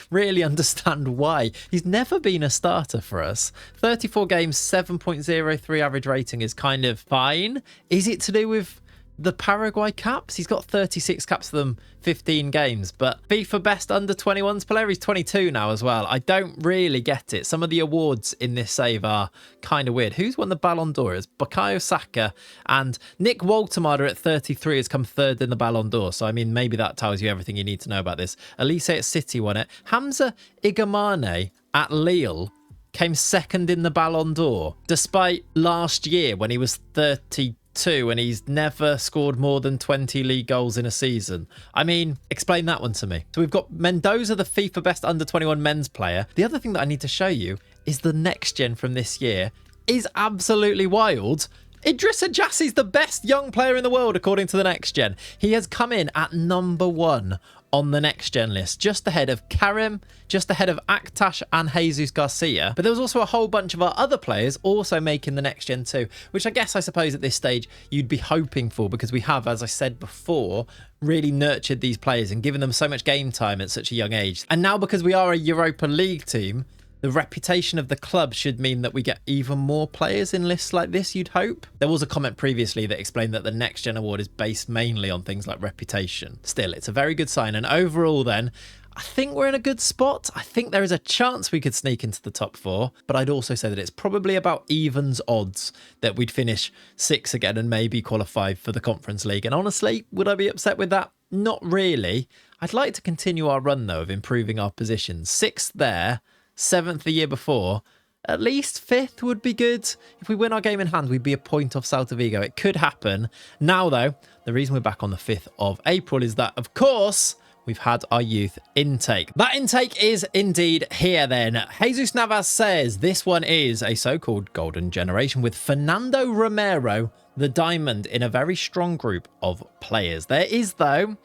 really understand why. He's never been a starter for us. 34 games, 7.03 average rating is kind of fine. Is it to do with the Paraguay caps? He's got 36 caps for them, 15 games, but FIFA Best Under 21s player, he's 22 now as well. I don't really get it. Some of the awards in this save are kind of weird. Who's won the Ballon d'Or? It's Bukayo Saka, and Nick Woltemade at 33 has come 3rd in the Ballon d'Or. So, I mean, maybe that tells you everything you need to know about this. Elise at City won it. Hamza Igamane at Lille came 2nd in the Ballon d'Or, despite last year when he was 32 and he's never scored more than 20 league goals in a season. I mean, explain that one to me. So we've got Mendoza, the FIFA Best Under 21 Men's Player. The other thing that I need to show you is the next gen from this year is absolutely wild. Idrissa Jassy's the best young player in the world according to the next gen. He has come in at number 1 on the next gen list, just ahead of Karim, just ahead of Aktash and Jesus Garcia. But there was also a whole bunch of our other players also making the next gen too, which I suppose at this stage you'd be hoping for, because we have, as I said before, really nurtured these players and given them so much game time at such a young age. And now because we are a Europa League team, the reputation of the club should mean that we get even more players in lists like this, you'd hope. There was a comment previously that explained that the Next Gen Award is based mainly on things like reputation. Still, it's a very good sign. And overall then, I think we're in a good spot. I think there is a chance we could sneak into the top 4, but I'd also say that it's probably about evens odds that we'd finish 6 again and maybe qualify for the Conference League. And honestly, would I be upset with that? Not really. I'd like to continue our run, though, of improving our positions. 6th there, 7th the year before. At least 5th would be good. If we win our game in hand, we'd be a point off Celta Vigo. It could happen. Now, though, the reason we're back on the 5th of April is that, of course, we've had our youth intake. That intake is indeed here then. Jesus Navas says this one is a so-called golden generation with Fernando Romero, the diamond, in a very strong group of players. There is, though,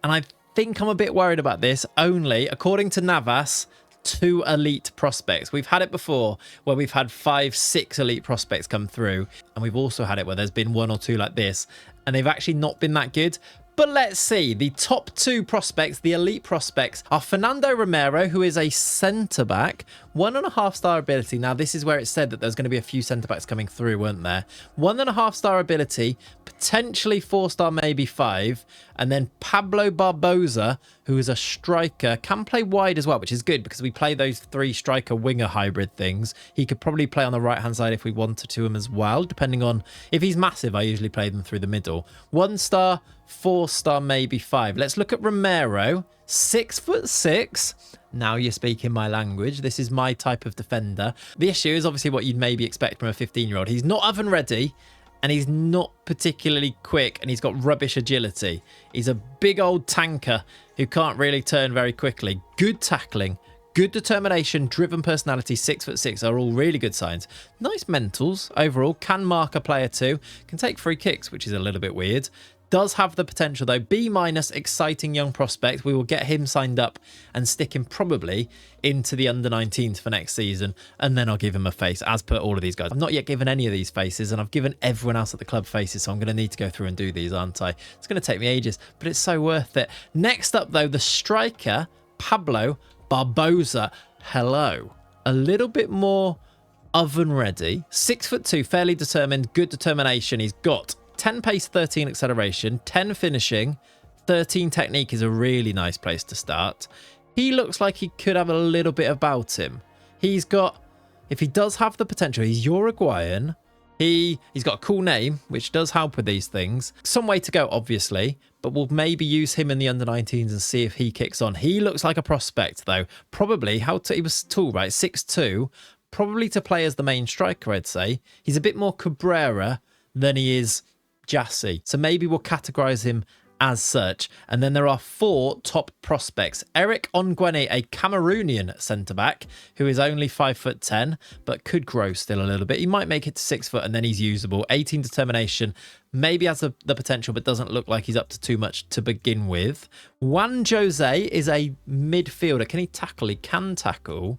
and I think I'm a bit worried about this, only, according to Navas, 2 elite prospects. We've had it before where we've had 5, 6 elite prospects come through, and we've also had it where there's been 1 or 2 like this, and they've actually not been that good. But let's see. The top 2 prospects, the elite prospects, are Fernando Romero, who is a centre-back, 1.5-star ability. Now, this is where it said that there's going to be a few centre-backs coming through, weren't there? 1.5-star ability, potentially 4-star, maybe 5. And then Pablo Barbosa, who is a striker, can play wide as well, which is good because we play those 3 striker-winger hybrid things. He could probably play on the right-hand side if we wanted to him as well, depending on if he's massive. I usually play them through the middle. 1-star, 4-star, maybe 5. Let's look at Romero, 6'6". Now you're speaking my language. This is my type of defender. The issue is obviously what you'd maybe expect from a 15-year-old. He's not oven ready, and he's not particularly quick, and he's got rubbish agility. He's a big old tanker who can't really turn very quickly. Good tackling, good determination, driven personality, 6'6" are all really good signs. Nice mentals overall, can mark a player too, can take free kicks, which is a little bit weird. Does have the potential though. B-, exciting young prospect. We will get him signed up and stick him probably into the under-19s for next season, and then I'll give him a face as per all of these guys. I've not yet given any of these faces, and I've given everyone else at the club faces, so I'm going to need to go through and do these, aren't I? It's going to take me ages, but it's so worth it. Next up though, the striker, Pablo Barbosa. Hello. A little bit more oven ready. 6'2", fairly determined, good determination. He's got 10 pace, 13 acceleration, 10 finishing, 13 technique is a really nice place to start. He looks like he could have a little bit about him. He's got, if he does have the potential, he's Uruguayan. He's got a cool name, which does help with these things. Some way to go, obviously, but we'll maybe use him in the under-19s and see if he kicks on. He looks like a prospect, though. Probably, he was tall, right? 6'2", probably to play as the main striker, I'd say. He's a bit more Cabrera than he is Jassy. So maybe we'll categorize him as such. And then there are 4 top prospects. Eric Ongwene, a Cameroonian centre-back who is only 5'10", but could grow still a little bit. He might make it to 6 foot and then he's usable. 18 determination, maybe has the potential, but doesn't look like he's up to too much to begin with. Juan Jose is a midfielder. Can he tackle? He can tackle,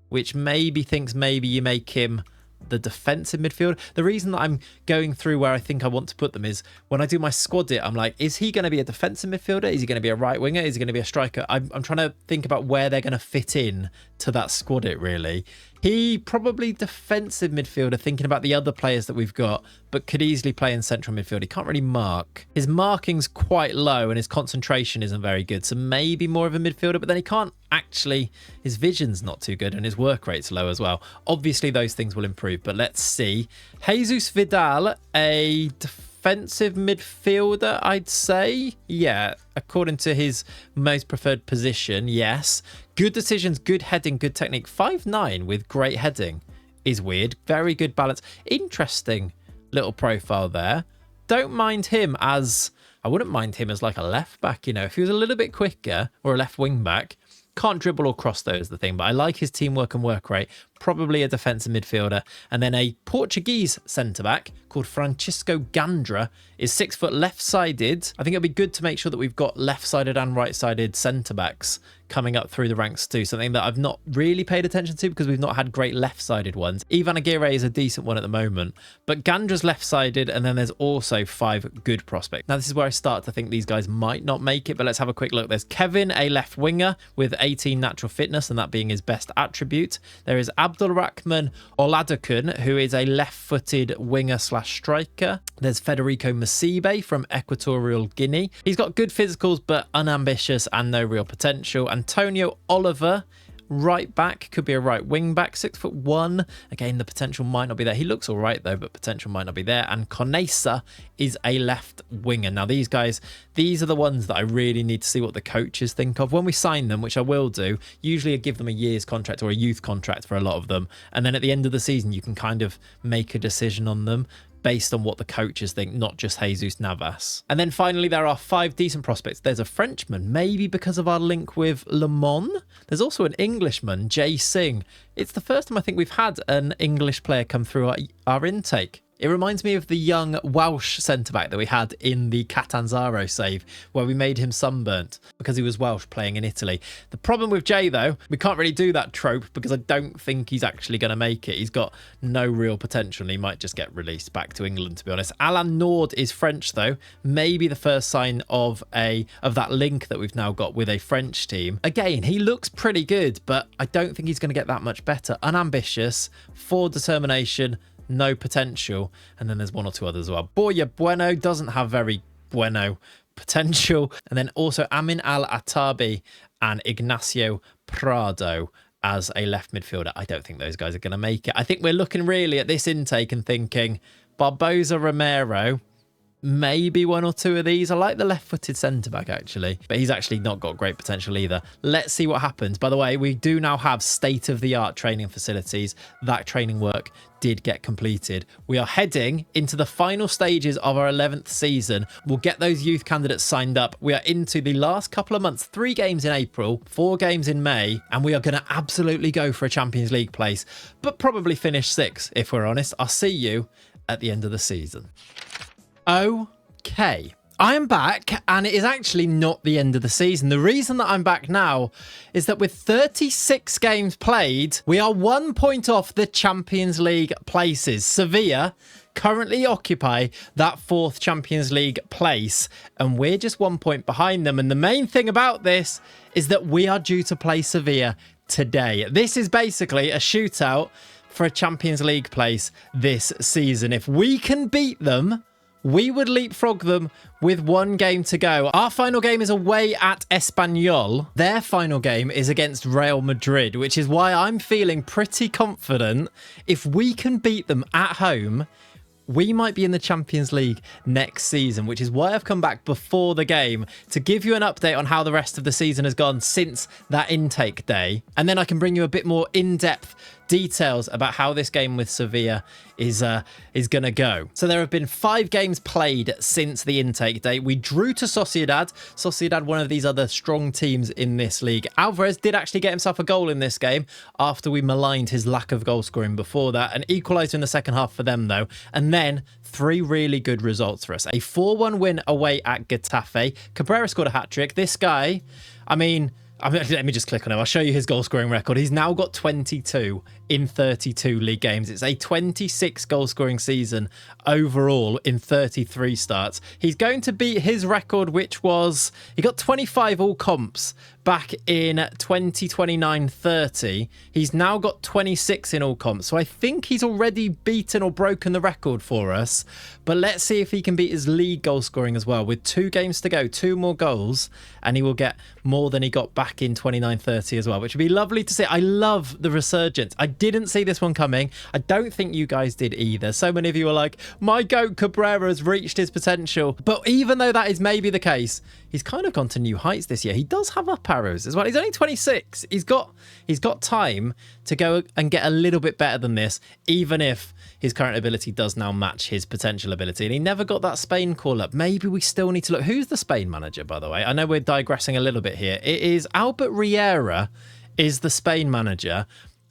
which maybe thinks maybe you make him the defensive midfielder. The reason that I'm going through where I think I want to put them is when I do my squad it, I'm like, is he going to be a defensive midfielder? Is he going to be a right winger? Is he going to be a striker? I'm trying to think about where they're going to fit in to that squad it really. He probably defensive midfielder, thinking about the other players that we've got, but could easily play in central midfield. He can't really mark. His marking's quite low and his concentration isn't very good. So maybe more of a midfielder, but then he can't actually, his vision's not too good and his work rate's low as well. Obviously those things will improve, but let's see. Jesus Vidal, a defensive midfielder, I'd say. Yeah, according to his most preferred position, yes. Good decisions, good heading, good technique. 5'9" with great heading is weird. Very good balance. Interesting little profile there. Don't mind him as, I wouldn't mind him as like a left back, you know. If he was a little bit quicker, or a left wing back, can't dribble or cross though is the thing, but I like his teamwork and work rate. Probably a defensive midfielder. And then a Portuguese centre-back called Francisco Gandra is 6 foot left-sided. I think it'll be good to make sure that we've got left-sided and right-sided centre-backs coming up through the ranks too. Something that I've not really paid attention to because we've not had great left-sided ones. Ivan Aguirre is a decent one at the moment, but Gandra's left-sided, and then there's also 5 good prospects. Now this is where I start to think these guys might not make it, but let's have a quick look. There's Kevin, a left winger with 18 natural fitness, and that being his best attribute. There is Abdulrahman Oladokun, who is a left-footed winger/striker. There's Federico Masibe from Equatorial Guinea. He's got good physicals but unambitious and no real potential. Antonio Oliver, right back, could be a right wing back, 6'1". Again, the potential might not be there. He looks all right though, but potential might not be there. And Conesa is a left winger. Now these guys, these are the ones that I really need to see what the coaches think of when we sign them, which I will do. Usually I give them a year's contract or a youth contract for a lot of them, and then at the end of the season you can kind of make a decision on them based on what the coaches think, not just Jesus Navas. And then finally, there are 5 decent prospects. There's a Frenchman, maybe because of our link with Le Mans. There's also an Englishman, Jay Singh. It's the first time I think we've had an English player come through our intake. It reminds me of the young Welsh centre-back that we had in the Catanzaro save, where we made him sunburnt because he was Welsh playing in Italy. The problem with Jay, though, we can't really do that trope because I don't think he's actually going to make it. He's got no real potential and he might just get released back to England, to be honest. Alan Nord is French, though. Maybe the first sign of that link that we've now got with a French team. Again, he looks pretty good, but I don't think he's going to get that much better. Unambitious, for determination, no potential. And then there's 1 or 2 others as well. Boya Bueno doesn't have very bueno potential. And then also Amin Al-Atabi and Ignacio Prado as a left midfielder. I don't think those guys are going to make it. I think we're looking really at this intake and thinking Barbosa, Romero, maybe 1 or 2 of these. I like the left-footed centre-back, actually, but he's actually not got great potential either. Let's see what happens. By the way, we do now have state-of-the-art training facilities. That training work did get completed. We are heading into the final stages of our 11th season. We'll get those youth candidates signed up. We are into the last couple of months, 3 games in April, 4 games in May, and we are going to absolutely go for a Champions League place, but probably finish 6th, if we're honest. I'll see you at the end of the season. Okay, I am back, and it is actually not the end of the season. The reason that I'm back now is that with 36 games played, we are 1 point off the Champions League places. Sevilla currently occupy that 4th Champions League place, and we're just 1 point behind them. And the main thing about this is that we are due to play Sevilla today. This is basically a shootout for a Champions League place this season. If we can beat them, we would leapfrog them with 1 game to go. Our final game is away at Espanyol. Their final game is against Real Madrid, which is why I'm feeling pretty confident if we can beat them at home, we might be in the Champions League next season, which is why I've come back before the game to give you an update on how the rest of the season has gone since that intake day. And then I can bring you a bit more in-depth details about how this game with Sevilla is going to go. So there have been 5 games played since the intake day. We drew to Sociedad. Sociedad, one of these other strong teams in this league. Alvarez did actually get himself a goal in this game after we maligned his lack of goal scoring before that. An equaliser in the second half for them, though. And then 3 really good results for us. A 4-1 win away at Getafe. Cabrera scored a hat-trick. This guy, I mean, let me just click on him. I'll show you his goal scoring record. He's now got 22 in 32 league games. It's a 26 goal scoring season overall in 33 starts. He's going to beat his record, which was, he got 25 all comps back in 2029-30. He's now got 26 in all comps. So I think he's already beaten or broken the record for us. But let's see if he can beat his league goal scoring as well. With 2 games to go, 2 more goals, and he will get more than he got back in 29-30 as well, which would be lovely to see. I love the resurgence. I didn't see this one coming. I don't think you guys did either. So many of you are like, my goat Cabrera has reached his potential. But even though that is maybe the case, he's kind of gone to new heights this year. He does have up arrows as well. He's only 26. He's got time to go and get a little bit better than this, even if his current ability does now match his potential ability. And he never got that Spain call up. Maybe we still need to look. Who's the Spain manager, by the way? I know we're digressing a little bit here. It is Albert Riera is the Spain manager.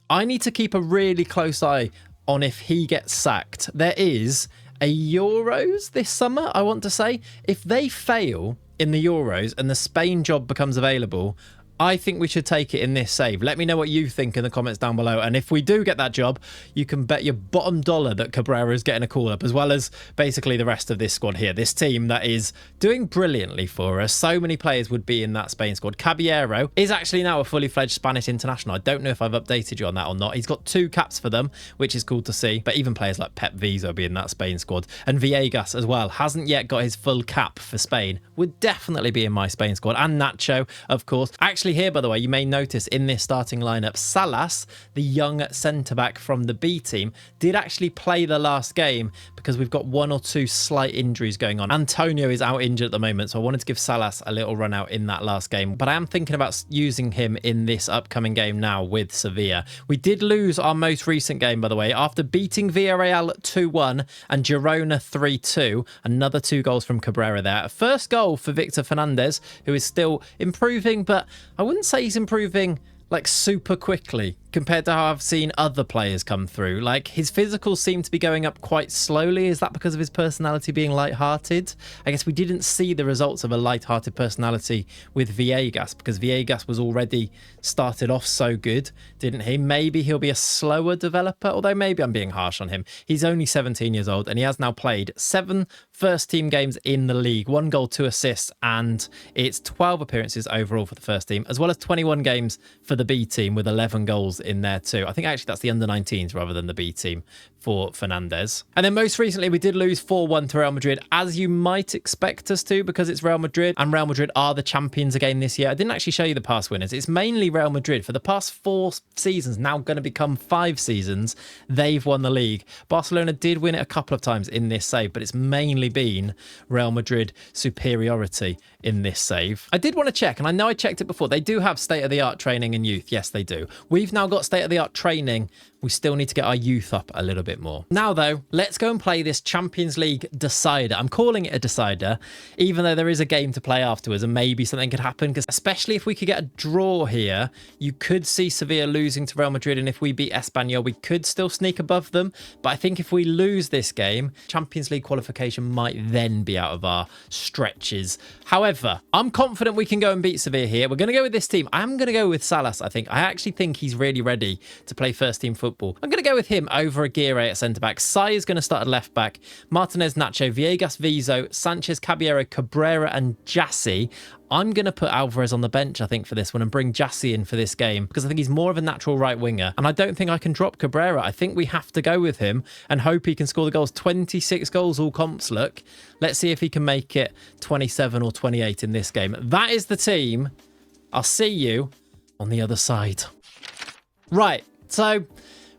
I need to keep a really close eye on if he gets sacked. There is a Euros this summer, I want to say. If they fail in the Euros and the Spain job becomes available, I think we should take it in this save. Let me know what you think in the comments down below. And if we do get that job, you can bet your bottom dollar that Cabrera is getting a call up, as well as basically the rest of this squad here. This team that is doing brilliantly for us. So many players would be in that Spain squad. Caballero is actually now a fully fledged Spanish international. I don't know if I've updated you on that or not. He's got 2 caps for them, which is cool to see. But even players like Pep Viso be in that Spain squad. And Villegas as well hasn't yet got his full cap for Spain. Would definitely be in my Spain squad. And Nacho, of course. Actually here, by the way, you may notice in this starting lineup, Salas, the young centre-back from the B team, did actually play the last game because we've got 1 or 2 slight injuries going on. Antonio is out injured at the moment, so I wanted to give Salas a little run out in that last game. But I am thinking about using him in this upcoming game now with Sevilla. We did lose our most recent game, by the way, after beating Villarreal 2-1 and Girona 3-2. Another 2 goals from Cabrera there. First goal for Victor Fernandez, who is still improving, but I wouldn't say he's improving like super quickly compared to how I've seen other players come through. Like, his physicals seem to be going up quite slowly. Is that because of his personality being light-hearted? I guess we didn't see the results of a light-hearted personality with Villegas because Villegas was already started off so good, didn't he? Maybe he'll be a slower developer, although maybe I'm being harsh on him. He's only 17 years old and he has now played 7 first-team games in the league, 1 goal, 2 assists, and it's 12 appearances overall for the first team, as well as 21 games for the B team with 11 goals in there too. I think actually that's the under-19s rather than the B team for Fernandez. And then most recently we did lose 4-1 to Real Madrid, as you might expect us to, because it's Real Madrid and Real Madrid are the champions again this year. I didn't actually show you the past winners. It's mainly Real Madrid. For the past 4 seasons, now going to become 5 seasons, they've won the league. Barcelona did win it a couple of times in this save, but it's mainly been Real Madrid superiority in this save. I did want to check, and I know I checked it before, they do have state-of-the-art training in youth. Yes, they do. We've now got state-of-the-art training. We still need to get our youth up a little bit more. Now, though, let's go and play this Champions League decider. I'm calling it a decider, even though there is a game to play afterwards and maybe something could happen, because especially if we could get a draw here, you could see Sevilla losing to Real Madrid, and if we beat Espanyol, we could still sneak above them. But I think if we lose this game, Champions League qualification might then be out of our stretches. However, I'm confident we can go and beat Sevilla here. We're going to go with this team. I'm going to go with Salas, I think. I actually think he's really ready to play first-team football. I'm going to go with him over Aguirre at centre-back. Sai is going to start at left-back. Martinez, Nacho, Villegas, Viso, Sanchez, Caballero, Cabrera and Jassy. I'm going to put Alvarez on the bench, I think, for this one and bring Jassy in for this game because I think he's more of a natural right winger. And I don't think I can drop Cabrera. I think we have to go with him and hope he can score the goals. 26 goals, all comps look. Let's see if he can make it 27 or 28 in this game. That is the team. I'll see you on the other side. Right, so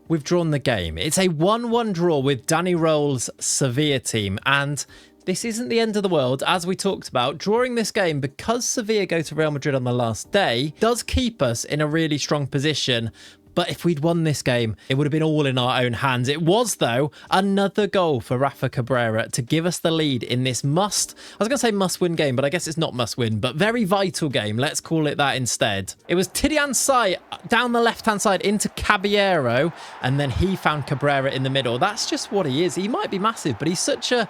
we've drawn the game. It's a 1-1 draw with Danny Roll's Sevilla team, and this isn't the end of the world. As we talked about, drawing this game, because Sevilla go to Real Madrid on the last day, does keep us in a really strong position. But if we'd won this game, it would have been all in our own hands. It was, though, another goal for Rafa Cabrera to give us the lead in this I was going to say must-win game, but I guess it's not must-win, but very vital game. Let's call it that instead. It was Tidiane Sai down the left-hand side into Caballero, and then he found Cabrera in the middle. That's just what he is. He might be massive, but he's such a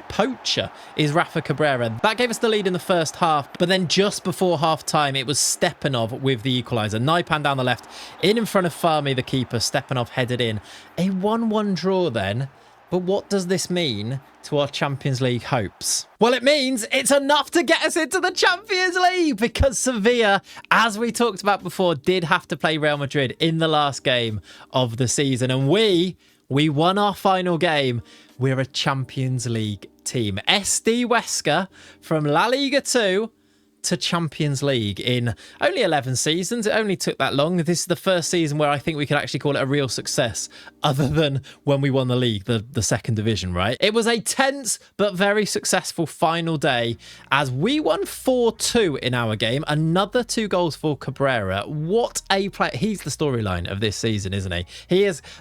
poacher, is Rafa Cabrera. That gave us the lead in the first half, but then just before half-time, it was Stepanov with the equaliser. Naipan down the left, in front of Fahmy, the keeper. Stepanov headed in. A 1-1 draw then. But what does this mean to our Champions League hopes? Well, it means it's enough to get us into the Champions League, because Sevilla, as we talked about before, did have to play Real Madrid in the last game of the season. And we won our final game. We're a Champions League team. SD Huesca from La Liga 2 to Champions League in only 11 seasons. It only took that long. This is the first season where I think we could actually call it a real success, other than when we won the league, the second division, right? It was a tense but very successful final day as we won 4-2 in our game. Another 2 goals for Cabrera. What a player. He's the storyline of this season, isn't he?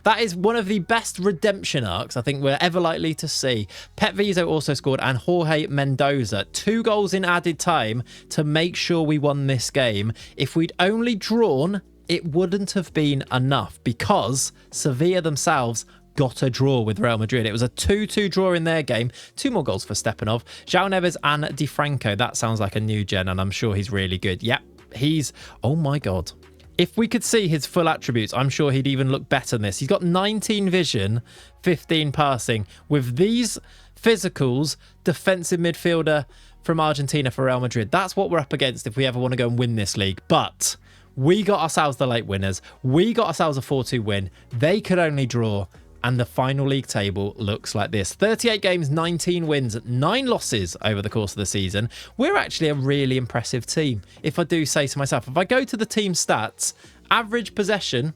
That is one of the best redemption arcs I think we're ever likely to see. Pep Viso also scored, and Jorge Mendoza. 2 goals in added time to make sure we won this game. If we'd only drawn, it wouldn't have been enough, because Sevilla themselves got a draw with Real Madrid. It was a 2-2 draw in their game. 2 more goals for Stepanov. João Neves and Di Franco. That sounds like a new gen, and I'm sure he's really good. Yep. He's, oh my God. If we could see his full attributes, I'm sure he'd even look better than this. He's got 19 vision, 15 passing. With these physicals, defensive midfielder from Argentina for Real Madrid. That's what we're up against if we ever want to go and win this league. But we got ourselves the late winners. We got ourselves a 4-2 win. They could only draw. And the final league table looks like this. 38 games, 19 wins, 9 losses over the course of the season. We're actually a really impressive team, if I do say so myself. If I go to the team stats, average possession,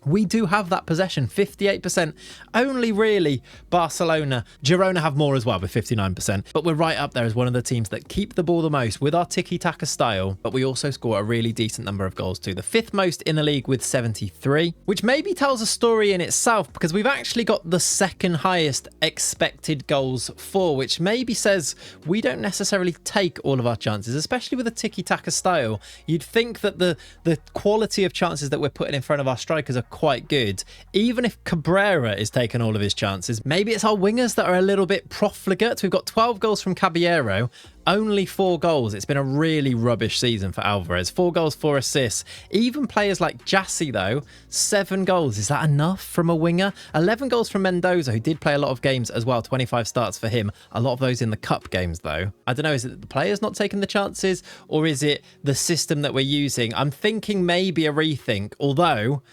we do have that possession, 58%. Only really Barcelona. Girona have more as well with 59%. But we're right up there as one of the teams that keep the ball the most with our tiki-taka style. But we also score a really decent number of goals too. The 5th most in the league with 73, which maybe tells a story in itself because we've actually got the 2nd highest expected goals for, which maybe says we don't necessarily take all of our chances, especially with a tiki-taka style. You'd think that the quality of chances that we're putting in front of our strikers are quite good. Even if Cabrera is taking all of his chances, maybe it's our wingers that are a little bit profligate. We've got 12 goals from Caballero, only 4 goals. It's been a really rubbish season for Alvarez. 4 goals, 4 assists. Even players like Jassy, though, 7 goals. Is that enough from a winger? 11 goals from Mendoza, who did play a lot of games as well. 25 starts for him. A lot of those in the cup games, though. I don't know, is it the players not taking the chances, or is it the system that we're using? I'm thinking maybe a rethink, although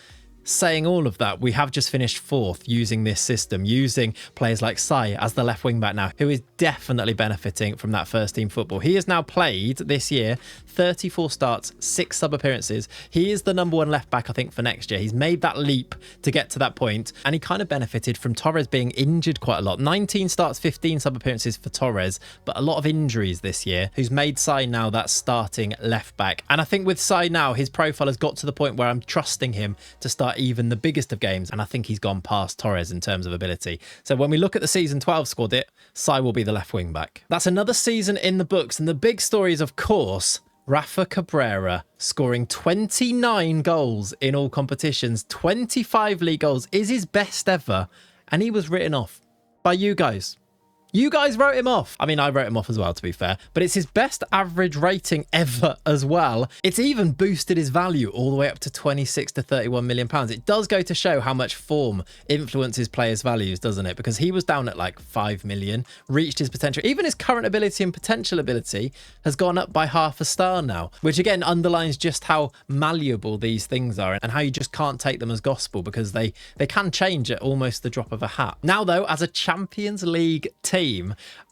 saying all of that, we have just finished 4th using this system, using players like Sai as the left wing back now, who is definitely benefiting from that first team football. He has now played this year 34 starts, 6 sub appearances. He is the #1 left back, I think, for next year. He's made that leap to get to that point, and he kind of benefited from Torres being injured quite a lot. 19 starts, 15 sub appearances for Torres, but a lot of injuries this year, who's made Sai now that starting left back. And I think with Sai now, his profile has got to the point where I'm trusting him to start even the biggest of games, and I think he's gone past Torres in terms of ability. So when we look at the season 12 squad, Sai will be the left wing back. That's another season in the books, and the big story is, of course, Rafa Cabrera scoring 29 goals in all competitions, 25 league goals, is his best ever, and he was written off by you guys. You guys wrote him off. I mean, I wrote him off as well, to be fair, but it's his best average rating ever as well. It's even boosted his value all the way up to 26 to 31 million pounds. It does go to show how much form influences players' values, doesn't it? Because he was down at like 5 million, reached his potential. Even his current ability and potential ability has gone up by half a star now, which again underlines just how malleable these things are and how you just can't take them as gospel, because they can change at almost the drop of a hat. Now, though, as a Champions League team,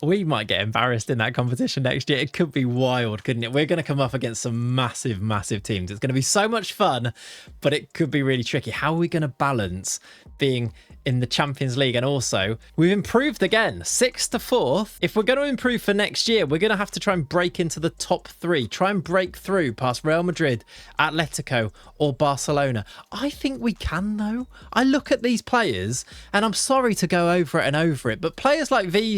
we might get embarrassed in that competition next year. It could be wild, couldn't it? We're going to come up against some massive, massive teams. It's going to be so much fun, but it could be really tricky. How are we going to balance being in the Champions League? And also, we've improved again, 6th to 4th. If we're going to improve for next year, we're going to have to try and break into the top 3, try and break through past Real Madrid, Atletico, or Barcelona. I think we can, though. I look at these players, and I'm sorry to go over it and over it, but players like Vizo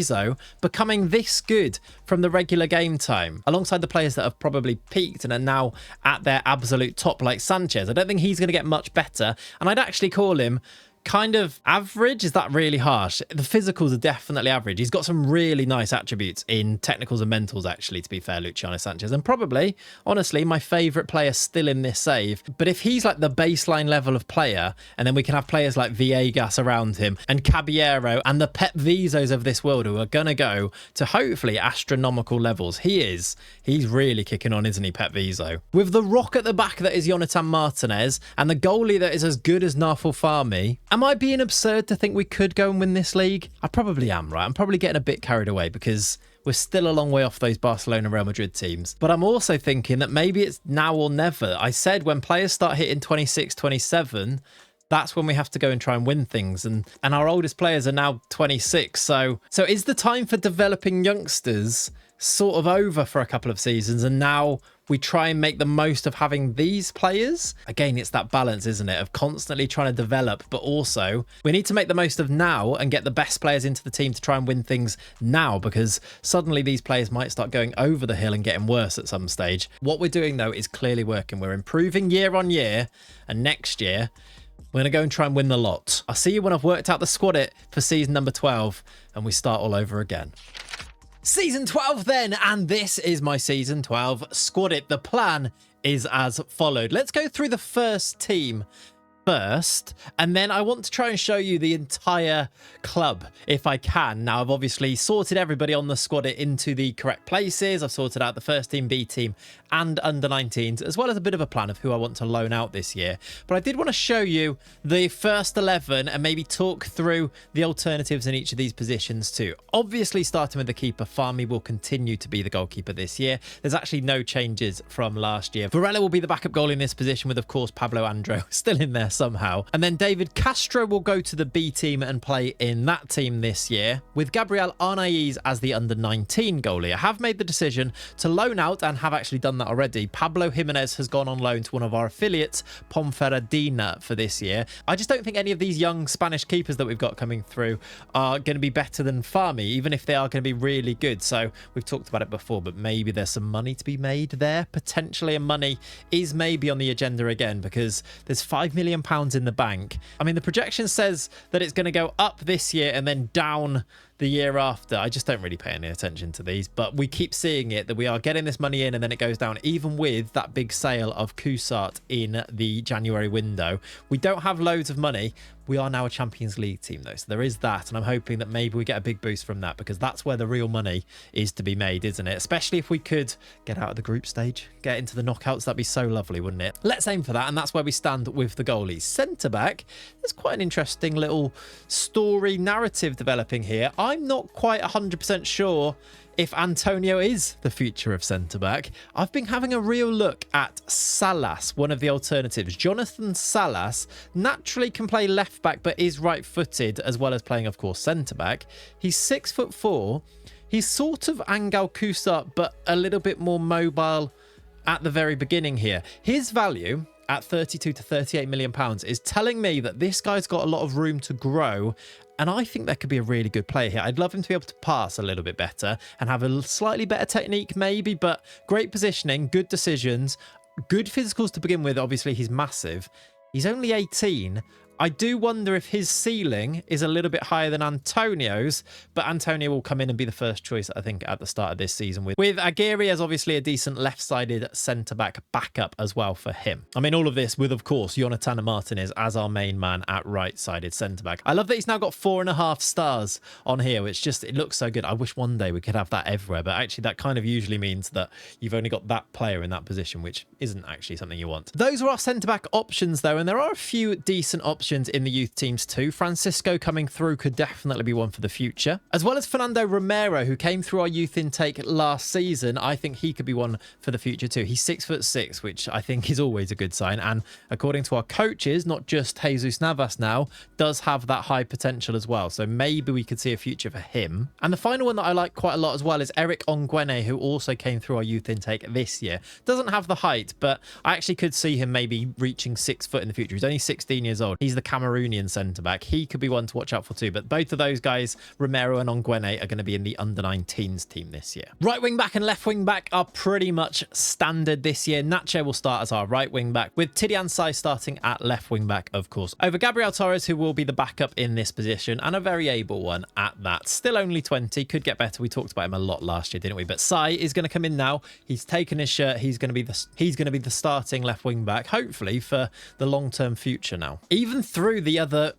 becoming this good from the regular game time, alongside the players that have probably peaked and are now at their absolute top, like Sanchez. I don't think he's going to get much better, and I'd actually call him kind of average. Is that really harsh? The physicals are definitely average. He's got some really nice attributes in technicals and mentals, actually, to be fair, Luciano Sanchez. And probably, honestly, my favourite player still in this save. But if he's like the baseline level of player, and then we can have players like Villegas around him, and Caballero, and the Pep Vizos of this world, who are going to go to hopefully astronomical levels. He's really kicking on, isn't he, Pep Vizo? With the rock at the back that is Jonathan Martinez, and the goalie that is as good as Nafal Fahmy, am I being absurd to think we could go and win this league? I probably am, right? I'm probably getting a bit carried away because we're still a long way off those Barcelona, Real Madrid teams. But I'm also thinking that maybe it's now or never. I said when players start hitting 26, 27, that's when we have to go and try and win things. And our oldest players are now 26. So is the time for developing youngsters sort of over for a couple of seasons, and now we try and make the most of having these players? Again, it's that balance, isn't it, of constantly trying to develop, but also we need to make the most of now and get the best players into the team to try and win things now, because suddenly these players might start going over the hill and getting worse at some stage. What we're doing, though, is clearly working. We're improving year on year, and next year we're going to go and try and win the lot. I'll see you when I've worked out the squad for season number 12 and we start all over again. Season 12 then, and this is my Season 12 squad. The plan is as followed. Let's go through the first team first, and then I want to try and show you the entire club if I can. Now, I've obviously sorted everybody on the squad into the correct places. I've sorted out the first team, B team, and under 19s, as well as a bit of a plan of who I want to loan out this year. But I did want to show you the first 11 and maybe talk through the alternatives in each of these positions too. Obviously, starting with the keeper, Farmy will continue to be the goalkeeper this year. There's actually no changes from last year. Varela will be the backup goalie in this position with, of course, Pablo Andro still in there somehow. And then David Castro will go to the B team and play in that team this year, with Gabriel Arnaiz as the under 19 goalie. I have made the decision to loan out, and have actually done that already. Pablo Jimenez has gone on loan to one of our affiliates, Ponferradina, for this year. I just don't think any of these young Spanish keepers that we've got coming through are going to be better than Farmy, even if they are going to be really good. So we've talked about it before, but maybe there's some money to be made there potentially, and money is maybe on the agenda again because there's £5 million in the bank. I mean, the projection says that it's going to go up this year and then down the year after. I just don't really pay any attention to these, but we keep seeing it, that we are getting this money in and then it goes down, even with that big sale of Kusart in the January window. We don't have loads of money. We are now a Champions League team though, so there is that, and I'm hoping that maybe we get a big boost from that, because that's where the real money is to be made, isn't it? Especially if we could get out of the group stage, get into the knockouts. That'd be so lovely, wouldn't it? Let's aim for that, and that's where we stand with the goalies. Centre back, there's quite an interesting little story narrative developing here. I'm not quite 100% sure if Antonio is the future of centre-back. I've been having a real look at Salas, one of the alternatives. Jonathan Salas naturally can play left-back, but is right-footed, as well as playing, of course, centre-back. He's 6'4". He's sort of Angel Kusart, but a little bit more mobile at the very beginning here. His value at 32 to 38 million pounds is telling me that this guy's got a lot of room to grow, and I think that could be a really good player here. I'd love him to be able to pass a little bit better and have a slightly better technique maybe, but great positioning, good decisions, good physicals to begin with. Obviously, he's massive. He's only 18. I do wonder if his ceiling is a little bit higher than Antonio's, but Antonio will come in and be the first choice, I think, at the start of this season. With Aguirre as obviously a decent left-sided centre-back backup as well for him. I mean, all of this with, of course, Jonathan Martinez as our main man at right-sided centre-back. I love that he's now got 4.5 stars on here, which just, it looks so good. I wish one day we could have that everywhere, but actually that kind of usually means that you've only got that player in that position, which isn't actually something you want. Those are our centre-back options, though, and there are a few decent options in the youth teams too. Francisco coming through could definitely be one for the future, as well as Fernando Romero, who came through our youth intake last season. I think he could be one for the future too. He's 6'6", which I think is always a good sign, and according to our coaches, not just Jesus Navas now, does have that high potential as well, so maybe we could see a future for him. And the final one that I like quite a lot as well is Eric Ongwene, who also came through our youth intake this year. Doesn't have the height, but I actually could see him maybe reaching 6 foot in the future. He's only 16 years old. He's the Cameroonian centre-back. He could be one to watch out for too, but both of those guys, Romero and Ongwene, are going to be in the under-19s team this year. Right wing back and left wing back are pretty much standard this year. Nacho will start as our right wing back, with Tidiane Sai starting at left wing back, of course, over Gabriel Torres, who will be the backup in this position, and a very able one at that. Still only 20, could get better. We talked about him a lot last year, didn't we? But Sai is going to come in now. He's taken his shirt. He's going to be the starting left wing back, hopefully for the long-term future now. Even through the other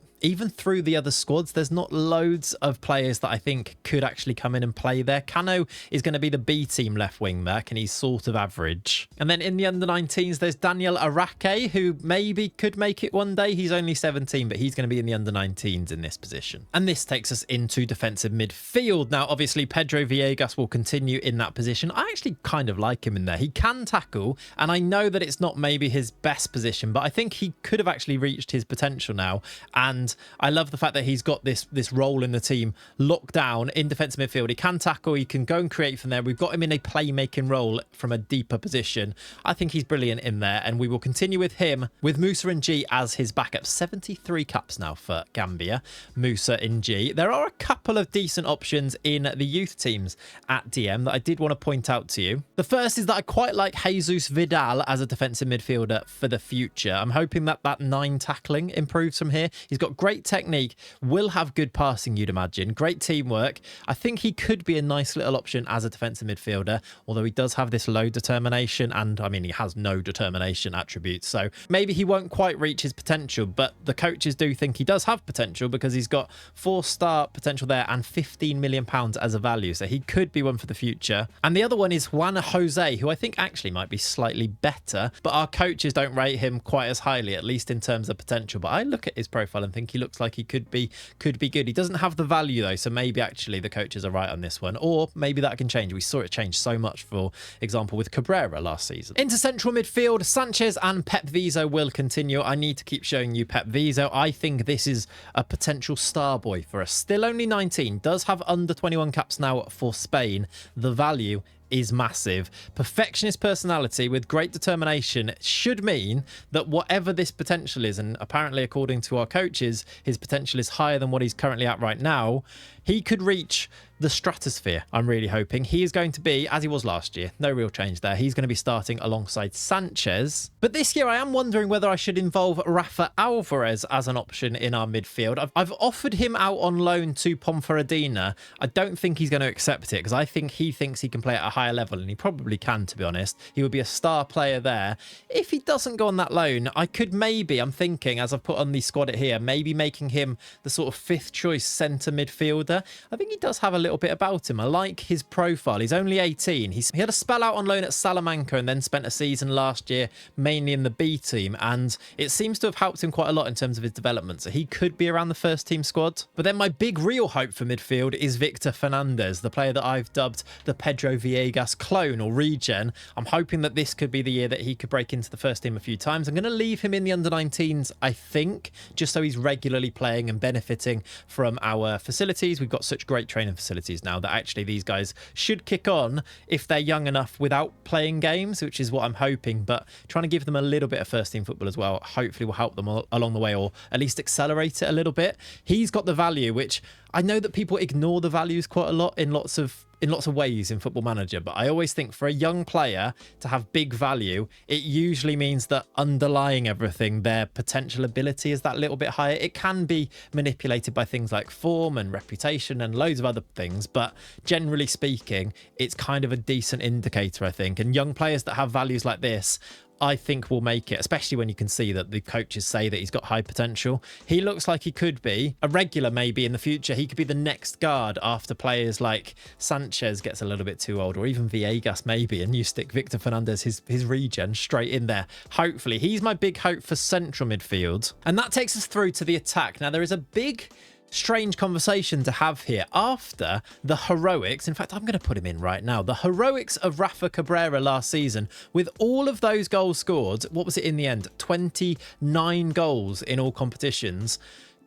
squads, there's not loads of players that I think could actually come in and play there. Cano is going to be the B team left wing back, and he's sort of average. And then in the under-19s, there's Daniel Araque, who maybe could make it one day. He's only 17, but he's going to be in the under-19s in this position. And this takes us into defensive midfield. Now, obviously, Pedro Villegas will continue in that position. I actually kind of like him in there. He can tackle, and I know that it's not maybe his best position, but I think he could have actually reached his potential now. And I love the fact that he's got this role in the team locked down in defensive midfield. He can tackle, he can go and create from there. We've got him in a playmaking role from a deeper position. I think he's brilliant in there, and we will continue with him, with Musa Ng as his backup. 73 caps now for Gambia, Musa Ng. There are a couple of decent options in the youth teams at DM that I did want to point out to you. The first is that I quite like Jesus Vidal as a defensive midfielder for the future. I'm hoping that 9 tackling improves from here. He's got great technique, will have good passing, you'd imagine. Great teamwork. I think he could be a nice little option as a defensive midfielder, although he does have this low determination, and I mean, he has no determination attributes, so maybe he won't quite reach his potential, but the coaches do think he does have potential because he's got 4-star potential there and £15 million as a value, so he could be one for the future. And the other one is Juan Jose, who I think actually might be slightly better, but our coaches don't rate him quite as highly, at least in terms of potential. But I look at his profile and think he looks like he could be good. He doesn't have the value though, so maybe actually the coaches are right on this one, or maybe that can change. We saw it change so much, for example, with Cabrera last season. Into central midfield, Sanchez and Pep Viso will continue. I need to keep showing you Pep Viso. I think this is a potential star boy for us. Still only 19, does have under 21 caps now for Spain. The value is massive. Perfectionist personality with great determination should mean that whatever this potential is, and apparently according to our coaches, his potential is higher than what he's currently at right now, he could reach the stratosphere. I'm really hoping he is going to be, as he was last year, no real change there. He's going to be starting alongside Sanchez. But this year I am wondering whether I should involve Rafa Alvarez as an option in our midfield. I've offered him out on loan to Ponferradina. I don't think he's going to accept it because I think he thinks he can play at a higher level, and he probably can, to be honest. He would be a star player there. If he doesn't go on that loan, I could maybe, I'm thinking, as I've put on the squad here, maybe making him the sort of 5th choice centre midfielder. I think he does have a little bit about him. I like his profile. He's only 18. He had a spell out on loan at Salamanca and then spent a season last year mainly in the B team, and it seems to have helped him quite a lot in terms of his development, so he could be around the first team squad. But then my big real hope for midfield is Victor Fernandez, the player that I've dubbed the Pedro Villegas clone or regen. I'm hoping that this could be the year that he could break into the first team a few times. I'm going to leave him in the under-19s, I think, just so he's regularly playing and benefiting from our facilities. We've got such great training facilities now that actually these guys should kick on if they're young enough without playing games, which is what I'm hoping, but trying to give them a little bit of first team football as well hopefully will help them along the way, or at least accelerate it a little bit. He's got the value, which I know that people ignore the values quite a lot in lots of ways in Football Manager, but I always think for a young player to have big value, it usually means that underlying everything, their potential ability is that little bit higher. It can be manipulated by things like form and reputation and loads of other things, but generally speaking, it's kind of a decent indicator, I think. And young players that have values like this, I think will make it, especially when you can see that the coaches say that he's got high potential. He looks like he could be a regular maybe in the future. He could be the next guard after players like Sanchez gets a little bit too old, or even Villegas maybe, and you stick Victor Fernandez, his regen, straight in there. Hopefully. He's my big hope for central midfield. And that takes us through to the attack. Now, there is a big strange conversation to have here after the heroics. In fact, I'm going to put him in right now. The heroics of Rafa Cabrera last season, with all of those goals scored. What was it in the end? 29 goals in all competitions.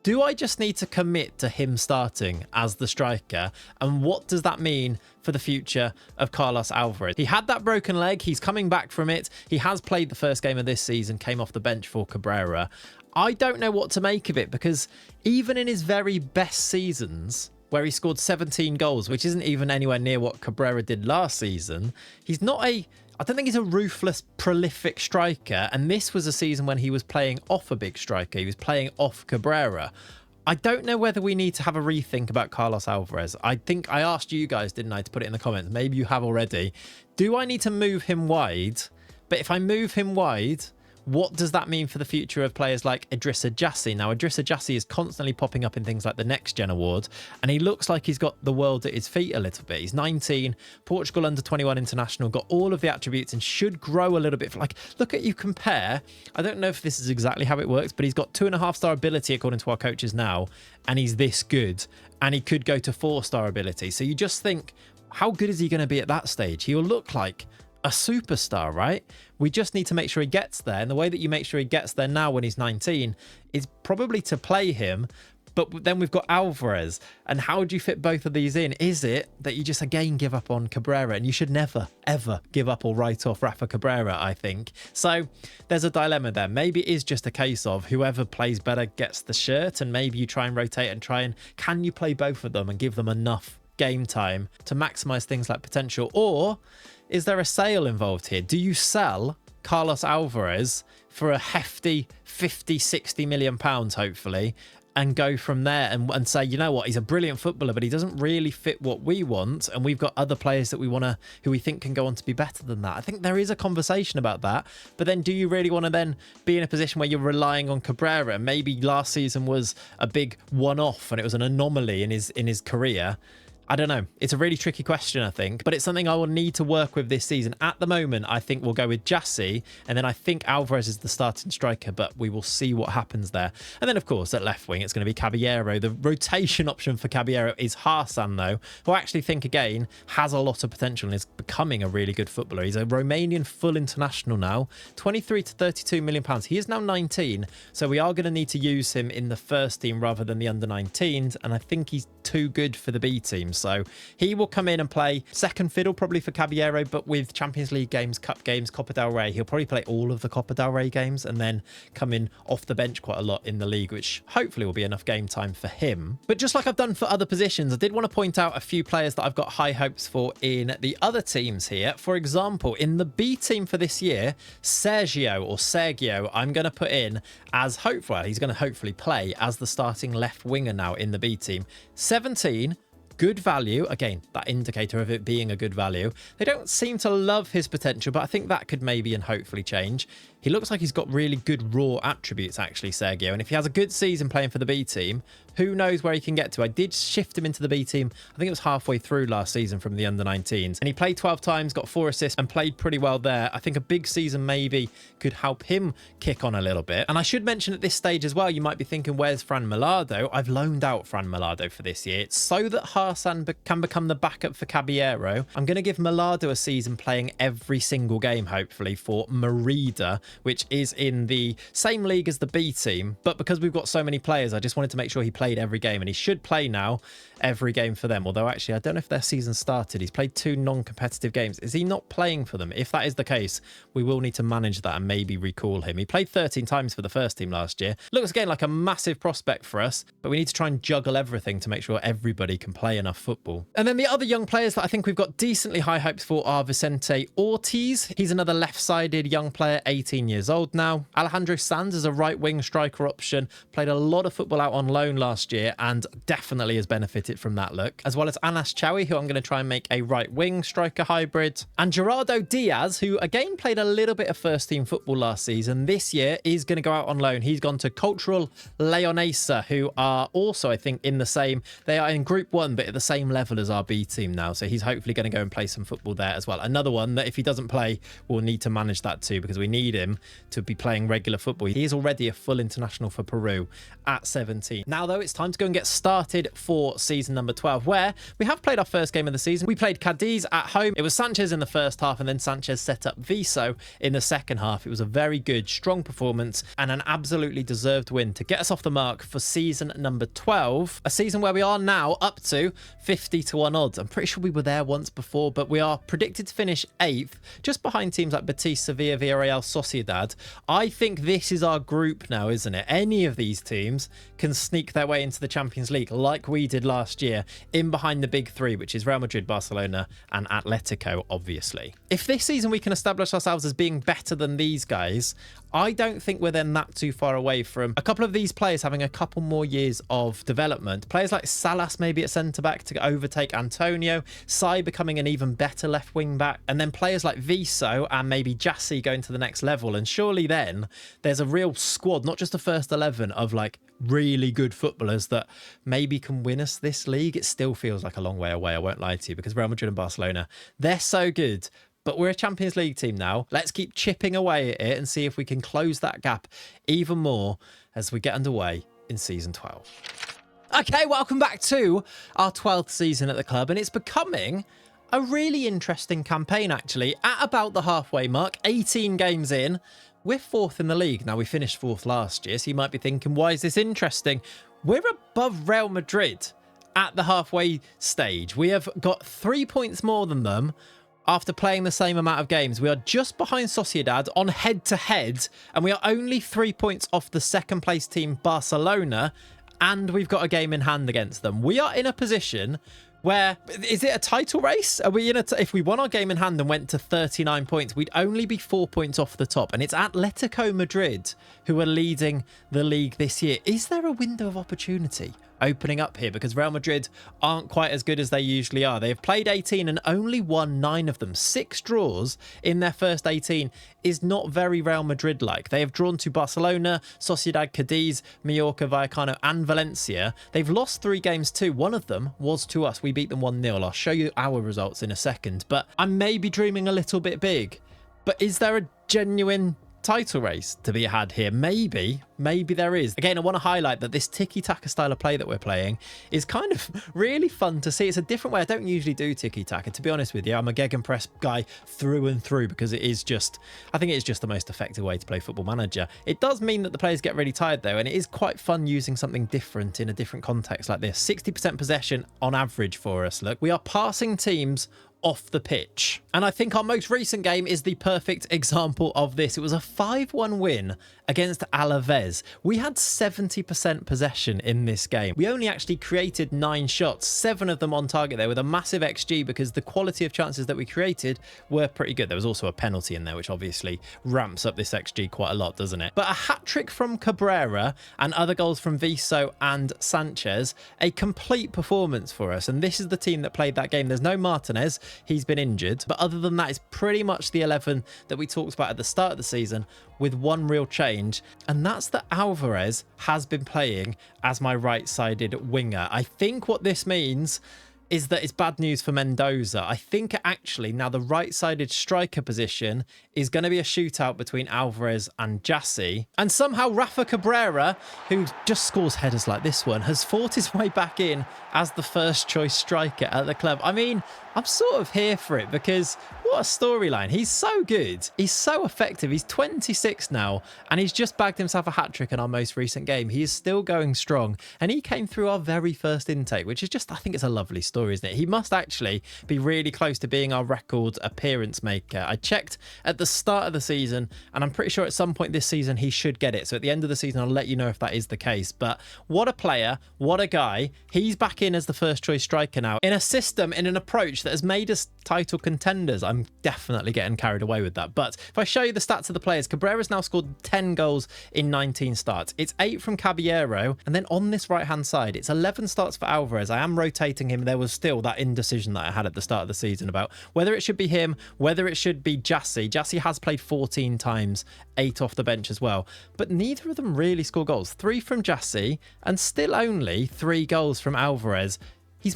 Do I just need to commit to him starting as the striker? And what does that mean for the future of Carlos Alvarez? He had that broken leg. He's coming back from it. He has played the first game of this season, came off the bench for Cabrera. I don't know what to make of it, because even in his very best seasons, where he scored 17 goals, which isn't even anywhere near what Cabrera did last season, he's not I don't think he's a ruthless, prolific striker. And this was a season when he was playing off a big striker. He was playing off Cabrera. I don't know whether we need to have a rethink about Carlos Alvarez. I think I asked you guys, didn't I, to put it in the comments. Maybe you have already. Do I need to move him wide? But if I move him wide, what does that mean for the future of players like Idrissa Jassi? Now, Idrissa Jassi is constantly popping up in things like the Next Gen Award, and he looks like he's got the world at his feet a little bit. He's 19, Portugal under-21 international, got all of the attributes and should grow a little bit. Like, look at you compare. I don't know if this is exactly how it works, but he's got 2.5-star ability according to our coaches now, and he's this good, and he could go to 4-star ability. So you just think, how good is he going to be at that stage? He will look like a superstar, right? We just need to make sure he gets there. And the way that you make sure he gets there now when he's 19 is probably to play him. But then we've got Alvarez. And how do you fit both of these in? Is it that you just again give up on Cabrera? And you should never, ever give up or write off Rafa Cabrera, I think. So there's a dilemma there. Maybe it is just a case of whoever plays better gets the shirt, and maybe you try and rotate and can you play both of them and give them enough game time to maximize things like potential? Or is there a sale involved here? Do you sell Carlos Alvarez for a hefty 50, 60 million pounds, hopefully, and go from there and say, you know what, he's a brilliant footballer, but he doesn't really fit what we want, and we've got other players that who we think can go on to be better than that. I think there is a conversation about that, but then do you really want to then be in a position where you're relying on Cabrera? Maybe last season was a big one-off and it was an anomaly in his career. I don't know. It's a really tricky question, I think, but it's something I will need to work with this season. At the moment, I think we'll go with Jassy, and then I think Alvarez is the starting striker, but we will see what happens there. And then, of course, at left wing, it's going to be Caballero. The rotation option for Caballero is Harsan, though, who I actually think, again, has a lot of potential and is becoming a really good footballer. He's a Romanian full international now, 23 to 32 million pounds. He is now 19, so we are going to need to use him in the first team rather than the under-19s, and I think he's too good for the B team. So he will come in and play second fiddle probably for Caballero, but with Champions League games, Cup games, Copa del Rey, he'll probably play all of the Copa del Rey games and then come in off the bench quite a lot in the league, which hopefully will be enough game time for him. But just like I've done for other positions, I did want to point out a few players that I've got high hopes for in the other teams here. For example, in the B team for this year, Sergio, I'm going to put in as he's going to hopefully play as the starting left winger now in the B team. 17, good value. Again, that indicator of it being a good value. They don't seem to love his potential, but I think that could maybe and hopefully change. He looks like he's got really good raw attributes, actually, Sergio. And if he has a good season playing for the B team, who knows where he can get to. I did shift him into the B team. I think it was halfway through last season from the under-19s. And he played 12 times, got 4 assists, and played pretty well there. I think a big season maybe could help him kick on a little bit. And I should mention at this stage as well, you might be thinking, where's Fran Millardo? I've loaned out Fran Millardo for this year. It's so that Harsan can become the backup for Caballero. I'm going to give Millardo a season playing every single game, hopefully, for Merida, which is in the same league as the B team. But because we've got so many players, I just wanted to make sure he played every game, and he should play now every game for them. Although actually I don't know if their season started. He's played 2 non-competitive games. Is he not playing for them? If that is the case, we will need to manage that and maybe recall him. He played 13 times for the first team last year. Looks again like a massive prospect for us, but we need to try and juggle everything to make sure everybody can play enough football. And then the other young players that I think we've got decently high hopes for are Vicente Ortiz. He's another left-sided young player, 18 years old now. Alejandro Sanz is a right-wing striker option. Played a lot of football out on loan last year and definitely has benefited from that look. As well as Anas Chawi, who I'm going to try and make a right-wing striker hybrid. And Gerardo Diaz, who again played a little bit of first-team football last season. This year is going to go out on loan. He's gone to Cultural Leonesa, who are also, I think, in the same... They are in Group 1, but at the same level as our B team now. So he's hopefully going to go and play some football there as well. Another one that if he doesn't play, we'll need to manage that too, because we need him to be playing regular football. He is already a full international for Peru at 17. Now, though, it's time to go and get started for season number 12, where we have played our first game of the season. We played Cadiz at home. It was Sanchez in the first half, and then Sanchez set up Viso in the second half. It was a very good, strong performance and an absolutely deserved win to get us off the mark for season number 12, a season where we are now up to 50 to 1 odds. I'm pretty sure we were there once before, but we are predicted to finish 8th, just behind teams like Betis, Sevilla, Villarreal, Sociedad. I think this is our group now, isn't it? Any of these teams can sneak their way into the Champions League like we did last year, in behind the big 3, which is Real Madrid, Barcelona and Atletico, obviously. If this season we can establish ourselves as being better than these guys, I don't think we're then that too far away from a couple of these players having a couple more years of development. Players like Salas maybe at centre-back to overtake Antonio, Sai becoming an even better left wing-back, and then players like Viso and maybe Jassy going to the next level. And surely then there's a real squad, not just a first 11 of like really good footballers that maybe can win us this league. It still feels like a long way away, I won't lie to you, because Real Madrid and Barcelona, they're so good. But we're a Champions League team now. Let's keep chipping away at it and see if we can close that gap even more as we get underway in season 12. Okay, welcome back to our 12th season at the club, and it's becoming a really interesting campaign, actually. At about the halfway mark, 18 games in, we're 4th in the league. Now, we finished 4th last year, so you might be thinking, why is this interesting? We're above Real Madrid at the halfway stage. We have got 3 points more than them after playing the same amount of games. We are just behind Sociedad on head-to-head, and we are only 3 points off the second-place team, Barcelona, and we've got a game in hand against them. We are in a position where, is it a title race? Are we in a, if we won our game in hand and went to 39 points, we'd only be 4 points off the top. And it's Atletico Madrid who are leading the league this year. Is there a window of opportunity opening up here? Because Real Madrid aren't quite as good as they usually are. They've played 18 and only won 9 of them. 6 draws in their first 18 is not very Real Madrid-like. They have drawn to Barcelona, Sociedad Cadiz, Mallorca, Vallecano and Valencia. They've lost 3 games too. One of them was to us. We beat them 1-0. I'll show you our results in a second. But I'm maybe dreaming a little bit big. But is there a genuine title race to be had here? Maybe there is. Again, I want to highlight that this tiki-taka style of play that we're playing is kind of really fun to see. It's a different way. I don't usually do tiki-taka, to be honest with you. I'm a gegenpress guy through and through because it is just, I think it's just the most effective way to play Football Manager. It does mean that the players get really tired though, and it is quite fun using something different in a different context like this. 60% possession on average for us. Look, we are passing teams off the pitch. And I think our most recent game is the perfect example of this. It was a 5-1 win against Alaves. We had 70% possession in this game. We only actually created 9 shots, 7 of them on target there with a massive XG because the quality of chances that we created were pretty good. There was also a penalty in there, which obviously ramps up this XG quite a lot, doesn't it? But a hat-trick from Cabrera and other goals from Viso and Sanchez, a complete performance for us. And this is the team that played that game. There's no Martinez. He's been injured. But other than that, it's pretty much the 11 that we talked about at the start of the season with one real change. And that's that Alvarez has been playing as my right-sided winger. I think what this means is that it's bad news for Mendoza. I think actually now the right-sided striker position is going to be a shootout between Alvarez and Jassy. And somehow Rafa Cabrera, who just scores headers like this one, has fought his way back in as the first choice striker at the club. I mean, I'm sort of here for it because what a storyline. He's so good. He's so effective. He's 26 now and he's just bagged himself a hat-trick in our most recent game. He is still going strong and he came through our very first intake, which is just, I think it's a lovely story, isn't it? He must actually be really close to being our record appearance maker. I checked at the start of the season and I'm pretty sure at some point this season he should get it. So at the end of the season, I'll let you know if that is the case. But what a player, what a guy. He's back in as the first choice striker now in a system, in an approach that has made us title contenders. I'm definitely getting carried away with that. But if I show you the stats of the players, Cabrera's now scored 10 goals in 19 starts. It's 8 from Caballero. And then on this right-hand side, it's 11 starts for Alvarez. I am rotating him. There was still that indecision that I had at the start of the season about whether it should be him, whether it should be Jassy. Jassy has played 14 times, 8 off the bench as well. But neither of them really score goals. 3 from Jassy and still only 3 goals from Alvarez. He's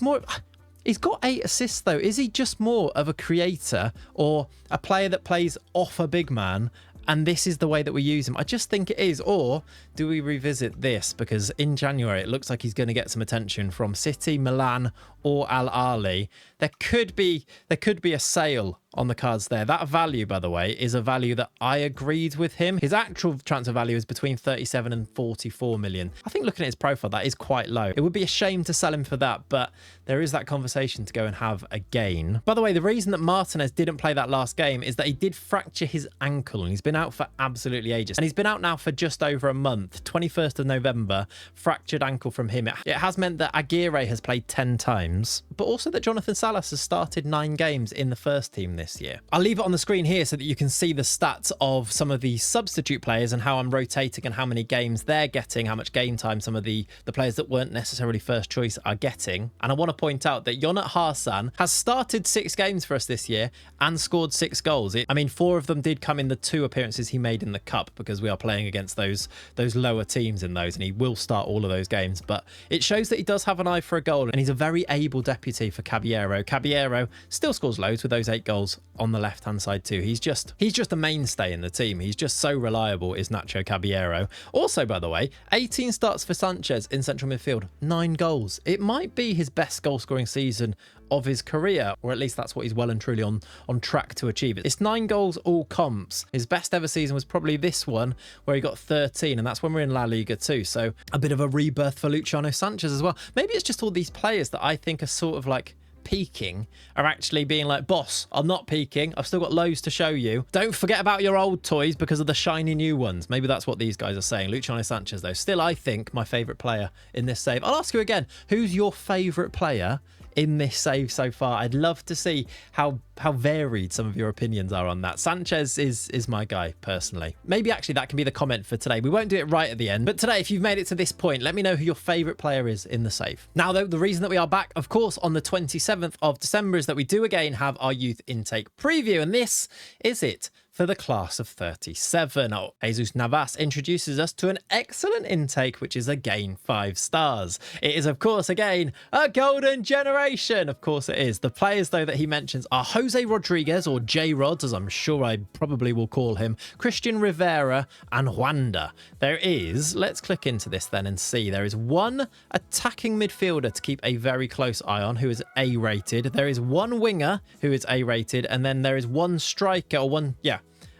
got 8 assists though. Is he just more of a creator or a player that plays off a big man and this is the way that we use him? I just think it is. Or do we revisit this? Because in January, it looks like he's going to get some attention from City, Milan or Al Ahly. There could be a sale on the cards there. That value, by the way, is a value that I agreed with him. His actual transfer value is between 37 and 44 million. I think looking at his profile, that is quite low. It would be a shame to sell him for that, but there is that conversation to go and have again. By the way, the reason that Martinez didn't play that last game is that he did fracture his ankle and he's been out for absolutely ages. And he's been out now for just over a month. 21st of November, fractured ankle from him. It has meant that Aguirre has played 10 times, but also that Jonathan Salas has started 9 games in the first team this year. I'll leave it on the screen here so that you can see the stats of some of the substitute players and how I'm rotating and how many games they're getting, how much game time some of the players that weren't necessarily first choice are getting. And I want to point out that Jonat Harsan has started 6 games for us this year and scored 6 goals. I mean, 4 of them did come in the 2 appearances he made in the cup because we are playing against those lower teams in those, and he will start all of those games. But it shows that he does have an eye for a goal and he's a very able deputy for Caballero. Caballero still scores loads with those 8 goals on the left hand side too. He's just a mainstay in the team. He's just so reliable, is Nacho Caballero. Also, by the way, 18 starts for Sanchez in central midfield, 9 goals. It might be his best goal scoring season of his career, or at least that's what he's well and truly on track to achieve. It's 9 goals all comps. His best ever season was probably this one where he got 13, and that's when we're in La Liga too. So a bit of a rebirth for Luciano Sanchez as well. Maybe it's just all these players that I think are sort of like peaking are actually being like, boss, I'm not peaking. I've still got loads to show you. Don't forget about your old toys because of the shiny new ones. Maybe that's what these guys are saying. Luciano Sanchez, though, still, I think, my favourite player in this save. I'll ask you again, who's your favourite player in this save so far. I'd love to see how varied some of your opinions are on that. Sanchez is my guy, personally. Maybe actually that can be the comment for today. We won't do it right at the end, but today, if you've made it to this point, let me know who your favourite player is in the save. Now, though, the reason that we are back, of course, on the 27th of December is that we do again have our youth intake preview, and this is it for the class of 37. Jesus Navas introduces us to an excellent intake, which is again 5 stars. It is, of course, again, a golden generation. Of course it is. The players, though, that he mentions are Jose Rodriguez, or J-Rods, as I'm sure I probably will call him, Christian Rivera, and Juanda. There is, let's click into this then and see, there is one attacking midfielder to keep a very close eye on, who is A-rated. There is one winger who is A-rated, and then there is one striker, or one, yeah,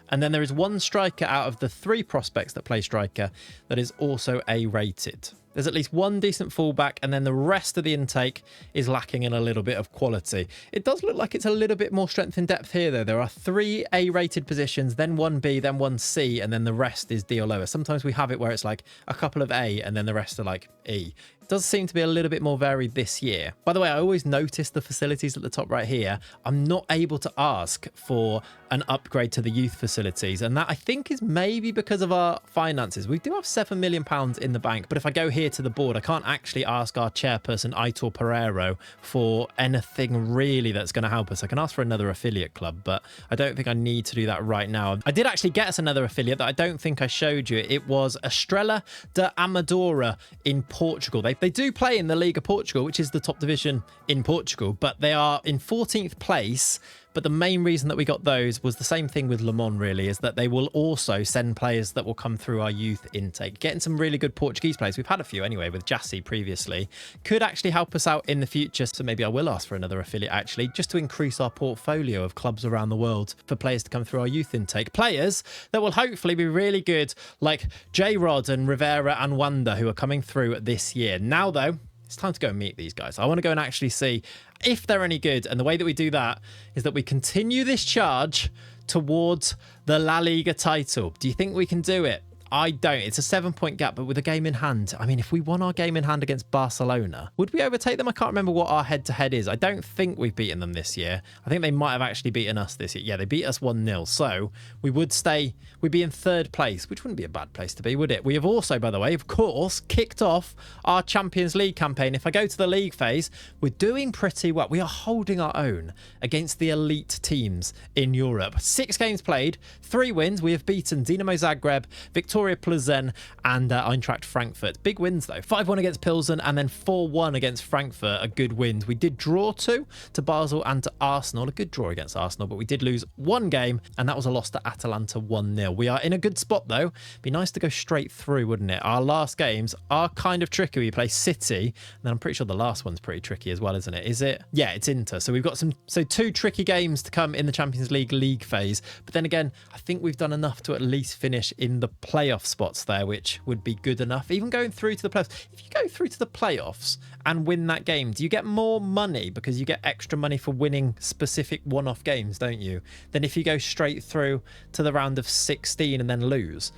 and then there is one striker out of the 3 prospects that play striker that is also A-rated. There's at least one decent fullback, and then the rest of the intake is lacking in a little bit of quality. It does look like it's a little bit more strength and depth here, though. There are 3 A-rated positions, then 1 B, then 1 C, and then the rest is D or lower. Sometimes we have it where it's like a couple of A, and then the rest are like E. It does seem to be a little bit more varied this year. By the way, I always notice the facilities at the top right here. I'm not able to ask for an upgrade to the youth facilities, and that I think is maybe because of our finances. We do have £7 million in the bank, but if I go here to the board, I can't actually ask our chairperson, Aitor Pereiro, for anything really that's going to help us. I can ask for another affiliate club, but I don't think I need to do that right now. I did actually get us another affiliate that I don't think I showed you. It was Estrela de Amadora in Portugal. They do play in the Liga Portugal, which is the top division in Portugal, but they are in 14th place. But the main reason that we got those was the same thing with Le Mans, really, is that they will also send players that will come through our youth intake. Getting some really good Portuguese players. We've had a few anyway with Jassy previously. Could actually help us out in the future. So maybe I will ask for another affiliate, actually, just to increase our portfolio of clubs around the world for players to come through our youth intake. Players that will hopefully be really good, like J-Rod and Rivera and Wanda, who are coming through this year. Now, though, it's time to go and meet these guys. I want to go and actually see if they're any good. And the way that we do that is that we continue this charge towards the La Liga title. Do you think we can do it? I don't. It's a 7-point gap, but with a game in hand. I mean, if we won our game in hand against Barcelona, would we overtake them? I can't remember what our head-to-head is. I don't think we've beaten them this year. I think they might have actually beaten us this year. Yeah, they beat us 1-0. So we would stay, we'd be in 3rd place, which wouldn't be a bad place to be, would it? We have also, by the way, of course, kicked off our Champions League campaign. If I go to the league phase, we're doing pretty well. We are holding our own against the elite teams in Europe. 6 games played, 3 wins. We have beaten Dinamo Zagreb, Victoria Plzen, and Eintracht Frankfurt. Big wins, though. 5-1 against Pilsen and then 4-1 against Frankfurt are good wins. We did draw 2 to Basel and to Arsenal. A good draw against Arsenal, but we did lose 1 game, and that was a loss to Atalanta 1-0. We are in a good spot, though. Be nice to go straight through, wouldn't it? Our last games are kind of tricky. We play City, and then I'm pretty sure the last one's pretty tricky as well, isn't it? Is it? Yeah, it's Inter. So we've got 2 tricky games to come in the Champions League phase. But then again, I think we've done enough to at least finish in the playoff spots there, which would be good enough. Even going through to the playoffs. If you go through to the playoffs and win that game, do you get more money because you get extra money for winning specific one-off games, don't you? Than if you go straight through to the round of 16 and then lose.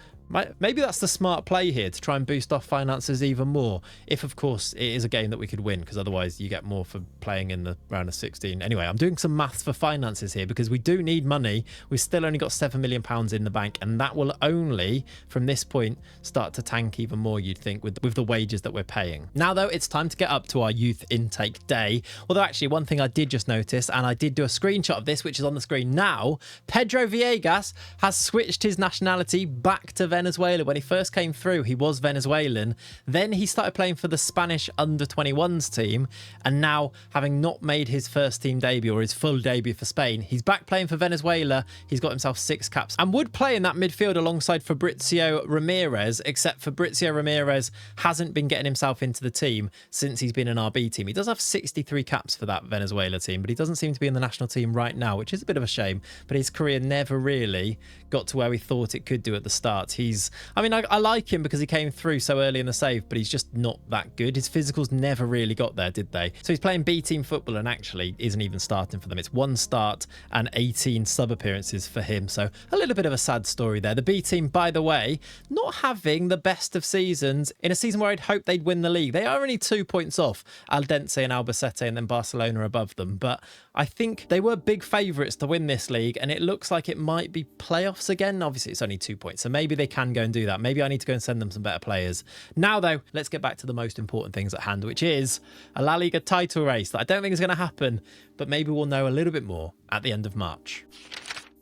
Maybe that's the smart play here, to try and boost our finances even more. If, of course, it is a game that we could win, because otherwise you get more for playing in the round of 16. Anyway, I'm doing some maths for finances here because we do need money. We've still only got £7 million in the bank, and that will only, from this point, start to tank even more, you'd think, with the wages that we're paying. Now, though, it's time to get up to our youth intake day. Although, actually, one thing I did just notice, and I did do a screenshot of this, which is on the screen now, Pedro Villegas has switched his nationality back to Venezuela. When he first came through, he was Venezuelan. Then he started playing for the Spanish under-21s team, and now, having not made his first team debut or his full debut for Spain, he's back playing for Venezuela. He's got himself 6 caps and would play in that midfield alongside Fabrizio Ramirez, except Fabrizio Ramirez hasn't been getting himself into the team since he's been an RB team. He does have 63 caps for that Venezuela team, but he doesn't seem to be in the national team right now, which is a bit of a shame. But his career never really got to where we thought it could do at the start. I mean, I like him because he came through so early in the save, but he's just not that good. His physicals never really got there, did they? So he's playing B team football and actually isn't even starting for them. It's 1 start and 18 sub appearances for him. So a little bit of a sad story there. The B team, by the way, not having the best of seasons in a season where I'd hoped they'd win the league. They are only 2 points off Aldense and Albacete, and then Barcelona above them. But I think they were big favourites to win this league, and it looks like it might be playoffs again. Obviously, it's only 2 points, so maybe they can go and do that. Maybe I need to go and send them some better players. Now, though, let's get back to the most important things at hand, which is a La Liga title race that I don't think is going to happen, but maybe we'll know a little bit more at the end of March.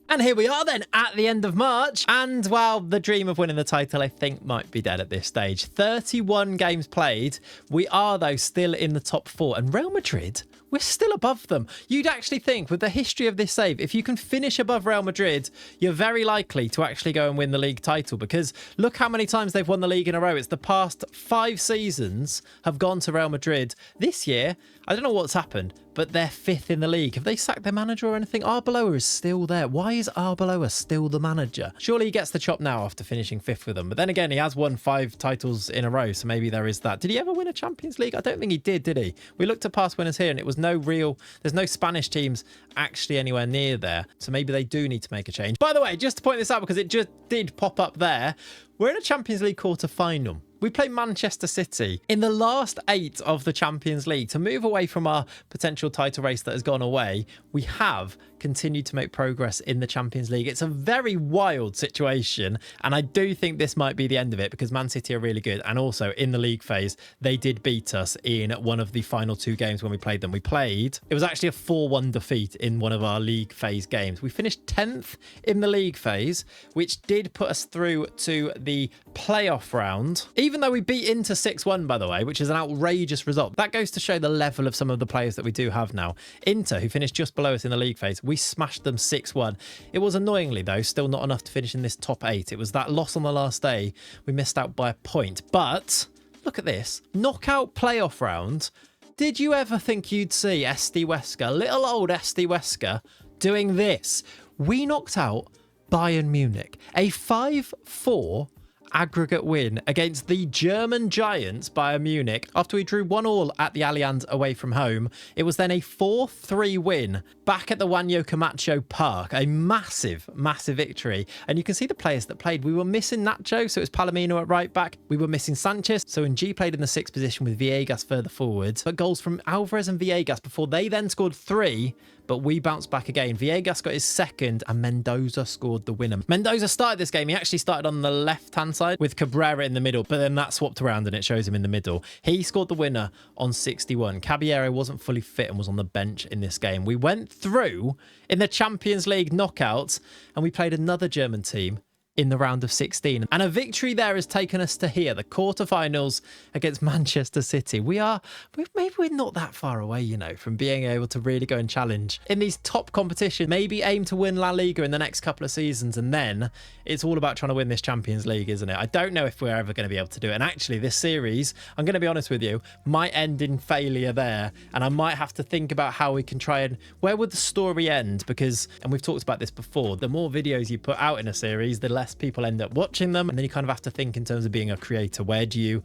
And here we are then at the end of March. And well, the dream of winning the title, I think, might be dead at this stage. 31 games played. We are, though, still in the top 4. And Real Madrid, we're still above them. You'd actually think with the history of this save, if you can finish above Real Madrid, you're very likely to actually go and win the league title, because look how many times they've won the league in a row. It's the past 5 seasons have gone to Real Madrid. This year, I don't know what's happened, but they're 5th in the league. Have they sacked their manager or anything? Arbeloa is still there. Why is Arbeloa still the manager? Surely he gets the chop now after finishing 5th with them. But then again, he has won 5 titles in a row, so maybe there is that. Did he ever win a Champions League? I don't think he did he? We looked at past winners here and it was there's no Spanish teams actually anywhere near there. So maybe they do need to make a change. By the way, just to point this out, because it just did pop up there, we're in a Champions League quarter-final. We play Manchester City in the last 8 of the Champions League. To move away from our potential title race that has gone away, we have continued to make progress in the Champions League. It's a very wild situation, and I do think this might be the end of it, because Man City are really good, and also in the league phase, they did beat us in one of the final 2 games when we played them. It was actually a 4-1 defeat in one of our league phase games. We finished 10th in the league phase, which did put us through to the playoff round, even though we beat Inter 6-1, by the way, which is an outrageous result. That goes to show the level of some of the players that we do have now. Inter, who finished just below us in the league phase, we smashed them 6-1. It was annoyingly, though, still not enough to finish in this top 8. It was that loss on the last day. We missed out by a point. But look at this. Knockout playoff round. Did you ever think you'd see SD Huesca, little old SD Huesca, doing this? We knocked out Bayern Munich. A 5-4 aggregate win against the German giants Bayern Munich after we drew 1-1 at the Allianz away from home. It was then a 4-3 win back at the Wanyo Camacho Park. A massive, massive victory. And you can see the players that played. We were missing Nacho, so it was Palomino at right back. We were missing Sanchez, so Ng played in the 6th position with Villegas further forward. But goals from Alvarez and Villegas before they then scored 3. But we bounced back again. Villegas got his 2nd and Mendoza scored the winner. Mendoza started this game. He actually started on the left-hand side with Cabrera in the middle, but then that swapped around and it shows him in the middle. He scored the winner on 61. Caballero wasn't fully fit and was on the bench in this game. We went through in the Champions League knockouts and we played another German team in the round of 16. And a victory there has taken us to here, the quarterfinals against Manchester City. Maybe we're not that far away, you know, from being able to really go and challenge in these top competitions, maybe aim to win La Liga in the next couple of seasons. And then it's all about trying to win this Champions League, isn't it? I don't know if we're ever going to be able to do it. And actually this series, I'm going to be honest with you, might end in failure there. And I might have to think about how we can try and, where would the story end? Because, and we've talked about this before, the more videos you put out in a series, the less people end up watching them, and then you kind of have to think in terms of being a creator, where do you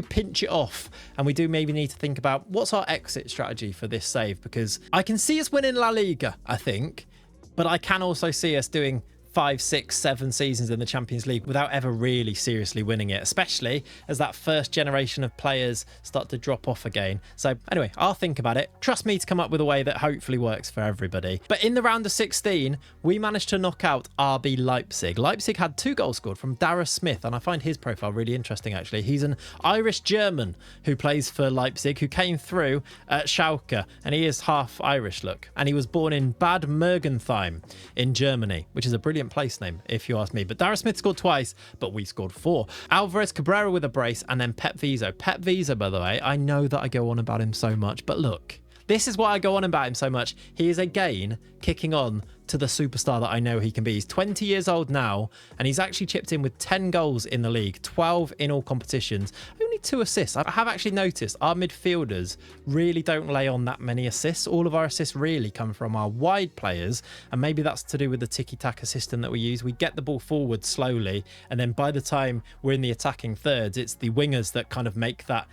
pinch it off? And we do maybe need to think about what's our exit strategy for this save, because I can see us winning La Liga, I think, but I can also see us doing 5, 6, 7 seasons in the Champions League without ever really seriously winning it, especially as that first generation of players start to drop off again. So anyway, I'll think about it. Trust me to come up with a way that hopefully works for everybody. But in the round of 16, we managed to knock out RB Leipzig. Leipzig had 2 goals scored from Dara Smith, and I find his profile really interesting, actually. He's an Irish-German who plays for Leipzig, who came through at Schalke, and he is half Irish, look. And he was born in Bad Mergentheim in Germany, which is a brilliant place name, if you ask me. But Dara Smith scored twice, but we scored 4. Alvarez, Cabrera with a brace, and then Pep Viso. Pep Viso, by the way, I know that I go on about him so much, but look This is why I go on about him so much. He is again kicking on to the superstar that I know he can be. He's 20 years old now, and he's actually chipped in with 10 goals in the league, 12 in all competitions, only 2 assists. I have actually noticed our midfielders really don't lay on that many assists. All of our assists really come from our wide players, and maybe that's to do with the tiki-taka system that we use. We get the ball forward slowly, and then by the time we're in the attacking thirds, it's the wingers that kind of make that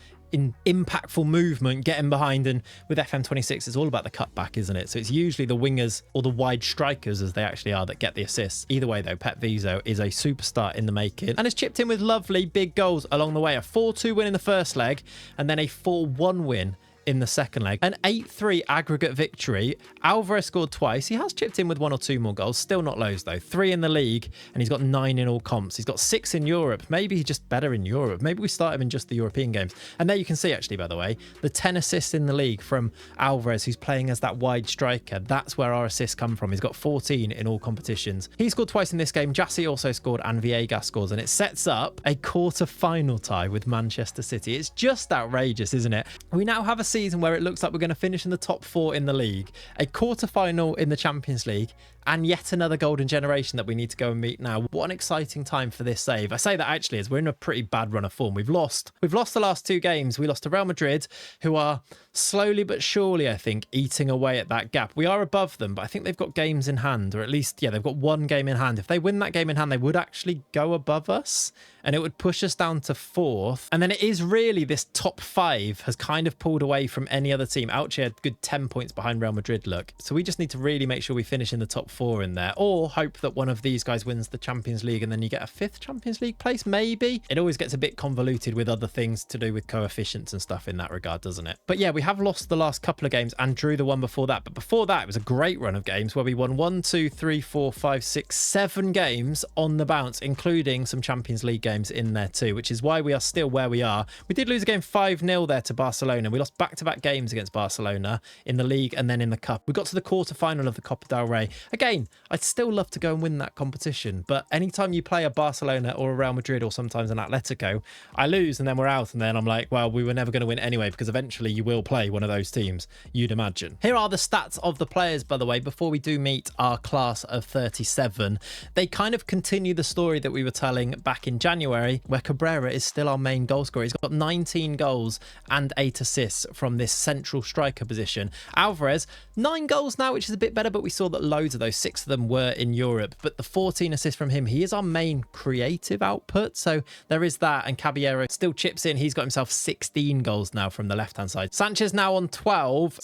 impactful movement, getting behind. And with FM26, it's all about the cutback, isn't it? So it's usually the wingers or the wide strikers, as they actually are, that get the assists. Either way though, Pep Vizo is a superstar in the making and has chipped in with lovely big goals along the way. A 4-2 win in the first leg, and then a 4-1 win in the second leg. An 8-3 aggregate victory. Alvarez scored twice. He has chipped in with 1 or 2 more goals. Still not loads though. 3 in the league, and he's got 9 in all comps. He's got 6 in Europe. Maybe he's just better in Europe. Maybe we start him in just the European games. And there you can see, actually, by the way, the 10 assists in the league from Alvarez, who's playing as that wide striker. That's where our assists come from. He's got 14 in all competitions. He scored twice in this game. Jassy also scored, and Viegas scores, and it sets up a quarter-final tie with Manchester City. It's just outrageous, isn't it? We now have a season where it looks like we're going to finish in the top 4 in the league, a quarter-final in the Champions League, and yet another golden generation that we need to go and meet now. What an exciting time for this save. I say that actually as we're in a pretty bad run of form. We've lost the last 2 games. We lost to Real Madrid, who are slowly but surely, I think, eating away at that gap. We are above them, but I think they've got games in hand, or at least, yeah, they've got 1 game in hand. If they win that game in hand, they would actually go above us, and it would push us down to 4th. And then it is really this top 5 has kind of pulled away from any other team. Elche had good 10 points behind Real Madrid, look. So we just need to really make sure we finish in the top 4 in there, or hope that one of these guys wins the Champions League and then you get a 5th Champions League place, maybe. It always gets a bit convoluted with other things to do with coefficients and stuff in that regard, doesn't it? But yeah, we have lost the last couple of games and drew the one before that. But before that, it was a great run of games where we won 1, 2, 3, 4, 5, 6, 7 games on the bounce, including some Champions League games in there too, which is why we are still where we are. We did lose a game 5-0 there to Barcelona. We lost back-to-back games against Barcelona in the league and then in the cup. We got to the quarter-final of the Copa del Rey. Again, I'd still love to go and win that competition, but anytime you play a Barcelona or a Real Madrid or sometimes an Atletico, I lose and then we're out, and then I'm like, well, we were never going to win anyway, because eventually you will play one of those teams, you'd imagine. Here are the stats of the players, by the way, before we do meet our class of 37. They kind of continue the story that we were telling back in January, where Cabrera is still our main goal scorer. He's got 19 goals and 8 assists from this central striker position. Alvarez, 9 goals now, which is a bit better, but we saw that loads of those, 6 of them were in Europe. But the 14 assists from him, he is our main creative output, so there is that. And Caballero still chips in. He's got himself 16 goals now from the left-hand side. Sanchez now on 12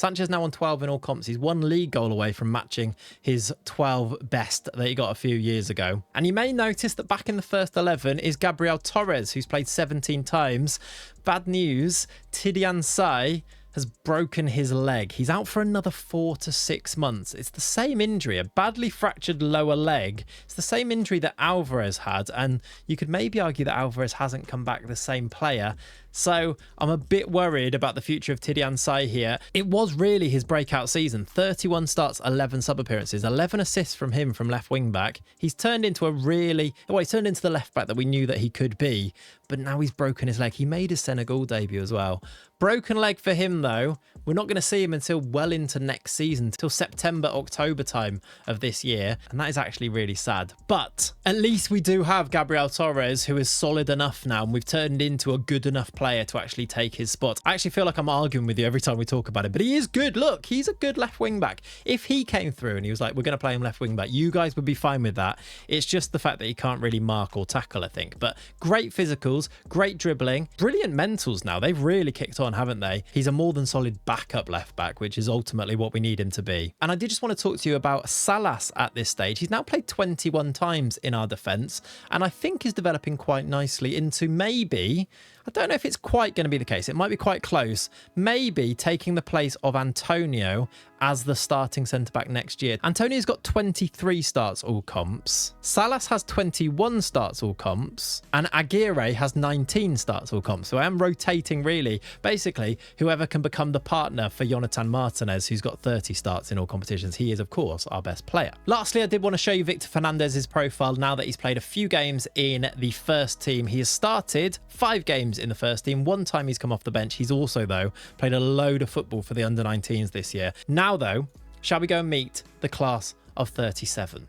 in all comps. He's 1 league goal away from matching his 12 best that he got a few years ago. And you may notice that back in the first 11 is Gabriel Torres, who's played 17 times. Bad news, Tidiane Sai has broken his leg. He's out for another 4 to 6 months. It's the same injury, a badly fractured lower leg. It's the same injury that Alvarez had, and you could maybe argue that Alvarez hasn't come back the same player. So I'm a bit worried about the future of Tidiane Sai here. It was really his breakout season. 31 starts, 11 sub appearances, 11 assists from him from left wing back. He's turned into he's turned into the left back that we knew that he could be, but now he's broken his leg. He made his Senegal debut as well. Broken leg for him though. We're not going to see him until well into next season, till September, October time of this year. And that is actually really sad. But at least we do have Gabriel Torres, who is solid enough now, and we've turned into a good enough player to actually take his spot. I actually feel like I'm arguing with you every time we talk about it, but he is good. Look, he's a good left wing back. If he came through and he was like, we're going to play him left wing back, you guys would be fine with that. It's just the fact that he can't really mark or tackle, I think. But great physicals, great dribbling, brilliant mentals now. They've really kicked on, haven't they? He's a more than solid backup left back, which is ultimately what we need him to be. And I did just want to talk to you about Salas at this stage. He's now played 21 times in our defence, and I think is developing quite nicely into maybe, I don't know if it's quite going to be the case, it might be quite close, maybe taking the place of Antonio as the starting centre-back next year. Antonio's got 23 starts all comps. Salas has 21 starts all comps. And Aguirre has 19 starts all comps. So I am rotating really. Basically, whoever can become the partner for Jonathan Martinez, who's got 30 starts in all competitions. He is, of course, our best player. Lastly, I did want to show you Victor Fernandez's profile now that he's played a few games in the first team. He has started 5 games in the first team. 1 time he's come off the bench. He's also, though, played a load of football for the under-19s this year. Now, though, shall we go and meet the class of 37?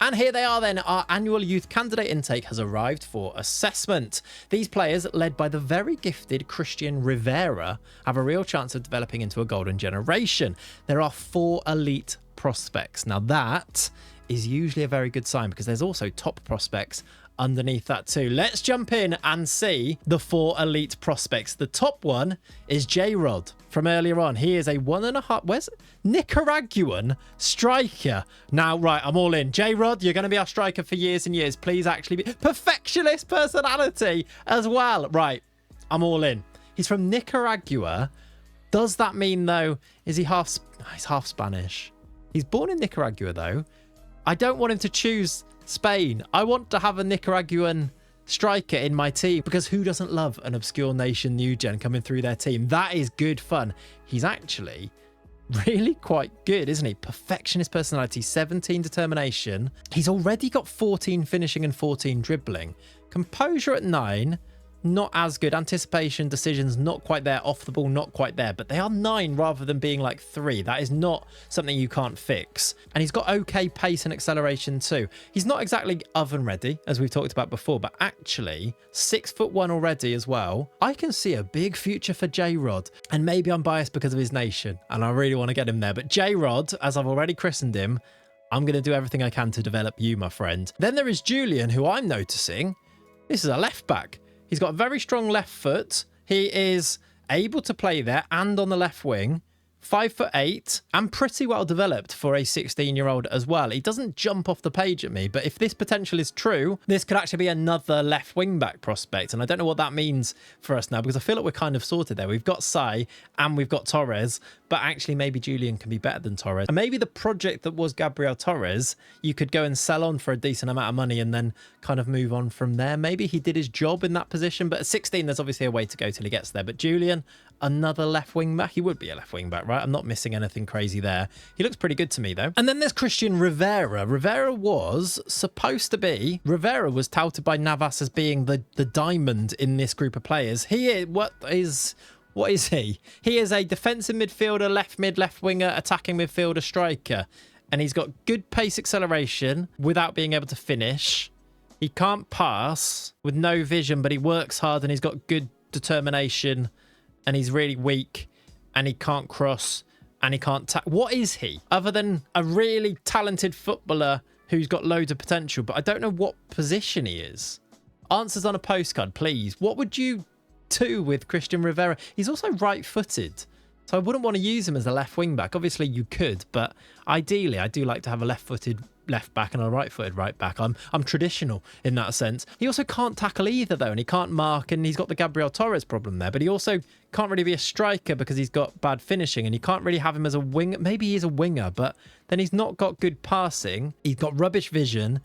And here they are then. Our annual youth candidate intake has arrived for assessment. These players, led by the very gifted Christian Rivera, have a real chance of developing into a golden generation. There are 4 elite prospects. Now that is usually a very good sign because there's also top prospects underneath that too. Let's jump in and see the 4 elite prospects. The top one is J-Rod from earlier on. He is a 1.5, where's Nicaraguan striker. Now, right, I'm all in. J-Rod, you're going to be our striker for years and years. Please actually be perfectionist personality as well. Right, I'm all in. He's from Nicaragua. Does that mean, though, is he half, he's half Spanish. He's born in Nicaragua, though. I don't want him to choose Spain. I want to have a Nicaraguan striker in my team because who doesn't love an obscure nation new gen coming through their team? That is good fun. He's actually really quite good, isn't he? Perfectionist personality, 17 determination. He's already got 14 finishing and 14 dribbling. Composure at 9. Not as good. Anticipation, decisions, not quite there. Off the ball, not quite there. But they are 9 rather than being like 3. That is not something you can't fix. And he's got okay pace and acceleration too. He's not exactly oven ready, as we've talked about before, but actually 6'1" already as well. I can see a big future for J-Rod. And maybe I'm biased because of his nation, and I really want to get him there. But J-Rod, as I've already christened him, I'm going to do everything I can to develop you, my friend. Then there is Julian, who I'm noticing. This is a left back. He's got a very strong left foot. He is able to play there and on the left wing. 5'8" and pretty well developed for a 16-year-old as well. He doesn't jump off the page at me, but if this potential is true, this could actually be another left wing back prospect. And I don't know what that means for us now because I feel like we're kind of sorted there. We've got Sai and we've got Torres, but actually maybe Julian can be better than Torres. And maybe the project that was Gabriel Torres, you could go and sell on for a decent amount of money and then kind of move on from there. Maybe he did his job in that position, but at 16, there's obviously a way to go till he gets there. But Julian, another left wing back. He would be a left wing back, right? I'm not missing anything crazy there. He looks pretty good to me, though. And then there's Christian Rivera. Rivera was touted by Navas as being the diamond in this group of players. He is, what is he? He is a defensive midfielder, left mid, left winger, attacking midfielder, striker. And he's got good pace acceleration without being able to finish. He can't pass with no vision, but he works hard and he's got good determination. And he's really weak and he can't cross and he can't what is he other than a really talented footballer who's got loads of potential, but I don't know what position he is. Answers on a postcard, please. What would you do with Christian Rivera? He's also right-footed, so I wouldn't want to use him as a left wing back. Obviously you could, but ideally I do like to have a left-footed left back and a right-footed right back. I'm traditional in that sense. He also can't tackle either though, and he can't mark, and he's got the Gabriel Torres problem there, but he also can't really be a striker because he's got bad finishing, and you can't really have him as a winger. Maybe he's a winger, but then he's not got good passing. He's got rubbish vision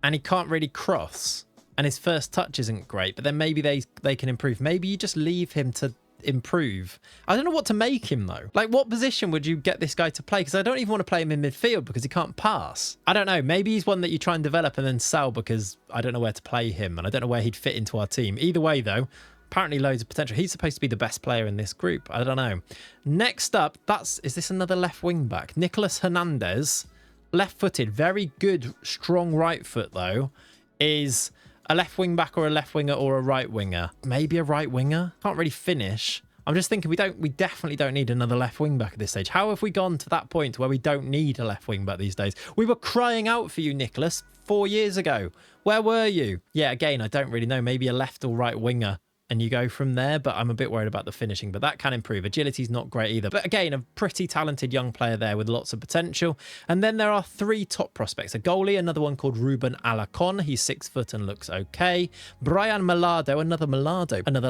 and he can't really cross, and his first touch isn't great, but then maybe they can improve. Maybe you just leave him to improve. I don't know what to make him though. Like, what position would you get this guy to play? Because I don't even want to play him in midfield because he can't pass. I don't know. Maybe he's one that you try and develop and then sell because I don't know where to play him and I don't know where he'd fit into our team. Either way though, apparently loads of potential. He's supposed to be the best player in this group. I don't know. Next up, is this another left wing back? Nicolas Hernandez, left-footed, very good, strong right foot though, is a left wing back or a left winger or a right winger. Maybe a right winger. Can't really finish. I'm just thinking we definitely don't need another left wing back at this stage. How have we gone to that point where we don't need a left wing back these days? We were crying out for you, Nicholas, 4 years ago. Where were you? Yeah, again, I don't really know. Maybe a left or right winger and you go from there, but I'm a bit worried about the finishing, but that can improve. Agility's not great either, but again, a pretty talented young player there with lots of potential. And then there are 3 top prospects. A goalie, another one called Ruben Alacon. He's 6 foot and looks okay. Brian Malado, another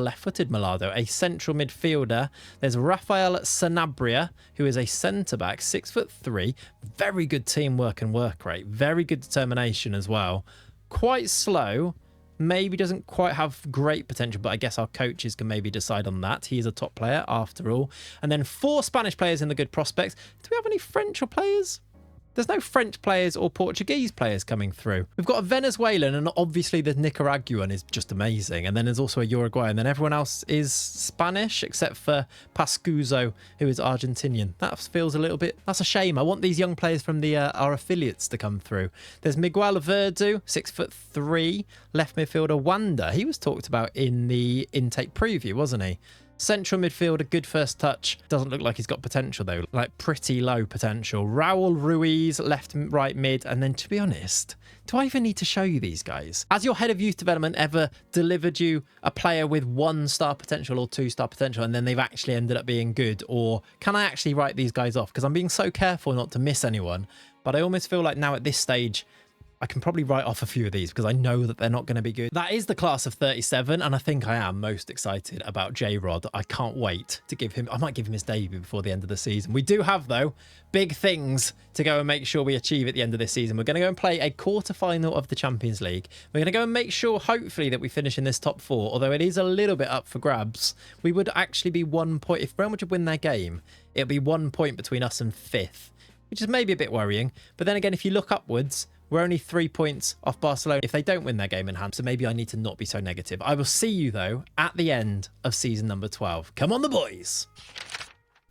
left-footed Malado, a central midfielder. There's Rafael Sanabria, who is a centre-back, 6'3", very good teamwork and work rate, very good determination as well. Quite slow, maybe doesn't quite have great potential, but I guess our coaches can maybe decide on that. He is a top player after all. And then 4 Spanish players in the good prospects. Do we have any French or players? There's no French players or Portuguese players coming through. We've got a Venezuelan, and obviously the Nicaraguan is just amazing. And then there's also a Uruguayan. Then everyone else is Spanish, except for Pascuzo, who is Argentinian. That feels a little bit... That's a shame. I want these young players from our affiliates to come through. There's Miguel Verdu, 6'3", left midfielder. Wanda, he was talked about in the intake preview, wasn't he? Central midfielder, good first touch. Doesn't look like he's got potential though, like pretty low potential. Raul Ruiz, left, right, mid. And then to be honest, do I even need to show you these guys? Has your head of youth development ever delivered you a player with 1-star potential or 2-star potential and then they've actually ended up being good? Or can I actually write these guys off? Because I'm being so careful not to miss anyone. But I almost feel like now at this stage, I can probably write off a few of these because I know that they're not going to be good. That is the class of 37, and I think I am most excited about J-Rod. I can't wait to give him... I might give him his debut before the end of the season. We do have, though, big things to go and make sure we achieve at the end of this season. We're going to go and play a quarter-final of the Champions League. We're going to go and make sure, hopefully, that we finish in this top 4, although it is a little bit up for grabs. We would actually be 1 point... If Real Madrid win their game, it'll be 1 point between us and 5th, which is maybe a bit worrying. But then again, if you look upwards... We're only 3 points off Barcelona if they don't win their game in hand, so maybe I need to not be so negative. I will see you, though, at the end of season number 12. Come on, the boys!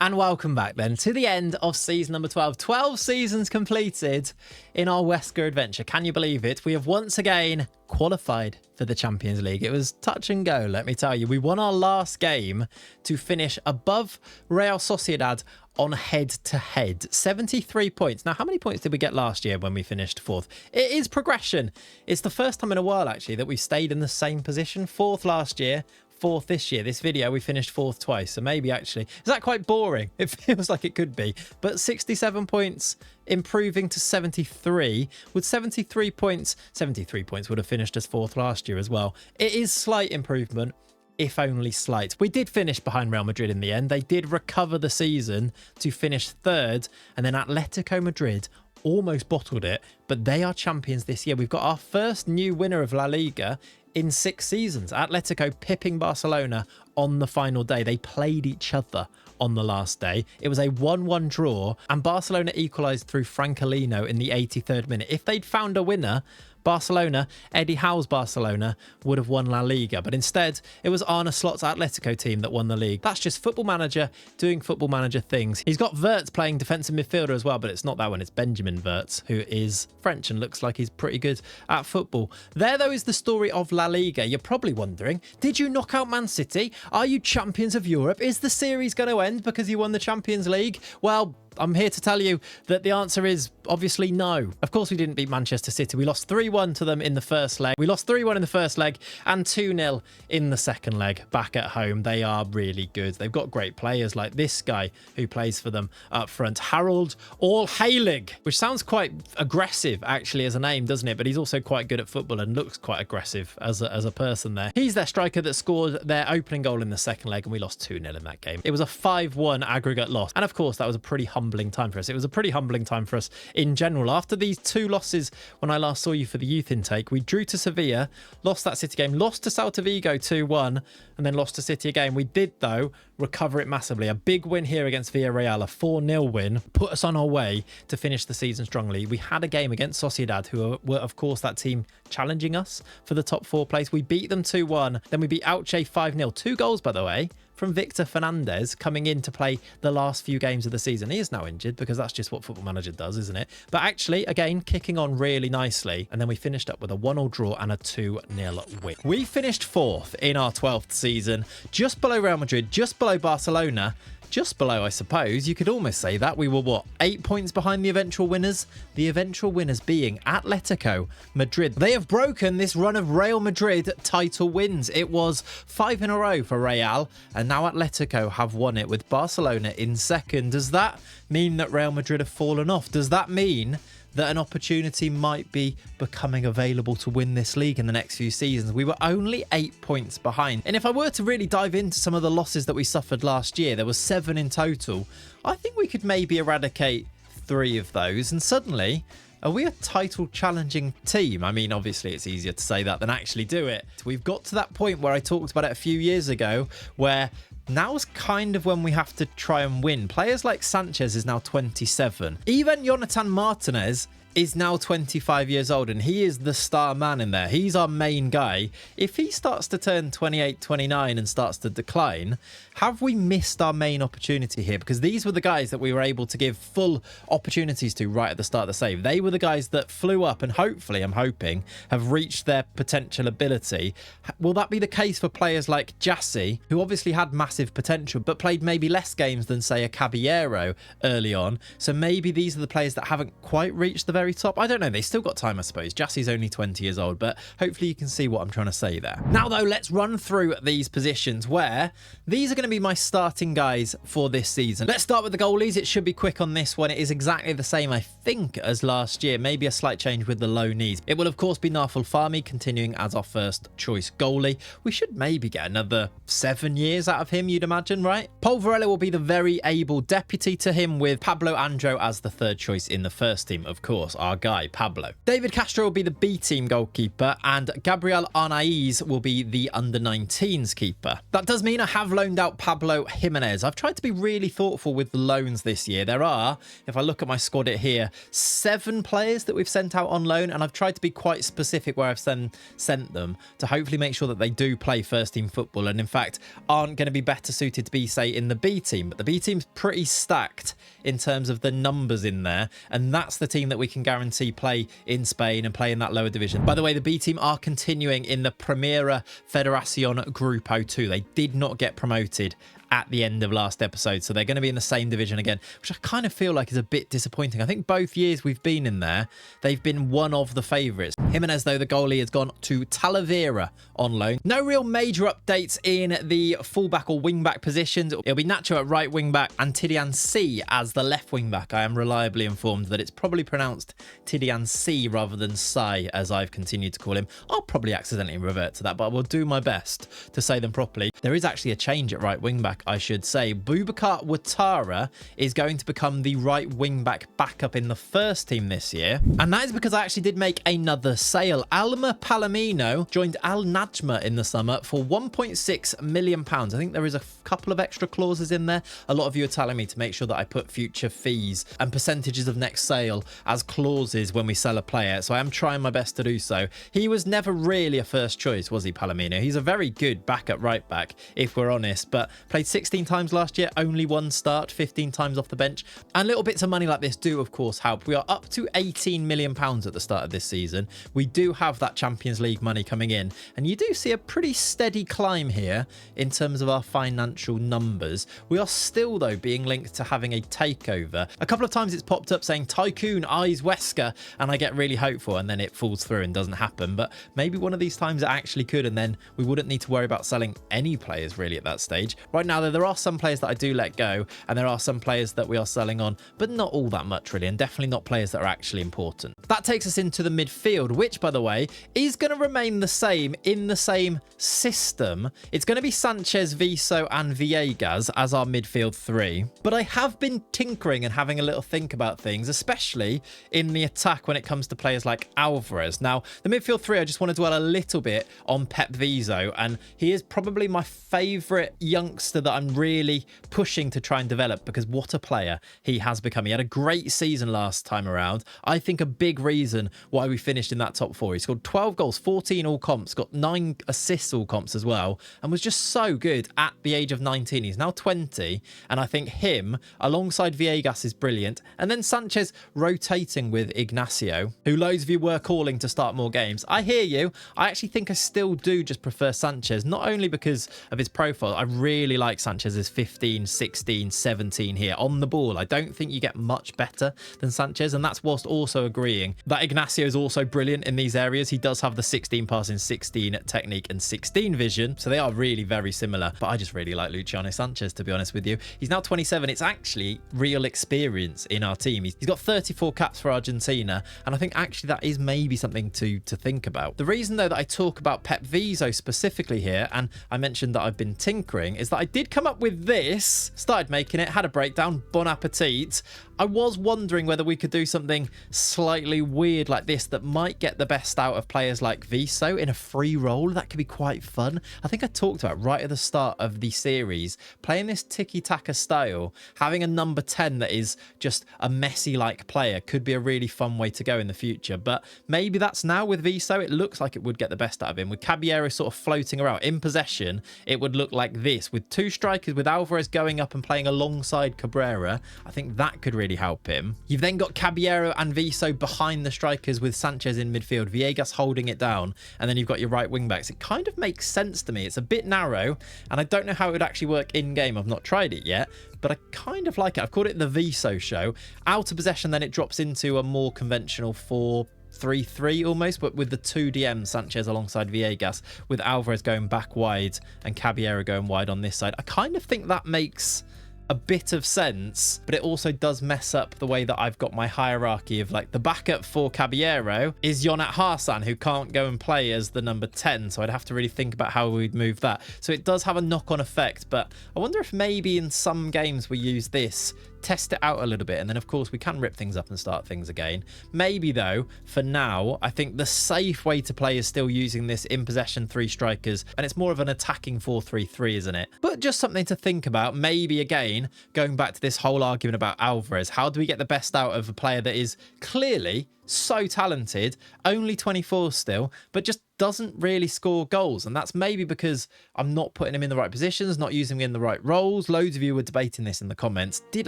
And welcome back, then, to the end of season number 12. 12 seasons completed in our Huesca adventure. Can you believe it? We have once again qualified for the Champions League. It was touch and go, let me tell you. We won our last game to finish above Real Sociedad on head-to-head. 73 points. Now, how many points did we get last year when we finished 4th? It is progression. It's the first time in a while, actually, that we've stayed in the same position. 4th last year, 4th this year. This video, we finished 4th twice. So maybe actually... Is that quite boring? It feels like it could be. But 67 points, improving to 73. With 73 points would have finished as 4th last year as well. It is slight improvement, if only slight. We did finish behind Real Madrid in the end. They did recover the season to finish 3rd. And then Atletico Madrid almost bottled it. But they are champions this year. We've got our first new winner of La Liga in 6 seasons. Atletico pipping Barcelona on the final day. They played each other on the last day. It was a 1-1 draw, and Barcelona equalised through Francolino in the 83rd minute. If they'd found a winner, Barcelona, Eddie Howe's Barcelona, would have won La Liga. But instead, it was Arne Slot's Atletico team that won the league. That's just Football Manager doing Football Manager things. He's got Wirtz playing defensive midfielder as well, but it's not that one. It's Benjamin Wirtz, who is French and looks like he's pretty good at football. There, though, is the story of La Liga. You're probably wondering, did you knock out Man City? Are you champions of Europe? Is the series going to end because you won the Champions League? Well, I'm here to tell you that the answer is obviously no. Of course, we didn't beat Manchester City. We lost 3-1 to them in the first leg. We lost 3-1 in the first leg and 2-0 in the second leg back at home. They are really good. They've got great players like this guy who plays for them up front, Harold Allheilig, which sounds quite aggressive actually as a name, doesn't it? But he's also quite good at football and looks quite aggressive as a person there. He's their striker that scored their opening goal in the second leg, and we lost 2-0 in that game. It was a 5-1 aggregate loss. And of course, that was a pretty humbling time for us. It was a pretty humbling time for us in general. After these 2 losses, when I last saw you for the youth intake, we drew to Sevilla, lost that City game, lost to Celta Vigo 2-1, and then lost to City again. We did, though, recover it massively. A big win here against Villarreal, a 4-0 win, put us on our way to finish the season strongly. We had a game against Sociedad, who were, of course, that team challenging us for the top 4 place. We beat them 2-1. Then we beat Elche 5-0. 2 goals, by the way, from Victor Fernandez coming in to play the last few games of the season. He is now injured because that's just what Football Manager does, isn't it? But actually, again, kicking on really nicely. And then we finished up with a 1-1 draw and a 2-0 win. We finished 4th in our 12th season, just below Real Madrid, just below below Barcelona. Just below, I suppose. You could almost say that. We were, what, 8 points behind the eventual winners? The eventual winners being Atletico Madrid. They have broken this run of Real Madrid title wins. It was 5 in a row for Real, and now Atletico have won it with Barcelona in second. Does that mean that Real Madrid have fallen off? Does that mean that an opportunity might be becoming available to win this league in the next few seasons? We were only 8 points behind. And if I were to really dive into some of the losses that we suffered last year, there was 7 in total. I think we could maybe eradicate 3 of those. And suddenly, are we a title challenging team? I mean, obviously it's easier to say that than actually do it. We've got to that point where I talked about it a few years ago, where now's kind of when we have to try and win. Players like Sanchez is now 27. Even Jonathan Martinez is now 25 years old, and he is the star man in there. He's our main guy. If he starts to turn 28, 29 and starts to decline, have we missed our main opportunity here? Because these were the guys that we were able to give full opportunities to right at the start of the save. They were the guys that flew up and hopefully, I'm hoping, have reached their potential ability. Will that be the case for players like Jassy, who obviously had massive potential, but played maybe less games than, say, a Caballero early on? So maybe these are the players that haven't quite reached the very top. I don't know. They still got time, I suppose. Jassy's only 20 years old, but hopefully you can see what I'm trying to say there. Now, though, let's run through these positions where these are going to be my starting guys for this season. Let's start with the goalies. It should be quick on this one. It is exactly the same, I think, as last year. Maybe a slight change with the low knees. It will, of course, be Nafal Fahmy continuing as our first choice goalie. We should maybe get another 7 years out of him, you'd imagine, right? Paul Varela will be the very able deputy to him, with Pablo Andro as the third choice in the first team, of course, our guy, Pablo. David Castro will be the B team goalkeeper, and Gabriel Arnaiz will be the under-19s keeper. That does mean I have loaned out Pablo Jimenez. I've tried to be really thoughtful with the loans this year. There are, if I look at my squad here, 7 players that we've sent out on loan, and I've tried to be quite specific where I've sent them to hopefully make sure that they do play first team football, and in fact aren't going to be better suited to be, say, in the B team. But the B team's pretty stacked in terms of the numbers in there, and that's the team that we can guarantee play in Spain and play in that lower division. By the way, the B team are continuing in the Primera Federación Grupo 2. They did not get promoted at the end of last episode, so they're going to be in the same division again, which I kind of feel like is a bit disappointing. I think both years we've been in there, they've been one of the favourites. Jimenez, though, the goalie, has gone to Talavera on loan. No real major updates in the fullback or wingback positions. It'll be Nacho at right wingback and Tidian C as the left wingback. I am reliably informed that it's probably pronounced Tidian C rather than Sai, as I've continued to call him. I'll probably accidentally revert to that, but I will do my best to say them properly. There is actually a change at right wingback, I should say. Boubacar Ouattara is going to become the right wing-back backup in the first team this year. And that is because I actually did make another sale. Alma Palomino joined Al Najma in the summer for £1.6 million. I think there is a couple of extra clauses in there. A lot of you are telling me to make sure that I put future fees and percentages of next sale as clauses when we sell a player. So I am trying my best to do so. He was never really a first choice, was he, Palomino? He's a very good backup right back, if we're honest, but played 16 times last year, only 1 start, 15 times off the bench. And little bits of money like this do, of course, help. We are up to £18 million at the start of this season. We do have that Champions League money coming in, and you do see a pretty steady climb here in terms of our financial numbers. We are still, though, being linked to having a takeover. A couple of times it's popped up saying Tycoon eyes Huesca, and I get really hopeful, and then it falls through and doesn't happen. But maybe one of these times it actually could, and then we wouldn't need to worry about selling any players really at that stage. Right now, there are some players that I do let go, and there are some players that we are selling on, but not all that much really, and definitely not players that are actually important. That takes us into the midfield, which, by the way, is going to remain the same in the same system. It's going to be Sanchez, Viso, and Villegas as our midfield 3. But I have been tinkering and having a little think about things, especially in the attack when it comes to players like Alvarez. Now, the midfield 3, I just want to dwell a little bit on Pep Viso, and he is probably my favourite youngster that I'm really pushing to try and develop, because what a player he has become. He had a great season last time around. I think a big reason why we finished in that top 4. He scored 12 goals, 14 all comps, got 9 assists all comps as well, and was just so good at the age of 19. He's now 20, and I think him alongside Villegas is brilliant. And then Sanchez rotating with Ignacio, who loads of you were calling to start more games. I hear you. I actually think I still do just prefer Sanchez, not only because of his profile, I really like Sanchez's 15, 16, 17 here on the ball. I don't think you get much better than Sanchez, and that's whilst also agreeing that Ignacio is also brilliant in these areas. He does have the 16 passing, 16 technique, and 16 vision, so they are really very similar. But I just really like Luciano Sanchez, to be honest with you. He's now 27. It's actually real experience in our team. He's got 34 caps for Argentina, and I think actually that is maybe something to think about. The reason though that I talk about Pep Viso specifically here, and I mentioned that I've been tinkering, is that I did come up with this, started making it, had a breakdown, bon appetit. I was wondering whether we could do something slightly weird like this that might get the best out of players like Viso in a free roll. That could be quite fun. I think I talked about right at the start of the series, playing this tiki-taka style, having a number 10 that is just a Messi-like player could be a really fun way to go in the future. But maybe that's now with Viso. It looks like it would get the best out of him. With Caballero sort of floating around in possession, it would look like this. With two strikers, with Alvarez going up and playing alongside Cabrera, I think that could really help him. You've then got Caballero and Viso behind the strikers with Sanchez in midfield, Villegas holding it down, and then you've got your right wing backs. It kind of makes sense to me. It's a bit narrow, and I don't know how it would actually work in game. I've not tried it yet, but I kind of like it. I've called it the Viso show. Out of possession, then it drops into a more conventional 4-3-3 almost, but with the two DMs, Sanchez alongside Villegas, with Alvarez going back wide and Caballero going wide on this side. I kind of think that makes a bit of sense, but it also does mess up the way that I've got my hierarchy of like the backup for Caballero is Jonat Hassan, who can't go and play as the number 10, so I'd have to really think about how we'd move that. So it does have a knock-on effect, but I wonder if maybe in some games we use this, test it out a little bit, and then of course we can rip things up and start things again. Maybe though, for now, I think the safe way to play is still using this in possession 3 strikers, and it's more of an attacking 4-3-3, isn't it? But just something to think about. Maybe again, going back to this whole argument about Alvarez, how do we get the best out of a player that is clearly so talented, only 24 still, but just doesn't really score goals? And that's maybe because I'm not putting him in the right positions, not using him in the right roles. Loads of you were debating this in the comments. Did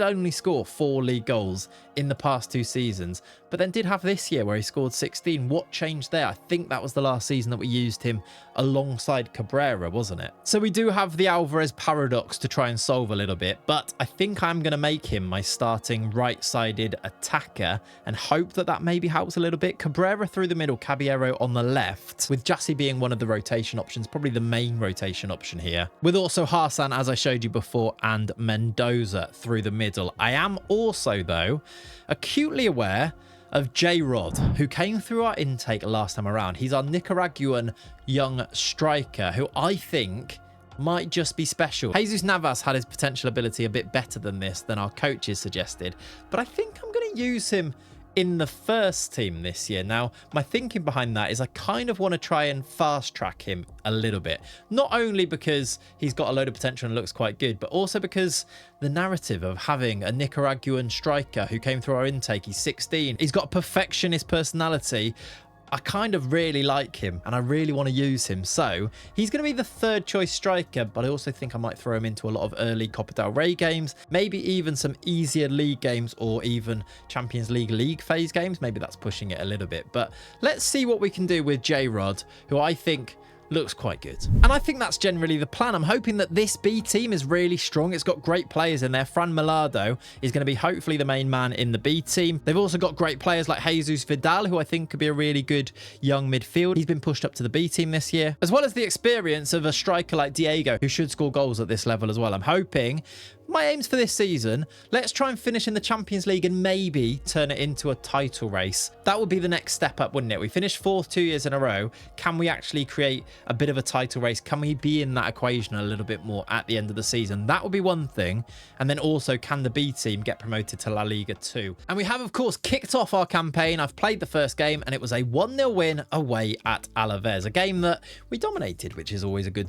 only score 4 league goals in the past 2 seasons, but then did have this year where he scored 16. What changed there? I think that was the last season that we used him alongside Cabrera, wasn't it? So we do have the Alvarez paradox to try and solve a little bit, but I think I'm going to make him my starting right-sided attacker and hope that that maybe helps a little bit. Cabrera through the middle, Caballero on the left, with Jassy being one of the rotation options, probably the main rotation option here, with also Hassan, as I showed you before, and Mendoza through the middle. I am also, though, acutely aware of J-Rod, who came through our intake last time around. He's our Nicaraguan young striker, who I think might just be special. Jesus Navas had his potential ability a bit better than this, than our coaches suggested, but I think I'm going to use him in the first team this year. Now, my thinking behind that is I kind of want to try and fast track him a little bit. Not only because he's got a load of potential and looks quite good, but also because the narrative of having a Nicaraguan striker who came through our intake, he's 16, he's got a perfectionist personality. I kind of really like him and I really want to use him. So he's going to be the 3rd choice striker, but I also think I might throw him into a lot of early Copa del Rey games, maybe even some easier league games or even Champions League phase games. Maybe that's pushing it a little bit, but let's see what we can do with J-Rod, who I think looks quite good. And I think that's generally the plan. I'm hoping that this B team is really strong. It's got great players in there. Fran Milado is going to be hopefully the main man in the B team. They've also got great players like Jesus Vidal, who I think could be a really good young midfield. He's been pushed up to the B team this year, as well as the experience of a striker like Diego, who should score goals at this level as well. I'm hoping my aims for this season, let's try and finish in the Champions League and maybe turn it into a title race. That would be the next step up, wouldn't it? We finished 4th 2 years in a row. Can we actually create a bit of a title race? Can we be in that equation a little bit more at the end of the season? That would be one thing. And then also, can the B team get promoted to La Liga 2? And we have, of course, kicked off our campaign. I've played the first game and it was a 1-0 win away at Alaves, a game that we dominated, which is always a good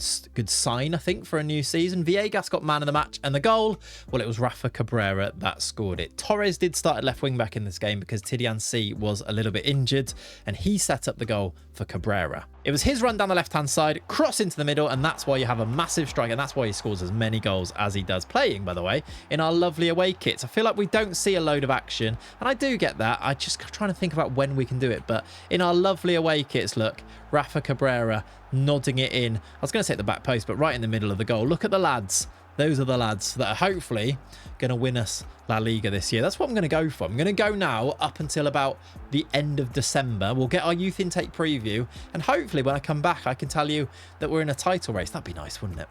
sign, I think, for a new season. Villegas got man of the match, and the goal, well, it was Rafa Cabrera that scored it. Torres did start at left wing back in this game because Tidiane C was a little bit injured, and he set up the goal for Cabrera. It was his run down the left-hand side, cross into the middle, and that's why you have a massive strike, and that's why he scores as many goals as he does, playing, by the way, in our lovely away kits. I feel like we don't see a load of action, and I do get that. I'm just trying to think about when we can do it, but in our lovely away kits, look, Rafa Cabrera nodding it in. I was going to say at the back post, but right in the middle of the goal. Look at the lads. Those are the lads that are hopefully going to win us La Liga this year. That's what I'm going to go for. I'm going to go now up until about the end of December. We'll get our youth intake preview. And hopefully when I come back, I can tell you that we're in a title race. That'd be nice, wouldn't it?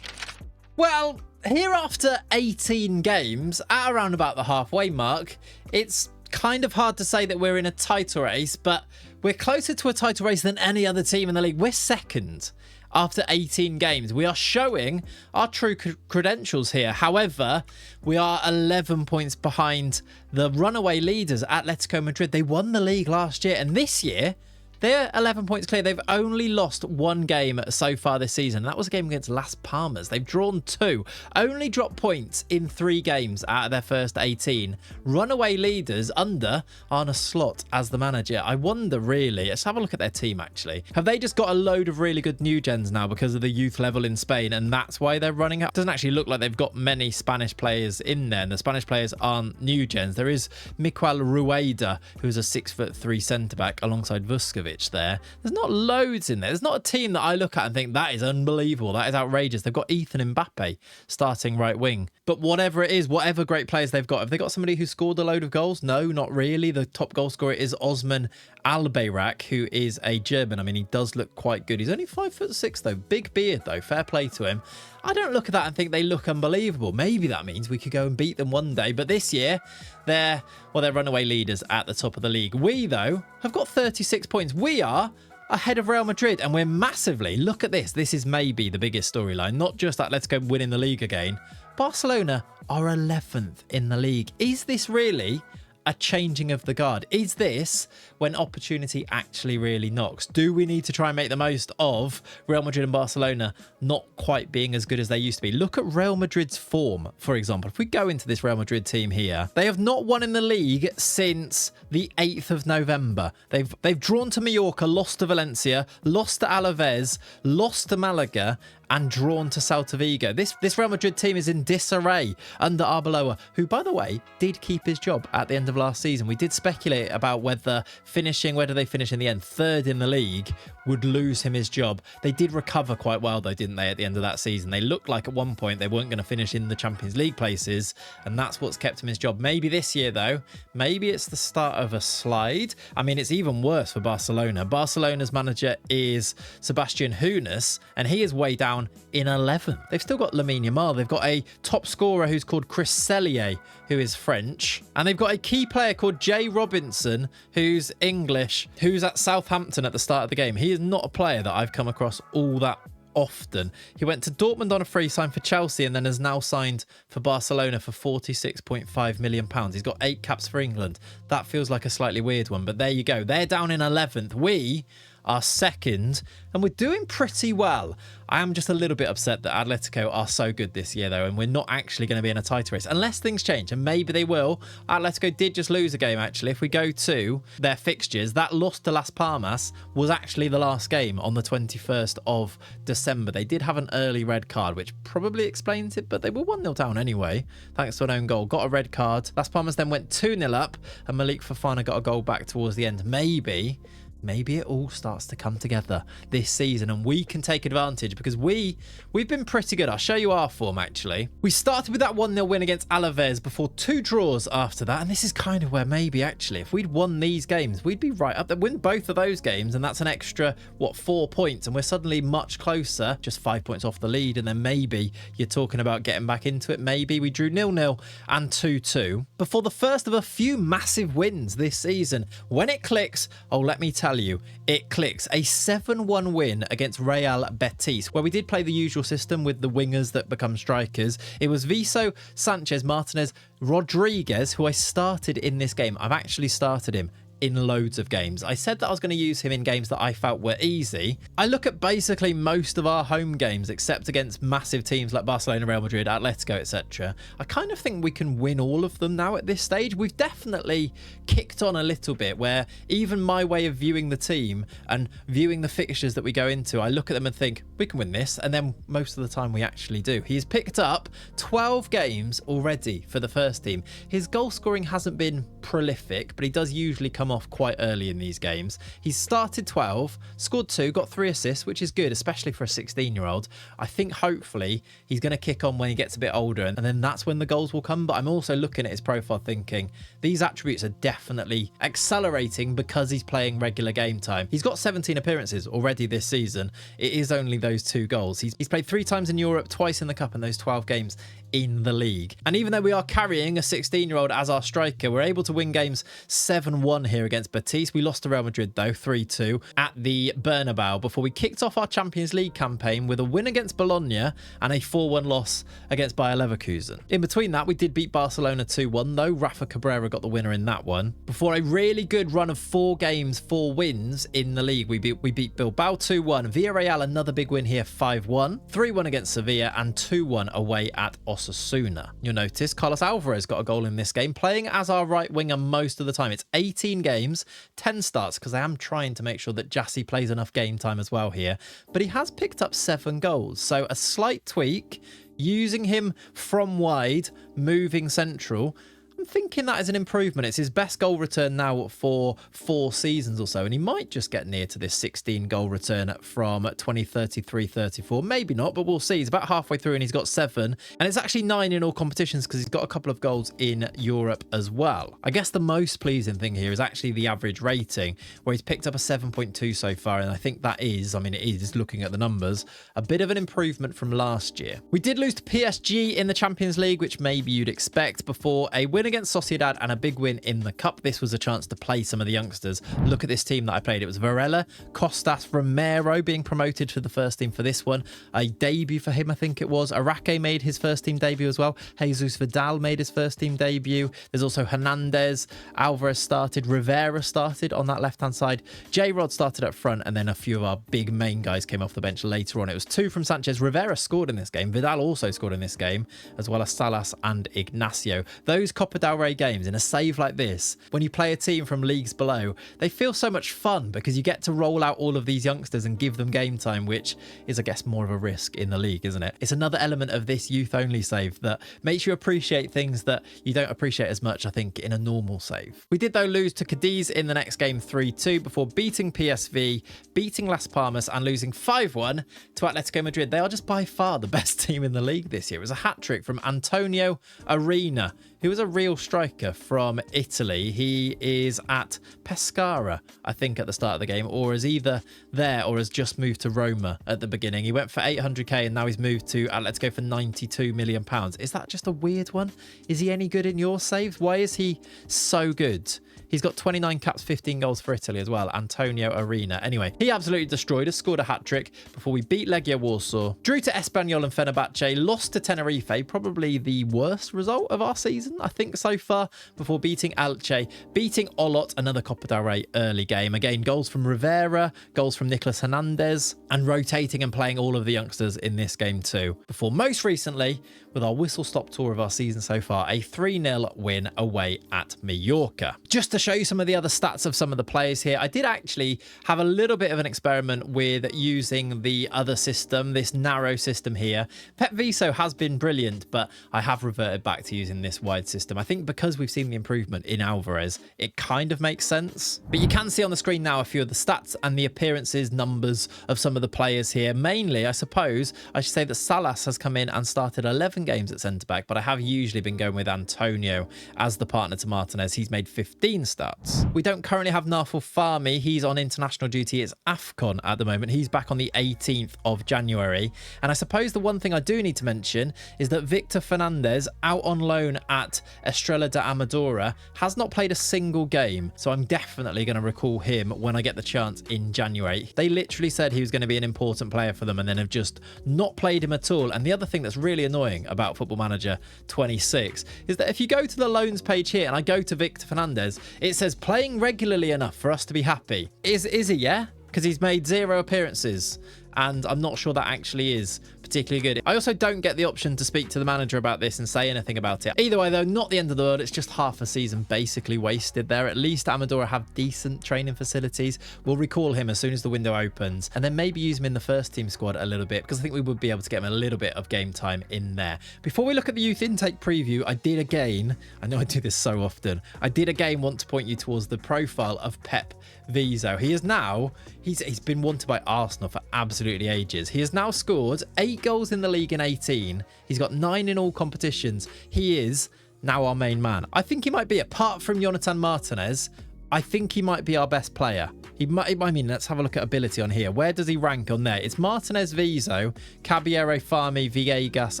Well, here after 18 games, at around about the halfway mark, it's kind of hard to say that we're in a title race, but we're closer to a title race than any other team in the league. We're second after 18 games. We are showing our true credentials here. However, we are 11 points behind the runaway leaders, Atletico Madrid. They won the league last year, and this year they're 11 points clear. They've only lost one game so far this season. That was a game against Las Palmas. They've drawn 2. Only dropped points in 3 games out of their first 18. Runaway leaders under Arne Slot as the manager. I wonder, really, let's have a look at their team, actually. Have they just got a load of really good new gens now because of the youth level in Spain, and that's why they're running up? Doesn't actually look like they've got many Spanish players in there, and the Spanish players aren't new gens. There is Miquel Rueda, who's a 6'3" centre-back alongside Vuskovic there. There's not loads in there. There's not a team that I look at and think that is unbelievable, that is outrageous. They've got Ethan Mbappe starting right wing. But whatever it is, whatever great players they've got, have they got somebody who scored a load of goals? No, not really. The top goal scorer is Osman Albayrak, who is a German. I mean, he does look quite good. He's only 5'6" though. Big beard though. Fair play to him. I don't look at that and think they look unbelievable. Maybe that means we could go and beat them one day. But this year, they're runaway leaders at the top of the league. We, though, have got 36 points. We are ahead of Real Madrid, and we're massively, look at this. This is maybe the biggest storyline. Not just Atletico winning the league again. Barcelona are 11th in the league. Is this really a changing of the guard? Is this when opportunity actually really knocks? Do we need to try and make the most of Real Madrid and Barcelona not quite being as good as they used to be? Look at Real Madrid's form, for example. If we go into this Real Madrid team here, they have not won in the league since the 8th of November. They've drawn to Mallorca, lost to Valencia, lost to Alaves, lost to Malaga, and drawn to Celta Vigo. This Real Madrid team is in disarray under Arbeloa, who, by the way, did keep his job at the end of last season. We did speculate about whether they finish in the end 3rd in the league would lose him his job. They did recover quite well, though, didn't they, at the end of that season? They looked like at one point they weren't going to finish in the Champions League places, and that's what's kept him his job. Maybe this year, though, maybe it's the start of a slide. I mean, it's even worse for Barcelona. Barcelona's manager is Sebastian Hoeneß, and he is way down in 11th. They've still got Lamine Yamal. They've got a top scorer who's called Chris Cellier, who is French, and they've got a key player called Jay Robinson, who's English, who's at Southampton at the start of the game. He is not a player that I've come across all that often. He went to Dortmund on a free sign for Chelsea and then has now signed for Barcelona for £46.5 million. He's got 8 caps for England. That feels like a slightly weird one, but there you go. They're down in 11th. We are second, and we're doing pretty well. I am just a little bit upset that Atletico are so good this year, though, and we're not actually going to be in a title race unless things change, and maybe they will. Atletico did just lose a game, actually. If we go to their fixtures, that loss to Las Palmas was actually the last game on the 21st of December. They did have an early red card, which probably explains it, but they were 1-0 down anyway, thanks to an own goal. Got a red card. Las Palmas then went 2-0 up, and Malik Fofana got a goal back towards the end. Maybe it all starts to come together this season and we can take advantage, because we've been pretty good. I'll show you our form, actually. We started with that 1-0 win against Alaves before 2 draws after that, and this is kind of where maybe, actually, if we'd won these games, we'd be right up there. Win both of those games, and that's an extra, 4 points, and we're suddenly much closer, just 5 points off the lead, and then maybe you're talking about getting back into it. Maybe we drew 0-0 and 2-2 before the first of a few massive wins this season. When it clicks, oh, let me tell you, it clicks. A 7-1 win against Real Betis, where we did play the usual system with the wingers that become strikers. It was Viso, Sanchez, Martinez, Rodriguez, who I started in this game. I've actually started him in loads of games. I said that I was going to use him in games that I felt were easy. I look at basically most of our home games, except against massive teams like Barcelona, Real Madrid, Atletico, etc. I kind of think we can win all of them now at this stage. We've definitely kicked on a little bit, where even my way of viewing the team and viewing the fixtures that we go into, I look at them and think, we can win this, and then most of the time we actually do. He's picked up 12 games already for the first team. His goal scoring hasn't been prolific, but he does usually come off quite early in these games. He's started 12, scored 2, got 3 assists, which is good, especially for a 16-year-old. I think hopefully he's going to kick on when he gets a bit older, and then that's when the goals will come. But I'm also looking at his profile thinking these attributes are definitely accelerating because he's playing regular game time. He's got 17 appearances already this season. It is only those 2 goals. He's played 3 times in Europe, twice in the Cup, and those 12 games in the league. And even though we are carrying a 16-year-old as our striker, we're able to win games 7-1 here against Betis. We lost to Real Madrid though, 3-2 at the Bernabeu, before we kicked off our Champions League campaign with a win against Bologna and a 4-1 loss against Bayer Leverkusen. In between that, we did beat Barcelona 2-1 though. Rafa Cabrera got the winner in that one. Before a really good run of 4 games, 4 wins in the league. We beat Bilbao 2-1, Villarreal another big win here, 5-1, 3-1 against Sevilla, and 2-1 away at Osasuna. You'll notice Carlos Alvarez got a goal in this game, playing as our right winger most of the time. It's 18 games, 10 starts, because I am trying to make sure that Jassy plays enough game time as well here. But he has picked up 7 goals, so a slight tweak, using him from wide, moving central. I'm thinking that is an improvement. It's his best goal return now for 4 seasons or so, and he might just get near to this 16 goal return from 2033-34. Maybe not, but we'll see. He's about halfway through and he's got 7, and it's actually 9 in all competitions because he's got a couple of goals in Europe as well. I guess the most pleasing thing here is actually the average rating, where he's picked up a 7.2 so far, and I think that is, I mean it is, looking at the numbers, a bit of an improvement from last year. We did lose to PSG in the Champions League, which maybe you'd expect, before a win against Sociedad and a big win in the Cup. This was a chance to play some of the youngsters. Look at this team that I played. It was Varela, Costas, Romero being promoted to the first team for this one. A debut for him, I think it was. Araque made his first team debut as well. Jesus Vidal made his first team debut. There's also Hernandez. Alvarez started. Rivera started on that left-hand side. J-Rod started up front, and then a few of our big main guys came off the bench later on. It was 2 from Sanchez. Rivera scored in this game. Vidal also scored in this game, as well as Salas and Ignacio. Those Copa del Rey games, in a save like this, when you play a team from leagues below, they feel so much fun because you get to roll out all of these youngsters and give them game time, which is, I guess, more of a risk in the league, isn't it? It's another element of this youth-only save that makes you appreciate things that you don't appreciate as much, I think, in a normal save. We did, though, lose to Cadiz in the next game 3-2 before beating PSV, beating Las Palmas, and losing 5-1 to Atletico Madrid. They are just by far the best team in the league this year. It was a hat-trick from Antonio Arena, who was a real striker from Italy. He is at Pescara, I think, at the start of the game, or is either there or has just moved to Roma at the beginning. He went for 800k and now he's moved to Atletico for 92 million pounds. Is that just a weird one? Is he any good in your saves? Why is he so good? He's got 29 caps, 15 goals for Italy as well. Antonio Arena. Anyway, he absolutely destroyed us, scored a hat-trick before we beat Legia Warsaw, drew to Espanyol and Fenerbahce, lost to Tenerife, probably the worst result of our season, I think, so far, before beating Elche, beating Olot, another Copa del Rey early game. Again, goals from Rivera, goals from Nicolas Hernandez, and rotating and playing all of the youngsters in this game too. Before most recently, with our whistle-stop tour of our season so far, a 3-0 win away at Mallorca. Just to show you some of the other stats of some of the players here, I did actually have a little bit of an experiment with using the other system, this narrow system here. Pep Viso has been brilliant, but I have reverted back to using this wide system. I think because we've seen the improvement in Alvarez, it kind of makes sense. But you can see on the screen now a few of the stats and the appearances numbers of some of the players here. Mainly, I suppose, I should say that Salas has come in and started 11 games at centre-back, but I have usually been going with Antonio as the partner to Martinez. He's made 15 starts. We don't currently have Nafal Fahmy. He's on international duty. It's AFCON at the moment. He's back on the 18th of January. And I suppose the one thing I do need to mention is that Victor Fernandez, out on loan at Estrella de Amadora, has not played a single game. So I'm definitely going to recall him when I get the chance in January. They literally said he was going to be an important player for them and then have just not played him at all. And the other thing that's really annoying about Football Manager 26 is that if you go to the loans page here and I go to Victor Fernandez, says. It says, playing regularly enough for us to be happy. Is he, yeah? Because he's made 0 appearances. And I'm not sure that actually is particularly good. I also don't get the option to speak to the manager about this and say anything about it. Either way, though, not the end of the world. It's just half a season basically wasted there. At least Amadora have decent training facilities. We'll recall him as soon as the window opens, and then maybe use him in the first team squad a little bit, because I think we would be able to get him a little bit of game time in there. Before we look at the youth intake preview, I did again, I know I do this so often, I did again want to point you towards the profile of Pep Viso. He is now, he's been wanted by Arsenal for absolutely ages. He has now scored 8 goals in the league in 18. He's got 9 in all competitions. He is now our main man. I think he might be, apart from Jonathan Martinez, I think he might be our best player. He might, I mean, let's have a look at ability on here. Where does he rank on there? It's Martinez, Viso, Caballero, Farmi, Villegas,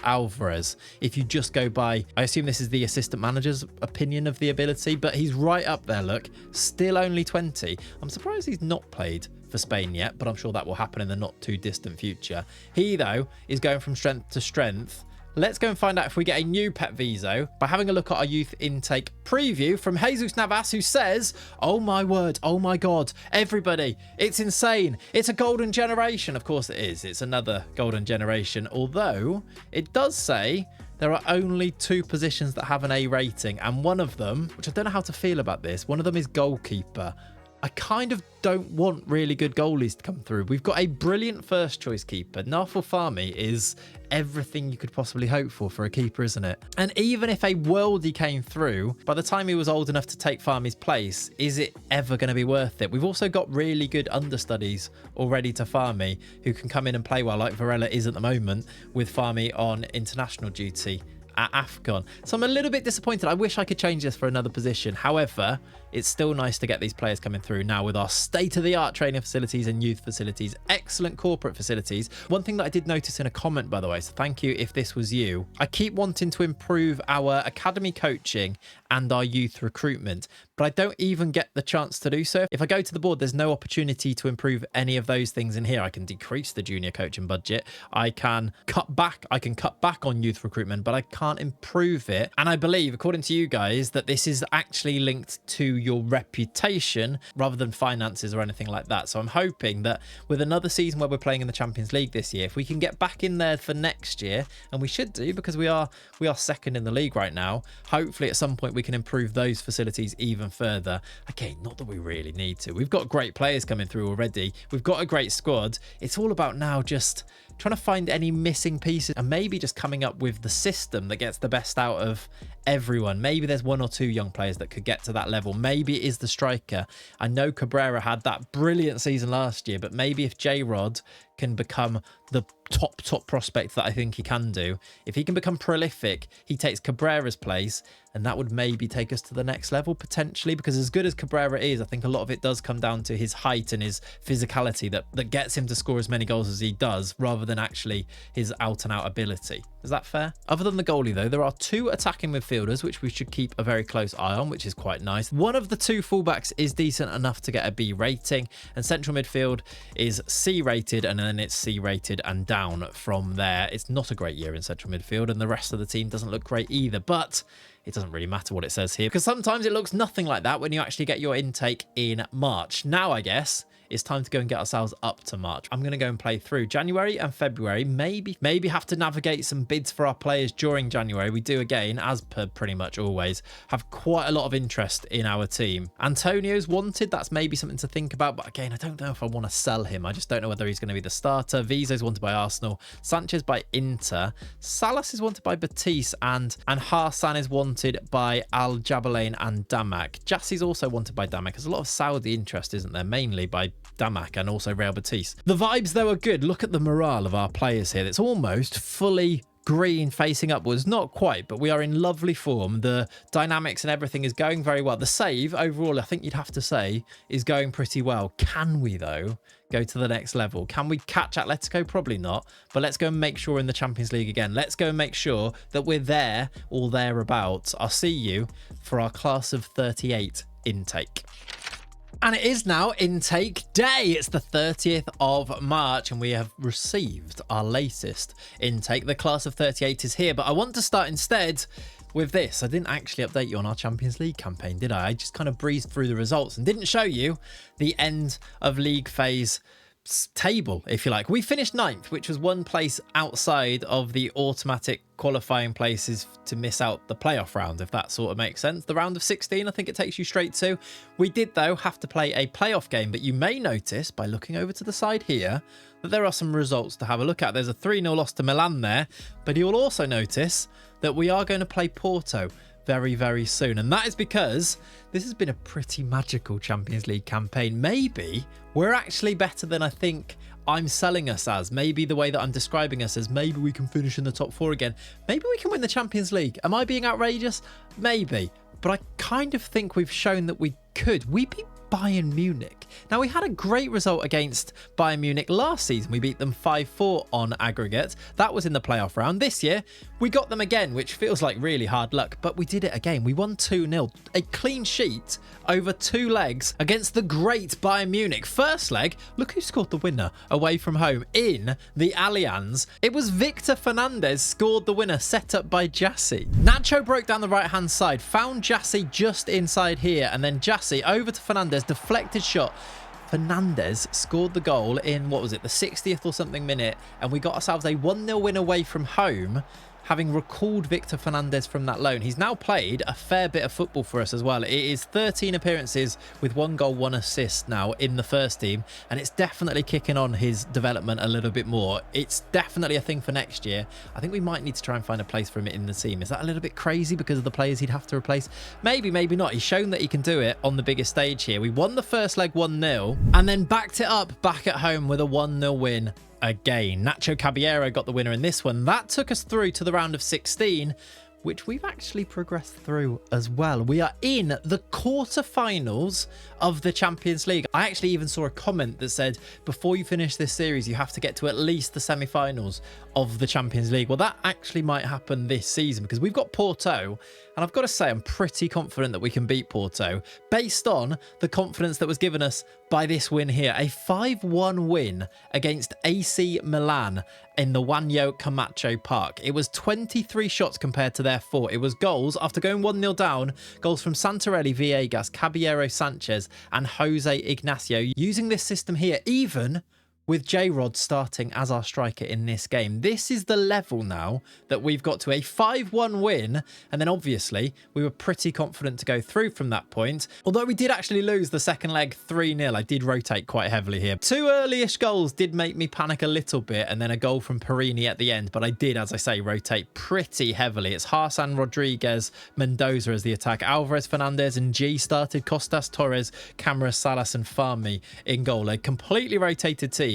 Alvarez. If you just go by, I assume this is the assistant manager's opinion of the ability, but he's right up there, look. Still only 20. I'm surprised he's not played for Spain yet, but I'm sure that will happen in the not too distant future. He, though, is going from strength to strength. Let's go and find out if we get a new Pep Viso by having a look at our youth intake preview from Jesus Navas, who says, oh my word, oh my God, everybody, it's insane. It's a golden generation. Of course it is. It's another golden generation, although it does say there are only 2 positions that have an A rating, and one of them, which I don't know how to feel about this, one of them is goalkeeper. I kind of don't want really good goalies to come through. We've got a brilliant first choice keeper. Nafal Farmi is everything you could possibly hope for a keeper, isn't it? And even if a worldie came through, by the time he was old enough to take Farmi's place, is it ever going to be worth it? We've also got really good understudies already to Farmi who can come in and play well, like Varela is at the moment, with Farmi on international duty at AFCON. So I'm a little bit disappointed. I wish I could change this for another position. However, it's still nice to get these players coming through now with our state-of-the-art training facilities and youth facilities, excellent corporate facilities. One thing that I did notice in a comment, by the way, so thank you if this was you, I keep wanting to improve our academy coaching and our youth recruitment, but I don't even get the chance to do so. If I go to the board, there's no opportunity to improve any of those things in here. I can decrease the junior coaching budget. I can cut back on youth recruitment, but I can't improve it. And I believe, according to you guys, that this is actually linked to your reputation rather than finances or anything like that. So I'm hoping that with another season where we're playing in the Champions League this year, if we can get back in there for next year, and we should do because we are second in the league right now, hopefully at some point we can improve those facilities even further. Okay, not that we really need to. We've got great players coming through already. We've got a great squad. It's all about now just trying to find any missing pieces and maybe just coming up with the system that gets the best out of everyone. Maybe there's 1 or 2 young players that could get to that level. Maybe it is the striker. I know Cabrera had that brilliant season last year, but maybe if J-Rod can become the top prospect that I think he can do, if he can become prolific, he takes Cabrera's place, and that would maybe take us to the next level potentially, because as good as Cabrera is, I think a lot of it does come down to his height and his physicality that gets him to score as many goals as he does, rather than actually his out and out ability. Is that fair? Other than the goalie though, there are 2 attacking midfielders which we should keep a very close eye on, which is quite nice. One of the 2 fullbacks is decent enough to get a B rating, and central midfield is C rated, and then it's C rated and down from there. It's not a great year in central midfield, and the rest of the team doesn't look great either, but it doesn't really matter what it says here, because sometimes it looks nothing like that when you actually get your intake in March. Now, I guess it's time to go and get ourselves up to March. I'm going to go and play through January and February. Maybe have to navigate some bids for our players during January. We do, again, as per pretty much always, have quite a lot of interest in our team. Antonio's wanted. That's maybe something to think about. But again, I don't know if I want to sell him. I just don't know whether he's going to be the starter. Viso's wanted by Arsenal. Sanchez by Inter. Salas is wanted by Betis. And Hassan is wanted by Al Jabalain and Damak. Jassi's also wanted by Damak. There's a lot of Saudi interest, isn't there? Mainly by Damak and also Real Betis. The vibes, though, are good. Look at the morale of our players here. It's almost fully green facing upwards. Not quite, but we are in lovely form. The dynamics and everything is going very well. The save, overall, I think you'd have to say, is going pretty well. Can we, though, go to the next level? Can we catch Atletico? Probably not, but let's go and make sure in the Champions League again. Let's go and make sure that we're there or thereabouts. I'll see you for our class of 38 intake. And it is now intake day. It's the 30th of March and we have received our latest intake. The class of 38 is here, but I want to start instead with this, I didn't actually update you on our Champions League campaign, did I? I just kind of breezed through the results and didn't show you the end of league phase table, if you like. We finished 9th, which was one place outside of the automatic qualifying places to miss out the playoff round, if that sort of makes sense. The round of 16, I think it takes you straight to. We did, though, have to play a playoff game, but you may notice by looking over to the side here that there are some results to have a look at. There's a 3-0 loss to Milan there, but you'll also notice that we are going to play Porto very, very soon. And that is because this has been a pretty magical Champions League campaign. Maybe we're actually better than I think I'm selling us as. Maybe the way that I'm describing us as, maybe we can finish in the top 4 again. Maybe we can win the Champions League. Am I being outrageous? Maybe. But I kind of think we've shown that we could. We beat Bayern Munich. Now, we had a great result against Bayern Munich last season. We beat them 5-4 on aggregate. That was in the playoff round. This year, we got them again, which feels like really hard luck, but we did it again. We won 2-0. A clean sheet over 2 legs against the great Bayern Munich. First leg, look who scored the winner away from home in the Allianz. It was Victor Fernandez scored the winner, set up by Jassy. Nacho broke down the right-hand side, found Jassy just inside here, and then Jassy over to Fernandez, deflected shot. Fernandez scored the goal in, what was it, the 60th or something minute, and we got ourselves a 1-0 win away from home, having recalled Victor Fernandez from that loan. He's now played a fair bit of football for us as well. It is 13 appearances with 1 goal, 1 assist now in the first team, and it's definitely kicking on his development a little bit more. It's definitely a thing for next year. I think we might need to try and find a place for him in the team. Is that a little bit crazy because of the players he'd have to replace? Maybe, maybe not. He's shown that he can do it on the biggest stage here. We won the first leg 1-0 and then backed it up back at home with a 1-0 win again. Nacho Caballero got the winner in this one. That took us through to the round of 16, which we've actually progressed through as well. We are in the quarterfinals of the Champions League. I actually even saw a comment that said, before you finish this series, you have to get to at least the semi-finals of the Champions League. Well, that actually might happen this season because we've got Porto, and I've got to say I'm pretty confident that we can beat Porto based on the confidence that was given us by this win here. A 5-1 win against AC Milan in the Wanyo Camacho Park. It was 23 shots compared to their 4. It was goals after going 1-0 down. Goals from Santarelli, Villegas, Caballero, Sanchez and Jose Ignacio. Using this system here, even with J-Rod starting as our striker in this game. This is the level now that we've got to a 5-1 win. And then obviously we were pretty confident to go through from that point. Although we did actually lose the second leg 3-0. I did rotate quite heavily here. 2 early-ish goals did make me panic a little bit. And then a goal from Perini at the end. But I did, as I say, rotate pretty heavily. It's Hassan Rodriguez, Mendoza as the attack. Alvarez, Fernandez and G started. Costas, Torres, Camara, Salas and Farmi in goal. A completely rotated team.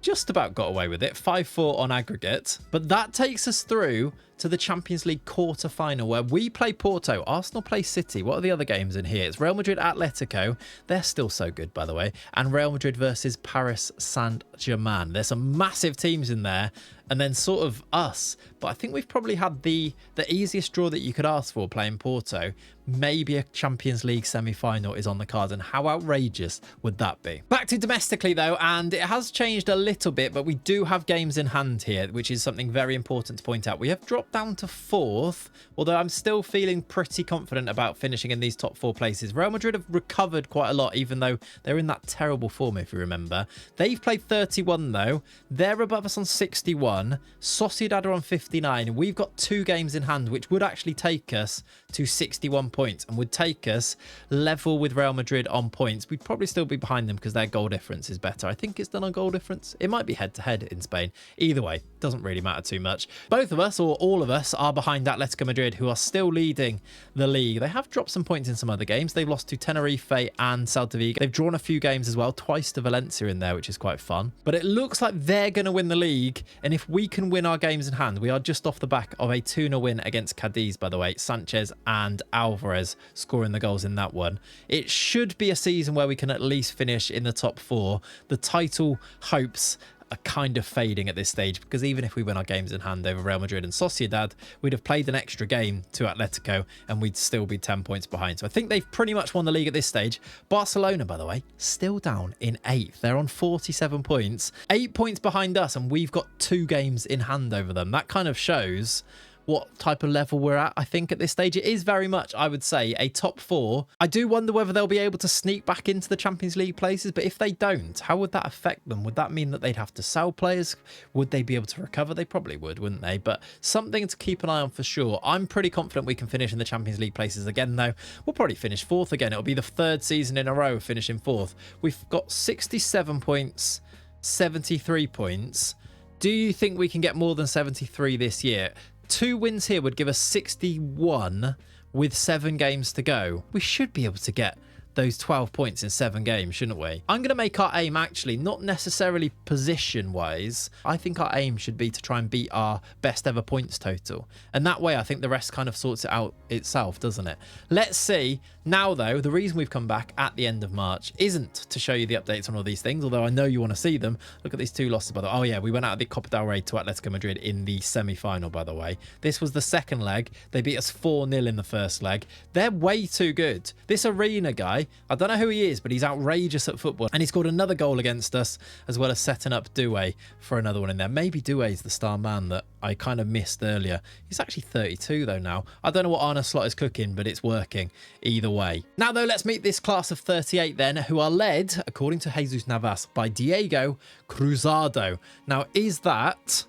Just about got away with it. 5-4 on aggregate. But that takes us through to the Champions League quarter-final where we play Porto. Arsenal play City. What are the other games in here? It's Real Madrid, Atletico. They're still so good, by the way. And Real Madrid versus Paris Saint-Germain. There's some massive teams in there. And then sort of us. But I think we've probably had the easiest draw that you could ask for playing Porto. Maybe a Champions League semi-final is on the cards. And how outrageous would that be? Back to domestically, though. And it has changed a little bit. But we do have games in hand here, which is something very important to point out. We have dropped down to 4th. Although I'm still feeling pretty confident about finishing in these top 4 places. Real Madrid have recovered quite a lot, even though they're in that terrible form, if you remember. They've played 31, though. They're above us on 61. Sociedad are on 59. We've got 2 games in hand, which would actually take us to 61 points and would take us level with Real Madrid on points. We'd probably still be behind them because their goal difference is better. I think it's done on goal difference. It might be head-to-head in Spain. Either way, doesn't really matter too much. Both of us, or all of us, are behind Atletico Madrid, who are still leading the league. They have dropped some points in some other games. They've lost to Tenerife and Celta Vigo. They've drawn a few games as well, twice to Valencia in there, which is quite fun. But it looks like they're going to win the league, and if we can win our games in hand, we are just off the back of a 2-0 win against Cadiz, by the way. Sanchez and Alvarez scoring the goals in that one. It should be a season where we can at least finish in the top 4. The title hopes are kind of fading at this stage because even if we win our games in hand over Real Madrid and Sociedad, we'd have played an extra game to Atletico and we'd still be 10 points behind. So I think they've pretty much won the league at this stage. Barcelona, by the way, still down in 8th. They're on 47 points, 8 points behind us, and we've got 2 games in hand over them. That kind of shows what type of level we're at. I think at this stage it is very much, I would say, a top 4. I do wonder whether they'll be able to sneak back into the Champions League places, but if they don't, how would that affect them? Would that mean that they'd have to sell players? Would they be able to recover? They probably would, wouldn't they? But something to keep an eye on for sure. I'm pretty confident we can finish in the Champions League places again, though. We'll probably finish 4th again. It'll be the 3rd season in a row of finishing 4th. We've got 67 points, 73 points. Do you think we can get more than 73 this year? 2 wins here would give us 61 with 7 games to go. We should be able to get those 12 points in 7 games, shouldn't we? I'm going to make our aim actually not necessarily position wise. I think our aim should be to try and beat our best ever points total. And that way I think the rest kind of sorts it out itself, doesn't it? Let's see. Now though, the reason we've come back at the end of March isn't to show you the updates on all these things, although I know you want to see them. Look at these 2 losses, by the way. Oh yeah, we went out of the Copa del Rey to Atletico Madrid in the semi-final, by the way. This was the 2nd leg. They beat us 4-0 in the 1st leg. They're way too good. This Arena guy, I don't know who he is, but he's outrageous at football. And he scored another goal against us, as well as setting up Doué for another one in there. Maybe Doué's the star man that I kind of missed earlier. He's actually 32 though now. I don't know what Arne Slot is cooking, but it's working either way. Now though, let's meet this class of 38 then, who are led, according to Jesus Navas, by Diego Cruzado. Now, is that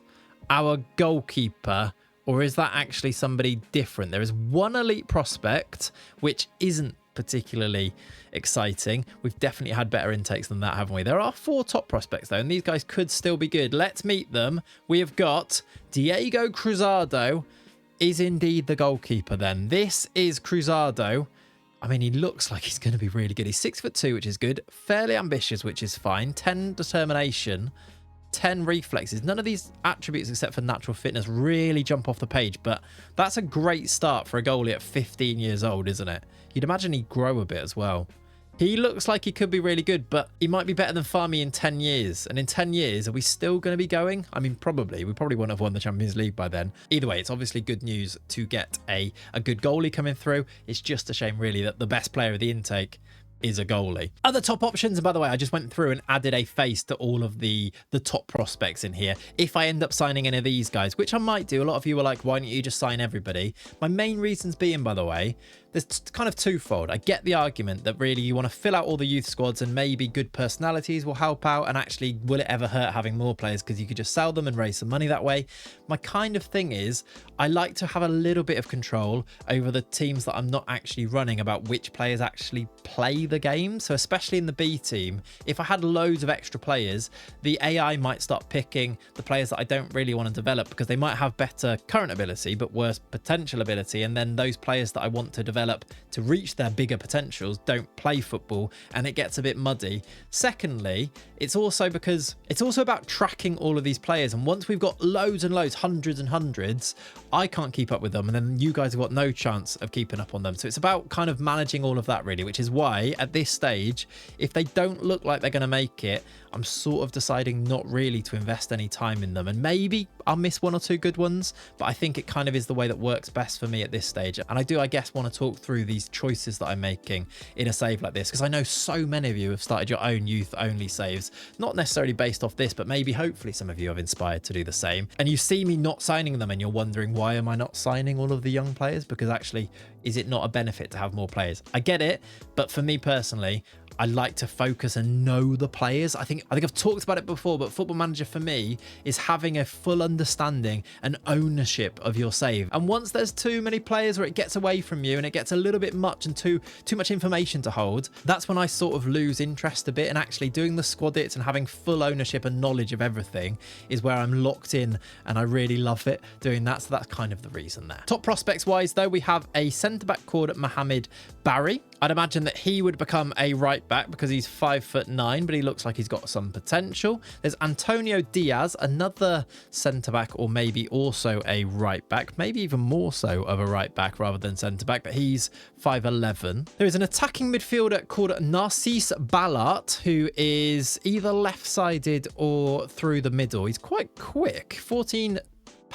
our goalkeeper, or is that actually somebody different? There is one elite prospect, which isn't particularly exciting. We've definitely had better intakes than that, haven't we? There are 4 top prospects though, and these guys could still be good. Let's meet them. We have got Diego Cruzado is indeed the goalkeeper then. This is Cruzado. I mean, he looks like he's going to be really good. He's 6'2", which is good. Fairly ambitious, which is fine. 10 determination, 10 reflexes. None of these attributes except for natural fitness really jump off the page, but that's a great start for a goalie at 15 years old, isn't it? You'd imagine he'd grow a bit as well. He looks like he could be really good, but he might be better than Farmy in 10 years. And in 10 years, are we still going to be going? I mean, probably. We probably wouldn't have won the Champions League by then. Either way, it's obviously good news to get a good goalie coming through. It's just a shame, really, that the best player of the intake is a goalie. Other top options, and by the way, I just went through and added a face to all of the top prospects in here. If I end up signing any of these guys, which I might do, a lot of you were like, why don't you just sign everybody? My main reasons being, by the way, there's kind of twofold. I get the argument that really you want to fill out all the youth squads and maybe good personalities will help out, and actually will it ever hurt having more players because you could just sell them and raise some money that way. My kind of thing is I like to have a little bit of control over the teams that I'm not actually running about which players actually play the game. So especially in the B team, if I had loads of extra players, the AI might start picking the players that I don't really want to develop because they might have better current ability but worse potential ability, and then those players that I want to develop to reach their bigger potentials don't play football, and it gets a bit muddy. Secondly, it's also about tracking all of these players, and once we've got loads and loads, hundreds and hundreds, I can't keep up with them, and then you guys have got no chance of keeping up on them. So it's about kind of managing all of that really, which is why at this stage, if they don't look like they're going to make it, I'm sort of deciding not really to invest any time in them, and maybe I'll miss 1 or 2 good ones, but I think it kind of is the way that works best for me at this stage. And I do, I guess, want to talk through these choices that I'm making in a save like this, because I know so many of you have started your own youth only saves, not necessarily based off this, but maybe hopefully some of you have inspired to do the same, and you see me not signing them and you're wondering, why am I not signing all of the young players? Because actually, is it not a benefit to have more players? I get it, but for me personally, I like to focus and know the players. I think I've talked about it before, but Football Manager for me is having a full understanding and ownership of your save. And once there's too many players where it gets away from you and it gets a little bit much and too much information to hold, that's when I sort of lose interest a bit. And actually doing the squad its and having full ownership and knowledge of everything is where I'm locked in, and I really love it doing that. So that's kind of the reason there. Top prospects wise though, we have a centre-back called Mohamed Barry. I'd imagine that he would become a right back because he's 5'9", but he looks like he's got some potential. There's Antonio Diaz, another centre back, or maybe also a right back, maybe even more so of a right back rather than centre back, but he's 5'11". There is an attacking midfielder called Narcisse Ballart, who is either left-sided or through the middle. He's quite quick, 14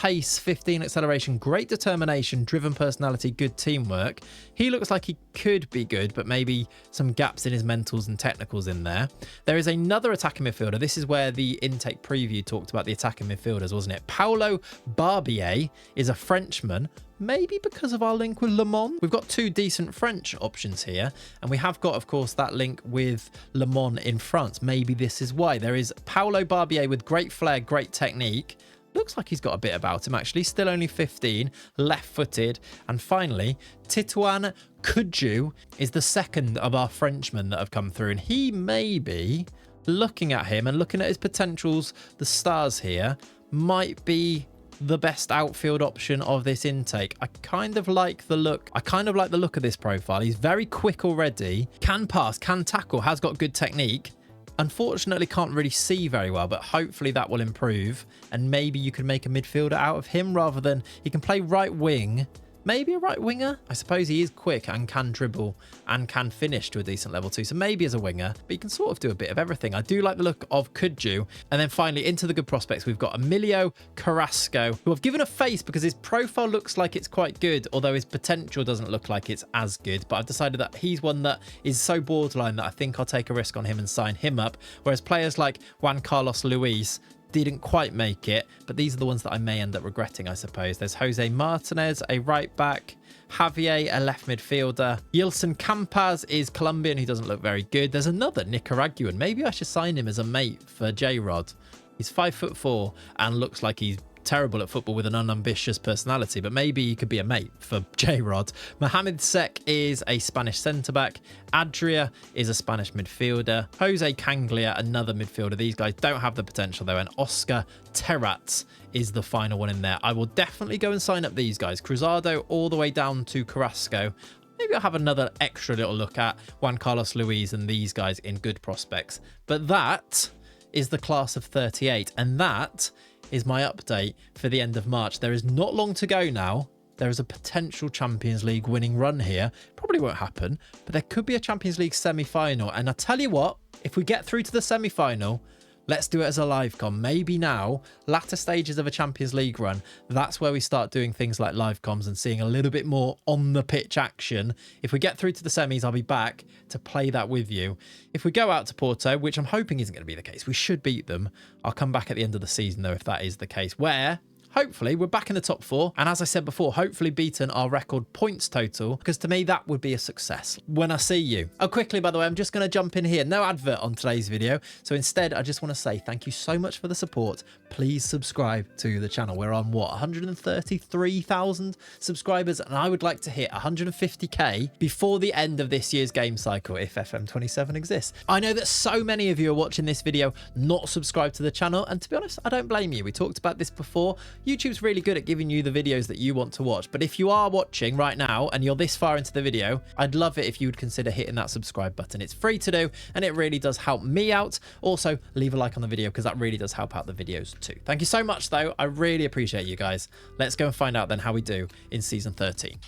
pace, 15 acceleration, great determination, driven personality, good teamwork. He looks like he could be good, but maybe some gaps in his mentals and technicals in there. There is another attacking midfielder. This is where the intake preview talked about the attacking midfielders, wasn't it? Paulo Barbier is a Frenchman. Maybe because of our link with Le Mans. We've got two decent French options here. And we have got, of course, that link with Le Mans in France. Maybe this is why. There is Paulo Barbier with great flair, great technique. Looks like he's got a bit about him, actually. Still only 15, left-footed. And finally, Titouan Kudju is the second of our Frenchmen that have come through. And he may be, looking at him and looking at his potentials, the stars here, might be the best outfield option of this intake. I kind of like the look. Of this profile. He's very quick already, can pass, can tackle, has got good technique. Unfortunately, can't really see very well, but hopefully that will improve. And maybe you can make a midfielder out of him rather than he can play right wing. Maybe a right winger. I suppose he is quick and can dribble and can finish to a decent level too. So maybe as a winger, but he can sort of do a bit of everything. I do like the look of Kudju. And then finally into the good prospects, we've got Emilio Carrasco, who I've given a face because his profile looks like it's quite good, although his potential doesn't look like it's as good. But I've decided that he's one that is so borderline that I think I'll take a risk on him and sign him up. Whereas players like Juan Carlos Luis didn't quite make it, but these are the ones that I may end up regretting, I suppose. There's Jose Martinez, a right back, Javier, a left midfielder. Yilson Campaz is Colombian, who doesn't look very good. There's another Nicaraguan. Maybe I should sign him as a mate for J-Rod. He's 5'4" and looks like he's terrible at football with an unambitious personality, but maybe he could be a mate for J-Rod. Mohamed Sek is a Spanish centre-back. Adria is a Spanish midfielder. Jose Canglia, another midfielder. These guys don't have the potential though. And Oscar Terrats is the final one in there. I will definitely go and sign up these guys. Cruzado all the way down to Carrasco. Maybe I'll have another extra little look at Juan Carlos Luis and these guys in good prospects. But that is the class of 38. And that is my update for the end of March. There is not long to go now. There is a potential Champions League winning run here. Probably won't happen, but there could be a Champions League semi-final. And I tell you what, if we get through to the semi-final, let's do it as a live com. Maybe now, latter stages of a Champions League run, that's where we start doing things like live comms and seeing a little bit more on the pitch action. If we get through to the semis, I'll be back to play that with you. If we go out to Porto, which I'm hoping isn't going to be the case, we should beat them. I'll come back at the end of the season though, if that is the case, where hopefully we're back in the top 4. And as I said before, hopefully beaten our record points total, because to me, that would be a success when I see you. Oh, quickly, by the way, I'm just going to jump in here. No advert on today's video. So instead, I just want to say thank you so much for the support. Please subscribe to the channel. We're on what, 133,000 subscribers. And I would like to hit 150k before the end of this year's game cycle, if FM27 exists. I know that so many of you are watching this video not subscribed to the channel. And to be honest, I don't blame you. We talked about this before. YouTube's really good at giving you the videos that you want to watch. But if you are watching right now and you're this far into the video, I'd love it if you would consider hitting that subscribe button. It's free to do and it really does help me out. Also, leave a like on the video because that really does help out the videos too. Thank you so much though. I really appreciate you guys. Let's go and find out then how we do in season 13.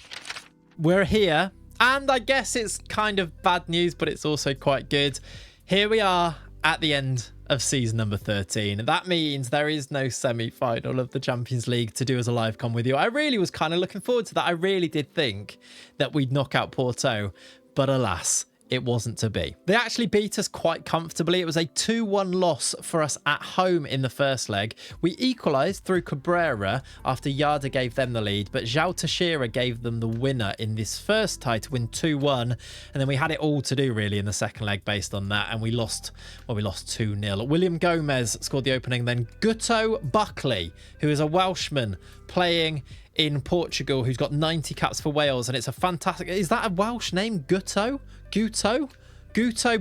We're here and I guess it's kind of bad news, but it's also quite good. Here we are at the end of season number 13. That means there is no semi-final of the Champions League to do as a live com with you. I really was kind of looking forward to that. I really did think that we'd knock out Porto, but alas, it wasn't to be. They actually beat us quite comfortably. It was a 2-1 loss for us at home in the first leg. We equalised through Cabrera after Yada gave them the lead, but João Teixeira gave them the winner in this first tie to win 2-1. And then we had it all to do really in the second leg based on that. And we lost, well, we lost 2-0. William Gomez scored the opening. Then Guto Buckley, who is a Welshman playing in Portugal, who's got 90 caps for Wales, and it's a fantastic... Is that a Welsh name? Guto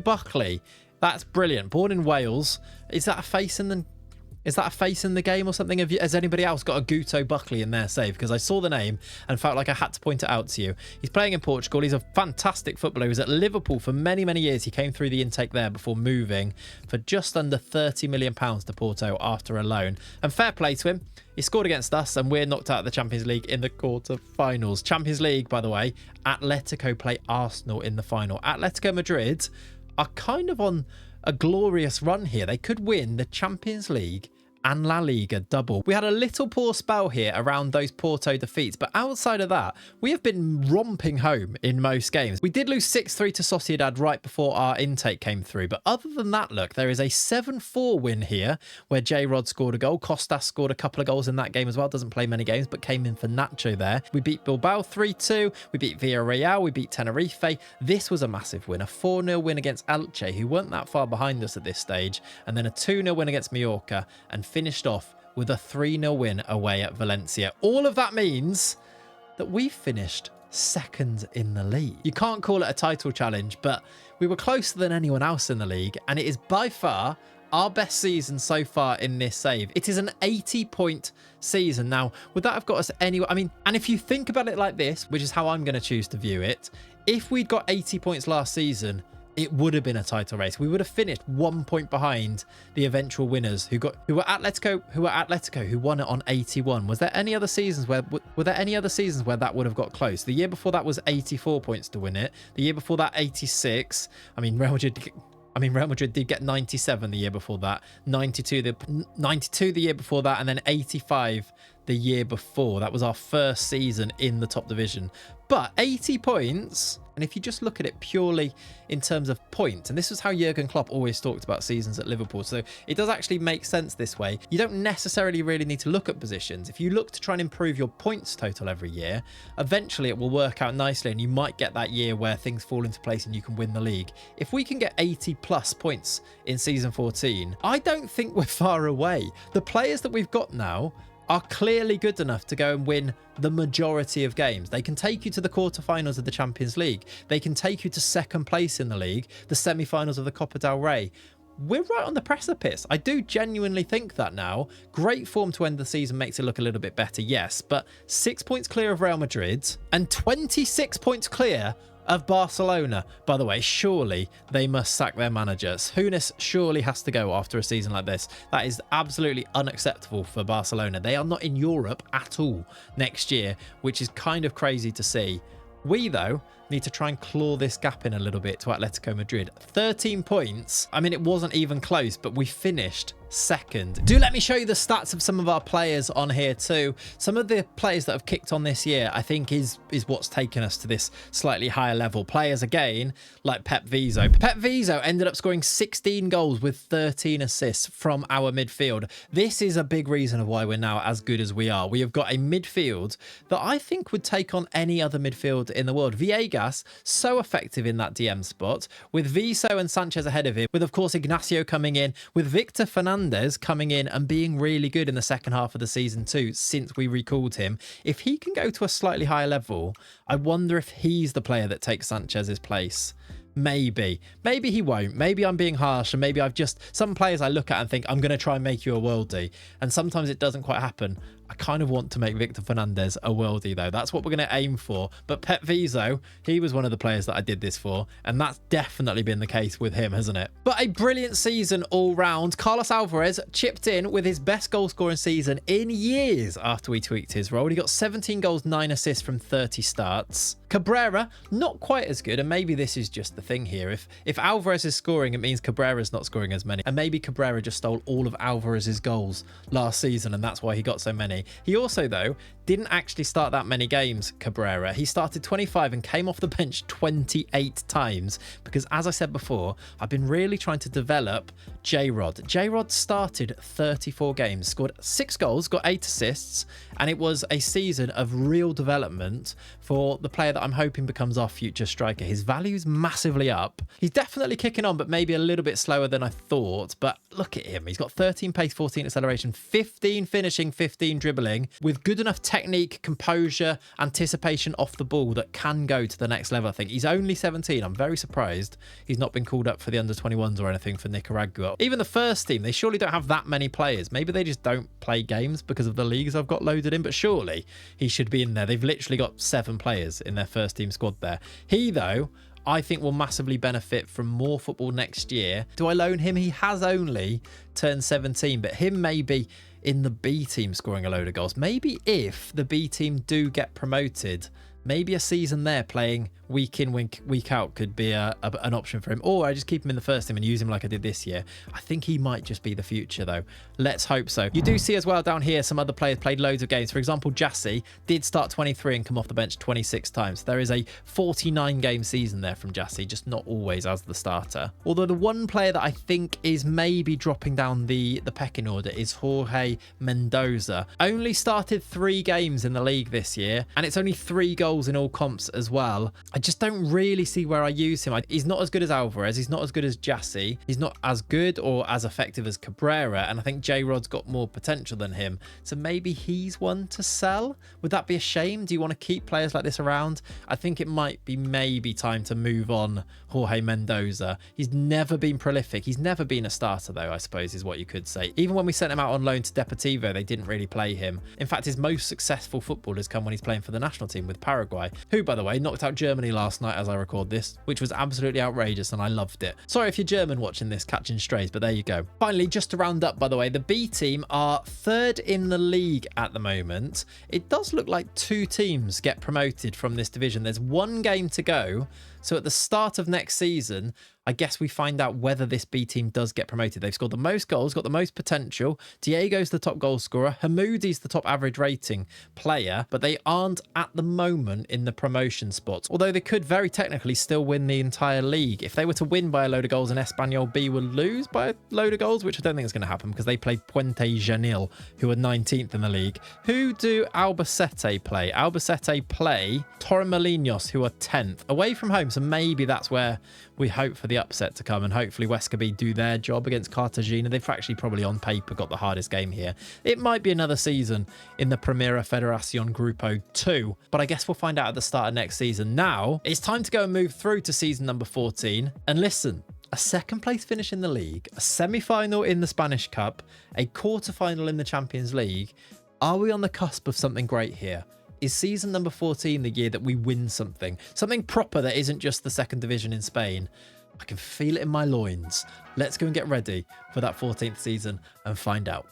Buckley. That's brilliant. Born in Wales. Is that a face in the... Is that a face in the game or something? Has anybody else got a Guto Buckley in their save? Because I saw the name and felt like I had to point it out to you. He's playing in Portugal. He's a fantastic footballer. He was at Liverpool for many, many years. He came through the intake there before moving for just under £30 million to Porto after a loan. And fair play to him. He scored against us and we're knocked out of the Champions League in the quarter-finals. Champions League, by the way, Atletico play Arsenal in the final. Atletico Madrid are kind of on a glorious run here. They could win the Champions League and La Liga double. We had a little poor spell here around those Porto defeats, but outside of that, we have been romping home in most games. We did lose 6-3 to Sociedad right before our intake came through, but other than that, look, there is a 7-4 win here where J-Rod scored a goal. Costas scored a couple of goals in that game as well. Doesn't play many games, but came in for Nacho there. We beat Bilbao 3-2. We beat Villarreal. We beat Tenerife. This was a massive win. A 4-0 win against Elche, who weren't that far behind us at this stage, and then a 2-0 win against Mallorca, and finished off with a 3-0 win away at Valencia. All of that means that we finished second in the league. You can't call it a title challenge, but we were closer than anyone else in the league, and it is by far our best season so far in this save. It is an 80-point season. Now, would that have got us anywhere? I mean, and if you think about it like this, which is how I'm going to choose to view it, if we'd got 80 points last season, it would have been a title race. We would have finished 1 point behind the eventual winners who were Atletico, who won it on 81. Was there any other seasons where that would have got close? The year before that was 84 points to win it. The year before that, 86. I mean, Real Madrid did get 97 the year before that, 92 the year before that, and then 85 the year before. That was our first season in the top division. But 80 points, and if you just look at it purely in terms of points, and this was how Jurgen Klopp always talked about seasons at Liverpool, so it does actually make sense this way. You don't necessarily really need to look at positions. If you look to try and improve your points total every year, eventually it will work out nicely, and you might get that year where things fall into place and you can win the league. If we can get 80 plus points in season 14, I don't think we're far away. The players that we've got now are clearly good enough to go and win the majority of games. They can take you to the quarterfinals of the Champions League. They can take you to second place in the league, the semi-finals of the Copa del Rey. We're right on the precipice. I do genuinely think that now. Great form to end the season makes it look a little bit better, yes, but 6 points clear of Real Madrid and 26 points clear of Barcelona. By the way, surely they must sack their manager. Hunes surely has to go after a season like this. That is absolutely unacceptable for Barcelona. They are not in Europe at all next year, which is kind of crazy to see. We, though, need to try and claw this gap in a little bit to Atletico Madrid. 13 points. I mean, it wasn't even close, but we finished second. Do let me show you the stats of some of our players on here too. Some of the players that have kicked on this year, I think is what's taken us to this slightly higher level. Players again, like Pep Viso. Pep Viso ended up scoring 16 goals with 13 assists from our midfield. This is a big reason of why we're now as good as we are. We have got a midfield that I think would take on any other midfield in the world. Villegas, so effective in that DM spot, with Viso and Sanchez ahead of him, with of course Ignacio coming in, with Victor Fernandez coming in and being really good in the second half of the season too, since we recalled him. If he can go to a slightly higher level, I wonder if he's the player that takes Sanchez's place. Maybe he won't. Maybe I'm being harsh, and maybe some players I look at and think I'm going to try and make you a worldie, and sometimes it doesn't quite happen. I kind of want to make Victor Fernandez a worldie though. That's what we're going to aim for. But Pep Viso, he was one of the players that I did this for, and that's definitely been the case with him, hasn't it? But a brilliant season all round. Carlos Alvarez chipped in with his best goal scoring season in years after we tweaked his role. He got 17 goals, 9 assists from 30 starts. Cabrera, not quite as good, and maybe this is just the thing here. If Alvarez is scoring, it means Cabrera's not scoring as many, and maybe Cabrera just stole all of Alvarez's goals last season, and that's why he got so many. He also, though, didn't actually start that many games, Cabrera. He started 25 and came off the bench 28 times because, as I said before, I've been really trying to develop J-Rod. J-Rod started 34 games, scored 6 goals, got 8 assists, and it was a season of real development for the player that I'm hoping becomes our future striker. His value's massively up. He's definitely kicking on, but maybe a little bit slower than I thought. But look at him. He's got 13 pace, 14 acceleration, 15 finishing, 15 dribbling, with good enough technique, composure, anticipation off the ball that can go to the next level, I think. He's only 17. I'm very surprised he's not been called up for the under-21s or anything for Nicaragua. Even the first team, they surely don't have that many players. Maybe they just don't play games because of the leagues I've got loaded in, but surely he should be in there. They've literally got 7 players in their first team squad there. He, though, I think will massively benefit from more football next year. Do I loan him? He has only turned 17, but him maybe in the B team scoring a load of goals. Maybe if the B team do get promoted, maybe a season there playing week in, week out could be an option for him. Or I just keep him in the first team and use him like I did this year. I think he might just be the future, though. Let's hope so. You do see as well down here some other players played loads of games. For example, Jassy did start 23 and come off the bench 26 times. There is a 49-game season there from Jassy, just not always as the starter. Although the one player that I think is maybe dropping down the pecking order is Jorge Mendoza. Only started 3 games in the league this year, and it's only 3 goals in all comps as well. I just don't really see where I use him. He's not as good as Alvarez. He's not as good as Jassy. He's not as good or as effective as Cabrera. And I think J-Rod's got more potential than him. So maybe he's one to sell. Would that be a shame? Do you want to keep players like this around? I think it might be maybe time to move on Jorge Mendoza. He's never been prolific. He's never been a starter, though, I suppose is what you could say. Even when we sent him out on loan to Deportivo, they didn't really play him. In fact, his most successful football has come when he's playing for the national team with Paraguay, who, by the way, knocked out Germany last night as I record this, which was absolutely outrageous and I loved it. Sorry if you're German watching this, catching strays, but there you go. Finally, just to round up, by the way, the B team are 3rd in the league at the moment. It does look like 2 teams get promoted from this division. There's 1 game to go. So at the start of next season, I guess we find out whether this B team does get promoted. They've scored the most goals, got the most potential. Diego's the top goal scorer. Hamoudi's the top average rating player, but they aren't at the moment in the promotion spots. Although they could very technically still win the entire league. If they were to win by a load of goals and Espanyol B will lose by a load of goals, which I don't think is going to happen because they play Puente Genil, who are 19th in the league. Who do Albacete play? Albacete play Torremolinos, who are 10th. Away from home, so maybe that's where we hope for the upset to come, and hopefully Huesca B do their job against Cartagena. They've actually probably on paper got the hardest game here. It might be another season in the Primera Federación Grupo 2, but I guess we'll find out at the start of next season. Now, it's time to go and move through to season number 14. And listen, a 2nd place finish in the league, a semi-final in the Spanish Cup, a quarter-final in the Champions League. Are we on the cusp of something great here? Is season number 14 the year that we win something proper that isn't just the 2nd division in Spain? I can feel it in my loins. Let's go and get ready for that 14th season and find out.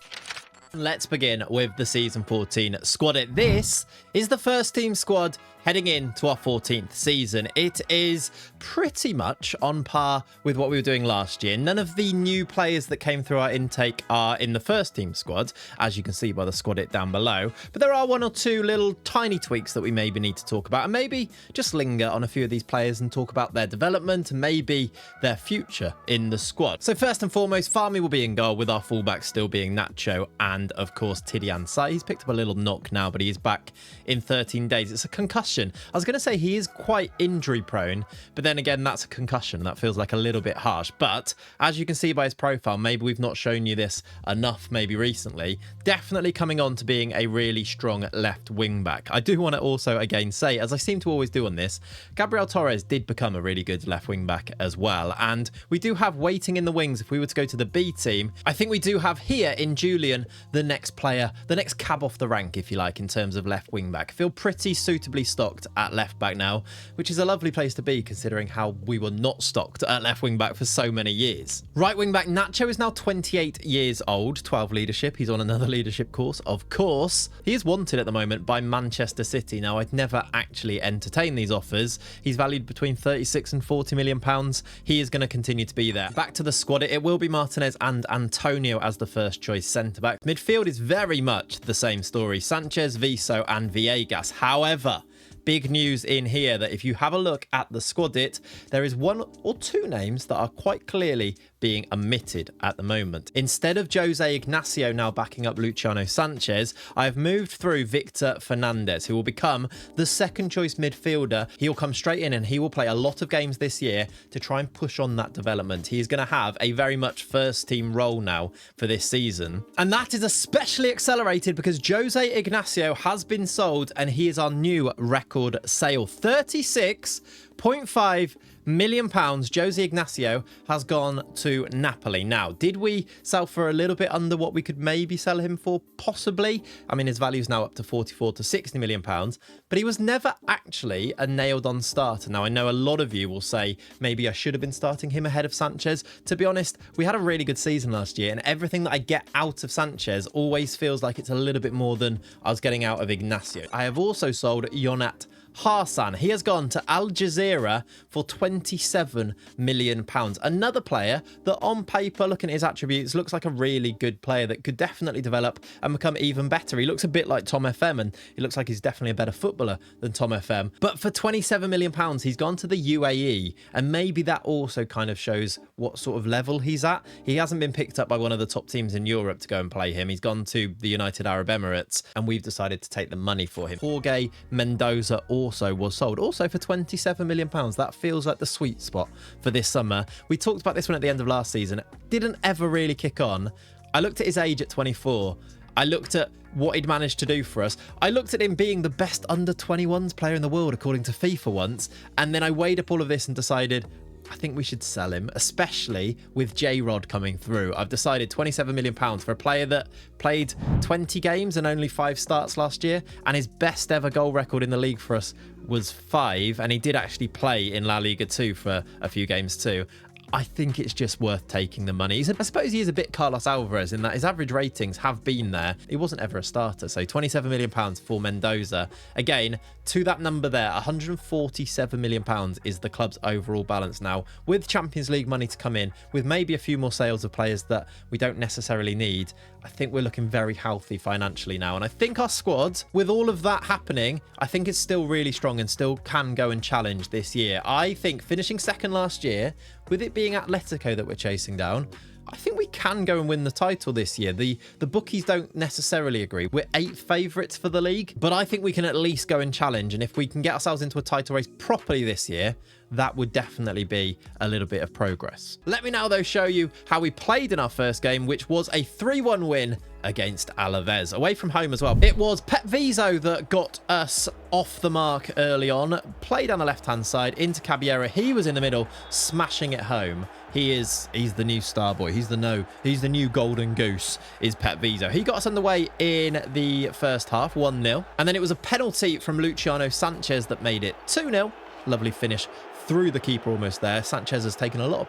Let's begin with the season 14 squad. This is the first team squad heading into our 14th season. It is pretty much on par with what we were doing last year. None of the new players that came through our intake are in the first team squad, as you can see by the squad it down below. But there are 1 or 2 little tiny tweaks that we maybe need to talk about, and maybe just linger on a few of these players and talk about their development and maybe their future in the squad. So first and foremost, Farmi will be in goal, with our fullbacks still being Nacho and, of course, Tidiane Sai. He's picked up a little knock now, but he is back in 13 days. It's a concussion. I was going to say he is quite injury prone, but then again, that's a concussion. That feels like a little bit harsh. But as you can see by his profile, maybe we've not shown you this enough maybe recently. Definitely coming on to being a really strong left wing back. I do want to also again say, as I seem to always do on this, Gabriel Torres did become a really good left wing back as well. And we do have waiting in the wings if we were to go to the B team. I think we do have here in Julian the next player, the next cab off the rank, if you like, in terms of left wing back. Feel pretty suitably stocked at left back now, which is a lovely place to be considering how we were not stocked at left wing back for so many years. Right wing back Nacho is now 28 years old, 12 leadership. He's on another leadership course, of course. He is wanted at the moment by Manchester City. Now, I'd never actually entertain these offers. He's valued between 36 and 40 million pounds. He is going to continue to be there. Back to the squad, it will be Martinez and Antonio as the first choice centre back. Midfield is very much the same story. Sanchez, Viso and Villegas. However, big news in here that if you have a look at the squad, there is 1 or 2 names that are quite clearly being omitted at the moment. Instead of Jose Ignacio now backing up Luciano Sanchez, I've moved through Victor Fernandez, who will become the 2nd choice midfielder. He'll come straight in and he will play a lot of games this year to try and push on that development. He is going to have a very much first team role now for this season. And that is especially accelerated because Jose Ignacio has been sold and he is our new record sale. 36.5 million pounds. Jose Ignacio has gone to Napoli. Now, did we sell for a little bit under what we could maybe sell him for? Possibly. I mean, his value is now up to 44 to 60 million pounds, but he was never actually a nailed on starter. Now, I know a lot of you will say maybe I should have been starting him ahead of Sanchez. To be honest, we had a really good season last year, and everything that I get out of Sanchez always feels like it's a little bit more than I was getting out of Ignacio. I have also sold Jonat Hassan. He has gone to Al Jazeera for £27 million. Another player that on paper, looking at his attributes, looks like a really good player that could definitely develop and become even better. He looks a bit like Tom FM, and he looks like he's definitely a better footballer than Tom FM. But for £27 million, he's gone to the UAE, and maybe that also kind of shows what sort of level he's at. He hasn't been picked up by one of the top teams in Europe to go and play him. He's gone to the United Arab Emirates, and we've decided to take the money for him. Jorge Mendoza also was sold, also for £27 million. That feels like the sweet spot for this summer. We talked about this one at the end of last season. It didn't ever really kick on. I looked at his age at 24. I looked at what he'd managed to do for us. I looked at him being the best under-21s player in the world, according to FIFA once, and then I weighed up all of this and decided, I think we should sell him, especially with J-Rod coming through. I've decided £27 million for a player that played 20 games and only 5 starts last year, and his best ever goal record in the league for us was 5, and he did actually play in La Liga 2 for a few games too. I think it's just worth taking the money. I suppose he is a bit Carlos Alvarez in that his average ratings have been there. He wasn't ever a starter. So £27 million for Mendoza. Again, to that number there, £147 million is the club's overall balance now, with Champions League money to come in, with maybe a few more sales of players that we don't necessarily need. I think we're looking very healthy financially now. And I think our squad, with all of that happening, I think it's still really strong and still can go and challenge this year. I think finishing second last year, with it being Atletico that we're chasing down, I think we can go and win the title this year. The bookies don't necessarily agree. We're 8th favourites for the league, but I think we can at least go and challenge. And if we can get ourselves into a title race properly this year, that would definitely be a little bit of progress. Let me now, though, show you how we played in our first game, which was a 3-1 win against Alaves, away from home as well. It was Pep Viso that got us off the mark early on, played on the left-hand side into Caballero. He was in the middle, smashing it home. He's the new star boy. He's the new golden goose, is Pep Viso. He got us underway in the first half, 1-0. And then it was a penalty from Luciano Sanchez that made it 2-0. Lovely finish through the keeper almost there. Sanchez has taken a lot of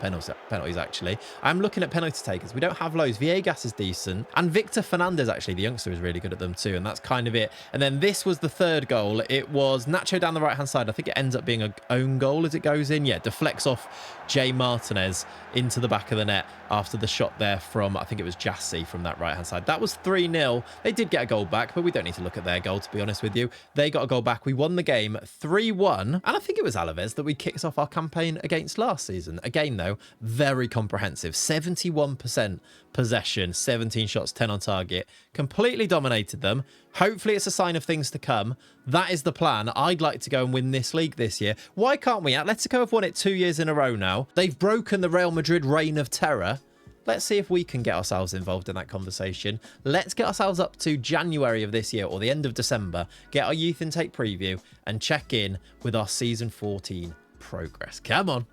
penalties, actually. I'm looking at penalty takers. We don't have loads. Villegas is decent. And Victor Fernandez, actually, the youngster, is really good at them too. And that's kind of it. And then this was the third goal. It was Nacho down the right-hand side. I think it ends up being an own goal as it goes in. Yeah, deflects off Jay Martinez into the back of the net after the shot there from, I think it was Jassy from that right-hand side. That was 3-0. They did get a goal back, but we don't need to look at their goal, to be honest with you. They got a goal back. We won the game 3-1. And I think it was Alaves that we kicked off our campaign against last season. Again, though, very comprehensive. 71% possession, 17 shots, 10 on target. Completely dominated them. Hopefully it's a sign of things to come. That is the plan. I'd like to go and win this league this year. Why can't we? Atletico have won it 2 years in a row now. They've broken the Real Madrid reign of terror. Let's see if we can get ourselves involved in that conversation. Let's get ourselves up to January of this year or the end of December, get our youth intake preview and check in with our season 14 progress. Come on.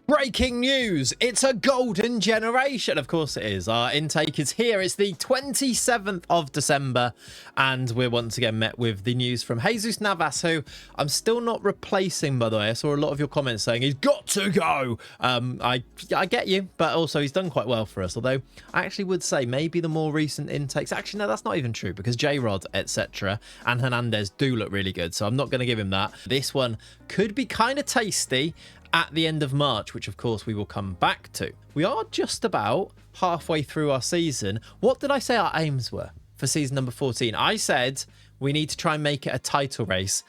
Breaking news, it's a golden generation. Of course it is. Our intake is here. It's the 27th of December, and we're once again met with the news from Jesus Navas, who I'm still not replacing, by the way. I saw a lot of your comments saying he's got to go. I get you, but also he's done quite well for us, although I actually would say maybe the more recent intakes, actually no, that's not even true, because J-Rod, etc. and Hernandez do look really good, so I'm not going to give him that. This one could be kind of tasty at the end of March, which of course we will come back to. We are just about halfway through our season. What did I say our aims were for season number 14? I said we need to try and make it a title race.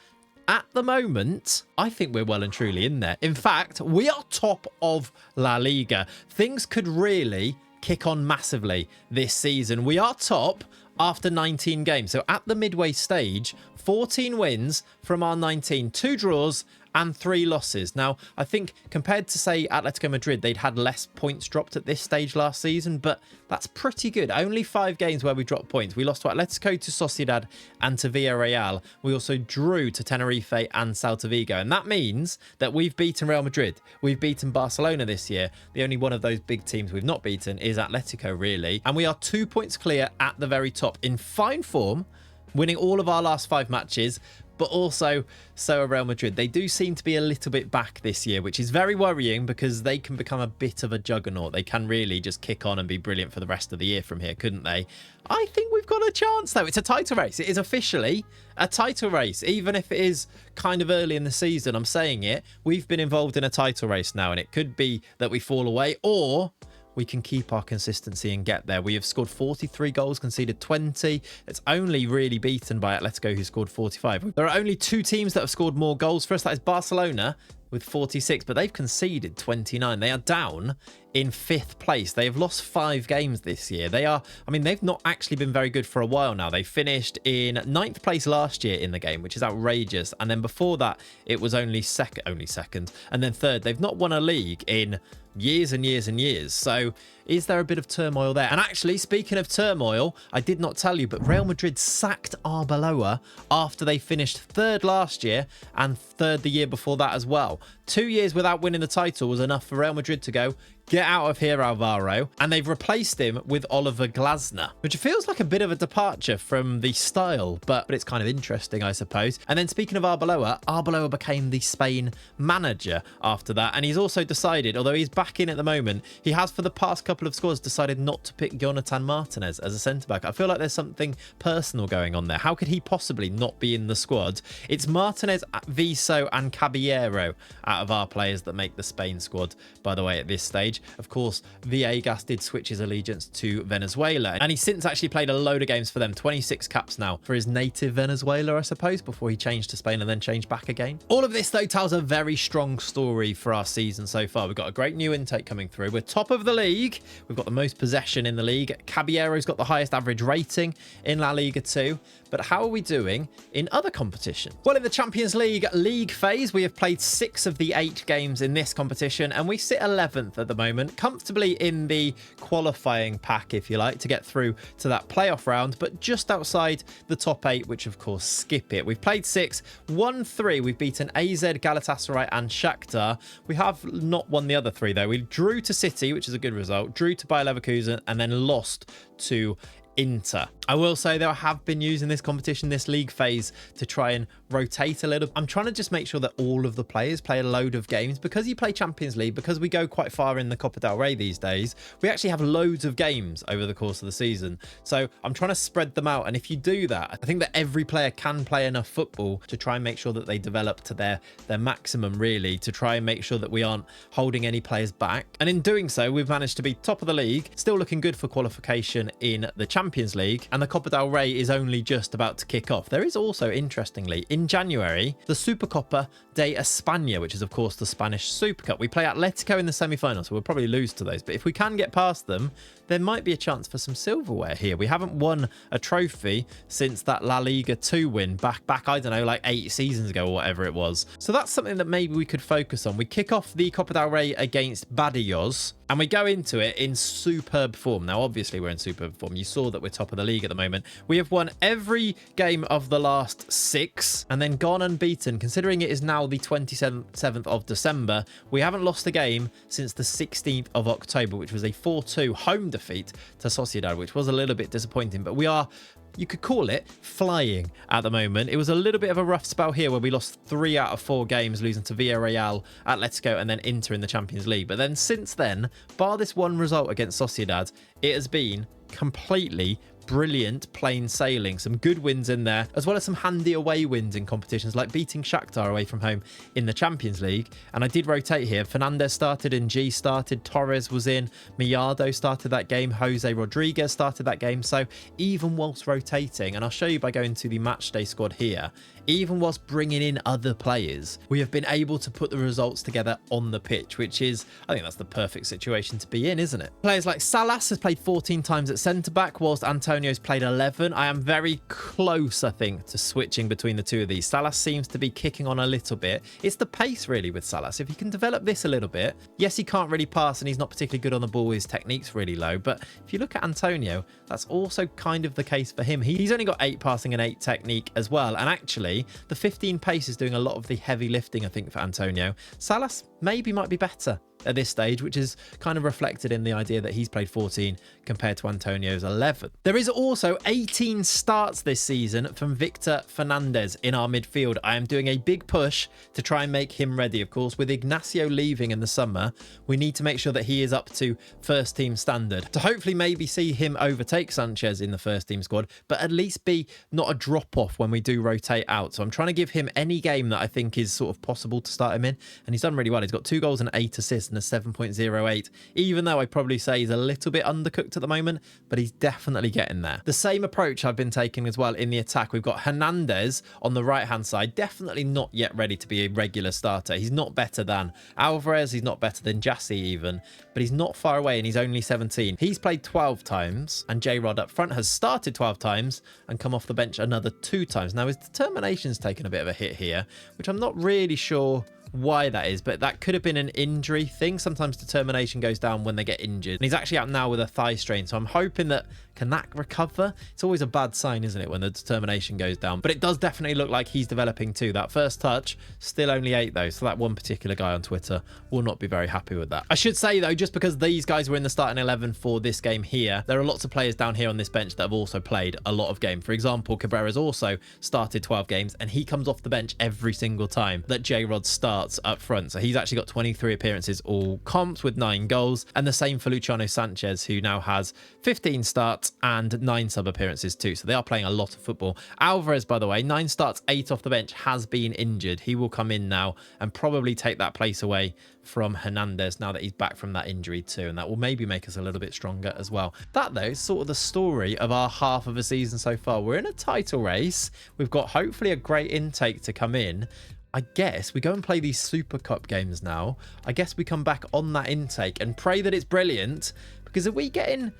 At the moment, I think we're well and truly in there. In fact, we are top of La Liga. Things could really kick on massively this season. We are top after 19 games. So at the midway stage, 14 wins from our 19, 2 draws and 3 losses. Now, I think compared to, say, Atletico Madrid, they'd had less points dropped at this stage last season, but that's pretty good. Only 5 games where we dropped points. We lost to Atletico, to Sociedad, and to Villarreal. We also drew to Tenerife and Celta Vigo, and that means that we've beaten Real Madrid. We've beaten Barcelona this year. The only one of those big teams we've not beaten is Atletico, really. And we are 2 points clear at the very top. In fine form, winning all of our last 5 matches, but also so are Real Madrid. They do seem to be a little bit back this year, which is very worrying because they can become a bit of a juggernaut. They can really just kick on and be brilliant for the rest of the year from here, couldn't they? I think we've got a chance, though. It's a title race. It is officially a title race, even if it is kind of early in the season. I'm saying it. We've been involved in a title race now, and it could be that we fall away, or we can keep our consistency and get there. We have scored 43 goals, conceded 20. It's only really beaten by Atletico, who scored 45. There are only 2 teams that have scored more goals for us. That is Barcelona with 46, but they've conceded 29. They are down in 5th place. They have lost 5 games this year. They've not actually been very good for a while now. They finished in 9th place last year in the game, which is outrageous. And then before that, it was only second, and then 3rd. They've not won a league in years and years and years. So is there a bit of turmoil there? And actually, speaking of turmoil, I did not tell you, but Real Madrid sacked Arbeloa after they finished 3rd last year and 3rd the year before that as well. 2 years without winning the title was enough for Real Madrid to go, get out of here, Alvaro. And they've replaced him with Oliver Glasner, which feels like a bit of a departure from the style, but it's kind of interesting, I suppose. And then speaking of Arbeloa became the Spain manager after that. And he's also decided, although he's back in at the moment, he has for the past couple of squads decided not to pick Jonathan Martinez as a centre-back. I feel like there's something personal going on there. How could he possibly not be in the squad? It's Martinez, Viso and Caballero out of our players that make the Spain squad, by the way, at this stage. Of course, Villegas did switch his allegiance to Venezuela, and he's since actually played a load of games for them, 26 caps now for his native Venezuela, I suppose, before he changed to Spain and then changed back again. All of this, though, tells a very strong story for our season so far. We've got a great new intake coming through. We're top of the league. We've got the most possession in the league. Caballero's got the highest average rating in La Liga too. But how are we doing in other competitions? Well, in the Champions League phase, we have played 6 of the 8 games in this competition, and we sit 11th at the moment, comfortably in the qualifying pack, if you like, to get through to that playoff round, but just outside the top 8, which of course skip it. We've played 6, won 3. We've beaten AZ, Galatasaray and Shakhtar. We have not won the other 3 though. We drew to City, which is a good result, drew to Bayer Leverkusen, and then lost to Inter. I will say, though, I have been using this competition, this league phase, to try and rotate a little. I'm trying to just make sure that all of the players play a load of games, because you play Champions League, because we go quite far in the Copa del Rey these days. We actually have loads of games over the course of the season, so I'm trying to spread them out. And if you do that, I think that every player can play enough football to try and make sure that they develop to their maximum, really, to try and make sure that we aren't holding any players back. And in doing so, we've managed to be top of the league, still looking good for qualification in the Champions League, and the Copa del Rey is only just about to kick off. There is also, interestingly, in January, the Supercopa de España, which is, of course, the Spanish Super Cup. We play Atletico in the semi-final, so we'll probably lose to those. But if we can get past them, there might be a chance for some silverware here. We haven't won a trophy since that La Liga 2 win back, I don't know, like 8 seasons ago or whatever it was. So that's something that maybe we could focus on. We kick off the Copa del Rey against Badajoz, and we go into it in superb form. Now, obviously, we're in superb form. You saw that we're top of the league at the moment. We have won every game of the last 6 and then gone unbeaten. Considering it is now the 27th of December, we haven't lost a game since the 16th of October, which was a 4-2 home defeat to Sociedad, which was a little bit disappointing. But we are, you could call it, flying at the moment. It was a little bit of a rough spell here where we lost 3 out of 4 games, losing to Villarreal, Atletico and then Inter in the Champions League. But then since then, bar this one result against Sociedad, it has been completely brilliant plain sailing. Some good wins in there, as well as some handy away wins in competitions, like beating Shakhtar away from home in the Champions League. And I did rotate here. Fernandez started, Ng started, Torres was in, Miado started that game, Jose Rodriguez started that game. So even whilst rotating, and I'll show you by going to the matchday squad here, even whilst bringing in other players, we have been able to put the results together on the pitch, which is, I think that's the perfect situation to be in, isn't it? Players like Salas has played 14 times at centre-back, whilst Antonio's played 11. I am very close, I think, to switching between the two of these. Salas seems to be kicking on a little bit. It's the pace, really, with Salas. If he can develop this a little bit, yes, he can't really pass and he's not particularly good on the ball. His technique's really low. But if you look at Antonio, that's also kind of the case for him. He's only got 8 passing and 8 technique as well. And actually, the 15 pace is doing a lot of the heavy lifting, I think, for Antonio. Salas maybe might be better at this stage, which is kind of reflected in the idea that he's played 14 compared to Antonio's 11. There is also 18 starts this season from Victor Fernandez in our midfield. I am doing a big push to try and make him ready. Of course, with Ignacio leaving in the summer, we need to make sure that he is up to first team standard to hopefully maybe see him overtake Sanchez in the first team squad, but at least be not a drop off when we do rotate out. So I'm trying to give him any game that I think is sort of possible to start him in, and he's done really well. He's got 2 goals and 8 assists and a 7.08, even though I'd probably say he's a little bit undercooked at the moment, but he's definitely getting there. The same approach I've been taking as well in the attack. We've got Hernandez on the right hand side, definitely not yet ready to be a regular starter. He's not better than Alvarez, he's not better than Jassy even, but he's not far away and he's only 17. He's played 12 times, and J-Rod up front has started 12 times and come off the bench another 2 times. Now his determination's taken a bit of a hit here, which I'm not really sure why that is, but that could have been an injury thing. Sometimes determination goes down when they get injured, and he's actually out now with a thigh strain, so I'm hoping that can that recover. It's always a bad sign, isn't it, when the determination goes down, but it does definitely look like he's developing too. That first touch, still only 8 though, so that one particular guy on Twitter will not be very happy with that. I should say though, just because these guys were in the starting 11 for this game here, there are lots of players down here on this bench that have also played a lot of games. For example, Cabrera's also started 12 games, and he comes off the bench every single time that J-Rod starts up front. So he's actually got 23 appearances all comps with 9 goals, and the same for Luciano Sanchez, who now has 15 starts and 9 sub appearances too. So they are playing a lot of football. Alvarez, by the way, 9 starts, 8 off the bench, has been injured. He will come in now and probably take that place away from Hernandez now that he's back from that injury too, and that will maybe make us a little bit stronger as well. That though is sort of the story of our half of a season so far. We're in a title race. We've got hopefully a great intake to come in. I guess we go and play these Super Cup games now. I guess we come back on that intake and pray that it's brilliant, because are we getting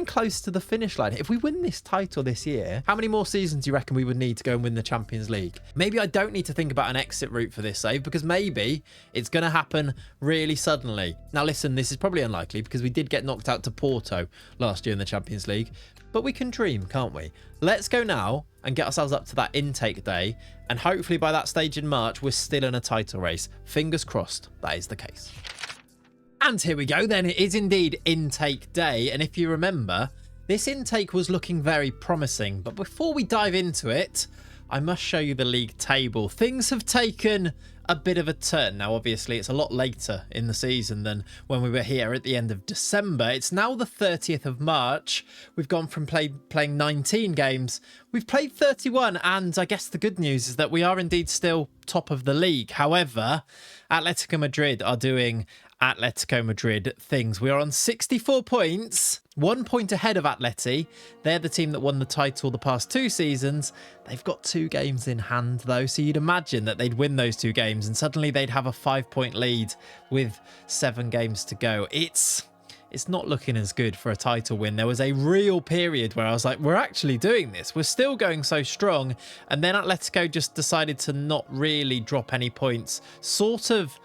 close to the finish line? If we win this title this year, how many more seasons do you reckon we would need to go and win the Champions League? Maybe I don't need to think about an exit route for this save, because maybe it's going to happen really suddenly. Now listen, this is probably unlikely because we did get knocked out to Porto last year in the Champions League, but we can dream, can't we? Let's go now and get ourselves up to that intake day, and hopefully by that stage in March we're still in a title race. Fingers crossed that is the case. And here we go then, it is indeed intake day, and if you remember, this intake was looking very promising, but before we dive into it, I must show you the league table. Things have taken a bit of a turn. Now obviously it's a lot later in the season than when we were here at the end of December. It's now the 30th of March. We've gone from playing 19 games, we've played 31, and I guess the good news is that we are indeed still top of the league. However, Atletico Madrid are doing Atletico Madrid things. We are on 64 points, 1 point ahead of Atleti. They're the team that won the title the past 2 seasons. They've got 2 games in hand though, so you'd imagine that they'd win those 2 games and suddenly they'd have a 5-point lead with 7 games to go. It's not looking as good for a title win. There was a real period where I was like, we're actually doing this. We're still going so strong. And then Atletico just decided to not really drop any points. Sort of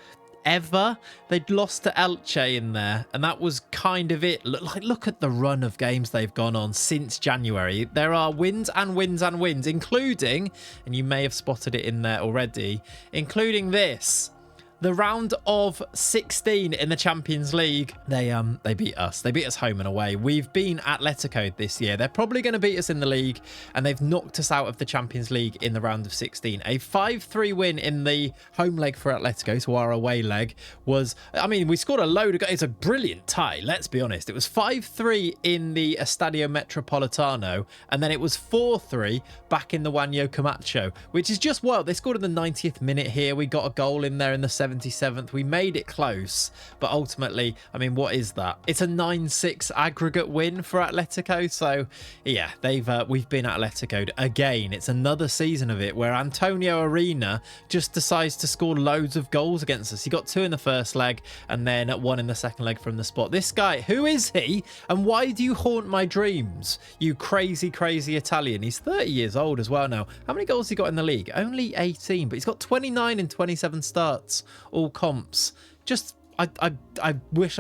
ever. They'd lost to Elche in there, and that was kind of it. Look at the run of games they've gone on since January. There are wins and wins and wins, including, and you may have spotted it in there already, including this. The round of 16 in the Champions League, they beat us. They beat us home and away. We've been Atletico this year. They're probably going to beat us in the league, and they've knocked us out of the Champions League in the round of 16. A 5-3 win in the home leg for Atletico, so our away leg was, I mean, we scored a load of goals. It's a brilliant tie, let's be honest. It was 5-3 in the Estadio Metropolitano, and then it was 4-3 back in the Wanyo Camacho, which is just wild. They scored in the 90th minute here. We got a goal in there in the 77th. We made it close, but ultimately, I mean, what is that? It's a 9-6 aggregate win for Atletico. So yeah, we've been Atletico'd again. It's another season of it where Antonio Arena just decides to score loads of goals against us. He got 2 in the first leg and then 1 in the second leg from the spot. This guy, who is he and why do you haunt my dreams, you crazy Italian? He's 30 years old as well now. How many goals has he got in the league? Only 18, but he's got 29 in 27 starts, all comps. Just I wish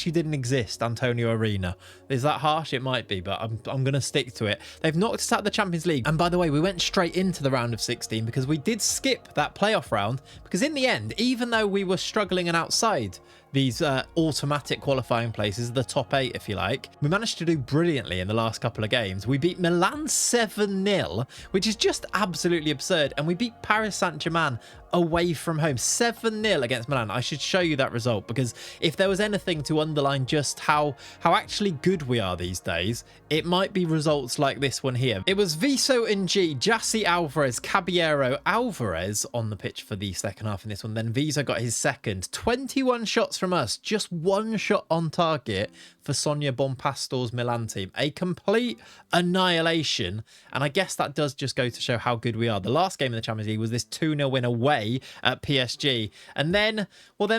he didn't exist, Antonio Arena. Is that harsh? It might be, but I'm gonna stick to it. They've knocked us out of the Champions League, and by the way, we went straight into the round of 16 because we did skip that playoff round, because in the end, even though we were struggling and outside these automatic qualifying places, the top 8 if you like. We managed to do brilliantly in the last couple of games. We beat Milan 7-0, which is just absolutely absurd, and we beat Paris Saint-Germain away from home 7-0 against Milan. I should show you that result, because if there was anything to underline just how actually good we are these days, it might be results like this one here. It was Viso and G, Jassy, Alvarez, Caballero, Alvarez on the pitch for the second half in this one. Then Viso got his second. 21 shots from us, just 1 shot on target for Sonia Bonpastor's Milan team. A complete annihilation, and I guess that does just go to show how good we are. The last game in the Champions League was this 2-0 win away at PSG, and then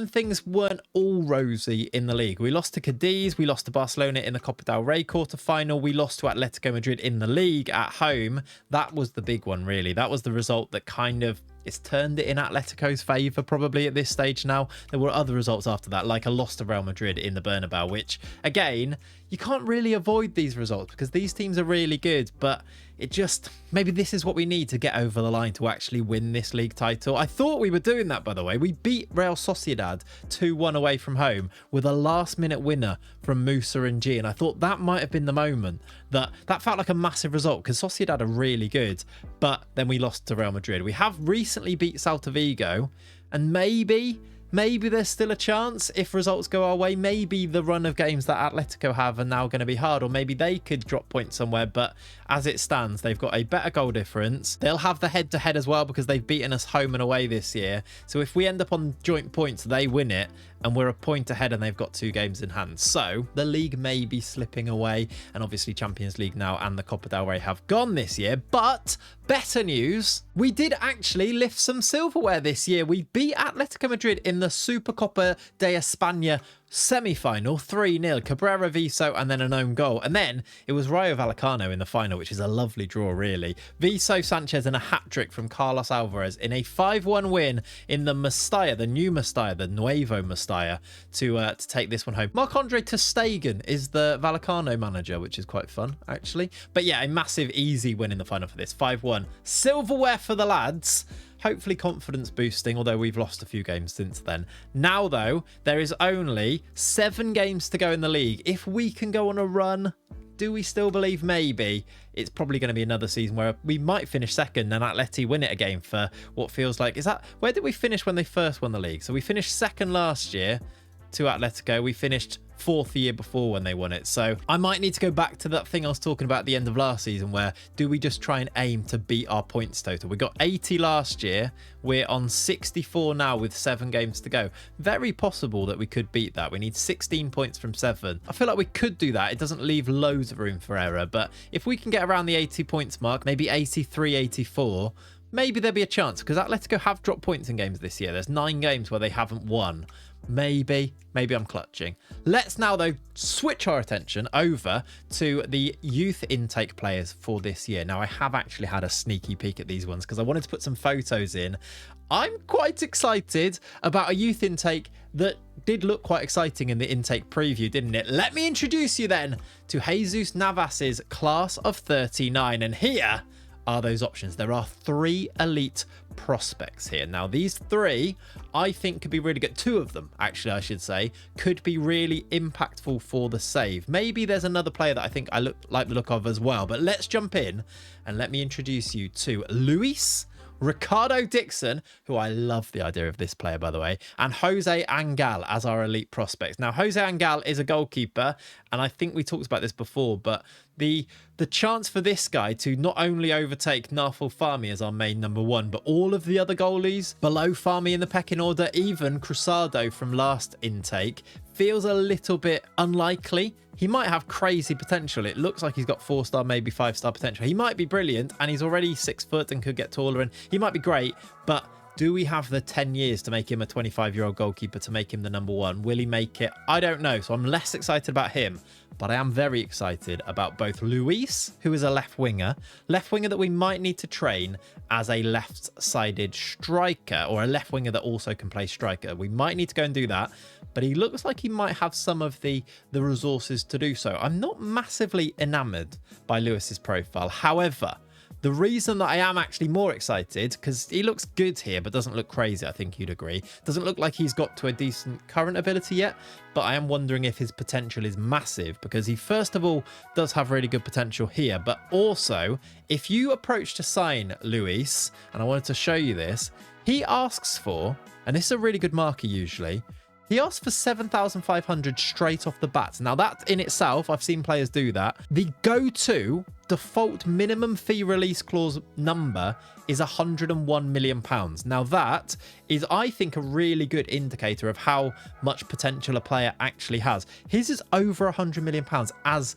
things weren't all rosy in the league. We lost to Cadiz, we lost to Barcelona in the Copa del Rey quarter-final, we lost to Atletico Madrid in the league at home. That was the big one, really. That was the result that kind of it's turned it in Atletico's favour probably at this stage now. There were other results after that, like a loss to Real Madrid in the Bernabeu, which, again, you can't really avoid these results because these teams are really good, but it just, maybe this is what we need to get over the line to actually win this league title. I thought we were doing that, by the way. We beat Real Sociedad 2-1 away from home with a last-minute winner from Musa and G, and I thought that might have been the moment that felt like a massive result because Sociedad are really good, but then we lost to Real Madrid. We have recently beat Celta Vigo, and maybe there's still a chance if results go our way. Maybe the run of games that Atletico have are now going to be hard, or maybe they could drop points somewhere. But as it stands, they've got a better goal difference. They'll have the head-to-head as well because they've beaten us home and away this year. So if we end up on joint points, they win it, and we're a point ahead and they've got 2 games in hand. So the league may be slipping away, and obviously Champions League now and the Copa del Rey have gone this year. But better news, we did actually lift some silverware this year. We beat Atletico Madrid in the Supercopa de España semi-final 3-0, Cabrera, Viso, and then an own goal. And then it was Rayo Vallecano in the final, which is a lovely draw, really. Viso, Sanchez, and a hat-trick from Carlos Alvarez in a 5-1 win in the Mestalla, the new Mestalla, the Nuevo Mestalla, to take this one home. Marc-Andre ter Stegen is the Vallecano manager, which is quite fun, actually. But yeah, a massive, easy win in the final for this, 5-1. Silverware for the lads. Hopefully confidence boosting, although we've lost a few games since then. Now, though, there is only 7 games to go in the league. If we can go on a run, do we still believe maybe it's probably going to be another season where we might finish second and Atleti win it again for what feels like, is that, where did we finish when they first won the league? So we finished second last year to Atletico. We finished 4th the year before when they won it. So I might need to go back to that thing I was talking about at the end of last season, where do we just try and aim to beat our points total? We got 80 last year. We're on 64 now with 7 games to go. Very possible that we could beat that. We need 16 points from 7. I feel like we could do that. It doesn't leave loads of room for error, but if we can get around the 80 points mark, maybe 83, 84, maybe there'll be a chance, because Atletico have dropped points in games this year. There's 9 games where they haven't won. Maybe I'm clutching. Let's now, though, switch our attention over to the youth intake players for this year. Now, I have actually had a sneaky peek at these ones because I wanted to put some photos in. I'm quite excited about a youth intake that did look quite exciting in the intake preview, didn't it? Let me introduce you then to Jesus Navas's class of 39, and here are those options. There are 3 elite prospects here. Now, these 3 I think could be really good. 2 of them, actually, I should say, could be really impactful for the save. Maybe there's another player that I think I like the look of as well, but let's jump in and let me introduce you to Luis Ricardo Dixon, who I love the idea of this player, by the way, and Jose Angal as our elite prospects. Now, Jose Angal is a goalkeeper, and I think we talked about this before, but the chance for this guy to not only overtake Nafal Fahmy as our main number 1, but all of the other goalies below Fahmy in the pecking order, even Cruzado from last intake, feels a little bit unlikely. He might have crazy potential. It looks like he's got 4-star, maybe 5-star potential. He might be brilliant, and he's already 6 foot and could get taller, and he might be great, but do we have the 10 years to make him a 25-year-old goalkeeper, to make him the number 1? Will he make it? I don't know. So I'm less excited about him, but I am very excited about both Luis, who is a left winger that we might need to train as a left-sided striker, or a left winger that also can play striker. We might need to go and do that, but he looks like he might have some of the resources to do so. I'm not massively enamored by Luis's profile. However, The reason that I am actually more excited, because he looks good here, but doesn't look crazy, I think you'd agree. Doesn't look like he's got to a decent current ability yet, but I am wondering if his potential is massive, because he first of all does have really good potential here, but also if you approach to sign Luis, and I wanted to show you this, he asks for, and this is a really good marker usually, he asked for 7,500 straight off the bat. Now that in itself, I've seen players do that. The go-to default minimum fee release clause number is £101 million. Now that is, I think, a really good indicator of how much potential a player actually has. His is over £100 million as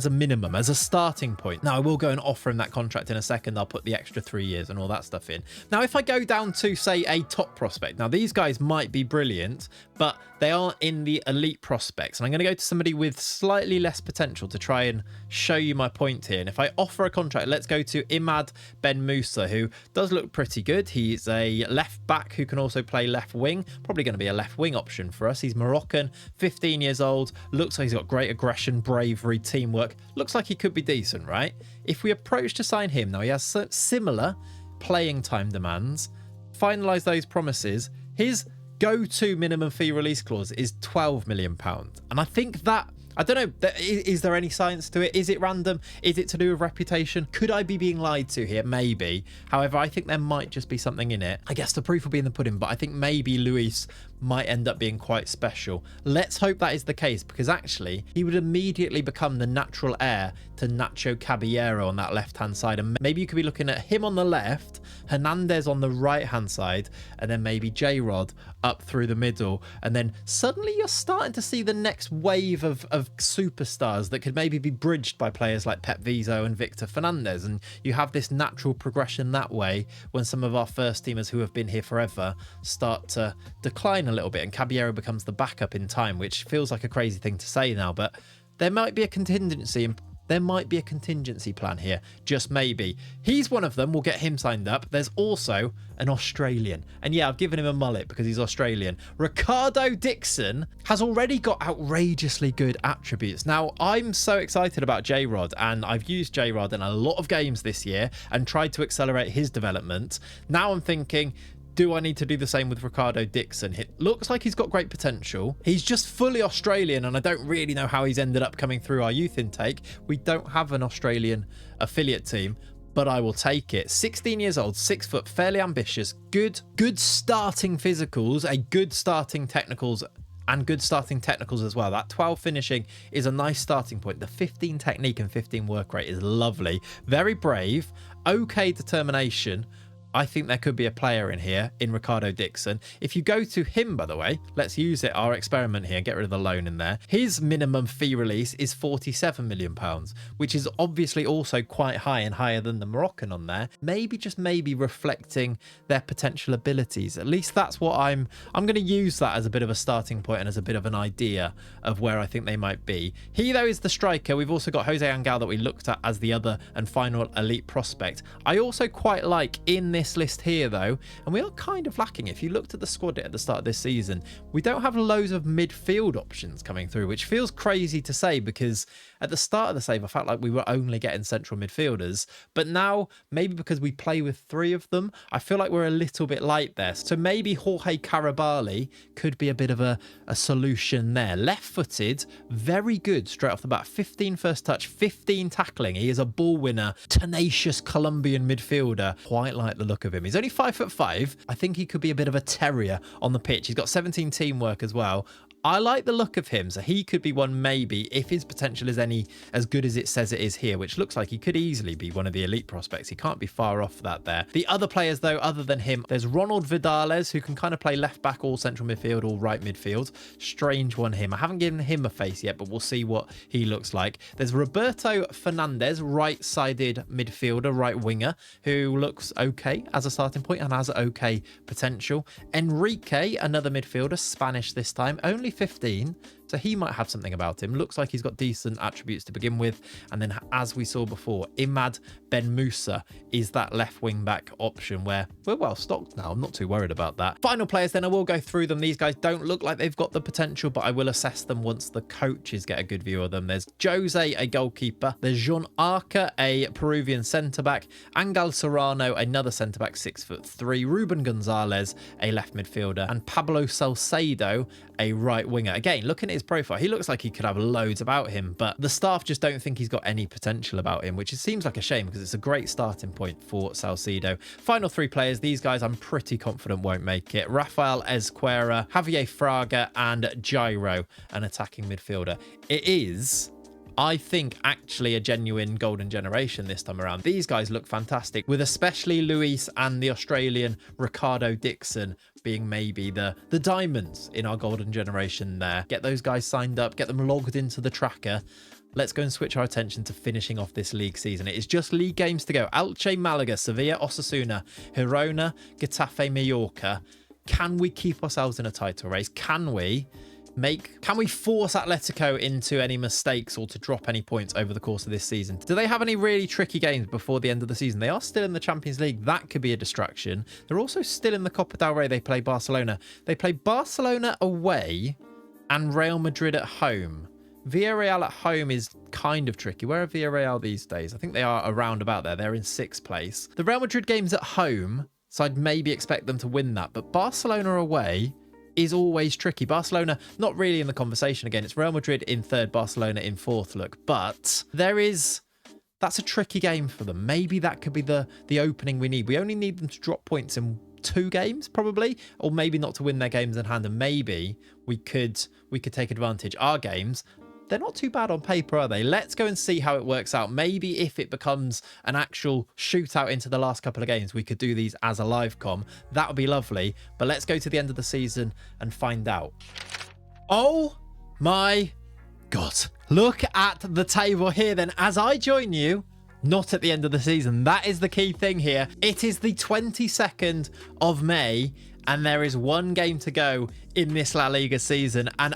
a minimum, as a starting point. Now I will go and offer him that contract in a second. I'll put the extra 3 years and all that stuff in. Now if I go down to, say, a top prospect, now these guys might be brilliant, but they aren't in the elite prospects. And I'm going to go to somebody with slightly less potential to try and show you my point here. And if I offer a contract, let's go to Imad Ben Musa, who does look pretty good. He's a left back who can also play left wing. Probably going to be a left wing option for us. He's Moroccan, 15 years old. Looks like he's got great aggression, bravery, teamwork. Looks like he could be decent, right? If we approach to sign him, now he has similar playing time demands. Finalize those promises. His go-to minimum fee release clause is £12 million. And I think that, I don't know, is there any science to it? Is it random? Is it to do with reputation? Could I be being lied to here? Maybe. However, I think there might just be something in it. I guess the proof will be in the pudding, but I think maybe Luis might end up being quite special. Let's hope that is the case, because actually he would immediately become the natural heir to Nacho Caballero on that left-hand side. And maybe you could be looking at him on the left, Hernandez on the right-hand side, and then maybe J-Rod up through the middle. And then suddenly you're starting to see the next wave of superstars that could maybe be bridged by players like Pep Vizo and Victor Fernandez. And you have this natural progression that way when some of our first teamers who have been here forever start to decline a little bit and Caballero becomes the backup in time, which feels like a crazy thing to say now, but there might be a contingency and there might be a contingency plan here, just maybe. He's one of them. We'll get him signed up. There's also an Australian. And yeah, I've given him a mullet because he's Australian. Ricardo Dixon has already got outrageously good attributes. Now, I'm so excited about J-Rod, and I've used J-Rod in a lot of games this year and tried to accelerate his development. Now I'm thinking, do I need to do the same with Ricardo Dixon? It looks like he's got great potential. He's just fully Australian, and I don't really know how he's ended up coming through our youth intake. We don't have an Australian affiliate team, but I will take it. 16 years old, 6 foot, fairly ambitious, good starting physicals, a good starting technicals, and good starting technicals as well. That 12 finishing is a nice starting point. The 15 technique and 15 work rate is lovely. Very brave, okay determination. I think there could be a player in here in Ricardo Dixon. If you go to him, by the way, let's use it, our experiment here, get rid of the loan in there. His minimum fee release is £47 million, which is obviously also quite high and higher than the Moroccan on there. Maybe, just maybe, reflecting their potential abilities. At least that's what I'm going to use that as a bit of a starting point and as a bit of an idea of where I think they might be. He, though, is the striker. We've also got Jose Angel that we looked at as the other and final elite prospect. I also quite like in this list here, though, and we are kind of lacking. If you looked at the squad at the start of this season, we don't have loads of midfield options coming through, which feels crazy to say, because at the start of the save I felt like we were only getting central midfielders, but now maybe because we play with 3 of them, I feel like we're a little bit light there. So maybe Jorge Carabali could be a bit of a solution there. Left-footed, very good straight off the bat. 15 first touch, 15 tackling. He is a ball winner, tenacious Colombian midfielder. Quite like the look of him. He's only 5'5". I think he could be a bit of a terrier on the pitch. He's got 17 teamwork as well. I like the look of him, so he could be one maybe if his potential is any as good as it says it is here, which looks like he could easily be one of the elite prospects. He can't be far off that there. The other players, though, other than him, there's Ronald Vidales, who can kind of play left back, all central midfield, all right midfield. Strange one, him. I haven't given him a face yet, but we'll see what he looks like. There's Roberto Fernandez, right-sided midfielder, right winger, who looks okay as a starting point and has okay potential. Enrique, another midfielder, Spanish this time, only 15, So he might have something about him. Looks like he's got decent attributes to begin with. And then, as we saw before, Imad Ben Musa is that left wing back option where we're well stocked now. I'm not too worried about that. Final players, then I will go through them. These guys don't look like they've got the potential, but I will assess them once the coaches get a good view of them. There's Jose, a goalkeeper. There's Jean Arca, a Peruvian centre-back. Angel Serrano, another centre-back, 6'3". Ruben Gonzalez, a left midfielder. And Pablo Salcedo, a right winger. Again, looking at his profile, he looks like he could have loads about him, but the staff just don't think he's got any potential about him, which seems like a shame because it's a great starting point for Salcedo. Final three players, these guys I'm pretty confident won't make it. Rafael Ezquerra, Javier Fraga, and Jairo, an attacking midfielder. It is, I think, actually a genuine golden generation this time around. These guys look fantastic, with especially Luis and the Australian Ricardo Dixon being maybe the diamonds in our golden generation there. Get those guys signed up, get them logged into the tracker. Let's go and switch our attention to finishing off this league season. It is just league games to go. Elche, Malaga, Sevilla, Osasuna, Girona, Getafe, Mallorca. Can we keep ourselves in a title race? Can we force Atletico into any mistakes or to drop any points over the course of this season? Do they have any really tricky games before the end of the season? They are still in the Champions League. That could be a distraction. They're also still in the Copa del Rey. They play Barcelona. They play Barcelona away and Real Madrid at home. Villarreal at home is kind of tricky. Where are Villarreal these days? I think they are around about there. They're in 6th place. The Real Madrid game's at home, so I'd maybe expect them to win that. But Barcelona away is always tricky. Barcelona not really in the conversation again. It's Real Madrid in 3rd, Barcelona in 4th, look. But that's a tricky game for them. Maybe that could be the opening we need. We only need them to drop points in 2 games probably, or maybe not to win their games in hand, and maybe we could take advantage. Our games, they're not too bad on paper, are they? Let's go and see how it works out. Maybe if it becomes an actual shootout into the last couple of games, we could do these as a live com. That would be lovely. But let's go to the end of the season and find out. Oh my God. Look at the table here then as I join you. Not at the end of the season. That is the key thing here. It is the 22nd of May. And there is 1 game to go in this La Liga season. And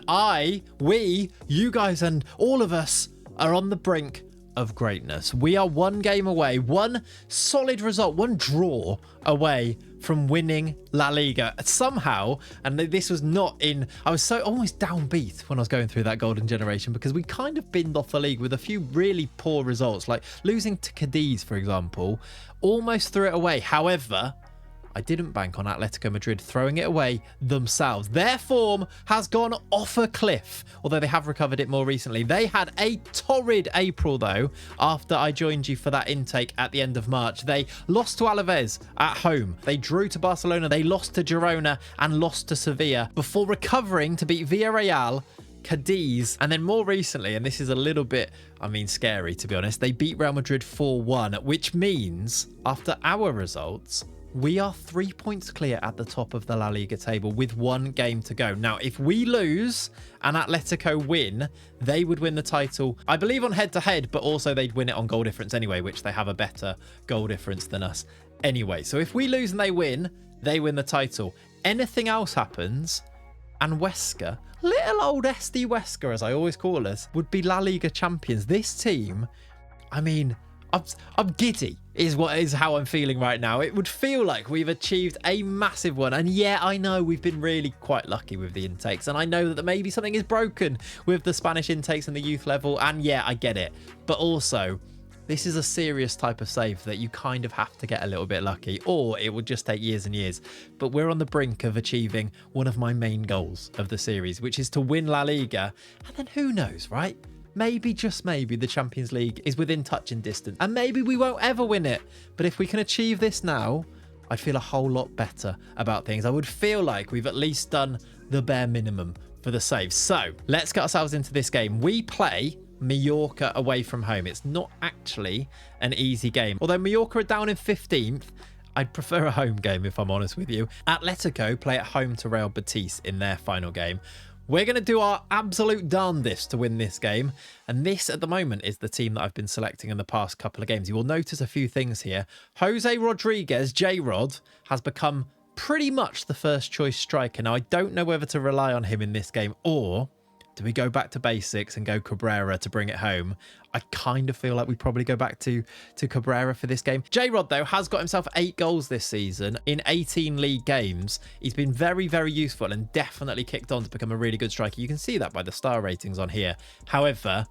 you guys and all of us are on the brink of greatness. We are 1 game away, 1 solid result, 1 draw away from winning La Liga. Somehow, and this was not in, I was so almost downbeat when I was going through that golden generation because we kind of binned off the league with a few really poor results, like losing to Cadiz, for example, almost threw it away. However, I didn't bank on Atletico Madrid throwing it away themselves. Their form has gone off a cliff, although they have recovered it more recently. They had a torrid April, though, after I joined you for that intake at the end of March. They lost to Alaves at home. They drew to Barcelona. They lost to Girona and lost to Sevilla before recovering to beat Villarreal, Cadiz, and then more recently, and this is a little bit, scary to be honest, they beat Real Madrid 4-1, which means after our results, we are 3 points clear at the top of the La Liga table with 1 game to go. Now, if we lose and Atletico win, they would win the title, I believe, on head-to-head, but also they'd win it on goal difference anyway, which they have a better goal difference than us anyway. So if we lose and they win the title. Anything else happens, and Huesca, little old SD Huesca, as I always call us, would be La Liga champions. This team, I'm giddy is how I'm feeling right now. It would feel like we've achieved a massive one. And yeah, I know we've been really quite lucky with the intakes. And I know that maybe something is broken with the Spanish intakes and the youth level. And yeah, I get it. But also, this is a serious type of save that you kind of have to get a little bit lucky, or it would just take years and years. But we're on the brink of achieving one of my main goals of the series, which is to win La Liga. And then who knows, right? Maybe, just maybe, the Champions League is within touching distance. And maybe we won't ever win it. But if we can achieve this now, I'd feel a whole lot better about things. I would feel like we've at least done the bare minimum for the save. So let's get ourselves into this game. We play Mallorca away from home. It's not actually an easy game. Although Mallorca are down in 15th, I'd prefer a home game if I'm honest with you. Atletico play at home to Real Betis in their final game. We're going to do our absolute darndest to win this game. And this, at the moment, is the team that I've been selecting in the past couple of games. You will notice a few things here. Jose Rodriguez, J-Rod, has become pretty much the first choice striker. Now, I don't know whether to rely on him in this game or Do we go back to basics and go Cabrera to bring it home? I kind of feel like we probably go back to Cabrera for this game. J-Rod, though, has got himself 8 goals this season in 18 league games. He's been very, very useful and definitely kicked on to become a really good striker. You can see that by the star ratings on here. However,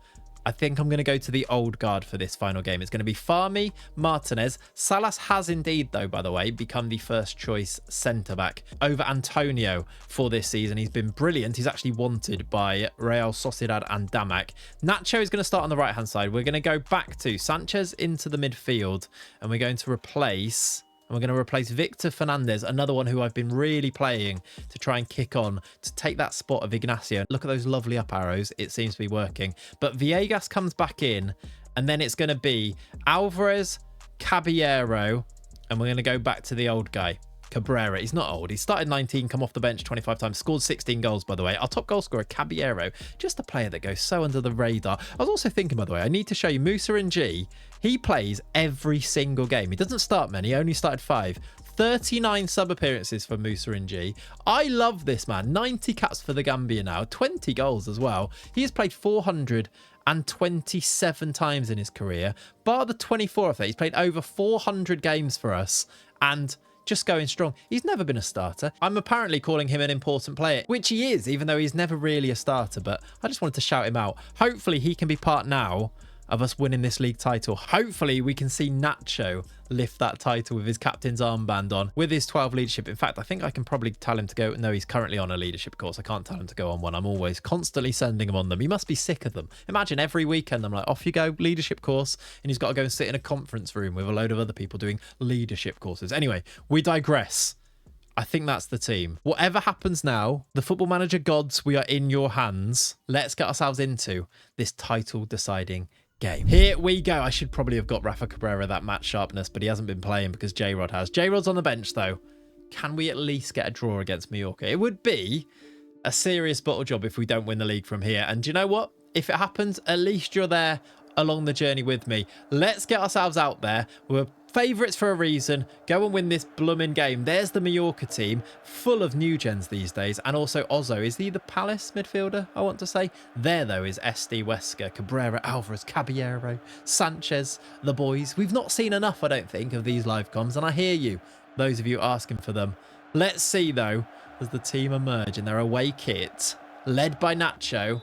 I think I'm going to go to the old guard for this final game. It's going to be Farmi, Martinez. Salas has indeed, though, by the way, become the first choice centre-back over Antonio for this season. He's been brilliant. He's actually wanted by Real Sociedad and Damac. Nacho is going to start on the right-hand side. We're going to go back to Sanchez into the midfield, and we're going to replace... And we're going to replace Victor Fernandez, another one who I've been really playing to try and kick on to take that spot of Ignacio. Look at those lovely up arrows. It seems to be working. But Villegas comes back in, and then it's going to be Alvarez, Caballero, and we're going to go back to the old guy, Cabrera. He's not old. He started 19, come off the bench 25 times, scored 16 goals, by the way. Our top goal scorer, Caballero, just a player that goes so under the radar. I was also thinking, by the way, I need to show you Musa and G. He plays every single game. He doesn't start many. He only started 5. 39 sub appearances for Musa and G. I love this man. 90 caps for the Gambia now. 20 goals as well. He has played 427 times in his career. Bar the 24 of that, he's played over 400 games for us. And just going strong. He's never been a starter. I'm apparently calling him an important player, which he is, even though he's never really a starter. But I just wanted to shout him out. Hopefully he can be part now of us winning this league title. Hopefully we can see Nacho lift that title with his captain's armband on, with his 12 leadership. In fact, I think I can probably tell him to go. No, he's currently on a leadership course. I can't tell him to go on one. I'm always constantly sending him on them. He must be sick of them. Imagine every weekend I'm like, off you go, leadership course, and he's got to go and sit in a conference room with a load of other people doing leadership courses. Anyway, we digress. I think that's the team. Whatever happens now, the Football Manager gods, we are in your hands. Let's get ourselves into this title deciding game. Here we go. I should probably have got Rafa Cabrera that match sharpness, but he hasn't been playing because J-Rod has. J-Rod's on the bench, though. Can we at least get a draw against Mallorca? It would be a serious bottle job if we don't win the league from here. And do you know what? If it happens, at least you're there along the journey with me. Let's get ourselves out there. We're favourites for a reason. Go and win this blooming game. There's the Mallorca team, full of new gens these days. And also Ozzo. Is he the Palace midfielder, I want to say? There, though, is SD Huesca, Cabrera, Alvarez, Caballero, Sanchez, the boys. We've not seen enough, I don't think, of these live comms. And I hear you, those of you asking for them. Let's see, though, as the team emerge in their away kit, led by Nacho.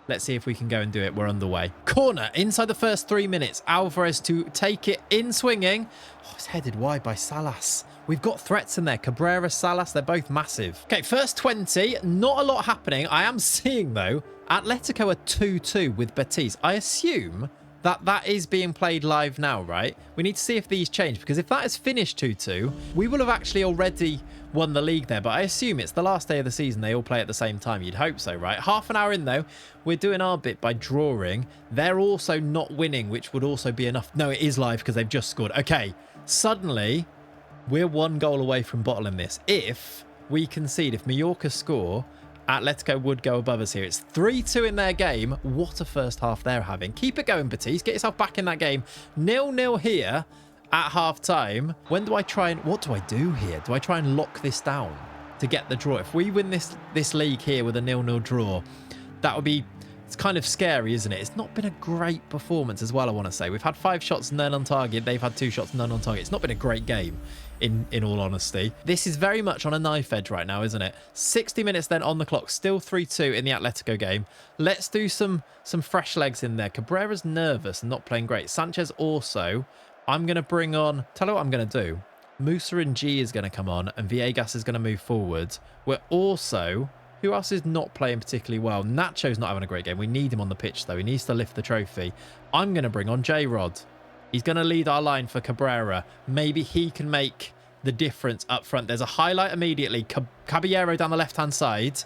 Let's see if we can go and do it. We're underway. Corner inside the first 3 minutes. Alvarez to take it in swinging. Oh, it's headed wide by Salas. We've got threats in there. Cabrera, Salas, they're both massive. Okay, first 20. Not a lot happening. I am seeing, though, Atletico are 2-2 with Betis. I assume that is being played live now, right? We need to see if these change, because if that is finished 2-2, we will have actually already won the league there. But I assume it's the last day of the season. They all play at the same time. You'd hope so, right? Half an hour in, though. We're doing our bit by drawing. They're also not winning, which would also be enough. No, it is live because they've just scored. Okay, suddenly we're 1 goal away from bottling this. If we concede, if Mallorca score, Atletico would go above us here. It's 3-2 in their game. What a first half they're having. Keep it going, Betis. Get yourself back in that game. 0-0 here at half time. When do I try and... What do I do here? Do I try and lock this down to get the draw? If we win this league here with a 0-0 draw, that would be... It's kind of scary, isn't it? It's not been a great performance as well, I want to say. We've had 5 shots, none on target. They've had 2 shots, none on target. It's not been a great game, in all honesty. This is very much on a knife edge right now, isn't it? 60 minutes then on the clock. Still 3-2 in the Atletico game. Let's do some fresh legs in there. Cabrera's nervous and not playing great. Sanchez also. I'm going to bring on... Tell you what I'm going to do. Musa and G is going to come on, and Villegas is going to move forward. We're also... Who else is not playing particularly well? Nacho's not having a great game. We need him on the pitch, though. He needs to lift the trophy. I'm going to bring on J-Rod. He's going to lead our line for Cabrera. Maybe he can make the difference up front. There's a highlight immediately. Caballero down the left-hand side.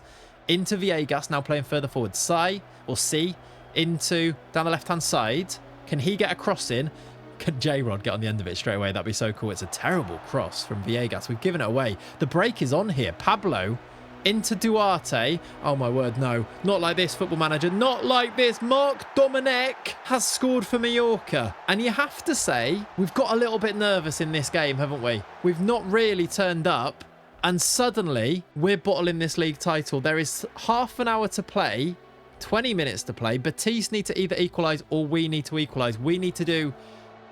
Into Villegas, now playing further forward. C, into down the left-hand side. Can he get a cross in? Can J-Rod get on the end of it straight away? That'd be so cool. It's a terrible cross from Villegas. We've given it away. The break is on here. Pablo... into Duarte. Oh my word, no. Not like this, Football Manager. Not like this. Marc Domenech has scored for Mallorca. And you have to say, we've got a little bit nervous in this game, haven't we? We've not really turned up. And suddenly, we're bottling this league title. There is half an hour to play 20 minutes to play. Batiste need to either equalise or we need to equalise. We need to do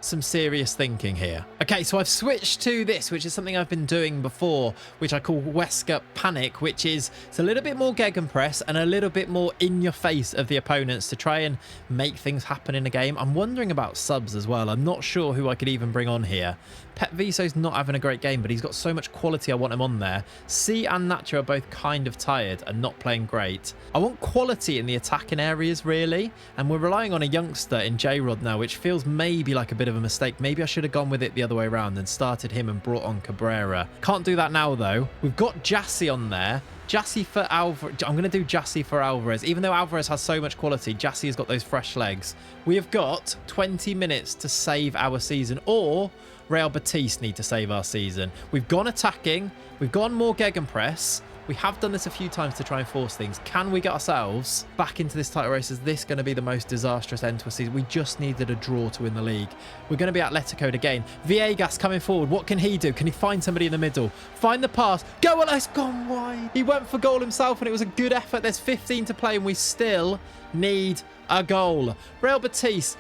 some serious thinking here. Okay, so I've switched to this, which is something I've been doing before, which I call Huesca Panic, which is it's a little bit more gegenpress and a little bit more in your face of the opponents to try and make things happen in a game. I'm wondering about subs as well. I'm not sure who I could even bring on here. Pep Viso's not having a great game, but he's got so much quality I want him on there. C and Nacho are both kind of tired and not playing great. I want quality in the attacking areas, really, and we're relying on a youngster in J-Rod now, which feels maybe like a bit of a mistake. Maybe I should have gone with it the other way around and started him and brought on Cabrera. Can't do that now, though. We've got Jassy on there. Jassy for Alvarez. I'm going to do Jassy for Alvarez. Even though Alvarez has so much quality, Jassy has got those fresh legs. We have got 20 minutes to save our season, or Real Batiste need to save our season. We've gone attacking. We've gone more gegenpress. We have done this a few times to try and force things. Can we get ourselves back into this title race? Is this going to be the most disastrous end to a season? We just needed a draw to win the league. We're going to be Atletico again. Villegas coming forward. What can he do? Can he find somebody in the middle? Find the pass. Go, well, it's gone wide. He went for goal himself and it was a good effort. There's 15 to play and we still need a goal. Real Batiste,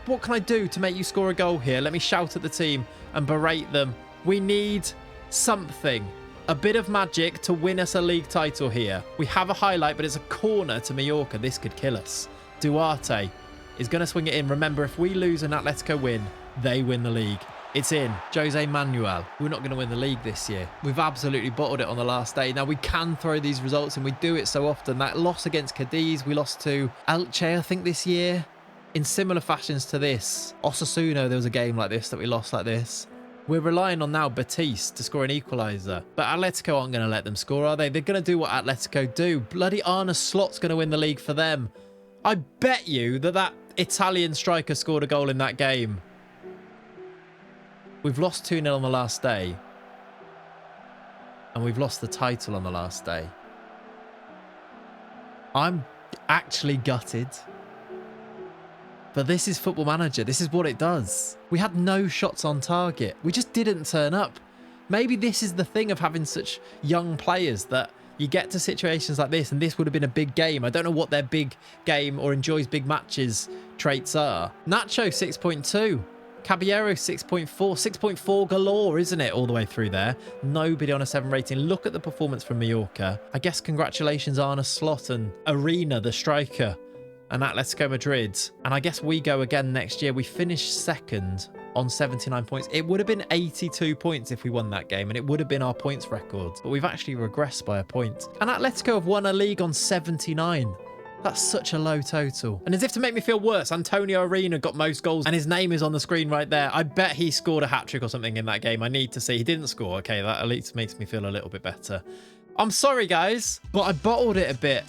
what can I do to make you score a goal here? Let me shout at the team and berate them. We need something. A bit of magic to win us a league title here. We have a highlight, but it's a corner to Mallorca. This could kill us. Duarte is going to swing it in. Remember, if we lose and Atletico win, they win the league. It's in. Jose Manuel. We're not going to win the league this year. We've absolutely bottled it on the last day. Now, we can throw these results, and we do it so often. That loss against Cadiz, we lost to Elche, I think, this year. In similar fashions to this. Osasuna, there was a game like this that we lost like this. We're relying on now Batiste to score an equaliser. But Atletico aren't going to let them score, are they? They're going to do what Atletico do. Bloody Arne Slot's going to win the league for them. I bet you that Italian striker scored a goal in that game. We've lost 2-0 on the last day. And we've lost the title on the last day. I'm actually gutted. But this is Football Manager. This is what it does. We had no shots on target. We just didn't turn up. Maybe this is the thing of having such young players, that you get to situations like this, and this would have been a big game. I don't know what their big game or enjoys big matches traits are. Nacho, 6.2. Caballero, 6.4. 6.4 galore, isn't it? All the way through there. Nobody on a 7 rating. Look at the performance from Mallorca. I guess congratulations, Arne Slot and Arena, the striker, and Atletico Madrid. And I guess we go again next year. We finished second on 79 points. It would have been 82 points if we won that game, and it would have been our points record. But we've actually regressed by a point. And Atletico have won a league on 79. That's such a low total. And as if to make me feel worse, Antonio Arena got most goals, and his name is on the screen right there. I bet he scored a hat-trick or something in that game. I need to see. He didn't score. Okay, that at least makes me feel a little bit better. I'm sorry, guys, but I bottled it a bit.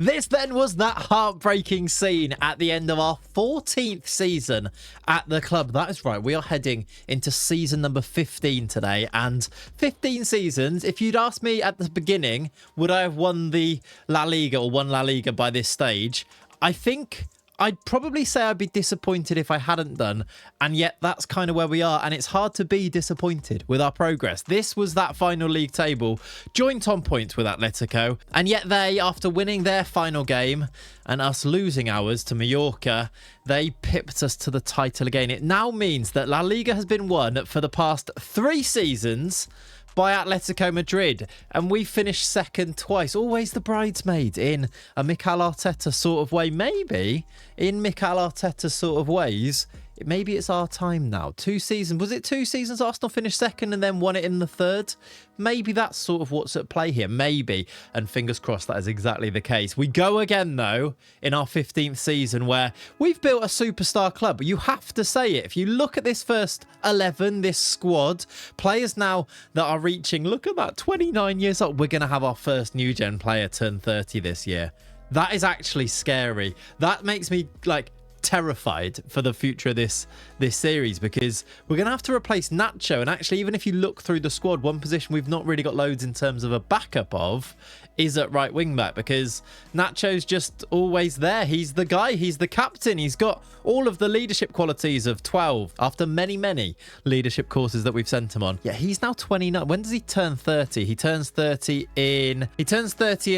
This then was that heartbreaking scene at the end of our 14th season at the club. That is right, we are heading into season number 15 today. And 15 seasons, if you'd asked me at the beginning, would I have won the La Liga or won La Liga by this stage? I think I'd probably say I'd be disappointed if I hadn't done, and yet that's kind of where we are, and it's hard to be disappointed with our progress. This was that final league table, joint on points with Atletico, and yet they, after winning their final game and us losing ours to Mallorca, they pipped us to the title again. It now means that La Liga has been won for the past 3 seasons by Atletico Madrid, and we finished second twice. Always the bridesmaid in a Mikel Arteta sort of way. Maybe in Mikel Arteta sort of ways, maybe it's our time now. 2 seasons. Was it 2 seasons Arsenal finished second and then won it in the 3rd? Maybe that's sort of what's at play here. Maybe. And fingers crossed that is exactly the case. We go again, though, in our 15th season, where we've built a superstar club. You have to say it. If you look at this first 11, this squad, players now that are reaching, look at that, 29 years old. We're going to have our first new gen player turn 30 this year. That is actually scary. That makes me, like, terrified for the future of this series, because we're going to have to replace Nacho. And actually, even if you look through the squad, one position we've not really got loads in terms of a backup of is at right wing back, because Nacho's just always there. He's the guy. He's the captain. He's got all of the leadership qualities of 12 after many leadership courses that we've sent him on. Yeah, he's now 29. When does he turn 30? He turns 30 in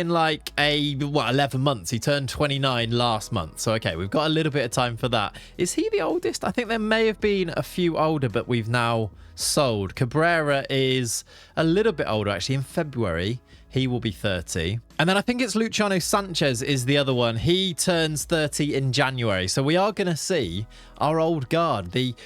like 11 months. He turned 29 last month. So okay, we've got a little bit of time for that. Is he the oldest? I think there may have been a few older, but we've now sold. Cabrera is a little bit older actually. In February he will be 30. And then I think it's Luciano Sanchez is the other one. He turns 30 in January. So we are going to see our old guard, the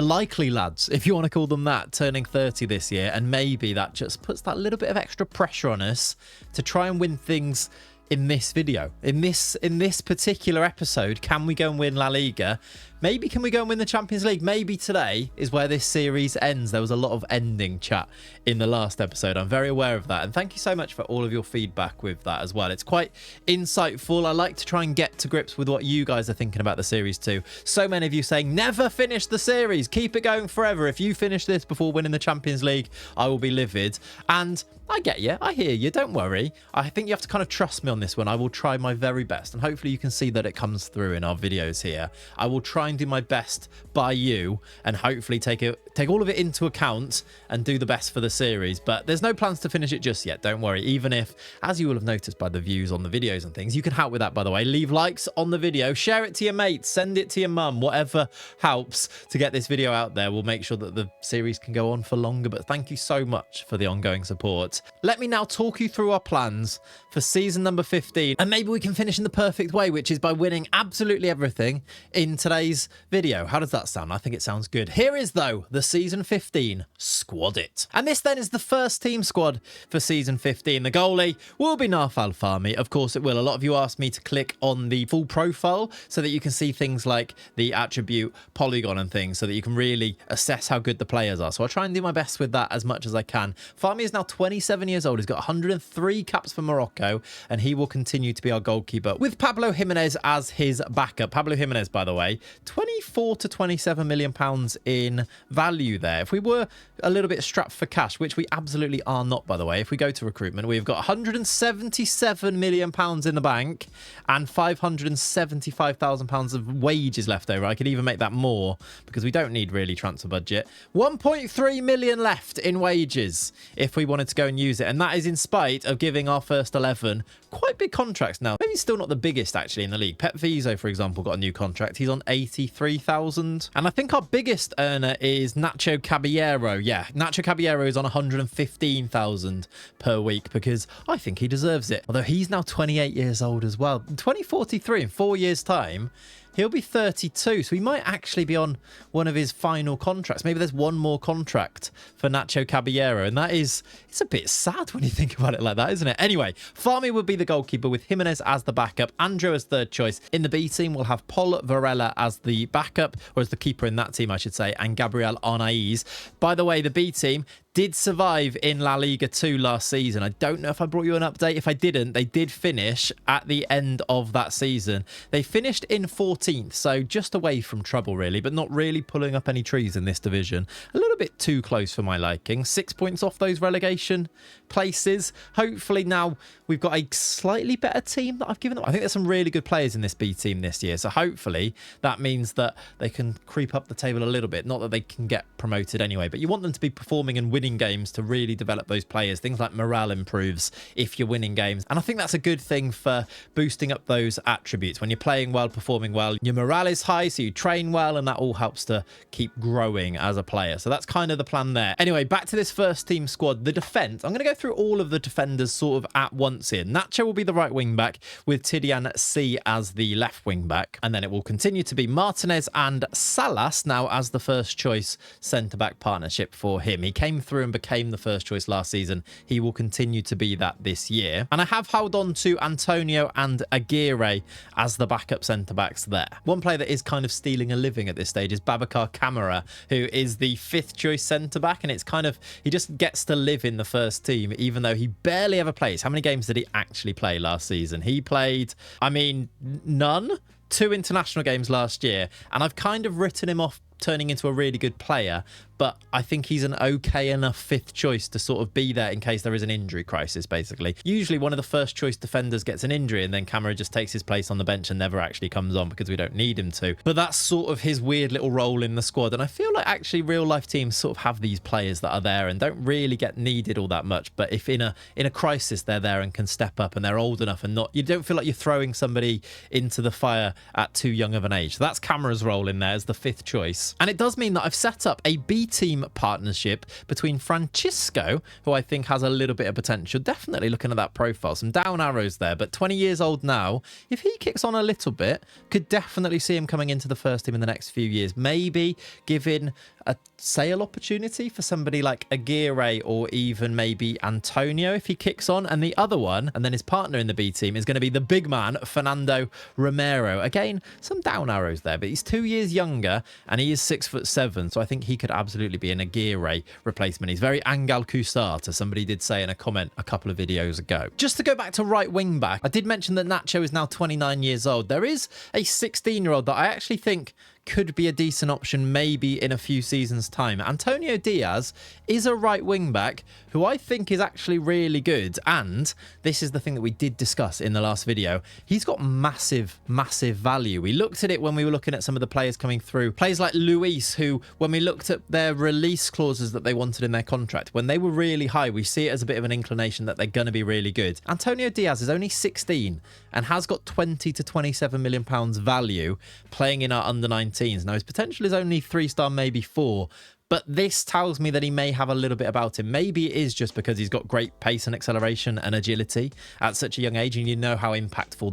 likely lads, if you want to call them that, turning 30 this year. And maybe that just puts that little bit of extra pressure on us to try and win things in this video. In this particular episode, can we go and win La Liga? Maybe can we go and win the Champions League? Maybe today is where this series ends. There was a lot of ending chat in the last episode. I'm very aware of that. And thank you so much for all of your feedback with that as well. It's quite insightful. I like to try and get to grips with what you guys are thinking about the series too. So many of you saying, never finish the series. Keep it going forever. If you finish this before winning the Champions League, I will be livid. And I get you. I hear you. Don't worry. I think you have to kind of trust me on this one. I will try my very best. And hopefully you can see that it comes through in our videos here. I will try and do my best by you and hopefully take all of it into account and do the best for the series. But there's no plans to finish it just yet. Don't worry. Even if, as you will have noticed by the views on the videos and things, you can help with that, by the way. Leave likes on the video. Share it to your mates. Send it to your mum. Whatever helps to get this video out there. We'll make sure that the series can go on for longer. But thank you so much for the ongoing support. Let me now talk you through our plans for season number 15. And maybe we can finish in the perfect way, which is by winning absolutely everything in today's video. How does that sound? I think it sounds good. Here is, though, the season 15 squad it. And this then is the first team squad for season 15. The goalie will be Naf Al-Fahmy. Of course it will. A lot of you asked me to click on the full profile so that you can see things like the attribute polygon and things so that you can really assess how good the players are. So I'll try and do my best with that as much as I can. Fahmy is now 27 years old. He's got 103 caps for Morocco and he will continue to be our goalkeeper with Pablo Jimenez as his backup. Pablo Jimenez, by the way, 24 to 27 million pounds in value there. If we were a little bit strapped for cash, which we absolutely are not, by the way, if we go to recruitment, we've got 177 million pounds in the bank and 575,000 pounds of wages left over. I could even make that more because we don't need really transfer budget. 1.3 million left in wages if we wanted to go and use it, and that is in spite of giving our first 11 quite big contracts now. Maybe still not the biggest actually in the league. Pep Vizo, for example, got a new contract. He's on 83,000. And I think our biggest earner is Nacho Caballero. Yeah, Nacho Caballero is on 115,000 per week because I think he deserves it. Although he's now 28 years old as well. 2043 in 4 years' time. He'll be 32, so he might actually be on one of his final contracts. Maybe there's one more contract for Nacho Caballero, and that is, it's a bit sad when you think about it like that, isn't it? Anyway, Fahmy would be the goalkeeper with Jimenez as the backup, Andrew as third choice. In the B team, we'll have Paul Varela as the backup, or as the keeper in that team, I should say, and Gabriel Arnaiz. By the way, the B team did survive in La Liga 2 last season. I don't know if I brought you an update. If I didn't, they did finish at the end of that season. They finished in 14th, so just away from trouble, really, but not really pulling up any trees in this division. A little bit too close for my liking. 6 points off those relegation places. Hopefully now we've got a slightly better team that I've given them. I think there's some really good players in this B team this year, so hopefully that means that they can creep up the table a little bit. Not that they can get promoted anyway, but you want them to be performing and winning games to really develop those players. Things like morale improves if you're winning games, and I think that's a good thing for boosting up those attributes. When you're playing well, performing well, your morale is high, so you train well, and that all helps to keep growing as a player. So that's kind of the plan there. Anyway, back to this first team squad. The defense, I'm going to go through all of the defenders sort of at once here. Nacho will be the right wing back with Tidiane C as the left wing back, and then it will continue to be Martinez and Salas now as the first choice centre back partnership for him. He came through and became the first choice last season. He will continue to be that this year. And I have held on to Antonio and Aguirre as the backup centre-backs there. One player that is kind of stealing a living at this stage is Babacar Camara, who is the fifth choice centre-back, and it's kind of, he just gets to live in the first team, even though he barely ever plays. How many games did he actually play last season? He played, I mean, none. 2 international games last year, and I've kind of written him off turning into a really good player, but I think he's an okay enough 5th choice to sort of be there in case there is an injury crisis, basically. Usually one of the first choice defenders gets an injury and then Kamara just takes his place on the bench and never actually comes on because we don't need him to. But that's sort of his weird little role in the squad, and I feel like actually real life teams sort of have these players that are there and don't really get needed all that much, but if in a crisis they're there and can step up and they're old enough and you don't feel like you're throwing somebody into the fire at too young of an age. So that's Kamara's role in there as the 5th choice. And it does mean that I've set up a B-team partnership between Francisco, who I think has a little bit of potential, definitely looking at that profile, some down arrows there, but 20 years old now. If he kicks on a little bit, could definitely see him coming into the first team in the next few years. Maybe giving a sale opportunity for somebody like Aguirre or even maybe Antonio if he kicks on. And the other one, and then his partner in the B team, is going to be the big man, Fernando Romero. Again, some down arrows there, but he's 2 years younger and he is 6'7", so I think he could absolutely be an Aguirre replacement. He's very Angal Cusart, as somebody did say in a comment a couple of videos ago. Just to go back to right wing back, I did mention that Nacho is now 29 years old. There is a 16-year-old that I actually think could be a decent option maybe in a few seasons time. Antonio Diaz is a right wing back who I think is actually really good, and this is the thing that we did discuss in the last video. He's got massive value. We looked at it when we were looking at some of the players coming through, players like Luis, who when we looked at their release clauses that they wanted in their contract, when they were really high, we see it as a bit of an inclination that they're going to be really good. Antonio Diaz is only 16 and has got 20 to 27 million pounds value playing in our under 19s. Now his potential is only 3-star, maybe 4, but this tells me that he may have a little bit about him. Maybe it is just because he's got great pace and acceleration and agility at such a young age, and you know how impactful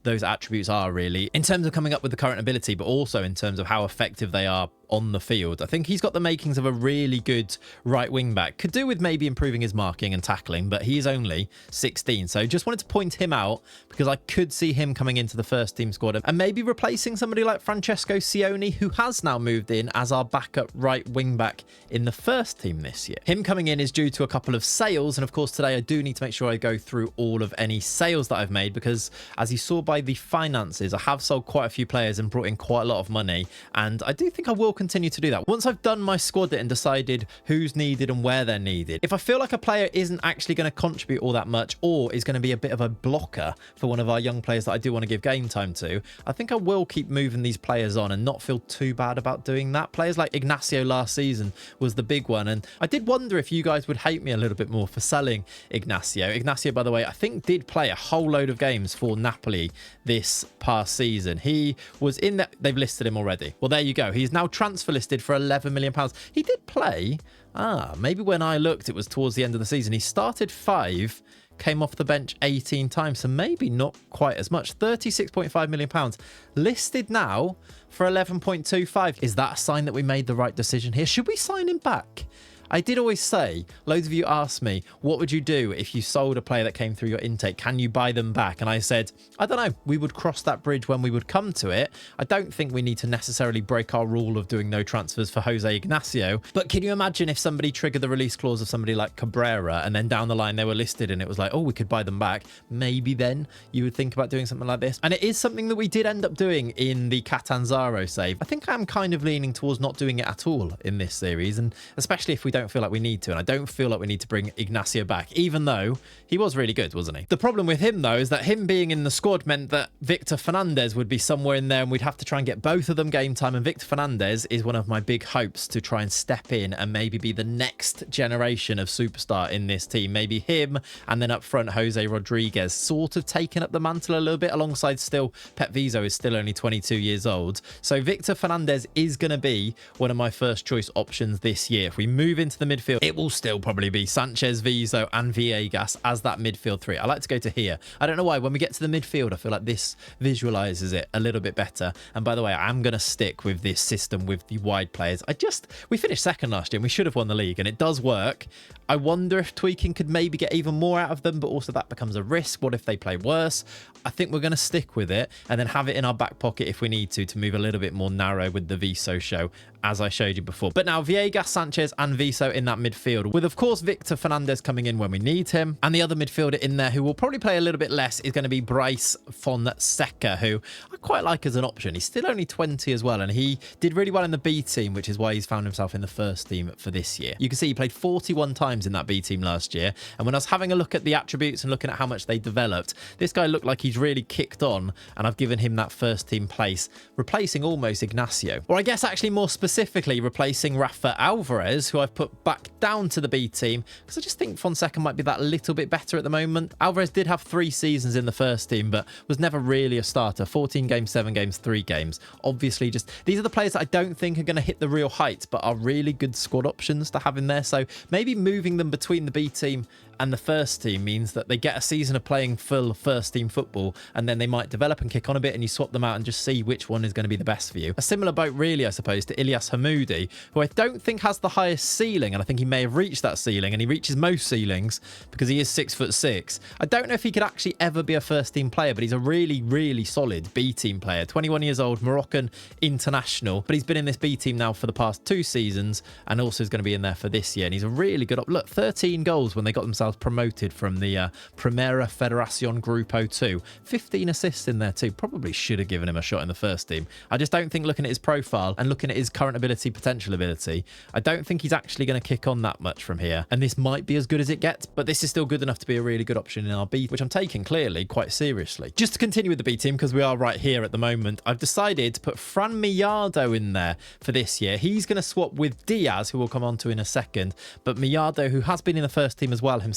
those attributes are really in terms of coming up with the current ability, but also in terms of how effective they are on the field. I think he's got the makings of a really good right wing back. Could do with maybe improving his marking and tackling, but he's only 16. So just wanted to point him out because I could see him coming into the first team squad and maybe replacing somebody like Francesco Sioni, who has now moved in as our backup right wing back in the first team this year. Him coming in is due to a couple of sales, and of course today I do need to make sure I go through all of any sales that I've made, because as you saw by the finances, I have sold quite a few players and brought in quite a lot of money, and I do think I will continue to do that once I've done my squad and decided who's needed and where they're needed. If I feel like a player isn't actually going to contribute all that much, or is going to be a bit of a blocker for one of our young players that I do want to give game time to, I think I will keep moving these players on and not feel too bad about doing that. Players like Ignacio last season was the big one, and I did wonder if you guys would hate me a little bit more for selling Ignacio. Ignacio, by the way, I think did play a whole load of games for Napoli this past season. He was in that. They've listed him already. Well, there you go. He's now transfer listed for £11 million. He did play. Maybe when I looked, it was towards the end of the season. He started 5, came off the bench 18 times, so maybe not quite as much. £36.5 million listed now for 11.25. Is that a sign that we made the right decision here? Should we sign him back? I did always say, loads of you asked me, what would you do if you sold a player that came through your intake? Can you buy them back? And I said, I don't know. We would cross that bridge when we would come to it. I don't think we need to necessarily break our rule of doing no transfers for Jose Ignacio. But can you imagine if somebody triggered the release clause of somebody like Cabrera and then down the line they were listed and it was like, oh, we could buy them back? Maybe then you would think about doing something like this. And it is something that we did end up doing in the Catanzaro save. I think I'm kind of leaning towards not doing it at all in this series, and especially if we don't feel like we need to, and I don't feel like we need to bring Ignacio back, even though he was really good, wasn't he? The problem with him though is that him being in the squad meant that Victor Fernandez would be somewhere in there, and we'd have to try and get both of them game time, and Victor Fernandez is one of my big hopes to try and step in and maybe be the next generation of superstar in this team. Maybe him, and then up front Jose Rodriguez sort of taking up the mantle a little bit, alongside still Pep Viso is still only 22 years old. So Victor Fernandez is going to be one of my first choice options this year. If we move into the midfield, it will still probably be Sanchez, Viso and Villegas as that midfield 3. I like to go to here. I don't know why. When we get to the midfield, I feel like this visualizes it a little bit better. And by the way, I'm going to stick with this system with the wide players. We finished second last year and we should have won the league, and it does work. I wonder if tweaking could maybe get even more out of them, but also that becomes a risk. What if they play worse? I think we're going to stick with it and then have it in our back pocket if we need to move a little bit more narrow with the Viso show, as I showed you before. But now Villegas, Sanchez and Viso so in that midfield, with of course Victor Fernandez coming in when we need him, and the other midfielder in there who will probably play a little bit less is going to be Bryce Fonseca, who I quite like as an option. He's still only 20 as well, and he did really well in the B team, which is why he's found himself in the first team for this year. You can see he played 41 times in that B team last year, and when I was having a look at the attributes and looking at how much they developed, this guy looked like he's really kicked on, and I've given him that first team place, replacing almost Ignacio. Or I guess actually more specifically replacing Rafa Alvarez, who I've put back down to the B team, because I just think Fonseca might be that little bit better at the moment. Alvarez did have 3 seasons in the first team, but was never really a starter. 14 games, 7 games, 3 games. Obviously, just these are the players that I don't think are going to hit the real heights, but are really good squad options to have in there. So maybe moving them between the B team and the first team means that they get a season of playing full first team football, and then they might develop and kick on a bit, and you swap them out and just see which one is going to be the best for you. A similar boat really, I suppose, to Ilyas Hamoudi, who I don't think has the highest ceiling, and I think he may have reached that ceiling, and he reaches most ceilings because he is 6'6". I don't know if he could actually ever be a first team player, but he's a really, really solid B team player. 21 years old, Moroccan international, but he's been in this B team now for the past 2 seasons, and also is going to be in there for this year, and he's a really good look, 13 goals when they got themselves promoted from the Primera Federación Grupo 2. 15 assists in there too. Probably should have given him a shot in the first team. I just don't think, looking at his profile and looking at his current ability, potential ability, I don't think he's actually going to kick on that much from here. And this might be as good as it gets, but this is still good enough to be a really good option in our B, which I'm taking clearly quite seriously. Just to continue with the B team, because we are right here at the moment, I've decided to put Fran Millardo in there for this year. He's going to swap with Diaz, who we'll come on to in a second, but Millardo, who has been in the first team as well himself,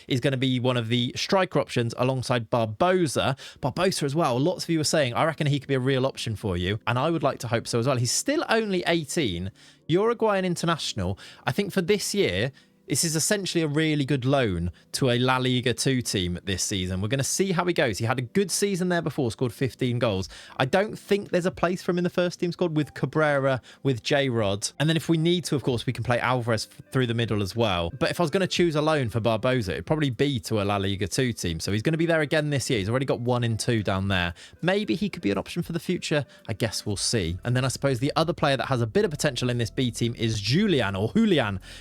is going to be one of the striker options alongside Barbosa. Barbosa as well, lots of you were saying, I reckon he could be a real option for you, and I would like to hope so as well. He's still only 18, Uruguayan international. I think for this year, this is essentially a really good loan to a La Liga 2 team this season. We're going to see how he goes. He had a good season there before, scored 15 goals. I don't think there's a place for him in the first team squad with Cabrera, with J-Rod. And then if we need to, of course, we can play Alvarez through the middle as well. But if I was going to choose a loan for Barbosa, it'd probably be to a La Liga 2 team. So he's going to be there again this year. He's already got 1 and 2 down there. Maybe he could be an option for the future. I guess we'll see. And then I suppose the other player that has a bit of potential in this B team is Julian,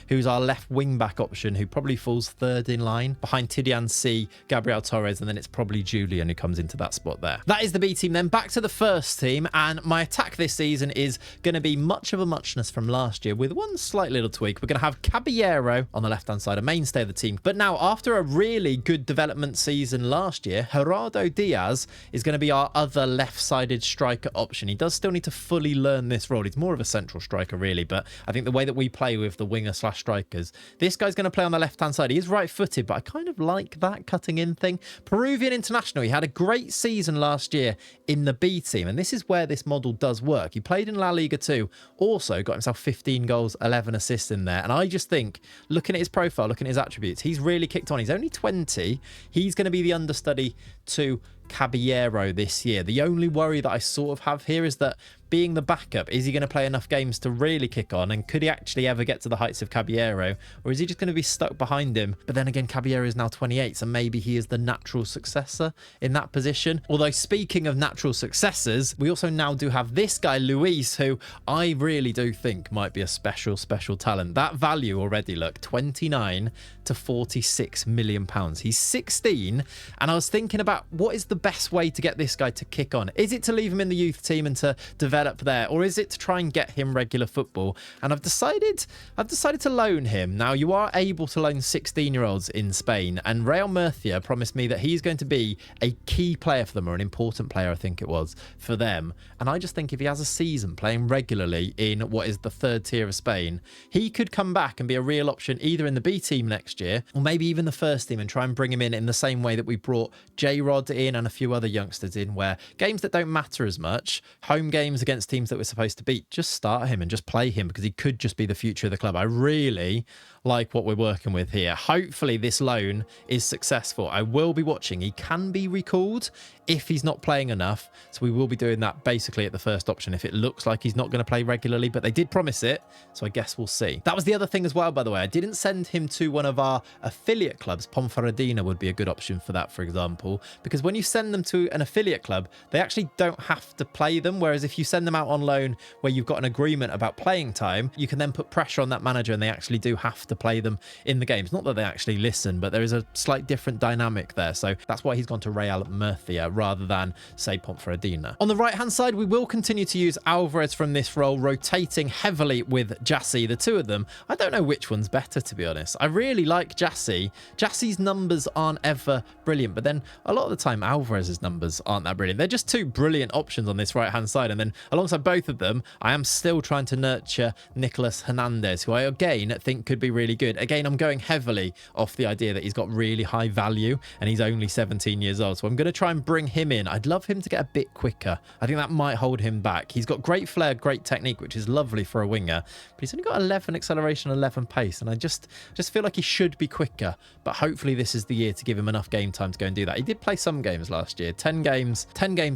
who's our left wing back option, who probably falls 3rd in line behind Tidiane C, Gabriel Torres, and then it's probably Julian who comes into that spot there. That is the B team. Then back to the first team, and my attack this season is going to be much of a muchness from last year with one slight little tweak. We're going to have Caballero on the left-hand side, a mainstay of the team. But now, after a really good development season last year, Gerardo Diaz is going to be our other left-sided striker option. He does still need to fully learn this role. He's more of a central striker, really, but I think the way that we play with the winger/strikers, this guy's going to play on the left-hand side. He is right-footed, but I kind of like that cutting in thing. Peruvian international. He had a great season last year in the B team, and this is where this model does work. He played in La Liga 2, also got himself 15 goals, 11 assists in there, and I just think, looking at his profile, looking at his attributes, he's really kicked on. He's only 20. He's going to be the understudy to Caballero this year. The only worry that I sort of have here is that, being the backup, is he going to play enough games to really kick on, and could he actually ever get to the heights of Caballero, or is he just going to be stuck behind him? But then again, Caballero is now 28, so maybe he is the natural successor in that position. Although, speaking of natural successors, we also now do have this guy, Luis, who I really do think might be a special talent. That value already, look, 29 to 46 million pounds. He's 16, and I was thinking about what is the best way to get this guy to kick on. Is it to leave him in the youth team and to develop there, or is it to try and get him regular football? And I've decided to loan him. Now, you are able to loan 16-year-olds in Spain, and Real Murcia promised me that he's going to be a key player for them, or an important player, I think it was, for them. And I just think if he has a season playing regularly in what is the 3rd tier of Spain, he could come back and be a real option either in the B team next year, or maybe even the first team, and try and bring him in the same way that we brought J-Rod in and a few other youngsters in, where games that don't matter as much, home games against teams that we're supposed to beat, just start him and just play him, because he could just be the future of the club. I really like what we're working with here. Hopefully this loan is successful. I will be watching. He can be recalled if he's not playing enough. So we will be doing that basically at the first option if it looks like he's not going to play regularly, but they did promise it. So I guess we'll see. That was the other thing as well, by the way. I didn't send him to one of our affiliate clubs. Ponferradina would be a good option for that, for example, because when you send them to an affiliate club, they actually don't have to play them. Whereas if you send them out on loan where you've got an agreement about playing time, you can then put pressure on that manager and they actually do have to play them in the games. Not that they actually listen, but there is a slight different dynamic there. So that's why he's gone to Real Murcia rather than, say, Ponferradina. On the right-hand side, we will continue to use Alvarez from this role, rotating heavily with Jassy. The two of them, I don't know which one's better, to be honest. I really like Jassy. Jassy's numbers aren't ever brilliant, but then a lot of the time, Alvarez's numbers aren't that brilliant. They're just two brilliant options on this right-hand side. And then alongside both of them, I am still trying to nurture Nicolas Hernandez, who I, again, think could be really good. Again, I'm going heavily off the idea that he's got really high value and he's only 17 years old. So I'm going to try and bring him in. I'd love him to get a bit quicker. I think that might hold him back. He's got great flair, great technique, which is lovely for a winger, but he's only got 11 acceleration, 11 pace. And I just feel like he should be quicker, but hopefully this is the year to give him enough game time to go and do that. He did play some games last year, 10 games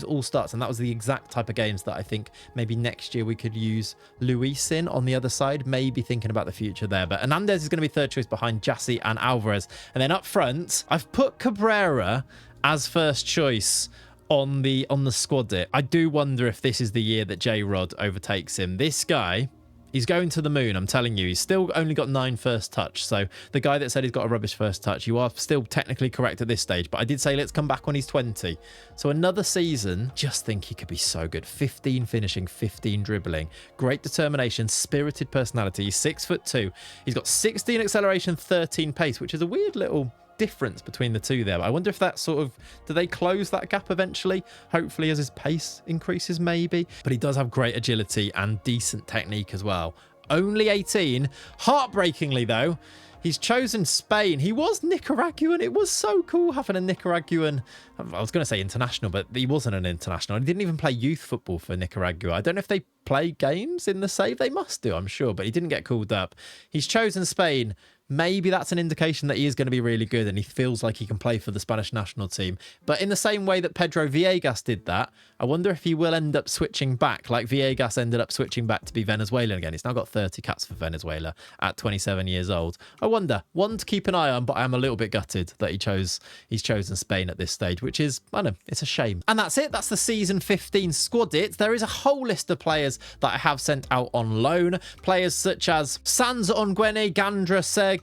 all starts. And that was the exact type of games that I think maybe next year we could use Luis in on the other side, maybe thinking about the future there. But Hernandez is going to be third choice behind Jassy and Alvarez. And then up front, I've put Cabrera as first choice on the squad. I do wonder if this is the year that J-Rod overtakes him. This guy, he's going to the moon, I'm telling you. He's still only got 9 first touch. So the guy that said he's got a rubbish first touch, you are still technically correct at this stage. But I did say let's come back when he's 20. So another season, just think he could be so good. 15 finishing, 15 dribbling. Great determination, spirited personality. He's 6'2". He's got 16 acceleration, 13 pace, which is a weird little difference between the two there. But I wonder if that sort of, do they close that gap eventually? Hopefully as his pace increases, maybe. But he does have great agility and decent technique as well. Only 18. Heartbreakingly though, he's chosen Spain. He was Nicaraguan. It was so cool having a Nicaraguan, I was going to say international, but he wasn't an international. He didn't even play youth football for Nicaragua. I don't know if they play games in the save. They must do, I'm sure, but he didn't get called up. He's chosen Spain. Maybe that's an indication that he is going to be really good and he feels like he can play for the Spanish national team. But in the same way that Pedro Villegas did that, I wonder if he will end up switching back, like Villegas ended up switching back to be Venezuelan again. He's now got 30 caps for Venezuela at 27 years old. I wonder, one to keep an eye on, but I am a little bit gutted that he's chosen Spain at this stage, which is, I don't know, it's a shame. And that's it. That's the season 15 squad. There is a whole list of players that I have sent out on loan. Players such as Sanz Onguene, Gandra, Sergio,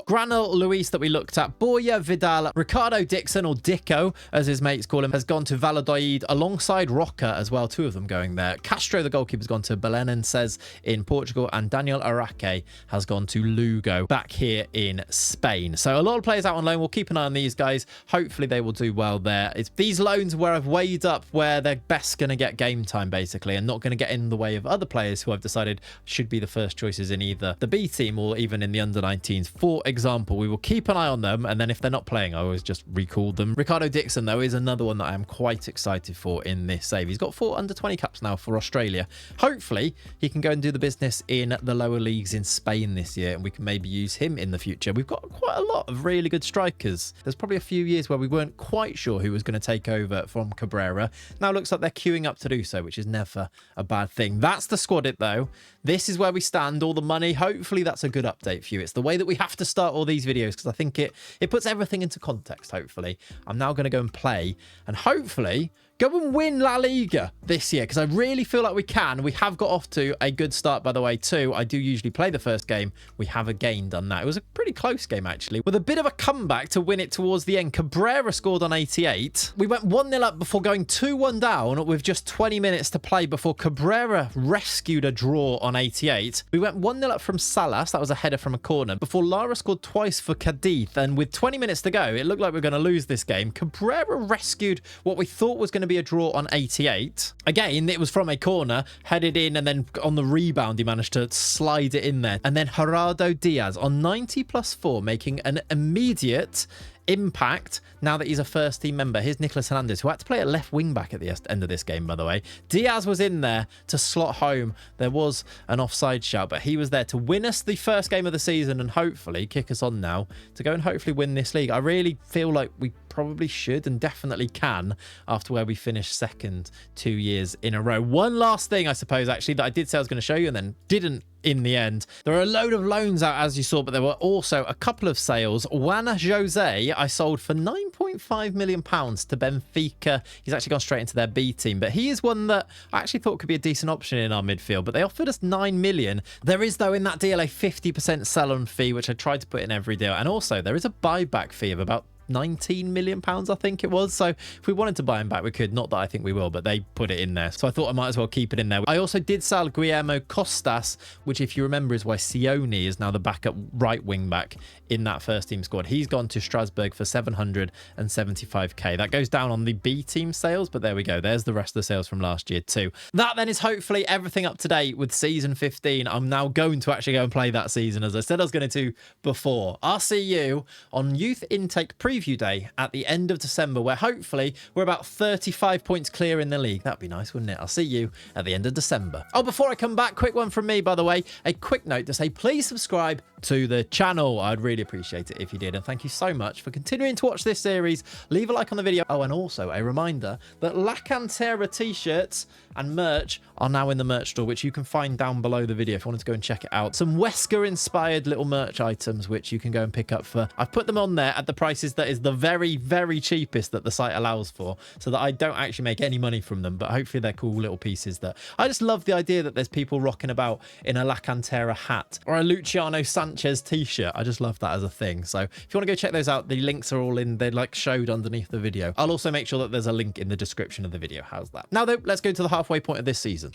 Granel Luis that we looked at, Boya, Vidal, Ricardo Dixon, or Dicko, as his mates call him, has gone to Valladolid alongside Roca as well, 2 of them going there. Castro, the goalkeeper, has gone to Belenenses in Portugal, and Daniel Araque has gone to Lugo back here in Spain. So a lot of players out on loan. We'll keep an eye on these guys. Hopefully they will do well there. It's these loans where I've weighed up where they're best going to get game time, basically, and not going to get in the way of other players who I've decided should be the first choices in either the B team or even in the under-19s. For example, we will keep an eye on them, and then if they're not playing, I always just recall them. Ricardo Dixon, though, is another one that I am quite excited for in this save. He's got 4 under-20 caps now for Australia. Hopefully, he can go and do the business in the lower leagues in Spain this year, and we can maybe use him in the future. We've got quite a lot of really good strikers. There's probably a few years where we weren't quite sure who was going to take over from Cabrera. Now it looks like they're queuing up to do so, which is never a bad thing. That's the squad though. This is where we stand, all the money. Hopefully that's a good update for you. It's the way that we have to start all these videos because I think it puts everything into context, hopefully. I'm now going to go and play and hopefully go and win La Liga this year because I really feel like we can. We have got off to a good start, by the way, too. I do usually play the first game. We have again done that. It was a pretty close game, actually, with a bit of a comeback to win it towards the end. Cabrera scored on 88. We went 1-0 up before going 2-1 down with just 20 minutes to play before Cabrera rescued a draw on 88. We went 1-0 up from Salas. That was a header from a corner before Lara scored twice for Cadiz. And with 20 minutes to go, it looked like we were going to lose this game. Cabrera rescued what we thought was going to be a draw on 88. Again, it was from a corner, headed in, and then on the rebound, he managed to slide it in there. And then Gerardo Diaz on 90+4, making an immediate impact now that he's a first team member. Here's Nicolas Hernandez, who had to play at left wing back at the end of this game, by the way. Diaz was in there to slot home. There was an offside shout, but he was there to win us the first game of the season and hopefully kick us on now to go and hopefully win this league. I really feel like we probably should and definitely can after where we finished second 2 years in a row. One last thing, I suppose, actually, that I did say I was going to show you and then didn't in the end. There are a load of loans out, as you saw, but there were also a couple of sales. Juan Jose, I sold for £9.5 million to Benfica. He's actually gone straight into their B team, but he is one that I actually thought could be a decent option in our midfield, but they offered us £9 million. There is, though, in that deal a 50% sell-on fee, which I tried to put in every deal, and also there is a buyback fee of about £19 million, I think it was. So if we wanted to buy him back, we could. Not that I think we will, but they put it in there. So I thought I might as well keep it in there. I also did sell Guillermo Costas, which, if you remember, is why Sione is now the backup right wing back in that first team squad. He's gone to Strasbourg for 775k. That goes down on the B team sales, but there we go. There's the rest of the sales from last year too. That then is hopefully everything up to date with season 15. I'm now going to actually go and play that season, as I said I was going to before. I'll see you on Youth Intake Preview Day at the end of December, where hopefully we're about 35 points clear in the league. That'd be nice, wouldn't it? I'll see you at the end of December. Oh, before I come back, quick one from me, by the way. A quick note to say, please subscribe to the channel. I'd really appreciate it if you did. And thank you so much for continuing to watch this series. Leave a like on the video. Oh, and also a reminder that La Cantera t-shirts and merch are now in the merch store, which you can find down below the video if you wanted to go and check it out. Some Huesca inspired little merch items, which you can go and pick up for. I've put them on there at the prices that is the very, very cheapest that the site allows for, so that I don't actually make any money from them, but hopefully they're cool little pieces that I just love the idea that there's people rocking about in a La Cantera hat or a Luciano Sanchez t-shirt. I just love that as a thing. So if you want to go check those out, the links are all in, they're like showed underneath the video. I'll also make sure that there's a link in the description of the video. How's that? Now though, let's go to the halfway point of this season.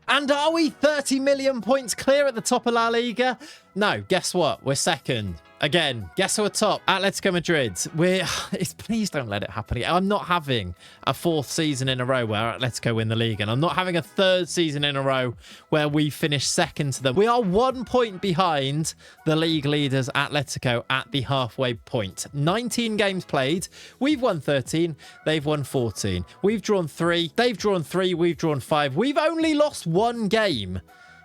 And are we 30 million points clear at the top of La Liga? No, guess what? We're second. Again, guess who are top? Atletico Madrid. Please don't let it happen again. I'm not having a fourth season in a row where Atletico win the league, and I'm not having a third season in a row where we finish second to them. We are 1 point behind the league leaders, Atletico, at the halfway point. 19 games played. We've won 13. They've won 14. We've drawn 3. They've drawn 3. We've drawn 5. We've only lost 1 game.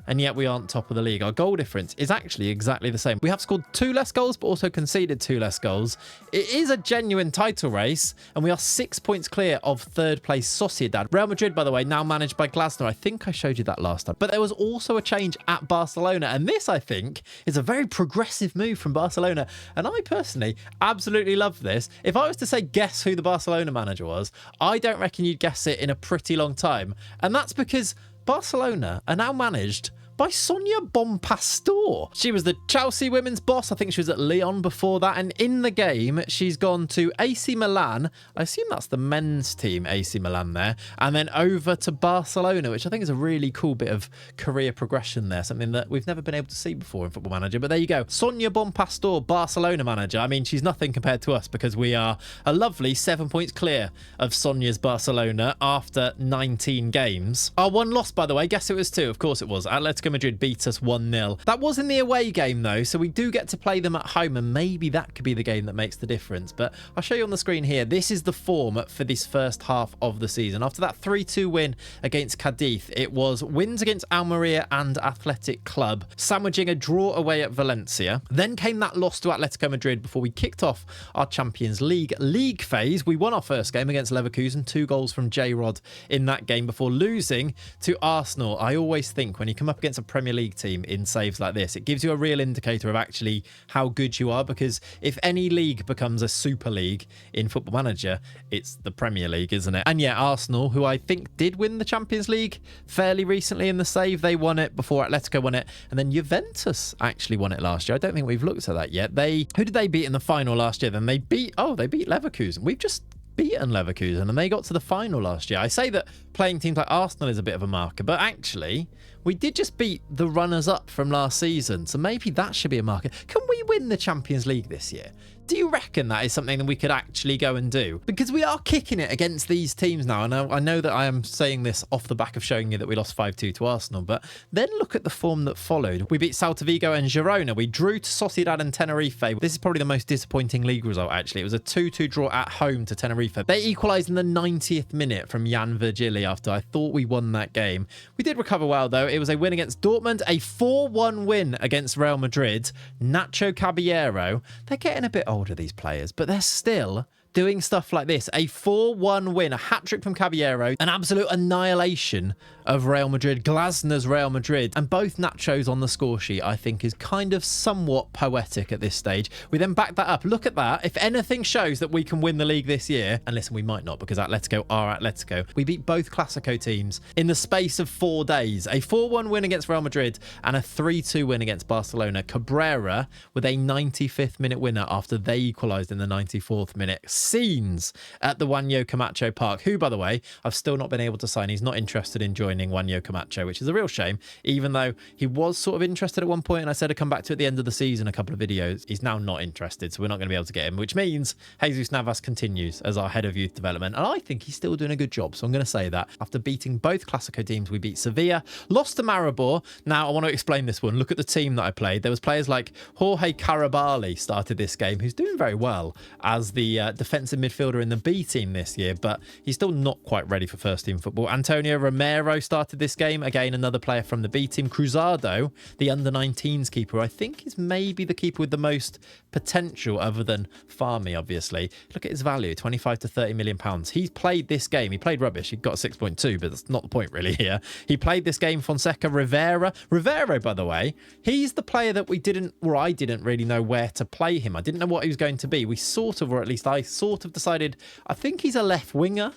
And yet we aren't top of the league. Our goal difference is actually exactly the same. We have scored 2 less goals, but also conceded 2 less goals. It is a genuine title race, and we are 6 points clear of third place Sociedad. Real Madrid, by the way, now managed by Glasner. I think I showed you that last time. But there was also a change at Barcelona, and this, I think, is a very progressive move from Barcelona. And I personally absolutely love this. If I was to say guess who the Barcelona manager was, I don't reckon you'd guess it in a pretty long time. And that's because Barcelona are now managed by Sonia Bonpastor. She was the Chelsea women's boss. I think she was at Lyon before that. And in the game, she's gone to AC Milan. I assume that's the men's team, AC Milan there. And then over to Barcelona, which I think is a really cool bit of career progression there. Something that we've never been able to see before in Football Manager. But there you go. Sonia Bonpastor, Barcelona manager. I mean, she's nothing compared to us because we are a lovely 7 points clear of Sonia's Barcelona after 19 games. Our one loss, by the way, guess it was 2. Of course it was. Atletico Madrid beat us 1-0. That was in the away game though, so we do get to play them at home, and maybe that could be the game that makes the difference. But I'll show you on the screen here. This is the form for this first half of the season. After that 3-2 win against Cadiz, it was wins against Almeria and Athletic Club, sandwiching a draw away at Valencia. Then came that loss to Atletico Madrid before we kicked off our Champions League phase. We won our first game against Leverkusen, 2 goals from J-Rod in that game before losing to Arsenal. I always think when you come up against a Premier League team in saves like this, it gives you a real indicator of actually how good you are, because if any league becomes a super league in Football Manager, it's the Premier League, isn't it? And yeah, Arsenal, who I think did win the Champions League fairly recently in the save, they won it before Atletico won it, and then Juventus actually won it last year. I don't think we've looked at that yet. Who did they beat in the final last year? Then they beat Leverkusen. We've just beaten Leverkusen and they got to the final last year. I say that playing teams like Arsenal is a bit of a marker, but actually we did just beat the runners-up from last season, so maybe that should be a marker. Can we win the Champions League this year? Do you reckon that is something that we could actually go and do? Because we are kicking it against these teams now. And I know that I am saying this off the back of showing you that we lost 5-2 to Arsenal, but then look at the form that followed. We beat Celta Vigo and Girona. We drew to Sociedad and Tenerife. This is probably the most disappointing league result, actually. It was a 2-2 draw at home to Tenerife. They equalised in the 90th minute from Jan Virgili after I thought we won that game. We did recover well, though. It was a win against Dortmund, a 4-1 win against Real Madrid. Nacho Caballero. They're getting a bit older, these players, but they're still doing stuff like this. A 4-1 win, a hat-trick from Caballero, an absolute annihilation of Real Madrid, Glasner's Real Madrid, and both Nachos on the score sheet, I think, is kind of somewhat poetic at this stage. We then back that up. Look at that. If anything shows that we can win the league this year, and listen, we might not because Atletico are Atletico, we beat both Clasico teams in the space of 4 days. A 4-1 win against Real Madrid and a 3-2 win against Barcelona. Cabrera with a 95th minute winner after they equalised in the 94th minute. Scenes at the Juanjo Camacho Park, who, by the way, I've still not been able to sign. He's not interested in joining Juanjo Camacho, which is a real shame, even though he was sort of interested at one point, and I said I'd come back to it at the end of the season, a couple of videos. He's now not interested, so we're not going to be able to get him, which means Jesus Navas continues as our head of youth development, and I think he's still doing a good job, so I'm going to say that. After beating both Clasico teams, we beat Sevilla, lost to Maribor. Now, I want to explain this one. Look at the team that I played. There was players like Jorge Carabali started this game, who's doing very well as the defensive midfielder in the B team this year, but he's still not quite ready for first team football. Antonio Romero started this game, again another player from the B team. Cruzado, the under-19s keeper, I think is maybe the keeper with the most potential other than Farmi, obviously. Look at his value, 25 to 30 million pounds. He's played this game. He played rubbish. He got 6.2, but that's not the point really here. He played this game. Fonseca Rivera, by the way, he's the player that I didn't really know where to play him. I didn't know what he was going to be. We sort of, or at least I sort of decided, I think he's a left winger,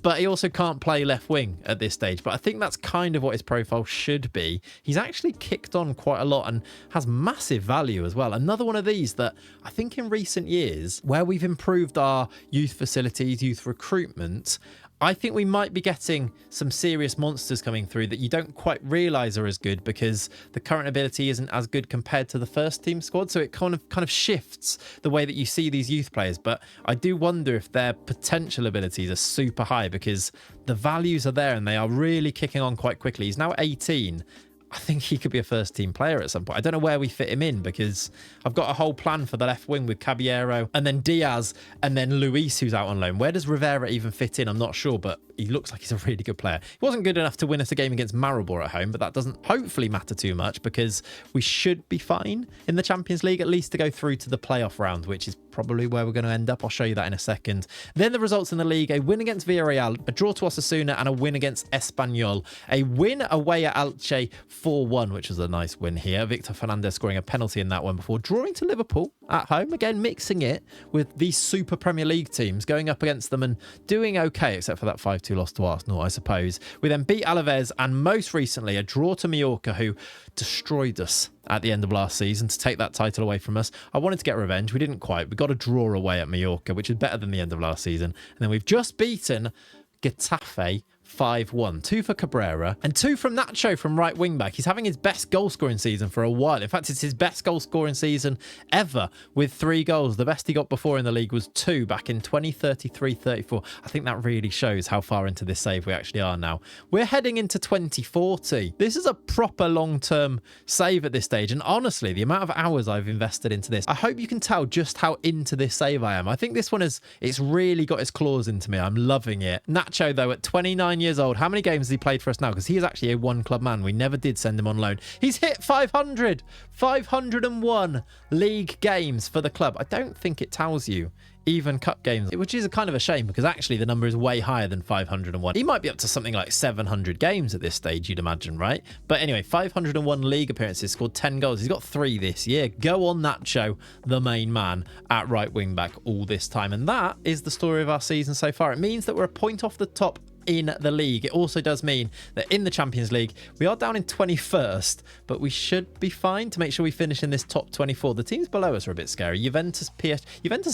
but he also can't play left wing at this stage. But I think that's kind of what his profile should be. He's actually kicked on quite a lot and has massive value as well. Another one of these that I think in recent years, where we've improved our youth facilities, youth recruitment, I think we might be getting some serious monsters coming through that you don't quite realise are as good because the current ability isn't as good compared to the first team squad. So it kind of shifts the way that you see these youth players. But I do wonder if their potential abilities are super high because the values are there and they are really kicking on quite quickly. He's now 18. I think he could be a first team player at some point. I don't know where we fit him in because I've got a whole plan for the left wing with Caballero and then Diaz and then Luis, who's out on loan. Where does Rivera even fit in? I'm not sure, but he looks like he's a really good player. He wasn't good enough to win us a game against Maribor at home, but that doesn't hopefully matter too much because we should be fine in the Champions League, at least to go through to the playoff round, which is probably where we're going to end up. I'll show you that in a second. Then the results in the league: a win against Villarreal, a draw to Osasuna, and a win against Espanyol. A win away at Elche 4-1, which was a nice win here. Victor Fernandez scoring a penalty in that one before drawing to Liverpool at home. Again, mixing it with these super Premier League teams, going up against them and doing okay, except for that 5-2 loss to Arsenal, I suppose. We then beat Alaves and most recently a draw to Mallorca, who destroyed us at the end of last season to take that title away from us. I wanted to get revenge. We didn't quite. We got a draw away at Mallorca, which is better than the end of last season. And then we've just beaten Getafe 5-1. 2 for Cabrera and 2 from Nacho from right wing back. He's having his best goal scoring season for a while. In fact, it's his best goal scoring season ever with 3 goals. The best he got before in the league was 2 back in 2033-34. I think that really shows how far into this save we actually are now. We're heading into 2040. This is a proper long-term save at this stage. And honestly, the amount of hours I've invested into this, I hope you can tell just how into this save I am. I think this one it's really got its claws into me. I'm loving it. Nacho, though, at 29 years old. How many games has he played for us now? Because he is actually a one club man. We never did send him on loan. He's hit 501 league games for the club. I don't think it tells you even cup games, which is a kind of a shame because actually the number is way higher than 501. He might be up to something like 700 games at this stage, you'd imagine, right? But anyway, 501 league appearances, scored 10 goals. He's got 3 this year. Go on, Nacho, the main man at right wing back all this time. And that is the story of our season so far. It means that we're a point off the top in the league. It also does mean that in the Champions League, we are down in 21st, but we should be fine to make sure we finish in this top 24. The teams below us are a bit scary. Juventus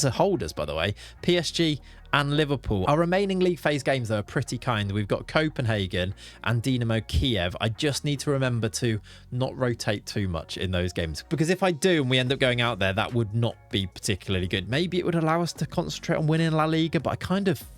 are holders, by the way. PSG and Liverpool. Our remaining league phase games, though, are pretty kind. We've got Copenhagen and Dynamo Kiev. I just need to remember to not rotate too much in those games, because if I do and we end up going out there, that would not be particularly good. Maybe it would allow us to concentrate on winning La Liga, but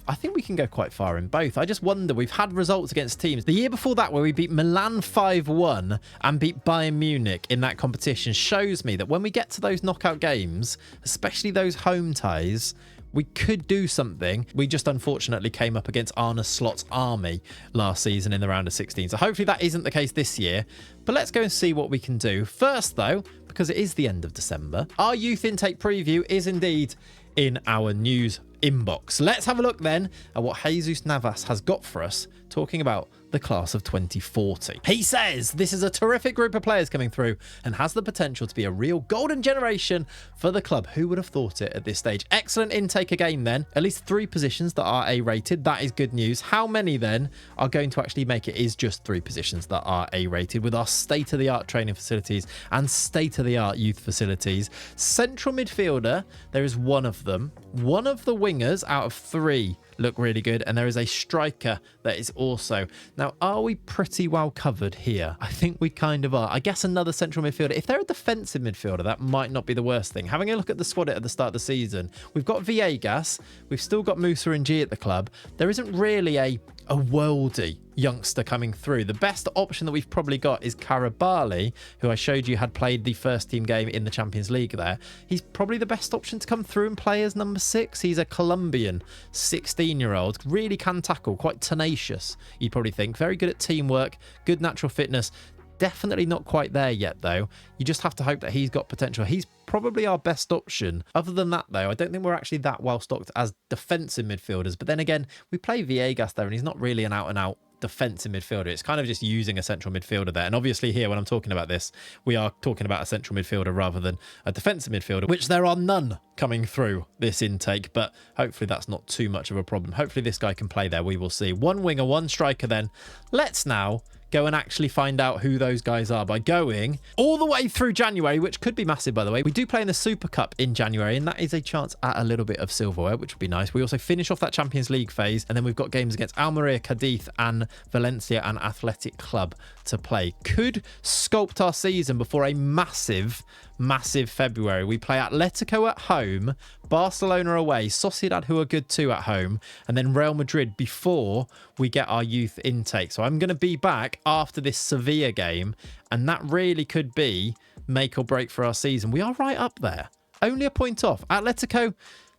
I think we can go quite far in both. I just wonder, we've had results against teams the year before that where we beat Milan 5-1 and beat Bayern Munich in that competition, shows me that when we get to those knockout games, especially those home ties, we could do something. We just unfortunately came up against Arne Slot's army last season in the round of 16. So hopefully that isn't the case this year. But let's go and see what we can do. First, though, because it is the end of December, our youth intake preview is indeed in our news inbox. Let's have a look then at what Jesus Navas has got for us, talking about the class of 2040. He says this is a terrific group of players coming through and has the potential to be a real golden generation for the club. Who would have thought it at this stage? Excellent intake again then. At least 3 positions that are A-rated. That is good news. How many then are going to actually make it? Is just 3 positions that are A-rated with our state-of-the-art training facilities and state-of-the-art youth facilities. Central midfielder, there is 1 of them. 1 of the wingers out of 3 look really good, and there is a striker that is also. Now, are we pretty well covered here? I think we kind of are. I guess another central midfielder. If they're a defensive midfielder, that might not be the worst thing. Having a look at the squad at the start of the season, we've got Viegas, we've still got Musa and G at the club. There isn't really a worldy youngster coming through. The best option that we've probably got is Karabali, who I showed you had played the first team game in the Champions League there. He's probably the best option to come through and play as number 6. He's a Colombian 16-year-old, really can tackle, quite tenacious, you'd probably think. Very good at teamwork, good natural fitness. Definitely not quite there yet, though. You just have to hope that he's got potential. He's probably our best option. Other than that, though, I don't think we're actually that well stocked as defensive midfielders. But then again, we play Viegas there, and he's not really an out-and-out defensive midfielder. It's kind of just using a central midfielder there. And obviously here, when I'm talking about this, we are talking about a central midfielder rather than a defensive midfielder, which there are none coming through this intake, but hopefully that's not too much of a problem. Hopefully this guy can play there. We will see. 1 winger, 1 striker then. Let's now go and actually find out who those guys are by going all the way through January, which could be massive, by the way. We do play in the Super Cup in January, and that is a chance at a little bit of silverware, which would be nice. We also finish off that Champions League phase, and then we've got games against Almeria, Cadiz, and Valencia and Athletic Club to play. Could sculpt our season before a massive February. We play Atletico at home, Barcelona away, Sociedad, who are good too, at home, and then Real Madrid before we get our youth intake. So I'm going to be back after this Sevilla game, and that really could be make or break for our season. We are right up there, only a point off. Atletico,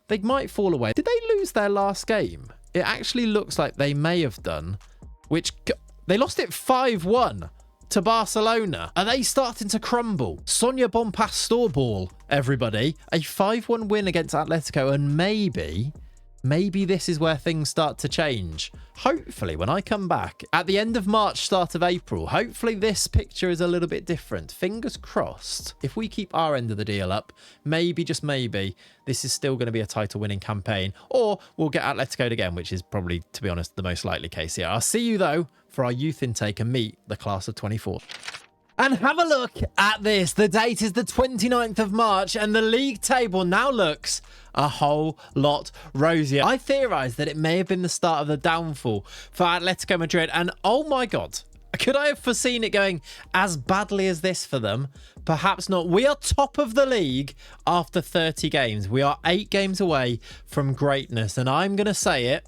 they might fall away. Did they lose their last game? It actually looks like they may have done, which they lost it 5-1 to Barcelona. Are they starting to crumble? Sonia Bonpastor ball, everybody. A 5-1 win against Atletico, and maybe this is where things start to change. Hopefully, when I come back at the end of March, start of April, hopefully this picture is a little bit different. Fingers crossed. If we keep our end of the deal up, maybe, just maybe, this is still going to be a title-winning campaign, or we'll get Atletico again, which is probably, to be honest, the most likely case here. I'll see you, though, for our youth intake and meet the class of 24. And have a look at this. The date is the 29th of March, and the league table now looks a whole lot rosier. I theorised that it may have been the start of the downfall for Atletico Madrid, and oh my God, could I have foreseen it going as badly as this for them? Perhaps not. We are top of the league after 30 games. We are 8 games away from greatness, and I'm going to say it,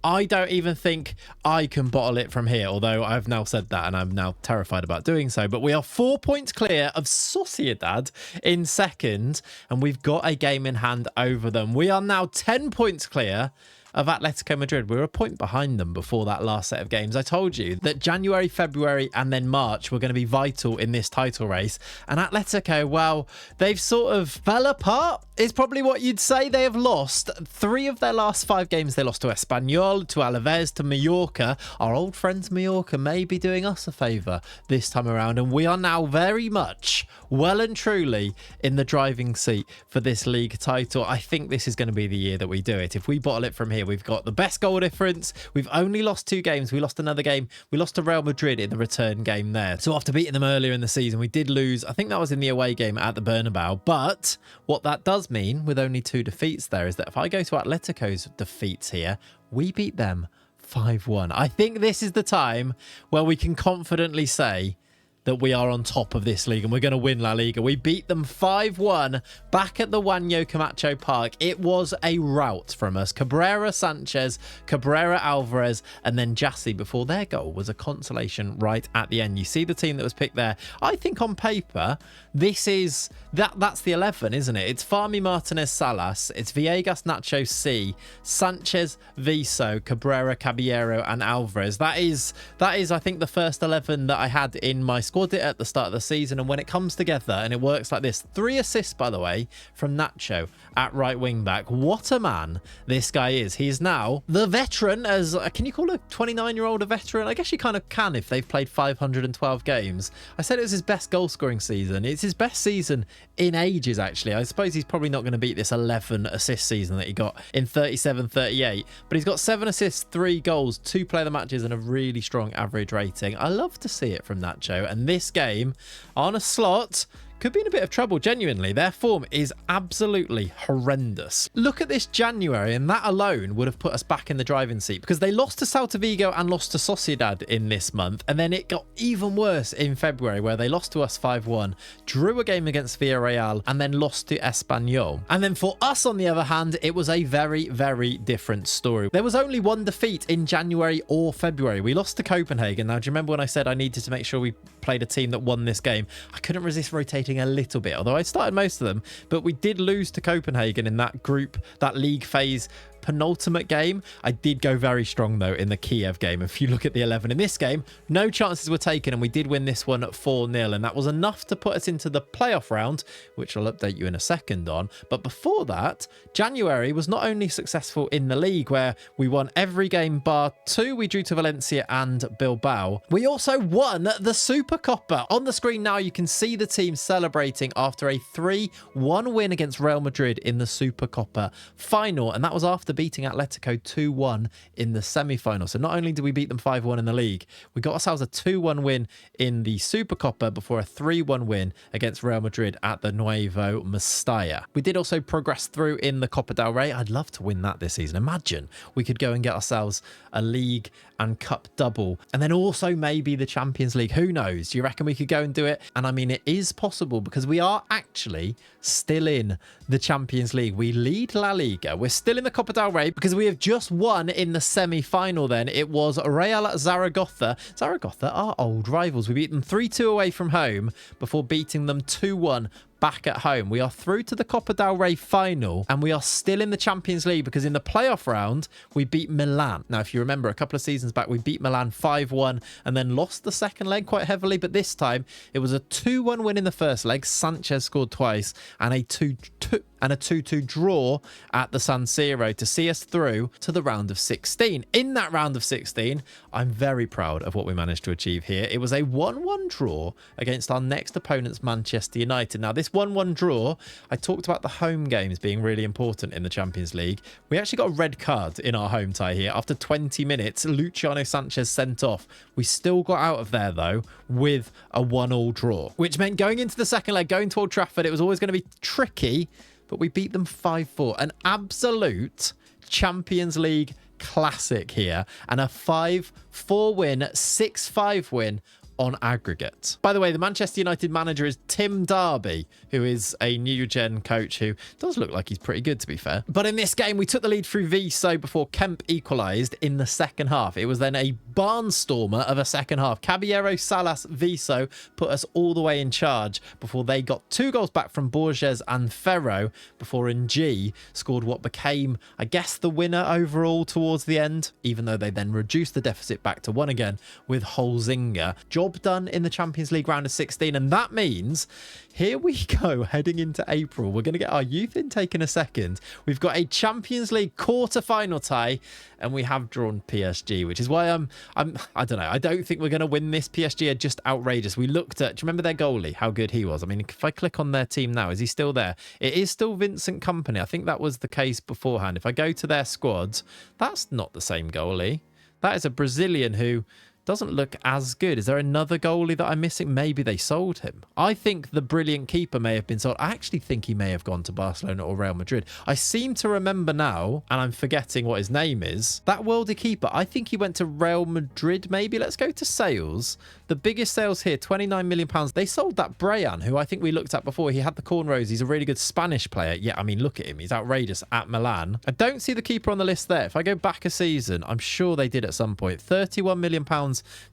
I don't even think I can bottle it from here, although I've now said that and I'm now terrified about doing so. But we are 4 points clear of Sociedad in second, and we've got a game in hand over them. We are now 10 points clear of Atletico Madrid. We were a point behind them before that last set of games. I told you that January, February, and then March were going to be vital in this title race. And Atletico, well, they've sort of fell apart, is probably what you'd say. They have lost 3 of their last 5 games. They lost to Espanyol, to Alaves, to Mallorca. Our old friends Mallorca may be doing us a favour this time around. And we are now very much, well and truly, in the driving seat for this league title. I think this is going to be the year that we do it. If we bottle it from here, here. We've got the best goal difference. We've only lost 2 games. We lost another game. We lost to Real Madrid in the return game there. So after beating them earlier in the season, we did lose. I think that was in the away game at the Bernabeu. But what that does mean with only 2 defeats there is that if I go to Atletico's defeats here, we beat them 5-1. I think this is the time where we can confidently say that we are on top of this league and we're going to win La Liga. We beat them 5-1 back at the Juanjo Camacho Park. It was a rout from us. Cabrera, Sanchez, Cabrera, Alvarez, and then Jassy before their goal was a consolation right at the end. You see the team that was picked there. I think on paper, this is that's the 11, isn't it? It's Farmi, Martinez, Salas. It's Villegas, Nacho, C, Sanchez, Viso, Cabrera, Caballero, and Alvarez. That is, I think, the first 11 that I had in my squad at the start of the season. And when it comes together and it works like this, 3 assists, by the way, from Nacho at right wing back. What a man this guy is. He is now the veteran. As can you call a 29-year-old a veteran? I guess you kind of can if they've played 512 games. I said it was his best goal scoring season. It's his best season in ages, actually. I suppose he's probably not going to beat this 11 assist season that he got in 37-38, but he's got 7 assists, 3 goals, 2 player of the matches, and a really strong average rating. I love to see it from Nacho. And this game on a slot could be in a bit of trouble, genuinely. Their form is absolutely horrendous. Look at this January, and that alone would have put us back in the driving seat because they lost to Celta Vigo and lost to Sociedad in this month, and then it got even worse in February where they lost to us 5-1, drew a game against Villarreal, and then lost to Espanyol. And then for us, on the other hand, it was a very, very different story. There was only 1 defeat in January or February. We lost to Copenhagen. Now, do you remember when I said I needed to make sure we played a team that won this game? I couldn't resist rotating a little bit, although I started most of them, but we did lose to Copenhagen in that group, that league phase penultimate game. I did go very strong though in the Kiev game. If you look at the 11 in this game, no chances were taken and we did win this one at 4-0, and that was enough to put us into the playoff round, which I'll update you in a second on. But before that, January was not only successful in the league where we won every game bar 2, we drew to Valencia and Bilbao. We also won the Supercopa. On the screen now you can see the team celebrating after a 3-1 win against Real Madrid in the Supercopa final, and that was after beating Atletico 2-1 in the semi-final. So not only did we beat them 5-1 in the league, we got ourselves a 2-1 win in the Supercopa before a 3-1 win against Real Madrid at the Nuevo Mestalla. We did also progress through in the Copa del Rey. I'd love to win that this season. Imagine we could go and get ourselves a league and cup double, and then also maybe the Champions League. Who knows? Do you reckon we could go and do it? And I mean, it is possible because we are actually still in the Champions League. We lead La Liga. We're still in the Copa del Rey because we have just won in the semi-final then. It was Real Zaragoza. Zaragoza are old rivals. We beat them 3-2 away from home before beating them 2-1 back at home. We are through to the Copa del Rey final, and we are still in the Champions League because in the playoff round, we beat Milan. Now, if you remember, a couple of seasons back, we beat Milan 5-1 and then lost the second leg quite heavily, but this time it was a 2-1 win in the first leg. Sanchez scored twice, and a 2-2 draw at the San Siro to see us through to the round of 16. In that round of 16, I'm very proud of what we managed to achieve here. It was a 1-1 draw against our next opponents, Manchester United. Now, this 1-1 draw, I talked about the home games being really important in the Champions League. We actually got a red card in our home tie here. After 20 minutes, Luciano Sanchez sent off. We still got out of there, though, with a 1-1 draw, which meant going into the second leg, going to Old Trafford, it was always going to be tricky, but we beat them 5-4. An absolute Champions League classic here, and a 5-4 win, 6-5 win on aggregate. By the way, the Manchester United manager is Tim Darby, who is a new gen coach who does look like he's pretty good, to be fair. But in this game, we took the lead through Viso before Kemp equalised in the second half. It was then a barnstormer of a second half. Caballero, Salas, Viso put us all the way in charge before they got 2 goals back from Borges and Ferro before Ng scored what became, I guess, the winner overall towards the end, even though they then reduced the deficit back to 1 again with Holzinger. Job done in the Champions League round of 16, and that means here we go heading into April. We're going to get our youth intake in a second. We've got a Champions League quarter-final tie, and we have drawn PSG, which is why I'm I don't know. I don't think we're going to win this. PSG are just outrageous. We looked at, do you remember their goalie, how good he was? I mean, if I click on their team now, is he still there? It is still Vincent Kompany. I think that was the case beforehand. If I go to their squad, that's not the same goalie. That is a Brazilian who doesn't look as good. Is there another goalie that I'm missing? Maybe they sold him. I think the brilliant keeper may have been sold. I actually think he may have gone to Barcelona or Real Madrid. I seem to remember now, and I'm forgetting what his name is, that worldie keeper, I think he went to Real Madrid maybe. Let's go to sales. The biggest sales here, £29 million. They sold that Brean, who I think we looked at before. He had the cornrows. He's a really good Spanish player. Yeah, I mean, look at him. He's outrageous at Milan. I don't see the keeper on the list there. If I go back a season, I'm sure they did at some point. £31 million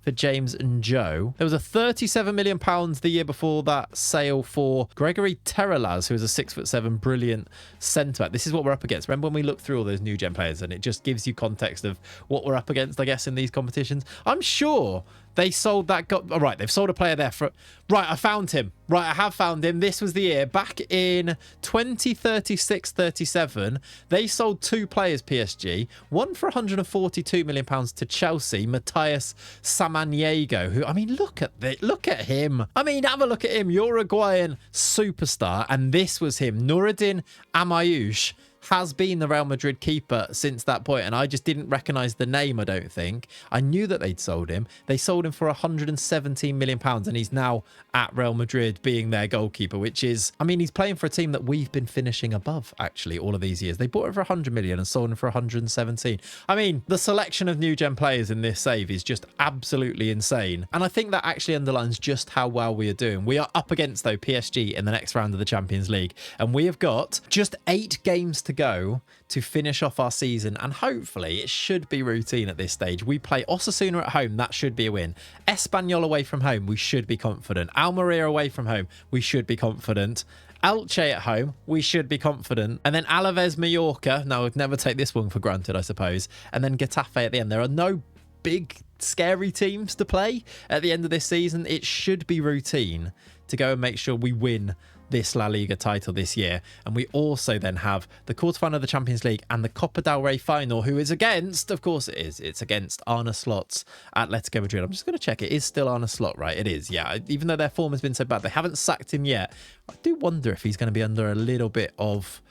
for James and Joe. There was a £37 million the year before that sale for Gregory Terrelaz, who is a 6'7" brilliant centre-back. This is what we're up against. Remember when we looked through all those new gen players, and it just gives you context of what we're up against, I guess, in these competitions. I'm sure they sold that. Oh, right, they've sold a player there for. Right, I found him. Right, I have found him. This was the year back in 2036-37. They sold two players, PSG. One for £142 million to Chelsea, Matthias Samaniego, who, I mean, look at him. I mean, have a look at him. Uruguayan superstar. And this was him. Noureddin Amayouche has been the Real Madrid keeper since that point, and I just didn't recognise the name, I don't think. I knew that they'd sold him. They sold him for £117 million, and he's now at Real Madrid being their goalkeeper, which is, I mean, he's playing for a team that we've been finishing above, actually, all of these years. They bought him for 100 million and sold him for 117. I mean, the selection of new gen players in this save is just absolutely insane, and I think that actually underlines just how well we are doing. We are up against, though, PSG in the next round of the Champions League, and we have got just 8 games to go to finish off our season, and hopefully it should be routine at this stage. We play Osasuna at home, that should be a win. Espanyol away from home, we should be confident. Almeria away from home, we should be confident. Elche at home, we should be confident. And then Alaves Mallorca, now I'd never take this one for granted, I suppose. And then Getafe at the end. There are no big scary teams to play at the end of this season. It should be routine to go and make sure we win this La Liga title this year. And we also then have the quarterfinal of the Champions League and the Copa del Rey final, who is against, of course it is, it's against Arne Slot's Atletico Madrid. I'm just going to check. It is still Arne Slot, right? It is, yeah. Even though their form has been so bad, they haven't sacked him yet. I do wonder if he's going to be under a little bit of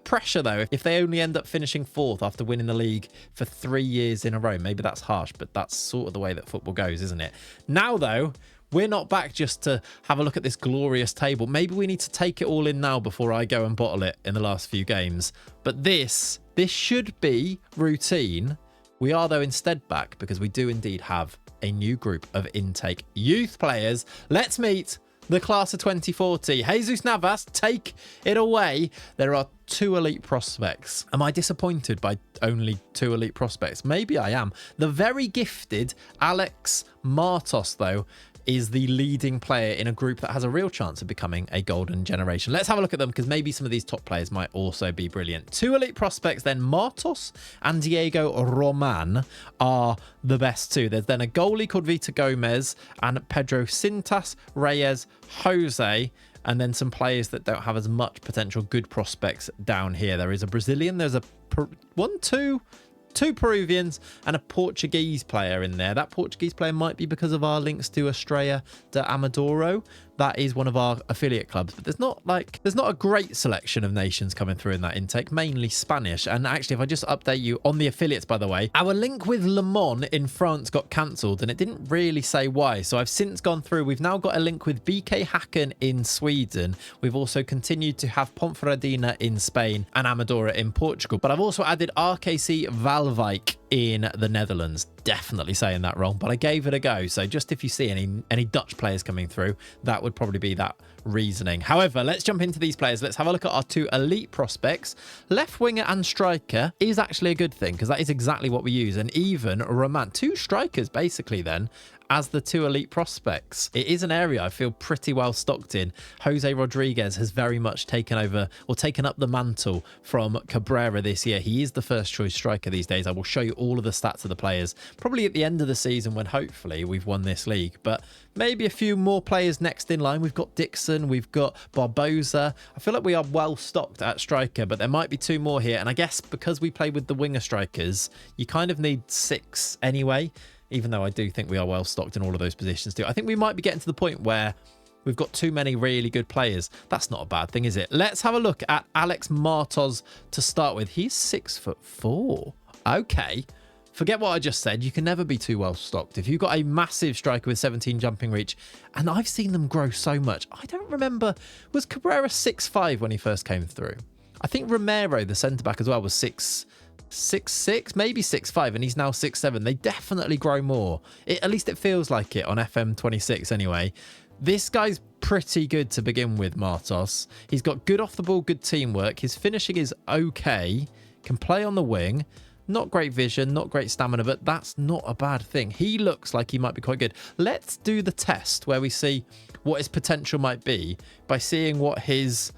pressure, though, if they only end up finishing 4th after winning the league for 3 years in a row. Maybe that's harsh, but that's sort of the way that football goes, isn't it? Now, though, we're not back just to have a look at this glorious table. Maybe we need to take it all in now before I go and bottle it in the last few games. But this should be routine. We are, though, instead back because we do indeed have a new group of intake youth players. Let's meet the class of 2040. Jesus Navas, take it away. There are 2 elite prospects. Am I disappointed by only 2 elite prospects? Maybe I am. The very gifted Alex Martos, though, is the leading player in a group that has a real chance of becoming a golden generation. Let's have a look at them, because maybe some of these top players might also be brilliant. 2 elite prospects then. Martos and Diego Roman are the best 2. There's then a goalie called Vita Gomez and Pedro Cintas, Reyes, Jose, and then some players that don't have as much potential good prospects down here. There is a Brazilian, there's a two Peruvians and a Portuguese player in there. That Portuguese player might be because of our links to Estrella de Amadoro. That is one of our affiliate clubs, but there's not a great selection of nations coming through in that intake, mainly Spanish. And actually, if I just update you on the affiliates, by the way, our link with Le Mans in France got cancelled, and it didn't really say why. So I've since gone through. We've now got a link with BK Häcken in Sweden. We've also continued to have Ponferradina in Spain and Amadora in Portugal. But I've also added RKC Waalwijk in the Netherlands. Definitely saying that wrong, but I gave it a go. So just if you see any Dutch players coming through, that would probably be that reasoning. However, let's jump into these players. Let's have a look at our 2 elite prospects. Left winger and striker is actually a good thing, because that is exactly what we use. And even Roman, 2 strikers basically then as the 2 elite prospects. It is an area I feel pretty well stocked in. Jose Rodriguez has very much taken over, or taken up the mantle from Cabrera this year. He is the first choice striker these days. I will show you all of the stats of the players probably at the end of the season, when hopefully we've won this league. But maybe a few more players next in line. We've got Dixon, we've got Barbosa. I feel like we are well stocked at striker, but there might be 2 more here. And I guess because we play with the winger strikers, you kind of need 6 anyway. even though I do think we are well stocked in all of those positions too. I think we might be getting to the point where we've got too many really good players. That's not a bad thing, is it? Let's have a look at Alex Martos to start with. He's 6'4". Okay. Forget what I just said. You can never be too well stocked. If you've got a massive striker with 17 jumping reach, and I've seen them grow so much. I don't remember. Was Cabrera 6'5" when he first came through? I think Romero, the centre-back as well, was 6'6", maybe 6'5", and he's now 6'7". They definitely grow more. At least it feels like it on FM26 anyway. This guy's pretty good to begin with, Martos. He's got good off the ball, good teamwork. His finishing is okay. Can play on the wing. Not great vision, not great stamina, but that's not a bad thing. He looks like he might be quite good. Let's do the test where we see what his potential might be by seeing what his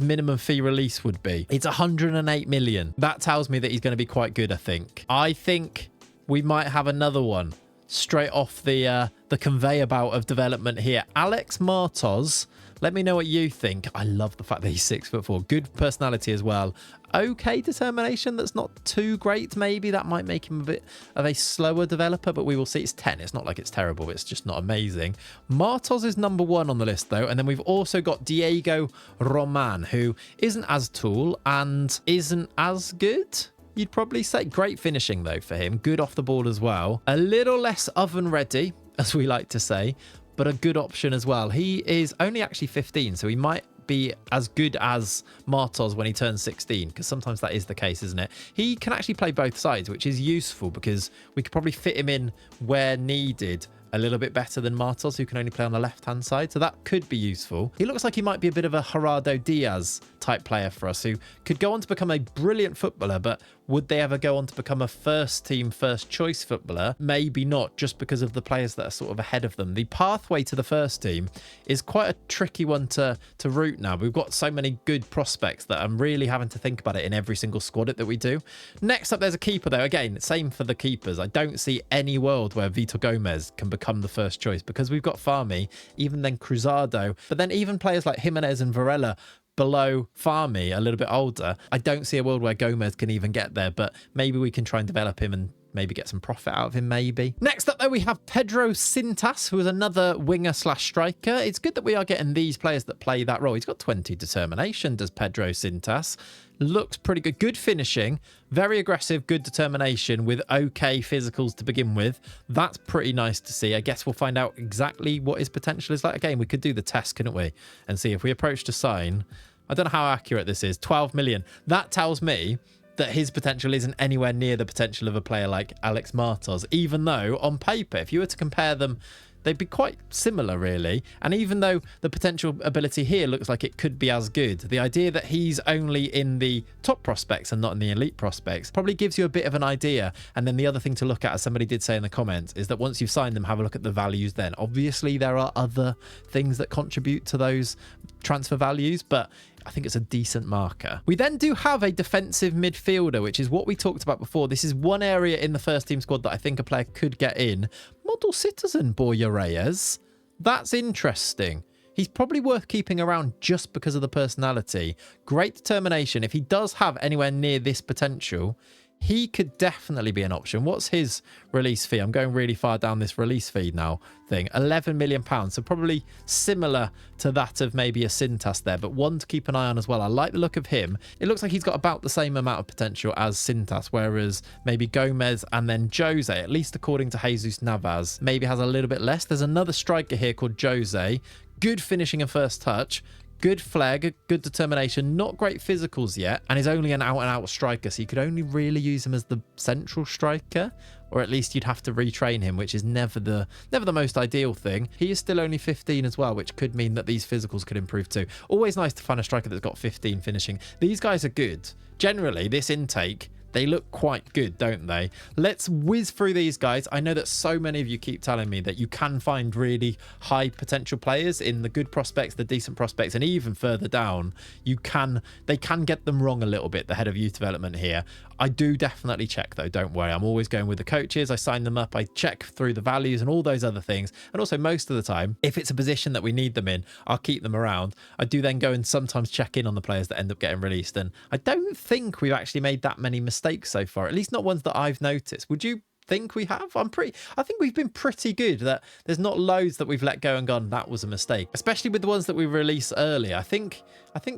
minimum fee release would be. It's 108 million. That tells me that he's going to be quite good, I think. I think we might have another one straight off the conveyor belt of development here. Alex Martos, let me know what you think. I love the fact that he's 6'4". Good personality as well. Okay determination that's not too great. Maybe that might make him a bit of a slower developer, but we will see. It's 10. It's not like it's terrible, but it's just not amazing. Martos is number 1 on the list though, and then we've also got Diego Roman, who isn't as tall and isn't as good, you'd probably say. Great finishing though for him. Good off the ball as well. A little less oven ready, as we like to say, but a good option as well. He is only actually 15, so he might be as good as Martos when he turns 16, because sometimes that is the case, isn't it? He can actually play both sides, which is useful because we could probably fit him in where needed a little bit better than Martos, who can only play on the left-hand side. So that could be useful. He looks like he might be a bit of a Gerardo Diaz type player for us, who could go on to become a brilliant footballer, but would they ever go on to become a first-team, first-choice footballer? Maybe not, just because of the players that are sort of ahead of them. The pathway to the first team is quite a tricky one to route now. We've got so many good prospects that I'm really having to think about it in every single squad that we do. Next up, there's a keeper, though. Again, same for the keepers. I don't see any world where Vitor Gomez can become the first choice, because we've got Farmi, even then Cruzado, but then even players like Jimenez and Varela below Farmi, a little bit older. I don't see a world where Gomez can even get there, but maybe we can try and develop him and maybe get some profit out of him, maybe. Next up, though, we have Pedro Cintas, who is another winger/striker. It's good that we are getting these players that play that role. He's got 20 determination, does Pedro Cintas. Looks pretty good. Good finishing, very aggressive, good determination with okay physicals to begin with. That's pretty nice to see. I guess we'll find out exactly what his potential is like. Again, we could do the test, couldn't we? And see if we approach to sign. I don't know how accurate this is. 12 million. That tells me that his potential isn't anywhere near the potential of a player like Alex Martos, even though on paper, if you were to compare them, they'd be quite similar, really. And even though the potential ability here looks like it could be as good, the idea that he's only in the top prospects and not in the elite prospects probably gives you a bit of an idea. And then the other thing to look at, as somebody did say in the comments, is that once you've signed them, have a look at the values then. Obviously, there are other things that contribute to those transfer values, but I think it's a decent marker. We then do have a defensive midfielder, which is what we talked about before. This is one area in the first team squad that I think a player could get in. Model citizen Borja Reyes. That's interesting. He's probably worth keeping around just because of the personality. Great determination. If he does have anywhere near this potential, he could definitely be an option. What's his release fee? I'm going really far down this release fee now thing. £11 million. So probably similar to that of maybe a Cintas there, but one to keep an eye on as well. I like the look of him. It looks like he's got about the same amount of potential as Cintas, whereas maybe Gomez and then Jose, at least according to Jesus Navas, maybe has a little bit less. There's another striker here called Jose. Good finishing and first touch. Good flag, good determination, not great physicals yet, and is only an out-and-out striker, so you could only really use him as the central striker, or at least you'd have to retrain him, which is never the most ideal thing. He is still only 15 as well, which could mean that these physicals could improve too. Always nice to find a striker that's got 15 finishing. These guys are good. Generally, this intake, they look quite good, don't they? Let's whiz through these guys. I know that so many of you keep telling me that you can find really high potential players in the good prospects, the decent prospects, and even further down, they can get them wrong a little bit, the head of youth development here. I do definitely check though, don't worry. I'm always going with the coaches. I sign them up. I check through the values and all those other things. And also most of the time, if it's a position that we need them in, I'll keep them around. I do then go and sometimes check in on the players that end up getting released. And I don't think we've actually made that many mistakes so far, at least not ones that I've noticed. Would you think we have. I think we've been pretty good. That there's not loads that we've let go and gone, that was a mistake. Especially with the ones that we released earlier. I think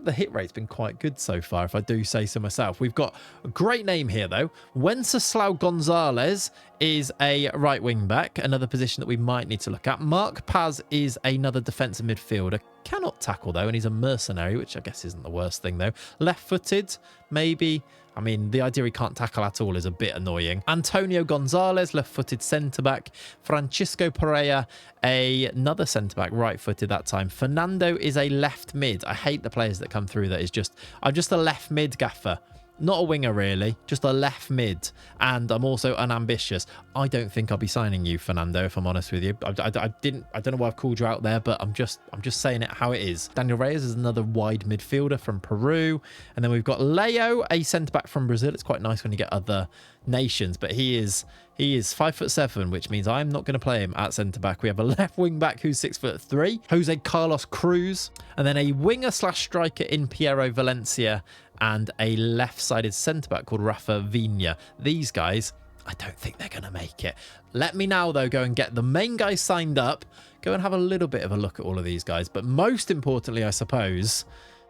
the hit rate's been quite good so far, if I do say so myself. We've got a great name here, though. Wenceslao Gonzalez is a right wing back, another position that we might need to look at. Mark Paz is another defensive midfielder. Cannot tackle, though, and he's a mercenary, which I guess isn't the worst thing, though. Left-footed, maybe. I mean, the idea he can't tackle at all is a bit annoying. Antonio Gonzalez, left-footed centre-back. Francisco Pereira, another centre-back, right-footed that time. Fernando is a left mid. I hate the players that come through that is just... I'm just a left mid gaffer. Not a winger, really. Just a left mid. And I'm also unambitious. I don't think I'll be signing you, Fernando, if I'm honest with you. I don't know why I've called you out there, but I'm just saying it how it is. Daniel Reyes is another wide midfielder from Peru. And then we've got Leo, a centre-back from Brazil. It's quite nice when you get other nations, but he is 5'7", which means I'm not going to play him at centre-back. We have a left wing-back who's 6'3", Jose Carlos Cruz, and then a winger/striker in Piero Valencia, and a left-sided centre-back called Rafa Vina. These guys, I don't think they're going to make it. Let me now, though, go and get the main guys signed up, go and have a little bit of a look at all of these guys. But most importantly, I suppose,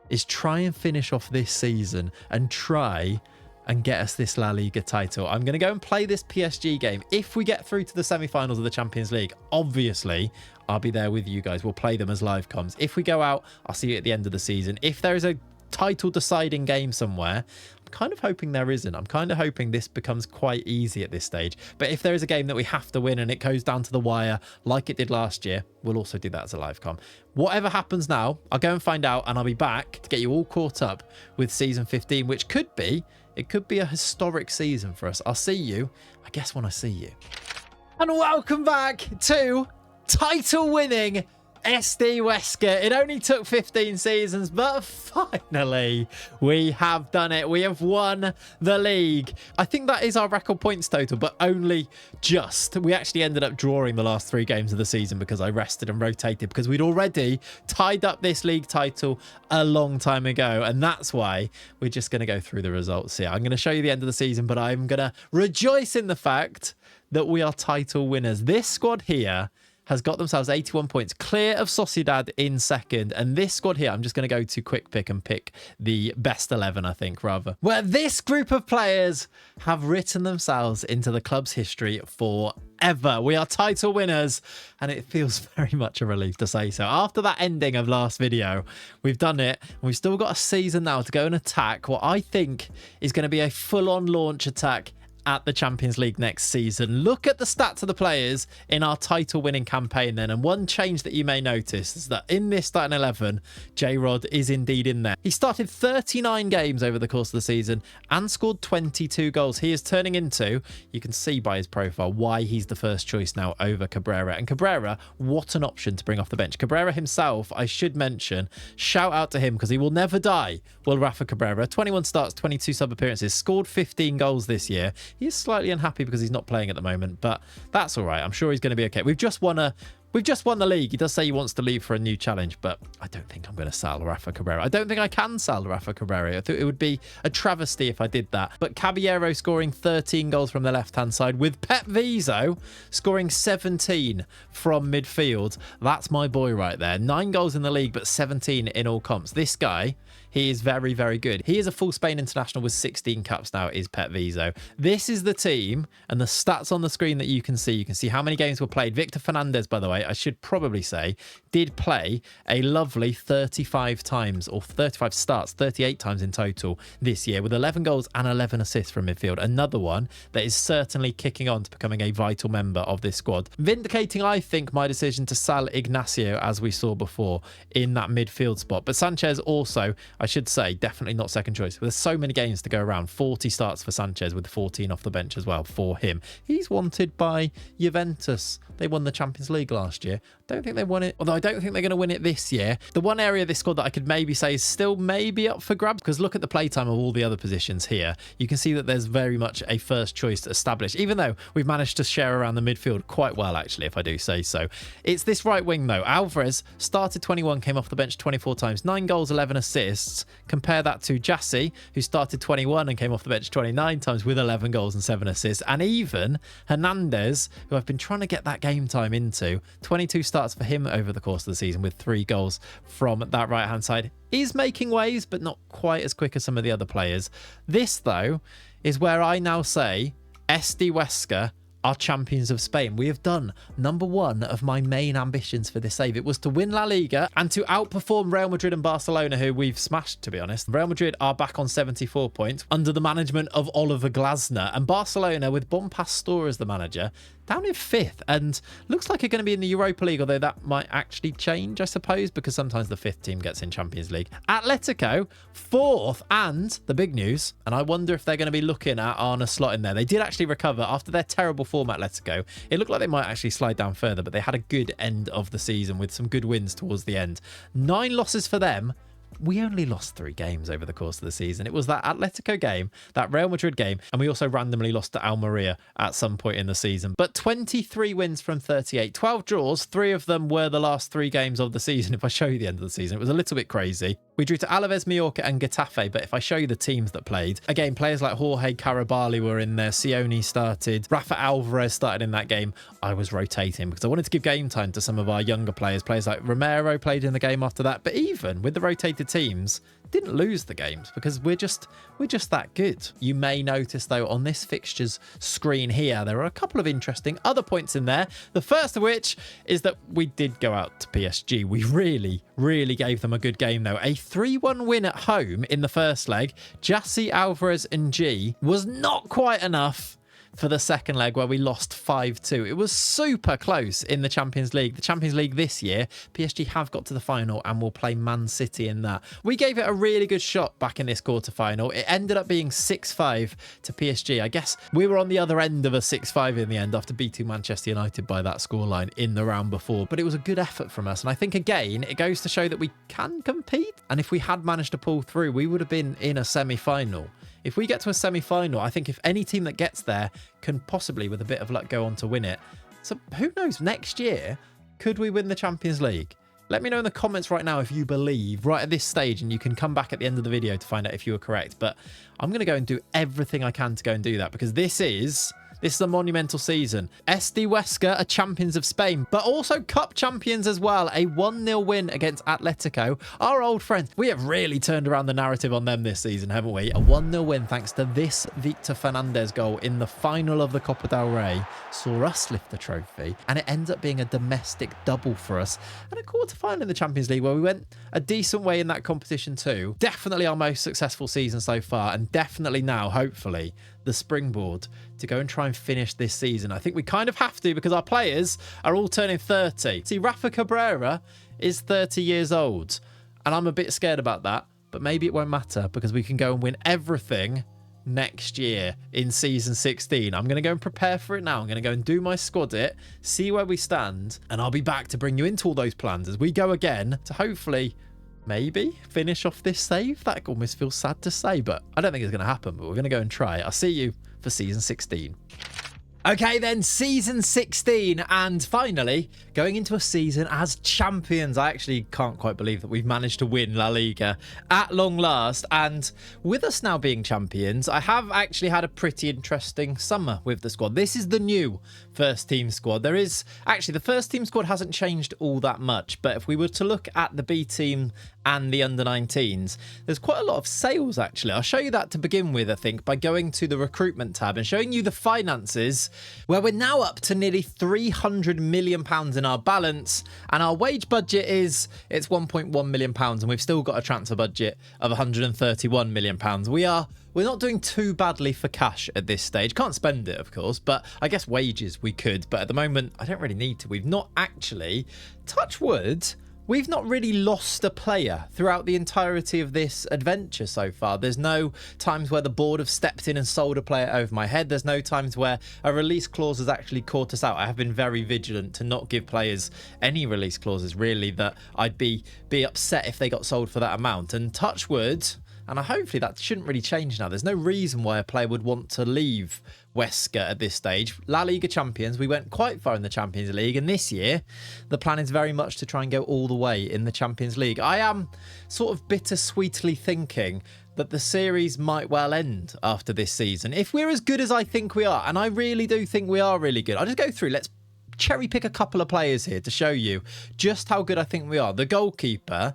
is try and finish off this season and try and get us this La Liga title. I'm going to go and play this PSG game. If we get through to the semi-finals of the Champions League, obviously, I'll be there with you guys. We'll play them as live comms. If we go out, I'll see you at the end of the season. If there is a title deciding game somewhere, I'm kind of hoping there isn't. I'm kind of hoping this becomes quite easy at this stage. But if there is a game that we have to win and it goes down to the wire like it did last year, we'll also do that as a live comm. Whatever happens now, I'll go and find out, and I'll be back to get you all caught up with season 15, which could be a historic season for us. I'll see you, I guess, when I see you. And welcome back to title winning SD Huesca. It only took 15 seasons, but finally we have done it. We have won the league. I think that is our record points total, but only just. We actually ended up drawing the last 3 games of the season because I rested and rotated, because we'd already tied up this league title a long time ago, and that's why we're just going to go through the results here. I'm going to show you the end of the season, but I'm going to rejoice in the fact that we are title winners. This squad here has got themselves 81 points, clear of Sociedad in second. And this squad here, I'm just going to go to quick pick and pick the best 11, I think, rather. Where this group of players have written themselves into the club's history forever. We are title winners, and it feels very much a relief to say so. After that ending of last video, we've done it. We've still got a season now to go and attack what I think is going to be a full-on launch attack at the Champions League next season. Look at the stats of the players in our title winning campaign then, and one change that you may notice is that in this starting 11, J-Rod is indeed in there. He started 39 games over the course of the season and scored 22 goals. He is turning into, you can see by his profile, why he's the first choice now over Cabrera. And Cabrera, what an option to bring off the bench. Cabrera himself, I should mention, shout out to him because he will never die. Well, Rafa Cabrera, 21 starts, 22 sub appearances, scored 15 goals this year. He is slightly unhappy because he's not playing at the moment, but that's all right. I'm sure he's going to be okay. We've just won the league. He does say he wants to leave for a new challenge, but I don't think I'm going to sell Rafa Cabrera. I don't think I can sell Rafa Cabrera. I thought it would be a travesty if I did that. But Caballero scoring 13 goals from the left-hand side, with Pep Vizo scoring 17 from midfield. That's my boy right there. 9 goals in the league, but 17 in all comps. This guy, he is very, very good. He is a full Spain international with 16 caps now, is Pep Vizo. This is the team, and the stats on the screen that you can see. You can see how many games were played. Victor Fernandez, by the way, I should probably say, did play a lovely 35 times, or 35 starts, 38 times in total this year, with 11 goals and 11 assists from midfield. Another one that is certainly kicking on to becoming a vital member of this squad. Vindicating, I think, my decision to sell Ignacio, as we saw before, in that midfield spot. But Sanchez also, I should say, definitely not second choice. There's so many games to go around. 40 starts for Sanchez with 14 off the bench as well for him. He's wanted by Juventus. They won the Champions League last year. Don't think they won it, although I don't think they're going to win it this year. The one area of this squad that I could maybe say is still maybe up for grabs, because look at the playtime of all the other positions here. You can see that there's very much a first choice established, even though we've managed to share around the midfield quite well, actually, if I do say so. It's this right wing, though. Alvarez started 21, came off the bench 24 times, 9 goals, 11 assists. assists. Compare that to Jassy, who started 21 and came off the bench 29 times with 11 goals and 7 assists. And even Hernandez, who I've been trying to get that game time into, 22 starts for him over the course of the season with 3 goals from that right-hand side. He's making waves, but not quite as quick as some of the other players. This, though, is where I now say SD Huesca are champions of Spain. We have done number 1 of my main ambitions for this save. It was to win La Liga and to outperform Real Madrid and Barcelona, who we've smashed, to be honest. Real Madrid are back on 74 points under the management of Oliver Glasner, and Barcelona, with Bonpastor as the manager, down in 5th, and looks like they're going to be in the Europa League, although that might actually change, I suppose, because sometimes the 5th team gets in Champions League. Atletico, 4th, and the big news, and I wonder if they're going to be looking at Arne Slot in there. They did actually recover after their terrible form at Atletico. It looked like they might actually slide down further, but they had a good end of the season with some good wins towards the end. 9 losses for them. We only lost 3 games over the course of the season. It was that Atletico game, that Real Madrid game, and we also randomly lost to Almeria at some point in the season. But 23 wins from 38, 12 draws, 3 of them were the last 3 games of the season. If I show you the end of the season, it was a little bit crazy. We drew to Alaves, Mallorca and Getafe, but if I show you the teams that played, again, players like Jorge Carabali were in there, Sione started, Rafa Alvarez started in that game. I was rotating because I wanted to give game time to some of our younger players. Players like Romero played in the game after that, but even with the rotated teams, didn't lose the games because we're just that good. You may notice, though, on this fixtures screen here, there are a couple of interesting other points in there. The first of which is that we did go out to PSG. We really gave them a good game, though. A 3-1 win at home in the first leg. Jassy, Alvarez and G was not quite enough for the second leg, where we lost 5-2. It was super close in the Champions League. The Champions League this year, PSG have got to the final and will play Man City in that. We gave it a really good shot back in this quarterfinal. It ended up being 6-5 to PSG. I guess we were on the other end of a 6-5 in the end after beating Manchester United by that scoreline in the round before. But it was a good effort from us. And I think, again, it goes to show that we can compete. And if we had managed to pull through, we would have been in a semi-final. If we get to a semi-final, I think if any team that gets there can possibly, with a bit of luck, go on to win it. So who knows, next year, could we win the Champions League? Let me know in the comments right now if you believe right at this stage, and you can come back at the end of the video to find out if you were correct. But I'm going to go and do everything I can to go and do that, because this is a monumental season. SD Huesca are champions of Spain, but also cup champions as well. A 1-0 win against Atletico, our old friends. We have really turned around the narrative on them this season, haven't we? A 1-0 win thanks to this Victor Fernandez goal in the final of the Copa del Rey saw us lift the trophy, and it ends up being a domestic double for us, and a quarter-final in the Champions League where we went a decent way in that competition too. Definitely our most successful season so far, and definitely now, hopefully, the springboard to go and try and finish this season. I think we kind of have to, because our players are all turning 30. See, Rafa Cabrera is 30 years old, and I'm a bit scared about that, but maybe it won't matter because we can go and win everything next year in season 16. I'm going to go and prepare for it now. I'm going to go and do my squad it, see where we stand, and I'll be back to bring you into all those plans as we go again to hopefully maybe finish off this save. That almost feels sad to say, but I don't think it's going to happen, but we're going to go and try it. I'll see you for season 16. Okay then, season 16, and finally going into a season as champions. I actually can't quite believe that we've managed to win La Liga at long last, and with us now being champions, I have actually had a pretty interesting summer with the squad. This is the new first team squad. There is actually, the first team squad hasn't changed all that much, but if we were to look at the B team and the under-19s, there's quite a lot of sales actually. I'll show you that to begin with, I think, by going to the recruitment tab and showing you the finances, where we're now up to nearly £300 million in our balance, and our wage budget it's £1.1 million, and we've still got a transfer budget of £131 million. We're not doing too badly for cash at this stage. Can't spend it, of course, but I guess wages we could, but at the moment I don't really need to. We've not actually, touch wood, we've not really lost a player throughout the entirety of this adventure so far. There's no times where the board have stepped in and sold a player over my head. There's no times where a release clause has actually caught us out. I have been very vigilant to not give players any release clauses, really, that I'd be upset if they got sold for that amount. And touch wood, And hopefully that shouldn't really change now. There's no reason why a player would want to leave Huesca at this stage. La Liga champions, we went quite far in the Champions League, and this year the plan is very much to try and go all the way in the Champions League. I am sort of bittersweetly thinking that the series might well end after this season. If we're as good as I think we are, and I really do think we are really good, I'll just go through. Let's cherry pick a couple of players here to show you just how good I think we are. The goalkeeper,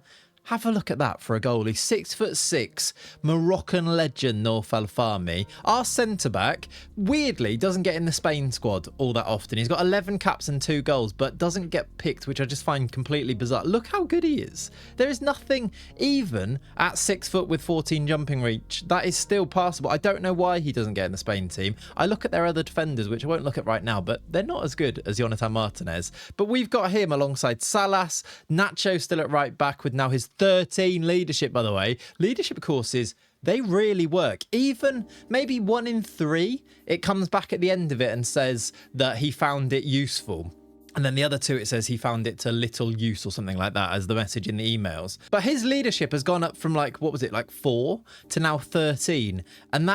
have a look at that for a goalie. 6'6", Moroccan legend North Al-Fahmy. Our centre-back, weirdly, doesn't get in the Spain squad all that often. He's got 11 caps and 2 goals, but doesn't get picked, which I just find completely bizarre. Look how good he is. There is nothing, even at 6 foot with 14 jumping reach, that is still passable. I don't know why he doesn't get in the Spain team. I look at their other defenders, which I won't look at right now, but they're not as good as Jonathan Martinez. But we've got him alongside Salas. Nacho still at right back with now his 13 leadership, by the way. Leadership courses, they really work. Even maybe 1 in 3, it comes back at the end of it and says that he found it useful. And then the other 2, it says he found it to little use or something like that as the message in the emails. But his leadership has gone up from like, what was it, like 4 to now 13. And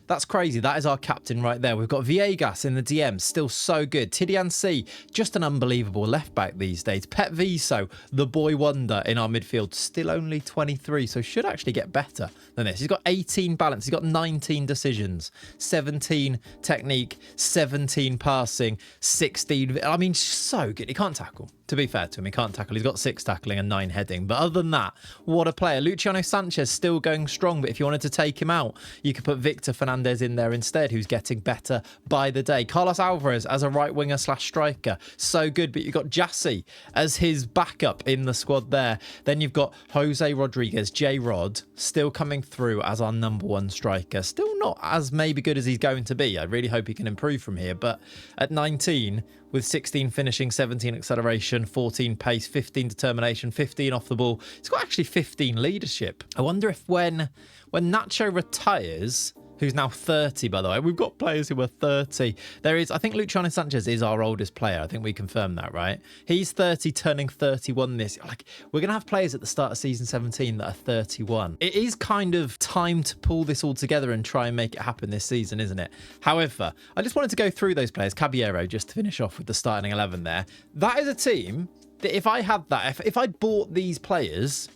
that's crazy. That is our captain right there. We've got Viegas in the DM, still so good. Tidiane C, just an unbelievable left back these days. Pet Viso, the boy wonder in our midfield, still only 23, so should actually get better than this. He's got 18 balance, he's got 19 decisions, 17 technique, 17 passing, 16. I mean, so good. He can't tackle. To be fair to him, he can't tackle. He's got 6 tackling and 9 heading. But other than that, what a player. Luciano Sanchez still going strong, but if you wanted to take him out, you could put Victor Fernandez in there instead, who's getting better by the day. Carlos Alvarez as a right winger / striker, so good. But you've got Jassy as his backup in the squad there. Then you've got Jose Rodriguez, J-Rod, still coming through as our number 1 striker. Still not as maybe good as he's going to be. I really hope he can improve from here. But at 19, with 16 finishing, 17 acceleration, 14 pace, 15 determination, 15 off the ball. He's got actually 15 leadership. I wonder if when Nacho retires, who's now 30, by the way. We've got players who are 30. I think Luciano Sanchez is our oldest player. I think we confirmed that, right? He's 30, turning 31 this year. Like, we're going to have players at the start of season 17 that are 31. It is kind of time to pull this all together and try and make it happen this season, isn't it? However, I just wanted to go through those players. Caballero, just to finish off with the starting 11 there. That is a team that if I had that, if I bought these players,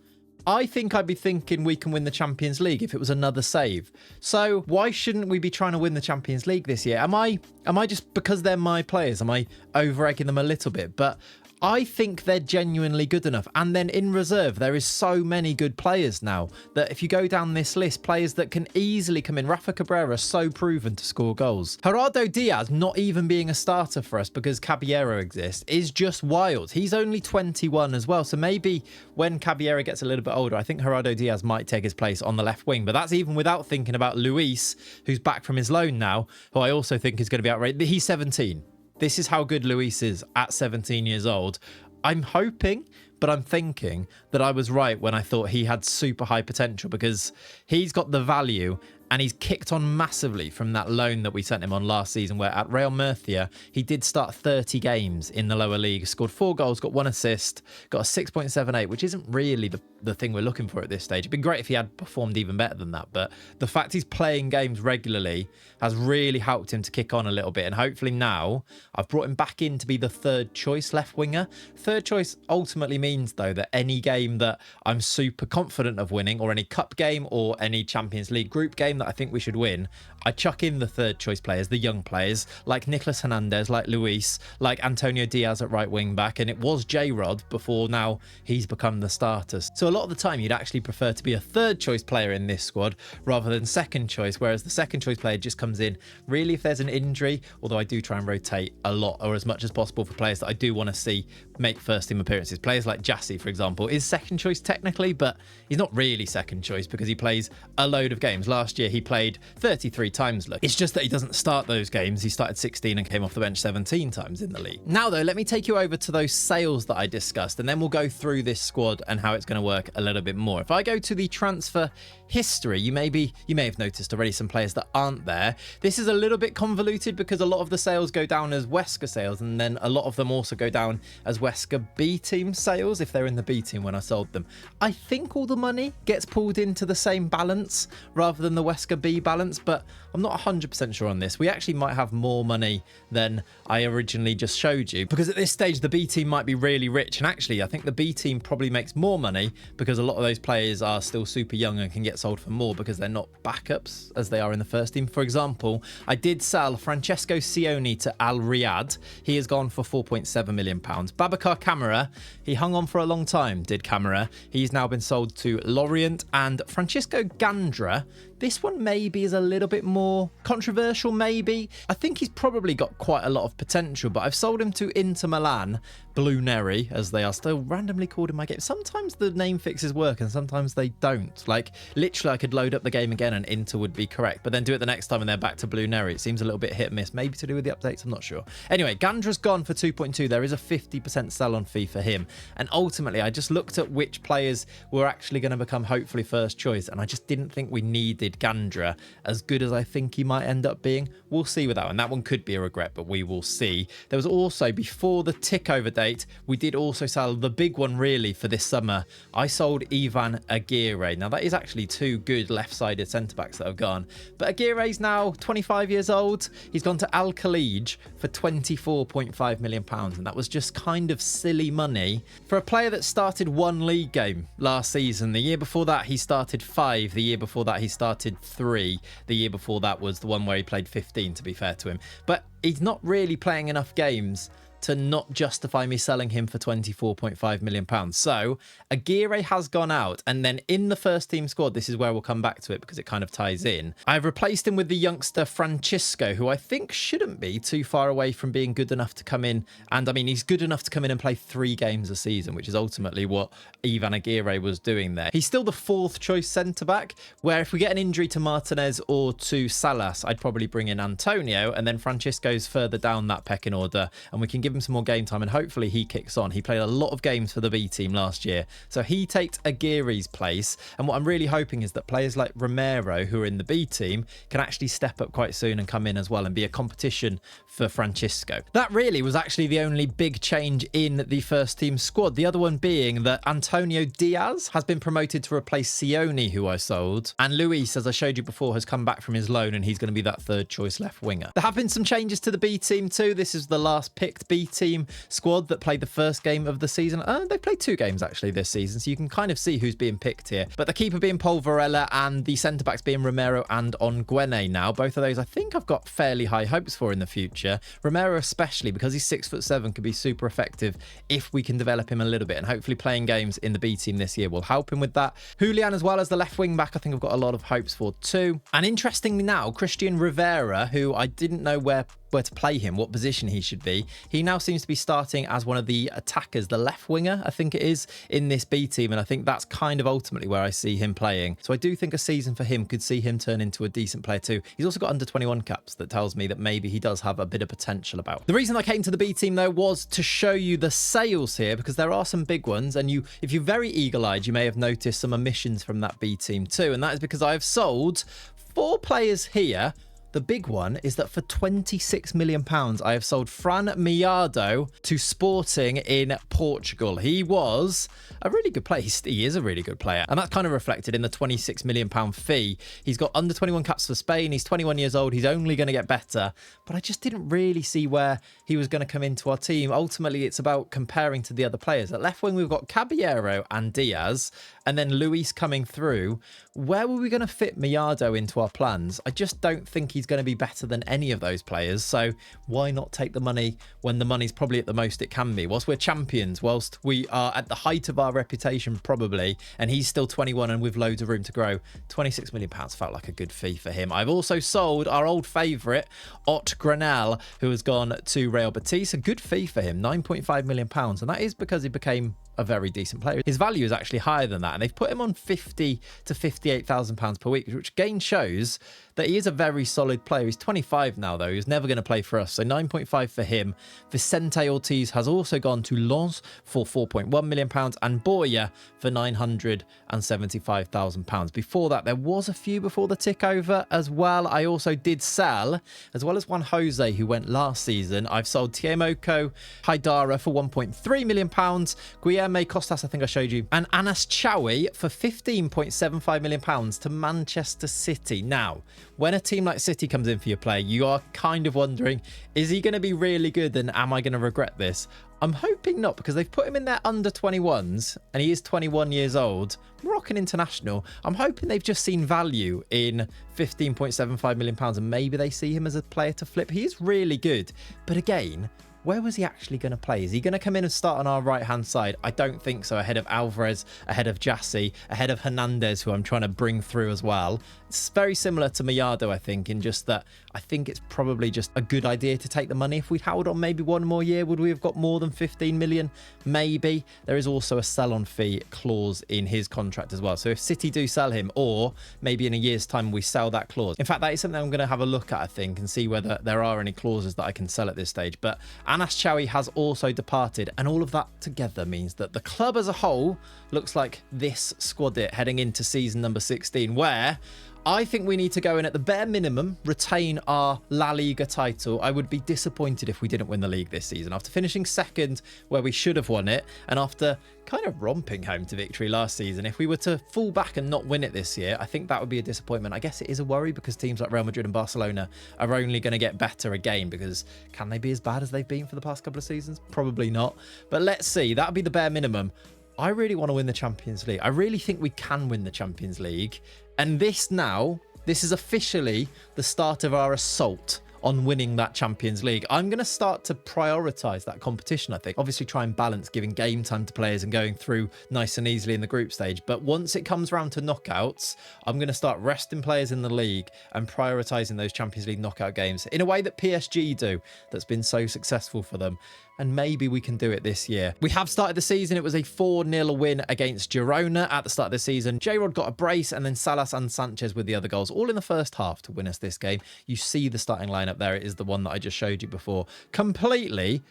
I think I'd be thinking we can win the Champions League if it was another save. So why shouldn't we be trying to win the Champions League this year? Am I just, because they're my players, am I over-egging them a little bit? But I think they're genuinely good enough. And then in reserve, there is so many good players now that if you go down this list, players that can easily come in. Rafa Cabrera, so proven to score goals. Gerardo Diaz not even being a starter for us because Caballero exists is just wild. He's only 21 as well. So maybe when Caballero gets a little bit older, I think Gerardo Diaz might take his place on the left wing. But that's even without thinking about Luis, who's back from his loan now, who I also think is going to be outrageous. He's 17. This is how good Luis is at 17 years old. I'm hoping, but I'm thinking that I was right when I thought he had super high potential because he's got the value and he's kicked on massively from that loan that we sent him on last season, where at Real Murcia, he did start 30 games in the lower league, scored 4 goals, got 1 assist, got a 6.78, which isn't really the thing we're looking for at this stage. It'd been great if he had performed even better than that, but the fact he's playing games regularly has really helped him to kick on a little bit, and hopefully now I've brought him back in to be the 3rd choice left winger. 3rd choice ultimately means, though, that any game that I'm super confident of winning, or any cup game or any Champions League group game that I think we should win, I chuck in the 3rd choice players, the young players, like Nicolas Hernandez, like Luis, like Antonio Diaz at right wing back, and it was J-Rod before now he's become the starter. So a lot of the time you'd actually prefer to be a 3rd choice player in this squad rather than 2nd choice, whereas the 2nd choice player just comes in really if there's an injury, although I do try and rotate a lot or as much as possible for players that I do want to see make first team appearances. Players like Jassy, for example, is 2nd choice technically, but he's not really 2nd choice because he plays a load of games. Last year year he played 33 times. Look, it's just that he doesn't start those games. He started 16 and came off the bench 17 times in the league. Now though, let me take you over to those sales that I discussed, and then we'll go through this squad and how it's going to work a little bit more. If I go to the transfer history, you may have noticed already some players that aren't there. This is a little bit convoluted because a lot of the sales go down as Huesca sales, and then a lot of them also go down as Huesca B team sales if they're in the B team when I sold them. I think all the money gets pulled into the same balance rather than the Huesca B balance, but I'm not 100% sure on this. We actually might have more money than I originally just showed you, because at this stage the B team might be really rich, and actually I think the B team probably makes more money because a lot of those players are still super young and can get sold for more because they're not backups as they are in the first team. For example, I did sell Francesco Sioni to Al Riyadh. He has gone for £4.7 million. Babacar Camara, he hung on for a long time, did Camara. He's now been sold to Lorient. And Francisco Gandra, this one maybe is a little bit more controversial, maybe. I think he's probably got quite a lot of potential, but I've sold him to Inter Milan, Blue Neri, as they are still randomly called in my game. Sometimes the name fixes work and sometimes they don't. Like, literally, I could load up the game again and Inter would be correct, but then do it the next time and they're back to Blue Neri. It seems a little bit hit and miss, maybe to do with the updates, I'm not sure. Anyway, Gandra's gone for 2.2. There is a 50% sell-on fee for him. And ultimately, I just looked at which players were actually going to become hopefully first choice, and I just didn't think we needed Gandra as good as I think he might end up being. We'll see with that one. That one could be a regret, but we will see. There was also, before the tick over date, we did also sell the big one really for this summer. I sold Ivan Aguirre. Now that is actually two good left-sided centre-backs that have gone, but Aguirre's now 25 years old. He's gone to Al Khalij for £24.5 million, and that was just kind of silly money for a player that started one league game last season. The year before that he started 5. The year before that he started 3. The year before that was the one where he played 15, to be fair to him. But he's not really playing enough games to not justify me selling him for £24.5 million. So Aguirre has gone out, and then in the first team squad, this is where we'll come back to it because it kind of ties in. I've replaced him with the youngster Francisco, who I think shouldn't be too far away from being good enough to come in. And I mean, he's good enough to come in and play 3 games a season, which is ultimately what Ivan Aguirre was doing there. He's still the 4th choice centre-back, where if we get an injury to Martinez or to Salas, I'd probably bring in Antonio, and then Francisco's further down that pecking order, and we can give him some more game time and hopefully he kicks on. He played a lot of games for the B team last year, so he takes Aguirre's place. And what I'm really hoping is that players like Romero, who are in the B team, can actually step up quite soon and come in as well and be a competition for Francisco. That really was actually the only big change in the first team squad. The other one being that Antonio Diaz has been promoted to replace Sioni, who I sold, and Luis, as I showed you before, has come back from his loan and he's going to be that 3rd choice left winger. There have been some changes to the B team too. This is the last picked B team squad that played the first game of the season. They've played 2 games actually this season, so you can kind of see who's being picked here. But the keeper being Paul Varela and the centre-backs being Romero and Onguene now. Both of those I think I've got fairly high hopes for in the future. Romero especially, because he's 6'7", could be super effective if we can develop him a little bit, and hopefully playing games in the B team this year will help him with that. Julian as well as the left wing back, I think I've got a lot of hopes for too. And interestingly now, Christian Rivera, who I didn't know where to play him, what position he should be, he now seems to be starting as one of the attackers, the left winger, I think it is, in this B team, and I think that's kind of ultimately where I see him playing. So I do think a season for him could see him turn into a decent player too. He's also got under 21 caps, that tells me that maybe he does have a bit of potential about. The reason I came to the B team though was to show you the sales here, because there are some big ones, and if you're very eagle-eyed, you may have noticed some omissions from that B team too, and that is because I have sold 4 players here. The big one is that for £26 million, I have sold Fran Miardo to Sporting in Portugal. He was a really good player. He is a really good player. And that's kind of reflected in the £26 million fee. He's got under 21 caps for Spain. He's 21 years old. He's only going to get better. But I just didn't really see where he was going to come into our team. Ultimately, it's about comparing to the other players. At left wing, we've got Caballero and Diaz, and then Luis coming through. Where were we going to fit Miardo into our plans? I just don't think he's going to be better than any of those players, so why not take the money when the money's probably at the most it can be, whilst we're champions, whilst we are at the height of our reputation probably, and he's still 21 and with loads of room to grow. £26 million felt like a good fee for him. I've also sold our old favourite Ot Granel, who has gone to Real Betis. A good fee for him, £9.5 million, and that is because he became a very decent player. His value is actually higher than that, and they've put him on £50,000 to £58,000 per week, which again shows that he is a very solid player. He's 25 now, though. He's never going to play for us, so 9.5 for him. Vicente Ortiz has also gone to Lens for £4.1 million, and Boya for £975,000. Before that, there was a few before the tick over as well. I also did sell, as well as one Jose who went last season. I've sold Tiemoko Haidara for £1.3 million, Guilherme Costas, I think I showed you, and Anas Chawi for £15.75 million to Manchester City. Now, when a team like City comes in for your player, you are kind of wondering, is he going to be really good, and am I going to regret this? I'm hoping not, because they've put him in their under 21s and he is 21 years old, Moroccan international. I'm hoping they've just seen value in £15.75 million and maybe they see him as a player to flip. He is really good, but again, where was he actually going to play? Is he going to come in and start on our right-hand side? I don't think so. Ahead of Alvarez, ahead of Jassy, ahead of Hernandez, who I'm trying to bring through as well. It's very similar to Mayado, I think, in just that I think it's probably just a good idea to take the money. If we'd held on maybe one more year, would we have got more than 15 million? Maybe. There is also a sell-on fee clause in his contract as well. So if City do sell him, or maybe in a year's time we sell that clause. In fact, that is something I'm going to have a look at, I think, and see whether there are any clauses that I can sell at this stage. But Anas Chawi has also departed, and all of that together means that the club as a whole looks like this squad heading into season number 16, where I think we need to go in at the bare minimum, retain our La Liga title. I would be disappointed if we didn't win the league this season. After finishing second where we should have won it, and after kind of romping home to victory last season, if we were to fall back and not win it this year, I think that would be a disappointment. I guess it is a worry because teams like Real Madrid and Barcelona are only going to get better again, because can they be as bad as they've been for the past couple of seasons? Probably not. But let's see. That would be the bare minimum. I really want to win the Champions League. I really think we can win the Champions League. And this is officially the start of our assault on winning that Champions League. I'm going to start to prioritise that competition, I think. Obviously try and balance giving game time to players and going through nice and easily in the group stage. But once it comes around to knockouts, I'm going to start resting players in the league and prioritising those Champions League knockout games in a way that PSG do, that's been so successful for them. And maybe we can do it this year. We have started the season. It was a 4-0 win against Girona at the start of the season. J-Rod got a brace, and then Salas and Sanchez with the other goals, all in the first half to win us this game. You see the starting lineup there. It is the one that I just showed you before. Completely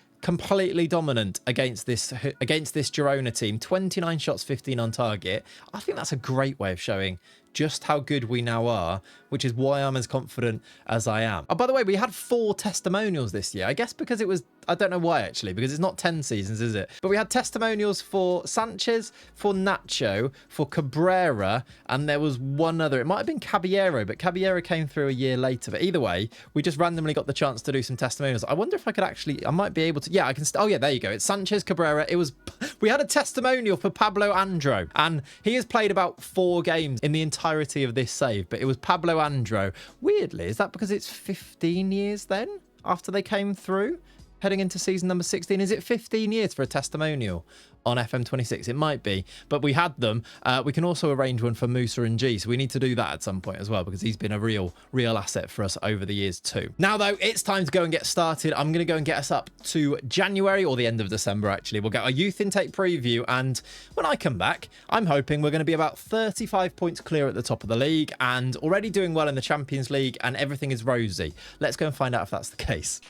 dominant against this Girona team. 29 shots, 15 on target. I think that's a great way of showing just how good we now are, which is why I'm as confident as I am. Oh, by the way, we had 4 testimonials this year. I guess because it was, I don't know why actually, because it's not 10 seasons, is it? But we had testimonials for Sanchez, for Nacho, for Cabrera, and there was one other. It might have been Caballero, but Caballero came through a year later. But either way, we just randomly got the chance to do some testimonials. I wonder if I could actually, I might be able to, yeah, I can, oh yeah, there you go. It's Sanchez, Cabrera. It was, we had a testimonial for Pablo Andro, and he has played about 4 games in the entirety of this save, but it was Pablo Andro. Weirdly, is that because it's 15 years then after they came through, heading into season number 16? Is it 15 years for a testimonial on FM26? It might be, but we had them. We can also arrange one for Musa and G, so we need to do that at some point as well, because he's been a real asset for us over the years too. Now though, it's time to go and get started. I'm going to go and get us up to January, or the end of December actually. We'll get our youth intake preview, and when I come back, I'm hoping we're going to be about 35 points clear at the top of the league and already doing well in the Champions League, and everything is rosy. Let's go and find out if that's the case.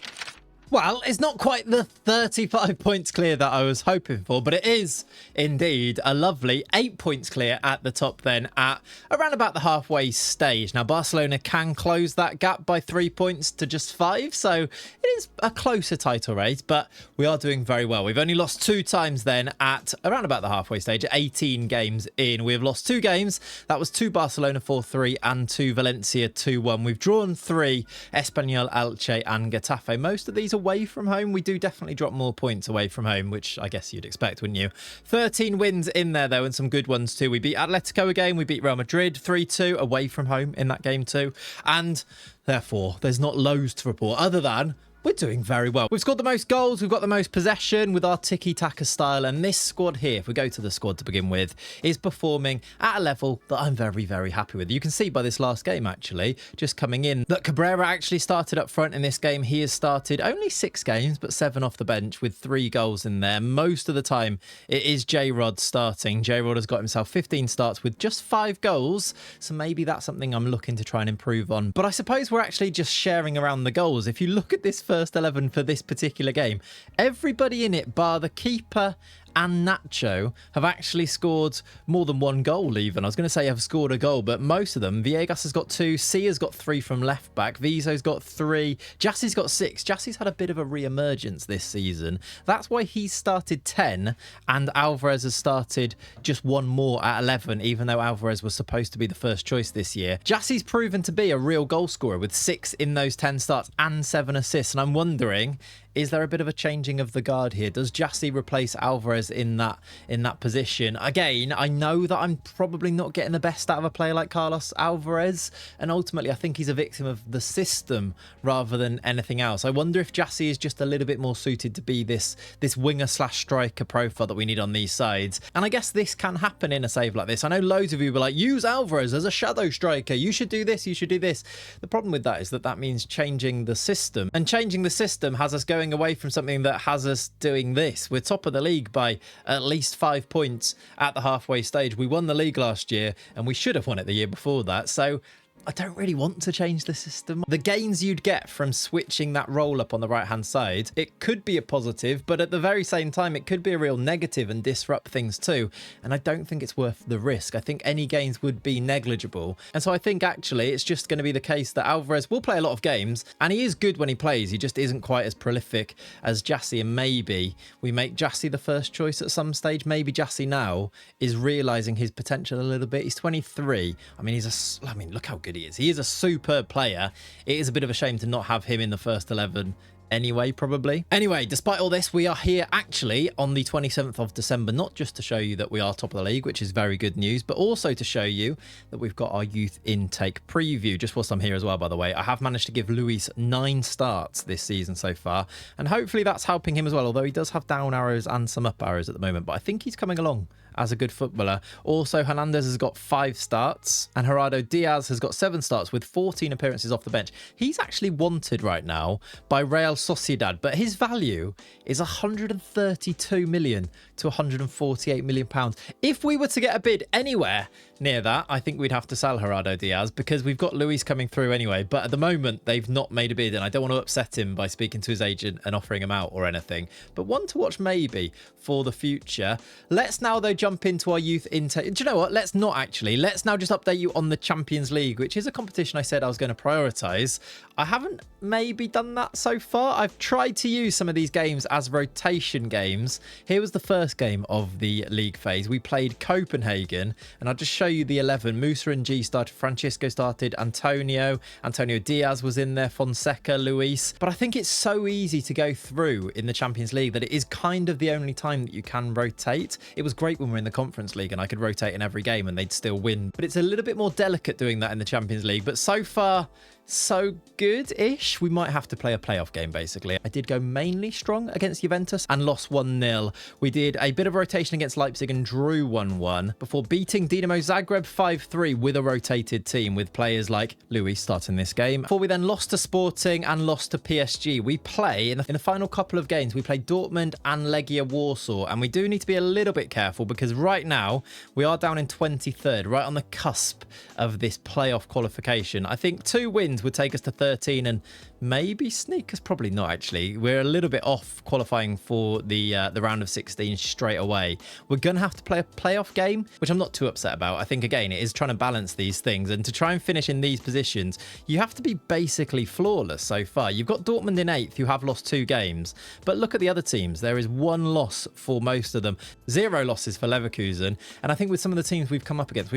Well, it's not quite the 35 points clear that I was hoping for, but it is indeed a lovely 8 points clear at the top then, at around about the halfway stage. Now, Barcelona can close that gap by 3 points to just 5, so it is a closer title race, but we are doing very well. We've only lost 2 times then at around about the halfway stage, 18 games in. We have lost 2 games. That was to Barcelona 4-3 and to Valencia 2-1. We've drawn 3, Espanyol, Elche and Getafe. Most of these away from home. We do definitely drop more points away from home, which I guess you'd expect, wouldn't you? 13 wins in there though, and some good ones too. We beat Atletico again. We beat Real Madrid 3-2 away from home in that game too. And therefore, there's not loads to report other than we're doing very well. We've scored the most goals, we've got the most possession with our tiki-taka style, and this squad here, if we go to the squad to begin with, is performing at a level that I'm very, very happy with. You can see by this last game, actually, just coming in, that Cabrera actually started up front in this game. He has started only 6 games, but 7 off the bench with 3 goals in there. Most of the time, it is J-Rod starting. J-Rod has got himself 15 starts with just 5 goals, so maybe that's something I'm looking to try and improve on. But I suppose we're actually just sharing around the goals. If you look at this first 11 for this particular game, everybody in it, bar the keeper and Nacho, have actually scored more than 1 goal even. I was going to say have scored a goal, but most of them, Viegas has got 2, Sia's got 3 from left back, Vizo's got 3, Jassi's got 6. Jassi's had a bit of a re-emergence this season. That's why he's started 10 and Alvarez has started just 1 more at 11, even though Alvarez was supposed to be the first choice this year. Jassi's proven to be a real goal scorer with 6 in those 10 starts and 7 assists, and I'm wondering, is there a bit of a changing of the guard here? Does Jassi replace Alvarez in that position? Again, I know that I'm probably not getting the best out of a player like Carlos Alvarez, and ultimately I think he's a victim of the system rather than anything else. I wonder if Jassi is just a little bit more suited to be this winger/striker profile that we need on these sides. And I guess this can happen in a save like this. I know loads of you were like, use Alvarez as a shadow striker. You should do this, you should do this. The problem with that is that means changing the system. And changing the system has us going away from something that has us doing this. We're top of the league by at least 5 points at the halfway stage. We won the league last year and we should have won it the year before that. So I don't really want to change the system. The gains you'd get from switching that roll up on the right hand side, it could be a positive, but at the very same time it could be a real negative and disrupt things too, and I don't think it's worth the risk. I think any gains would be negligible, and so I think actually it's just going to be the case that Alvarez will play a lot of games, and he is good when he plays. He just isn't quite as prolific as Jassi, and maybe we make Jassi the first choice at some stage. Maybe Jassi now is realising his potential a little bit. He's 23. I mean, look how good he is. He is a superb player. It is a bit of a shame to not have him in the first 11 anyway, probably. Anyway, despite all this, we are here actually on the 27th of December, not just to show you that we are top of the league, which is very good news, but also to show you that we've got our youth intake preview. Just whilst I'm here as well, by the way, I have managed to give Luis 9 starts this season so far, and hopefully that's helping him as well, although he does have down arrows and some up arrows at the moment, but I think he's coming along as a good footballer. Also, Hernandez has got 5 starts and Gerardo Diaz has got 7 starts with 14 appearances off the bench. He's actually wanted right now by Real Sociedad, but his value is 132 million to 148 million pounds. If we were to get a bid anywhere near that, I think we'd have to sell Gerardo Diaz because we've got Luis coming through anyway, but at the moment they've not made a bid and I don't want to upset him by speaking to his agent and offering him out or anything, but one to watch maybe for the future. Let's now though jump into our youth intake. Do you know what? Let's not actually. Let's now just update you on the Champions League, which is a competition I said I was going to prioritise. I haven't maybe done that so far. I've tried to use some of these games as rotation games. Here was the first game of the league phase. We played Copenhagen, and I'll just show you the 11. Musa and G started, Francisco started, Antonio Diaz was in there, Fonseca, Luis. But I think it's so easy to go through in the Champions League that it is kind of the only time that you can rotate. It was great when we were in the Conference League and I could rotate in every game and they'd still win. But it's a little bit more delicate doing that in the Champions League. But so far, so good-ish. We might have to play a playoff game, basically. I did go mainly strong against Juventus and lost 1-0. We did a bit of rotation against Leipzig and drew 1-1 before beating Dinamo Zagreb 5-3 with a rotated team with players like Luis starting this game. Before we then lost to Sporting and lost to PSG. We play, in the final couple of games, we play Dortmund and Legia Warsaw, and we do need to be a little bit careful because right now we are down in 23rd, right on the cusp of this playoff qualification. I think 2 wins would take us to 13 and maybe sneak us, probably not actually. We're a little bit off qualifying for the round of 16 straight away. We're going to have to play a playoff game, which I'm not too upset about. I think, again, it is trying to balance these things, and to try and finish in these positions, you have to be basically flawless so far. You've got Dortmund in 8th, who have lost 2 games, but look at the other teams. There is 1 loss for most of them, 0 losses for Leverkusen, and I think with some of the teams we've come up against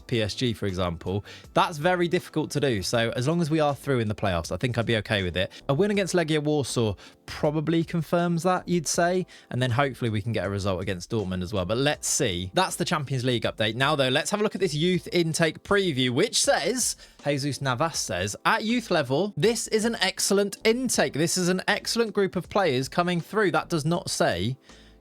PSG, for example, that's very difficult to do. So as as long as we are through in the playoffs, I think I'd be okay with it. A win against Legia Warsaw probably confirms that, you'd say, and then hopefully we can get a result against Dortmund as well. But let's see. That's the Champions League update. Now, though, let's have a look at this youth intake preview, which says, Jesus Navas says, at youth level, this is an excellent intake. This is an excellent group of players coming through. That does not say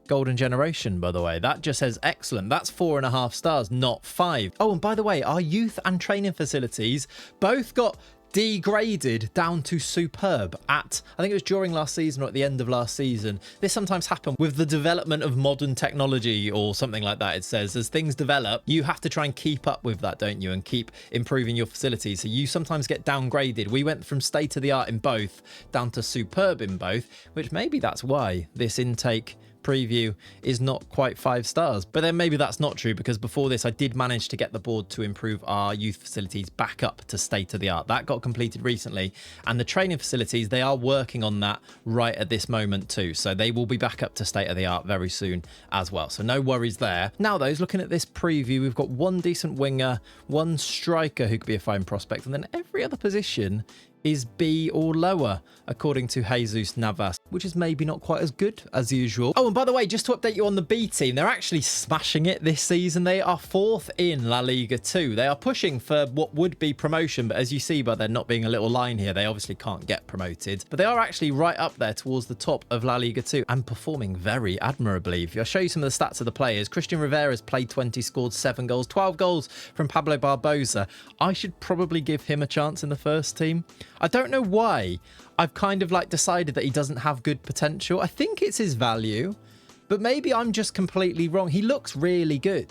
Golden Generation, by the way. That just says excellent. That's 4.5 stars, not 5. Oh, and by the way, our youth and training facilities both got degraded down to superb at, I think it was during last season or at the end of last season. This sometimes happens with the development of modern technology or something like that. It says as things develop, you have to try and keep up with that, don't you? And keep improving your facilities. So you sometimes get downgraded. We went from state of the art in both down to superb in both, which maybe that's why this intake preview is not quite 5 stars. But then maybe that's not true, because before this I did manage to get the board to improve our youth facilities back up to state of the art. That got completed recently, and the training facilities, they are working on that right at this moment too, so they will be back up to state of the art very soon as well, so no worries there. Now those looking at this preview, we've got 1 decent winger, 1 striker who could be a fine prospect, and then every other position is B or lower, according to Jesus Navas, which is maybe not quite as good as usual. Oh, and by the way, just to update you on the B team, they're actually smashing it this season. They are 4th in La Liga 2. They are pushing for what would be promotion, but as you see by there not being a little line here, they obviously can't get promoted. But they are actually right up there towards the top of La Liga 2 and performing very admirably. I'll show you some of the stats of the players. Christian Rivera's played 20, scored 7 goals, 12 goals from Pablo Barbosa. I should probably give him a chance in the first team. I don't know why. I've kind of like decided that he doesn't have good potential. I think it's his value, but maybe I'm just completely wrong. He looks really good.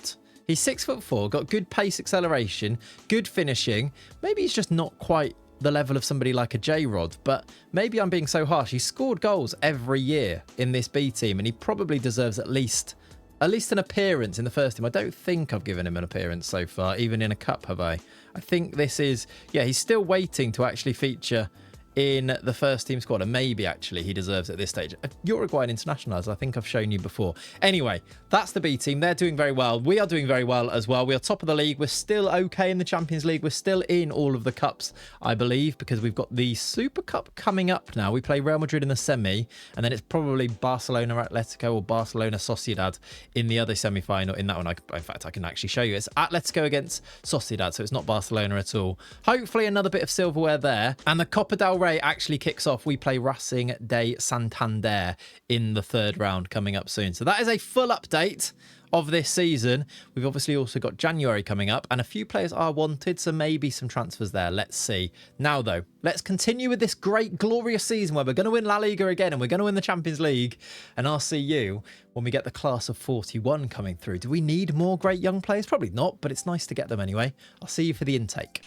He's 6'4", got good pace acceleration, good finishing. Maybe he's just not quite the level of somebody like a J-Rod, but maybe I'm being so harsh. He's scored goals every year in this B team, and he probably deserves at least an appearance in the first team. I don't think I've given him an appearance so far, even in a cup, have I? I think this is, yeah, he's still waiting to actually feature in the first team squad, and maybe actually he deserves it at this stage. Uruguayan international, as I think I've shown you before. Anyway, that's the B team. They're doing very well. We are doing very well as well. We are top of the league. We're still okay in the Champions League. We're still in all of the cups, I believe, because we've got the Super Cup coming up now. We play Real Madrid in the semi, and then it's probably Barcelona Atletico or Barcelona Sociedad in the other semi-final. In that one, in fact, I can actually show you. It's Atletico against Sociedad, so it's not Barcelona at all. Hopefully another bit of silverware there. And the Copa del Rey actually kicks off. We play Racing de Santander in the 3rd round coming up soon. So that is a full update of this season. We've obviously also got January coming up, and a few players are wanted, so maybe some transfers there. Let's see. Now though, let's continue with this great glorious season where we're going to win La Liga again and we're going to win the Champions League, and I'll see you when we get the class of 41 coming through. Do we need more great young players? Probably not, but it's nice to get them anyway. I'll see you for the intake.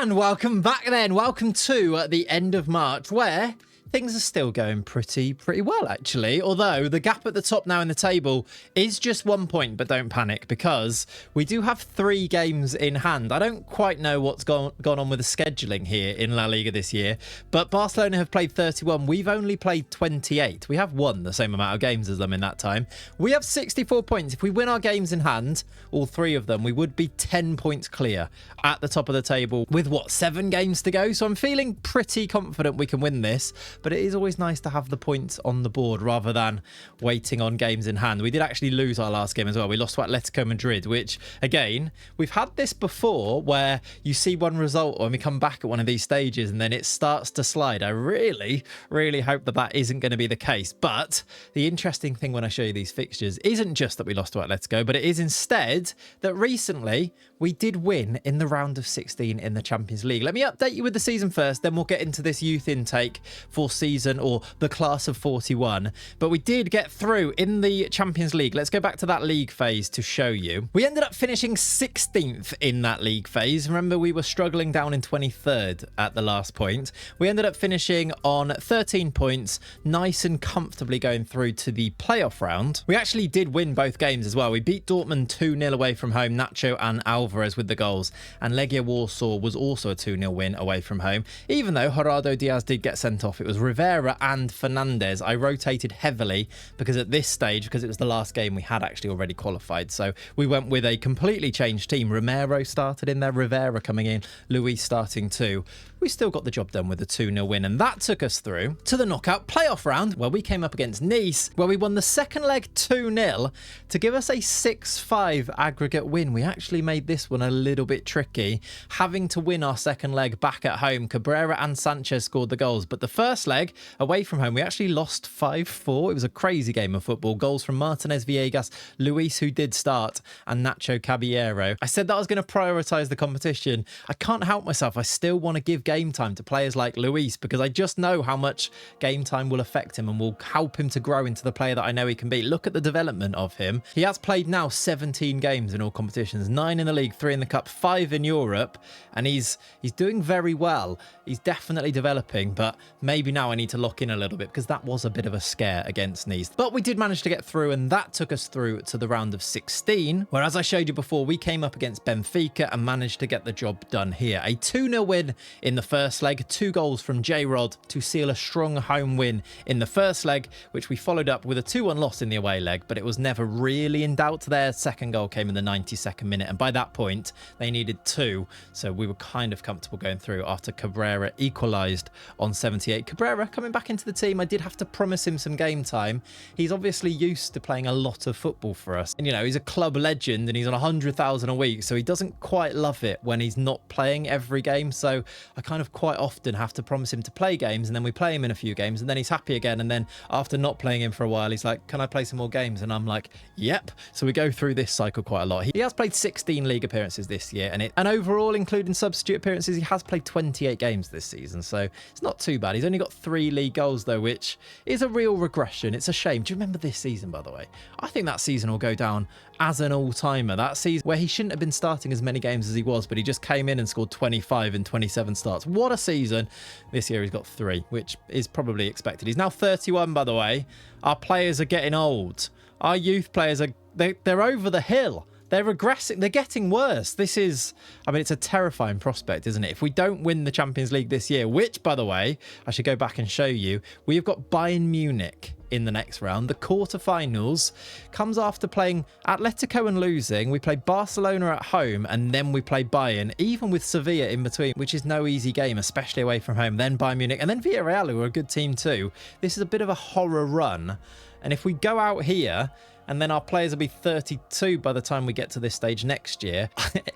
And welcome back then. Welcome to the end of March, where things are still going pretty well, actually. Although the gap at the top now in the table is just 1 point, but don't panic, because we do have 3 games in hand. I don't quite know what's gone on with the scheduling here in La Liga this year, but Barcelona have played 31. We've only played 28. We have won the same amount of games as them in that time. We have 64 points. If we win our games in hand, all 3 of them, we would be 10 points clear at the top of the table with, what, 7 games to go? So I'm feeling pretty confident we can win this. But it is always nice to have the points on the board rather than waiting on games in hand. We did actually lose our last game as well. We lost to Atletico Madrid, which, again, we've had this before where you see one result when we come back at one of these stages and then it starts to slide. I really hope that that isn't going to be the case. But the interesting thing when I show you these fixtures isn't just that we lost to Atletico, but it is instead that recently we did win in the round of 16 in the Champions League. Let me update you with the season first, then we'll get into this youth intake for season, or the class of 41. But we did get through in the Champions League. Let's go back to that league phase to show you. We ended up finishing 16th in that league phase. Remember, we were struggling down in 23rd at the last point. We ended up finishing on 13 points, nice and comfortably going through to the playoff round. We actually did win both games as well. We beat Dortmund 2-0 away from home. Nacho and Alves Alvarez with the goals, and Legia Warsaw was also a 2-0 win away from home. Even though Gerardo Diaz did get sent off, it was Rivera and Fernandez. I rotated heavily because at this stage, because it was the last game, we had actually already qualified. So we went with a completely changed team. Romero started in there, Rivera coming in, Luis starting too. We still got the job done with a 2-0 win, and that took us through to the knockout playoff round, where we came up against Nice, where we won the second leg 2-0 to give us a 6-5 aggregate win. We actually made this one a little bit tricky, having to win our second leg back at home. Cabrera and Sanchez scored the goals, but the first leg away from home, we actually lost 5-4. It was a crazy game of football. Goals from Martinez Villegas, Luis, who did start, and Nacho Caballero. I said that I was going to prioritise the competition. I can't help myself. I still want to give game time to players like Luis, because I just know how much game time will affect him and will help him to grow into the player that I know he can be. Look at the development of him. He has played now 17 games in all competitions, 9 in the league, 3 in the cup, 5 in Europe, and he's doing very well. He's definitely developing, but maybe now I need to lock in a little bit, because that was a bit of a scare against Nice. But we did manage to get through, and that took us through to the round of 16, where, as I showed you before, we came up against Benfica and managed to get the job done here. A 2-0 win in the first leg, 2 goals from J-Rod to seal a strong home win in the first leg, which we followed up with a 2-1 loss in the away leg, but it was never really in doubt. Their second goal came in the 92nd minute, and by that point they needed 2, so we were kind of comfortable going through after Cabrera equalised on 78. Cabrera coming back into the team, I did have to promise him some game time. He's obviously used to playing a lot of football for us, and you know, he's a club legend and he's on 100,000 a week, so he doesn't quite love it when he's not playing every game. So I kind of quite often have to promise him to play games, and then we play him in a few games, and then he's happy again, and then after not playing him for a while, he's like, can I play some more games? And I'm like, yep. So we go through this cycle quite a lot. He has played 16 league appearances this year, and overall, including substitute appearances, he has played 28 games this season, so it's not too bad. He's only got 3 league goals though, which is a real regression. It's a shame. Do you remember this season, by the way? I think that season will go down as an all-timer. That season where he shouldn't have been starting as many games as he was, but he just came in and scored 25 in 27 starts. What a season. This year he's got 3, which is probably expected. He's now 31, by the way. Our players are getting old. Our youth players are they're over the hill. They're regressing. They're getting worse. This is, I mean, it's a terrifying prospect, isn't it? If we don't win the Champions League this year, which, by the way, I should go back and show you, we have got Bayern Munich in the next round. The quarterfinals comes after playing Atletico and losing. We play Barcelona at home, and then we play Bayern, even with Sevilla in between, which is no easy game, especially away from home. Then Bayern Munich, and then Villarreal, who are a good team too. This is a bit of a horror run. And if we go out here, and then our players will be 32 by the time we get to this stage next year.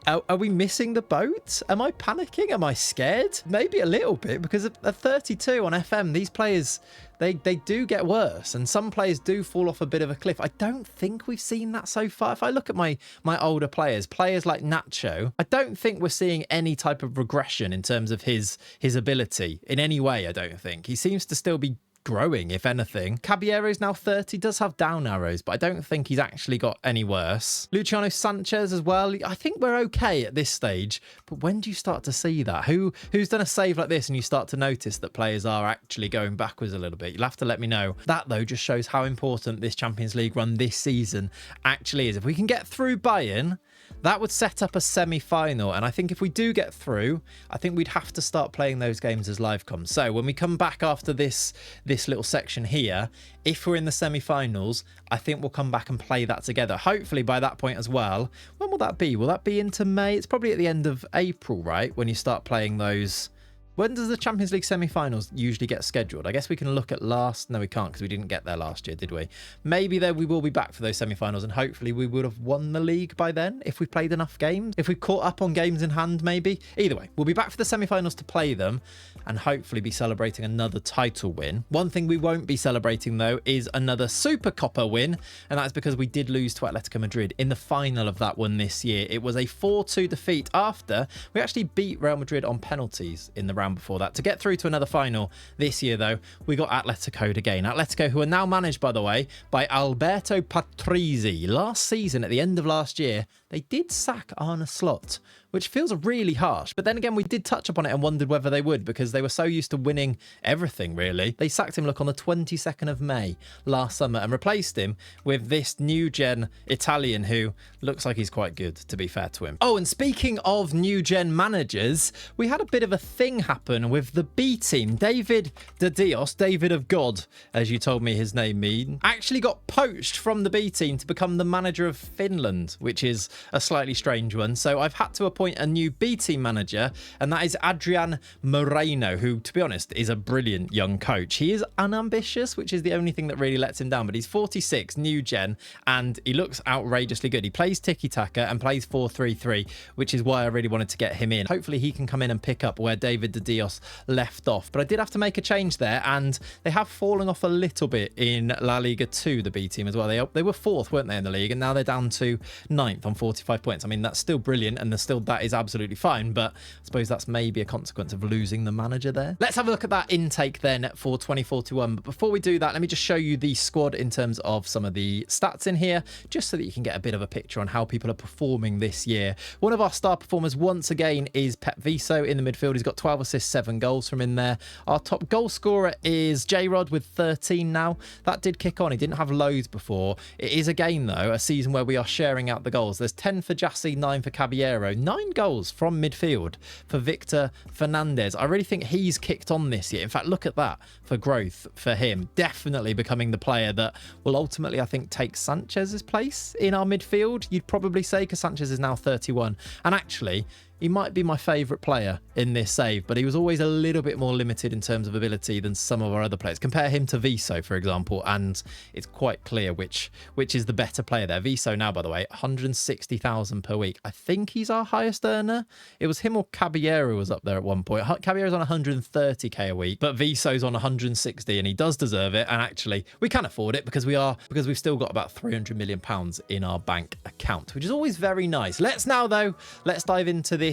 Are we missing the boat? Am I panicking? Am I scared? Maybe a little bit, because at 32 on FM, these players, they do get worse, and some players do fall off a bit of a cliff. I don't think we've seen that so far. If I look at my older players like Nacho, I don't think we're seeing any type of regression in terms of his ability in any way. I don't think. He seems to still be growing, if anything. Caballero's now 30, does have down arrows, but I don't think he's actually got any worse. Luciano Sanchez as well. I think we're okay at this stage, but when do you start to see that? Who's done a save like this and you start to notice that players are actually going backwards a little bit? You'll have to let me know. That, though, just shows how important this Champions League run this season actually is. If we can get through Bayern, that would set up a semi-final, and I think if we do get through, I think we'd have to start playing those games as live comms. So when we come back after this little section here, if we're in the semi-finals, I think we'll come back and play that together. Hopefully by that point as well. When will that be? Will that be into May? It's probably at the end of April, right? When you start playing those. When does the Champions League semi-finals usually get scheduled? I guess we can look at last. No, we can't, because we didn't get there last year, did we? Maybe there we will be back for those semi-finals, and hopefully we would have won the league by then if we played enough games. If we caught up on games in hand, maybe. Either way, we'll be back for the semi-finals to play them and hopefully be celebrating another title win. One thing we won't be celebrating, though, is another Super Copa win, and that's because we did lose to Atletico Madrid in the final of that one this year. It was a 4-2 defeat after we actually beat Real Madrid on penalties in the round before that. To get through to another final this year, though, we got Atletico again. Atletico, who are now managed, by the way, by Alberto Patrizi. Last season, at the end of last year, they did sack Arne Slot, which feels really harsh. But then again, we did touch upon it and wondered whether they would, because they were so used to winning everything, really. They sacked him, look, on the 22nd of May last summer and replaced him with this new gen Italian who looks like he's quite good, to be fair to him. Oh, and speaking of new gen managers, we had a bit of a thing happen with the B team. David de Dios, David of God, as you told me his name mean, actually got poached from the B team to become the manager of Finland, which is a slightly strange one. So I've had to appoint a new B team manager, and that is Adrian Moreno, who, to be honest, is a brilliant young coach. He is unambitious, which is the only thing that really lets him down, but he's 46, new gen, and he looks outrageously good. He plays tiki-taka and plays 4-3-3, which is why I really wanted to get him in. Hopefully he can come in and pick up where David de Dios left off. But I did have to make a change there, and they have fallen off a little bit in La Liga 2, the B team as well. They were 4th, weren't they, in the league, and now they're down to 9th on 45 points. I mean, that's still brilliant, and that is absolutely fine, but I suppose that's maybe a consequence of losing the manager there. Let's have a look at that intake then for 2041. But before we do that, let me just show you the squad in terms of some of the stats in here, just so that you can get a bit of a picture on how people are performing this year. One of our star performers once again is Pep Viso in the midfield. He's got 12 assists, 7 goals from in there. Our top goal scorer is J-Rod with 13 now. That did kick on. He didn't have loads before. It is again, though, a season where we are sharing out the goals. There's 10 for Jassy, 9 for Caballero, 9 goals from midfield for Victor Fernandez. I really think he's kicked on this year. In fact, look at that for growth for him. Definitely becoming the player that will ultimately, I think, take Sanchez's place in our midfield, you'd probably say, because Sanchez is now 31. And actually, he might be my favourite player in this save, but he was always a little bit more limited in terms of ability than some of our other players. Compare him to Viso, for example, and it's quite clear which is the better player there. Viso now, by the way, 160,000 per week. I think he's our highest earner. It was him or Caballero was up there at one point. Caballero's on 130k a week, but Viso's on 160, and he does deserve it. And actually, we can afford it because we've still got about 300 million pounds in our bank account, which is always very nice. Let's dive into this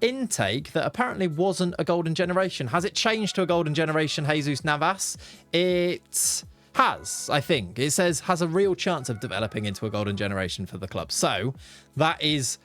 intake that apparently wasn't a golden generation. Has it changed to a golden generation, Jesus Navas? It has, I think. It says has a real chance of developing into a golden generation for the club. So that's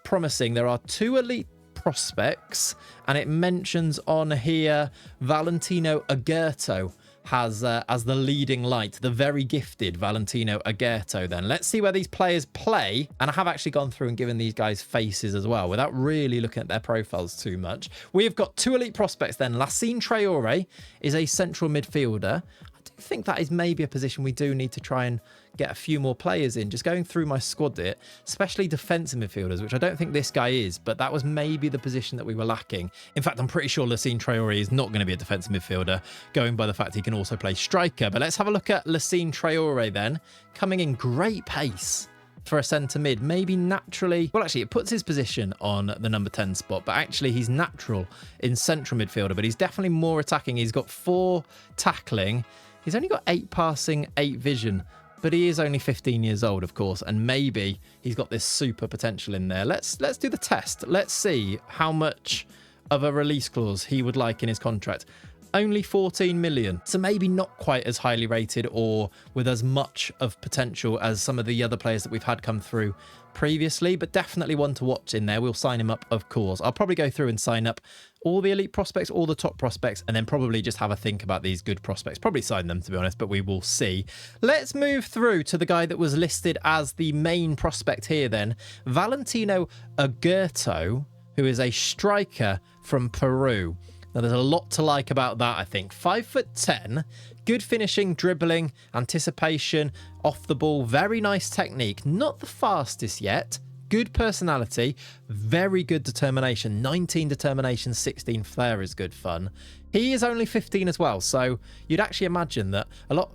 promising. There are 2 elite prospects, and it mentions on here Valentino Aguerto has as the leading light, the very gifted Valentino Aguerto. Then let's see where these players play, and I have actually gone through and given these guys faces as well without really looking at their profiles too much. We've got 2 elite prospects then. Lassine Traore is a central midfielder. I do think that is maybe a position we do need to try and get a few more players in. Just going through my squad there, especially defensive midfielders, which I don't think this guy is, but that was maybe the position that we were lacking. In fact, I'm pretty sure Lassine Traore is not going to be a defensive midfielder, going by the fact he can also play striker. But let's have a look at Lassine Traore then, coming in great pace for a centre mid. Maybe naturally, well, actually it puts his position on the number 10 spot, but actually he's natural in central midfielder, but he's definitely more attacking. He's got 4 tackling. He's only got 8 passing, 8 vision, but he is only 15 years old, of course, and maybe he's got this super potential in there. Let's do the test. Let's see how much of a release clause he would like in his contract. Only 14 million, so maybe not quite as highly rated or with as much of potential as some of the other players that we've had come through previously, but definitely one to watch in there. We'll sign him up, of course. I'll probably go through and sign up all the elite prospects, all the top prospects, and then probably just have a think about these good prospects. Probably sign them, to be honest, but we will see. Let's move through to the guy that was listed as the main prospect here then, Valentino Aguerto, who is a striker from Peru. Now, there's a lot to like about that, I think. 5'10", good finishing, dribbling, anticipation, off the ball, very nice technique. Not the fastest yet. Good personality, very good determination. 19 determination, 16 flair is good fun. He is only 15 as well, so you'd actually imagine that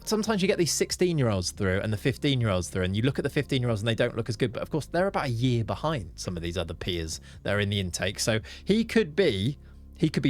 sometimes you get these 16-year-olds through and the 15-year-olds through, and you look at the 15-year-olds and they don't look as good, but of course they're about a year behind some of these other peers that are in the intake. So he could be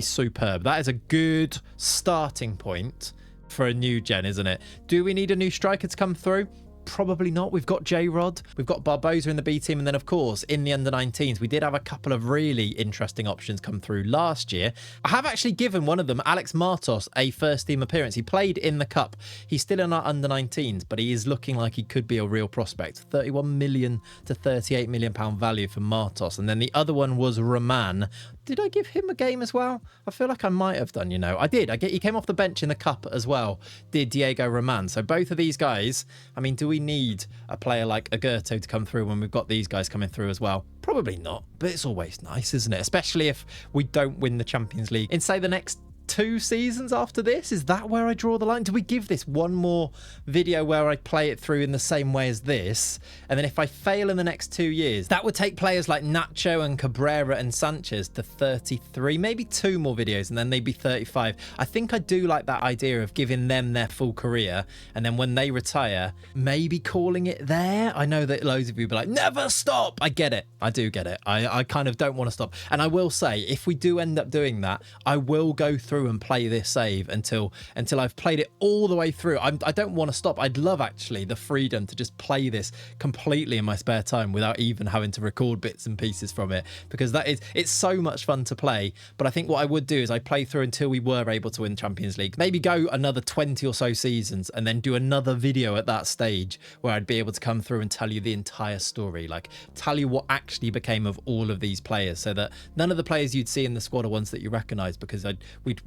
superb. That is a good starting point for a new gen, isn't it? Do we need a new striker to come through? Probably not. We've got J-Rod, we've got Barbosa in the B team, and then of course in the under-19s we did have a couple of really interesting options come through last year. I have actually given one of them, Alex Martos, a first team appearance. He played in the cup. He's still in our under-19s, but he is looking like he could be a real prospect. 31 million to 38 million pound value for Martos. And then the other one was Roman. Did I give him a game as well? I feel like I might have done, you know. I did. He came off the bench in the cup as well, did Diego Roman. So both of these guys, I mean, do we need a player like Agurto to come through when we've got these guys coming through as well? Probably not, but it's always nice, isn't it? Especially if we don't win the Champions League in, say, the next 2 seasons after this. Is that where I draw the line? Do we give this one more video where I play it through in the same way as this, and then if I fail in the next 2 years, that would take players like Nacho and Cabrera and Sanchez to 33, maybe 2 more videos, and then they'd be 35. I think I do like that idea of giving them their full career, and then when they retire, maybe calling it there. I know that loads of you will be like, never stop. I get it. I do get it. I kind of don't want to stop. And I will say, if we do end up doing that, I will go through and play this save until I've played it all the way through. I don't want to stop. I'd love actually the freedom to just play this completely in my spare time without even having to record bits and pieces from it, because it's so much fun to play. But I think what I would do is I'd play through until we were able to win Champions League, maybe go another 20 or so seasons, and then do another video at that stage where I'd be able to come through and tell you the entire story, like tell you what actually became of all of these players, so that none of the players you'd see in the squad are ones that you recognize, because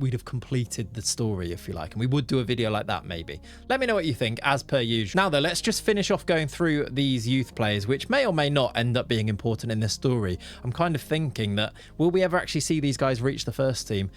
we'd have completed the story, if you like, and we would do a video like that maybe. Let me know what you think, as per usual. Now though, let's just finish off going through these youth players, which may or may not end up being important in this story. I'm kind of thinking that, will we ever actually see these guys reach the first team?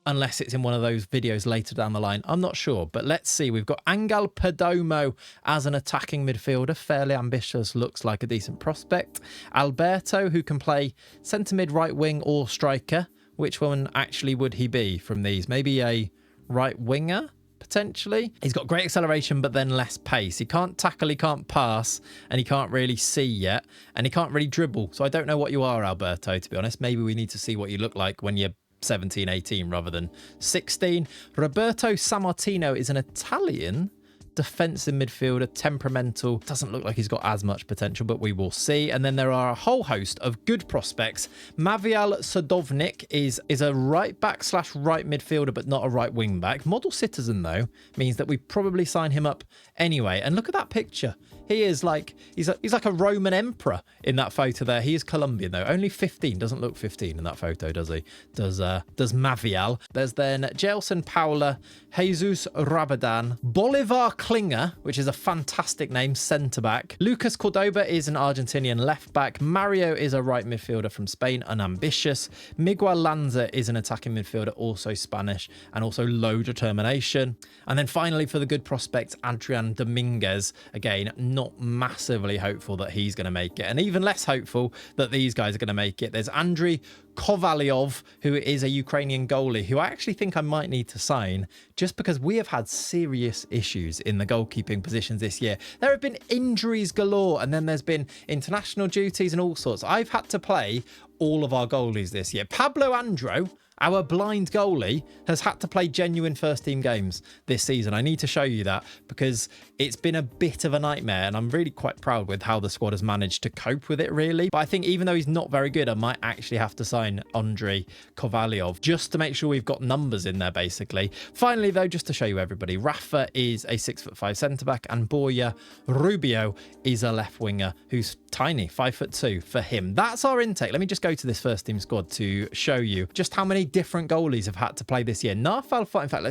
Unless it's in one of those videos later down the line. I'm not sure, but let's see. We've got Angel Perdomo as an attacking midfielder, fairly ambitious, looks like a decent prospect. Alberto, who can play centre mid, right wing or striker. Which one actually would he be from these? Maybe a right winger, potentially. He's got great acceleration, but then less pace. He can't tackle, he can't pass, and he can't really see yet, and he can't really dribble. So I don't know what you are, Alberto, to be honest. Maybe we need to see what you look like when you're 17, 18 rather than 16. Roberto Sammartino is an Italian defensive midfielder, temperamental, doesn't look like he's got as much potential, but we will see. And then there are a whole host of good prospects. Mavial Sadovnik is a right back / right midfielder, but not a right wing back. Model citizen though means that we probably sign him up anyway. And look at that picture. He is like, he's like a Roman emperor in that photo there. He is Colombian though, only 15, doesn't look 15 in that photo, does he? Does Mavial. There's then Gelson Paula, Jesus Rabadan, Bolivar Klinger, which is a fantastic name, centre-back. Lucas Cordoba is an Argentinian left-back. Mario is a right midfielder from Spain, unambitious. Miguel Lanza is an attacking midfielder, also Spanish, and also low determination. And then finally, for the good prospect, Adrian Dominguez, again, not massively hopeful that he's going to make it, and even less hopeful that these guys are going to make it. There's Andriy Kovalyov, who is a Ukrainian goalie, who I actually think I might need to sign, just because we have had serious issues in the goalkeeping positions this year. There have been injuries galore, and then there's been international duties and all sorts. I've had to play all of our goalies this year. Pablo Andro, our blind goalie, has had to play genuine first team games this season. I need to show you that, because it's been a bit of a nightmare, and I'm really quite proud with how the squad has managed to cope with it, really. But I think even though he's not very good, I might actually have to sign Andriy Kovalyov just to make sure we've got numbers in there, basically. Finally, though, just to show you everybody, Rafa is a 6'5" centre-back, and Borja Rubio is a left winger who's tiny, 5'2" for him. That's our intake. Let me just go to this first team squad to show you just how many different goalies have had to play this year. Naf Al-Fahmy, in fact,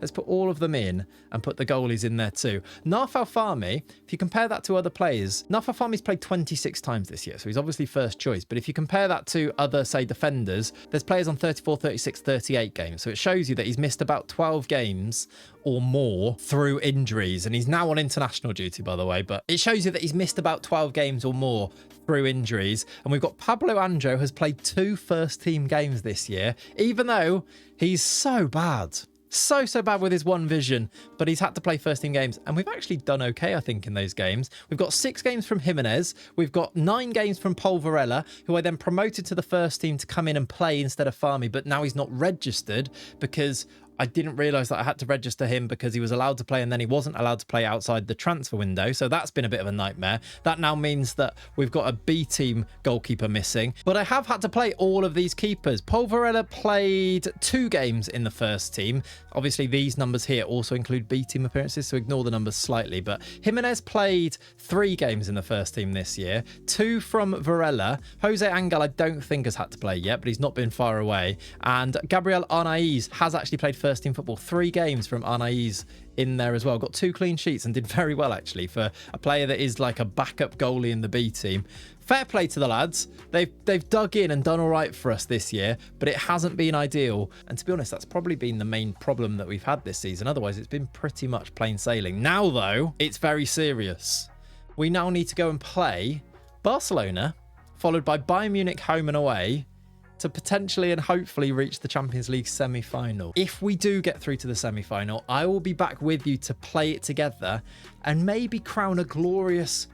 let's put all of them in and put the goalies in there too. Naf Al-Fahmy, if you compare that to other players, Naf Al-Fahmy's played 26 times this year, so he's obviously first choice. But if you compare that to other, say, defenders, there's players on 34, 36, 38 games. So it shows you that he's missed about 12 games or more through injuries, and he's now on international duty, by the way, but it shows you that he's missed about 12 games or more through injuries. And we've got Pablo Andro has played 2 first team games this year, even though he's so bad. So bad with his one vision, but he's had to play first team games, and we've actually done okay, I think, in those games. We've got 6 games from Jimenez, we've got 9 games from Polvarella, who I then promoted to the first team to come in and play instead of Fahmy, but now he's not registered because I didn't realise that I had to register him because he was allowed to play and then he wasn't allowed to play outside the transfer window. So that's been a bit of a nightmare. That now means that we've got a B team goalkeeper missing. But I have had to play all of these keepers. Paul Varela played 2 games in the first team. Obviously, these numbers here also include B team appearances, so ignore the numbers slightly. But Jimenez played 3 games in the first team this year. 2 from Varela. Jose Angel, I don't think has had to play yet, but he's not been far away. And Gabriel Arnaiz has actually played first team football. 3 games from Arnaiz in there as well. Got 2 clean sheets and did very well actually for a player that is like a backup goalie in the B team. Fair play to the lads. They've dug in and done all right for us this year, but it hasn't been ideal. And to be honest, that's probably been the main problem that we've had this season. Otherwise, it's been pretty much plain sailing. Now, though, it's very serious. We now need to go and play Barcelona, followed by Bayern Munich home and away, to potentially and hopefully reach the Champions League semi-final. If we do get through to the semi-final, I will be back with you to play it together and maybe crown a glorious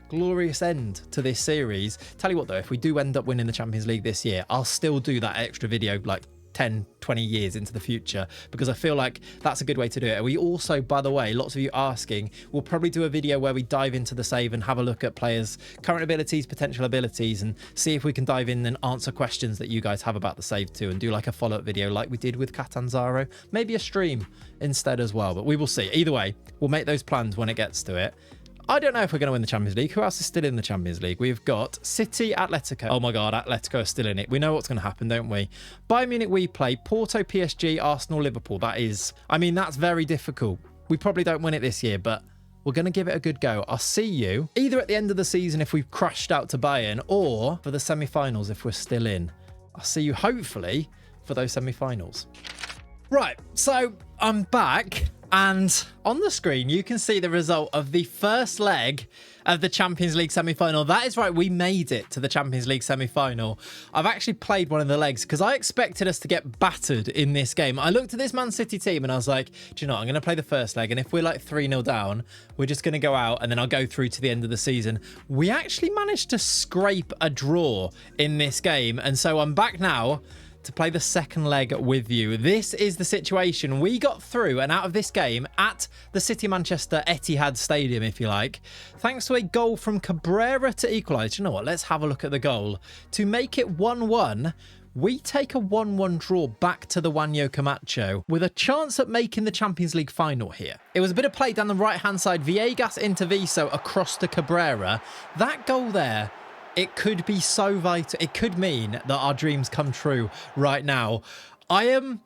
end to this series. Tell you what though, if we do end up winning the Champions League this year, I'll still do that extra video like 10, 20 years into the future, because I feel like that's a good way to do it. We also, by the way, lots of you asking, we'll probably do a video where we dive into the save and have a look at players' current abilities, potential abilities, and see if we can dive in and answer questions that you guys have about the save too, and do like a follow-up video like we did with Catanzaro. Maybe a stream instead as well, but we will see. Either way, we'll make those plans when it gets to it. I don't know if we're going to win the Champions League. Who else is still in the Champions League? We've got City, Atletico. Oh my God, Atletico are still in it. We know what's going to happen, don't we? Bayern Munich, we play Porto, PSG, Arsenal, Liverpool. That's very difficult. We probably don't win it this year, but we're going to give it a good go. I'll see you either at the end of the season if we've crashed out to Bayern, or for the semi-finals if we're still in. I'll see you hopefully for those semi-finals. Right, so I'm back. And on the screen, you can see the result of the first leg of the Champions League semi-final. That is right, we made it to the Champions League semi-final. I've actually played one of the legs because I expected us to get battered in this game. I looked at this Man City team and I was like, do you know what? I'm going to play the first leg, and if we're like 3-0 down, we're just going to go out and then I'll go through to the end of the season. We actually managed to scrape a draw in this game, and so I'm back now to play the second leg with you. This is the situation. We got through and out of this game at the City Manchester Etihad Stadium, if you like, thanks to a goal from Cabrera to equalise. You know what? Let's have a look at the goal. To make it 1-1, we take a 1-1 draw back to the Wanyo Camacho with a chance at making the Champions League final here. It was a bit of play down the right-hand side. Villegas into Viso across to Cabrera. That goal there, it could be so vital. It could mean that our dreams come true right now. I'm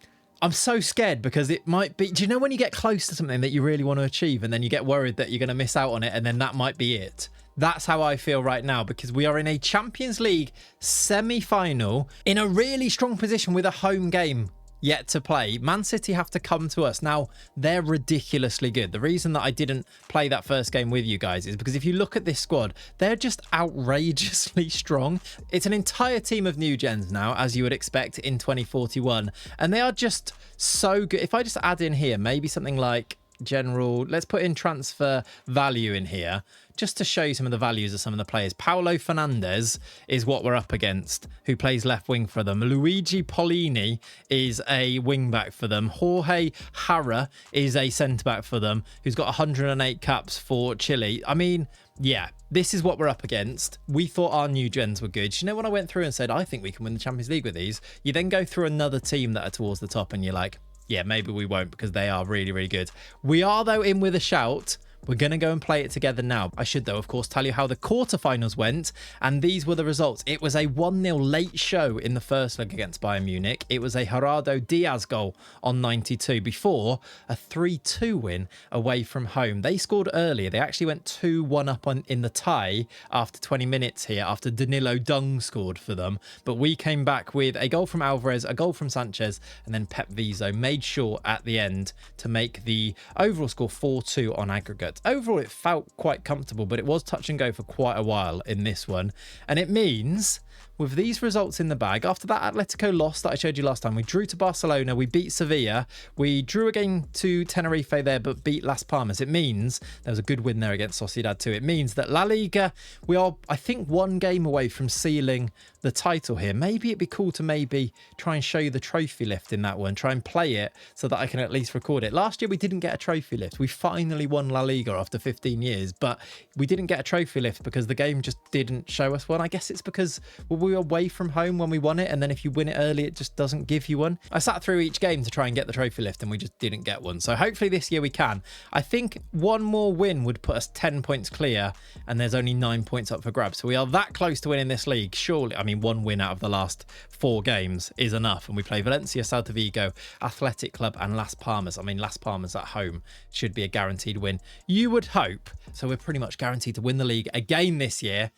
so scared because it might be... Do you know when you get close to something that you really want to achieve and then you get worried that you're going to miss out on it and then that might be it? That's how I feel right now, because we are in a Champions League semi-final in a really strong position with a home game yet to play. Man City have to come to us. Now, they're ridiculously good. The reason that I didn't play that first game with you guys is because if you look at this squad, they're just outrageously strong. It's an entire team of new gens now, as you would expect in 2041. And they are just so good. If I just add in here, maybe something like general, let's put in transfer value in here, just to show you some of the values of some of the players. Paulo Fernandes is what we're up against, who plays left wing for them. Luigi Polini is a wing back for them. Jorge Jara is a centre back for them, who's got 108 caps for Chile. I mean, yeah, this is what we're up against. We thought our new gens were good. You know, when I went through and said, I think we can win the Champions League with these, you then go through another team that are towards the top and you're like, yeah, maybe we won't, because they are really, really good. We are, though, in with a shout. We're going to go and play it together now. I should, though, of course, tell you how the quarterfinals went, and these were the results. It was a 1-0 late show in the first leg against Bayern Munich. It was a Gerardo Diaz goal on 92 before a 3-2 win away from home. They scored earlier. They actually went 2-1 up in the tie after 20 minutes here, after Danilo Dung scored for them. But we came back with a goal from Alvarez, a goal from Sanchez, and then Pep Viso made sure at the end to make the overall score 4-2 on aggregate. Overall, it felt quite comfortable, but it was touch and go for quite a while in this one. And it means with these results in the bag, after that Atletico loss that I showed you last time, we drew to Barcelona, we beat Sevilla, we drew again to Tenerife there, but beat Las Palmas. It means there was a good win there against Sociedad too. It means that La Liga, we are, I think, one game away from sealing the title here. Maybe it'd be cool to maybe try and show you the trophy lift in that one, try and play it so that I can at least record it. Last year we didn't get a trophy lift. We finally won La Liga after 15 years, but we didn't get a trophy lift because the game just didn't show us one. I guess it's because we were away from home when we won it, and then if you win it early it just doesn't give you one. I sat through each game to try and get the trophy lift and we just didn't get one. So hopefully this year we can. I think one more win would put us 10 points clear, and there's only 9 points up for grabs. So we are that close to winning this league. Surely, I mean, one win out of the last 4 games is enough, and we play Valencia, Celta Vigo, Athletic Club and Las Palmas. I mean, Las Palmas at home should be a guaranteed win, you would hope. So we're pretty much guaranteed to win the league again this year,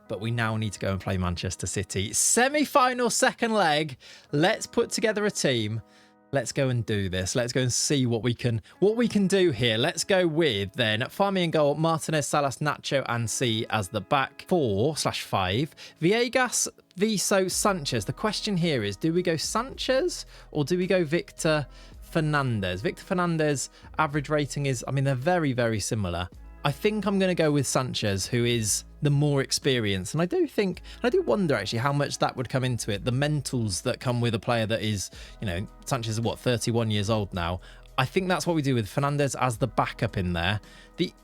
but we now need to go and play Manchester City. Semi-final second leg. Let's put together a team. Let's go and do this. Let's go and see what we can do here. Let's go with then Farmi in goal, Martinez, Salas, Nacho and C as the back 4/5. Villegas, Viso, Sanchez. The question here is, do we go Sanchez or do we go Victor Fernandez? Victor Fernandez average rating is, I mean, they're very, very similar. I think I'm going to go with Sanchez, who is the more experienced. And I do wonder actually how much that would come into it. The mentals that come with a player that is, you know, Sanchez is what, 31 years old now. I think that's what we do with Fernandez as the backup in there. The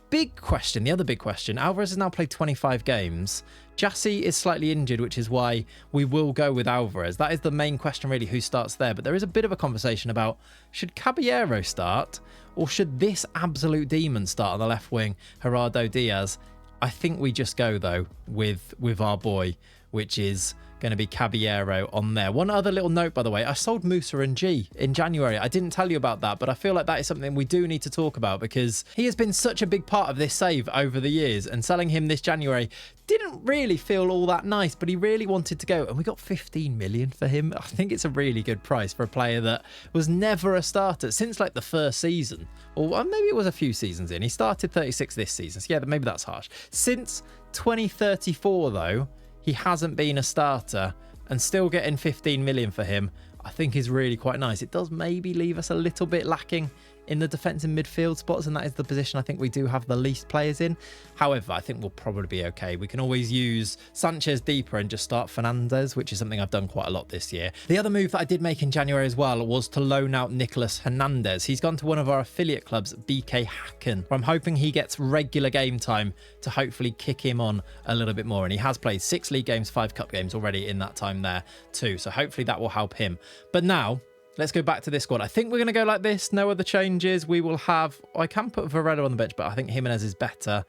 other big question, Alvarez has now played 25 games. Jassy is slightly injured, which is why we will go with Alvarez. That is the main question really, who starts there. But there is a bit of a conversation about, should Caballero start or should this absolute demon start on the left wing, Gerardo Diaz? I think we just go though with our boy, which is going to be Caballero on there. One other little note, by the way, I sold Musa and G in January. I didn't tell you about that, but I feel like that is something we do need to talk about because he has been such a big part of this save over the years, and selling him this January didn't really feel all that nice, but he really wanted to go, and we got 15 million for him. I think it's a really good price for a player that was never a starter since like the first season, or maybe it was a few seasons in. He started 36 this season, so yeah, maybe that's harsh. Since 2034 though, he hasn't been a starter, and still getting 15 million for him, I think is really quite nice. It does maybe leave us a little bit lacking in the defensive midfield spots, and that is the position I think we do have the least players in. However, I think we'll probably be okay. We can always use Sanchez deeper and just start Fernandez, which is something I've done quite a lot this year. The other move that I did make in January as well was to loan out Nicolas Hernandez. He's gone to one of our affiliate clubs, BK Häcken, where I'm hoping he gets regular game time to hopefully kick him on a little bit more. And he has played 6 league games, 5 cup games already in that time there too. So hopefully that will help him. But now, let's go back to this squad. I think we're going to go like this. No other changes. We will have... I can put Varela on the bench, but I think Jimenez is better.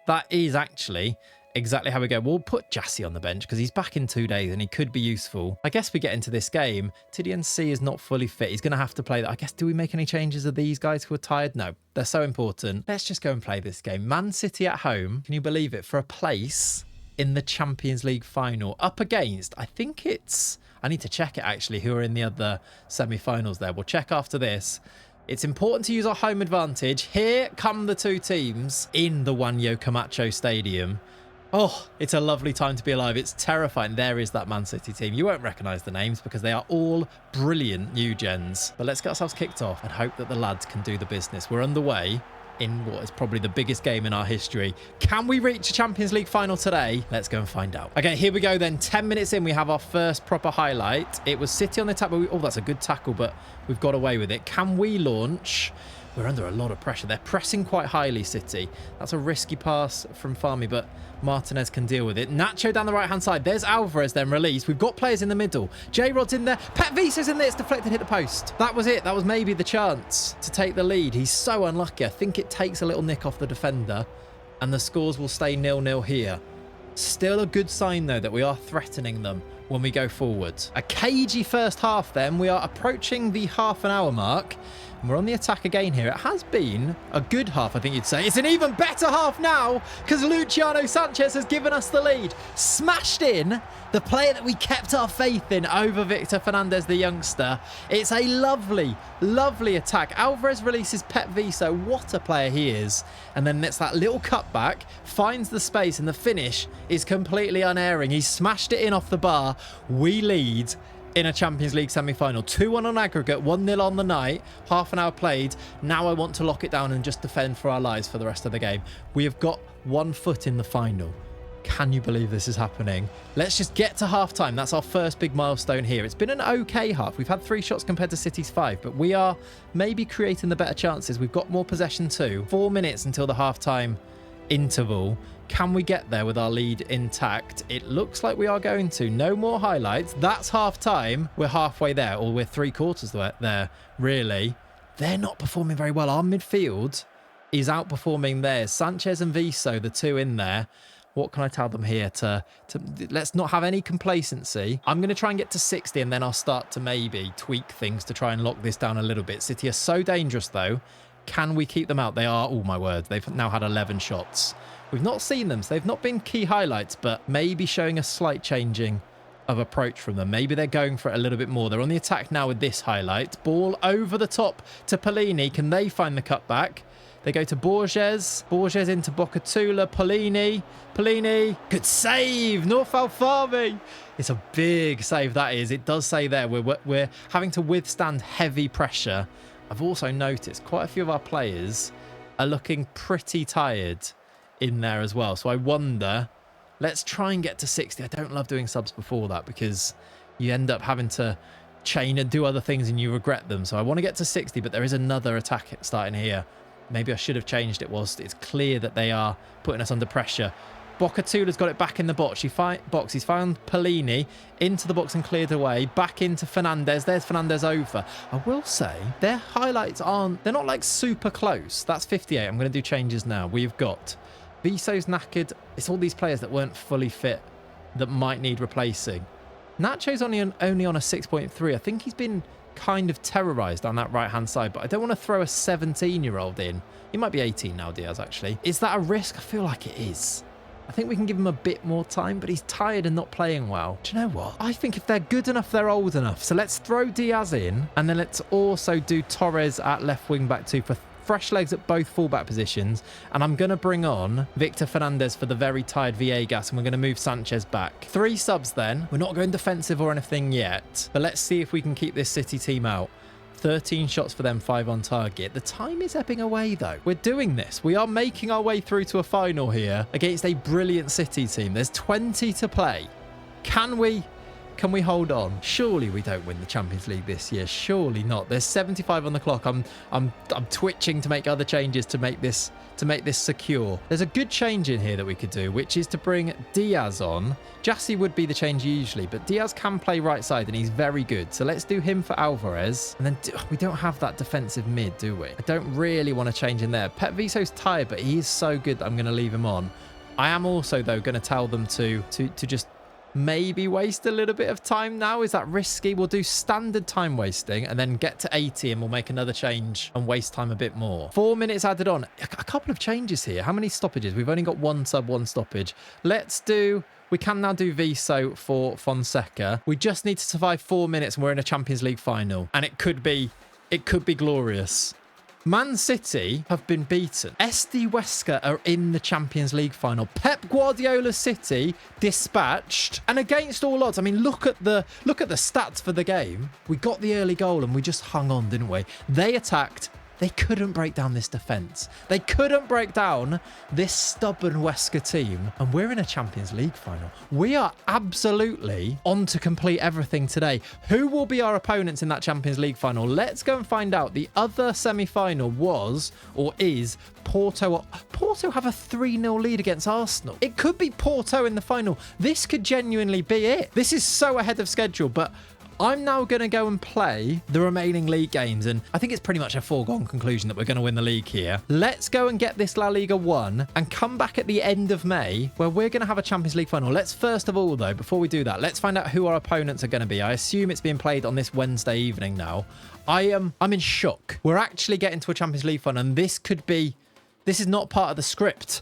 That is actually exactly how we go. We'll put Jassy on the bench because he's back in 2 days and he could be useful. I guess we get into this game. Tidian C is not fully fit. He's going to have to play that. I guess, do we make any changes of these guys who are tired? No, they're so important. Let's just go and play this game. Man City at home. Can you believe it? For a place in the Champions League final. Up against, I think it's... I need to check it actually, who are in the other semi-finals there. We'll check after this. It's important to use our home advantage. Here come the 2 teams in the Juanjo Camacho Stadium. Oh, it's a lovely time to be alive. It's terrifying. There is that Man City team. You won't recognise the names because they are all brilliant new gens. But let's get ourselves kicked off and hope that the lads can do the business. We're underway in what is probably the biggest game in our history. Can we reach a Champions League final today? Let's go and find out. Okay, here we go then. 10 minutes in, we have our first proper highlight. It was City on the attack, but oh, that's a good tackle, but we've got away with it. Can we launch? We're under a lot of pressure. They're pressing quite highly, City. That's a risky pass from Farmi, but Martinez can deal with it. Nacho down the right-hand side. There's Alvarez then released. We've got players in the middle. J-Rod's in there. Pet Visa's in there. It's deflected, hit the post. That was it. That was maybe the chance to take the lead. He's so unlucky. I think it takes a little nick off the defender, and the scores will stay 0-0 here. Still a good sign, though, that we are threatening them when we go forward. A cagey first half then. We are approaching the half-an-hour mark. And we're on the attack again here. It has been a good half, I think you'd say. It's an even better half now because Luciano Sanchez has given us the lead. Smashed in the player that we kept our faith in over Victor Fernandez, the youngster. It's a lovely, lovely attack. Alvarez releases Pep Viso. What a player he is. And then it's that little cutback, finds the space, and the finish is completely unerring. He's smashed it in off the bar. We lead in a Champions League semi-final. 2-1 on aggregate, 1-0 on the night, half an hour played. Now I want to lock it down and just defend for our lives for the rest of the game. We have got 1 foot in the final. Can you believe this is happening? Let's just get to half-time. That's our first big milestone here. It's been an okay half. We've had 3 shots compared to City's 5, but we are maybe creating the better chances. We've got more possession too. 4 minutes until the half-time interval. Can we get there with our lead intact? It looks like we are going to. No more highlights. That's half-time. We're halfway there, or we're 3/4 there, really. They're not performing very well. Our midfield is outperforming theirs. Sanchez and Viso, the two in there. What can I tell them here to let's not have any complacency. I'm going to try and get to 60 and then I'll start to maybe tweak things to try and lock this down a little bit. City are so dangerous though. Can we keep them out? They are, oh my word, they've now had 11 shots. We've not seen them, so they've not been key highlights, but maybe showing a slight changing of approach from them. Maybe they're going for it a little bit more. They're on the attack now with this highlight. Ball over the top to Polini. Can they find the cutback? They go to Borges. Borges into Boccatula. Polini. Good save. North Alfami. It's a big save, that is. It does say there we're having to withstand heavy pressure. I've also noticed quite a few of our players are looking pretty tired in there as well. So I wonder, let's try and get to 60. I don't love doing subs before that because you end up having to chain and do other things and you regret them. So I want to get to 60, but there is another attack starting here. Maybe I should have changed it whilst it's clear that they are putting us under pressure. Boccatula's got it back in the box. He's found Polini into the box and cleared away. Back into Fernandez. There's Fernandez over. I will say their highlights they're not like super close. That's 58. I'm going to do changes now. We've got Viso's knackered. It's all these players that weren't fully fit that might need replacing. Nacho's only on a 6.3. I think he's been kind of terrorized on that right-hand side, but I don't want to throw a 17-year-old in. He might be 18 now, Diaz, actually. Is that a risk? I feel like it is. I think we can give him a bit more time, but he's tired and not playing well. Do you know what? I think if they're good enough, they're old enough. So let's throw Diaz in, and then let's also do Torres at left wing back too for fresh legs at both fullback positions. And I'm going to bring on Victor Fernandez for the very tired Villegas, and we're going to move Sanchez back. 3 subs then. We're not going defensive or anything yet, but let's see if we can keep this City team out. 13 shots for them, 5 on target. The time is ebbing away though. We're doing this. We are making our way through to a final here against a brilliant City team. There's 20 to play. Can we hold on? Surely we don't win the Champions League this year. Surely not. There's 75 on the clock. I'm twitching to make other changes to make this secure. There's a good change in here that we could do, which is to bring Diaz on. Jassy would be the change usually, but Diaz can play right side and he's very good. So let's do him for Alvarez. And then we don't have that defensive mid, do we? I don't really want to change in there. Pep Viso's tired, but he is so good that I'm going to leave him on. I am also, though, going to tell them to just maybe waste a little bit of time now. Is that risky? We'll do standard time wasting and then get to 80 and we'll make another change and waste time a bit more. 4 minutes added on. A couple of changes here. How many stoppages? We've only got 1 sub, 1 stoppage. We can now do Viso for Fonseca. We just need to survive 4 minutes and we're in a Champions League final. And it could be glorious. Man City have been beaten. SD Huesca are in the Champions League final. Pep Guardiola's City dispatched. And against all odds, I mean, look at the stats for the game. We got the early goal and we just hung on, didn't we? They attacked. They couldn't break down this defence. They couldn't break down this stubborn Huesca team. And we're in a Champions League final. We are absolutely on to complete everything today. Who will be our opponents in that Champions League final? Let's go and find out. The other semi-final was, or is, Porto. Porto have a 3-0 lead against Arsenal. It could be Porto in the final. This could genuinely be it. This is so ahead of schedule, but I'm now going to go and play the remaining league games, and I think it's pretty much a foregone conclusion that we're going to win the league here. Let's go and get this La Liga won and come back at the end of May where we're going to have a Champions League final. Let's first of all, though, before we do that, let's find out who our opponents are going to be. I assume it's being played on this Wednesday evening now. I'm in shock. We're actually getting to a Champions League final, and this is not part of the script.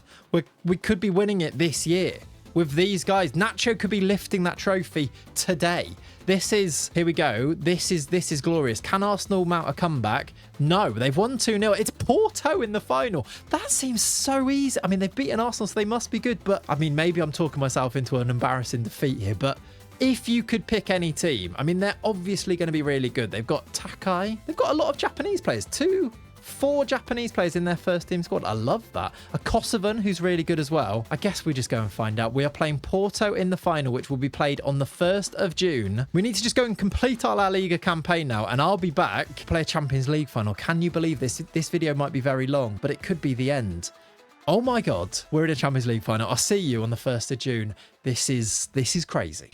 We could be winning it this year with these guys. Nacho could be lifting that trophy today. Here we go. This is glorious. Can Arsenal mount a comeback? No, they've won 2-0. It's Porto in the final. That seems so easy. I mean, they've beaten Arsenal, so they must be good. But, I mean, maybe I'm talking myself into an embarrassing defeat here. But if you could pick any team, I mean, they're obviously going to be really good. They've got Takai. They've got a lot of Japanese players. 4 Japanese players in their first team squad. I love that. A Kosovan who's really good as well. I guess we just go and find out. We are playing Porto in the final, which will be played on the 1st of June. We need to just go and complete our La Liga campaign now, and I'll be back to play a Champions League final. Can you believe this? This video might be very long, but it could be the end. Oh my God, we're in a Champions League final. I'll see you on the 1st of June. This is crazy.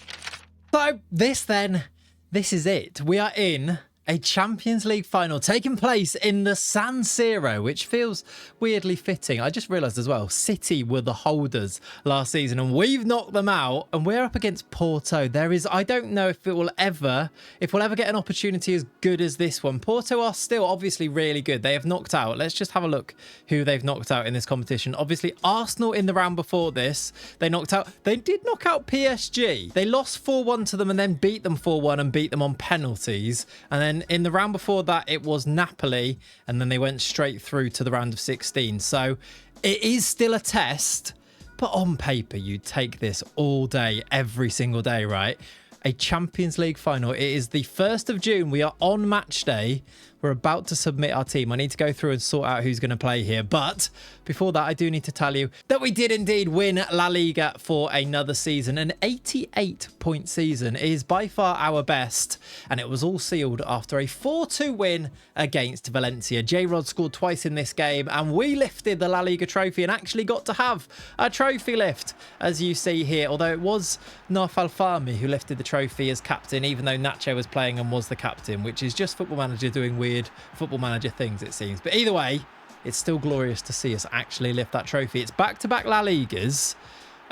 So this is it. We are in a Champions League final taking place in the San Siro, which feels weirdly fitting. I just realised as well, City were the holders last season and we've knocked them out, and we're up against Porto. I don't know if we'll ever get an opportunity as good as this one. Porto are still obviously really good. They have knocked out. Let's just have a look who they've knocked out in this competition. Obviously, Arsenal in the round before this, they did knock out PSG. They lost 4-1 to them and then beat them 4-1 and beat them on penalties. And then in the round before that, it was Napoli, and then they went straight through to the round of 16. So it is still a test, but on paper, you'd take this all day, every single day, right? A Champions League final. It is the 1st of June. We are on match day. We're about to submit our team. I need to go through and sort out who's going to play here. But before that, I do need to tell you that we did indeed win La Liga for another season. An 88-point season is by far our best. And it was all sealed after a 4-2 win against Valencia. J-Rod scored twice in this game, and we lifted the La Liga trophy and actually got to have a trophy lift, as you see here. Although it was Naf Al-Fahmy who lifted the trophy as captain, even though Nacho was playing and was the captain, which is just Football Manager doing weird Football Manager things, it seems. But either way, it's still glorious to see us actually lift that trophy. It's back-to-back La Ligas,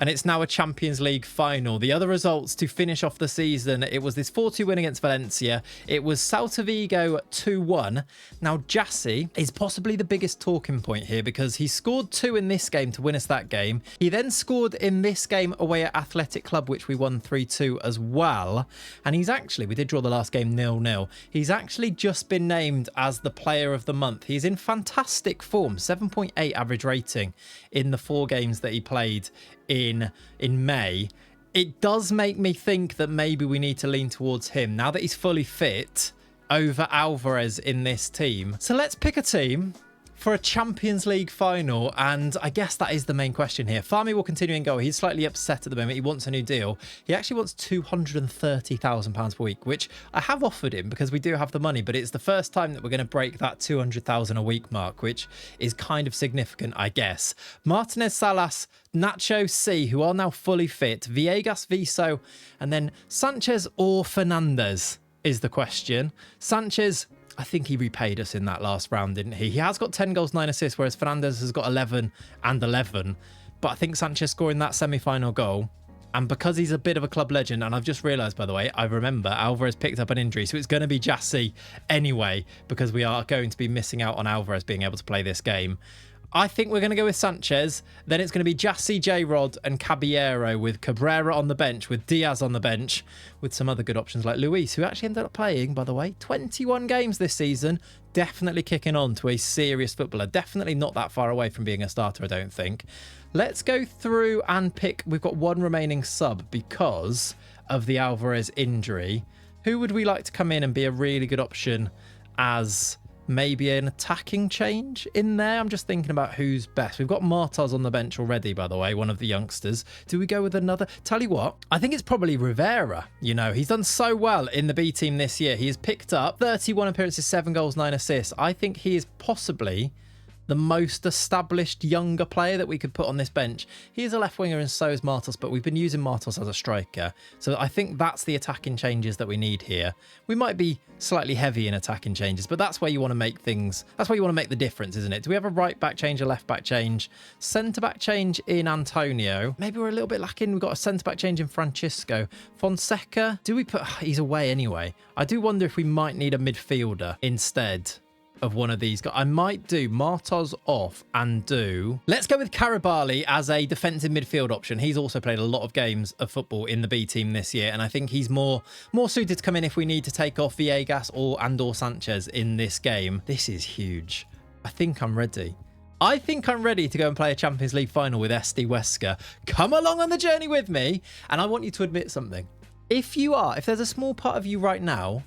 and it's now a Champions League final. The other results to finish off the season, it was this 4-2 win against Valencia. It was Celta Vigo 2-1. Now, Jassy is possibly the biggest talking point here because he scored 2 in this game to win us that game. He then scored in this game away at Athletic Club, which we won 3-2 as well. And we did draw the last game 0-0. He's actually just been named as the player of the month. He's in fantastic form, 7.8 average rating in the 4 games that he played in May. It does make me think that maybe we need to lean towards him now that he's fully fit over Alvarez in this team. So let's pick a team for a Champions League final, and I guess that is the main question here. Fahmy will continue in goal. He's slightly upset at the moment. He wants a new deal. He actually wants £230,000 per week, which I have offered him because we do have the money, but it's the first time that we're going to break that 200,000 a week mark, which is kind of significant, I guess. Martinez, Salas, Nacho, C, who are now fully fit, Viegas, Viso, and then Sanchez or Fernandez is the question. Sanchez, I think he repaid us in that last round, didn't he? He has got 10 goals, 9 assists, whereas Fernandez has got 11 and 11. But I think Sanchez scoring that semi-final goal, and because he's a bit of a club legend, and I've just realised, by the way, I remember Alvarez picked up an injury, so it's going to be Jassy anyway, because we are going to be missing out on Alvarez being able to play this game. I think we're going to go with Sanchez. Then it's going to be Jassy, J-Rod and Caballero, with Cabrera on the bench, with Diaz on the bench, with some other good options like Luis, who actually ended up playing, by the way, 21 games this season. Definitely kicking on to a serious footballer. Definitely not that far away from being a starter, I don't think. Let's go through and pick. We've got one remaining sub because of the Alvarez injury. Who would we like to come in and be a really good option as maybe an attacking change in there? I'm just thinking about who's best. We've got Martaz on the bench already, by the way, one of the youngsters. Do we go with another? Tell you what, I think it's probably Rivera. You know, he's done so well in the B team this year. He has picked up 31 appearances, 7 goals, 9 assists. I think he is possibly the most established younger player that we could put on this bench. He is a left winger and so is Martos, but we've been using Martos as a striker. So I think that's the attacking changes that we need here. We might be slightly heavy in attacking changes, but that's where you want to make things, that's where you want to make the difference, isn't it? Do we have a right back change, a left back change, centre back change in Antonio? Maybe we're a little bit lacking. We've got a centre back change in Francisco. Fonseca, do we put, he's away anyway. I do wonder if we might need a midfielder instead of one of these guys. I might do Martos off and do... Let's go with Karabali as a defensive midfield option. He's also played a lot of games of football in the B team this year, and I think he's more suited to come in if we need to take off Villegas or Sanchez in this game. This is huge. I think I'm ready. I think I'm ready to go and play a Champions League final with SD Huesca. Come along on the journey with me, and I want you to admit something. If there's a small part of you right now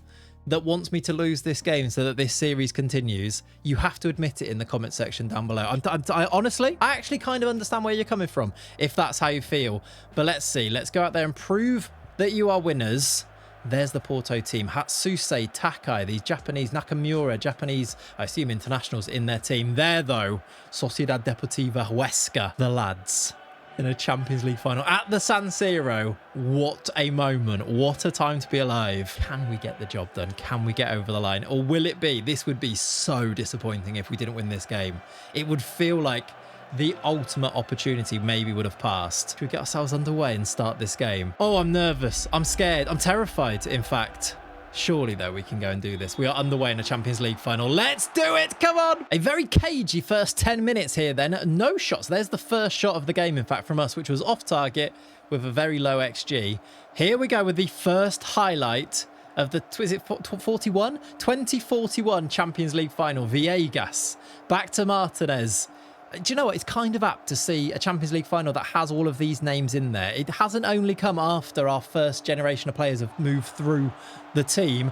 that wants me to lose this game so that this series continues, you have to admit it in the comment section down below. I honestly, I actually kind of understand where you're coming from, if that's how you feel. But let's see. Let's go out there and prove that you are winners. There's the Porto team. Hatsuse, Takai, these Japanese, Nakamura, Japanese, I assume internationals in their team. There, though, Sociedad Deportiva Huesca, the lads, in a Champions League final at the San Siro. What a moment. What a time to be alive. Can we get the job done? Can we get over the line? Or will it be? This would be so disappointing if we didn't win this game. It would feel like the ultimate opportunity maybe would have passed. Should we get ourselves underway and start this game? Oh, I'm nervous. I'm scared. I'm terrified, in fact. Surely, though, we can go and do this. We are underway in a Champions League final. Let's do it! Come on! A very cagey first 10 minutes here, then. No shots. There's the first shot of the game, in fact, from us, which was off target with a very low XG. Here we go with the first highlight of the, is it 41? 2041 Champions League final. Villegas. Back to Martinez. Do you know what? It's kind of apt to see a Champions League final that has all of these names in there. It hasn't only come after our first generation of players have moved through the team.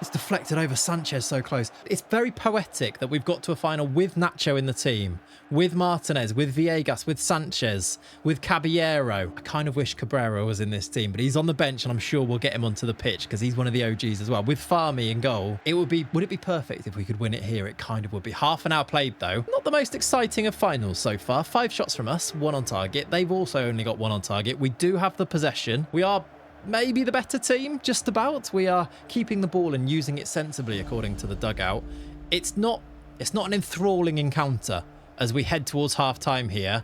It's deflected over Sanchez so close. It's very poetic that we've got to a final with Nacho in the team, with Martinez, with Villegas, with Sanchez, with Caballero. I kind of wish Cabrera was in this team, but he's on the bench and I'm sure we'll get him onto the pitch because he's one of the OGs as well. With Farmi in goal, would it be perfect if we could win it here? It kind of would be. Half an hour played though. Not the most exciting of finals so far. 5 shots from us, 1 on target. They've also only got 1 on target. We do have the possession. We are maybe the better team, just about. We are keeping the ball and using it sensibly, according to the dugout. It's not an enthralling encounter as we head towards half-time here.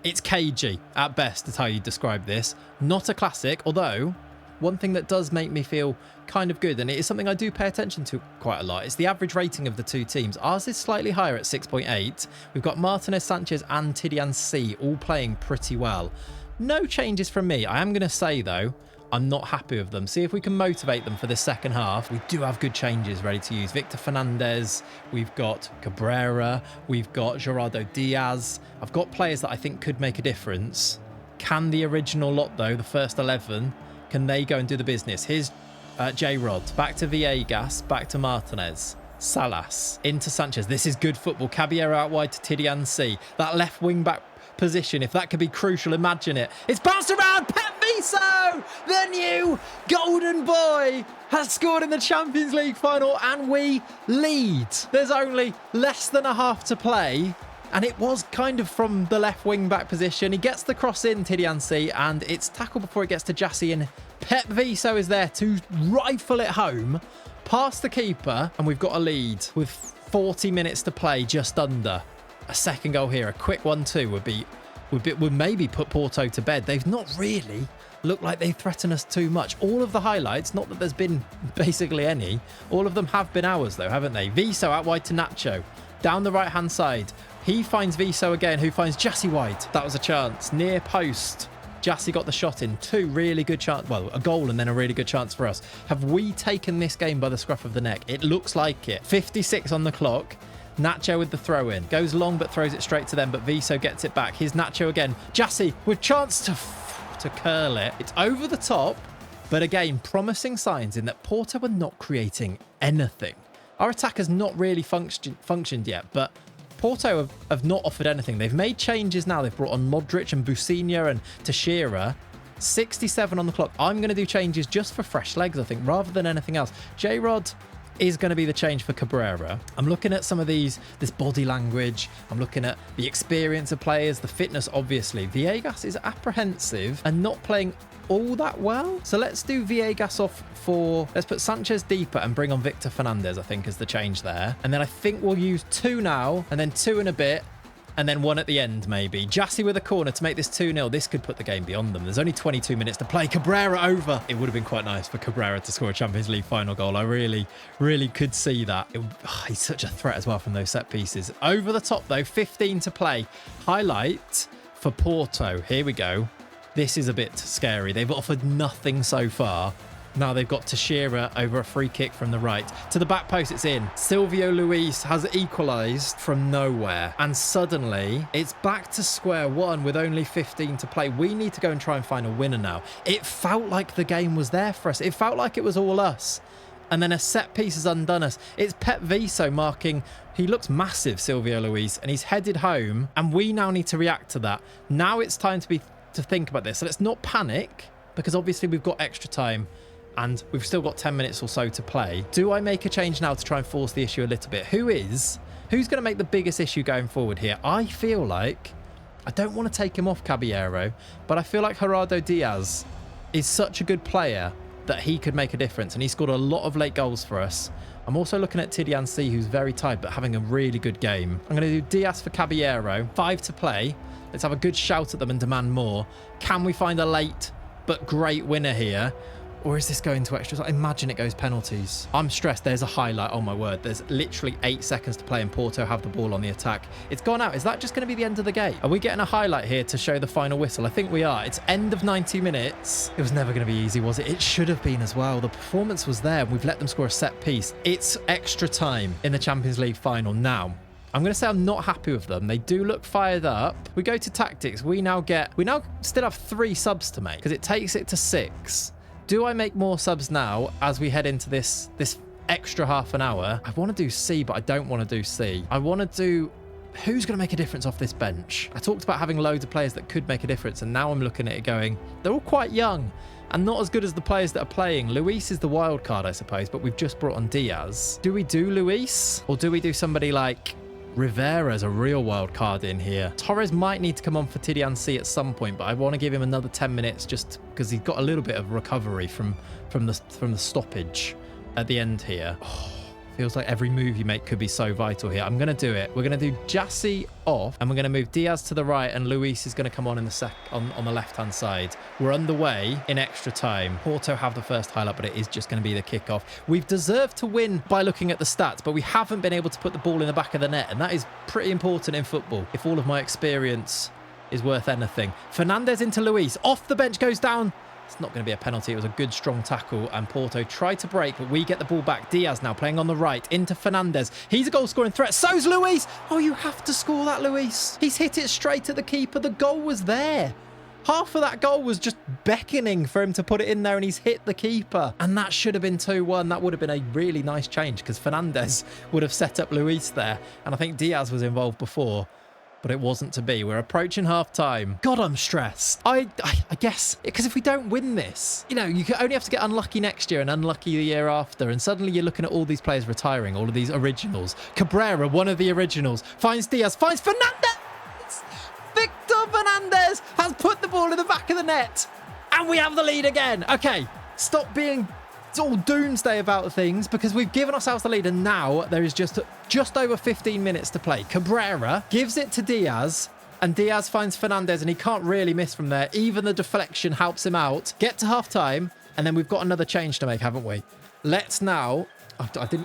It's cagey, at best, is how you describe this. Not a classic, although one thing that does make me feel kind of good, and it is something I do pay attention to quite a lot, it's the average rating of the two teams. Ours is slightly higher at 6.8. We've got Martinez, Sanchez and Tidiane C all playing pretty well. No changes from me. I am going to say, though, I'm not happy with them. See if we can motivate them for the second half. We do have good changes ready to use. Victor Fernandez, we've got Cabrera, we've got Gerardo Diaz. I've got players that I think could make a difference. Can the original lot, though, the first 11, can they go and do the business? Here's J-Rod, back to Villegas, back to Martinez. Salas, into Sanchez. This is good football. Caballero out wide to Tidiane C. That left wing-back position, if that could be crucial, imagine it. It's bounced around. Pep Viso, the new golden boy, has scored in the Champions League final and we lead. There's only less than a half to play and it was kind of from the left wing back position. He gets the cross in, Tidiane C, and it's tackled before it gets to Jassy, and Pep Viso is there to rifle it home past the keeper, and we've got a lead with 40 minutes to play, just under. A second goal here, a quick 1-2 would maybe put Porto to bed. They've not really looked like they threaten us too much. All of the highlights, not that there's been basically any, all of them have been ours though, haven't they? Viso out wide to Nacho, down the right hand side. He finds Viso again, who finds Jassy wide. That was a chance, near post. Jassy got the shot in. 2 really good chances, well, a goal and then a really good chance for us. Have we taken this game by the scruff of the neck? It looks like it. 56 on the clock. Nacho with the throw in. Goes long but throws it straight to them, but Viso gets it back. Here's Nacho again. Jassy with chance to curl it. It's over the top, but again, promising signs in that Porto are not creating anything. Our attack has not really functioned yet, but Porto have not offered anything. They've made changes now. They've brought on Modric and Businha and Teixeira. 67 on the clock. I'm going to do changes just for fresh legs, I think, rather than anything else. J-Rod is going to be the change for Cabrera. I'm looking at some of this body language. I'm looking at the experience of players, the fitness, obviously. Villegas is apprehensive and not playing all that well. So let's do Villegas off for, let's put Sanchez deeper and bring on Victor Fernandez, I think is the change there. And then I think we'll use 2 now and then 2 in a bit. And then 1 at the end, maybe. Jassy with a corner to make this 2-0. This could put the game beyond them. There's only 22 minutes to play. Cabrera over. It would have been quite nice for Cabrera to score a Champions League final goal. I really, really could see that. He's such a threat as well from those set pieces. Over the top, though. 15 to play. Highlight for Porto. Here we go. This is a bit scary. They've offered nothing so far. Now they've got Teixeira over a free kick from the right. To the back post, it's in. Silvio Luis has equalised from nowhere. And suddenly, it's back to square one with only 15 to play. We need to go and try and find a winner now. It felt like the game was there for us. It felt like it was all us. And then a set piece has undone us. It's Pep Viso marking. He looks massive, Silvio Luis, and he's headed home. And we now need to react to that. Now it's time to think about this. So let's not panic, because obviously we've got extra time. And we've still got 10 minutes or so to play. Do I make a change now to try and force the issue a little bit? Who's going to make the biggest issue going forward here? I feel like, I don't want to take him off Caballero, but I feel like Gerardo Diaz is such a good player that he could make a difference. And he scored a lot of late goals for us. I'm also looking at Tidiane C, who's very tired, but having a really good game. I'm going to do Diaz for Caballero. 5 to play. Let's have a good shout at them and demand more. Can we find a late but great winner here? Or is this going to extras? I imagine it goes penalties. I'm stressed. There's a highlight. Oh, my word. There's literally 8 seconds to play and Porto have the ball on the attack. It's gone out. Is that just going to be the end of the game? Are we getting a highlight here to show the final whistle? I think we are. It's end of 90 minutes. It was never going to be easy, was it? It should have been as well. The performance was there. We've let them score a set piece. It's extra time in the Champions League final now. I'm going to say I'm not happy with them. They do look fired up. We go to tactics. We now still have 3 subs to make because it takes it to 6. Do I make more subs now as we head into this extra half an hour? I want to do C, but I don't want to do C. I want to do... Who's going to make a difference off this bench? I talked about having loads of players that could make a difference, and now I'm looking at it going, they're all quite young and not as good as the players that are playing. Luis is the wild card, I suppose, but we've just brought on Diaz. Do we do Luis? Or do we do somebody like... Rivera's a real wild card in here. Torres might need to come on for Tidiane C at some point, but I want to give him another 10 minutes just because he's got a little bit of recovery from the stoppage at the end here. Oh, feels like every move you make could be so vital here. I'm going to do it. We're going to do Jassy off and we're going to move Diaz to the right and Luis is going to come on in the on the left-hand side. We're underway in extra time. Porto have the first highlight, but it is just going to be the kickoff. We've deserved to win by looking at the stats, but we haven't been able to put the ball in the back of the net, and that is pretty important in football if all of my experience is worth anything. Fernandez into Luis. Off the bench, goes down. It's not going to be a penalty. It was a good, strong tackle, and Porto tried to break, but we get the ball back. Diaz now playing on the right into Fernandez. He's a goal-scoring threat. So's Luis. Oh, you have to score that, Luis. He's hit it straight at the keeper. The goal was there. Half of that goal was just beckoning for him to put it in there, and he's hit the keeper. And that should have been 2-1. That would have been a really nice change because Fernandez would have set up Luis there. And I think Diaz was involved before, but it wasn't to be. We're approaching half-time. God, I'm stressed. I guess, because if we don't win this, you know, you only have to get unlucky next year and unlucky the year after, and suddenly you're looking at all these players retiring, all of these originals. Cabrera, one of the originals, finds Diaz, finds Fernandez! Victor Fernandez has put the ball in the back of the net, and we have the lead again. Okay, stop being... It's all doomsday about things because we've given ourselves the lead and now there is just over 15 minutes to play. Cabrera gives it to Diaz and Diaz finds Fernandez and he can't really miss from there. Even the deflection helps him out. Get to half time and then we've got another change to make, haven't we? Let's now...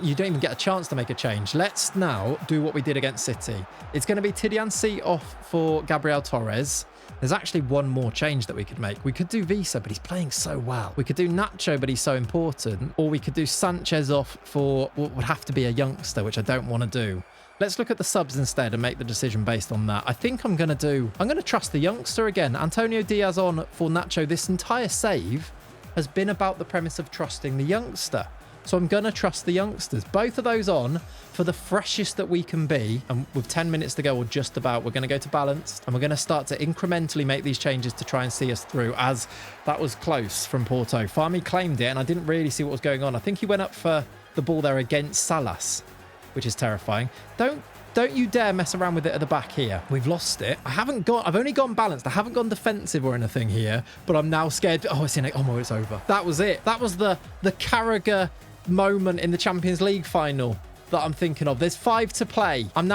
You don't even get a chance to make a change. Let's now do what we did against City. It's going to be Tidiane C off for Gabriel Torres. There's actually one more change that we could make. We could do Visa, but he's playing so well. We could do Nacho, but he's so important. Or we could do Sanchez off for what would have to be a youngster, which I don't want to do. Let's look at the subs instead and make the decision based on that. I think I'm going to trust the youngster again. Antonio Diaz on for Nacho. This entire save has been about the premise of trusting the youngster. So I'm going to trust the youngsters. Both of those on for the freshest that we can be. And with 10 minutes to go or just about, we're going to go to balanced. And we're going to start to incrementally make these changes to try and see us through, as that was close from Porto. Farmi claimed it and I didn't really see what was going on. I think he went up for the ball there against Salas, which is terrifying. Don't you dare mess around with it at the back here. We've lost it. I've only gone balanced. I haven't gone defensive or anything here, but I'm now scared. Oh, it's in it. Oh, it's over. That was it. That was the Carragher moment in the Champions League final that I'm thinking of. There's 5 to play. I'm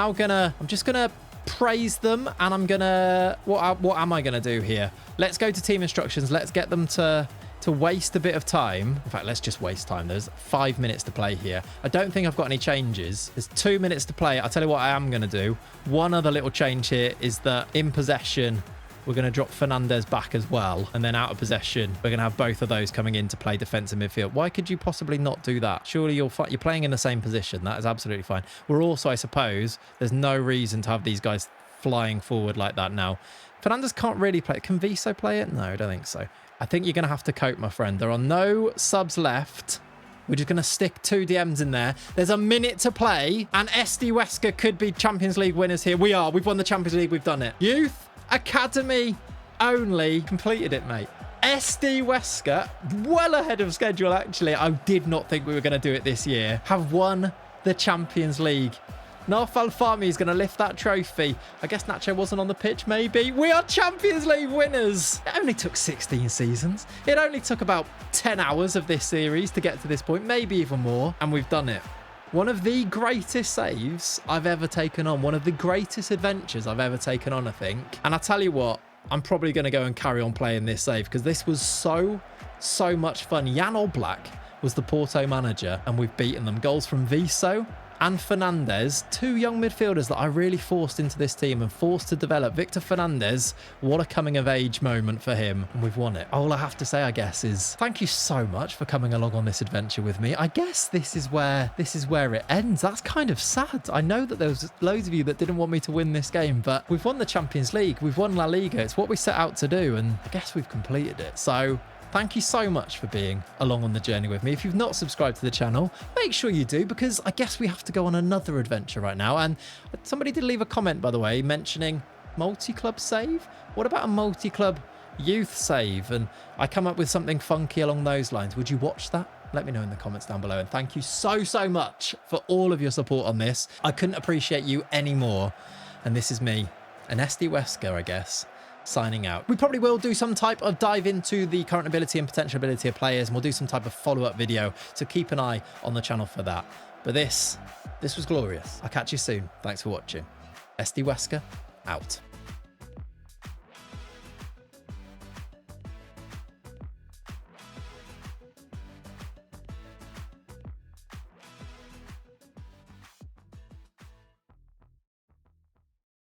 just gonna praise them, and I'm gonna, what am I gonna do here? Let's go to team instructions. Let's get them to waste a bit of time. In fact, let's just waste time. There's 5 minutes to play here. I don't think I've got any changes. There's 2 minutes to play. I'll tell you what I am going to do. One other little change here is that in possession, we're going to drop Fernandez back as well. And then out of possession, we're going to have both of those coming in to play defensive midfield. Why could you possibly not do that? Surely you're playing in the same position. That is absolutely fine. We're also, I suppose, there's no reason to have these guys flying forward like that now. Fernandez can't really play. Can Viso play it? No, I don't think so. I think you're going to have to cope, my friend. There are no subs left. We're just going to stick 2 DMs in there. There's a minute to play, and SD Huesca could be Champions League winners here. We are. We've won the Champions League. We've done it. Youth Academy only. Completed it, mate. SD Huesca, well ahead of schedule, actually. I did not think we were going to do it this year. Have won the Champions League. Narf Alfami is going to lift that trophy. I guess Nacho wasn't on the pitch, maybe. We are Champions League winners. It only took 16 seasons. It only took about 10 hours of this series to get to this point, maybe even more, and we've done it. One of the greatest saves I've ever taken on. One of the greatest adventures I've ever taken on, I think. And I tell you what, I'm probably going to go and carry on playing this save because this was so much fun. Jan Oblak was the Porto manager, and we've beaten them. Goals from Viso and Fernandez, 2 young midfielders that I really forced into this team and forced to develop. Victor Fernandez, what a coming of age moment for him, and we've won it. All I have to say, I guess, is thank you so much for coming along on this adventure with me. I guess this is where it ends. That's kind of sad. I know that there was loads of you that didn't want me to win this game, but we've won the Champions League. We've won La Liga. It's what we set out to do, and I guess we've completed it. So thank you so much for being along on the journey with me. If you've not subscribed to the channel, make sure you do, because I guess we have to go on another adventure right now. And somebody did leave a comment, by the way, mentioning multi-club save. What about a multi-club youth save? And I come up with something funky along those lines. Would you watch that? Let me know in the comments down below. And thank you so much for all of your support on this. I couldn't appreciate you anymore. And this is me, an SD Huesca, I guess, signing out. We probably will do some type of dive into the current ability and potential ability of players, and we'll do some type of follow-up video, so keep an eye on the channel for that. But this was glorious. I'll catch you soon. Thanks for watching. SD Huesca, out.